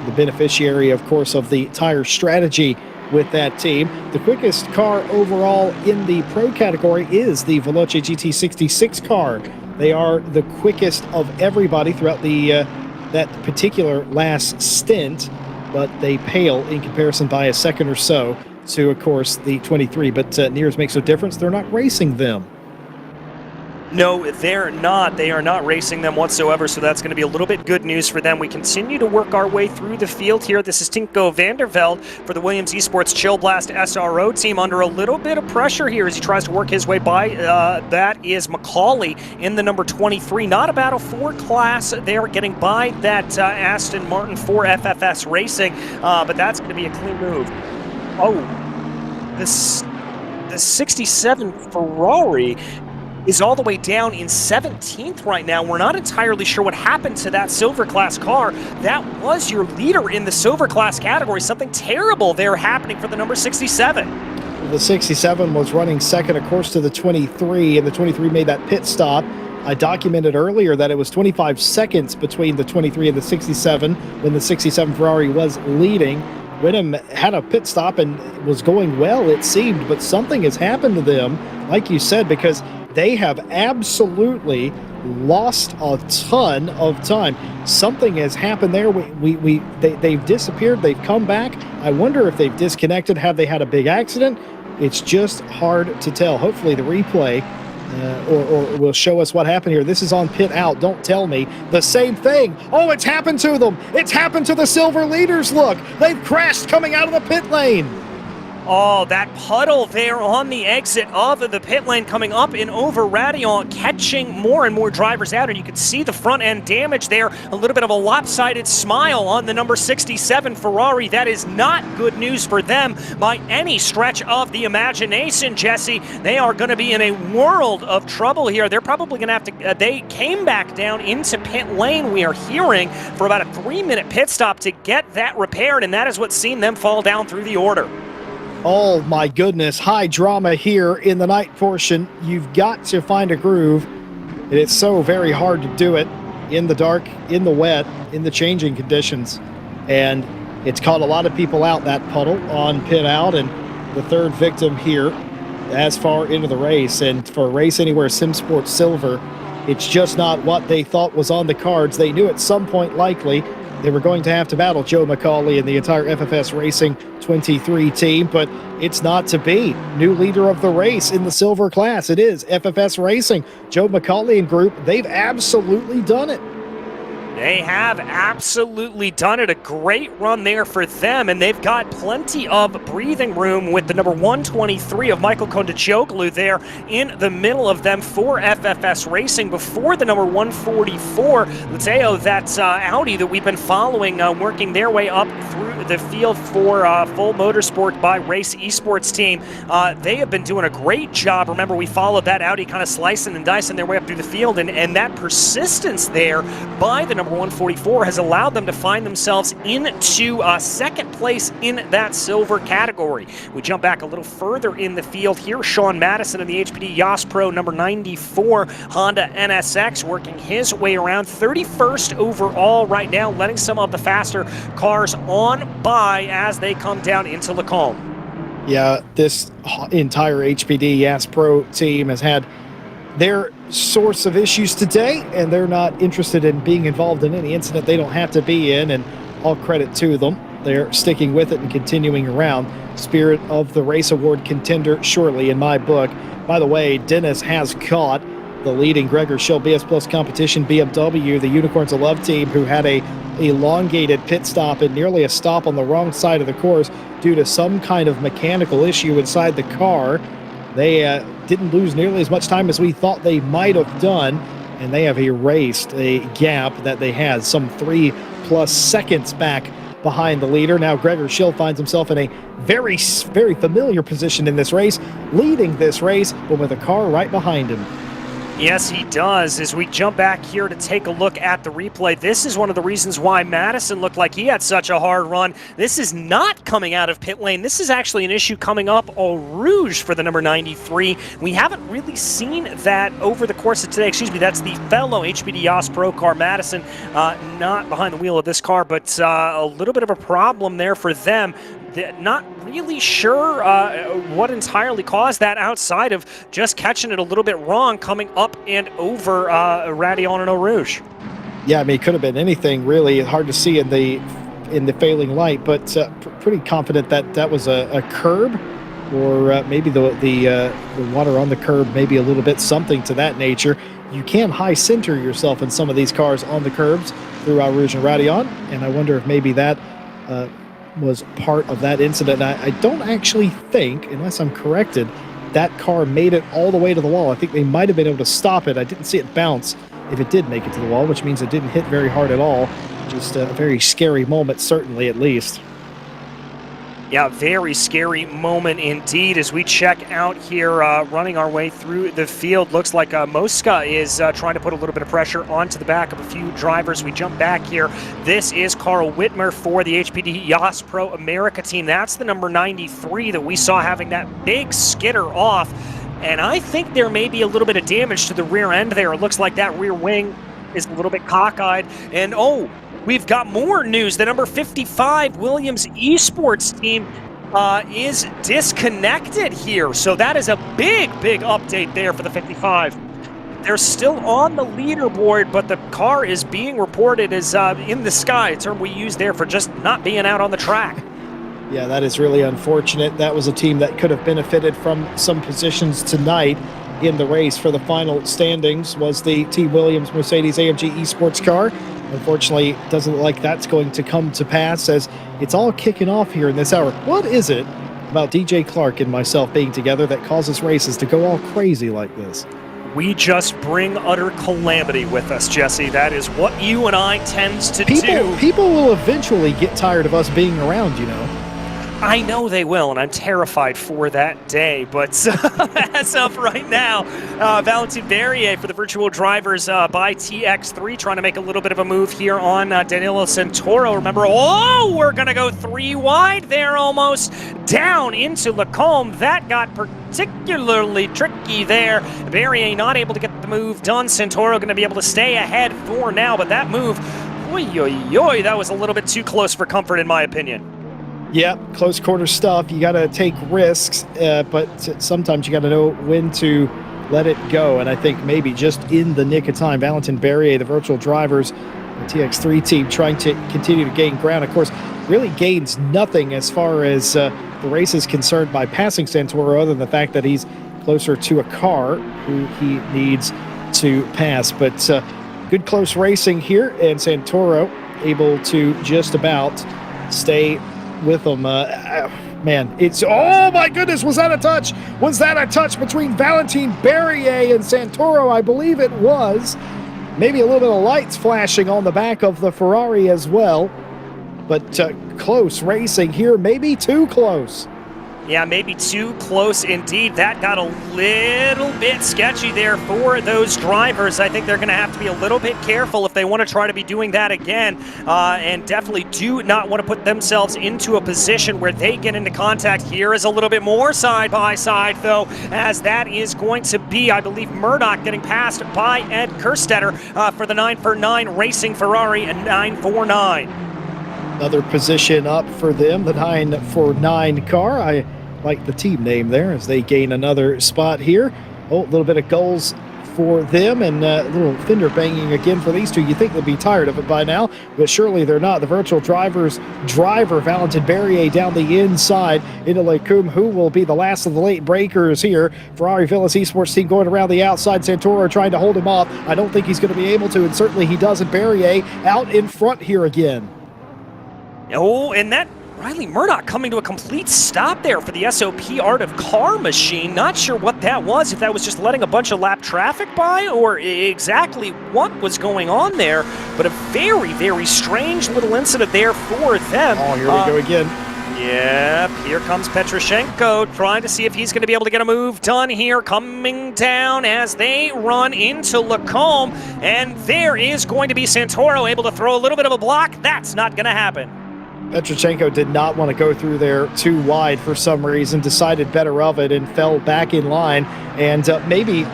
The beneficiary, of course, of the tire strategy with that team. The quickest car overall in the pro category is the Veloce GT 66 car. They are the quickest of everybody throughout the that particular last stint, but they pale in comparison by a second or so to, of course, the 23. But Nears makes no difference. They're not racing them. No, they're not. They are not racing them whatsoever, so that's going to be a little bit good news for them. We continue to work our way through the field here. This is Tinko Vanderveld for the Williams Esports Chill Blast SRO team under a little bit of pressure here as he tries to work his way by. That is Macaulay in the number 23. Not a battle for class. They are getting by that Aston Martin for FFS Racing, but that's going to be a clean move. Oh, the 67 Ferrari is all the way down in 17th right now. We're not entirely sure what happened to that silver class car. That was your leader in the silver class category. Something terrible there happening for the number 67. The 67 was running second, of course, to the 23, and the 23 made that pit stop. I documented earlier that it was 25 seconds between the 23 and the 67 when the 67 Ferrari was leading. Whittam had a pit stop and was going well, it seemed, but something has happened to them, like you said, because they have absolutely lost a ton of time. Something has happened there. They've disappeared. They've come back. I wonder if they've disconnected. Have they had a big accident? It's just hard to tell. Hopefully the replay or will show us what happened here. This is on pit out. Don't tell me the same thing. Oh, it's happened to them. It's happened to the silver leaders. Look, they've crashed coming out of the pit lane. Oh, that puddle there on the exit of the pit lane coming up and over Radeon, catching more and more drivers out, and you can see the front end damage there. A little bit of a lopsided smile on the number 67 Ferrari. That is not good news for them by any stretch of the imagination, Jesse. They are going to be in a world of trouble here. They're probably going to have to, they came back down into pit lane, we are hearing, for about a 3-minute pit stop to get that repaired, and that is what's seen them fall down through the order. Oh my goodness, high drama here in the night portion. You've got to find a groove, and it's so very hard to do it in the dark, in the wet, in the changing conditions. And it's caught a lot of people out, that puddle on pit out, and the third victim here as far into the race. And for a race anywhere SimSports Silver, it's just not what they thought was on the cards. They knew at some point likely they were going to have to battle Joe McCauley and the entire FFS Racing 23 team, but it's not to be. New leader of the race in the silver class, it is FFS Racing. Joe McCauley and group, they've absolutely done it. They have absolutely done it. A great run there for them, and they've got plenty of breathing room with the number 123 of Michael Kondachoglu there in the middle of them for FFS Racing before the number 144, Mateo, that's Audi that we've been following, working their way up through the field for Full Motorsport by Race Esports team. They have been doing a great job. Remember, we followed that Audi kind of slicing and dicing their way up through the field, and that persistence there by the number 144 has allowed them to find themselves into second place in that silver category. We jump back a little further in the field here. Sean Madison of the HPD Yas Pro number 94 Honda NSX working his way around 31st overall right now, letting some of the faster cars on by as they come down into Lacombe. Yeah, this entire HPD Yas Pro team has had their source of issues today, and they're not interested in being involved in any incident they don't have to be in, and all credit to them. They're sticking with it and continuing around. Spirit of the Race Award contender shortly in my book. By the way, Dennis has caught the leading Gregor Schill BS Plus competition BMW, the Unicorns of Love team, who had a elongated pit stop and nearly a stop on the wrong side of the course due to some kind of mechanical issue inside the car. They didn't lose nearly as much time as we thought they might have done, and they have erased a gap that they had some 3+ seconds back behind the leader. Now Gregor Schill finds himself in a very, very familiar position in this race, leading this race, but with a car right behind him. Yes, he does. As we jump back here to take a look at the replay, this is one of the reasons why Madison looked like he had such a hard run. This is not coming out of pit lane. This is actually an issue coming up Eau Rouge for the number 93. We haven't really seen that over the course of today. Excuse me, that's the fellow HPD Yas Pro car, Madison, not behind the wheel of this car, but a little bit of a problem there for them. Not really sure what entirely caused that outside of just catching it a little bit wrong coming up and over Radeon and Eau Rouge. Yeah, I mean, it could have been anything really. Hard to see in the failing light, but pretty confident that that was a curb, or maybe the water on the curb, maybe a little bit something to that nature. You can high center yourself in some of these cars on the curbs through Eau Rouge and Radeon, and I wonder if maybe that was part of that incident. I don't actually think, unless I'm corrected, that car made it all the way to the wall. I think they might have been able to stop it. I didn't see it bounce if it did make it to the wall, which means it didn't hit very hard at all. Just a very scary moment, certainly, at least. Yeah, very scary moment indeed as we check out here, running our way through the field. Looks like Mosca is trying to put a little bit of pressure onto the back of a few drivers. We jump back here. This is Carl Whitmer for the HPD Yas Pro America team. That's the number 93 that we saw having that big skitter off. And I think there may be a little bit of damage to the rear end there. It looks like that rear wing is a little bit cockeyed. And oh, we've got more news. The number 55 Williams Esports team is disconnected here. So that is a big, big update there for the 55. They're still on the leaderboard, but the car is being reported as in the sky, a term we use there for just not being out on the track. Yeah, that is really unfortunate. That was a team that could have benefited from some positions tonight. in the race for the final standings was the T. Williams Mercedes-AMG Esports car. Unfortunately, it doesn't look like that's going to come to pass as it's all kicking off here in this hour. What is it about DJ Clark and myself being together that causes races to go all crazy like this? We just bring utter calamity with us, Jesse. That is what you and I tend to do. People will eventually get tired of us being around, you know. I know they will, and I'm terrified for that day. But as of right now, Valentin Berrier for the virtual drivers by TX3 trying to make a little bit of a move here on Danilo Santoro. Remember, we're going to go 3 wide there almost down into Lacombe. That got particularly tricky there. Berrier not able to get the move done. Santoro going to be able to stay ahead for now, but that move, that was a little bit too close for comfort in my opinion. Yeah, close quarter stuff. You got to take risks, but sometimes you got to know when to let it go. And I think maybe just in the nick of time, Valentin Berrier, the virtual drivers, the TX3 team, trying to continue to gain ground. Of course, really gains nothing as far as the race is concerned by passing Santoro, other than the fact that he's closer to a car who he needs to pass. But good close racing here, and Santoro able to just about stay with them. Man, it's, oh my goodness, was that a touch? Was that a touch between Valentin Berrier and Santoro? I believe it was. Maybe a little bit of lights flashing on the back of the Ferrari as well. But close racing here, maybe too close. Yeah, maybe too close indeed. That got a little bit sketchy there for those drivers. I think they're going to have to be a little bit careful if they want to try to be doing that again, and definitely do not want to put themselves into a position where they get into contact. Here is a little bit more side by side, though, as that is going to be, I believe, Murdoch getting passed by Ed Kerstetter for the 949 Racing Ferrari, and 949. Another position up for them, the 949 car. I like the team name there as they gain another spot here. Oh, a little bit of goals for them, and a little fender banging again for these two. You think they'd be tired of it by now, but surely they're not. The virtual driver's driver, Valentin Berrier, down the inside into Lecum, who will be the last of the late breakers here. Ferrari Veloce Esports team going around the outside. Santoro trying to hold him off. I don't think he's going to be able to, and certainly he doesn't. Berrier out in front here again. Oh, and that Riley Murdoch coming to a complete stop there for the SOP Art of Car Machine. Not sure what that was, if that was just letting a bunch of lap traffic by or exactly what was going on there, but a very, very strange little incident there for them. Oh, here we go again. Yep, here comes Petroshenko trying to see if he's going to be able to get a move done here, coming down as they run into Lacombe, and there is going to be Santoro able to throw a little bit of a block. That's not going to happen. Petroshenko did not want to go through there too wide for some reason, decided better of it and fell back in line. And maybe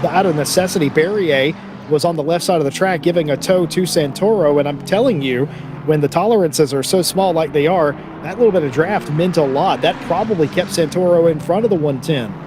out of necessity, Berrier was on the left side of the track giving a tow to Santoro. And I'm telling you, when the tolerances are so small like they are, that little bit of draft meant a lot. That probably kept Santoro in front of the 110.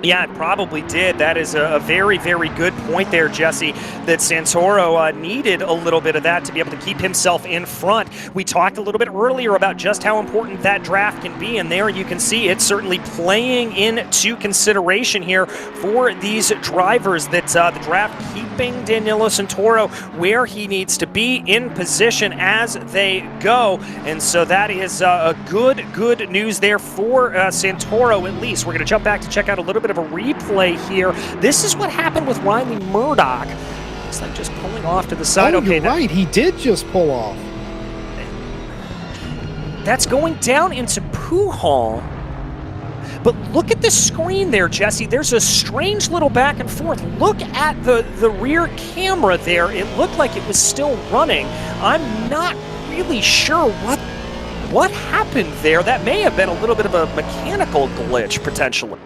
Yeah, it probably did. That is a very, very good point there, Jesse, that Santoro needed a little bit of that to be able to keep himself in front. We talked a little bit earlier about just how important that draft can be, and there you can see it's certainly playing into consideration here for these drivers, that the draft keeping Danilo Santoro where he needs to be in position as they go. And so that is a good news there for Santoro, at least. We're going to jump back to check out a little bit of a replay here. This is what happened with Riley Murdoch. Looks like just pulling off to the side. Oh, okay, you're right. He did just pull off. That's going down into Pujol. But look at the screen there, Jesse. There's a strange little back and forth. Look at the rear camera there. It looked like it was still running. I'm not really sure what happened there. That may have been a little bit of a mechanical glitch, potentially.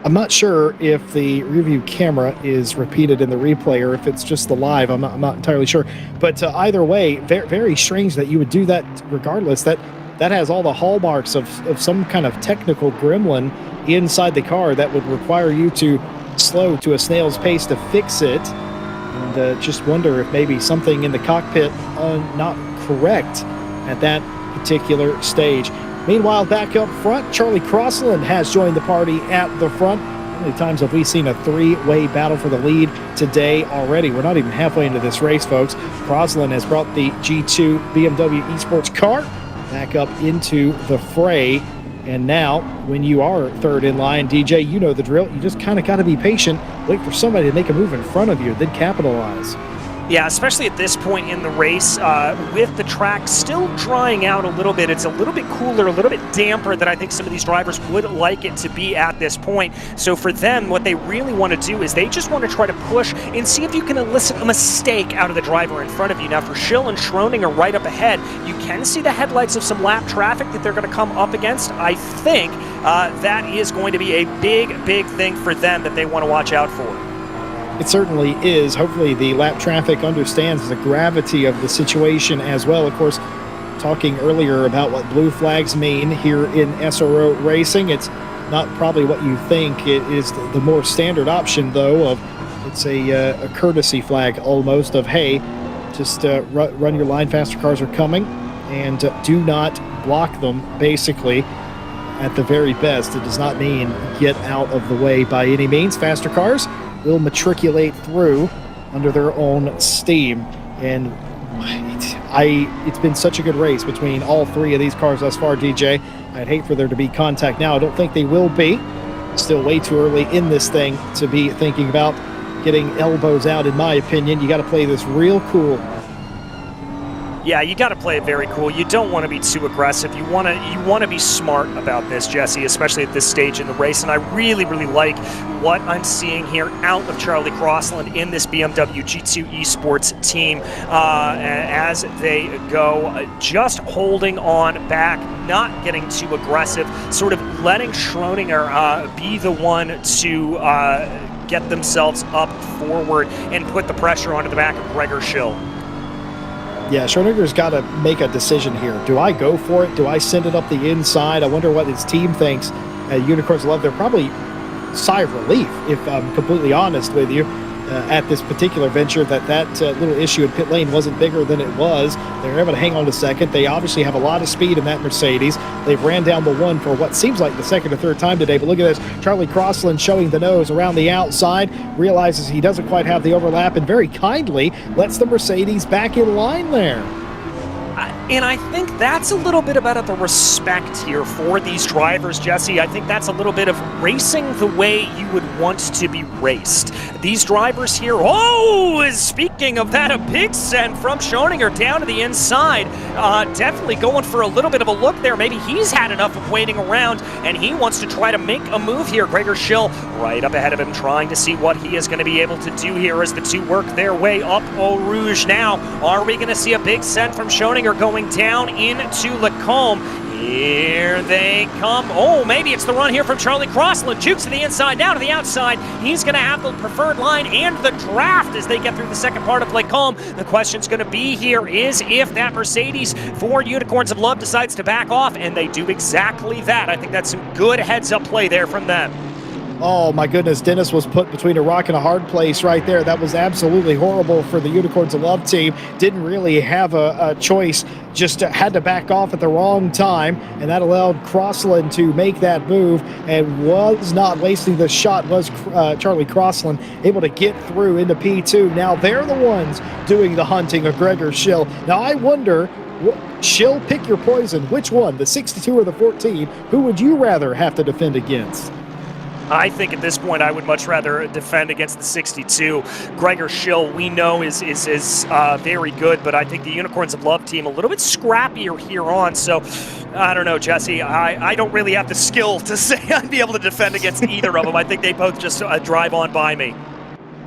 I'm not sure if the review camera is repeated in the replay or if it's just the live. I'm not entirely sure. But either way, very, very strange that you would do that regardless. That has all the hallmarks of some kind of technical gremlin inside the car that would require you to slow to a snail's pace to fix it. And just wonder if maybe something in the cockpit not correct at that particular stage. Meanwhile, back up front, Charlie Crossland has joined the party at the front. How many times have we seen a three-way battle for the lead today already? We're not even halfway into this race, folks. Crossland has brought the G2 BMW Esports car back up into the fray. And now, when you are third in line, DJ, you know the drill. You just kind of got to be patient, wait for somebody to make a move in front of you, then capitalize. Yeah, especially at this point in the race, with the track still drying out a little bit. It's a little bit cooler, a little bit damper than I think some of these drivers would like it to be at this point. So for them, what they really want to do is they just want to try to push and see if you can elicit a mistake out of the driver in front of you. Now, for Schill and Schroning are right up ahead. You can see the headlights of some lap traffic that they're going to come up against. I think that is going to be a big thing for them that they want to watch out for. It certainly is. Hopefully the lap traffic understands the gravity of the situation as well. Of course, talking earlier about what blue flags mean here in SRO racing, it's not probably what you think. It is the more standard option, though, of it's a courtesy flag almost of, hey, just run your line, faster cars are coming, and do not block them, basically. At the very best, it does not mean get out of the way by any means. Faster cars will matriculate through under their own steam, and it's been such a good race between all three of these cars thus far, DJ. I'd hate for there to be contact now. I don't think they will be. Still way too early in this thing to be thinking about getting elbows out, in my opinion. You got to play this real cool. Yeah, you got to play it very cool. You don't want to be too aggressive. You want to be smart about this, Jesse, especially at this stage in the race. And I really like what I'm seeing here out of Charlie Crossland in this BMW G2 Esports team as they go, just holding on back, not getting too aggressive, sort of letting Schroninger be the one to get themselves up forward and put the pressure onto the back of Gregor Schill. Yeah, Schroninger's got to make a decision here. Do I go for it? Do I send it up the inside? I wonder what his team thinks. Unicorns Love, they're probably sigh of relief, if I'm completely honest with you, at this particular venture, that little issue in pit lane wasn't bigger than it was. They were able to hang on to second. They obviously have a lot of speed in that Mercedes. They've ran down the one for what seems like the second or third time today, but look at this. Charlie Crossland showing the nose around the outside, realizes he doesn't quite have the overlap, and very kindly lets the Mercedes back in line there. And I think that's a little bit about the respect here for these drivers, Jesse. I think that's a little bit of racing the way you would want to be raced. These drivers here, speaking of that, a big send from Schoninger down to the inside. Definitely going for a little bit of a look there. Maybe he's had enough of waiting around, and he wants to try to make a move here. Gregor Schill right up ahead of him, trying to see what he is going to be able to do here as the two work their way up Eau Rouge now. Are we going to see a big send from Schoninger going down into Lacombe? Here they come. Oh, maybe it's the run here from Charlie Crossland. Jukes to the inside, down to the outside. He's going to have the preferred line and the draft as they get through the second part of Lacombe. The question's going to be here is if that Mercedes for Unicorns of Love decides to back off, and they do exactly that. I think that's some good heads-up play there from them. Oh my goodness, Dennis was put between a rock and a hard place right there. That was absolutely horrible for the Unicorns of Love team. Didn't really have a choice, just had to back off at the wrong time, and that allowed Crossland to make that move and was not wasting the shot. Was Charlie Crossland able to get through into P2. Now they're the ones doing the hunting of Gregor Schill. Now I wonder, Schill, pick your poison. Which one, the 62 or the 14? Who would you rather have to defend against? I think at this point I would much rather defend against the 62. Gregor Schill, we know, is very good, but I think the Unicorns of Love team a little bit scrappier here on. So I don't know, Jesse. I don't really have the skill to say I'd be able to defend against either of them. I think they both just drive on by me.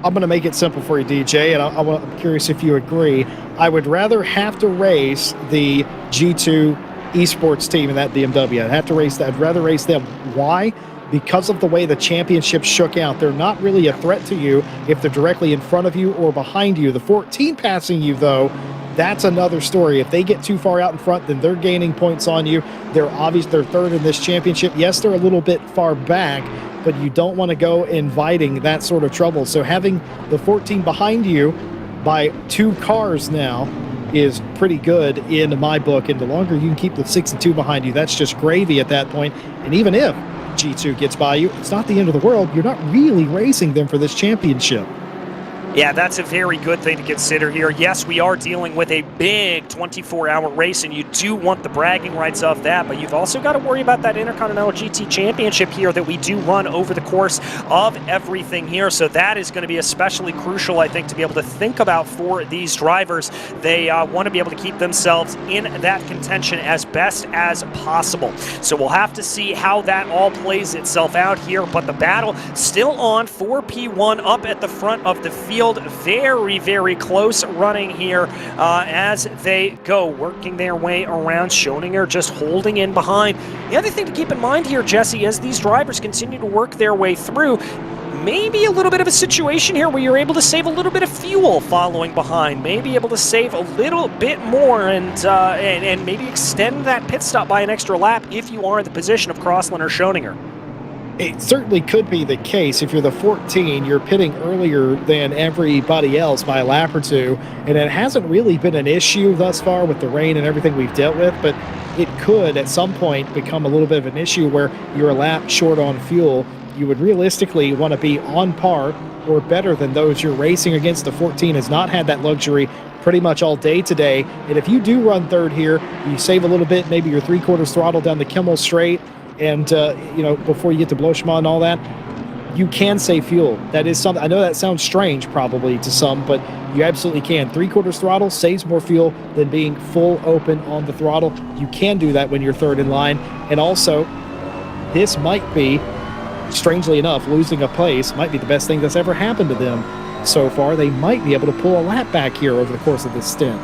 I'm going to make it simple for you, DJ, and I'm curious if you agree. I would rather have to race the G2 Esports team in that BMW. I'd rather race them. Why? Because of the way the championship shook out. They're not really a threat to you if they're directly in front of you or behind you. The 14 passing you, though, that's another story. If they get too far out in front, then they're gaining points on you. They're third in this championship. Yes, they're a little bit far back, but you don't want to go inviting that sort of trouble. So having the 14 behind you by 2 cars now is pretty good in my book. And the longer you can keep the 62 behind you, that's just gravy at that point. And even if G2 gets by you, it's not the end of the world. You're not really racing them for this championship. Yeah, that's a very good thing to consider here. Yes, we are dealing with a big 24-hour race, and you do want the bragging rights of that, but you've also got to worry about that Intercontinental GT Championship here that we do run over the course of everything here, so that is going to be especially crucial, I think, to be able to think about for these drivers. They want to be able to keep themselves in that contention as best as possible. So we'll have to see how that all plays itself out here, but the battle still on for P1 up at the front of the field. Very, very close running here as they go, working their way around. Schoninger just holding in behind. The other thing to keep in mind here, Jesse, as these drivers continue to work their way through, maybe a little bit of a situation here where you're able to save a little bit of fuel following behind, maybe able to save a little bit more and maybe extend that pit stop by an extra lap if you are in the position of Crossland or Schoninger. It certainly could be the case. If you're the 14, you're pitting earlier than everybody else by a lap or two, and it hasn't really been an issue thus far with the rain and everything we've dealt with, but it could at some point become a little bit of an issue where you're a lap short on fuel. You would realistically want to be on par or better than those you're racing against. The 14 has not had that luxury pretty much all day today, and if you do run third here, you save a little bit, maybe you're 3/4 throttle down the Kimmel straight, and before you get to Blochmann and all that, you can save fuel. That is something, I know that sounds strange probably to some, but you absolutely can. 3/4 throttle saves more fuel than being full open on the throttle. You can do that when you're third in line. And also, this might be, strangely enough, losing a place might be the best thing that's ever happened to them so far. They might be able to pull a lap back here over the course of this stint.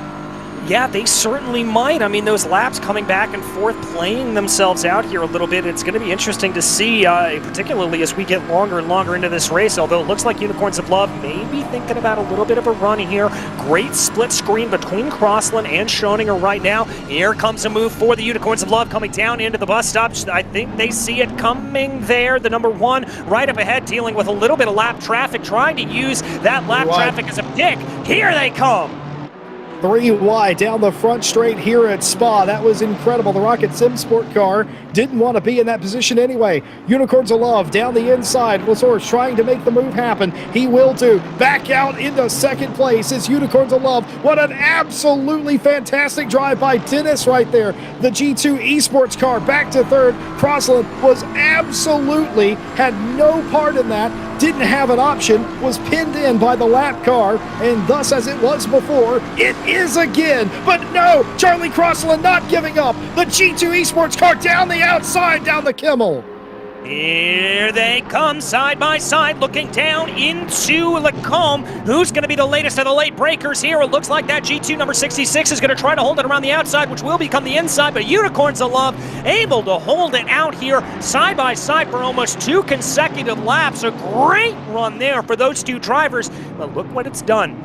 Yeah, they certainly might. I mean, those laps coming back and forth, playing themselves out here a little bit. It's going to be interesting to see, particularly as we get longer and longer into this race, although it looks like Unicorns of Love may be thinking about a little bit of a run here. Great split screen between Crossland and Schoninger right now. Here comes a move for the Unicorns of Love coming down into the bus stop. I think they see it coming there. The number 1 right up ahead, dealing with a little bit of lap traffic, trying to use that lap traffic as a pick. Here they come. 3 wide down the front straight here at Spa. That was incredible. The Rocket Sim Sport car didn't want to be in that position anyway. Unicorns of Love down the inside. Lasource trying to make the move happen. He will do. Back out into second place is Unicorns of Love. What an absolutely fantastic drive by Dennis right there. The G2 Esports car back to third. Crossland was absolutely, had no part in that. Didn't have an option, was pinned in by the lap car, and thus, as it was before, it is again. But no, Charlie Crossland not giving up. The G2 Esports car down the outside, down the Kimmel. Here they come, side by side, looking down into Lacombe. Who's going to be the latest of the late breakers here? It looks like that G2 number 66 is going to try to hold it around the outside, which will become the inside, but Unicorns of Love able to hold it out here side by side for almost 2 consecutive laps. A great run there for those 2 drivers, but look what it's done.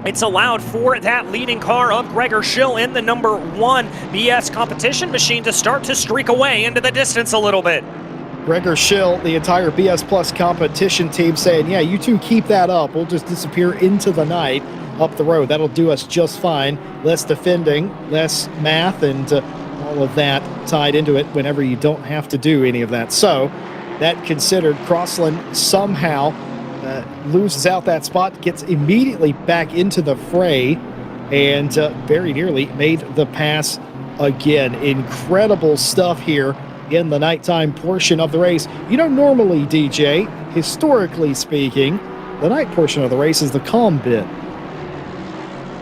It's allowed for that leading car of Gregor Schill in the number 1 BS competition machine to start to streak away into the distance a little bit. Gregor Schill, the entire BS Plus competition team saying, yeah, you 2 keep that up. We'll just disappear into the night up the road. That'll do us just fine. Less defending, less math, and all of that tied into it whenever you don't have to do any of that. So, that considered, Crossland somehow loses out that spot, gets immediately back into the fray, and very nearly made the pass again. Incredible stuff here in the nighttime portion of the race. You know, normally, DJ, historically speaking, the night portion of the race is the calm bit.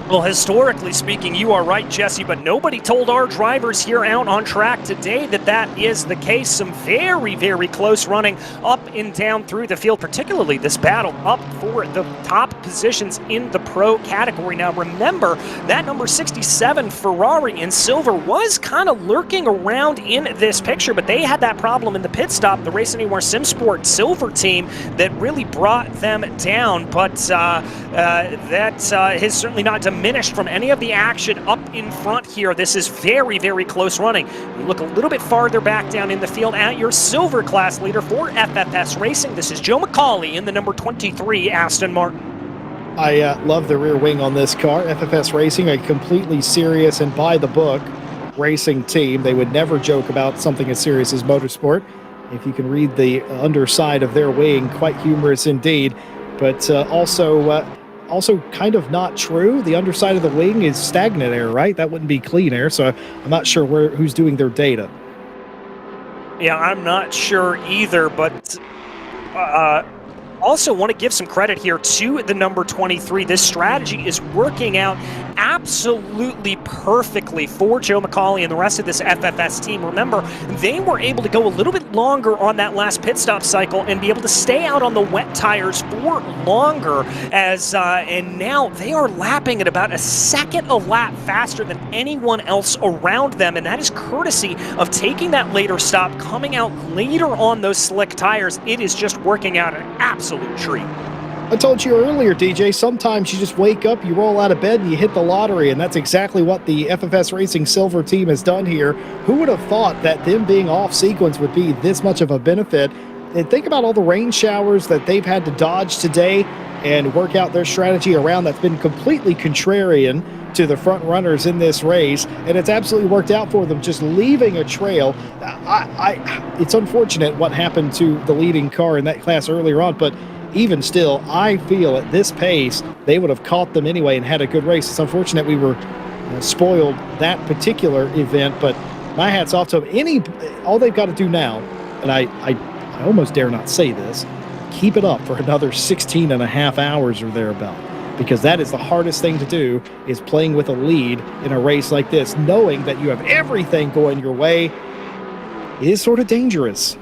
Well, historically speaking, you are right, Jesse, but nobody told our drivers here out on track today that that is the case. Some very, very close running up and down through the field, particularly this battle up for the top positions in the pro category. Now, remember, that number 67 Ferrari in silver was kind of lurking around in this picture, but they had that problem in the pit stop, the Race Anywhere SimSport silver team, that really brought them down, but that has certainly not diminished from any of the action up in front here. This is very, very close running. You look a little bit farther back down in the field at your silver class leader for FFS Racing. This is Joe McCauley in the number 23 Aston Martin. I love the rear wing on this car. FFS Racing, a completely serious and by-the-book racing team. They would never joke about something as serious as motorsport. if you can read the underside of their wing, quite humorous indeed. But also kind of not true. The underside of the wing is stagnant air, right? That wouldn't be clean air, so I'm not sure who's doing their data. Yeah, I'm not sure either, but also want to give some credit here to the number 23. This strategy is working out absolutely perfectly for Joe McCauley and the rest of this FFS team. Remember, they were able to go a little bit longer on that last pit stop cycle and be able to stay out on the wet tires for longer, and now they are lapping at about a second a lap faster than anyone else around them, and that is courtesy of taking that later stop, coming out later on those slick tires. It is just working out an absolute treat. I told you earlier, DJ, sometimes you just wake up, you roll out of bed, and you hit the lottery, and that's exactly what the FFS Racing Silver team has done here. Who would have thought that them being off sequence would be this much of a benefit? And think about all the rain showers that they've had to dodge today and work out their strategy around that's been completely contrarian to the front runners in this race, and it's absolutely worked out for them, just leaving a trail. It's unfortunate what happened to the leading car in that class earlier on, but even still, I feel at this pace, they would have caught them anyway and had a good race. It's unfortunate we were spoiled that particular event, but my hat's off to them. All they've got to do now, and I almost dare not say this, keep it up for another 16 and a half hours or thereabout, because that is the hardest thing to do, is playing with a lead in a race like this, knowing that you have everything going your way. It is sort of dangerous.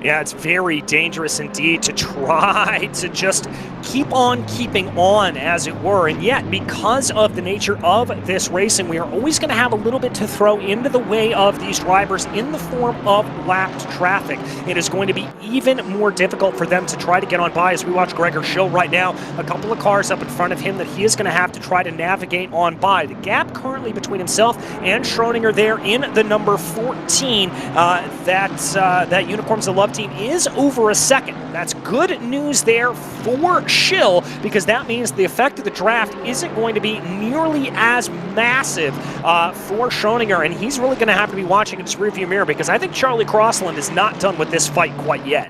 Yeah, it's very dangerous indeed to try to just keep on keeping on, as it were. And yet, because of the nature of this racing, we are always going to have a little bit to throw into the way of these drivers in the form of lapped traffic. It is going to be even more difficult for them to try to get on by. As we watch Gregor Schill right now, a couple of cars up in front of him that he is going to have to try to navigate on by. The gap currently between himself and Schrodinger there in the number 14, that Unicorns of Love team is over a second. That's good news there for Schill, because that means the effect of the draft isn't going to be nearly as massive for Schrodinger, and he's really going to have to be watching in his rearview mirror, because I think Charlie Crossland is not done with this fight quite yet.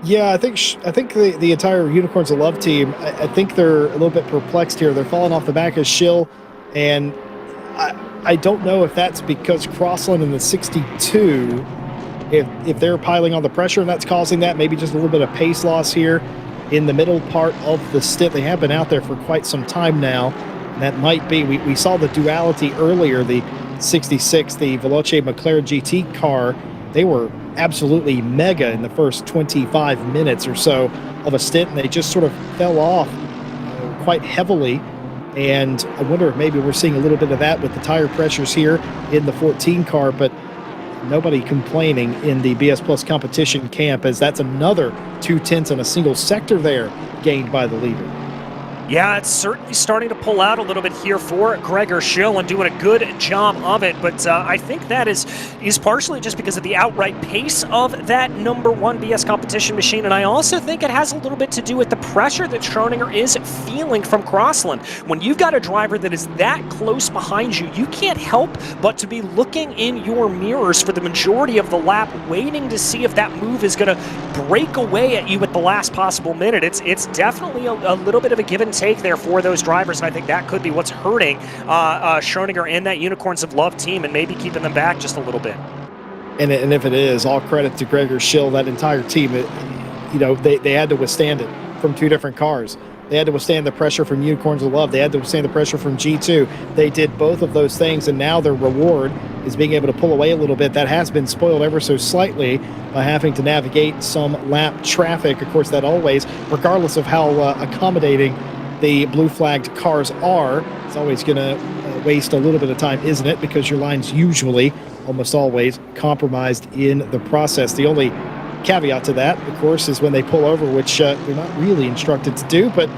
Yeah, I think the entire Unicorns of Love team, I think they're a little bit perplexed here. They're falling off the back of Schill, and I don't know if that's because Crossland in the 62, if they're piling on the pressure and that's causing that, maybe just a little bit of pace loss here in the middle part of the stint. They have been out there for quite some time now, and that might be, we saw the duality earlier, the 66, the Veloce McLaren GT car. They were absolutely mega in the first 25 minutes or so of a stint, and they just sort of fell off quite heavily. And I wonder if maybe we're seeing a little bit of that with the tire pressures here in the 14 car, but nobody complaining in the BS Plus competition camp, as that's another 2/10 in a single sector there gained by the leader. Yeah, it's certainly starting to pull out a little bit here for Gregor Schill and doing a good job of it, but I think that is partially just because of the outright pace of that number one BS competition machine, and I also think it has a little bit to do with the pressure that Schrodinger is feeling from Crossland. When you've got a driver that is that close behind you, you can't help but to be looking in your mirrors for the majority of the lap, waiting to see if that move is going to break away at you at the last possible minute. It's definitely a little bit of a give and take there for those drivers, and I think that could be what's hurting Schrodinger and that Unicorns of Love team, and maybe keeping them back just a little bit. And if it is, all credit to Gregor Schill, that entire team. They had to withstand it from two different cars. They had to withstand the pressure from Unicorns of Love. They had to withstand the pressure from G2. They did both of those things, and now their reward is being able to pull away a little bit. That has been spoiled ever so slightly by having to navigate some lap traffic. Of course, that always, regardless of how accommodating the blue flagged cars are, it's always going to waste a little bit of time, isn't it? Because your line's usually, almost always, compromised in the process. The only caveat to that, of course, is when they pull over, which they're not really instructed to do, but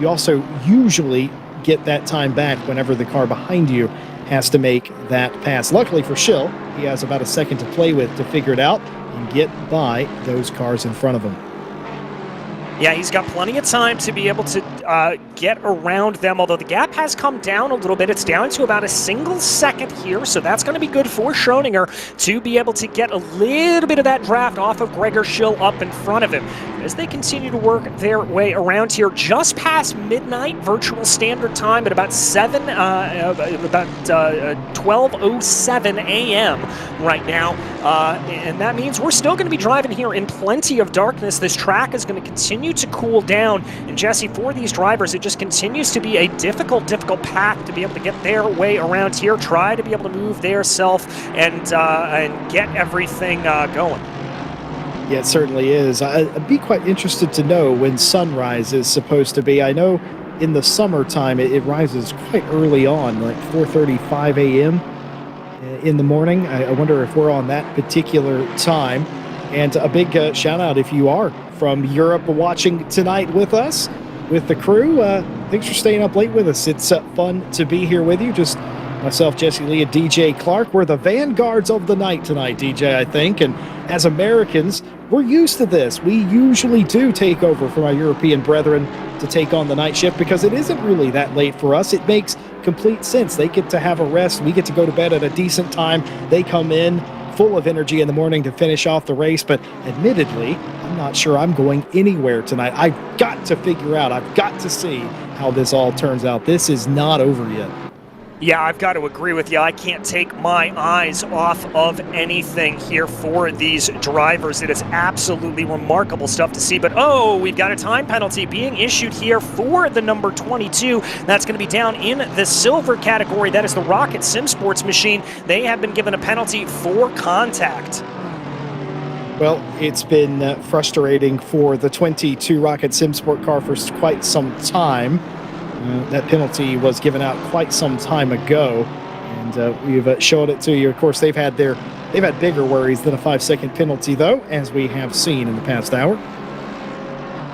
you also usually get that time back whenever the car behind you has to make that pass. Luckily for Schill, he has about a second to play with to figure it out and get by those cars in front of him. Yeah, he's got plenty of time to be able to get around them, although the gap has come down a little bit. It's down to about a single second here, so that's going to be good for Schroninger to be able to get a little bit of that draft off of Gregor Schill up in front of him. As they continue to work their way around here, just past midnight virtual standard time at about 12:07 a.m. right now, and that means we're still going to be driving here in plenty of darkness. This track is going to continue to cool down, and Jesse, for these drivers, it just continues to be a difficult path to be able to get their way around here, try to be able to move their self and get everything going. Yeah, it certainly is. I'd be quite interested to know when sunrise is supposed to be. I know in the summertime it rises quite early on, like 4:35 a.m. in the morning. I wonder if we're on that particular time. And a big shout out if you are from Europe watching tonight with us, with the crew. Thanks for staying up late with us. It's fun to be here with you. Just myself, Jesse Lee, and DJ Clark. We're the vanguards of the night tonight, DJ, I think. And as Americans, we're used to this. We usually do take over from our European brethren to take on the night shift because it isn't really that late for us. It makes complete sense. They get to have a rest. We get to go to bed at a decent time. They come in full of energy in the morning to finish off the race. But admittedly, I'm not sure I'm going anywhere tonight. I've got to figure out, I've got to see how this all turns out. This is not over yet. Yeah, I've got to agree with you. I can't take my eyes off of anything here for these drivers. It is absolutely remarkable stuff to see. But, oh, we've got a time penalty being issued here for the number 22. That's going to be down in the silver category. That is the Rocket Sim Sports machine. They have been given a penalty for contact. Well, it's been frustrating for the 22 Rocket Sim Sport car for quite some time. That penalty was given out quite some time ago, and we've showed it to you. Of course, they've had bigger worries than a 5-second penalty, though, as we have seen in the past hour.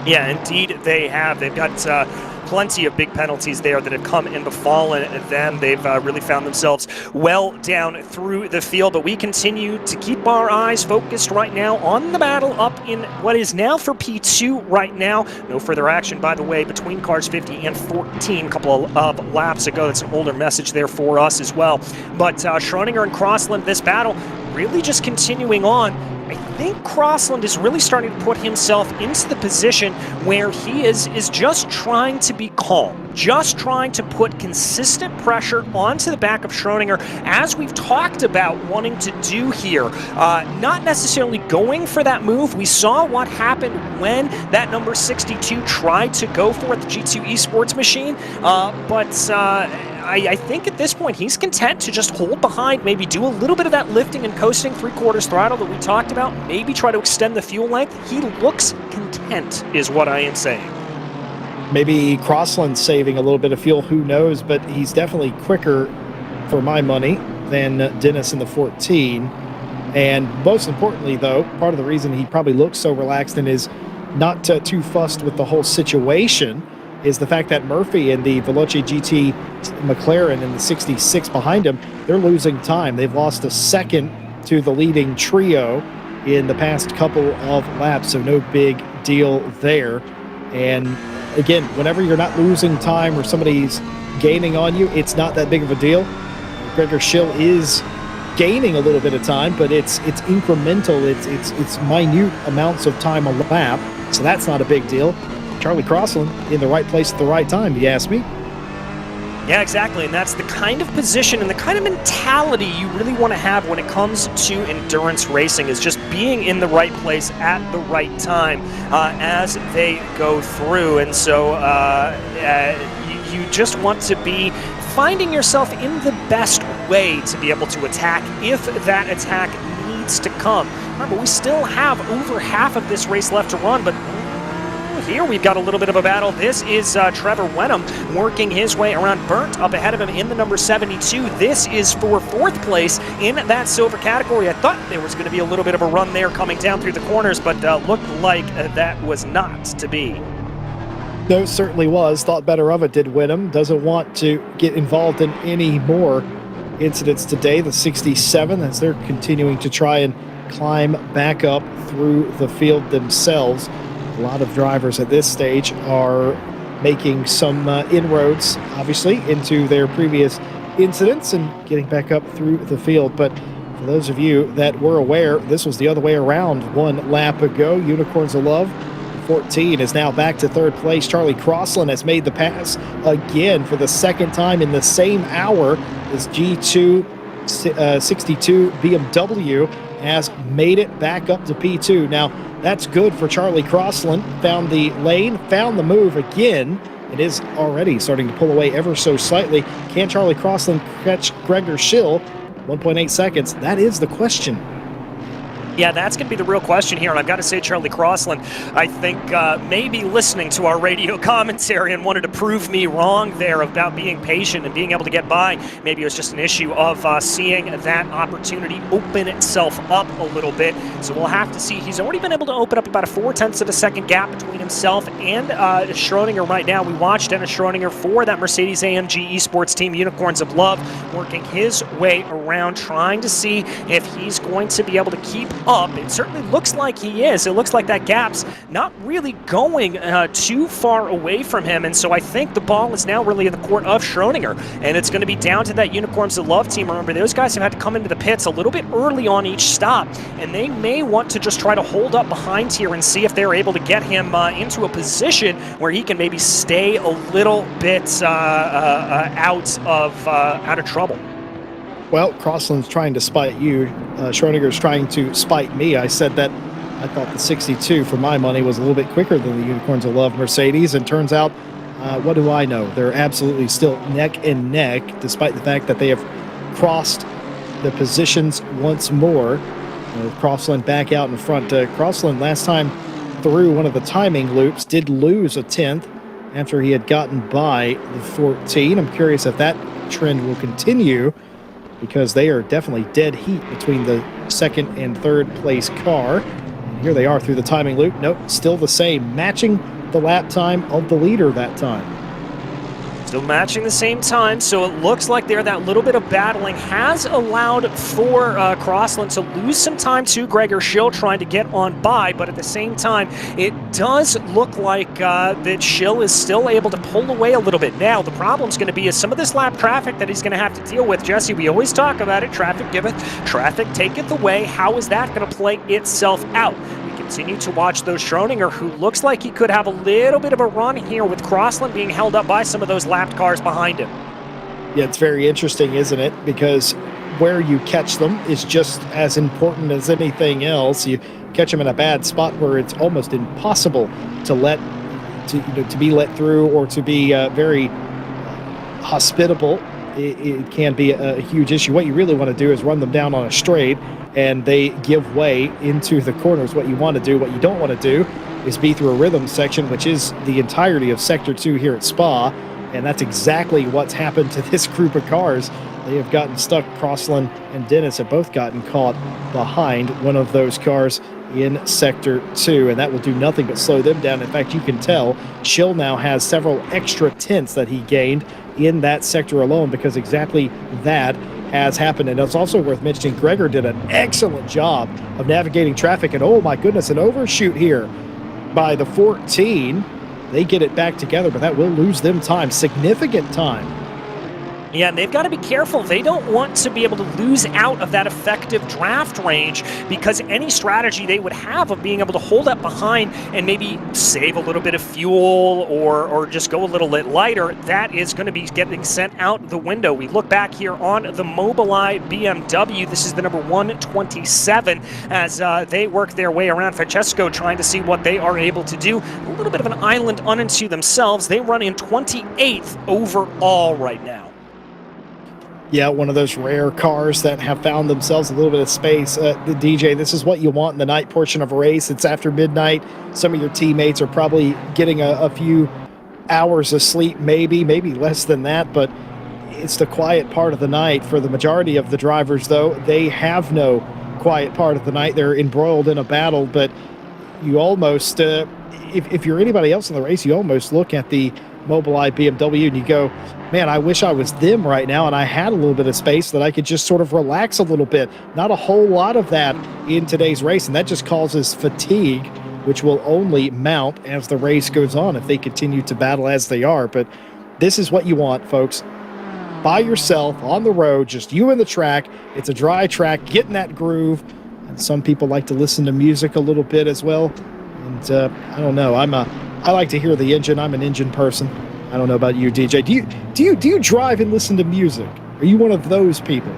Yeah, indeed they have. They've got plenty of big penalties there that have come and befallen them. They've really found themselves well down through the field, but we continue to keep our eyes focused right now on the battle up in what is now for P2 right now. No further action, by the way, between cars 50 and 14 a couple of laps ago. That's an older message there for us as well. But Schroninger and Crossland, this battle really just continuing on. I think Crossland is really starting to put himself into the position where he is just trying to be calm, just trying to put consistent pressure onto the back of Schroninger, as we've talked about wanting to do here. Not necessarily going for that move. We saw what happened when that number 62 tried to go for it, the G2 Esports machine, but I think at this point he's content to just hold behind, maybe do a little bit of that lifting and coasting 3/4 throttle that we talked about, maybe try to extend the fuel length. He looks content is what I am saying. Maybe Crossland's saving a little bit of fuel, who knows, but he's definitely quicker for my money than Dennis in the 14. And most importantly, though, part of the reason he probably looks so relaxed and is not too fussed with the whole situation is the fact that Murphy and the Veloce GT McLaren and the 66 behind him, they're losing time. They've lost a second to the leading trio in the past couple of laps, so no big deal there. And again, whenever you're not losing time or somebody's gaining on you, it's not that big of a deal. Gregor Schill is gaining a little bit of time, but it's incremental. It's minute amounts of time a lap, so that's not a big deal. Charlie Crossland in the right place at the right time, if you ask me. Yeah, exactly, and that's the kind of position and the kind of mentality you really want to have when it comes to endurance racing, is just being in the right place at the right time as they go through. And so you just want to be finding yourself in the best way to be able to attack if that attack needs to come. Remember, we still have over half of this race left to run, but here we've got a little bit of a battle. This is Trevor Wenham working his way around. Burnt up ahead of him in the number 72. This is for 4th place in that silver category. I thought there was going to be a little bit of a run there coming down through the corners, but looked like that was not to be. No, certainly was. Thought better of it, did Wenham. Doesn't want to get involved in any more incidents today. The 67, as they're continuing to try and climb back up through the field themselves. A lot of drivers at this stage are making some inroads, obviously, into their previous incidents and getting back up through the field. But for those of you that were aware, this was the other way around one lap ago. Unicorns of Love 14 is now back to third place. Charlie Crossland has made the pass again for the second time in the same hour. This G2 62 BMW has made it back up to P2. Now, that's good for Charlie Crossland. Found the lane, found the move again. It is already starting to pull away ever so slightly. Can Charlie Crossland catch Gregor Schill? 1.8 seconds. That is the question. Yeah, that's going to be the real question here, and I've got to say, Charlie Crossland, I think maybe listening to our radio commentary and wanted to prove me wrong there about being patient and being able to get by. Maybe it was just an issue of seeing that opportunity open itself up a little bit. So we'll have to see. He's already been able to open up about a 0.4 of a second gap between himself and Schrodinger right now. We watched Dennis Schrodinger for that Mercedes-AMG Esports team, Unicorns of Love, working his way around, trying to see if he's going to be able to keep up. It certainly looks like he is. It looks like that gap's not really going too far away from him, and so I think the ball is now really in the court of Schrodinger, and it's going to be down to that Unicorns of Love team. Remember, those guys have had to come into the pits a little bit early on each stop, and they may want to just try to hold up behind here and see if they're able to get him into a position where he can maybe stay a little bit out of trouble. Well, Crossland's trying to spite you. Schrodinger's trying to spite me. I said that I thought the 62, for my money, was a little bit quicker than the Unicorns of Love Mercedes, and turns out, what do I know? They're absolutely still neck and neck, despite the fact that they have crossed the positions once more. Crossland back out in front. Crossland, last time through one of the timing loops, did lose a 10th after he had gotten by the 14. I'm curious if that trend will continue, because they are definitely dead heat between the second and third place car. And here they are through the timing loop. Nope, still the same, matching the lap time of the leader that time. Still matching the same time, so it looks like there that little bit of battling has allowed for Crossland to lose some time to Gregor Schill trying to get on by, but at the same time, it does look like that Schill is still able to pull away a little bit. Now, the problem's going to be is some of this lap traffic that he's going to have to deal with. Jesse, we always talk about it, traffic giveth, traffic taketh away. How is that going to play itself out? Continue to watch those Schrodinger, who looks like he could have a little bit of a run here with Crossland being held up by some of those lapped cars behind him. Yeah, it's very interesting, isn't it? Because where you catch them is just as important as anything else. You catch them in a bad spot where it's almost impossible to be let through or to be very hospitable. It can be a huge issue. What you really want to do is run them down on a straight, and they give way into the corners. What you want to do, what you don't want to do, is be through a rhythm section, which is the entirety of Sector 2 here at Spa, and that's exactly what's happened to this group of cars. They have gotten stuck. Crossland and Dennis have both gotten caught behind one of those cars in Sector 2, and that will do nothing but slow them down. In fact, you can tell Schill now has several extra tenths that he gained in that sector alone, because exactly that has happened. And it's also worth mentioning, Gregor did an excellent job of navigating traffic, and oh my goodness, an overshoot here by the 14. They get it back together, but that will lose them time, significant time. Yeah, and they've got to be careful. They don't want to be able to lose out of that effective draft range, because any strategy they would have of being able to hold up behind and maybe save a little bit of fuel or just go a little bit lighter, that is going to be getting sent out the window. We look back here on the Mobileye BMW. This is the number 127 as they work their way around. Francesco trying to see what they are able to do. A little bit of an island unto themselves. They run in 28th overall right now. Yeah, one of those rare cars that have found themselves a little bit of space. The DJ, this is what you want in the night portion of a race. It's after midnight. Some of your teammates are probably getting a few hours of sleep, maybe less than that, but it's the quiet part of the night. For the majority of the drivers, though, they have no quiet part of the night. They're embroiled in a battle, but you almost, if you're anybody else in the race, you almost look at the Mobileye BMW and you go, man, I wish I was them right now and I had a little bit of space that I could just sort of relax a little bit. Not a whole lot of that in today's race, and that just causes fatigue which will only mount as the race goes on if they continue to battle as they are. But this is what you want, folks. By yourself on the road, just you and the track. It's a dry track, get in that groove. And some people like to listen to music a little bit as well. And I don't know. I like to hear the engine. I'm an engine person. I don't know about you, DJ. Do you drive and listen to music? Are you one of those people?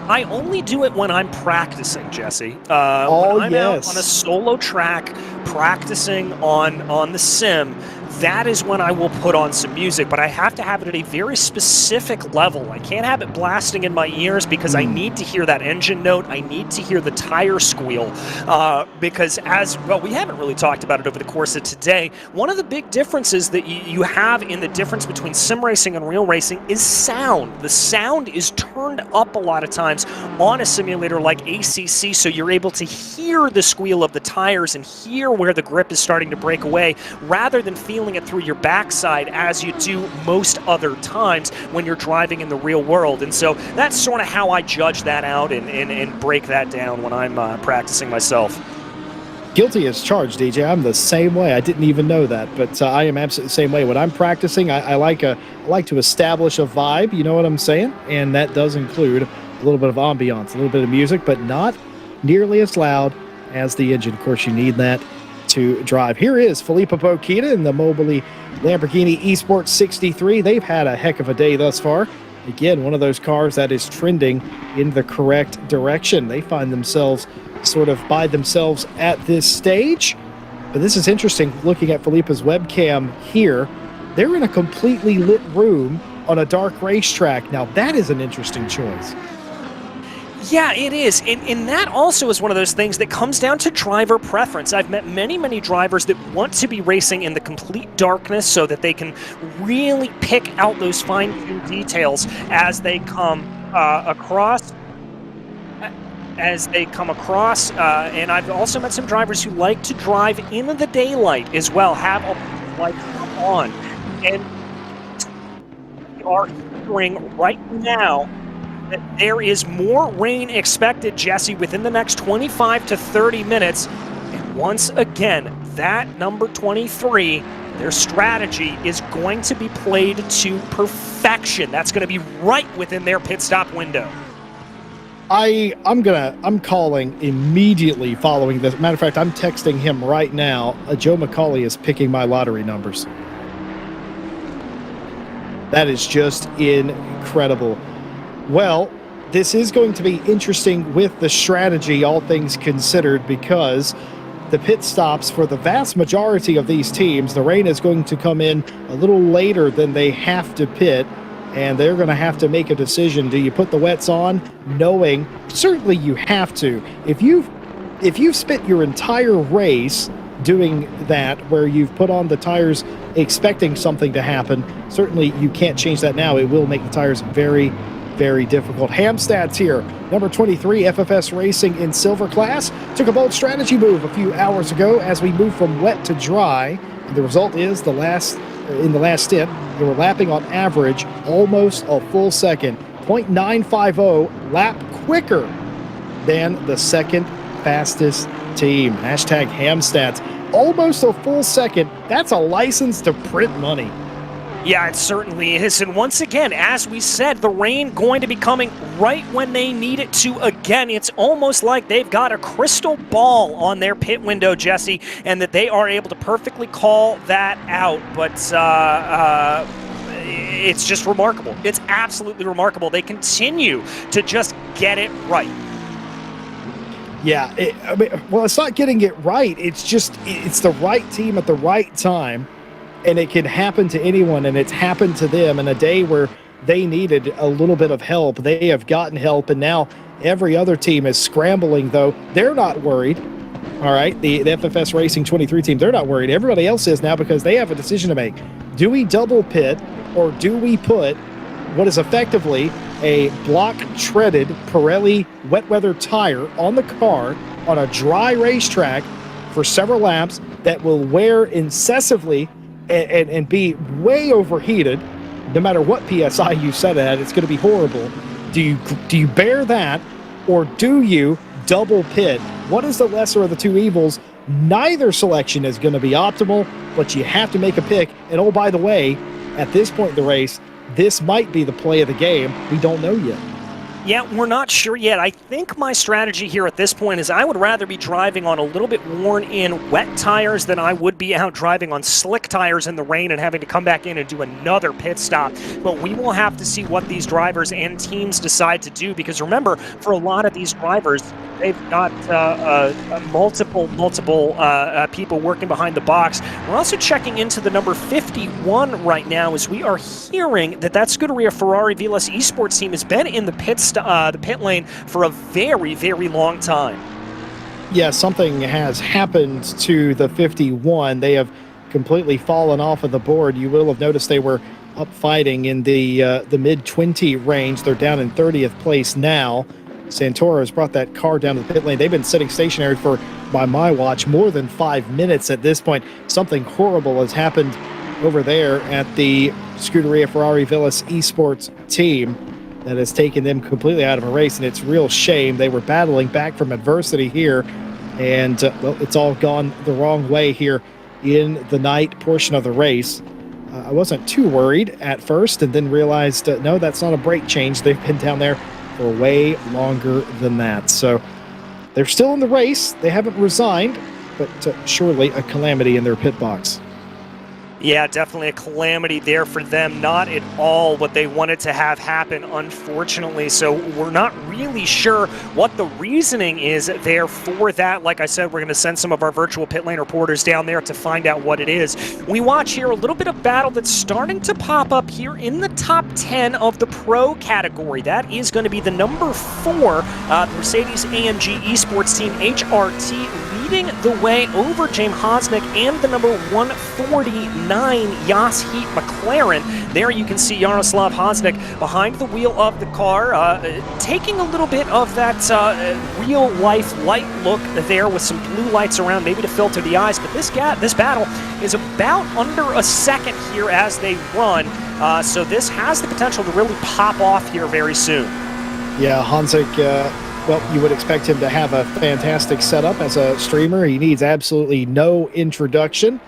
I only do it when I'm practicing, Jesse. When I'm out on a solo track practicing on the sim, that is when I will put on some music, but I have to have it at a very specific level. I can't have it blasting in my ears because I need to hear that engine note. I need to hear the tire squeal because we haven't really talked about it over the course of today. One of the big differences that you have in the difference between sim racing and real racing is sound. The sound is turned up a lot of times on a simulator like ACC, so you're able to hear the squeal of the tires and hear where the grip is starting to break away rather than feeling it through your backside as you do most other times when you're driving in the real world. And so that's sort of how I judge that out and break that down when I'm practicing myself. Guilty as charged, DJ. I'm the same way. I didn't even know that, but I am absolutely the same way. When I'm practicing, I like to establish a vibe, you know what I'm saying? And that does include a little bit of ambiance, a little bit of music, but not nearly as loud as the engine. Of course, you need that to drive. Here is Filippo Bocchita in the Mobileye Lamborghini Esports 63. They've had a heck of a day thus far. Again, one of those cars that is trending in the correct direction. They find themselves sort of by themselves at this stage. But this is interesting, looking at Filippo's webcam here. They're in a completely lit room on a dark racetrack. Now, that is an interesting choice. Yeah, it is. And that also is one of those things that comes down to driver preference. I've met many, many drivers that want to be racing in the complete darkness so that they can really pick out those fine-tuned details as they come across. And I've also met some drivers who like to drive in the daylight as well, have a light on. And we are hearing right now that there is more rain expected, Jesse, within the next 25 to 30 minutes. And once again, that number 23, their strategy is going to be played to perfection. That's going to be right within their pit stop window. I'm calling immediately following this. Matter of fact, I'm texting him right now. Joe McCauley is picking my lottery numbers. That is just incredible. Well, this is going to be interesting with the strategy, all things considered, because the pit stops for the vast majority of these teams, the rain is going to come in a little later than they have to pit, and they're going to have to make a decision. Do you put the wets on, knowing certainly you have to? If you've spent your entire race doing that, where you've put on the tires expecting something to happen, certainly you can't change that now. It will make the tires very, very difficult. Hamstad's here, number 23, FFS Racing in silver class. Took a bold strategy move a few hours ago as we moved from wet to dry. And the result is in the last stint, they were lapping on average almost a full second, 0.950 lap quicker than the second fastest team. Hashtag Hamstats. Almost a full second. That's a license to print money. Yeah, it certainly is. And once again, as we said, the rain going to be coming right when they need it to again. It's almost like they've got a crystal ball on their pit window, Jesse, and that they are able to perfectly call that out. But it's just remarkable. It's absolutely remarkable. They continue to just get it right. Yeah, it's not getting it right. It's the right team at the right time. And it can happen to anyone, and it's happened to them in a day where they needed a little bit of help. They have gotten help, and now every other team is scrambling, though. They're not worried. All right, the FFS Racing 23 team, they're not worried. Everybody else is now, because they have a decision to make. Do we double pit, or do we put what is effectively a block-treaded Pirelli wet weather tire on the car on a dry racetrack for several laps that will wear incessantly and be way overheated? No matter what PSI you set it at, it's going to be horrible. Do you bear that, or do you double pit? What is the lesser of the two evils? Neither selection is going to be optimal, but you have to make a pick. And oh, by the way, at this point in the race, this might be the play of the game. We don't know yet. Yeah, we're not sure yet. I think my strategy here at this point is I would rather be driving on a little bit worn-in wet tires than I would be out driving on slick tires in the rain and having to come back in and do another pit stop. But we will have to see what these drivers and teams decide to do, because remember, for a lot of these drivers, they've got multiple people working behind the box. We're also checking into the number 51 right now, as we are hearing that Scuderia Ferrari Veloce Esports team has been in the pit lane for a very, very long time. Yeah, something has happened to the 51. They have completely fallen off of the board. You will have noticed they were up fighting in the mid-20 range. They're down in 30th place now. Santoro has brought that car down to the pit lane. They've been sitting stationary for, by my watch, more than 5 minutes at this point. Something horrible has happened over there at the Scuderia Ferrari Veloce Esports team that has taken them completely out of a race, and it's a real shame. They were battling back from adversity here, and well, it's all gone the wrong way here in the night portion of the race. I wasn't too worried at first, and then realized, no, that's not a brake change. They've been down there for way longer than that. So they're still in the race. They haven't resigned, but surely a calamity in their pit box. Yeah, definitely a calamity there for them. Not at all what they wanted to have happen, unfortunately. So we're not really sure what the reasoning is there for that. Like I said, we're going to send some of our virtual pit lane reporters down there to find out what it is. We watch here a little bit of battle that's starting to pop up here in the top 10 of the pro category. That is going to be the number 4 Mercedes-AMG Esports team, HRT, leading the way over James Hosnick and the number 149 Yas Heat McLaren. There you can see Yaroslav Hosnick behind the wheel of the car, taking a little bit of that real-life light look there with some blue lights around, maybe to filter the eyes. But this battle is about under a second here as they run, so this has the potential to really pop off here very soon. Yeah, Hosnick, well, you would expect him to have a fantastic setup as a streamer. He needs absolutely no introduction.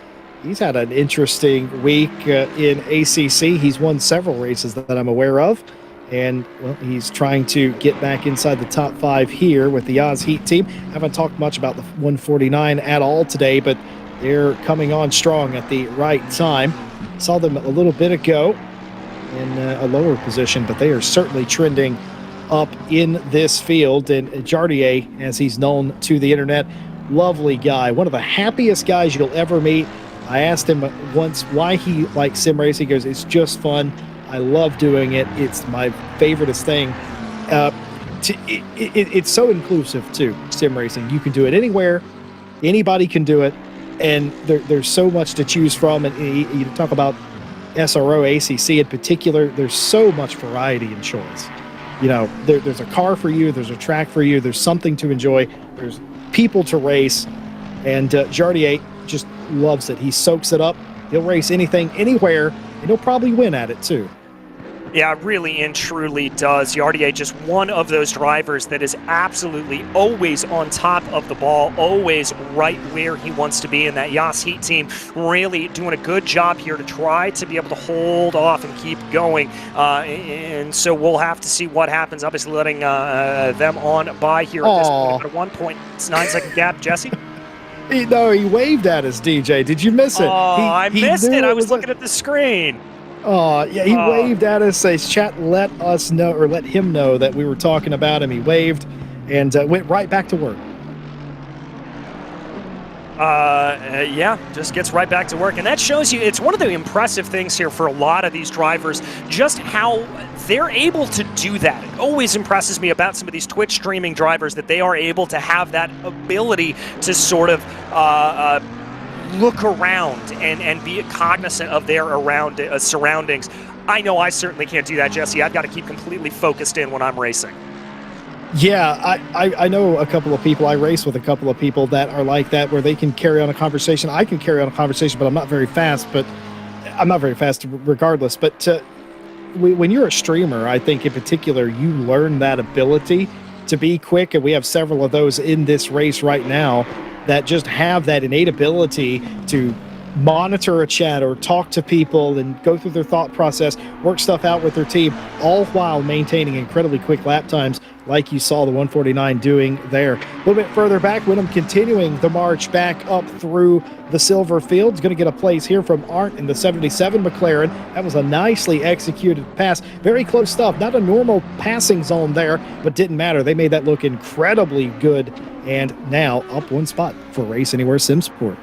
He's had an interesting week in ACC. He's won several races that I'm aware of. And, well, he's trying to get back inside the top 5 here with the Yas Heat team. Haven't talked much about the 149 at all today, but they're coming on strong at the right time. Saw them a little bit ago in a lower position, but they are certainly trending up in this field. And Jardier, as he's known to the internet, lovely guy, one of the happiest guys you'll ever meet. I asked him once why he likes sim racing. He goes, it's just fun. I love doing it. It's my favoriteest thing. It's so inclusive too, sim racing. You can do it anywhere. Anybody can do it. And there's so much to choose from. And you talk about SRO ACC in particular, there's so much variety and choice. You know, there's a car for you, there's a track for you, there's something to enjoy, there's people to race, and Jardier just loves it. He soaks it up. He'll race anything, anywhere, and he'll probably win at it too. Yeah, really and truly does. Jardier, just one of those drivers that is absolutely always on top of the ball, always right where he wants to be in that Yas Heat team. Really doing a good job here to try to be able to hold off and keep going. And so we'll have to see what happens. Obviously letting them on by here at this point. At a 1.9 second gap. Jesse? He waved at us, DJ. Did you miss it? I missed it. I was looking at the screen. Oh, yeah, he waved at us. His chat let us know, or let him know that we were talking about him. He waved and went right back to work. Yeah, just gets right back to work. And that shows you, it's one of the impressive things here for a lot of these drivers, just how they're able to do that. It always impresses me about some of these Twitch streaming drivers that they are able to have that ability to sort of look around and be cognizant of their surroundings. I know I certainly can't do that, Jesse. I've got to keep completely focused in when I'm racing. Yeah, I know a couple of people. I race with a couple of people that are like that, where they can carry on a conversation. I can carry on a conversation, but I'm not very fast. But I'm not very fast regardless. But when you're a streamer, I think in particular, you learn that ability to be quick. And we have several of those in this race right now. that just have that innate ability to monitor a chat or talk to people and go through their thought process, work stuff out with their team, all while maintaining incredibly quick lap times like you saw the 149 doing there. A little bit further back, Wyndham continuing the march back up through the silver field. He's going to get a place here from Arndt in the 77 McLaren. That was a nicely executed pass. Very close stuff. Not a normal passing zone there, but didn't matter. They made that look incredibly good. And now up one spot for Race Anywhere SimSport.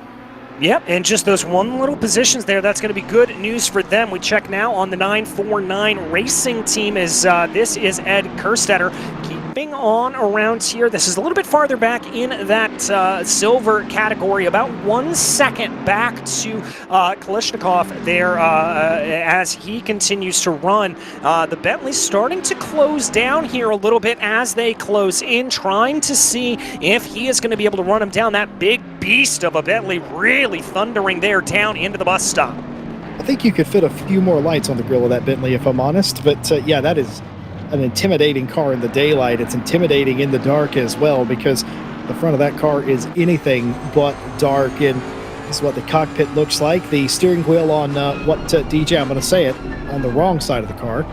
Yep, and just those one little positions there, that's going to be good news for them. We check now on the 949 racing team as this is Ed Kerstetter keeping on around here. This is a little bit farther back in that silver category, about 1 second back to Kalishnikov there as he continues to run. The Bentley's starting to close down here a little bit as they close in, trying to see if he is going to be able to run him down. That big beast of a Bentley really thundering there down into the bus stop. I think you could fit a few more lights on the grill of that Bentley, if I'm honest. But yeah, that is an intimidating car in the daylight. It's intimidating in the dark as well, because the front of that car is anything but dark. And this is what the cockpit looks like. The steering wheel on DJ, I'm going to say it, on the wrong side of the car.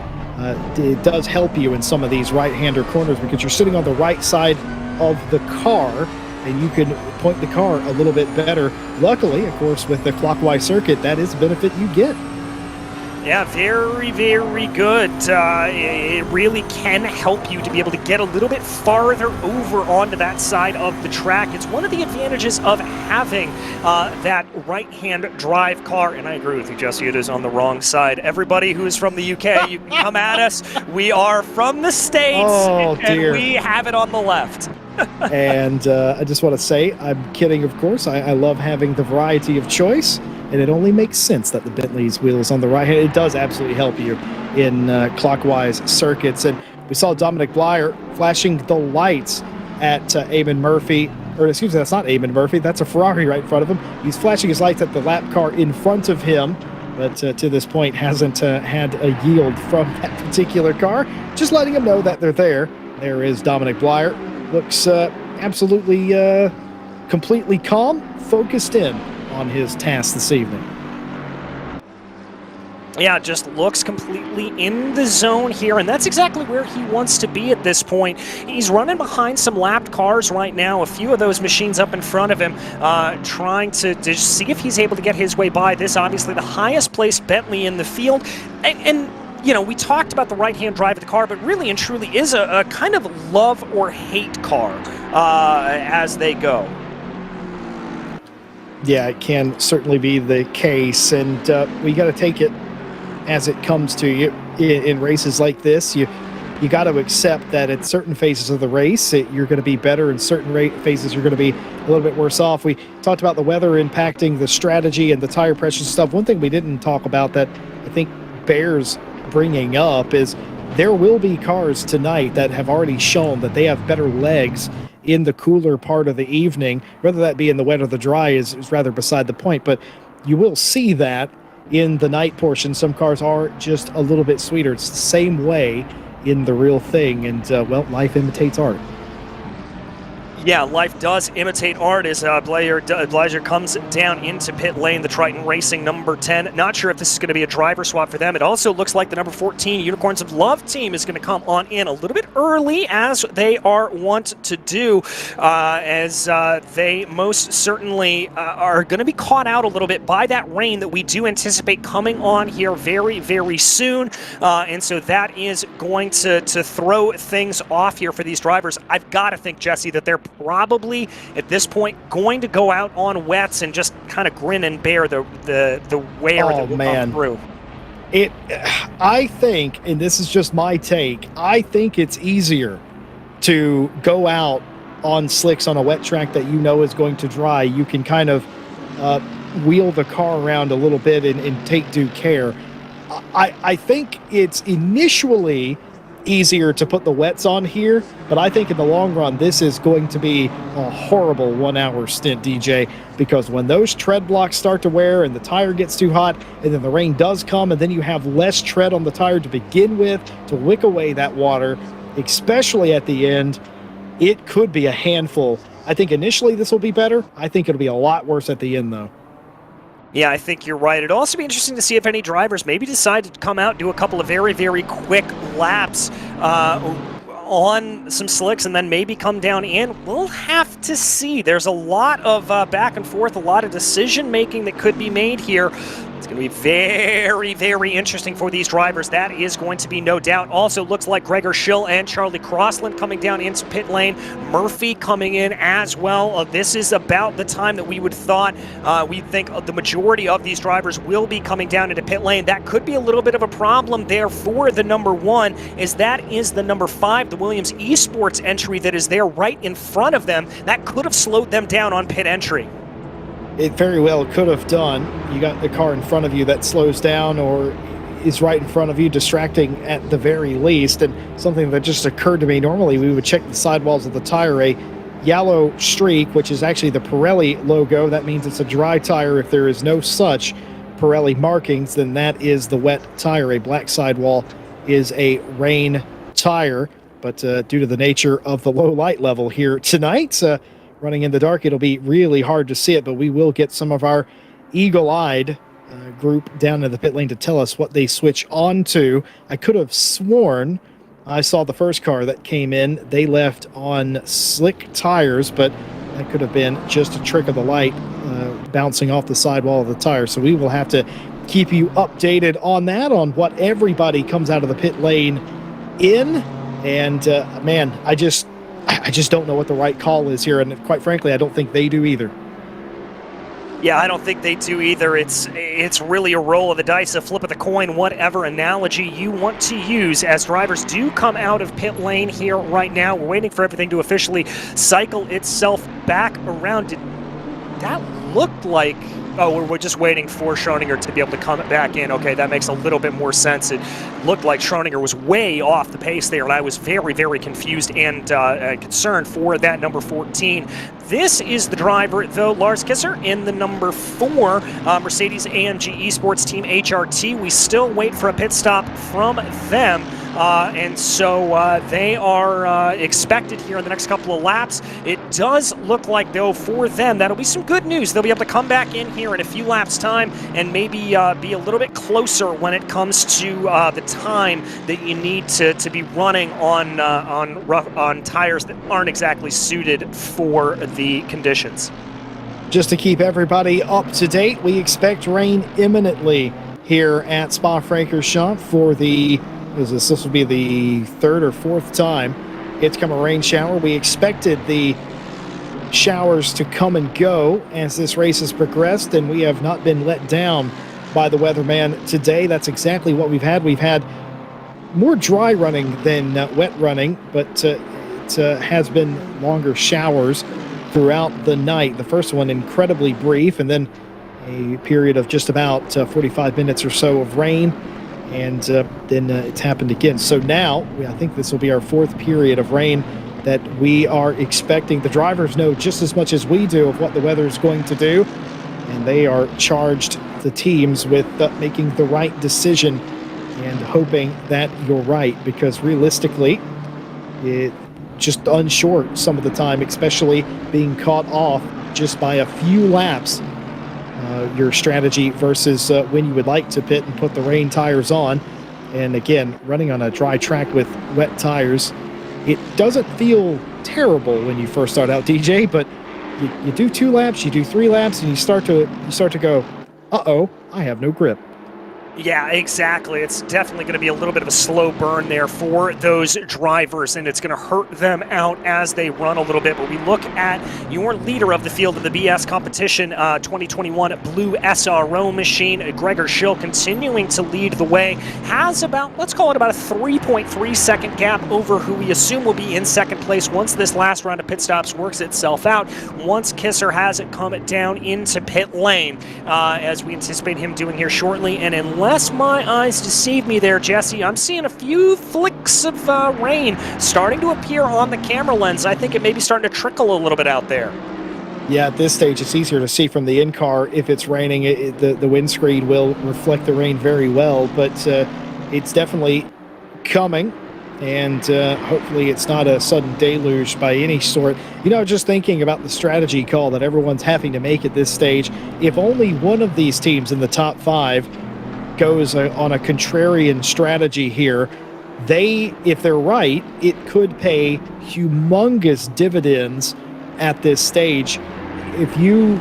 It does help you in some of these right-hander corners because you're sitting on the right side of the car, and you can point the car a little bit better. Luckily, of course, with the clockwise circuit, that is a benefit you get. Yeah, very, very good. It really can help you to be able to get a little bit farther over onto that side of the track. It's one of the advantages of having that right-hand drive car. And I agree with you, Jesse, it is on the wrong side. Everybody who is from the UK, you can come at us. We are from the States, and we have it on the left. And I just want to say, I'm kidding, of course. I love having the variety of choice, and it only makes sense that the Bentley's wheel is on the right hand. It does absolutely help you in clockwise circuits. And we saw Dominic Blyer flashing the lights at Eamon Murphy. Or excuse me, that's not Eamon Murphy. That's a Ferrari right in front of him. He's flashing his lights at the lap car in front of him, but to this point hasn't had a yield from that particular car. Just letting him know that they're there. There is Dominic Blyer. Looks absolutely completely calm, focused in on his task this evening. Yeah, just looks completely in the zone here, and that's exactly where he wants to be at this point. He's running behind some lapped cars right now, a few of those machines up in front of him, trying to see if he's able to get his way by. This obviously the highest placed Bentley in the field, and you know, we talked about the right-hand drive of the car, but really and truly is a kind of love or hate car as they go. Yeah, it can certainly be the case, and we got to take it as it comes to you in races like this. You got to accept that at certain phases of the race, you're going to be better. In certain phases, you're going to be a little bit worse off. We talked about the weather impacting the strategy and the tire pressure stuff. One thing we didn't talk about that I think bears bringing up is there will be cars tonight that have already shown that they have better legs in the cooler part of the evening. Whether that be in the wet or the dry is rather beside the point, but you will see that in the night portion. Some cars are just a little bit sweeter. It's the same way in the real thing, and well, life imitates art. Yeah, life does imitate art as Blazer comes down into pit lane, the Triton Racing number 10. Not sure if this is going to be a driver swap for them. It also looks like the number 14 Unicorns of Love team is going to come on in a little bit early, as they are wont to do, as they most certainly are going to be caught out a little bit by that rain that we do anticipate coming on here very, very soon. And so that is going to throw things off here for these drivers. I've got to think, Jesse, that they're probably at this point going to go out on wets and just kind of grin and bear the wear that will come through. I think, and this is just my take, I think it's easier to go out on slicks on a wet track that you know is going to dry. You can kind of wheel the car around a little bit and take due care. I think it's initially easier to put the wets on here, but I think in the long run this is going to be a horrible 1 hour stint, DJ, because when those tread blocks start to wear and the tire gets too hot and then the rain does come and then you have less tread on the tire to begin with to wick away that water, especially at the end, it could be a handful I think initially this will be better. I think it'll be a lot worse at the end, though. Yeah, I think you're right. It'll also be interesting to see if any drivers maybe decide to come out, do a couple of very, very quick laps on some slicks and then maybe come down in. We'll have to see. There's a lot of back and forth, a lot of decision making that could be made here. It's going to be very, very interesting for these drivers. That is going to be no doubt. Also looks like Gregor Schill and Charlie Crossland coming down into pit lane. Murphy coming in as well. This is about the time that we would thought, we think the majority of these drivers will be coming down into pit lane. That could be a little bit of a problem there for the number 1, as that is the number 5, the Williams Esports entry that is there right in front of them. That could have slowed them down on pit entry. It very well could have done. You got the car in front of you that slows down or is right in front of you, distracting at the very least. And something that just occurred to me, normally we would check the sidewalls of the tire. A yellow streak, which is actually the Pirelli logo, that means it's a dry tire. If there is no such Pirelli markings, then that is the wet tire. A black sidewall is a rain tire. But due to the nature of the low light level here tonight, running in the dark, it'll be really hard to see it, but we will get some of our eagle-eyed group down in the pit lane to tell us what they switch on to. I could have sworn I saw the first car that came in. They left on slick tires, but that could have been just a trick of the light bouncing off the sidewall of the tire. So we will have to keep you updated on that, on what everybody comes out of the pit lane in. And man, I just don't know what the right call is here, and quite frankly, I don't think they do either. Yeah, I don't think they do either. It's really a roll of the dice, a flip of the coin, whatever analogy you want to use, as drivers do come out of pit lane here right now. We're waiting for everything to officially cycle itself back around. That looked like... Oh, we're just waiting for Schroninger to be able to come back in. Okay, that makes a little bit more sense. It looked like Schroninger was way off the pace there, and I was very, very confused and concerned for that number 14. This is the driver, though, Lars Kisser, in the number 4 Mercedes-AMG Esports Team HRT. We still wait for a pit stop from them. And so they are expected here in the next couple of laps. It does look like, though, for them, that'll be some good news. They'll be able to come back in here in a few laps' time and maybe be a little bit closer when it comes to the time that you need to be running on tires that aren't exactly suited for the conditions. Just to keep everybody up to date, we expect rain imminently here at Spa-Francorchamps for the... This will be the 3rd or 4th time it's come a rain shower. We expected the showers to come and go as this race has progressed, and we have not been let down by the weatherman today. That's exactly what we've had. We've had more dry running than wet running, but it has been longer showers throughout the night. The first one incredibly brief, and then a period of just about 45 minutes or so of rain. And then it's happened again. So now, I think this will be our 4th period of rain that we are expecting. The drivers know just as much as we do of what the weather is going to do, and they are charged, the teams, with making the right decision and hoping that you're right, because realistically, it just unsure some of the time, especially being caught off just by a few laps. Your strategy versus when you would like to pit and put the rain tires on. And again, running on a dry track with wet tires, it doesn't feel terrible when you first start out, DJ, but you do 2 laps, you do 3 laps, and you start to go, uh-oh, I have no grip. Yeah, exactly. It's definitely going to be a little bit of a slow burn there for those drivers, and it's going to hurt them out as they run a little bit. But we look at your leader of the field of the BS competition, 2021 blue SRO machine, Gregor Schill, continuing to lead the way. Has about, let's call it about a 3.3 second gap over who we assume will be in second place once this last round of pit stops works itself out. Once Kisser has it come down into pit lane, as we anticipate him doing here shortly. And unless my eyes deceive me there, Jesse, I'm seeing a few flicks of rain starting to appear on the camera lens. I think it may be starting to trickle a little bit out there. Yeah, at this stage, it's easier to see from the in-car. If it's raining, the windscreen will reflect the rain very well, but it's definitely coming. and hopefully it's not a sudden deluge by any sort. Just thinking about the strategy call that everyone's having to make at this stage, if only one of these teams in the top 5 goes on a contrarian strategy here, if they're right, it could pay humongous dividends at this stage. If you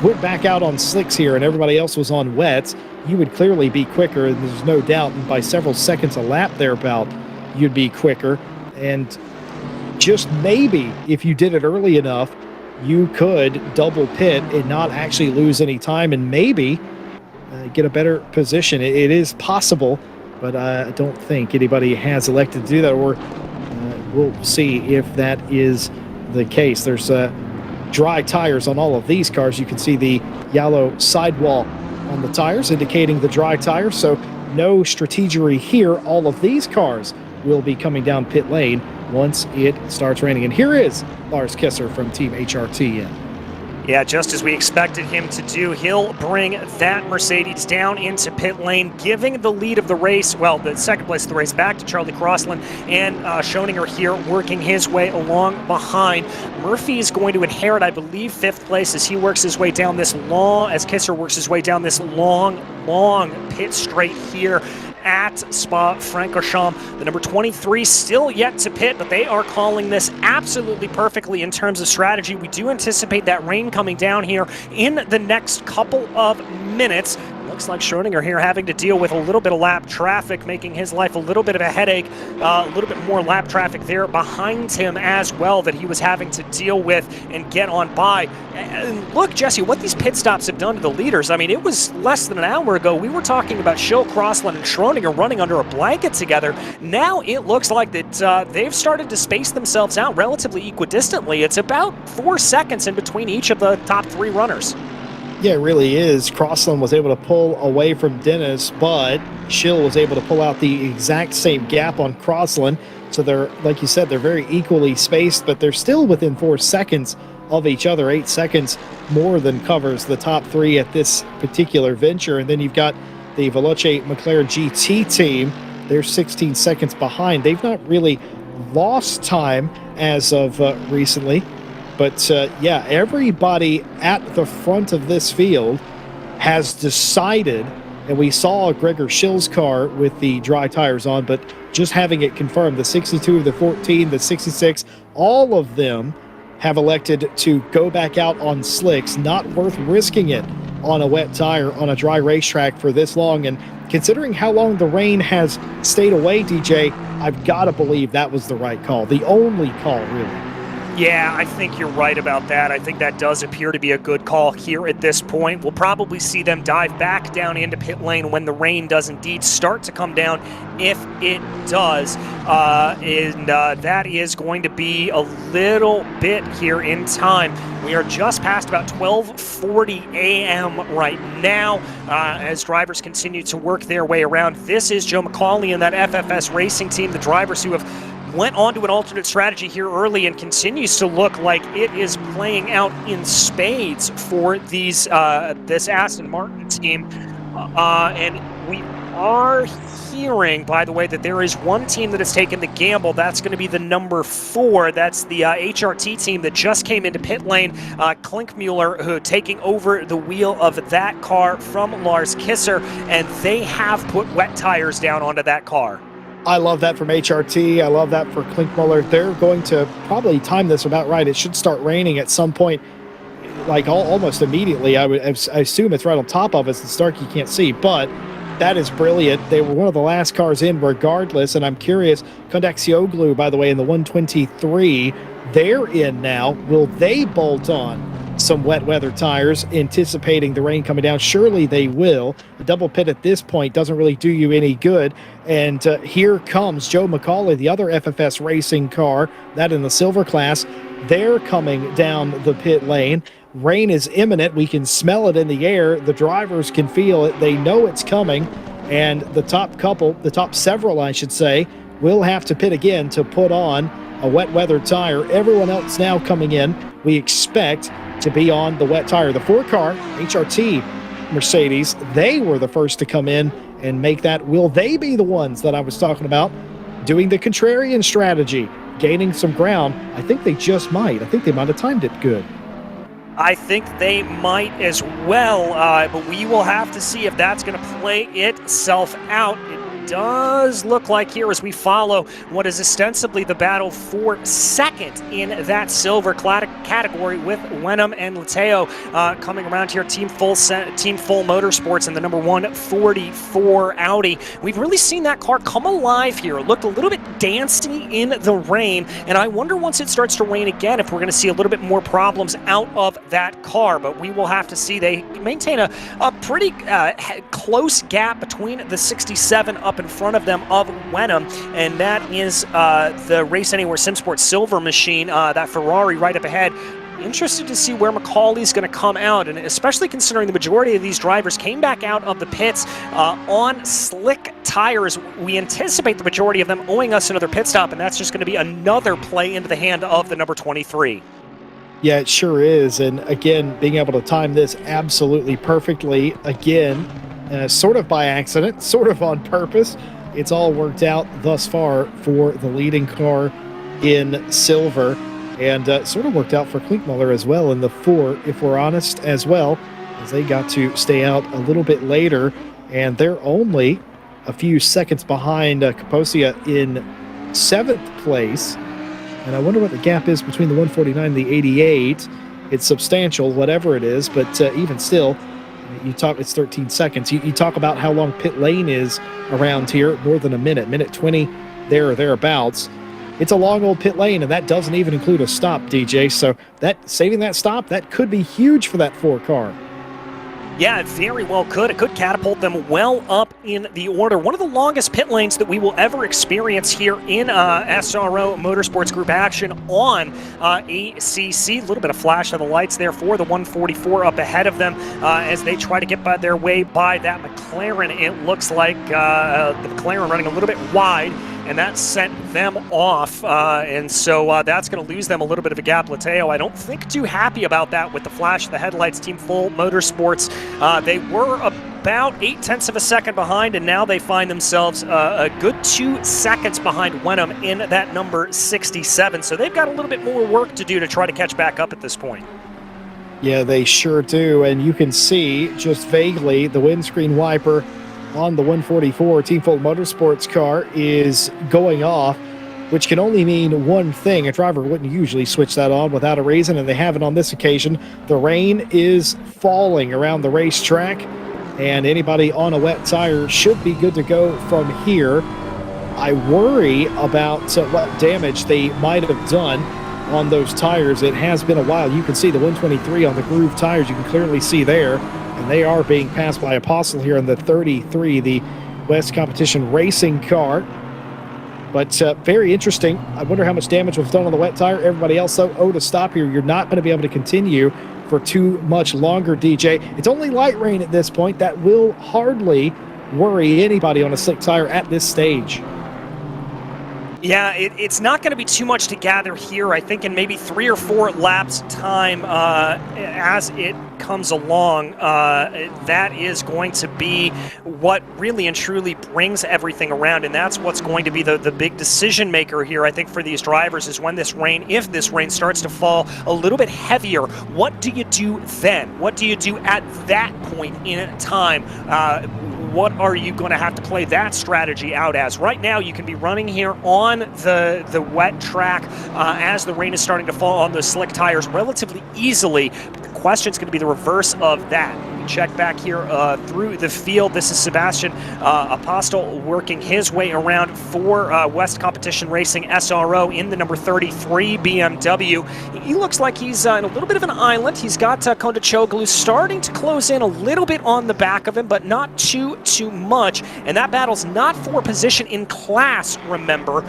went back out on slicks here and everybody else was on wets, you would clearly be quicker, and there's no doubt, and by several seconds a lap thereabout, you'd be quicker. And just maybe, if you did it early enough, you could double pit and not actually lose any time, and maybe get a better position. It is possible, but I don't think anybody has elected to do that, or we'll see if that is the case. There's dry tires on all of these cars. You can see the yellow sidewall on the tires indicating the dry tires, so no strategery here. All of these cars will be coming down pit lane once it starts raining. And here is Lars Kisser from Team HRT in. Yeah, just as we expected him to do, he'll bring that Mercedes down into pit lane, giving the lead of the race, well, the second place of the race, back to Charlie Crossland, and Schoninger here working his way along behind. Murphy is going to inherit, I believe, 5th place as he works his way down this long, as Kisser works his way down this long pit straight here at Spa-Francorchamps. The number 23 still yet to pit, but they are calling this absolutely perfectly in terms of strategy. We do anticipate that rain coming down here in the next couple of minutes. Looks like Schoninger here having to deal with a little bit of lap traffic, making his life a little bit of a headache. A little bit more lap traffic there behind him as well that he was having to deal with and get on by. And look, Jesse, what these pit stops have done to the leaders. I mean, it was less than an hour ago. We were talking about Schill, Crossland, and Schoninger running under a blanket together. Now it looks like that they've started to space themselves out relatively equidistantly. It's about 4 seconds in between each of the top 3 runners. Yeah, it really is. Crossland was able to pull away from Dennis, but Schill was able to pull out the exact same gap on Crossland. So they're, like you said, they're very equally spaced, but they're still within 4 seconds of each other. 8 seconds more than covers the top 3 at this particular venture. And then you've got the Veloce McLaren GT team. They're 16 seconds behind. They've not really lost time as of recently. But, yeah, everybody at the front of this field has decided, and we saw Gregor Schill's car with the dry tires on, but just having it confirmed, the 62, the 14, the 66, all of them have elected to go back out on slicks. Not worth risking it on a wet tire on a dry racetrack for this long. And considering how long the rain has stayed away, DJ, I've got to believe that was the right call. The only call, really. Yeah, I think you're right about that. I think that does appear to be a good call here at this point. We'll probably see them dive back down into pit lane when the rain does indeed start to come down, if it does. And that is going to be a little bit here in time. We are just past about 12:40 a.m. right now as drivers continue to work their way around. This is Joe McCauley and that FFS racing team, the drivers who have went on to an alternate strategy here early and continues to look like it is playing out in spades for these this Aston Martin team. And we are hearing, by the way, that there is one team that has taken the gamble. That's going to be the number 4. That's the HRT team that just came into pit lane. Klinkmuller, who taking over the wheel of that car from Lars Kisser, and they have put wet tires down onto that car. I love that from HRT. I love that for Klinkmuller. They're going to probably time this about right. It should start raining at some point, like almost immediately. I assume it's right on top of us. It's dark, you can't see, but that is brilliant. They were one of the last cars in regardless, and I'm curious, Kondaxioglu, by the way, in the 123, they're in now. Will they bolt on some wet weather tires, anticipating the rain coming down? Surely they will. A double pit at this point doesn't really do you any good. And here comes Joe McCauley, the other FFS racing car, that in the silver class. They're coming down the pit lane. Rain is imminent. We can smell it in the air. The drivers can feel it. They know it's coming. And the top several, I should say, will have to pit again to put on a wet weather tire. Everyone else now coming in, we expect to be on the wet tire. The 4-car HRT Mercedes, they were the first to come in and make that. Will they be the ones that I was talking about doing the contrarian strategy, gaining some ground. I think they just might. I think they might have timed it good. I think they might as well, but we will have to see if that's going to play itself out. It does look like here as we follow what is ostensibly the battle for second in that silver category with Wenham and Lateo coming around here. Team Full Motorsports and the number 144 Audi. We've really seen that car come alive here. It looked a little bit dancey in the rain, and I wonder once it starts to rain again if we're going to see a little bit more problems out of that car, but we will have to see. They maintain a pretty close gap between the 67 up in front of them of Wenham, and that is the Race Anywhere SimSports silver machine, that Ferrari right up ahead. Interested to see where Macaulay's going to come out, and especially considering the majority of these drivers came back out of the pits on slick tires. We anticipate the majority of them owing us another pit stop, and that's just going to be another play into the hand of the number 23. Yeah, it sure is. And again, being able to time this absolutely perfectly, again, sort of by accident, sort of on purpose. It's all worked out thus far for the leading car in silver, and sort of worked out for Klinkmuller as well in the 4, if we're honest, as well, as they got to stay out a little bit later, and they're only a few seconds behind Kaposia in 7th place. And I wonder what the gap is between the 149 and the 88. It's substantial, whatever it is, but even still, you talk, it's 13 seconds. You talk about how long pit lane is around here, more than a minute 20 there or thereabouts. It's a long old pit lane, and that doesn't even include a stop, DJ. So that saving that stop, that could be huge for that 4 car. Yeah, it very well could. It could catapult them well up in the order. One of the longest pit lanes that we will ever experience here in SRO Motorsports Group action on ACC. A little bit of flash of the lights there for the 144 up ahead of them as they try to get by their way by that McLaren. It looks like the McLaren running a little bit wide, and that sent them off, and so that's going to lose them a little bit of a gap. Lateo, I don't think too happy about that with the flash of the headlights. Team Full Motorsports, they were about 0.8 of a second behind, and now they find themselves a good 2 seconds behind Wenham in that number 67. So they've got a little bit more work to do to try to catch back up at this point. Yeah, they sure do, and you can see just vaguely the windscreen wiper on the 144 Team Full Motorsports car is going off, which can only mean one thing. A driver wouldn't usually switch that on without a reason, and they haven't on this occasion. The rain is falling around the racetrack, and anybody on a wet tire should be good to go from here. I worry about what damage they might have done on those tires. It has been a while. You can see the 123 on the groove tires. You can clearly see there. And they are being passed by Apostle here in the 33, the West Competition Racing car. But very interesting. I wonder how much damage was done on the wet tire. Everybody else, though, to stop here. You're not going to be able to continue for too much longer, DJ. It's only light rain at this point. That will hardly worry anybody on a slick tire at this stage. Yeah, it's not going to be too much to gather here. I think in maybe 3 or 4 laps time as it comes along, that is going to be what really and truly brings everything around, and that's what's going to be the big decision maker here, I think, for these drivers, is when this rain, if this rain starts to fall a little bit heavier, what do you do then? What do you do at that point in time? What are you going to have to play that strategy out as? Right now, you can be running here on the wet track as the rain is starting to fall on those slick tires relatively easily. But the question is going to be the reverse of that. We check back here through the field. This is Sebastian Apostle working his way around for West Competition Racing SRO in the number 33 BMW. He looks like he's in a little bit of an island. He's got Kondachoglu starting to close in a little bit on the back of him, but not too much. And that battle's not for position in class, remember.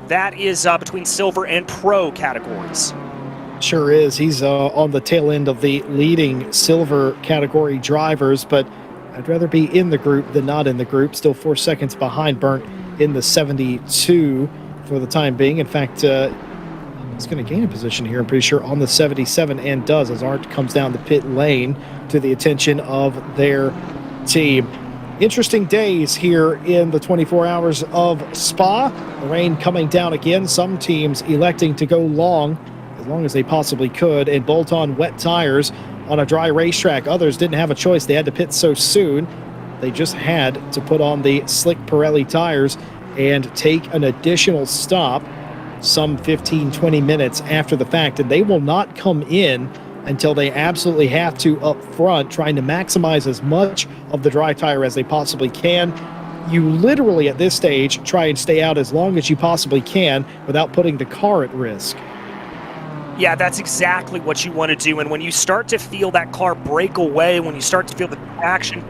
That is between silver and pro categories. Sure is. He's on the tail end of the leading silver category drivers, but I'd rather be in the group than not in the group. Still 4 seconds behind Burnt in the 72 for the time being. In fact, he's going to gain a position here, I'm pretty sure, on the 77, and does as Art comes down the pit lane to the attention of their team. Interesting days here in the 24 hours of Spa. The rain coming down again. Some teams electing to go long as long as they possibly could and bolt on wet tires on a dry racetrack. Others didn't have a choice. They had to pit so soon. They just had to put on the slick Pirelli tires and take an additional stop some 15-20 minutes after the fact, and they will not come in until they absolutely have to up front, trying to maximize as much of the dry tire as they possibly can. You literally at this stage try and stay out as long as you possibly can without putting the car at risk. Yeah, that's exactly what you want to do. And when you start to feel that car break away, when you start to feel the action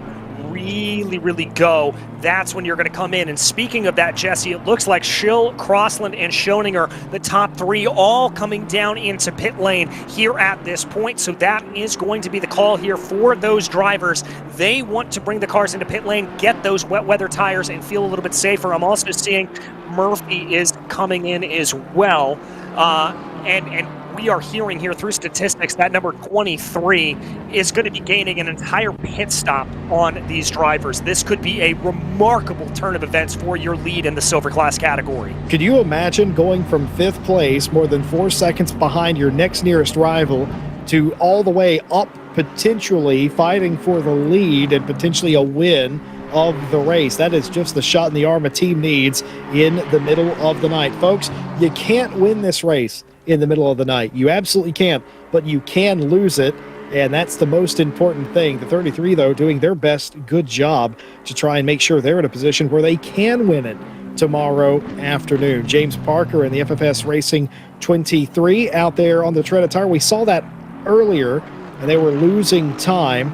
really go, that's when you're going to come in. And speaking of that, Jesse, it looks like Schill, Crossland, and Schoninger, the top three, all coming down into pit lane here at this point. So that is going to be the call here for those drivers. They want to bring the cars into pit lane, get those wet weather tires, and feel a little bit safer. I'm also seeing Murphy is coming in as well. And we are hearing here through statistics that number 23 is going to be gaining an entire pit stop on these drivers. This could be a remarkable turn of events for your lead in the silver class category. Could you imagine going from 5th place, more than 4 seconds behind your next nearest rival, to all the way up, potentially fighting for the lead and potentially a win of the race? That is just the shot in the arm a team needs in the middle of the night. Folks, you can't win this race in the middle of the night. You absolutely can't, but you can lose it, and that's the most important thing. The 33, though, doing their best, good job to try and make sure they're in a position where they can win it tomorrow afternoon. James Parker and the FFS Racing 23 out there on the treaded tire. We saw that earlier, and they were losing time.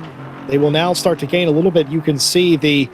They will now start to gain a little bit. You can see the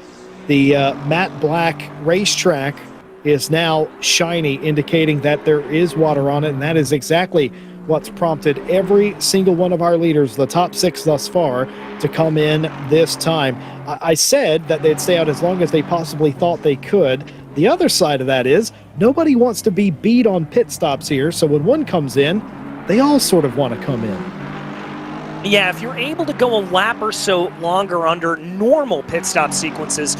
matte black racetrack is now shiny, indicating that there is water on it, and that is exactly what's prompted every single one of our leaders, the top 6 thus far, to come in this time. I said that they'd stay out as long as they possibly thought they could. The other side of that is nobody wants to be beat on pit stops here, so when one comes in, they all sort of want to come in. Yeah, if you're able to go a lap or so longer under normal pit stop sequences,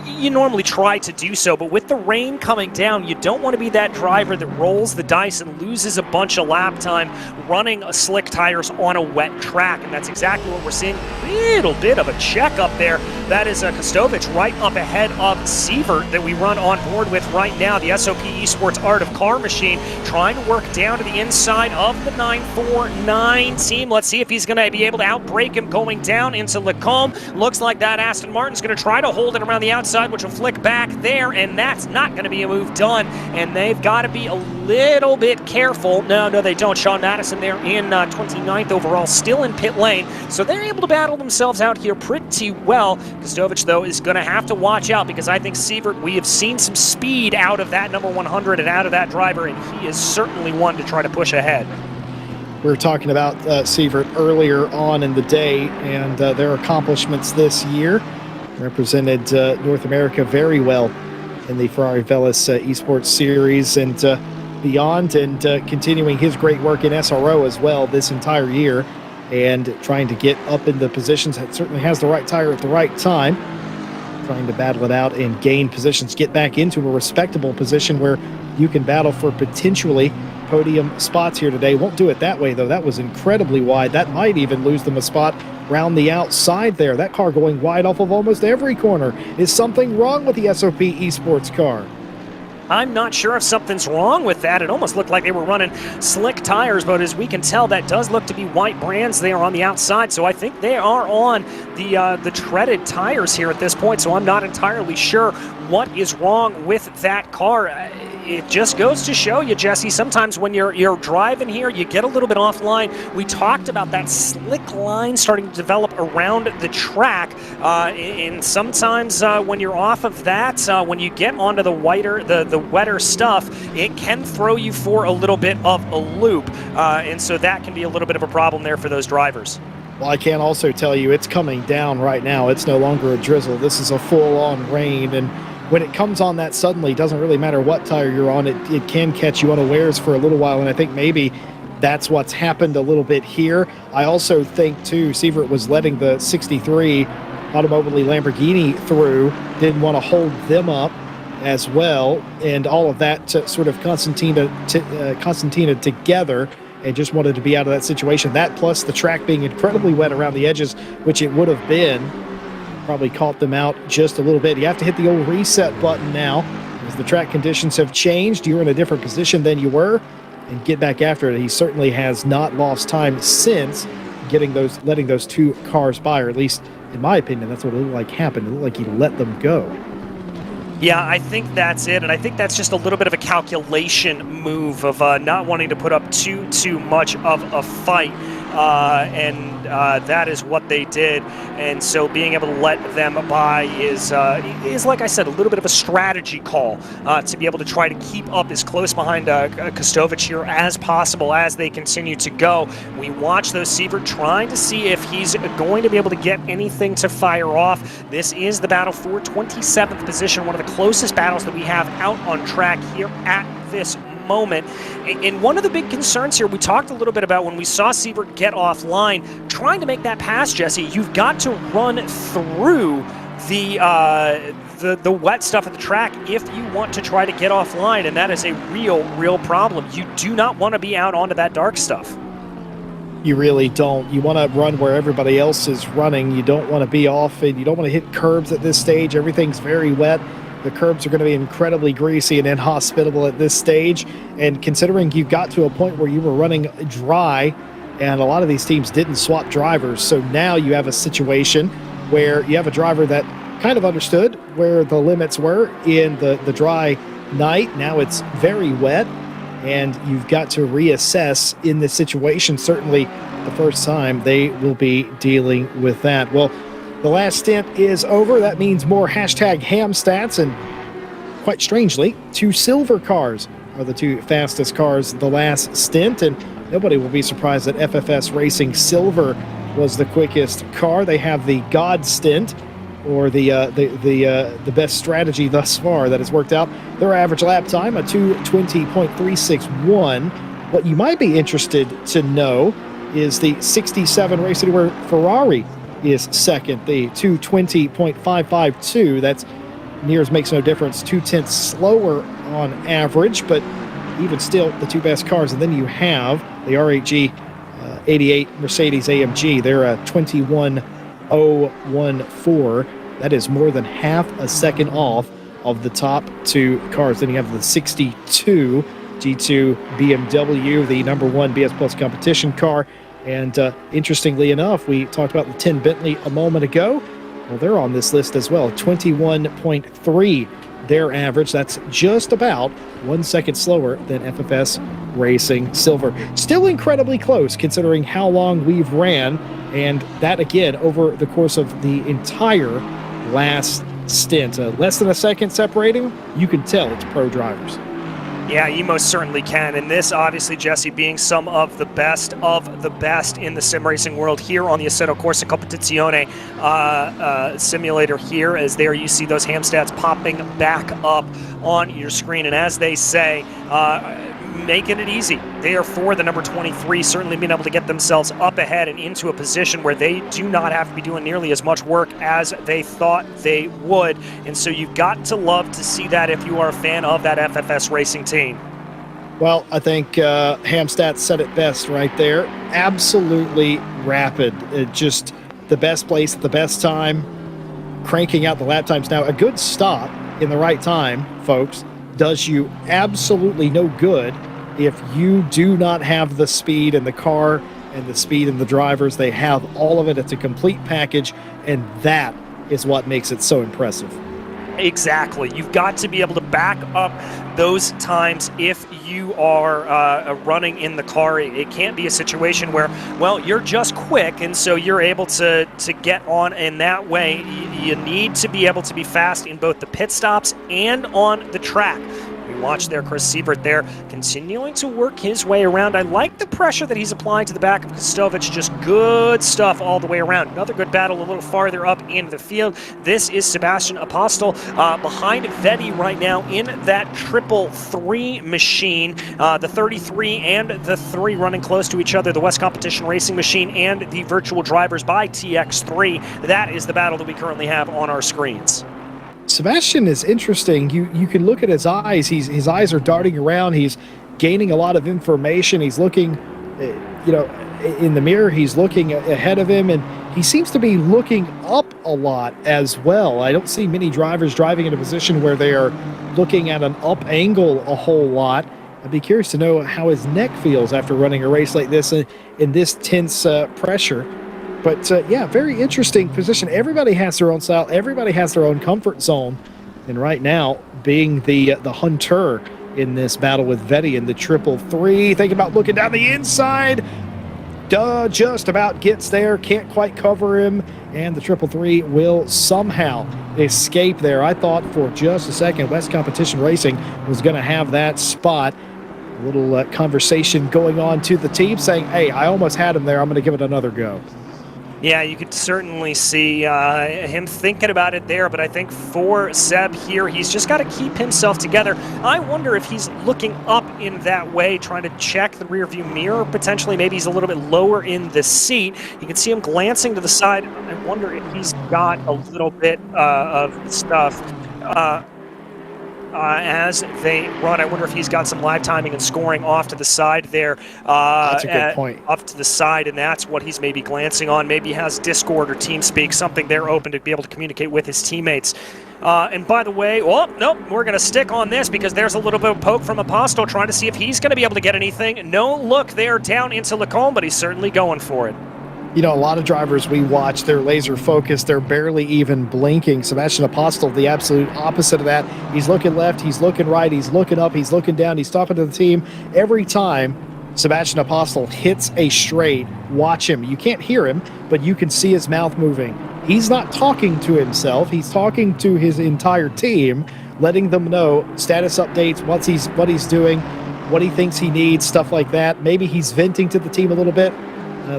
you normally try to do so, but with the rain coming down, you don't want to be that driver that rolls the dice and loses a bunch of lap time running slick tires on a wet track, and that's exactly what we're seeing. A little bit of a check up there. That is Kostovich right up ahead of Sievert that we run on board with right now. The SOP Esports Art of Car Machine trying to work down to the inside of the 949 team. Let's see if he's going to be able to outbrake him going down into Lacombe. Looks like that Aston Martin's going to try to hold it around the outside, which will flick back there, and that's not going to be a move done, and they've got to be a little bit careful. No, they don't. Sean Madison there in 29th overall, still in pit lane, so they're able to battle themselves out here pretty well. Kostovich, though, is going to have to watch out, because I think Sievert, we have seen some speed out of that number 100 and out of that driver, and he is certainly one to try to push ahead. We were talking about Sievert earlier on in the day, and their accomplishments this year. Represented North America very well in the Ferrari Veloce Esports Series and beyond, and continuing his great work in SRO as well this entire year, and trying to get up in the positions. That certainly has the right tire at the right time, trying to battle it out and gain positions, get back into a respectable position where you can battle for potentially podium spots here today. Won't do it that way, though. That was incredibly wide. That might even lose them a spot around the outside there. That car going wide off of almost every corner. Is something wrong with the SOP Esports car? I'm not sure if something's wrong with that. It almost looked like they were running slick tires, but as we can tell, that does look to be white brands there on the outside. So I think they are on the treaded tires here at this point. So I'm not entirely sure what is wrong with that car. It just goes to show you, Jesse, sometimes when you're driving here, you get a little bit offline. We talked about that slick line starting to develop around the track, and sometimes when you're off of that, when you get onto the wetter stuff, it can throw you for a little bit of a loop, and so that can be a little bit of a problem there for those drivers. Well, I can also tell you it's coming down right now. It's no longer a drizzle. This is a full-on rain, and when it comes on that suddenly, it doesn't really matter what tire you're on. It can catch you unawares for a little while, and I think maybe that's what's happened a little bit here. I also think, too, Sievert was letting the 63 Automobili Lamborghini through, didn't want to hold them up as well, and all of that sort of Constantina together, and just wanted to be out of that situation. That plus the track being incredibly wet around the edges, which it would have been, probably caught them out just a little bit. You have to hit the old reset button now, as the track conditions have changed. You're in a different position than you were, and get back after it. He certainly has not lost time since letting those two cars by, or at least in my opinion, that's what it looked like happened. It looked like he let them go. Yeah, I think that's it, and I think that's just a little bit of a calculation move of not wanting to put up too much of a fight, and that is what they did. And so being able to let them by is like I said, a little bit of a strategy call to be able to try to keep up as close behind Kostovic here as possible as they continue to go. We watch those Sievert trying to see if he's going to be able to get anything to fire off. This is the battle for 27th position, one of the closest battles that we have out on track here at this moment. And one of the big concerns here, we talked a little bit about when we saw Sievert get offline, trying to make that pass, Jesse, you've got to run through the wet stuff at the track if you want to try to get offline, and that is a real problem. You do not want to be out onto that dark stuff. You really don't. You want to run where everybody else is running. You don't want to be off, and you don't want to hit curbs at this stage. Everything's very wet. The curbs are going to be incredibly greasy and inhospitable at this stage. And considering you got to a point where you were running dry, and a lot of these teams didn't swap drivers, so now you have a situation where you have a driver that kind of understood where the limits were in the dry night. Now it's very wet, and you've got to reassess in this situation. Certainly the first time they will be dealing with that. Well, the last stint is over. That means more hashtag ham stats, and quite strangely, 2 silver cars are the 2 fastest cars the last stint, and nobody will be surprised that FFS Racing Silver was the quickest car. They have the God stint, or the best strategy thus far that has worked out. Their average lap time, a 2:20.361. What you might be interested to know is the 67 race where Ferrari is second, the 2:20.552. That's near as makes no difference, 2/10 slower on average, but even still the 2 best cars. And then you have the RH 88 Mercedes AMG. They're a 21.014. That is more than half a second off of the top 2 cars. Then you have the 62 G2 BMW, the #1 BS Plus competition car. And interestingly enough, we talked about the 10 Bentley a moment ago. Well, they're on this list as well. 21.3 their average. That's just about 1 second slower than FFS Racing Silver. Still incredibly close considering how long we've ran, and that again over the course of the entire last stint. Less than a second separating. You can tell it's pro drivers. Yeah, you most certainly can. And this, obviously, Jesse, being some of the best in the sim racing world here on the Assetto Corsa Competizione simulator here, as there you see those ham stats popping back up on your screen. And as they say, making it easy. They are for the number 23, certainly being able to get themselves up ahead and into a position where they do not have to be doing nearly as much work as they thought they would. And so you've got to love to see that if you are a fan of that FFS Racing team. Well, I think Hamstat said it best right there. Absolutely rapid. Just the best place at the best time, cranking out the lap times. Now, a good stop in the right time, folks, does you absolutely no good if you do not have the speed in the car and the speed in the drivers. They have all of it. It's a complete package, and that is what makes it so impressive. Exactly. You've got to be able to back up those times if you are running in the car. It can't be a situation where, well, you're just quick, and so you're able to get on in that way. You need to be able to be fast in both the pit stops and on the track. We watch there Chris Sievert there continuing to work his way around. I like the pressure that he's applying to the back of Kostovic. Just good stuff all the way around. Another good battle a little farther up in the field. This is Sebastian Apostel behind Vetti right now in that 333 machine. The 33 and the 3 running close to each other. The West Competition Racing machine and the virtual drivers by TX3. That is the battle that we currently have on our screens. Sebastian is interesting. You can look at his eyes. His eyes are darting around. He's gaining a lot of information. He's looking, in the mirror. He's looking ahead of him, and he seems to be looking up a lot as well. I don't see many drivers driving in a position where they are looking at an up angle a whole lot. I'd be curious to know how his neck feels after running a race like this in this tense pressure. But yeah, very interesting position. Everybody has their own style. Everybody has their own comfort zone. And right now, being the hunter in this battle with Vetti in the 333. Think about looking down the inside. Just about gets there. Can't quite cover him. And the 333 will somehow escape there. I thought for just a second West Competition Racing was going to have that spot. A little conversation going on to the team saying, hey, I almost had him there. I'm going to give it another go. Yeah, you could certainly see him thinking about it there, but I think for Seb here, he's just got to keep himself together. I wonder if he's looking up in that way, trying to check the rearview mirror, potentially. Maybe he's a little bit lower in the seat. You can see him glancing to the side. I wonder if he's got a little bit of stuff as they run. I wonder if he's got some live timing and scoring off to the side there. That's a good point. Off to the side, and that's what he's maybe glancing on. Maybe he has Discord or TeamSpeak, something there open to be able to communicate with his teammates. And by the way, nope, we're going to stick on this because there's a little bit of poke from Apostle trying to see if he's going to be able to get anything. No look there down into Lacombe, but he's certainly going for it. A lot of drivers we watch, they're laser focused. They're barely even blinking. Sebastian Apostel, the absolute opposite of that. He's looking left, he's looking right, he's looking up, he's looking down, he's talking to the team. Every time Sebastian Apostel hits a straight, watch him. You can't hear him, but you can see his mouth moving. He's not talking to himself. He's talking to his entire team, letting them know status updates, what he's doing, what he thinks he needs, stuff like that. Maybe he's venting to the team a little bit.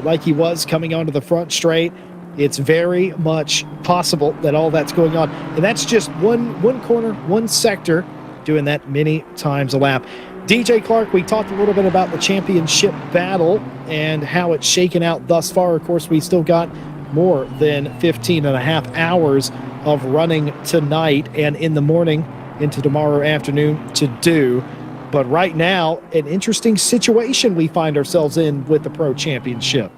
Like he was coming onto the front straight. It's very much possible that all that's going on. And that's just one corner, one sector, doing that many times a lap. DJ Clark, we talked a little bit about the championship battle and how it's shaken out thus far. Of course, we still got more than 15 and a half hours of running tonight and in the morning into tomorrow afternoon to do. But right now, an interesting situation we find ourselves in with the Pro Championship.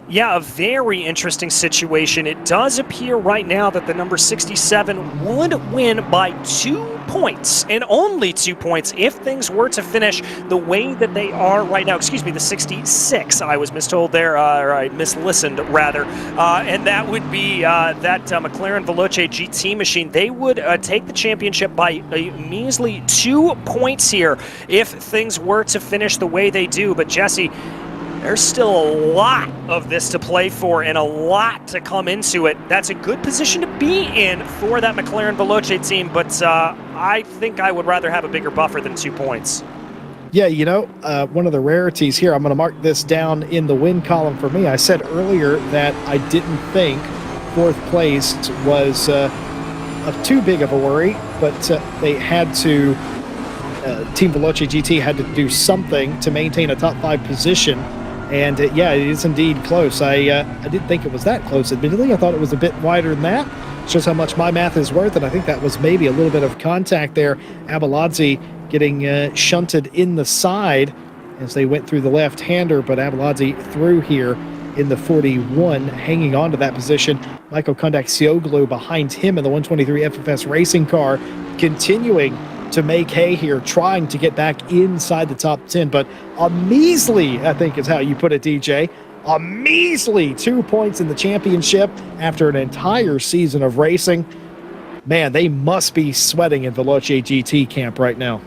Yeah, a very interesting situation. It does appear right now that the number 67 would win by 2 points, and only 2 points, if things were to finish the way that they are right now. Excuse me, the 66. I was mistold there, or I mislistened, rather. And that would be that McLaren Veloce GT machine. They would take the championship by a measly 2 points here if things were to finish the way they do. But Jesse, there's still a lot of this to play for and a lot to come into it. That's a good position to be in for that McLaren Veloce team, but I think I would rather have a bigger buffer than 2 points. Yeah, one of the rarities here, I'm going to mark this down in the win column for me. I said earlier that I didn't think fourth place was too big of a worry, but they had to, Team Veloce GT had to do something to maintain a top 5 position. And yeah, it is indeed close. I didn't think it was that close, admittedly. I thought it was a bit wider than that. Shows how much my math is worth, and I think that was maybe a little bit of contact there. Abeladze getting shunted in the side as they went through the left-hander, but Abeladze through here in the 41, hanging on to that position. Michael Kondak-Sioglu behind him in the 123 FFS racing car, continuing to make hay here, trying to get back inside the top 10, but a measly, I think is how you put it, DJ, a measly 2 points in the championship after an entire season of racing. Man, they must be sweating in Veloce GT camp right now.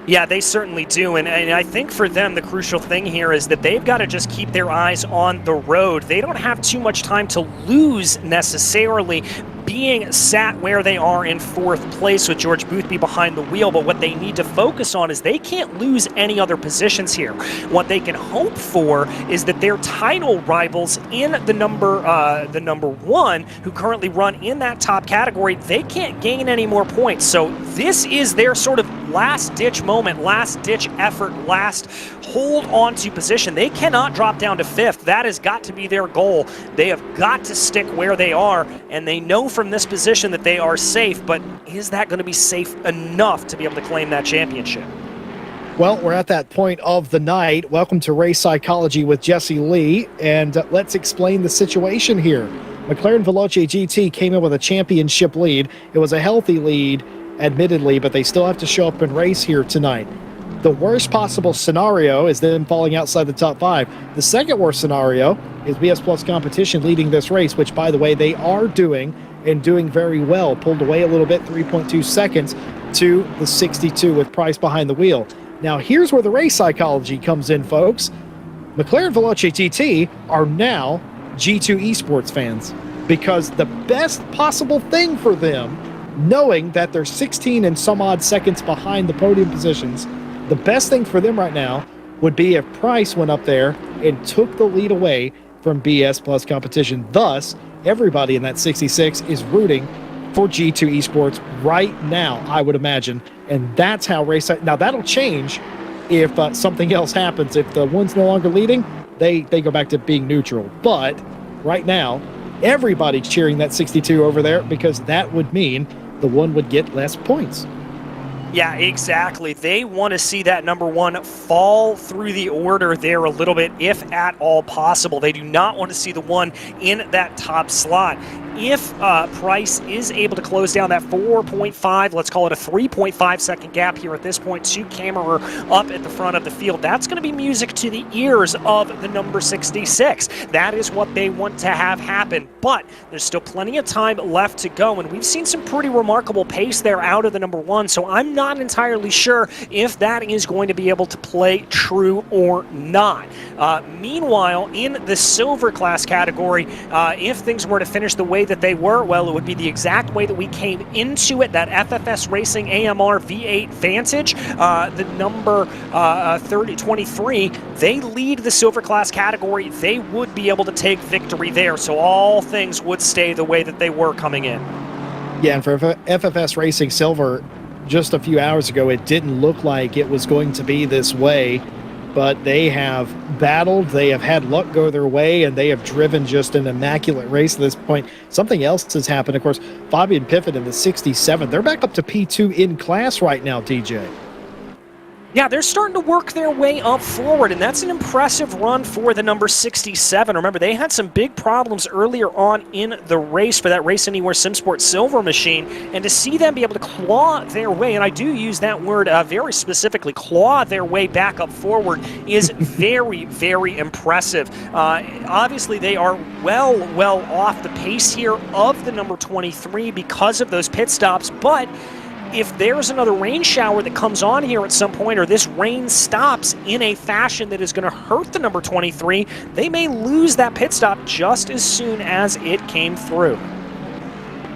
Yeah, they certainly do, and I think for them the crucial thing here is that they've got to just keep their eyes on the road. They don't have too much time to lose necessarily. being sat where they are in 4th place with George Boothby behind the wheel, but what they need to focus on is they can't lose any other positions here. What they can hope for is that their title rivals in the number 1, who currently run in that top category, they can't gain any more points. So this is their sort of last-ditch moment, last-ditch effort, last hold on to position. They cannot drop down to 5th. That has got to be their goal. They have got to stick where they are, and they know from this position that they are safe, but is that going to be safe enough to be able to claim that championship? Well, we're at that point of the night. Welcome to Race Psychology with Jesse Lee, and let's explain the situation here. McLaren Veloce GT came in with a championship lead. It was a healthy lead, admittedly, but they still have to show up and race here tonight. The worst possible scenario is them falling outside the top 5. The second worst scenario is BS Plus Competition leading this race, which, by the way, they are doing and doing very well. Pulled away a little bit, 3.2 seconds to the 62 with Price behind the wheel. Now, here's where the race psychology comes in, folks. McLaren Veloce GT are now G2 Esports fans, because the best possible thing for them, knowing that they're 16 and some odd seconds behind the podium positions, the best thing for them right now would be if Price went up there and took the lead away from BS Plus Competition. Thus, everybody in that 66 is rooting for G2 Esports right now, I would imagine. And that's how race... Now, that'll change if something else happens. If the one's no longer leading, they go back to being neutral. But right now, everybody's cheering that 62 over there, because that would mean the one would get less points. Yeah, exactly. They want to see that number 1 fall through the order there a little bit, if at all possible. They do not want to see the one in that top slot. If Price is able to close down that 4.5, let's call it a 3.5 second gap here at this point to Kammerer up at the front of the field, that's going to be music to the ears of the number 66. That is what they want to have happen, but there's still plenty of time left to go, and we've seen some pretty remarkable pace there out of the number 1, so I'm not entirely sure if that is going to be able to play true or not. Meanwhile, in the silver class category, if things were to finish the way that they were, well, it would be the exact way that we came into it, that FFS Racing AMR V8 Vantage, the number 23, they lead the silver class category. They would be able to take victory there, so all things would stay the way that they were coming in. Yeah, and for FFS Racing Silver, just a few hours ago, it didn't look like it was going to be this way, but they have battled, they have had luck go their way, and they have driven just an immaculate race at this point. Something else has happened, of course. Fabian Piffet in the 67, they're back up to P2 in class right now, DJ. Yeah, they're starting to work their way up forward, and that's an impressive run for the number 67. Remember, they had some big problems earlier on in the race for that Race Anywhere SimSport Silver machine, and to see them be able to claw their way, and I do use that word very specifically, claw their way back up forward, is very, very impressive. Obviously, they are well off the pace here of the number 23 because of those pit stops, but if there's another rain shower that comes on here at some point, or this rain stops in a fashion that is going to hurt the number 23, they may lose that pit stop just as soon as it came through.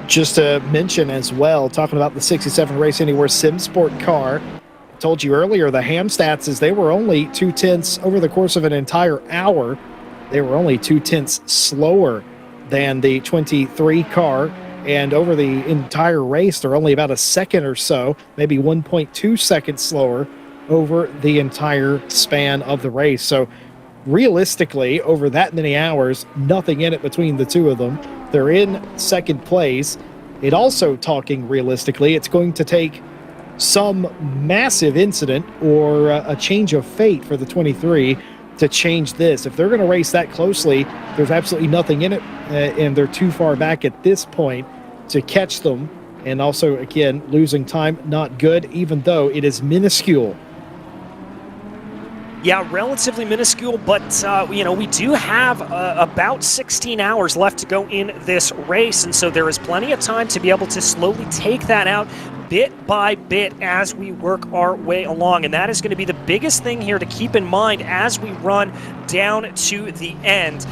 Just to mention as well, talking about the 67 Race Anywhere SimSport car, I told you earlier, the ham stats is they were only 0.2 over the course of an entire hour. They were only 0.2 slower than the 23 car. And over the entire race, they're only about a second or so, maybe 1.2 seconds slower over the entire span of the race. So realistically, over that many hours, nothing in it between the two of them. They're in second place. It also, talking realistically, it's going to take some massive incident or a change of fate for the 23 to change this. If they're going to race that closely, there's absolutely nothing in it, and they're too far back at this point to catch them. And also, again, losing time, not good, even though it is minuscule. Yeah, relatively minuscule, but, we do have about 16 hours left to go in this race, and so there is plenty of time to be able to slowly take that out. bit by bit as we work our way along. And that is going to be the biggest thing here to keep in mind as we run down to the end,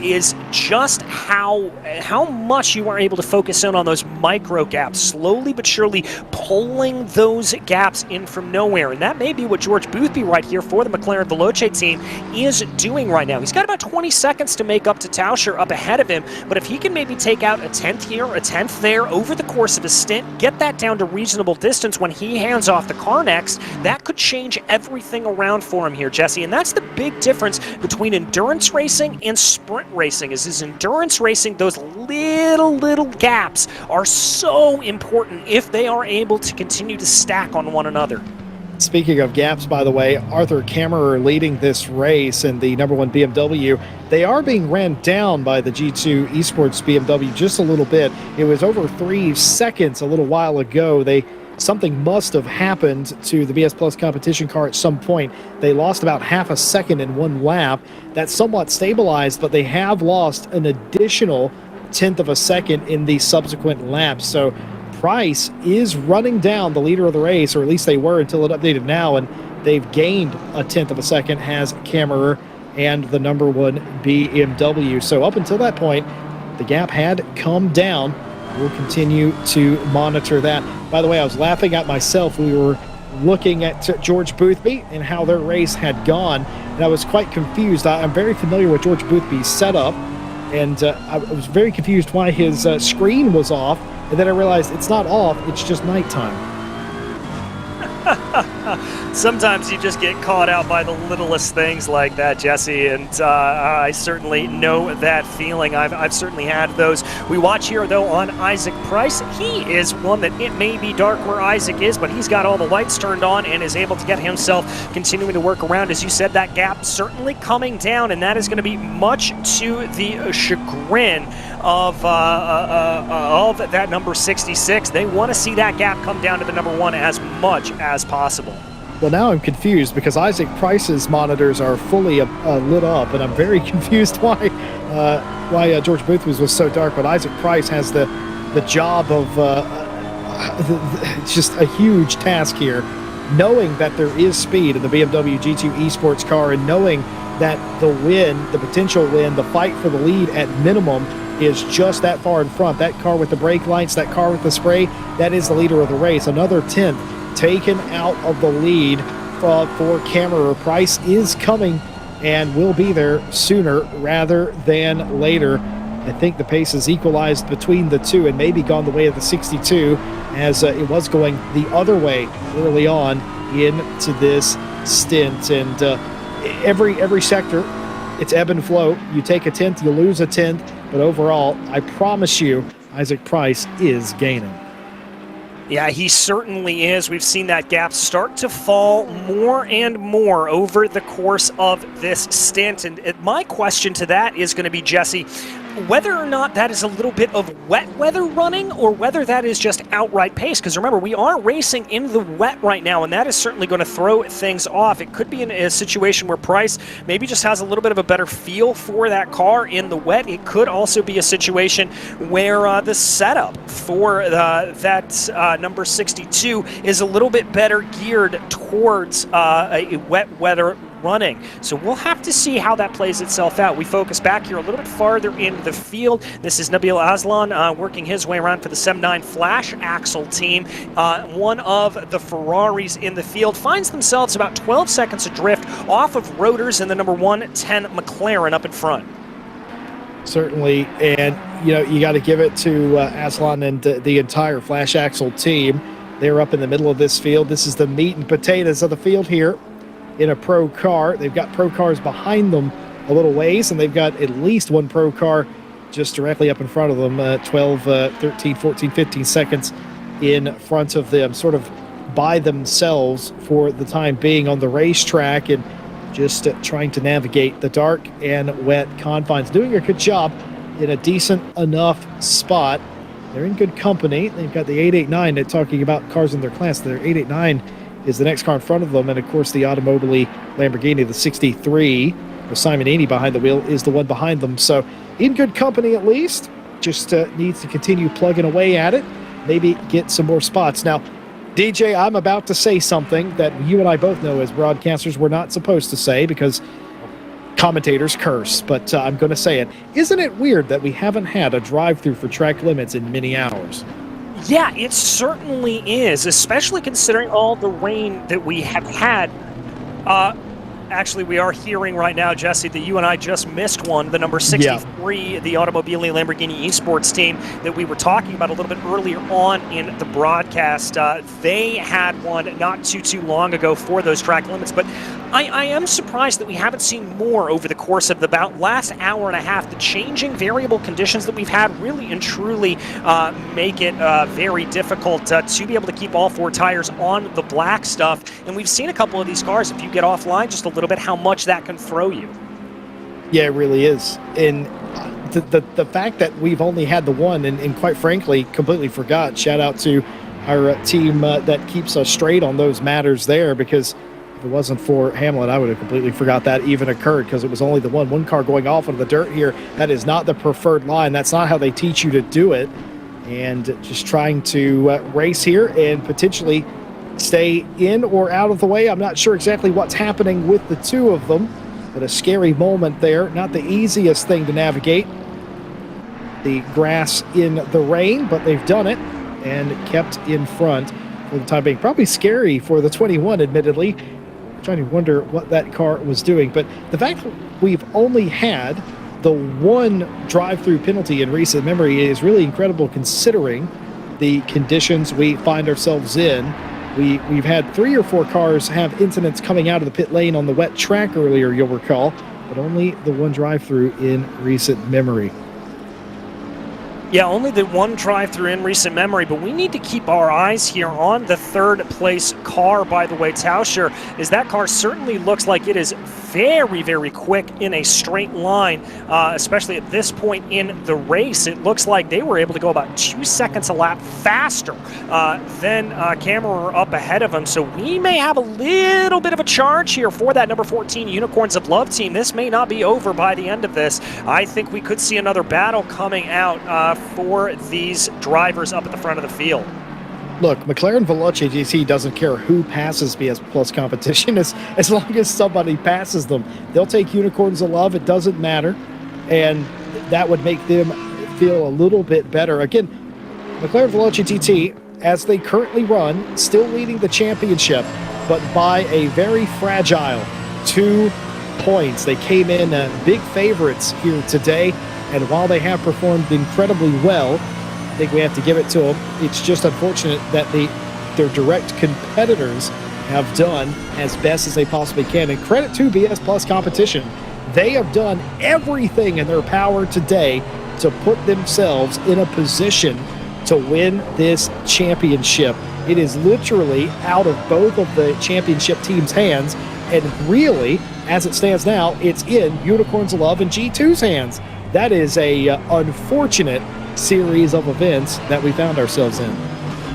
is just how much you are able to focus in on those micro gaps, slowly but surely pulling those gaps in from nowhere. And that may be what George Boothby right here for the McLaren Veloce team is doing right now. He's got about 20 seconds to make up to Tauscher up ahead of him, but if he can maybe take out a 10th here, a 10th there over the course of a stint, get that down to reasonable distance when he hands off the car next, that could change everything around for him here, Jesse. And that's the big difference between endurance racing and sprint racing. Is endurance racing, those little gaps are so important if they are able to continue to stack on one another. Speaking of gaps, by the way, Arthur Kammerer leading this race in the number 1 BMW. They are being ran down by the G2 Esports BMW just a little bit. It was over 3 seconds a little while ago. Something must have happened to the BS Plus competition car at some point. They lost about half a second in one lap. That's somewhat stabilized, but they have lost an additional 10th of a second in the subsequent laps. So Price is running down the leader of the race, or at least they were until it updated now, and they've gained a 10th of a second, has Kammerer and the number 1 BMW. So up until that point, the gap had come down. We'll continue to monitor that. By the way, I was laughing at myself. We were looking at George Boothby and how their race had gone, and I was quite confused. I'm very familiar with George Boothby's setup, and I was very confused why his screen was off, and then I realized it's not off, it's just nighttime. Sometimes you just get caught out by the littlest things like that, Jesse, and I certainly know that feeling. I've certainly had those. We watch here, though, on Isaac Price. He is one that it may be dark where Isaac is, but he's got all the lights turned on and is able to get himself continuing to work around. As you said, that gap certainly coming down, and that is going to be much to the chagrin of that number 66. They want to see that gap come down to the number 1 as much as possible. Well, now I'm confused because Isaac Price's monitors are fully lit up, and I'm very confused why George Boothby's was so dark. But Isaac Price has the job of it's just a huge task here, knowing that there is speed in the BMW G2 Esports car, and knowing that the potential win, the fight for the lead at minimum is just that far in front. That car with the brake lights, that car with the spray, that is the leader of the race. Another 10th taken out of the lead for Kammerer. Price is coming and will be there sooner rather than later. I think the pace is equalized between the two and maybe gone the way of the 62, as it was going the other way early on into this stint. And every sector, it's ebb and flow. You take a 10th, you lose a 10th, but overall, I promise you, Isaac Price is gaining. Yeah, he certainly is. We've seen that gap start to fall more and more over the course of this stint. And my question to that is going to be, Jesse, whether or not that is a little bit of wet weather running or whether that is just outright pace. Because remember, we are racing in the wet right now, and that is certainly going to throw things off. It could be in a situation where Price maybe just has a little bit of a better feel for that car in the wet. It could also be a situation where the setup for that number 62 is a little bit better geared towards a wet weather running. So we'll have to see how that plays itself out. We focus back here a little bit farther in the field. This is Nabil Aslan working his way around for the 7-9 Flash Axle team. One of the Ferraris in the field finds themselves about 12 seconds adrift off of Rotors and the number 110 McLaren up in front. Certainly, and you got to give it to Aslan and the entire Flash Axle team. They're up in the middle of this field. This is the meat and potatoes of the field here in a pro car. They've got pro cars behind them a little ways, and they've got at least one pro car just directly up in front of them, 12, 13, 14, 15 seconds in front of them, sort of by themselves for the time being on the racetrack, and just trying to navigate the dark and wet confines. Doing a good job in a decent enough spot. They're in good company. They've got the 889. They're talking about cars in their class. Their 889 is the next car in front of them, and of course the Automobili Lamborghini, the 63, with Simon Aney behind the wheel, is the one behind them. So in good company at least. Just needs to continue plugging away at it. maybe get some more spots. Now, DJ, I'm about to say something that you and I both know as broadcasters we're not supposed to say because commentators curse, but I'm going to say it. Isn't it weird that we haven't had a drive-through for track limits in many hours? Yeah, it certainly is, especially considering all the rain that we have had. Actually, we are hearing right now, Jesse, that you and I just missed one, the number 63, the Automobile Lamborghini Esports team that we were talking about a little bit earlier on in the broadcast. They had one not too long ago for those track limits, but I am surprised that we haven't seen more over the course of the last hour and a half. The changing variable conditions that we've had really and truly make it very difficult to be able to keep all four tires on the black stuff. And we've seen a couple of these cars, if you get offline just a little bit, how much that can throw you. Yeah, it really is. And the fact that we've only had the one and quite frankly completely forgot, shout out to our team that keeps us straight on those matters there, because if it wasn't for Hamlin, I would have completely forgot that even occurred, because it was only the one car going off into the dirt here. That is not the preferred line. That's not how they teach you to do it. And just trying to race here and potentially stay in or out of the way. I'm not sure exactly what's happening with the two of them, but a scary moment there. Not the easiest thing to navigate. The grass in the rain, but they've done it and kept in front for the time being. Probably scary for the 21, admittedly. Trying to wonder what that car was doing. But the fact that we've only had the one drive-through penalty in recent memory is really incredible, considering the conditions we find ourselves in. We've had 3 or 4 cars have incidents coming out of the pit lane on the wet track earlier, you'll recall, but only the one drive-through in recent memory. Yeah, only the one drive-through in recent memory, but we need to keep our eyes here on the third place car, by the way, Tauscher, as that car certainly looks like it is very, very quick in a straight line, especially at this point in the race. It looks like they were able to go about 2 seconds a lap faster than Cameron up ahead of them, so we may have a little bit of a charge here for that number 14 Unicorns of Love team. This may not be over by the end of this. I think we could see another battle coming out for these drivers up at the front of the field. Look, McLaren Veloce GT doesn't care who passes BS Plus competition. As long as somebody passes them, they'll take Unicorns of Love. It doesn't matter. And that would make them feel a little bit better. Again, McLaren Veloce GT, as they currently run, still leading the championship, but by a very fragile 2 points. They came in big favorites here today. And while they have performed incredibly well, I think we have to give it to them. It's just unfortunate that their direct competitors have done as best as they possibly can. And credit to BS Plus Competition. They have done everything in their power today to put themselves in a position to win this championship. It is literally out of both of the championship teams' hands. And really, as it stands now, it's in Unicorns of Love and G2's hands. That is a unfortunate series of events that we found ourselves in.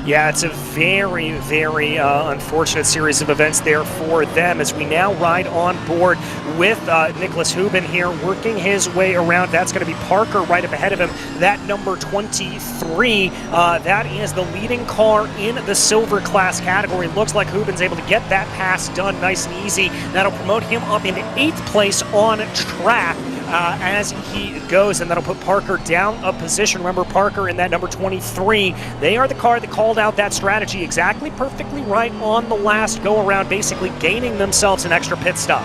Yeah, it's a very, very unfortunate series of events there for them, as we now ride on board with Nicholas Hubin here, working his way around. That's going to be Parker right up ahead of him. That number 23, that is the leading car in the silver class category. Looks like Hubin's able to get that pass done nice and easy. That'll promote him up into 8th place on track as he goes, and that'll put Parker down a position. Remember, Parker in that number 23, they are the car that called out that strategy exactly perfectly right on the last go-around, basically gaining themselves an extra pit stop.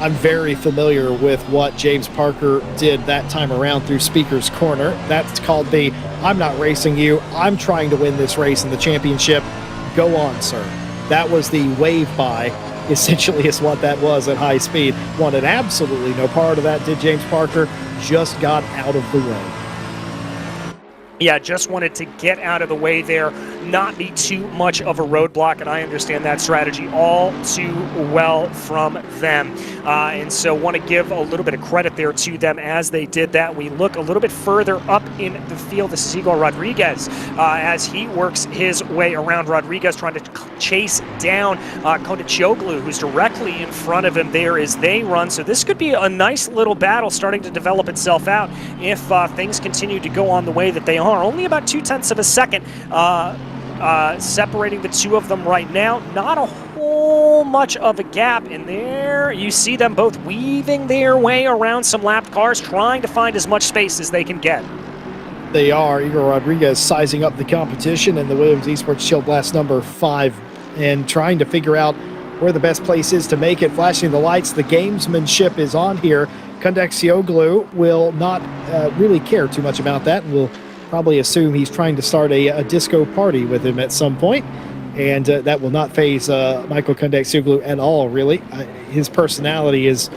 I'm very familiar with what James Parker did that time around through Speaker's Corner. That's called the, I'm not racing you, I'm trying to win this race in the championship. Go on, sir. That was the wave by, essentially, is what that was at high speed. Wanted absolutely no part of that, did James Parker. Just got out of the way. Yeah, just wanted to get out of the way there, not be too much of a roadblock, and I understand that strategy all too well from them. And so want to give a little bit of credit there to them as they did that. We look a little bit further up in the field. This is Igor Rodriguez as he works his way around. Rodriguez trying to chase down Kondachoglu, who's directly in front of him there as they run. So this could be a nice little battle starting to develop itself out if things continue to go on the way that they are. car. Only about 0.2 of a second separating the two of them right now. Not a whole much of a gap in there. You see them both weaving their way around some lapped cars, trying to find as much space as they can get. They are. Igor Rodriguez sizing up the competition in the Williams Esports Shield Blast number 5 and trying to figure out where the best place is to make it, flashing the lights. The gamesmanship is on here. Kondexioglu will not really care too much about that, and will probably assume he's trying to start a disco party with him at some point, and that will not faze Michael Kondexioglu at all, really. His personality is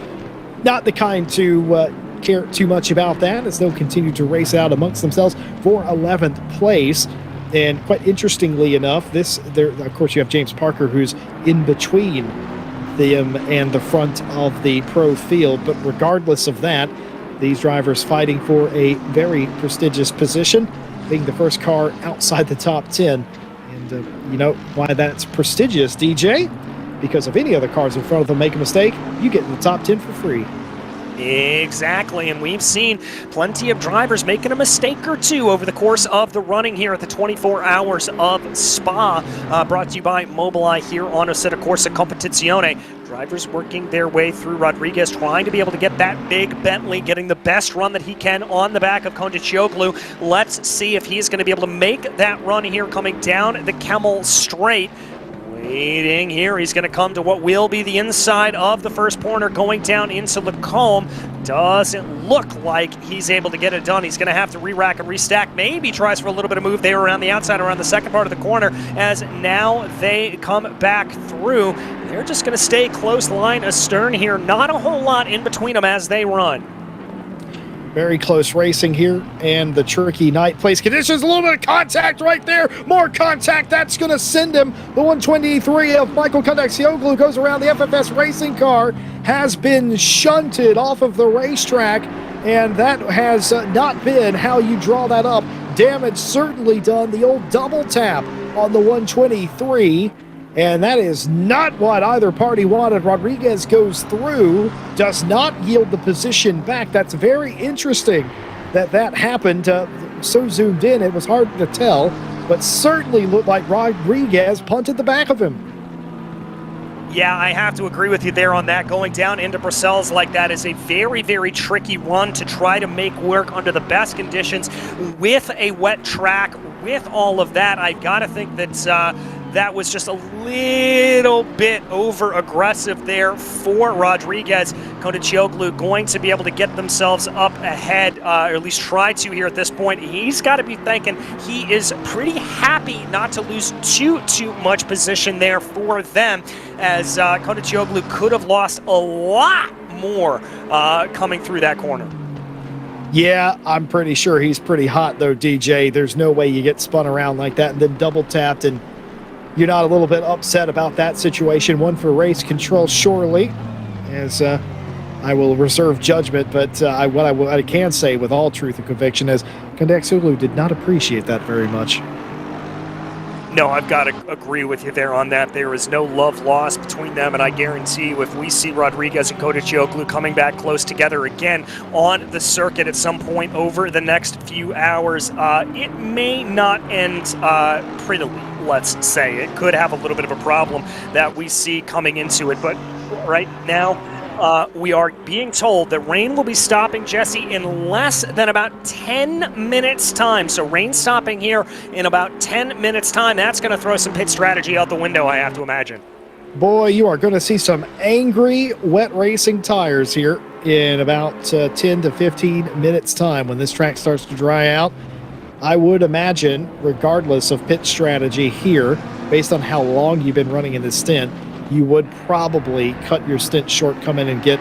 not the kind to care too much about that, as they'll continue to race out amongst themselves for 11th place. And quite interestingly enough, of course, you have James Parker, who's in between them and the front of the pro field. But regardless of that, these drivers fighting for a very prestigious position, being the first car outside the top 10. And you know why that's prestigious, DJ? Because if any other cars in front of them make a mistake, you get in the top 10 for free. Exactly, and we've seen plenty of drivers making a mistake or two over the course of the running here at the 24 Hours of Spa, brought to you by Mobileye here on Assetto Corsa Competizione. Drivers working their way through. Rodriguez trying to be able to get that big Bentley, getting the best run that he can on the back of Kondexioglu. Let's see if he's going to be able to make that run here coming down the Kemmel Straight. Waiting here, he's going to come to what will be the inside of the first corner, going down into Lacombe. Doesn't look like he's able to get it done. He's going to have to re-rack and restack. Maybe tries for a little bit of move there around the outside, around the second part of the corner, as now they come back through. They're just going to stay close line astern here. Not a whole lot in between them as they run. Very close racing here, and the tricky night place conditions. A little bit of contact right there. More contact. That's going to send him. The 123 of Michael Kondexioglu goes around. The FFS racing car has been shunted off of the racetrack, and that has not been how you draw that up. Damage certainly done. The old double tap on the 123. And that is not what either party wanted. Rodriguez goes through, does not yield the position back. That's very interesting that happened. So zoomed in, it was hard to tell, but certainly looked like Rodriguez punted the back of him. Yeah, I have to agree with you there on that. Going down into Brussels like that is a very, very tricky run to try to make work under the best conditions with a wet track. With all of that, I got to think that that was just a little bit over-aggressive there for Rodriguez. Kondexioglu going to be able to get themselves up ahead, or at least try to here at this point. He's got to be thinking he is pretty happy not to lose too much position there for them, as Kondexioglu could have lost a lot more coming through that corner. Yeah, I'm pretty sure he's pretty hot, though, DJ. There's no way you get spun around like that and then double-tapped, and you're not a little bit upset about that situation. One for race control, surely, as I will reserve judgment, but what I can say with all truth and conviction is Kondexioglu did not appreciate that very much. No, I've got to agree with you there on that. There is no love lost between them, and I guarantee you if we see Rodriguez and Kondexioglu coming back close together again on the circuit at some point over the next few hours, it may not end prettily, let's say. It could have a little bit of a problem that we see coming into it, but right now, we are being told that rain will be stopping, Jesse, in less than about 10 minutes' time. So rain stopping here in about 10 minutes' time. That's going to throw some pit strategy out the window, I have to imagine. Boy, you are going to see some angry wet racing tires here in about 10 to 15 minutes' time when this track starts to dry out. I would imagine, regardless of pit strategy here, based on how long you've been running in this stint, you would probably cut your stint short, come in and get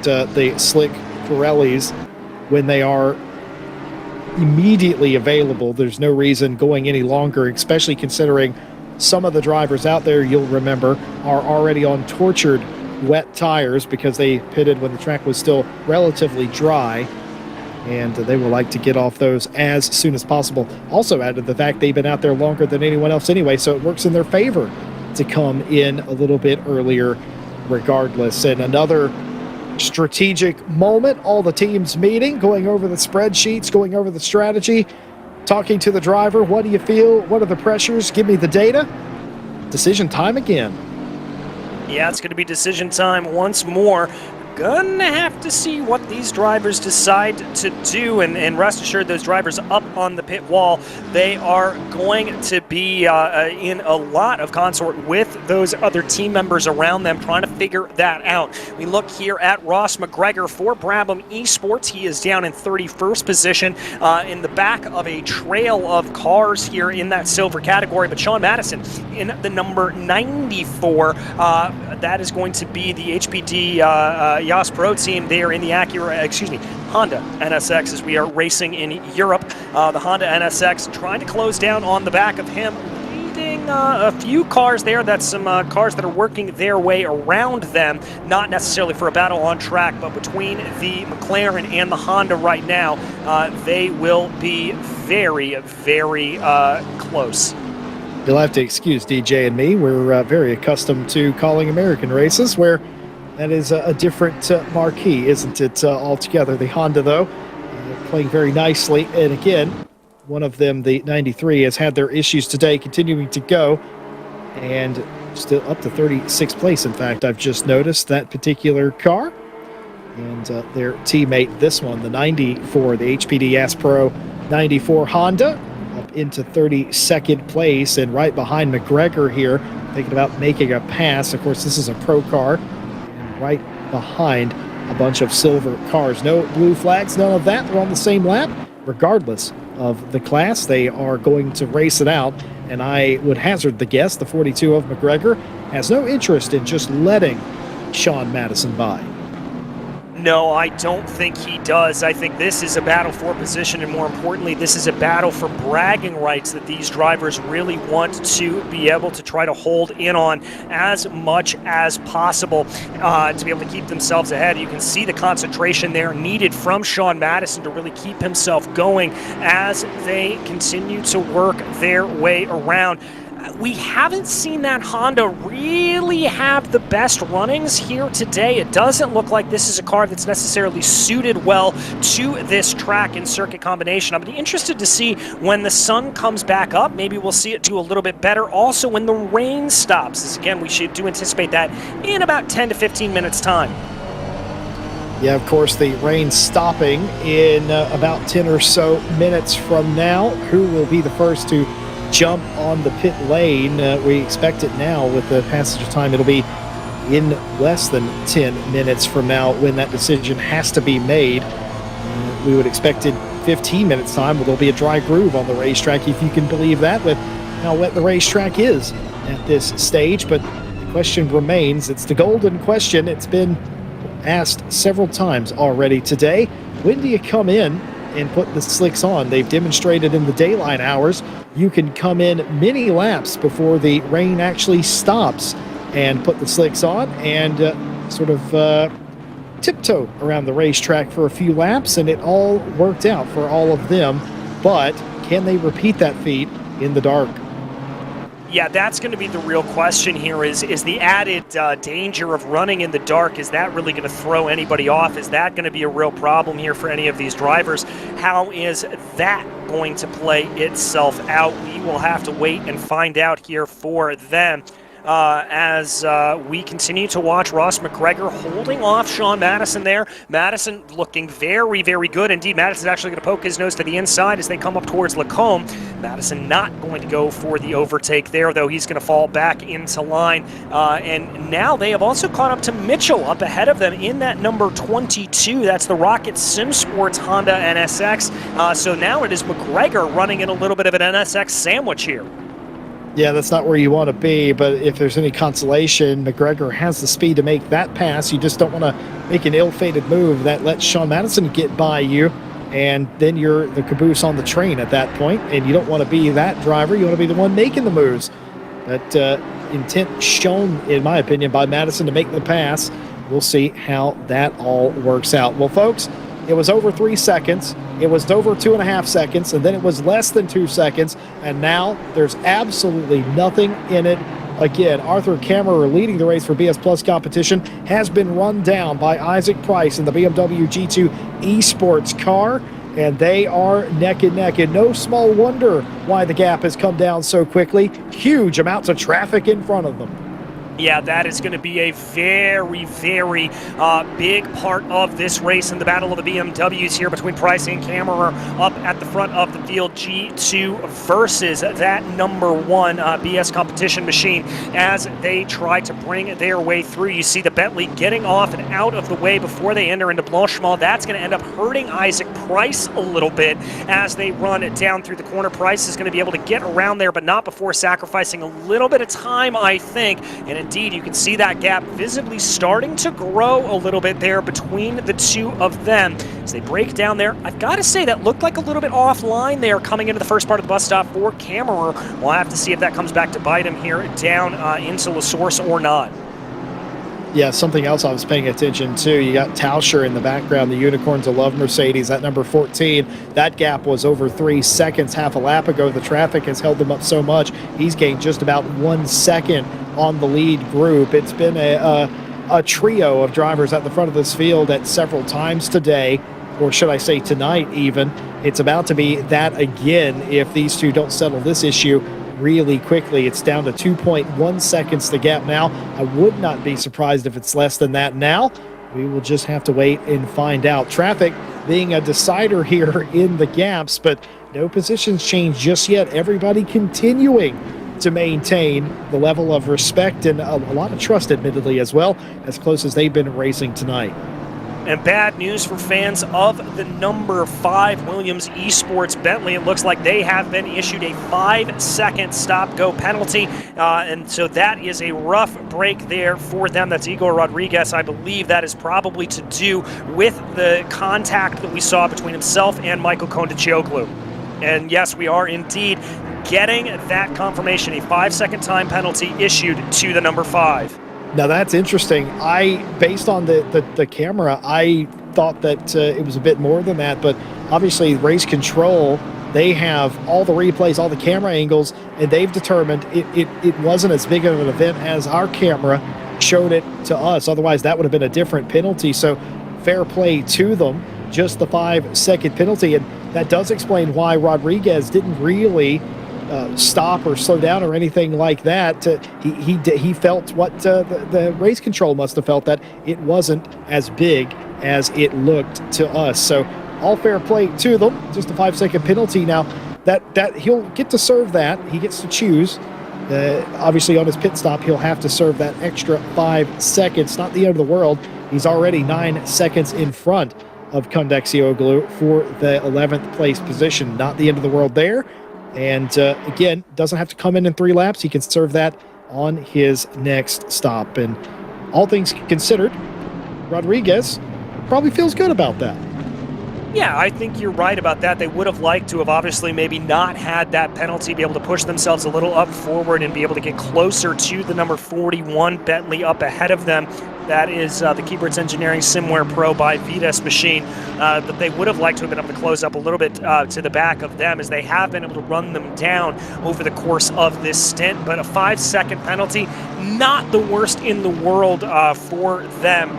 the slick Pirellis when they are immediately available. There's no reason going any longer, especially considering some of the drivers out there, you'll remember, are already on tortured wet tires because they pitted when the track was still relatively dry, and they would like to get off those as soon as possible. Also added the fact they've been out there longer than anyone else anyway, so it works in their favor to come in a little bit earlier regardless. And another strategic moment, all the teams meeting, going over the spreadsheets, going over the strategy. talking to the driver. What do you feel? What are the pressures? Give me the data. Decision time again. Yeah, it's going to be decision time once more. Gonna have to see what these drivers decide to do, and rest assured those drivers up on the pit wall, they are going to be in a lot of consort with those other team members around them trying to figure that out. We look here at Ross McGregor for Brabham Esports. He is down in 31st position in the back of a trail of cars here in that silver category, but Sean Madison in the number 94. That is going to be the HPD Yas Pro team there in the Honda NSX as we are racing in Europe. The Honda NSX trying to close down on the back of him, leading a few cars there. That's some cars that are working their way around them, not necessarily for a battle on track, but between the McLaren and the Honda right now, they will be very, very close. You'll have to excuse DJ and me. We're very accustomed to calling American races where that is a different marquee, isn't it, altogether? The Honda, though, playing very nicely. And again, one of them, the 93, has had their issues today, continuing to go. And still up to 36th place, in fact, I've just noticed that particular car. And their teammate, this one, the 94, the HPD Yas Pro 94 Honda, up into 32nd place. And right behind McGregor here, thinking about making a pass. Of course, this is a pro car. Right behind a bunch of silver cars. No blue flags, none of that. They're on the same lap. Regardless of the class, they are going to race it out. And I would hazard the guess, the 42 of McGregor has no interest in just letting Sean Madison by. No, I don't think he does. I think this is a battle for position, and more importantly, this is a battle for bragging rights that these drivers really want to be able to try to hold in on as much as possible to be able to keep themselves ahead. You can see the concentration there needed from Sean Madison to really keep himself going as they continue to work their way around. We haven't seen that Honda really have the best runnings here today. It doesn't look like this is a car that's necessarily suited well to this track and circuit combination. I'm interested to see when the sun comes back up. Maybe we'll see it do a little bit better. Also, when the rain stops, as again, we do anticipate that in about 10 to 15 minutes time. Yeah, of course, the rain stopping in about 10 or so minutes from now. Who will be the first to jump on the pit lane? We expect it now with the passage of time. It'll be in less than 10 minutes from now when that decision has to be made. We would expect it 15 minutes time. There'll be a dry groove on the racetrack, if you can believe that, with how wet the racetrack is at this stage. But the question remains, it's the golden question. It's been asked several times already today. When do you come in and put the slicks on? They've demonstrated in the daylight hours you can come in many laps before the rain actually stops and put the slicks on and sort of tiptoe around the racetrack for a few laps, and it all worked out for all of them. But can they repeat that feat in the dark? Yeah, that's going to be the real question here is the added danger of running in the dark. Is that really going to throw anybody off? Is that going to be a real problem here for any of these drivers? How is that going to play itself out? We will have to wait and find out here for them. As we continue to watch Ross McGregor holding off Sean Madison there. Madison looking very, very good. Indeed, Madison's actually going to poke his nose to the inside as they come up towards Lacombe. Madison not going to go for the overtake there, though. He's going to fall back into line. And now they have also caught up to Mitchell up ahead of them in that number 22. That's the Rocket Sim Sports Honda NSX. So now it is McGregor running in a little bit of an NSX sandwich here. Yeah, that's not where you want to be, but if there's any consolation, McGregor has the speed to make that pass. You just don't want to make an ill-fated move that lets Sean Madison get by you, and then you're the caboose on the train at that point, and you don't want to be that driver. You want to be the one making the moves. But intent shown, in my opinion, by Madison to make the pass. We'll see how that all works out. Well, folks, it was over 3 seconds. It was over 2.5 seconds, and then it was less than 2 seconds, and now there's absolutely nothing in it. Again, Arthur Kammerer, leading the race for BS Plus competition, has been run down by Isaac Price in the BMW G2 Esports car. and they are neck and neck. And no small wonder why the gap has come down so quickly. Huge amounts of traffic in front of them. Yeah, that is going to be a very, very big part of this race in the battle of the BMWs here between Price and Kammerer up at the front of the field. G2 versus that number 1 BS competition machine as they try to bring their way through. You see the Bentley getting off and out of the way before they enter into Blanchemont. That's going to end up hurting Isaac Price a little bit as they run it down through the corner. Price is going to be able to get around there, but not before sacrificing a little bit of time, I think. And indeed, you can see that gap visibly starting to grow a little bit there between the two of them as they break down there. I've got to say that looked like a little bit offline there coming into the first part of the bus stop for Kammerer. We'll have to see if that comes back to bite him here down into La Source or not. Yeah, something else I was paying attention to, you got Tauscher in the background, the Unicorns of Love Mercedes at number 14. That gap was over 3 seconds half a lap ago. The traffic has held them up so much. He's gained just about 1 second on the lead group. It's been a trio of drivers at the front of this field at several times today, or should I say tonight even. It's about to be that again if these two don't settle this issue really quickly. It's down to 2.1 seconds the gap now. I would not be surprised if it's less than that now. We will just have to wait and find out. Traffic being a decider here in the gaps, but no positions change just yet. Everybody continuing to maintain the level of respect and a lot of trust, admittedly, as well, as close as they've been racing tonight. And bad news for fans of the number 5 Williams Esports Bentley. It looks like they have been issued a 5-second stop-go penalty. And so that is a rough break there for them. That's Igor Rodriguez. I believe that is probably to do with the contact that we saw between himself and Michael Kondicioglu. And yes, we are indeed getting that confirmation, a 5-second time penalty issued to the number 5. Now that's interesting. Based on the camera, I thought that it was a bit more than that, but obviously race control, they have all the replays, all the camera angles, and they've determined it wasn't as big of an event as our camera showed it to us. Otherwise, that would have been a different penalty. So fair play to them, just the 5-second penalty. And that does explain why Rodriguez didn't really stop or slow down or anything like that. He felt what the race control must have felt, that it wasn't as big as it looked to us. So all fair play to them. Just a 5-second penalty. Now that he'll get to serve that. He gets to choose. Obviously on his pit stop, he'll have to serve that extra 5 seconds. Not the end of the world. He's already 9 seconds in front of Kondicioglu for the 11th place position. Not the end of the world there. And again, doesn't have to come in 3 laps. He can serve that on his next stop. And all things considered, Rodriguez probably feels good about that. Yeah, I think you're right about that. They would have liked to have obviously maybe not had that penalty, be able to push themselves a little up forward and be able to get closer to the number 41 Bentley up ahead of them. That is the Keyboards Engineering Simware Pro by Vitas Machine. But they would have liked to have been able to close up a little bit to the back of them, as they have been able to run them down over the course of this stint. But a 5-second penalty, not the worst in the world for them.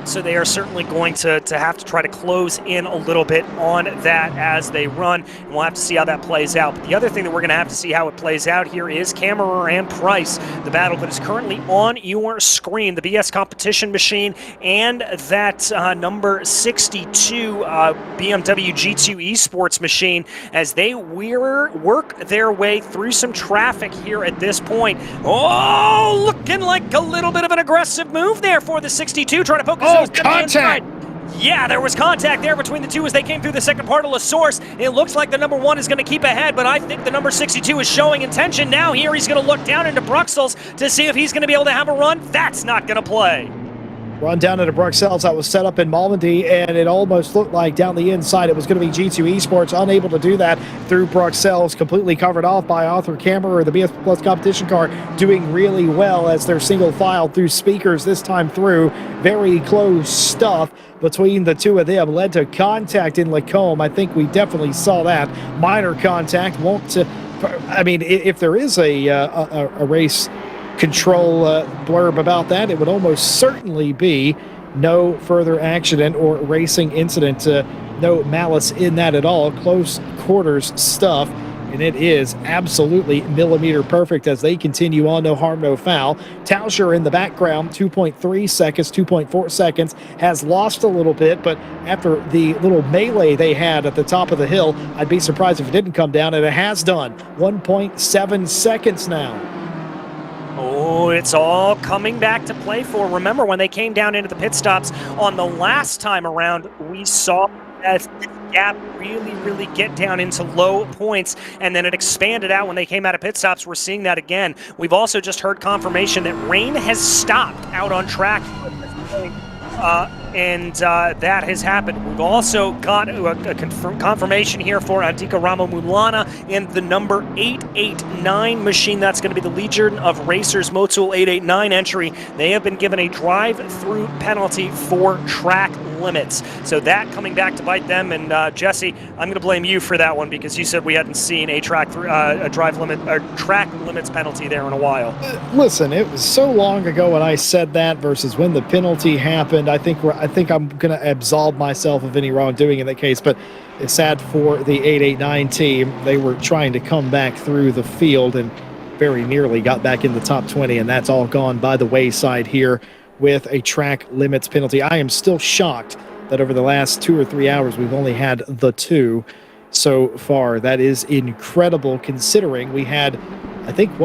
So they are certainly going to have to try to close in a little bit on that as they run. And we'll have to see how that plays out. But the other thing that we're going to have to see how it plays out here is Kammerer and Price, the battle that is currently on your screen. The BS competition machine and that number 62 BMW G2 Esports machine, as they work their way through some traffic here at this point. Oh, looking like a little bit of an aggressive move there for the 62, trying to focus. Oh, contact! Yeah, there was contact there between the two as they came through the second part of La Source. It looks like the number 1 is going to keep ahead, but I think the number 62 is showing intention now. Here he's going to look down into Bruxelles to see if he's going to be able to have a run. That's not going to play. Run down into Bruxelles. That was set up in Malmedy, and it almost looked like down the inside it was going to be G2 Esports, unable to do that through Bruxelles, completely covered off by Arthur Kammerer, the BS Plus competition car, doing really well as they're single file through speakers this time through. Very close stuff between the two of them, led to contact in Lacombe. I think we definitely saw that. Minor contact. If there is a race control blurb about that, it would almost certainly be no further accident or racing incident no malice in that at all. Close quarters stuff. And it is absolutely millimeter perfect as they continue on. No harm, no foul. Tauscher in the background, 2.3 seconds, 2.4 seconds, has lost a little bit, but after the little melee they had at the top of the hill, I'd be surprised if it didn't come down, and it has done. 1.7 seconds now. Oh, it's all coming back to play for. Remember when they came down into the pit stops on the last time around, we saw that gap really get down into low points, and then it expanded out when they came out of pit stops. We're seeing that again. We've also just heard confirmation that rain has stopped out on track and that has happened. We've also got a confirmation here for Andika Ramamulana in the number 889 machine. That's going to be the Legion of Racers Motul 889 entry. They have been given a drive-through penalty for track limits. So that coming back to bite them. And Jesse, I'm going to blame you for that one because you said we hadn't seen a track limits penalty there in a while. Listen, it was so long ago when I said that versus when the penalty happened. I think I'm going to absolve myself of any wrongdoing in that case, but it's sad for the 889 team. They were trying to come back through the field and very nearly got back in the top 20, and that's all gone by the wayside here with a track limits penalty. I am still shocked that over the last 2 or 3 hours we've only had the 2 so far. That is incredible considering we had, I think,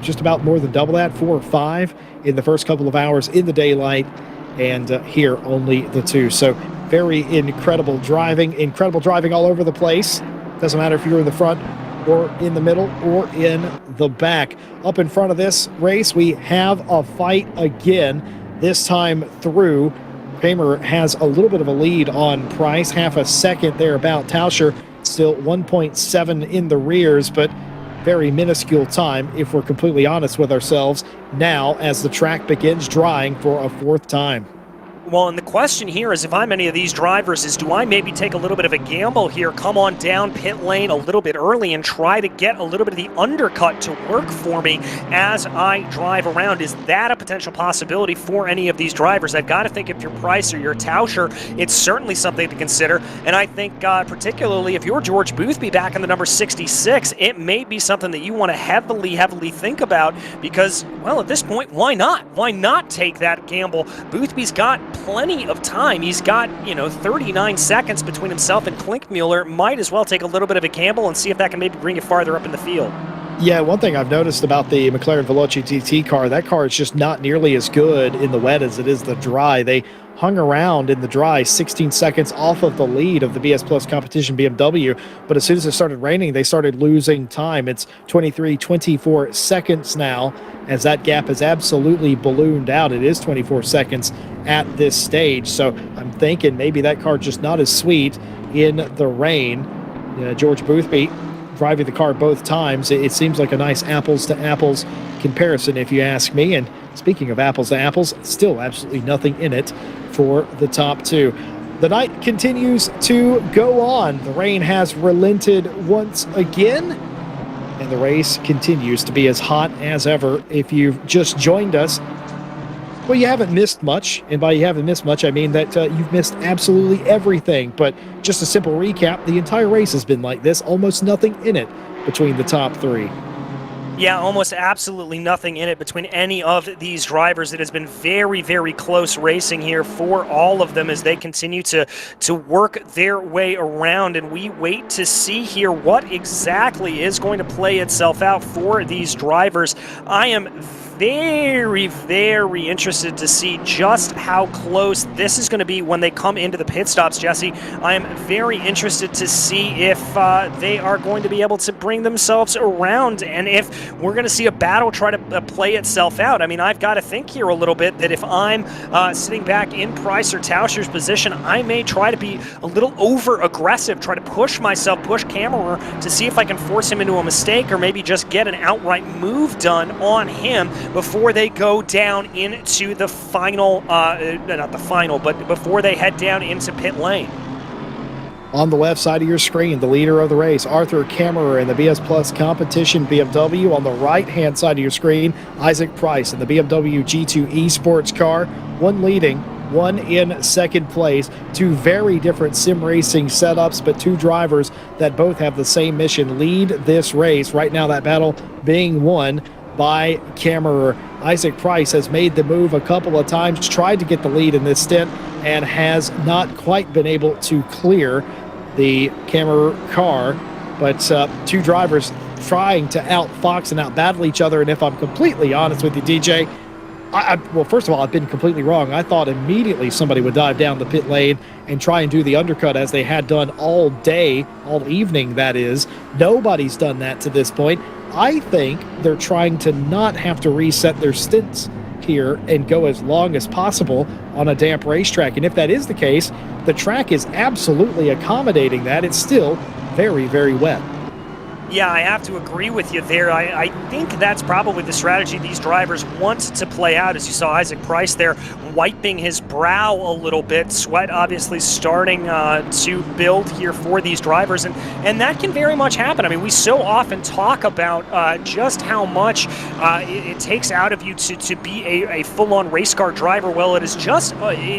just about more than double that, 4 or 5 in the first couple of hours in the daylight, and here only the 2. So very incredible driving all over the place. Doesn't matter if you're in the front or in the middle or in the back. Up in front of this race, we have a fight again, this time through. Kramer has a little bit of a lead on Price, half a second there about. Tauscher still 1.7 in the rears, but very minuscule time if we're completely honest with ourselves now as the track begins drying for a 4th time. Well, and the question here is, if I'm any of these drivers, is do I maybe take a little bit of a gamble here, come on down pit lane a little bit early and try to get a little bit of the undercut to work for me as I drive around? Is that a potential possibility for any of these drivers? I've got to think if you're Price or you're Tauscher, it's certainly something to consider. And I think particularly if you're George Boothby back in the number 66, it may be something that you want to heavily think about because, well, at this point, why not? Why not take that gamble? Boothby's got plenty of time. He's got, 39 seconds between himself and Klinkmuller. Might as well take a little bit of a gamble and see if that can maybe bring you farther up in the field. Yeah, one thing I've noticed about the McLaren Veloce GT car, that car is just not nearly as good in the wet as it is the dry. They hung around in the dry 16 seconds off of the lead of the BS Plus competition BMW, but as soon as it started raining, they started losing time. It's 24 seconds now as that gap has absolutely ballooned out. It is 24 seconds at this stage, so I'm thinking maybe that car just not as sweet in the rain. George Boothby driving the car both times. It seems like a nice apples to apples comparison if you ask me. And speaking of apples to apples, still absolutely nothing in it for the top 2. The night continues to go on. The rain has relented once again, and the race continues to be as hot as ever. If you've just joined us, well, you haven't missed much, and by you haven't missed much, I mean that you've missed absolutely everything. But just a simple recap, the entire race has been like this, almost nothing in it between the top 3. Yeah, almost absolutely nothing in it between any of these drivers. It has been very close racing here for all of them as they continue to work their way around, and we wait to see here what exactly is going to play itself out for these drivers. I am very interested to see just how close this is going to be when they come into the pit stops, Jesse. I am very interested to see if they are going to be able to bring themselves around and if we're going to see a battle try to play itself out. I mean, I've got to think here a little bit that if I'm sitting back in Price or Tauscher's position, I may try to be a little over-aggressive, try to push myself, push Kammerer to see if I can force him into a mistake or maybe just get an outright move done on him before they go down into the final, not the final, but before they head down into pit lane. On the left side of your screen, the leader of the race, Arthur Kammerer in the BS Plus competition BMW. On the right-hand side of your screen, Isaac Price in the BMW G2 Esports car. One leading, one in second place. Two very different sim racing setups, but two drivers that both have the same mission: lead this race. Right now, that battle being won by Kammerer. Isaac Price has made the move a couple of times, tried to get the lead in this stint, and has not quite been able to clear the Kammerer car. But two drivers trying to outfox and outbattle each other. And if I'm completely honest with you, DJ, well, first of all, I've been completely wrong. I thought immediately somebody would dive down the pit lane and try and do the undercut as they had done all day, all evening, that is. Nobody's done that to this point. I think they're trying to not have to reset their stints here and go as long as possible on a damp racetrack. And if that is the case, the track is absolutely accommodating that. It's still very, very wet. Yeah, I have to agree with you there. I think that's probably the strategy these drivers want to play out. As you saw Isaac Price there wiping his brow a little bit, sweat obviously starting to build here for these drivers, and that can very much happen. I mean, we so often talk about just how much it takes out of you to be a full-on race car driver. Well, it is just,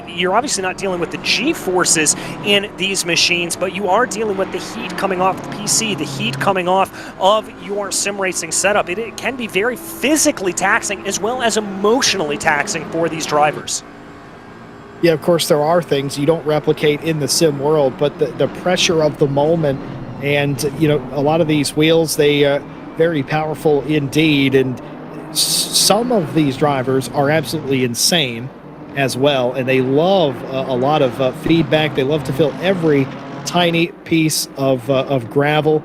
you're obviously not dealing with the G-forces in these machines, but you are dealing with the heat coming off the PC, the heat coming off of your sim racing setup. It can be very physically taxing as well as emotionally taxing for these drivers. Yeah, of course, there are things you don't replicate in the sim world, but the pressure of the moment, and, you know, a lot of these wheels, they very powerful indeed, and some of these drivers are absolutely insane as well, and they love a lot of feedback. They love to feel every tiny piece of gravel,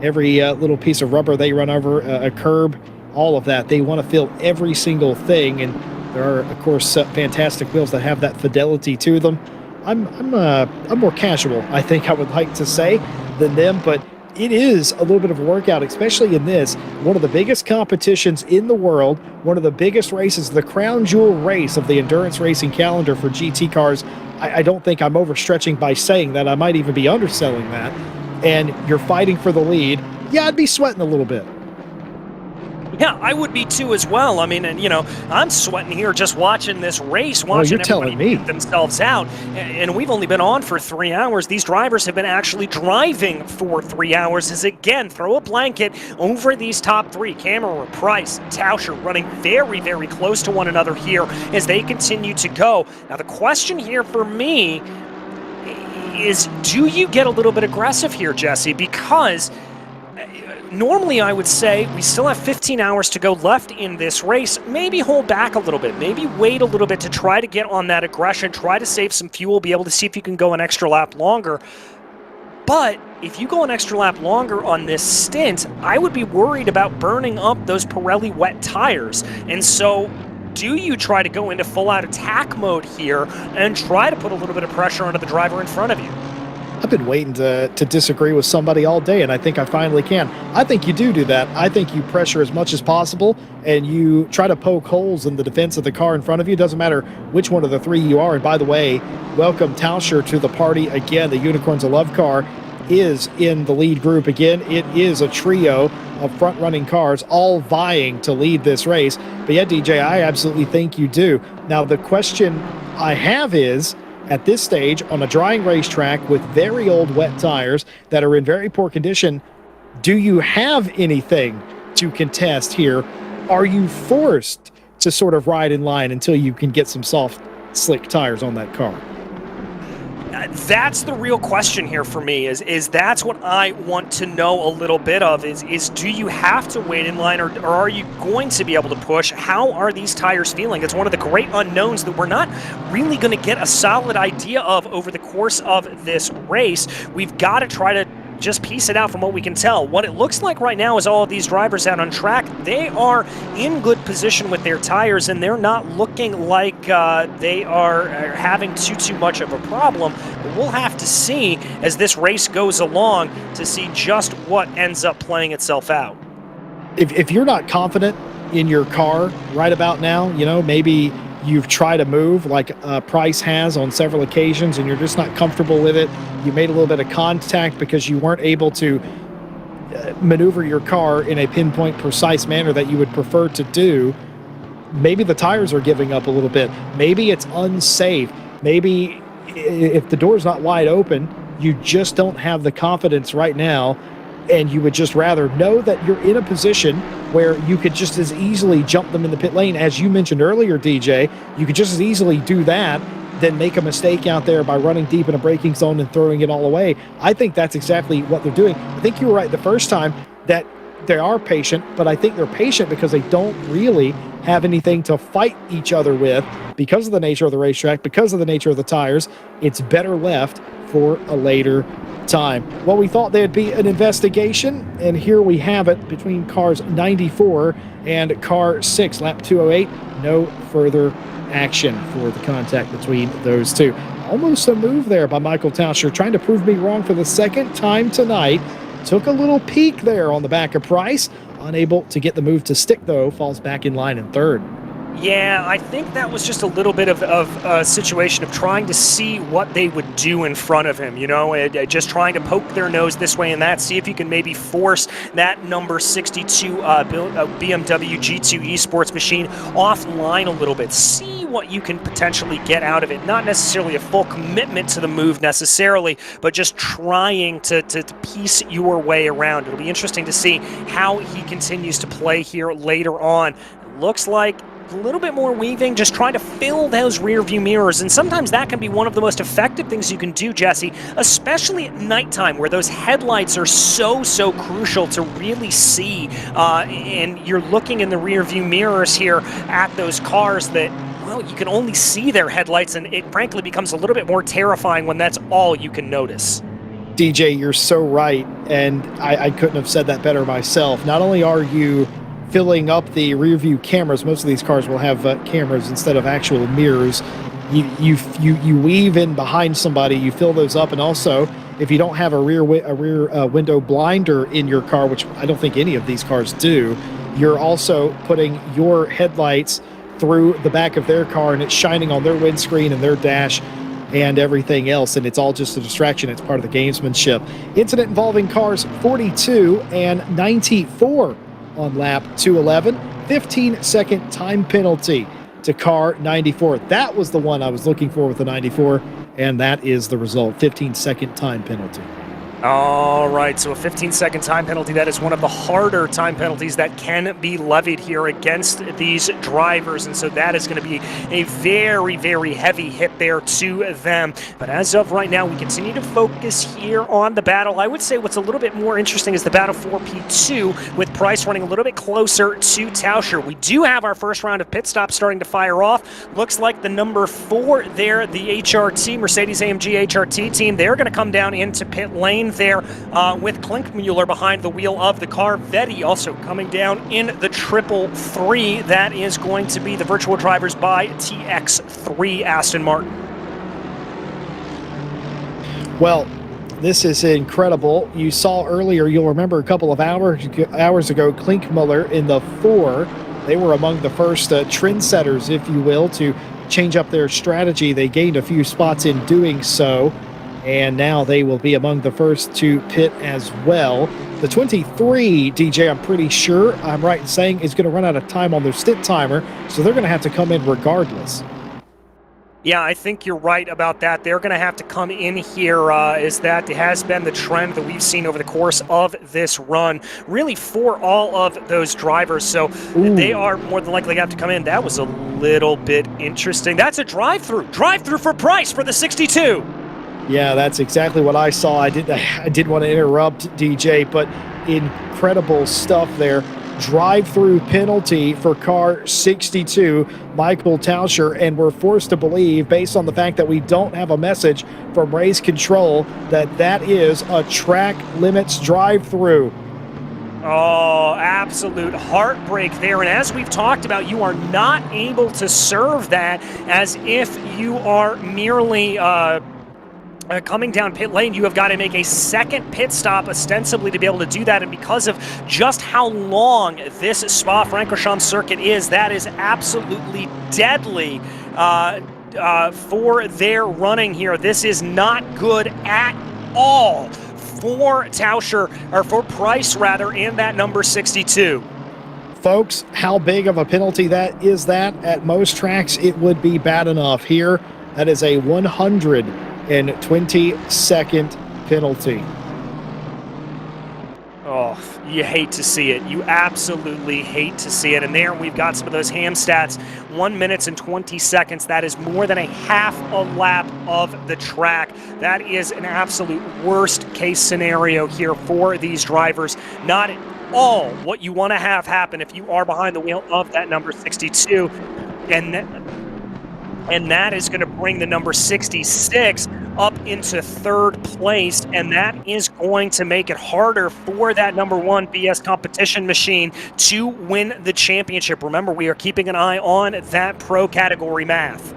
every little piece of rubber they run over a curb, all of that. They want to feel every single thing, and there are, of course, fantastic wheels that have that fidelity to them. I'm more casual, I think I would like to say, than them, but it is a little bit of a workout, especially in this, one of the biggest competitions in the world, one of the biggest races, the crown jewel race of the endurance racing calendar for GT cars. I don't think I'm overstretching by saying that. I might even be underselling that. And you're fighting for the lead. Yeah, I'd be sweating a little bit. Yeah, I would be too as well. I mean, and you know, I'm sweating here just watching this race, watching everybody beat themselves out. And we've only been on for 3 hours. These drivers have been actually driving for 3 hours. As again, throw a blanket over these top three. Kammerer, Price, Tauscher running very, very close to one another here as they continue to go. Now, the question here for me is, do you get a little bit aggressive here, Jesse? Because normally I would say we still have 15 hours to go left in this race. Maybe hold back a little bit. Maybe wait a little bit to try to get on that aggression, try to save some fuel, be able to see if you can go an extra lap longer. But if you go an extra lap longer on this stint, I would be worried about burning up those Pirelli wet tires. And so do you try to go into full-out attack mode here and try to put a little bit of pressure onto the driver in front of you? I've been waiting to disagree with somebody all day, and I think I finally can. I think you do that. I think you pressure as much as possible, and you try to poke holes in the defense of the car in front of you. Doesn't matter which one of the three you are. And by the way, welcome Tauscher to the party again. The Unicorns of Love car is in the lead group again. It is a trio of front-running cars all vying to lead this race. But yeah, DJ, I absolutely think you do. Now, the question I have is, at this stage, on a drying racetrack with very old wet tires that are in very poor condition, do you have anything to contest here? Are you forced to sort of ride in line until you can get some soft, slick tires on that car? That's the real question here for me, is that's what I want to know a little bit of, is do you have to wait in line, or are you going to be able to push? How are these tires feeling? It's one of the great unknowns that we're not really going to get a solid idea of over the course of this race. We've got to try to just piece it out from what we can tell. What it looks like right now is all of these drivers out on track, they are in good position with their tires, and they're not looking like they are having too much of a problem. But we'll have to see as this race goes along to see just what ends up playing itself out. If you're not confident in your car right about now, you know, maybe you've tried to move like Price has on several occasions and you're just not comfortable with it. You made a little bit of contact because you weren't able to maneuver your car in a pinpoint precise manner that you would prefer to do. Maybe the tires are giving up a little bit. Maybe it's unsafe. maybe if the door's not wide open, you just don't have the confidence right now, and you would just rather know that you're in a position where you could just as easily jump them in the pit lane. As you mentioned earlier, DJ, you could just as easily do that than make a mistake out there by running deep in a braking zone and throwing it all away. I think that's exactly what they're doing. I think you were right the first time that they are patient, but I think they're patient because they don't really have anything to fight each other with because of the nature of the racetrack, because of the nature of the tires. It's better left for a later time. Well, we thought there'd be an investigation, and here we have it between cars 94 and car 6, lap 208. No further action for the contact between those two. Almost a move there by Michael Tauscher, trying to prove me wrong for the second time tonight. Took a little peek there on the back of Price. Unable to get the move to stick, though. Falls back in line in third. Yeah, I think that was just a little bit of a situation of trying to see what they would do in front of him, you know, just trying to poke their nose this way and that, see if you can maybe force that number 62 BMW G2 Esports machine offline a little bit. See what you can potentially get out of it. Not necessarily a full commitment to the move necessarily, but just trying to piece your way around. It'll be interesting to see how he continues to play here later on. Looks like a little bit more weaving, just trying to fill those rear view mirrors, and sometimes that can be one of the most effective things you can do, Jesse, especially at nighttime where those headlights are so crucial to really see, and you're looking in the rear view mirrors here at those cars that, well, you can only see their headlights, and it frankly becomes a little bit more terrifying when that's all you can notice. DJ, you're so right, and I couldn't have said that better myself. Not only are you filling up the rear view cameras, most of these cars will have cameras instead of actual mirrors. You weave in behind somebody, you fill those up, and also if you don't have a rear window blinder in your car, which I don't think any of these cars do, you're also putting your headlights through the back of their car, and it's shining on their windscreen and their dash and everything else, and it's all just a distraction. It's part of the gamesmanship. Incident involving cars 42 and 94 on lap 211. 15-second time penalty to car 94. That was the one I was looking for with the 94, and that is the result. 15-second time penalty. All right, so a 15-second time penalty. That is one of the harder time penalties that can be levied here against these drivers, and so that is going to be a very heavy hit there to them. But as of right now, we continue to focus here on the battle. I would say what's a little bit more interesting is the battle for P2, with Price running a little bit closer to Tauscher. We do have our first round of pit stops starting to fire off. Looks like the number 4 there, the HRT, Mercedes-AMG HRT team, they're going to come down into pit lane there with Klinkmuller behind the wheel of the car. Vettel also coming down in the 333. That is going to be the virtual drivers by TX3 Aston Martin. Well, this is incredible. You saw earlier, you'll remember a couple of hours ago, Klinkmuller in the 4. They were among the first trendsetters, if you will, to change up their strategy. They gained a few spots in doing so, and now they will be among the first to pit as well. The 23, DJ, I'm pretty sure I'm right in saying, is going to run out of time on their stint timer, so they're going to have to come in regardless. Yeah, I think you're right about that. They're going to have to come in here, as that has been the trend that we've seen over the course of this run, really for all of those drivers. So they are more than likely going to have to come in. That was a little bit interesting. That's a drive-through for Price for the 62. Yeah, that's exactly what I saw. I did want to interrupt, DJ, but incredible stuff there. Drive-through penalty for car 62, Michael Tauscher, and we're forced to believe, based on the fact that we don't have a message from race control, that is a track limits drive-through. Oh, absolute heartbreak there. And as we've talked about, you are not able to serve that as if you are merely coming down pit lane. You have got to make a second pit stop ostensibly to be able to do that, and because of just how long this Spa-Francorchamps circuit is, that is absolutely deadly for their running here. This is not good at all for Tauscher, or for Price rather, in that number 62. Folks, how big of a penalty that is? That at most tracks it would be bad enough. Here That is a 120-second penalty. Oh, you hate to see it. You absolutely hate to see it. And there we've got some of those ham stats. 1 minute and 20 seconds. That is more than a half a lap of the track. That is an absolute worst case scenario here for these drivers. Not at all what you want to have happen if you are behind the wheel of that number 62. And that is going to bring the number 66 up into third place, and that is going to make it harder for that number 1 BS competition machine to win the championship. Remember, we are keeping an eye on that pro category math.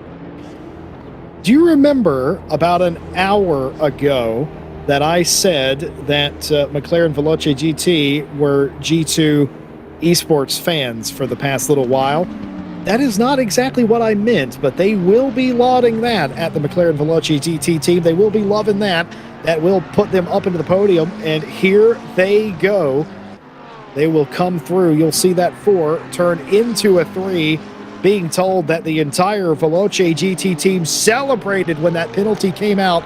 Do you remember about an hour ago that I said that McLaren Veloce GT were G2 Esports fans for the past little while? That is not exactly what I meant, but they will be lauding that at the McLaren Veloce GT team. They will be loving that. That will put them up into the podium, and here they go. They will come through. You'll see that 4 turn into a 3, being told that the entire Veloce GT team celebrated when that penalty came out,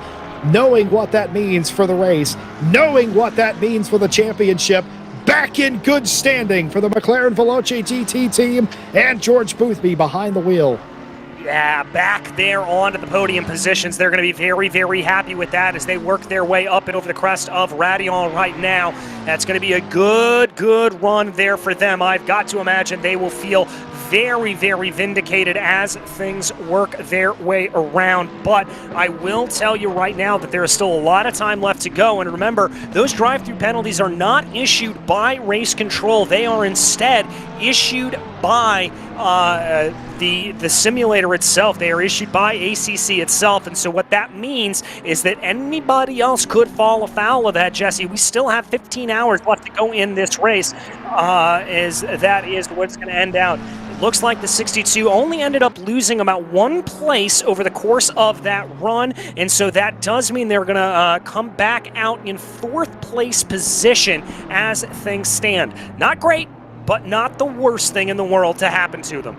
knowing what that means for the race, knowing what that means for the championship. Back in good standing for the McLaren Veloce GT team, and George Boothby behind the wheel. Yeah, back there onto the podium positions. They're going to be very, very happy with that as they work their way up and over the crest of Radion right now. That's going to be a good run there for them. I've got to imagine they will feel very, very vindicated as things work their way around. But I will tell you right now that there is still a lot of time left to go. And remember, those drive-through penalties are not issued by race control. They are instead issued by the simulator itself. They are issued by ACC itself. And so what that means is that anybody else could fall afoul of that, Jesse. We still have 15 hours left to go in this race, as that is what's going to end out. Looks like the 62 only ended up losing about 1 place over the course of that run, and so that does mean they're going to come back out in 4th place position as things stand. Not great, but not the worst thing in the world to happen to them.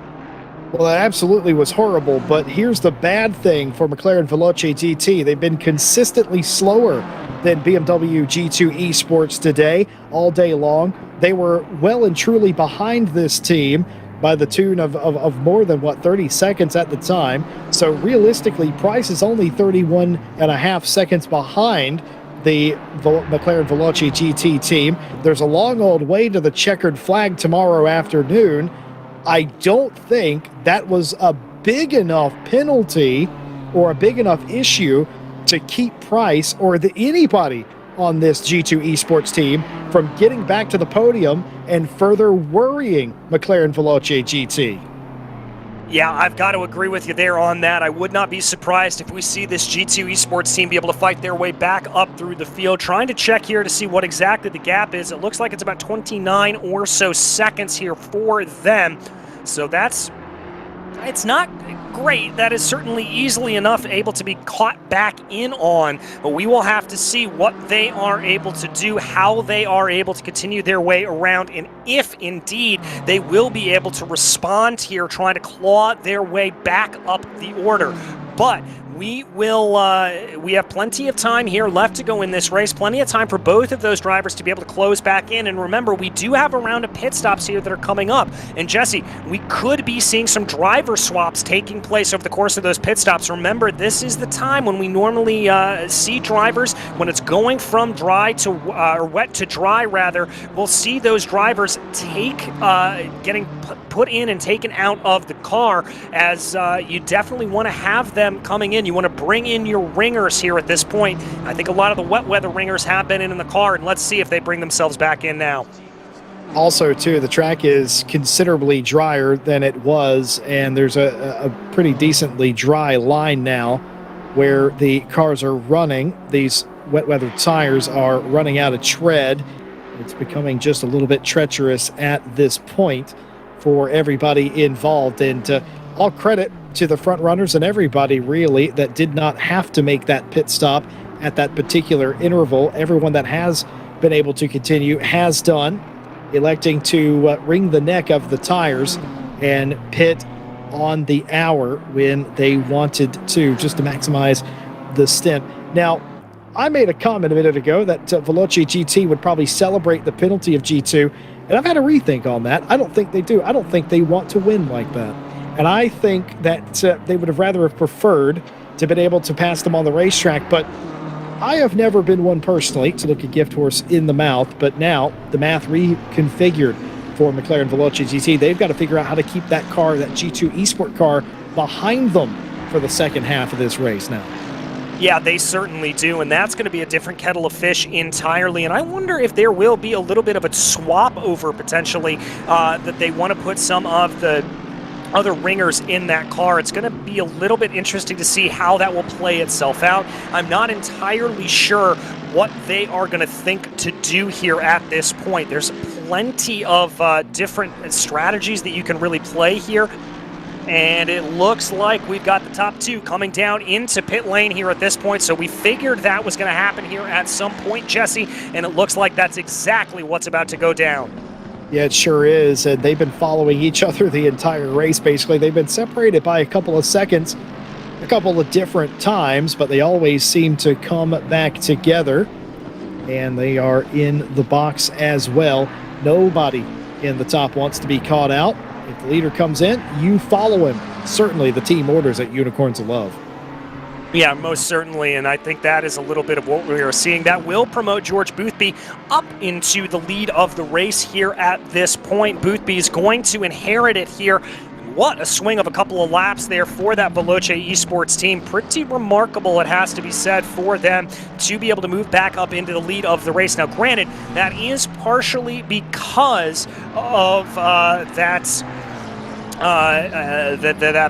Well, that absolutely was horrible, but here's the bad thing for McLaren Veloce GT. They've been consistently slower than BMW G2 Esports today, all day long. They were well and truly behind this team by the tune of more than, 30 seconds at the time. So realistically, Price is only 31.5 seconds behind the McLaren Veloce GT team. There's a long old way to the checkered flag tomorrow afternoon. I don't think that was a big enough penalty or a big enough issue to keep Price or anybody on this G2 Esports team from getting back to the podium and further worrying McLaren Veloce GT. Yeah, I've got to agree with you there on that. I would not be surprised if we see this G2 Esports team be able to fight their way back up through the field. Trying to check here to see what exactly the gap is. It looks like it's about 29 or so seconds here for them. So it's not great. That is certainly easily enough able to be caught back in on, but we will have to see what they are able to do, how they are able to continue their way around, and if indeed they will be able to respond here, trying to claw their way back up the order. But we have plenty of time here left to go in this race, plenty of time for both of those drivers to be able to close back in. And remember, we do have a round of pit stops here that are coming up. And Jesse, we could be seeing some driver swaps taking place over the course of those pit stops. Remember, this is the time when we normally see drivers, when it's going from dry to or wet to dry rather, we'll see those drivers getting put in and taken out of the car, as you definitely want to have them coming in. You want to bring in your ringers here at this point. I think a lot of the wet weather ringers have been in the car, and let's see if they bring themselves back in now. Also, too, the track is considerably drier than it was, and there's a pretty decently dry line now where the cars are running. These wet weather tires are running out of tread. It's becoming just a little bit treacherous at this point for everybody involved, and all credit to the front runners and everybody really that did not have to make that pit stop at that particular interval. Everyone that has been able to continue has done, electing to wring the neck of the tires and pit on the hour when they wanted to, just to maximize the stint. Now, I made a comment a minute ago that Veloce GT would probably celebrate the penalty of G2, and I've had a rethink on that. I don't think they do. I don't think they want to win like that. And I think that they would have rather have preferred to been able to pass them on the racetrack, but I have never been one personally to look a gift horse in the mouth, but now the math reconfigured for McLaren Veloce GT. They've got to figure out how to keep that car, that G2 Esport car, behind them for the second half of this race now. Yeah, they certainly do, and that's going to be a different kettle of fish entirely. And I wonder if there will be a little bit of a swap over potentially that they want to put some of the other ringers in that car. It's going to be a little bit interesting to see how that will play itself out. I'm not entirely sure what they are going to think to do here at this point. There's plenty of different strategies that you can really play here. And it looks like we've got the top two coming down into pit lane here at this point. So we figured that was going to happen here at some point, Jesse, and it looks like that's exactly what's about to go down. Yeah, it sure is. And they've been following each other the entire race, basically. They've been separated by a couple of seconds, a couple of different times, but they always seem to come back together. And they are in the box as well. Nobody in the top wants to be caught out. If the leader comes in, you follow him. Certainly the team orders at Unicorns of Love. Yeah, most certainly, and I think that is a little bit of what we are seeing. That will promote George Boothby up into the lead of the race here at this point. Boothby is going to inherit it here. What a swing of a couple of laps there for that Veloce Esports team. Pretty remarkable, it has to be said, for them to be able to move back up into the lead of the race. Now, granted, that is partially because of that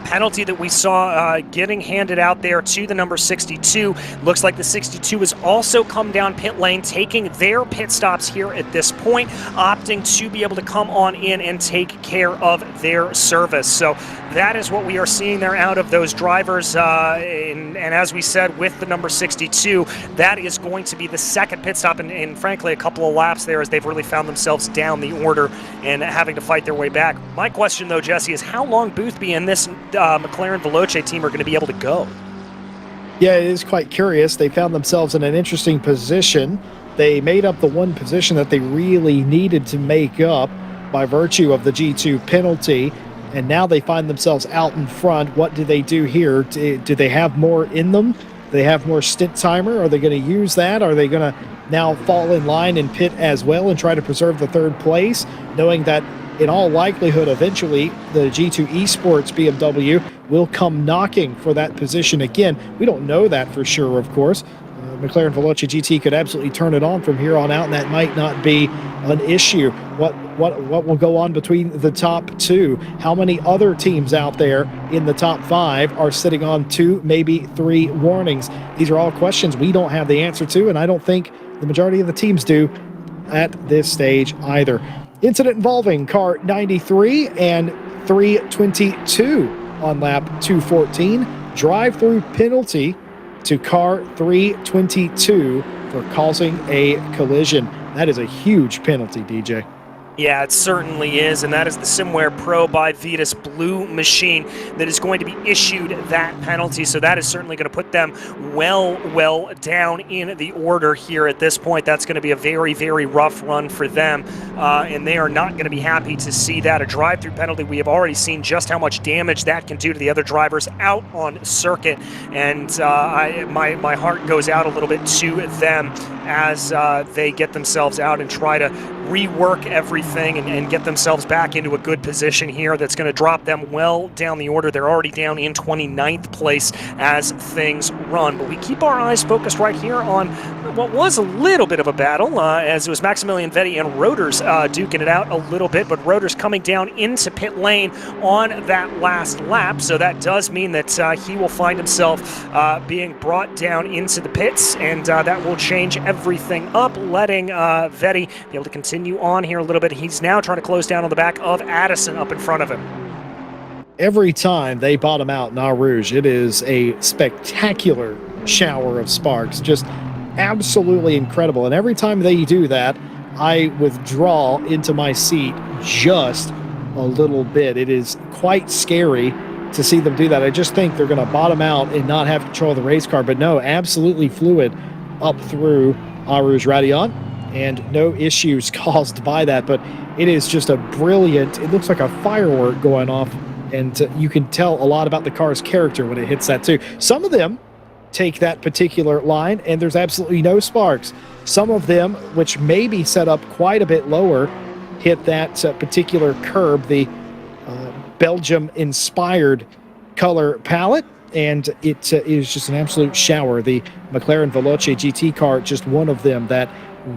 penalty that we saw getting handed out there to the number 62. Looks like the 62 has also come down pit lane, taking their pit stops here at this point, opting to be able to come on in and take care of their service. So that is what we are seeing there out of those drivers. And as we said, with the number 62, that is going to be the second pit stop, and frankly, a couple of laps there as they've really found themselves down the order and having to fight their way back. My question, though, Jesse, is how long Boothby and this McLaren Veloce team are going to be able to go. Yeah, it is quite curious. They found themselves in an interesting position. They made up the one position that they really needed to make up by virtue of the G2 penalty, and now they find themselves out in front. What do they do here? Do they have more in them? Do they have more stint timer? Are they going to use that? Are they going to now fall in line and pit as well and try to preserve the third place, knowing that in all likelihood, eventually, the G2 Esports BMW will come knocking for that position again. We don't know that for sure, of course. McLaren Veloce GT could absolutely turn it on from here on out, and that might not be an issue. What will go on between the top two? How many other teams out there in the top five are sitting on 2, maybe 3 warnings? These are all questions we don't have the answer to, and I don't think the majority of the teams do at this stage either. Incident involving car 93 and 322 on lap 214. Drive-through penalty to car 322 for causing a collision. That is a huge penalty, DJ. Yeah, it certainly is, and that is the Simware Pro by Vitus Blue Machine that is going to be issued that penalty. So that is certainly going to put them well down in the order here at this point. That's going to be a very, very rough run for them, and they are not going to be happy to see that. A drive-through penalty, we have already seen just how much damage that can do to the other drivers out on circuit, and my heart goes out a little bit to them as they get themselves out and try to rework everything and get themselves back into a good position here. That's going to drop them well down the order. They're already down in 29th place as things run. But we keep our eyes focused right here on what was a little bit of a battle, as it was Maximilian Vetti and Rotors duking it out a little bit, but Rotors coming down into pit lane on that last lap. So that does mean that he will find himself being brought down into the pits, and that will change everything up, letting Vetti be able to continue on here a little bit. He's now trying to close down on the back of Addison up in front of him. Every time they bottom out in Eau Rouge, it is a spectacular shower of sparks, just absolutely incredible. And every time they do that, I withdraw into my seat just a little bit. It is quite scary to see them do that. I just think they're going to bottom out and not have control of the race car. But no, absolutely fluid up through Arouge Radion, and no issues caused by that. But it is just a brilliant, it looks like a firework going off, and you can tell a lot about the car's character when it hits that too. Some of them take that particular line and there's absolutely no sparks. Some of them, which may be set up quite a bit lower, hit that particular curb, the Belgium-inspired color palette, and it is just an absolute shower. The McLaren Veloce GT car, just one of them that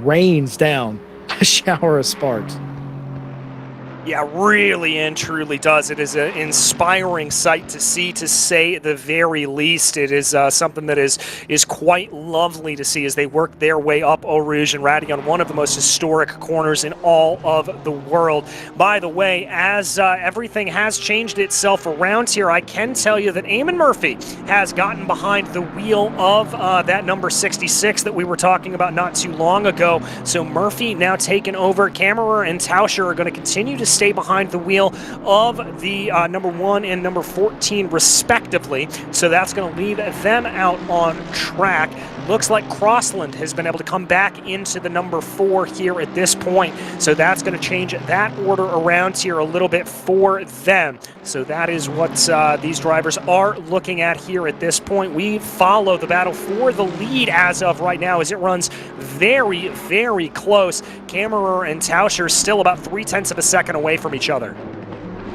rains down a shower of sparks. Yeah, really and truly does. It is an inspiring sight to see, to say the very least. It is something that is quite lovely to see as they work their way up Eau Rouge and Radion, one of the most historic corners in all of the world. By the way, as everything has changed itself around here, I can tell you that Eamon Murphy has gotten behind the wheel of that number 66 that we were talking about not too long ago. So Murphy now taken over. Kammerer and Tauscher are going to continue to stay behind the wheel of the number 1 and number 14 respectively, so that's going to leave them out on track. Looks like Crossland has been able to come back into the number 4 here at this point, so that's going to change that order around here a little bit for them. So that is what these drivers are looking at here at this point. We follow the battle for the lead as of right now as it runs very, very close. Kammerer and Tauscher still about 0.3 of a second away from each other.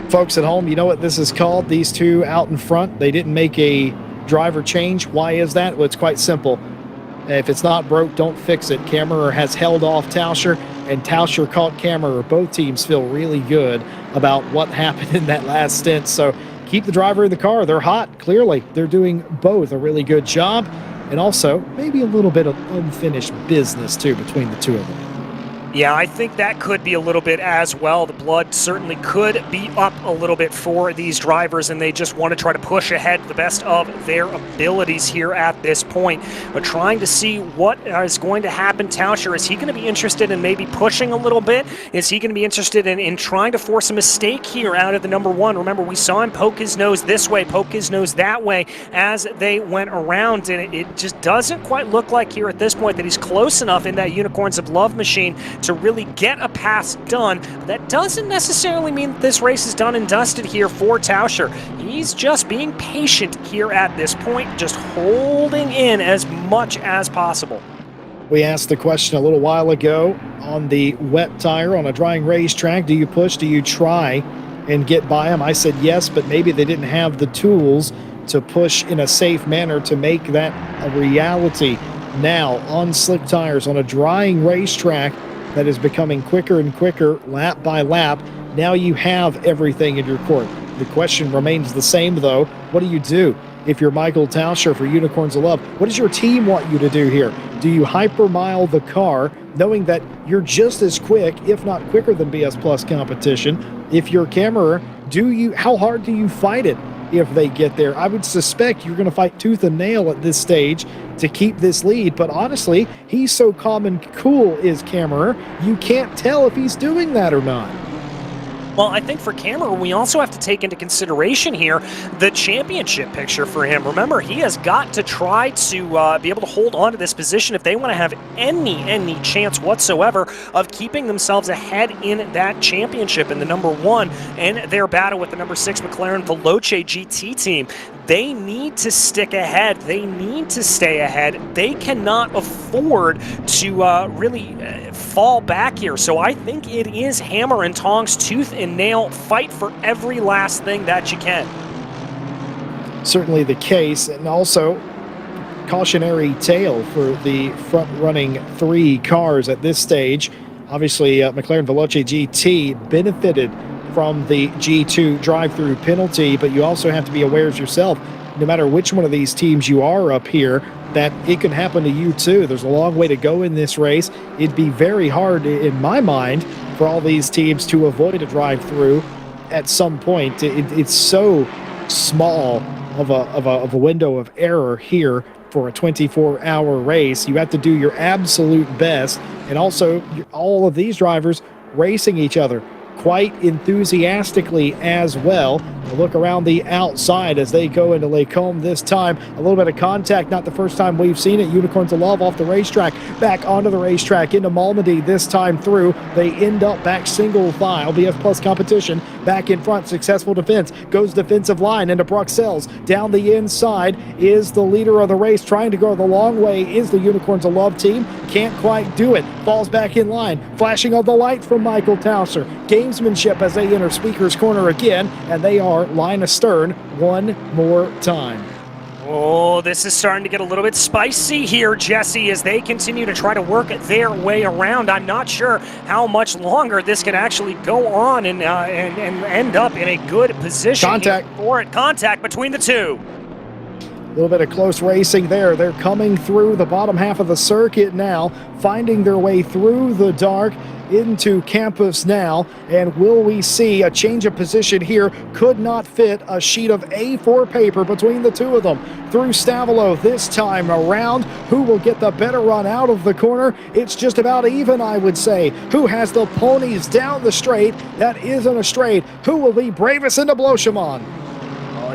Folks at home, you know what this is called? These two out in front, they didn't make a driver change. Why is that? Well, it's quite simple. If it's not broke, don't fix it. Kammerer has held off Tauscher, and Tauscher caught Kammerer. Both teams feel really good about what happened in that last stint. So keep the driver in the car. They're hot, clearly. They're doing both a really good job, and also maybe a little bit of unfinished business, too, between the two of them. Yeah, I think that could be a little bit as well. The blood certainly could be up a little bit for these drivers, and they just want to try to push ahead the best of their abilities here at this point. But trying to see what is going to happen. Tauscher, is he going to be interested in maybe pushing a little bit? Is he going to be interested in trying to force a mistake here out of the number 1? Remember, we saw him poke his nose this way, poke his nose that way as they went around, and it just doesn't quite look like here at this point that he's close enough in that Unicorns of Love machine to really get a pass done. That doesn't necessarily mean that this race is done and dusted here for Tauscher. He's just being patient here at this point, just holding in as much as possible. We asked the question a little while ago on the wet tire on a drying racetrack. Do you push? Do you try and get by them? I said yes, but maybe they didn't have the tools to push in a safe manner to make that a reality. Now, on slick tires on a drying racetrack that is becoming quicker and quicker lap by lap, now you have everything in your court. The question remains the same, though. What do you do if you're Michael Tauscher for Unicorns of Love? What does your team want you to do here? Do you hypermile the car, knowing that you're just as quick, if not quicker than BS Plus competition? If you're Kammerer, how hard do you fight it if they get there? I would suspect you're going to fight tooth and nail at this stage to keep this lead, but honestly, he's so calm and cool, is Kammerer, you can't tell if he's doing that or not. Well, I think for Kammerer, we also have to take into consideration here the championship picture for him. Remember, he has got to try to be able to hold on to this position if they want to have any chance whatsoever of keeping themselves ahead in that championship in the number 1 and their battle with the number 6 McLaren Veloce GT team. They need to stick ahead. They need to stay ahead. They cannot afford to really fall back here. So I think it is hammer and tongs, tooth and nail, fight for every last thing that you can. Certainly the case, and also cautionary tale for the front-running 3 cars at this stage. Obviously, McLaren Veloce GT benefited from the G2 drive-through penalty, but you also have to be aware as yourself, no matter which one of these teams you are up here, that it can happen to you too. There's a long way to go in this race. It'd be very hard, in my mind, for all these teams to avoid a drive-through at some point. It's so small of a window of error here for a 24-hour race. You have to do your absolute best, and also all of these drivers racing each other quite enthusiastically as well. A look around the outside as they go into Lake Combe this time. A little bit of contact, not the first time we've seen it. Unicorns of Love off the racetrack, back onto the racetrack, into Malmedy this time through. They end up back single file. BF Plus Competition back in front. Successful defense. Goes defensive line into Bruxelles. Down the inside is the leader of the race. Trying to go the long way is the Unicorns of Love team. Can't quite do it. Falls back in line. Flashing of the light from Michael Tauscher. Gamesmanship as they enter Speaker's Corner again, and they are line astern one more time. Oh, this is starting to get a little bit spicy here, Jesse, as they continue to try to work their way around. I'm not sure how much longer this can actually go on and end up in a good position. Contact. For it. Contact between the two. A little bit of close racing there. They're coming through the bottom half of the circuit now, finding their way through the dark into campus now. And will we see a change of position here? Could not fit a sheet of A4 paper between the two of them. Through Stavolo this time around. Who will get the better run out of the corner? It's just about even, I would say. Who has the ponies down the straight? That isn't a straight. Who will be bravest into Blochemann?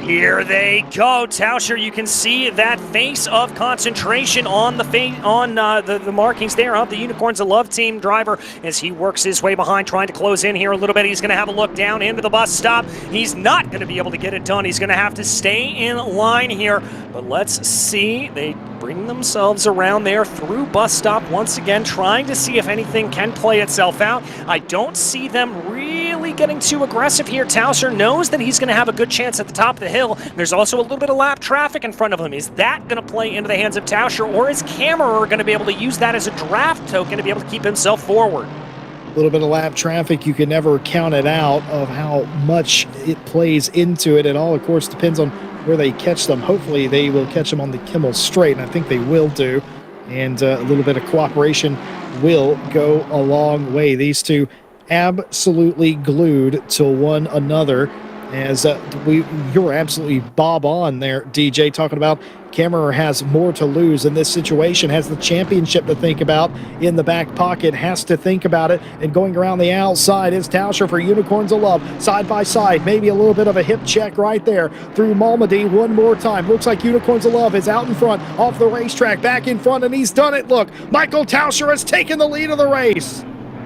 Here they go. Tauscher, you can see that face of concentration on the markings there of the Unicorns of Love team driver as he works his way behind, trying to close in here a little bit. He's going to have a look down into the bus stop. He's not going to be able to get it done. He's going to have to stay in line here. But let's see. They bring themselves around there through bus stop once again, trying to see if anything can play itself out. I don't see them really getting too aggressive here. Tauscher knows that he's going to have a good chance at the top of the hill. There's also a little bit of lap traffic in front of him. Is that going to play into the hands of Tauscher, or is Kammerer going to be able to use that as a draft token to be able to keep himself forward? A little bit of lap traffic, you can never count it out of how much it plays into it. It all, of course, depends on where they catch them. Hopefully they will catch them on the Kimmel Straight, and I think they will do. And a little bit of cooperation will go a long way. These two absolutely glued to one another. As you're absolutely bob on there, DJ, talking about Kammerer has more to lose in this situation, has the championship to think about in the back pocket, has to think about it, and going around the outside is Tauscher for Unicorns of Love, side by side, maybe a little bit of a hip check right there through Malmedy one more time. Looks like Unicorns of Love is out in front, off the racetrack, back in front, and he's done it. Look, Michael Tauscher has taken the lead of the race.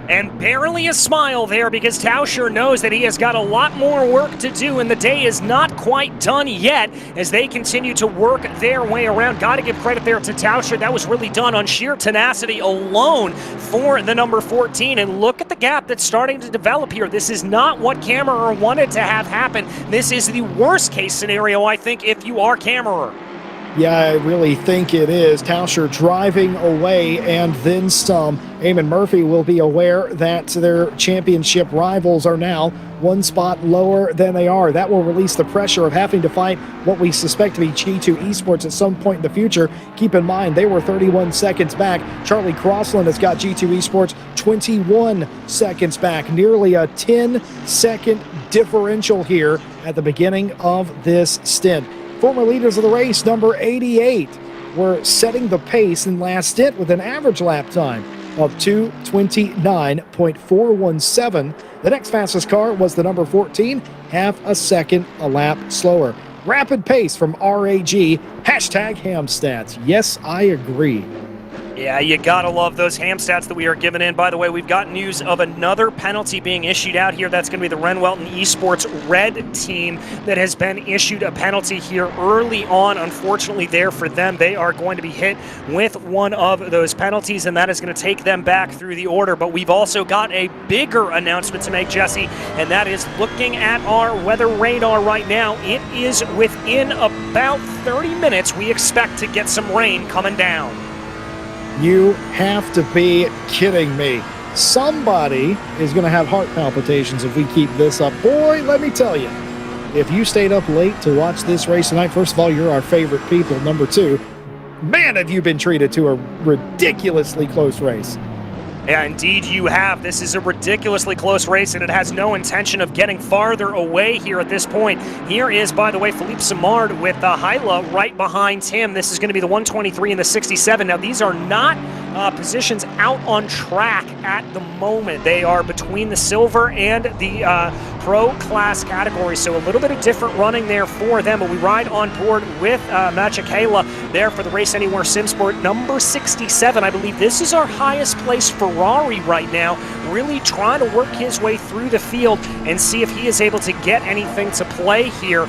And barely a smile there, because Tauscher knows that he has got a lot more work to do, and the day is not quite done yet as they continue to work their way around. Got to give credit there to Tauscher. That was really done on sheer tenacity alone for the number 14. And look at the gap that's starting to develop here. This is not what Kammerer wanted to have happen. This is the worst case scenario, I think, if you are Kammerer. Yeah, I really think it is. Tauscher driving away and then some. Eamon Murphy will be aware that their championship rivals are now one spot lower than they are. That will release the pressure of having to fight what we suspect to be G2 Esports at some point in the future. Keep in mind, they were 31 seconds back. Charlie Crossland has got G2 Esports 21 seconds back. Nearly a 10-second differential here at the beginning of this stint. Former leaders of the race, number 88, were setting the pace in last stint with an average lap time of 2:29.417. The next fastest car was the number 14, half a second a lap slower. Rapid pace from RAG, hashtag Hamstats. Yes, I agree. Yeah, you gotta love those ham stats that we are given in. By the way, we've got news of another penalty being issued out here. That's going to be the Renwelton Esports Red team that has been issued a penalty here early on. Unfortunately there for them, they are going to be hit with one of those penalties, and that is going to take them back through the order. But we've also got a bigger announcement to make, Jesse, and that is looking at our weather radar right now. It is within about 30 minutes. We expect to get some rain coming down. You have to be kidding me. Somebody is going to have heart palpitations if we keep this up. Boy, let me tell you, if you stayed up late to watch this race tonight, first of all, you're our favorite people. Number two, man, have you been treated to a ridiculously close race. Yeah, indeed you have. This is a ridiculously close race, and it has no intention of getting farther away here at this point. Here is, by the way, Philippe Simard with Hyla right behind him. This is going to be the 123 and the 67. Now, these are not positions out on track at the moment. They are between the silver and the pro class category, so a little bit of different running there for them, but we ride on board with Machikela there for the Race Anywhere SimSport number 67. I believe this is our highest placed Ferrari right now, really trying to work his way through the field and see if he is able to get anything to play here.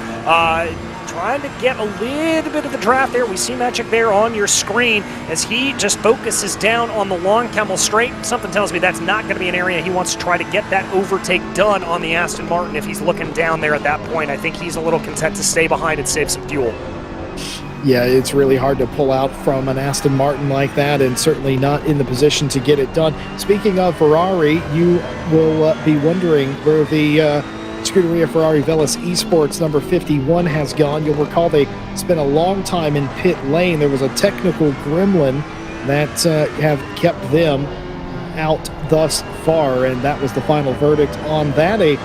Trying to get a little bit of the draft there. We see Magic there on your screen as he just focuses down on the long Camel straight. Something tells me that's not going to be an area he wants to try to get that overtake done on the Aston Martin if he's looking down there at that point. I think he's a little content to stay behind and save some fuel. Yeah, it's really hard to pull out from an Aston Martin like that, and certainly not in the position to get it done. Speaking of Ferrari, you will be wondering where the Scuderia Ferrari Veloce Esports number 51 has gone. You'll recall they spent a long time in pit lane. There was a technical gremlin that have kept them out thus far, and that was the final verdict on that, a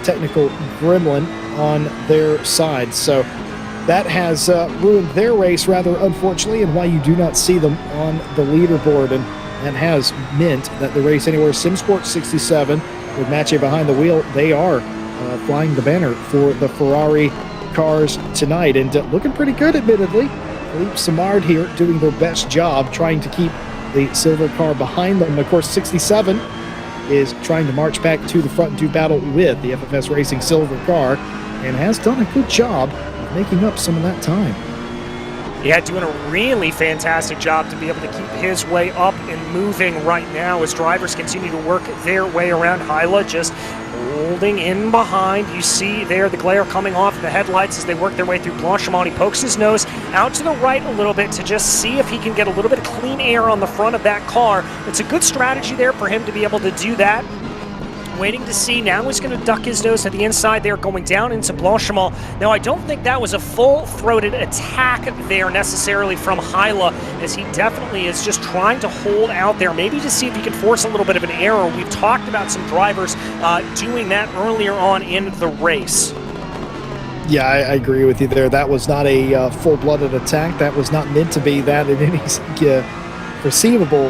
technical gremlin on their side. So that has ruined their race rather unfortunately, and why you do not see them on the leaderboard, and that has meant that the Race Anywhere SimSport 67 with Matche behind the wheel, they are flying the banner for the Ferrari cars tonight, and looking pretty good, admittedly. Philippe Simard here doing their best job trying to keep the silver car behind them. Of course, 67 is trying to march back to the front and do battle with the FFS Racing silver car, and has done a good job of making up some of that time. Yeah, doing a really fantastic job to be able to keep his way up and moving right now as drivers continue to work their way around. Hyla just holding in behind. You see there the glare coming off the headlights as they work their way through Blanchimont. He pokes his nose out to the right a little bit to just see if he can get a little bit of clean air on the front of that car. It's a good strategy there for him to be able to do that. Waiting to see. Now he's going to duck his nose to the inside there, going down into Blanchimont. Now, I don't think that was a full-throated attack there necessarily from Hyla, as he definitely is just trying to hold out there, maybe to see if he can force a little bit of an error. We've talked about some drivers doing that earlier on in the race. Yeah, I agree with you there. That was not a full-blooded attack. That was not meant to be that in any perceivable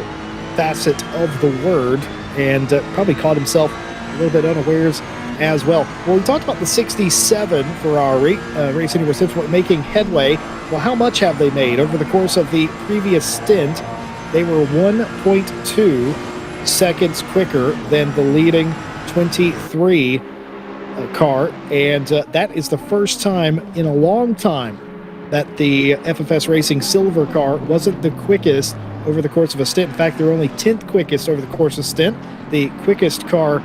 facet of the word, and probably caught himself a little bit unawares as well. Well, we talked about the 67 Ferrari Race Anywhere SimSport making headway. Well, how much have they made? Over the course of the previous stint, they were 1.2 seconds quicker than the leading 23 car, and that is the first time in a long time that the FFS Racing silver car wasn't the quickest over the course of a stint. In fact, they're only 10th quickest over the course of a stint. The quickest car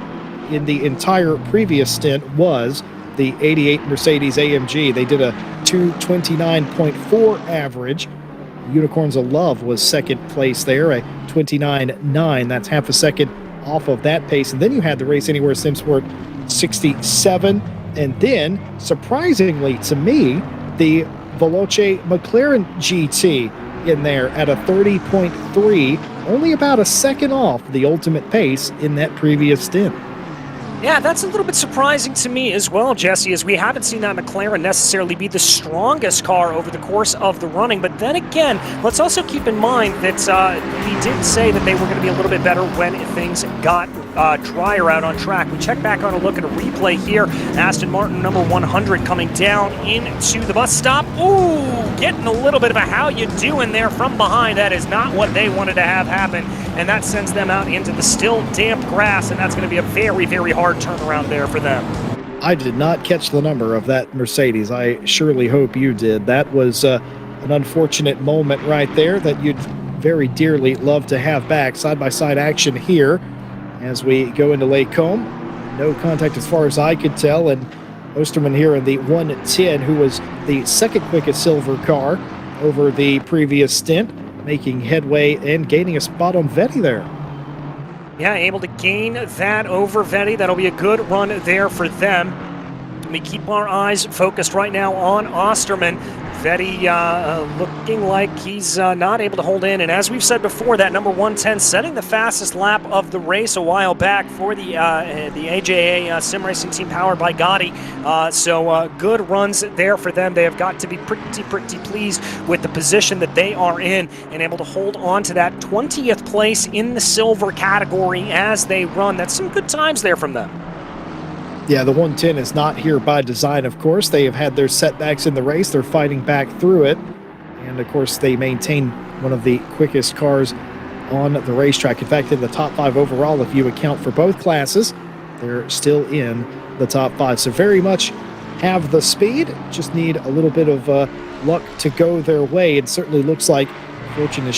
in the entire previous stint was the 88 Mercedes AMG. They did a 2:29.4 average. Unicorns of Love was second place there, a 29.9. That's half a second off of that pace. And then you had the Race Anywhere SimSport 67. And then, surprisingly to me, the Veloce McLaren GT in there at a 30.3, only about a second off the ultimate pace in that previous stint. Yeah, that's a little bit surprising to me as well, Jesse, as we haven't seen that McLaren necessarily be the strongest car over the course of the running. But then again, let's also keep in mind that we did say that they were going to be a little bit better when things got drier out on track. We check back on a look at a replay here. Aston Martin number 100 coming down into the bus stop. Ooh, getting a little bit of a how you doing there from behind. That is not what they wanted to have happen, and that sends them out into the still damp grass, and that's going to be a very, very hard turnaround there for them. I did not catch the number of that Mercedes. I surely hope you did. That was an unfortunate moment right there that you'd very dearly love to have back. Side-by-side action here as we go into Lake Combe. No contact as far as I could tell, and Osterman here in the 110, who was the second quickest silver car over the previous stint, making headway and gaining a spot on Vettel there. Yeah, able to gain that over Vettel. That'll be a good run there for them. We keep our eyes focused right now on Osterman. Vetty looking like he's not able to hold in. And as we've said before, that number 110 setting the fastest lap of the race a while back for the AJA sim racing team powered by Gotti. So good runs there for them. They have got to be pretty pleased with the position that they are in and able to hold on to that 20th place in the silver category as they run. That's some good times there from them. Yeah, the 110 is not here by design, of course. They have had their setbacks in the race. They're fighting back through it. And, of course, they maintain one of the quickest cars on the racetrack. In fact, in the top 5 overall, if you account for both classes, they're still in the top 5. So very much have the speed, just need a little bit of luck to go their way. It certainly looks like fortune is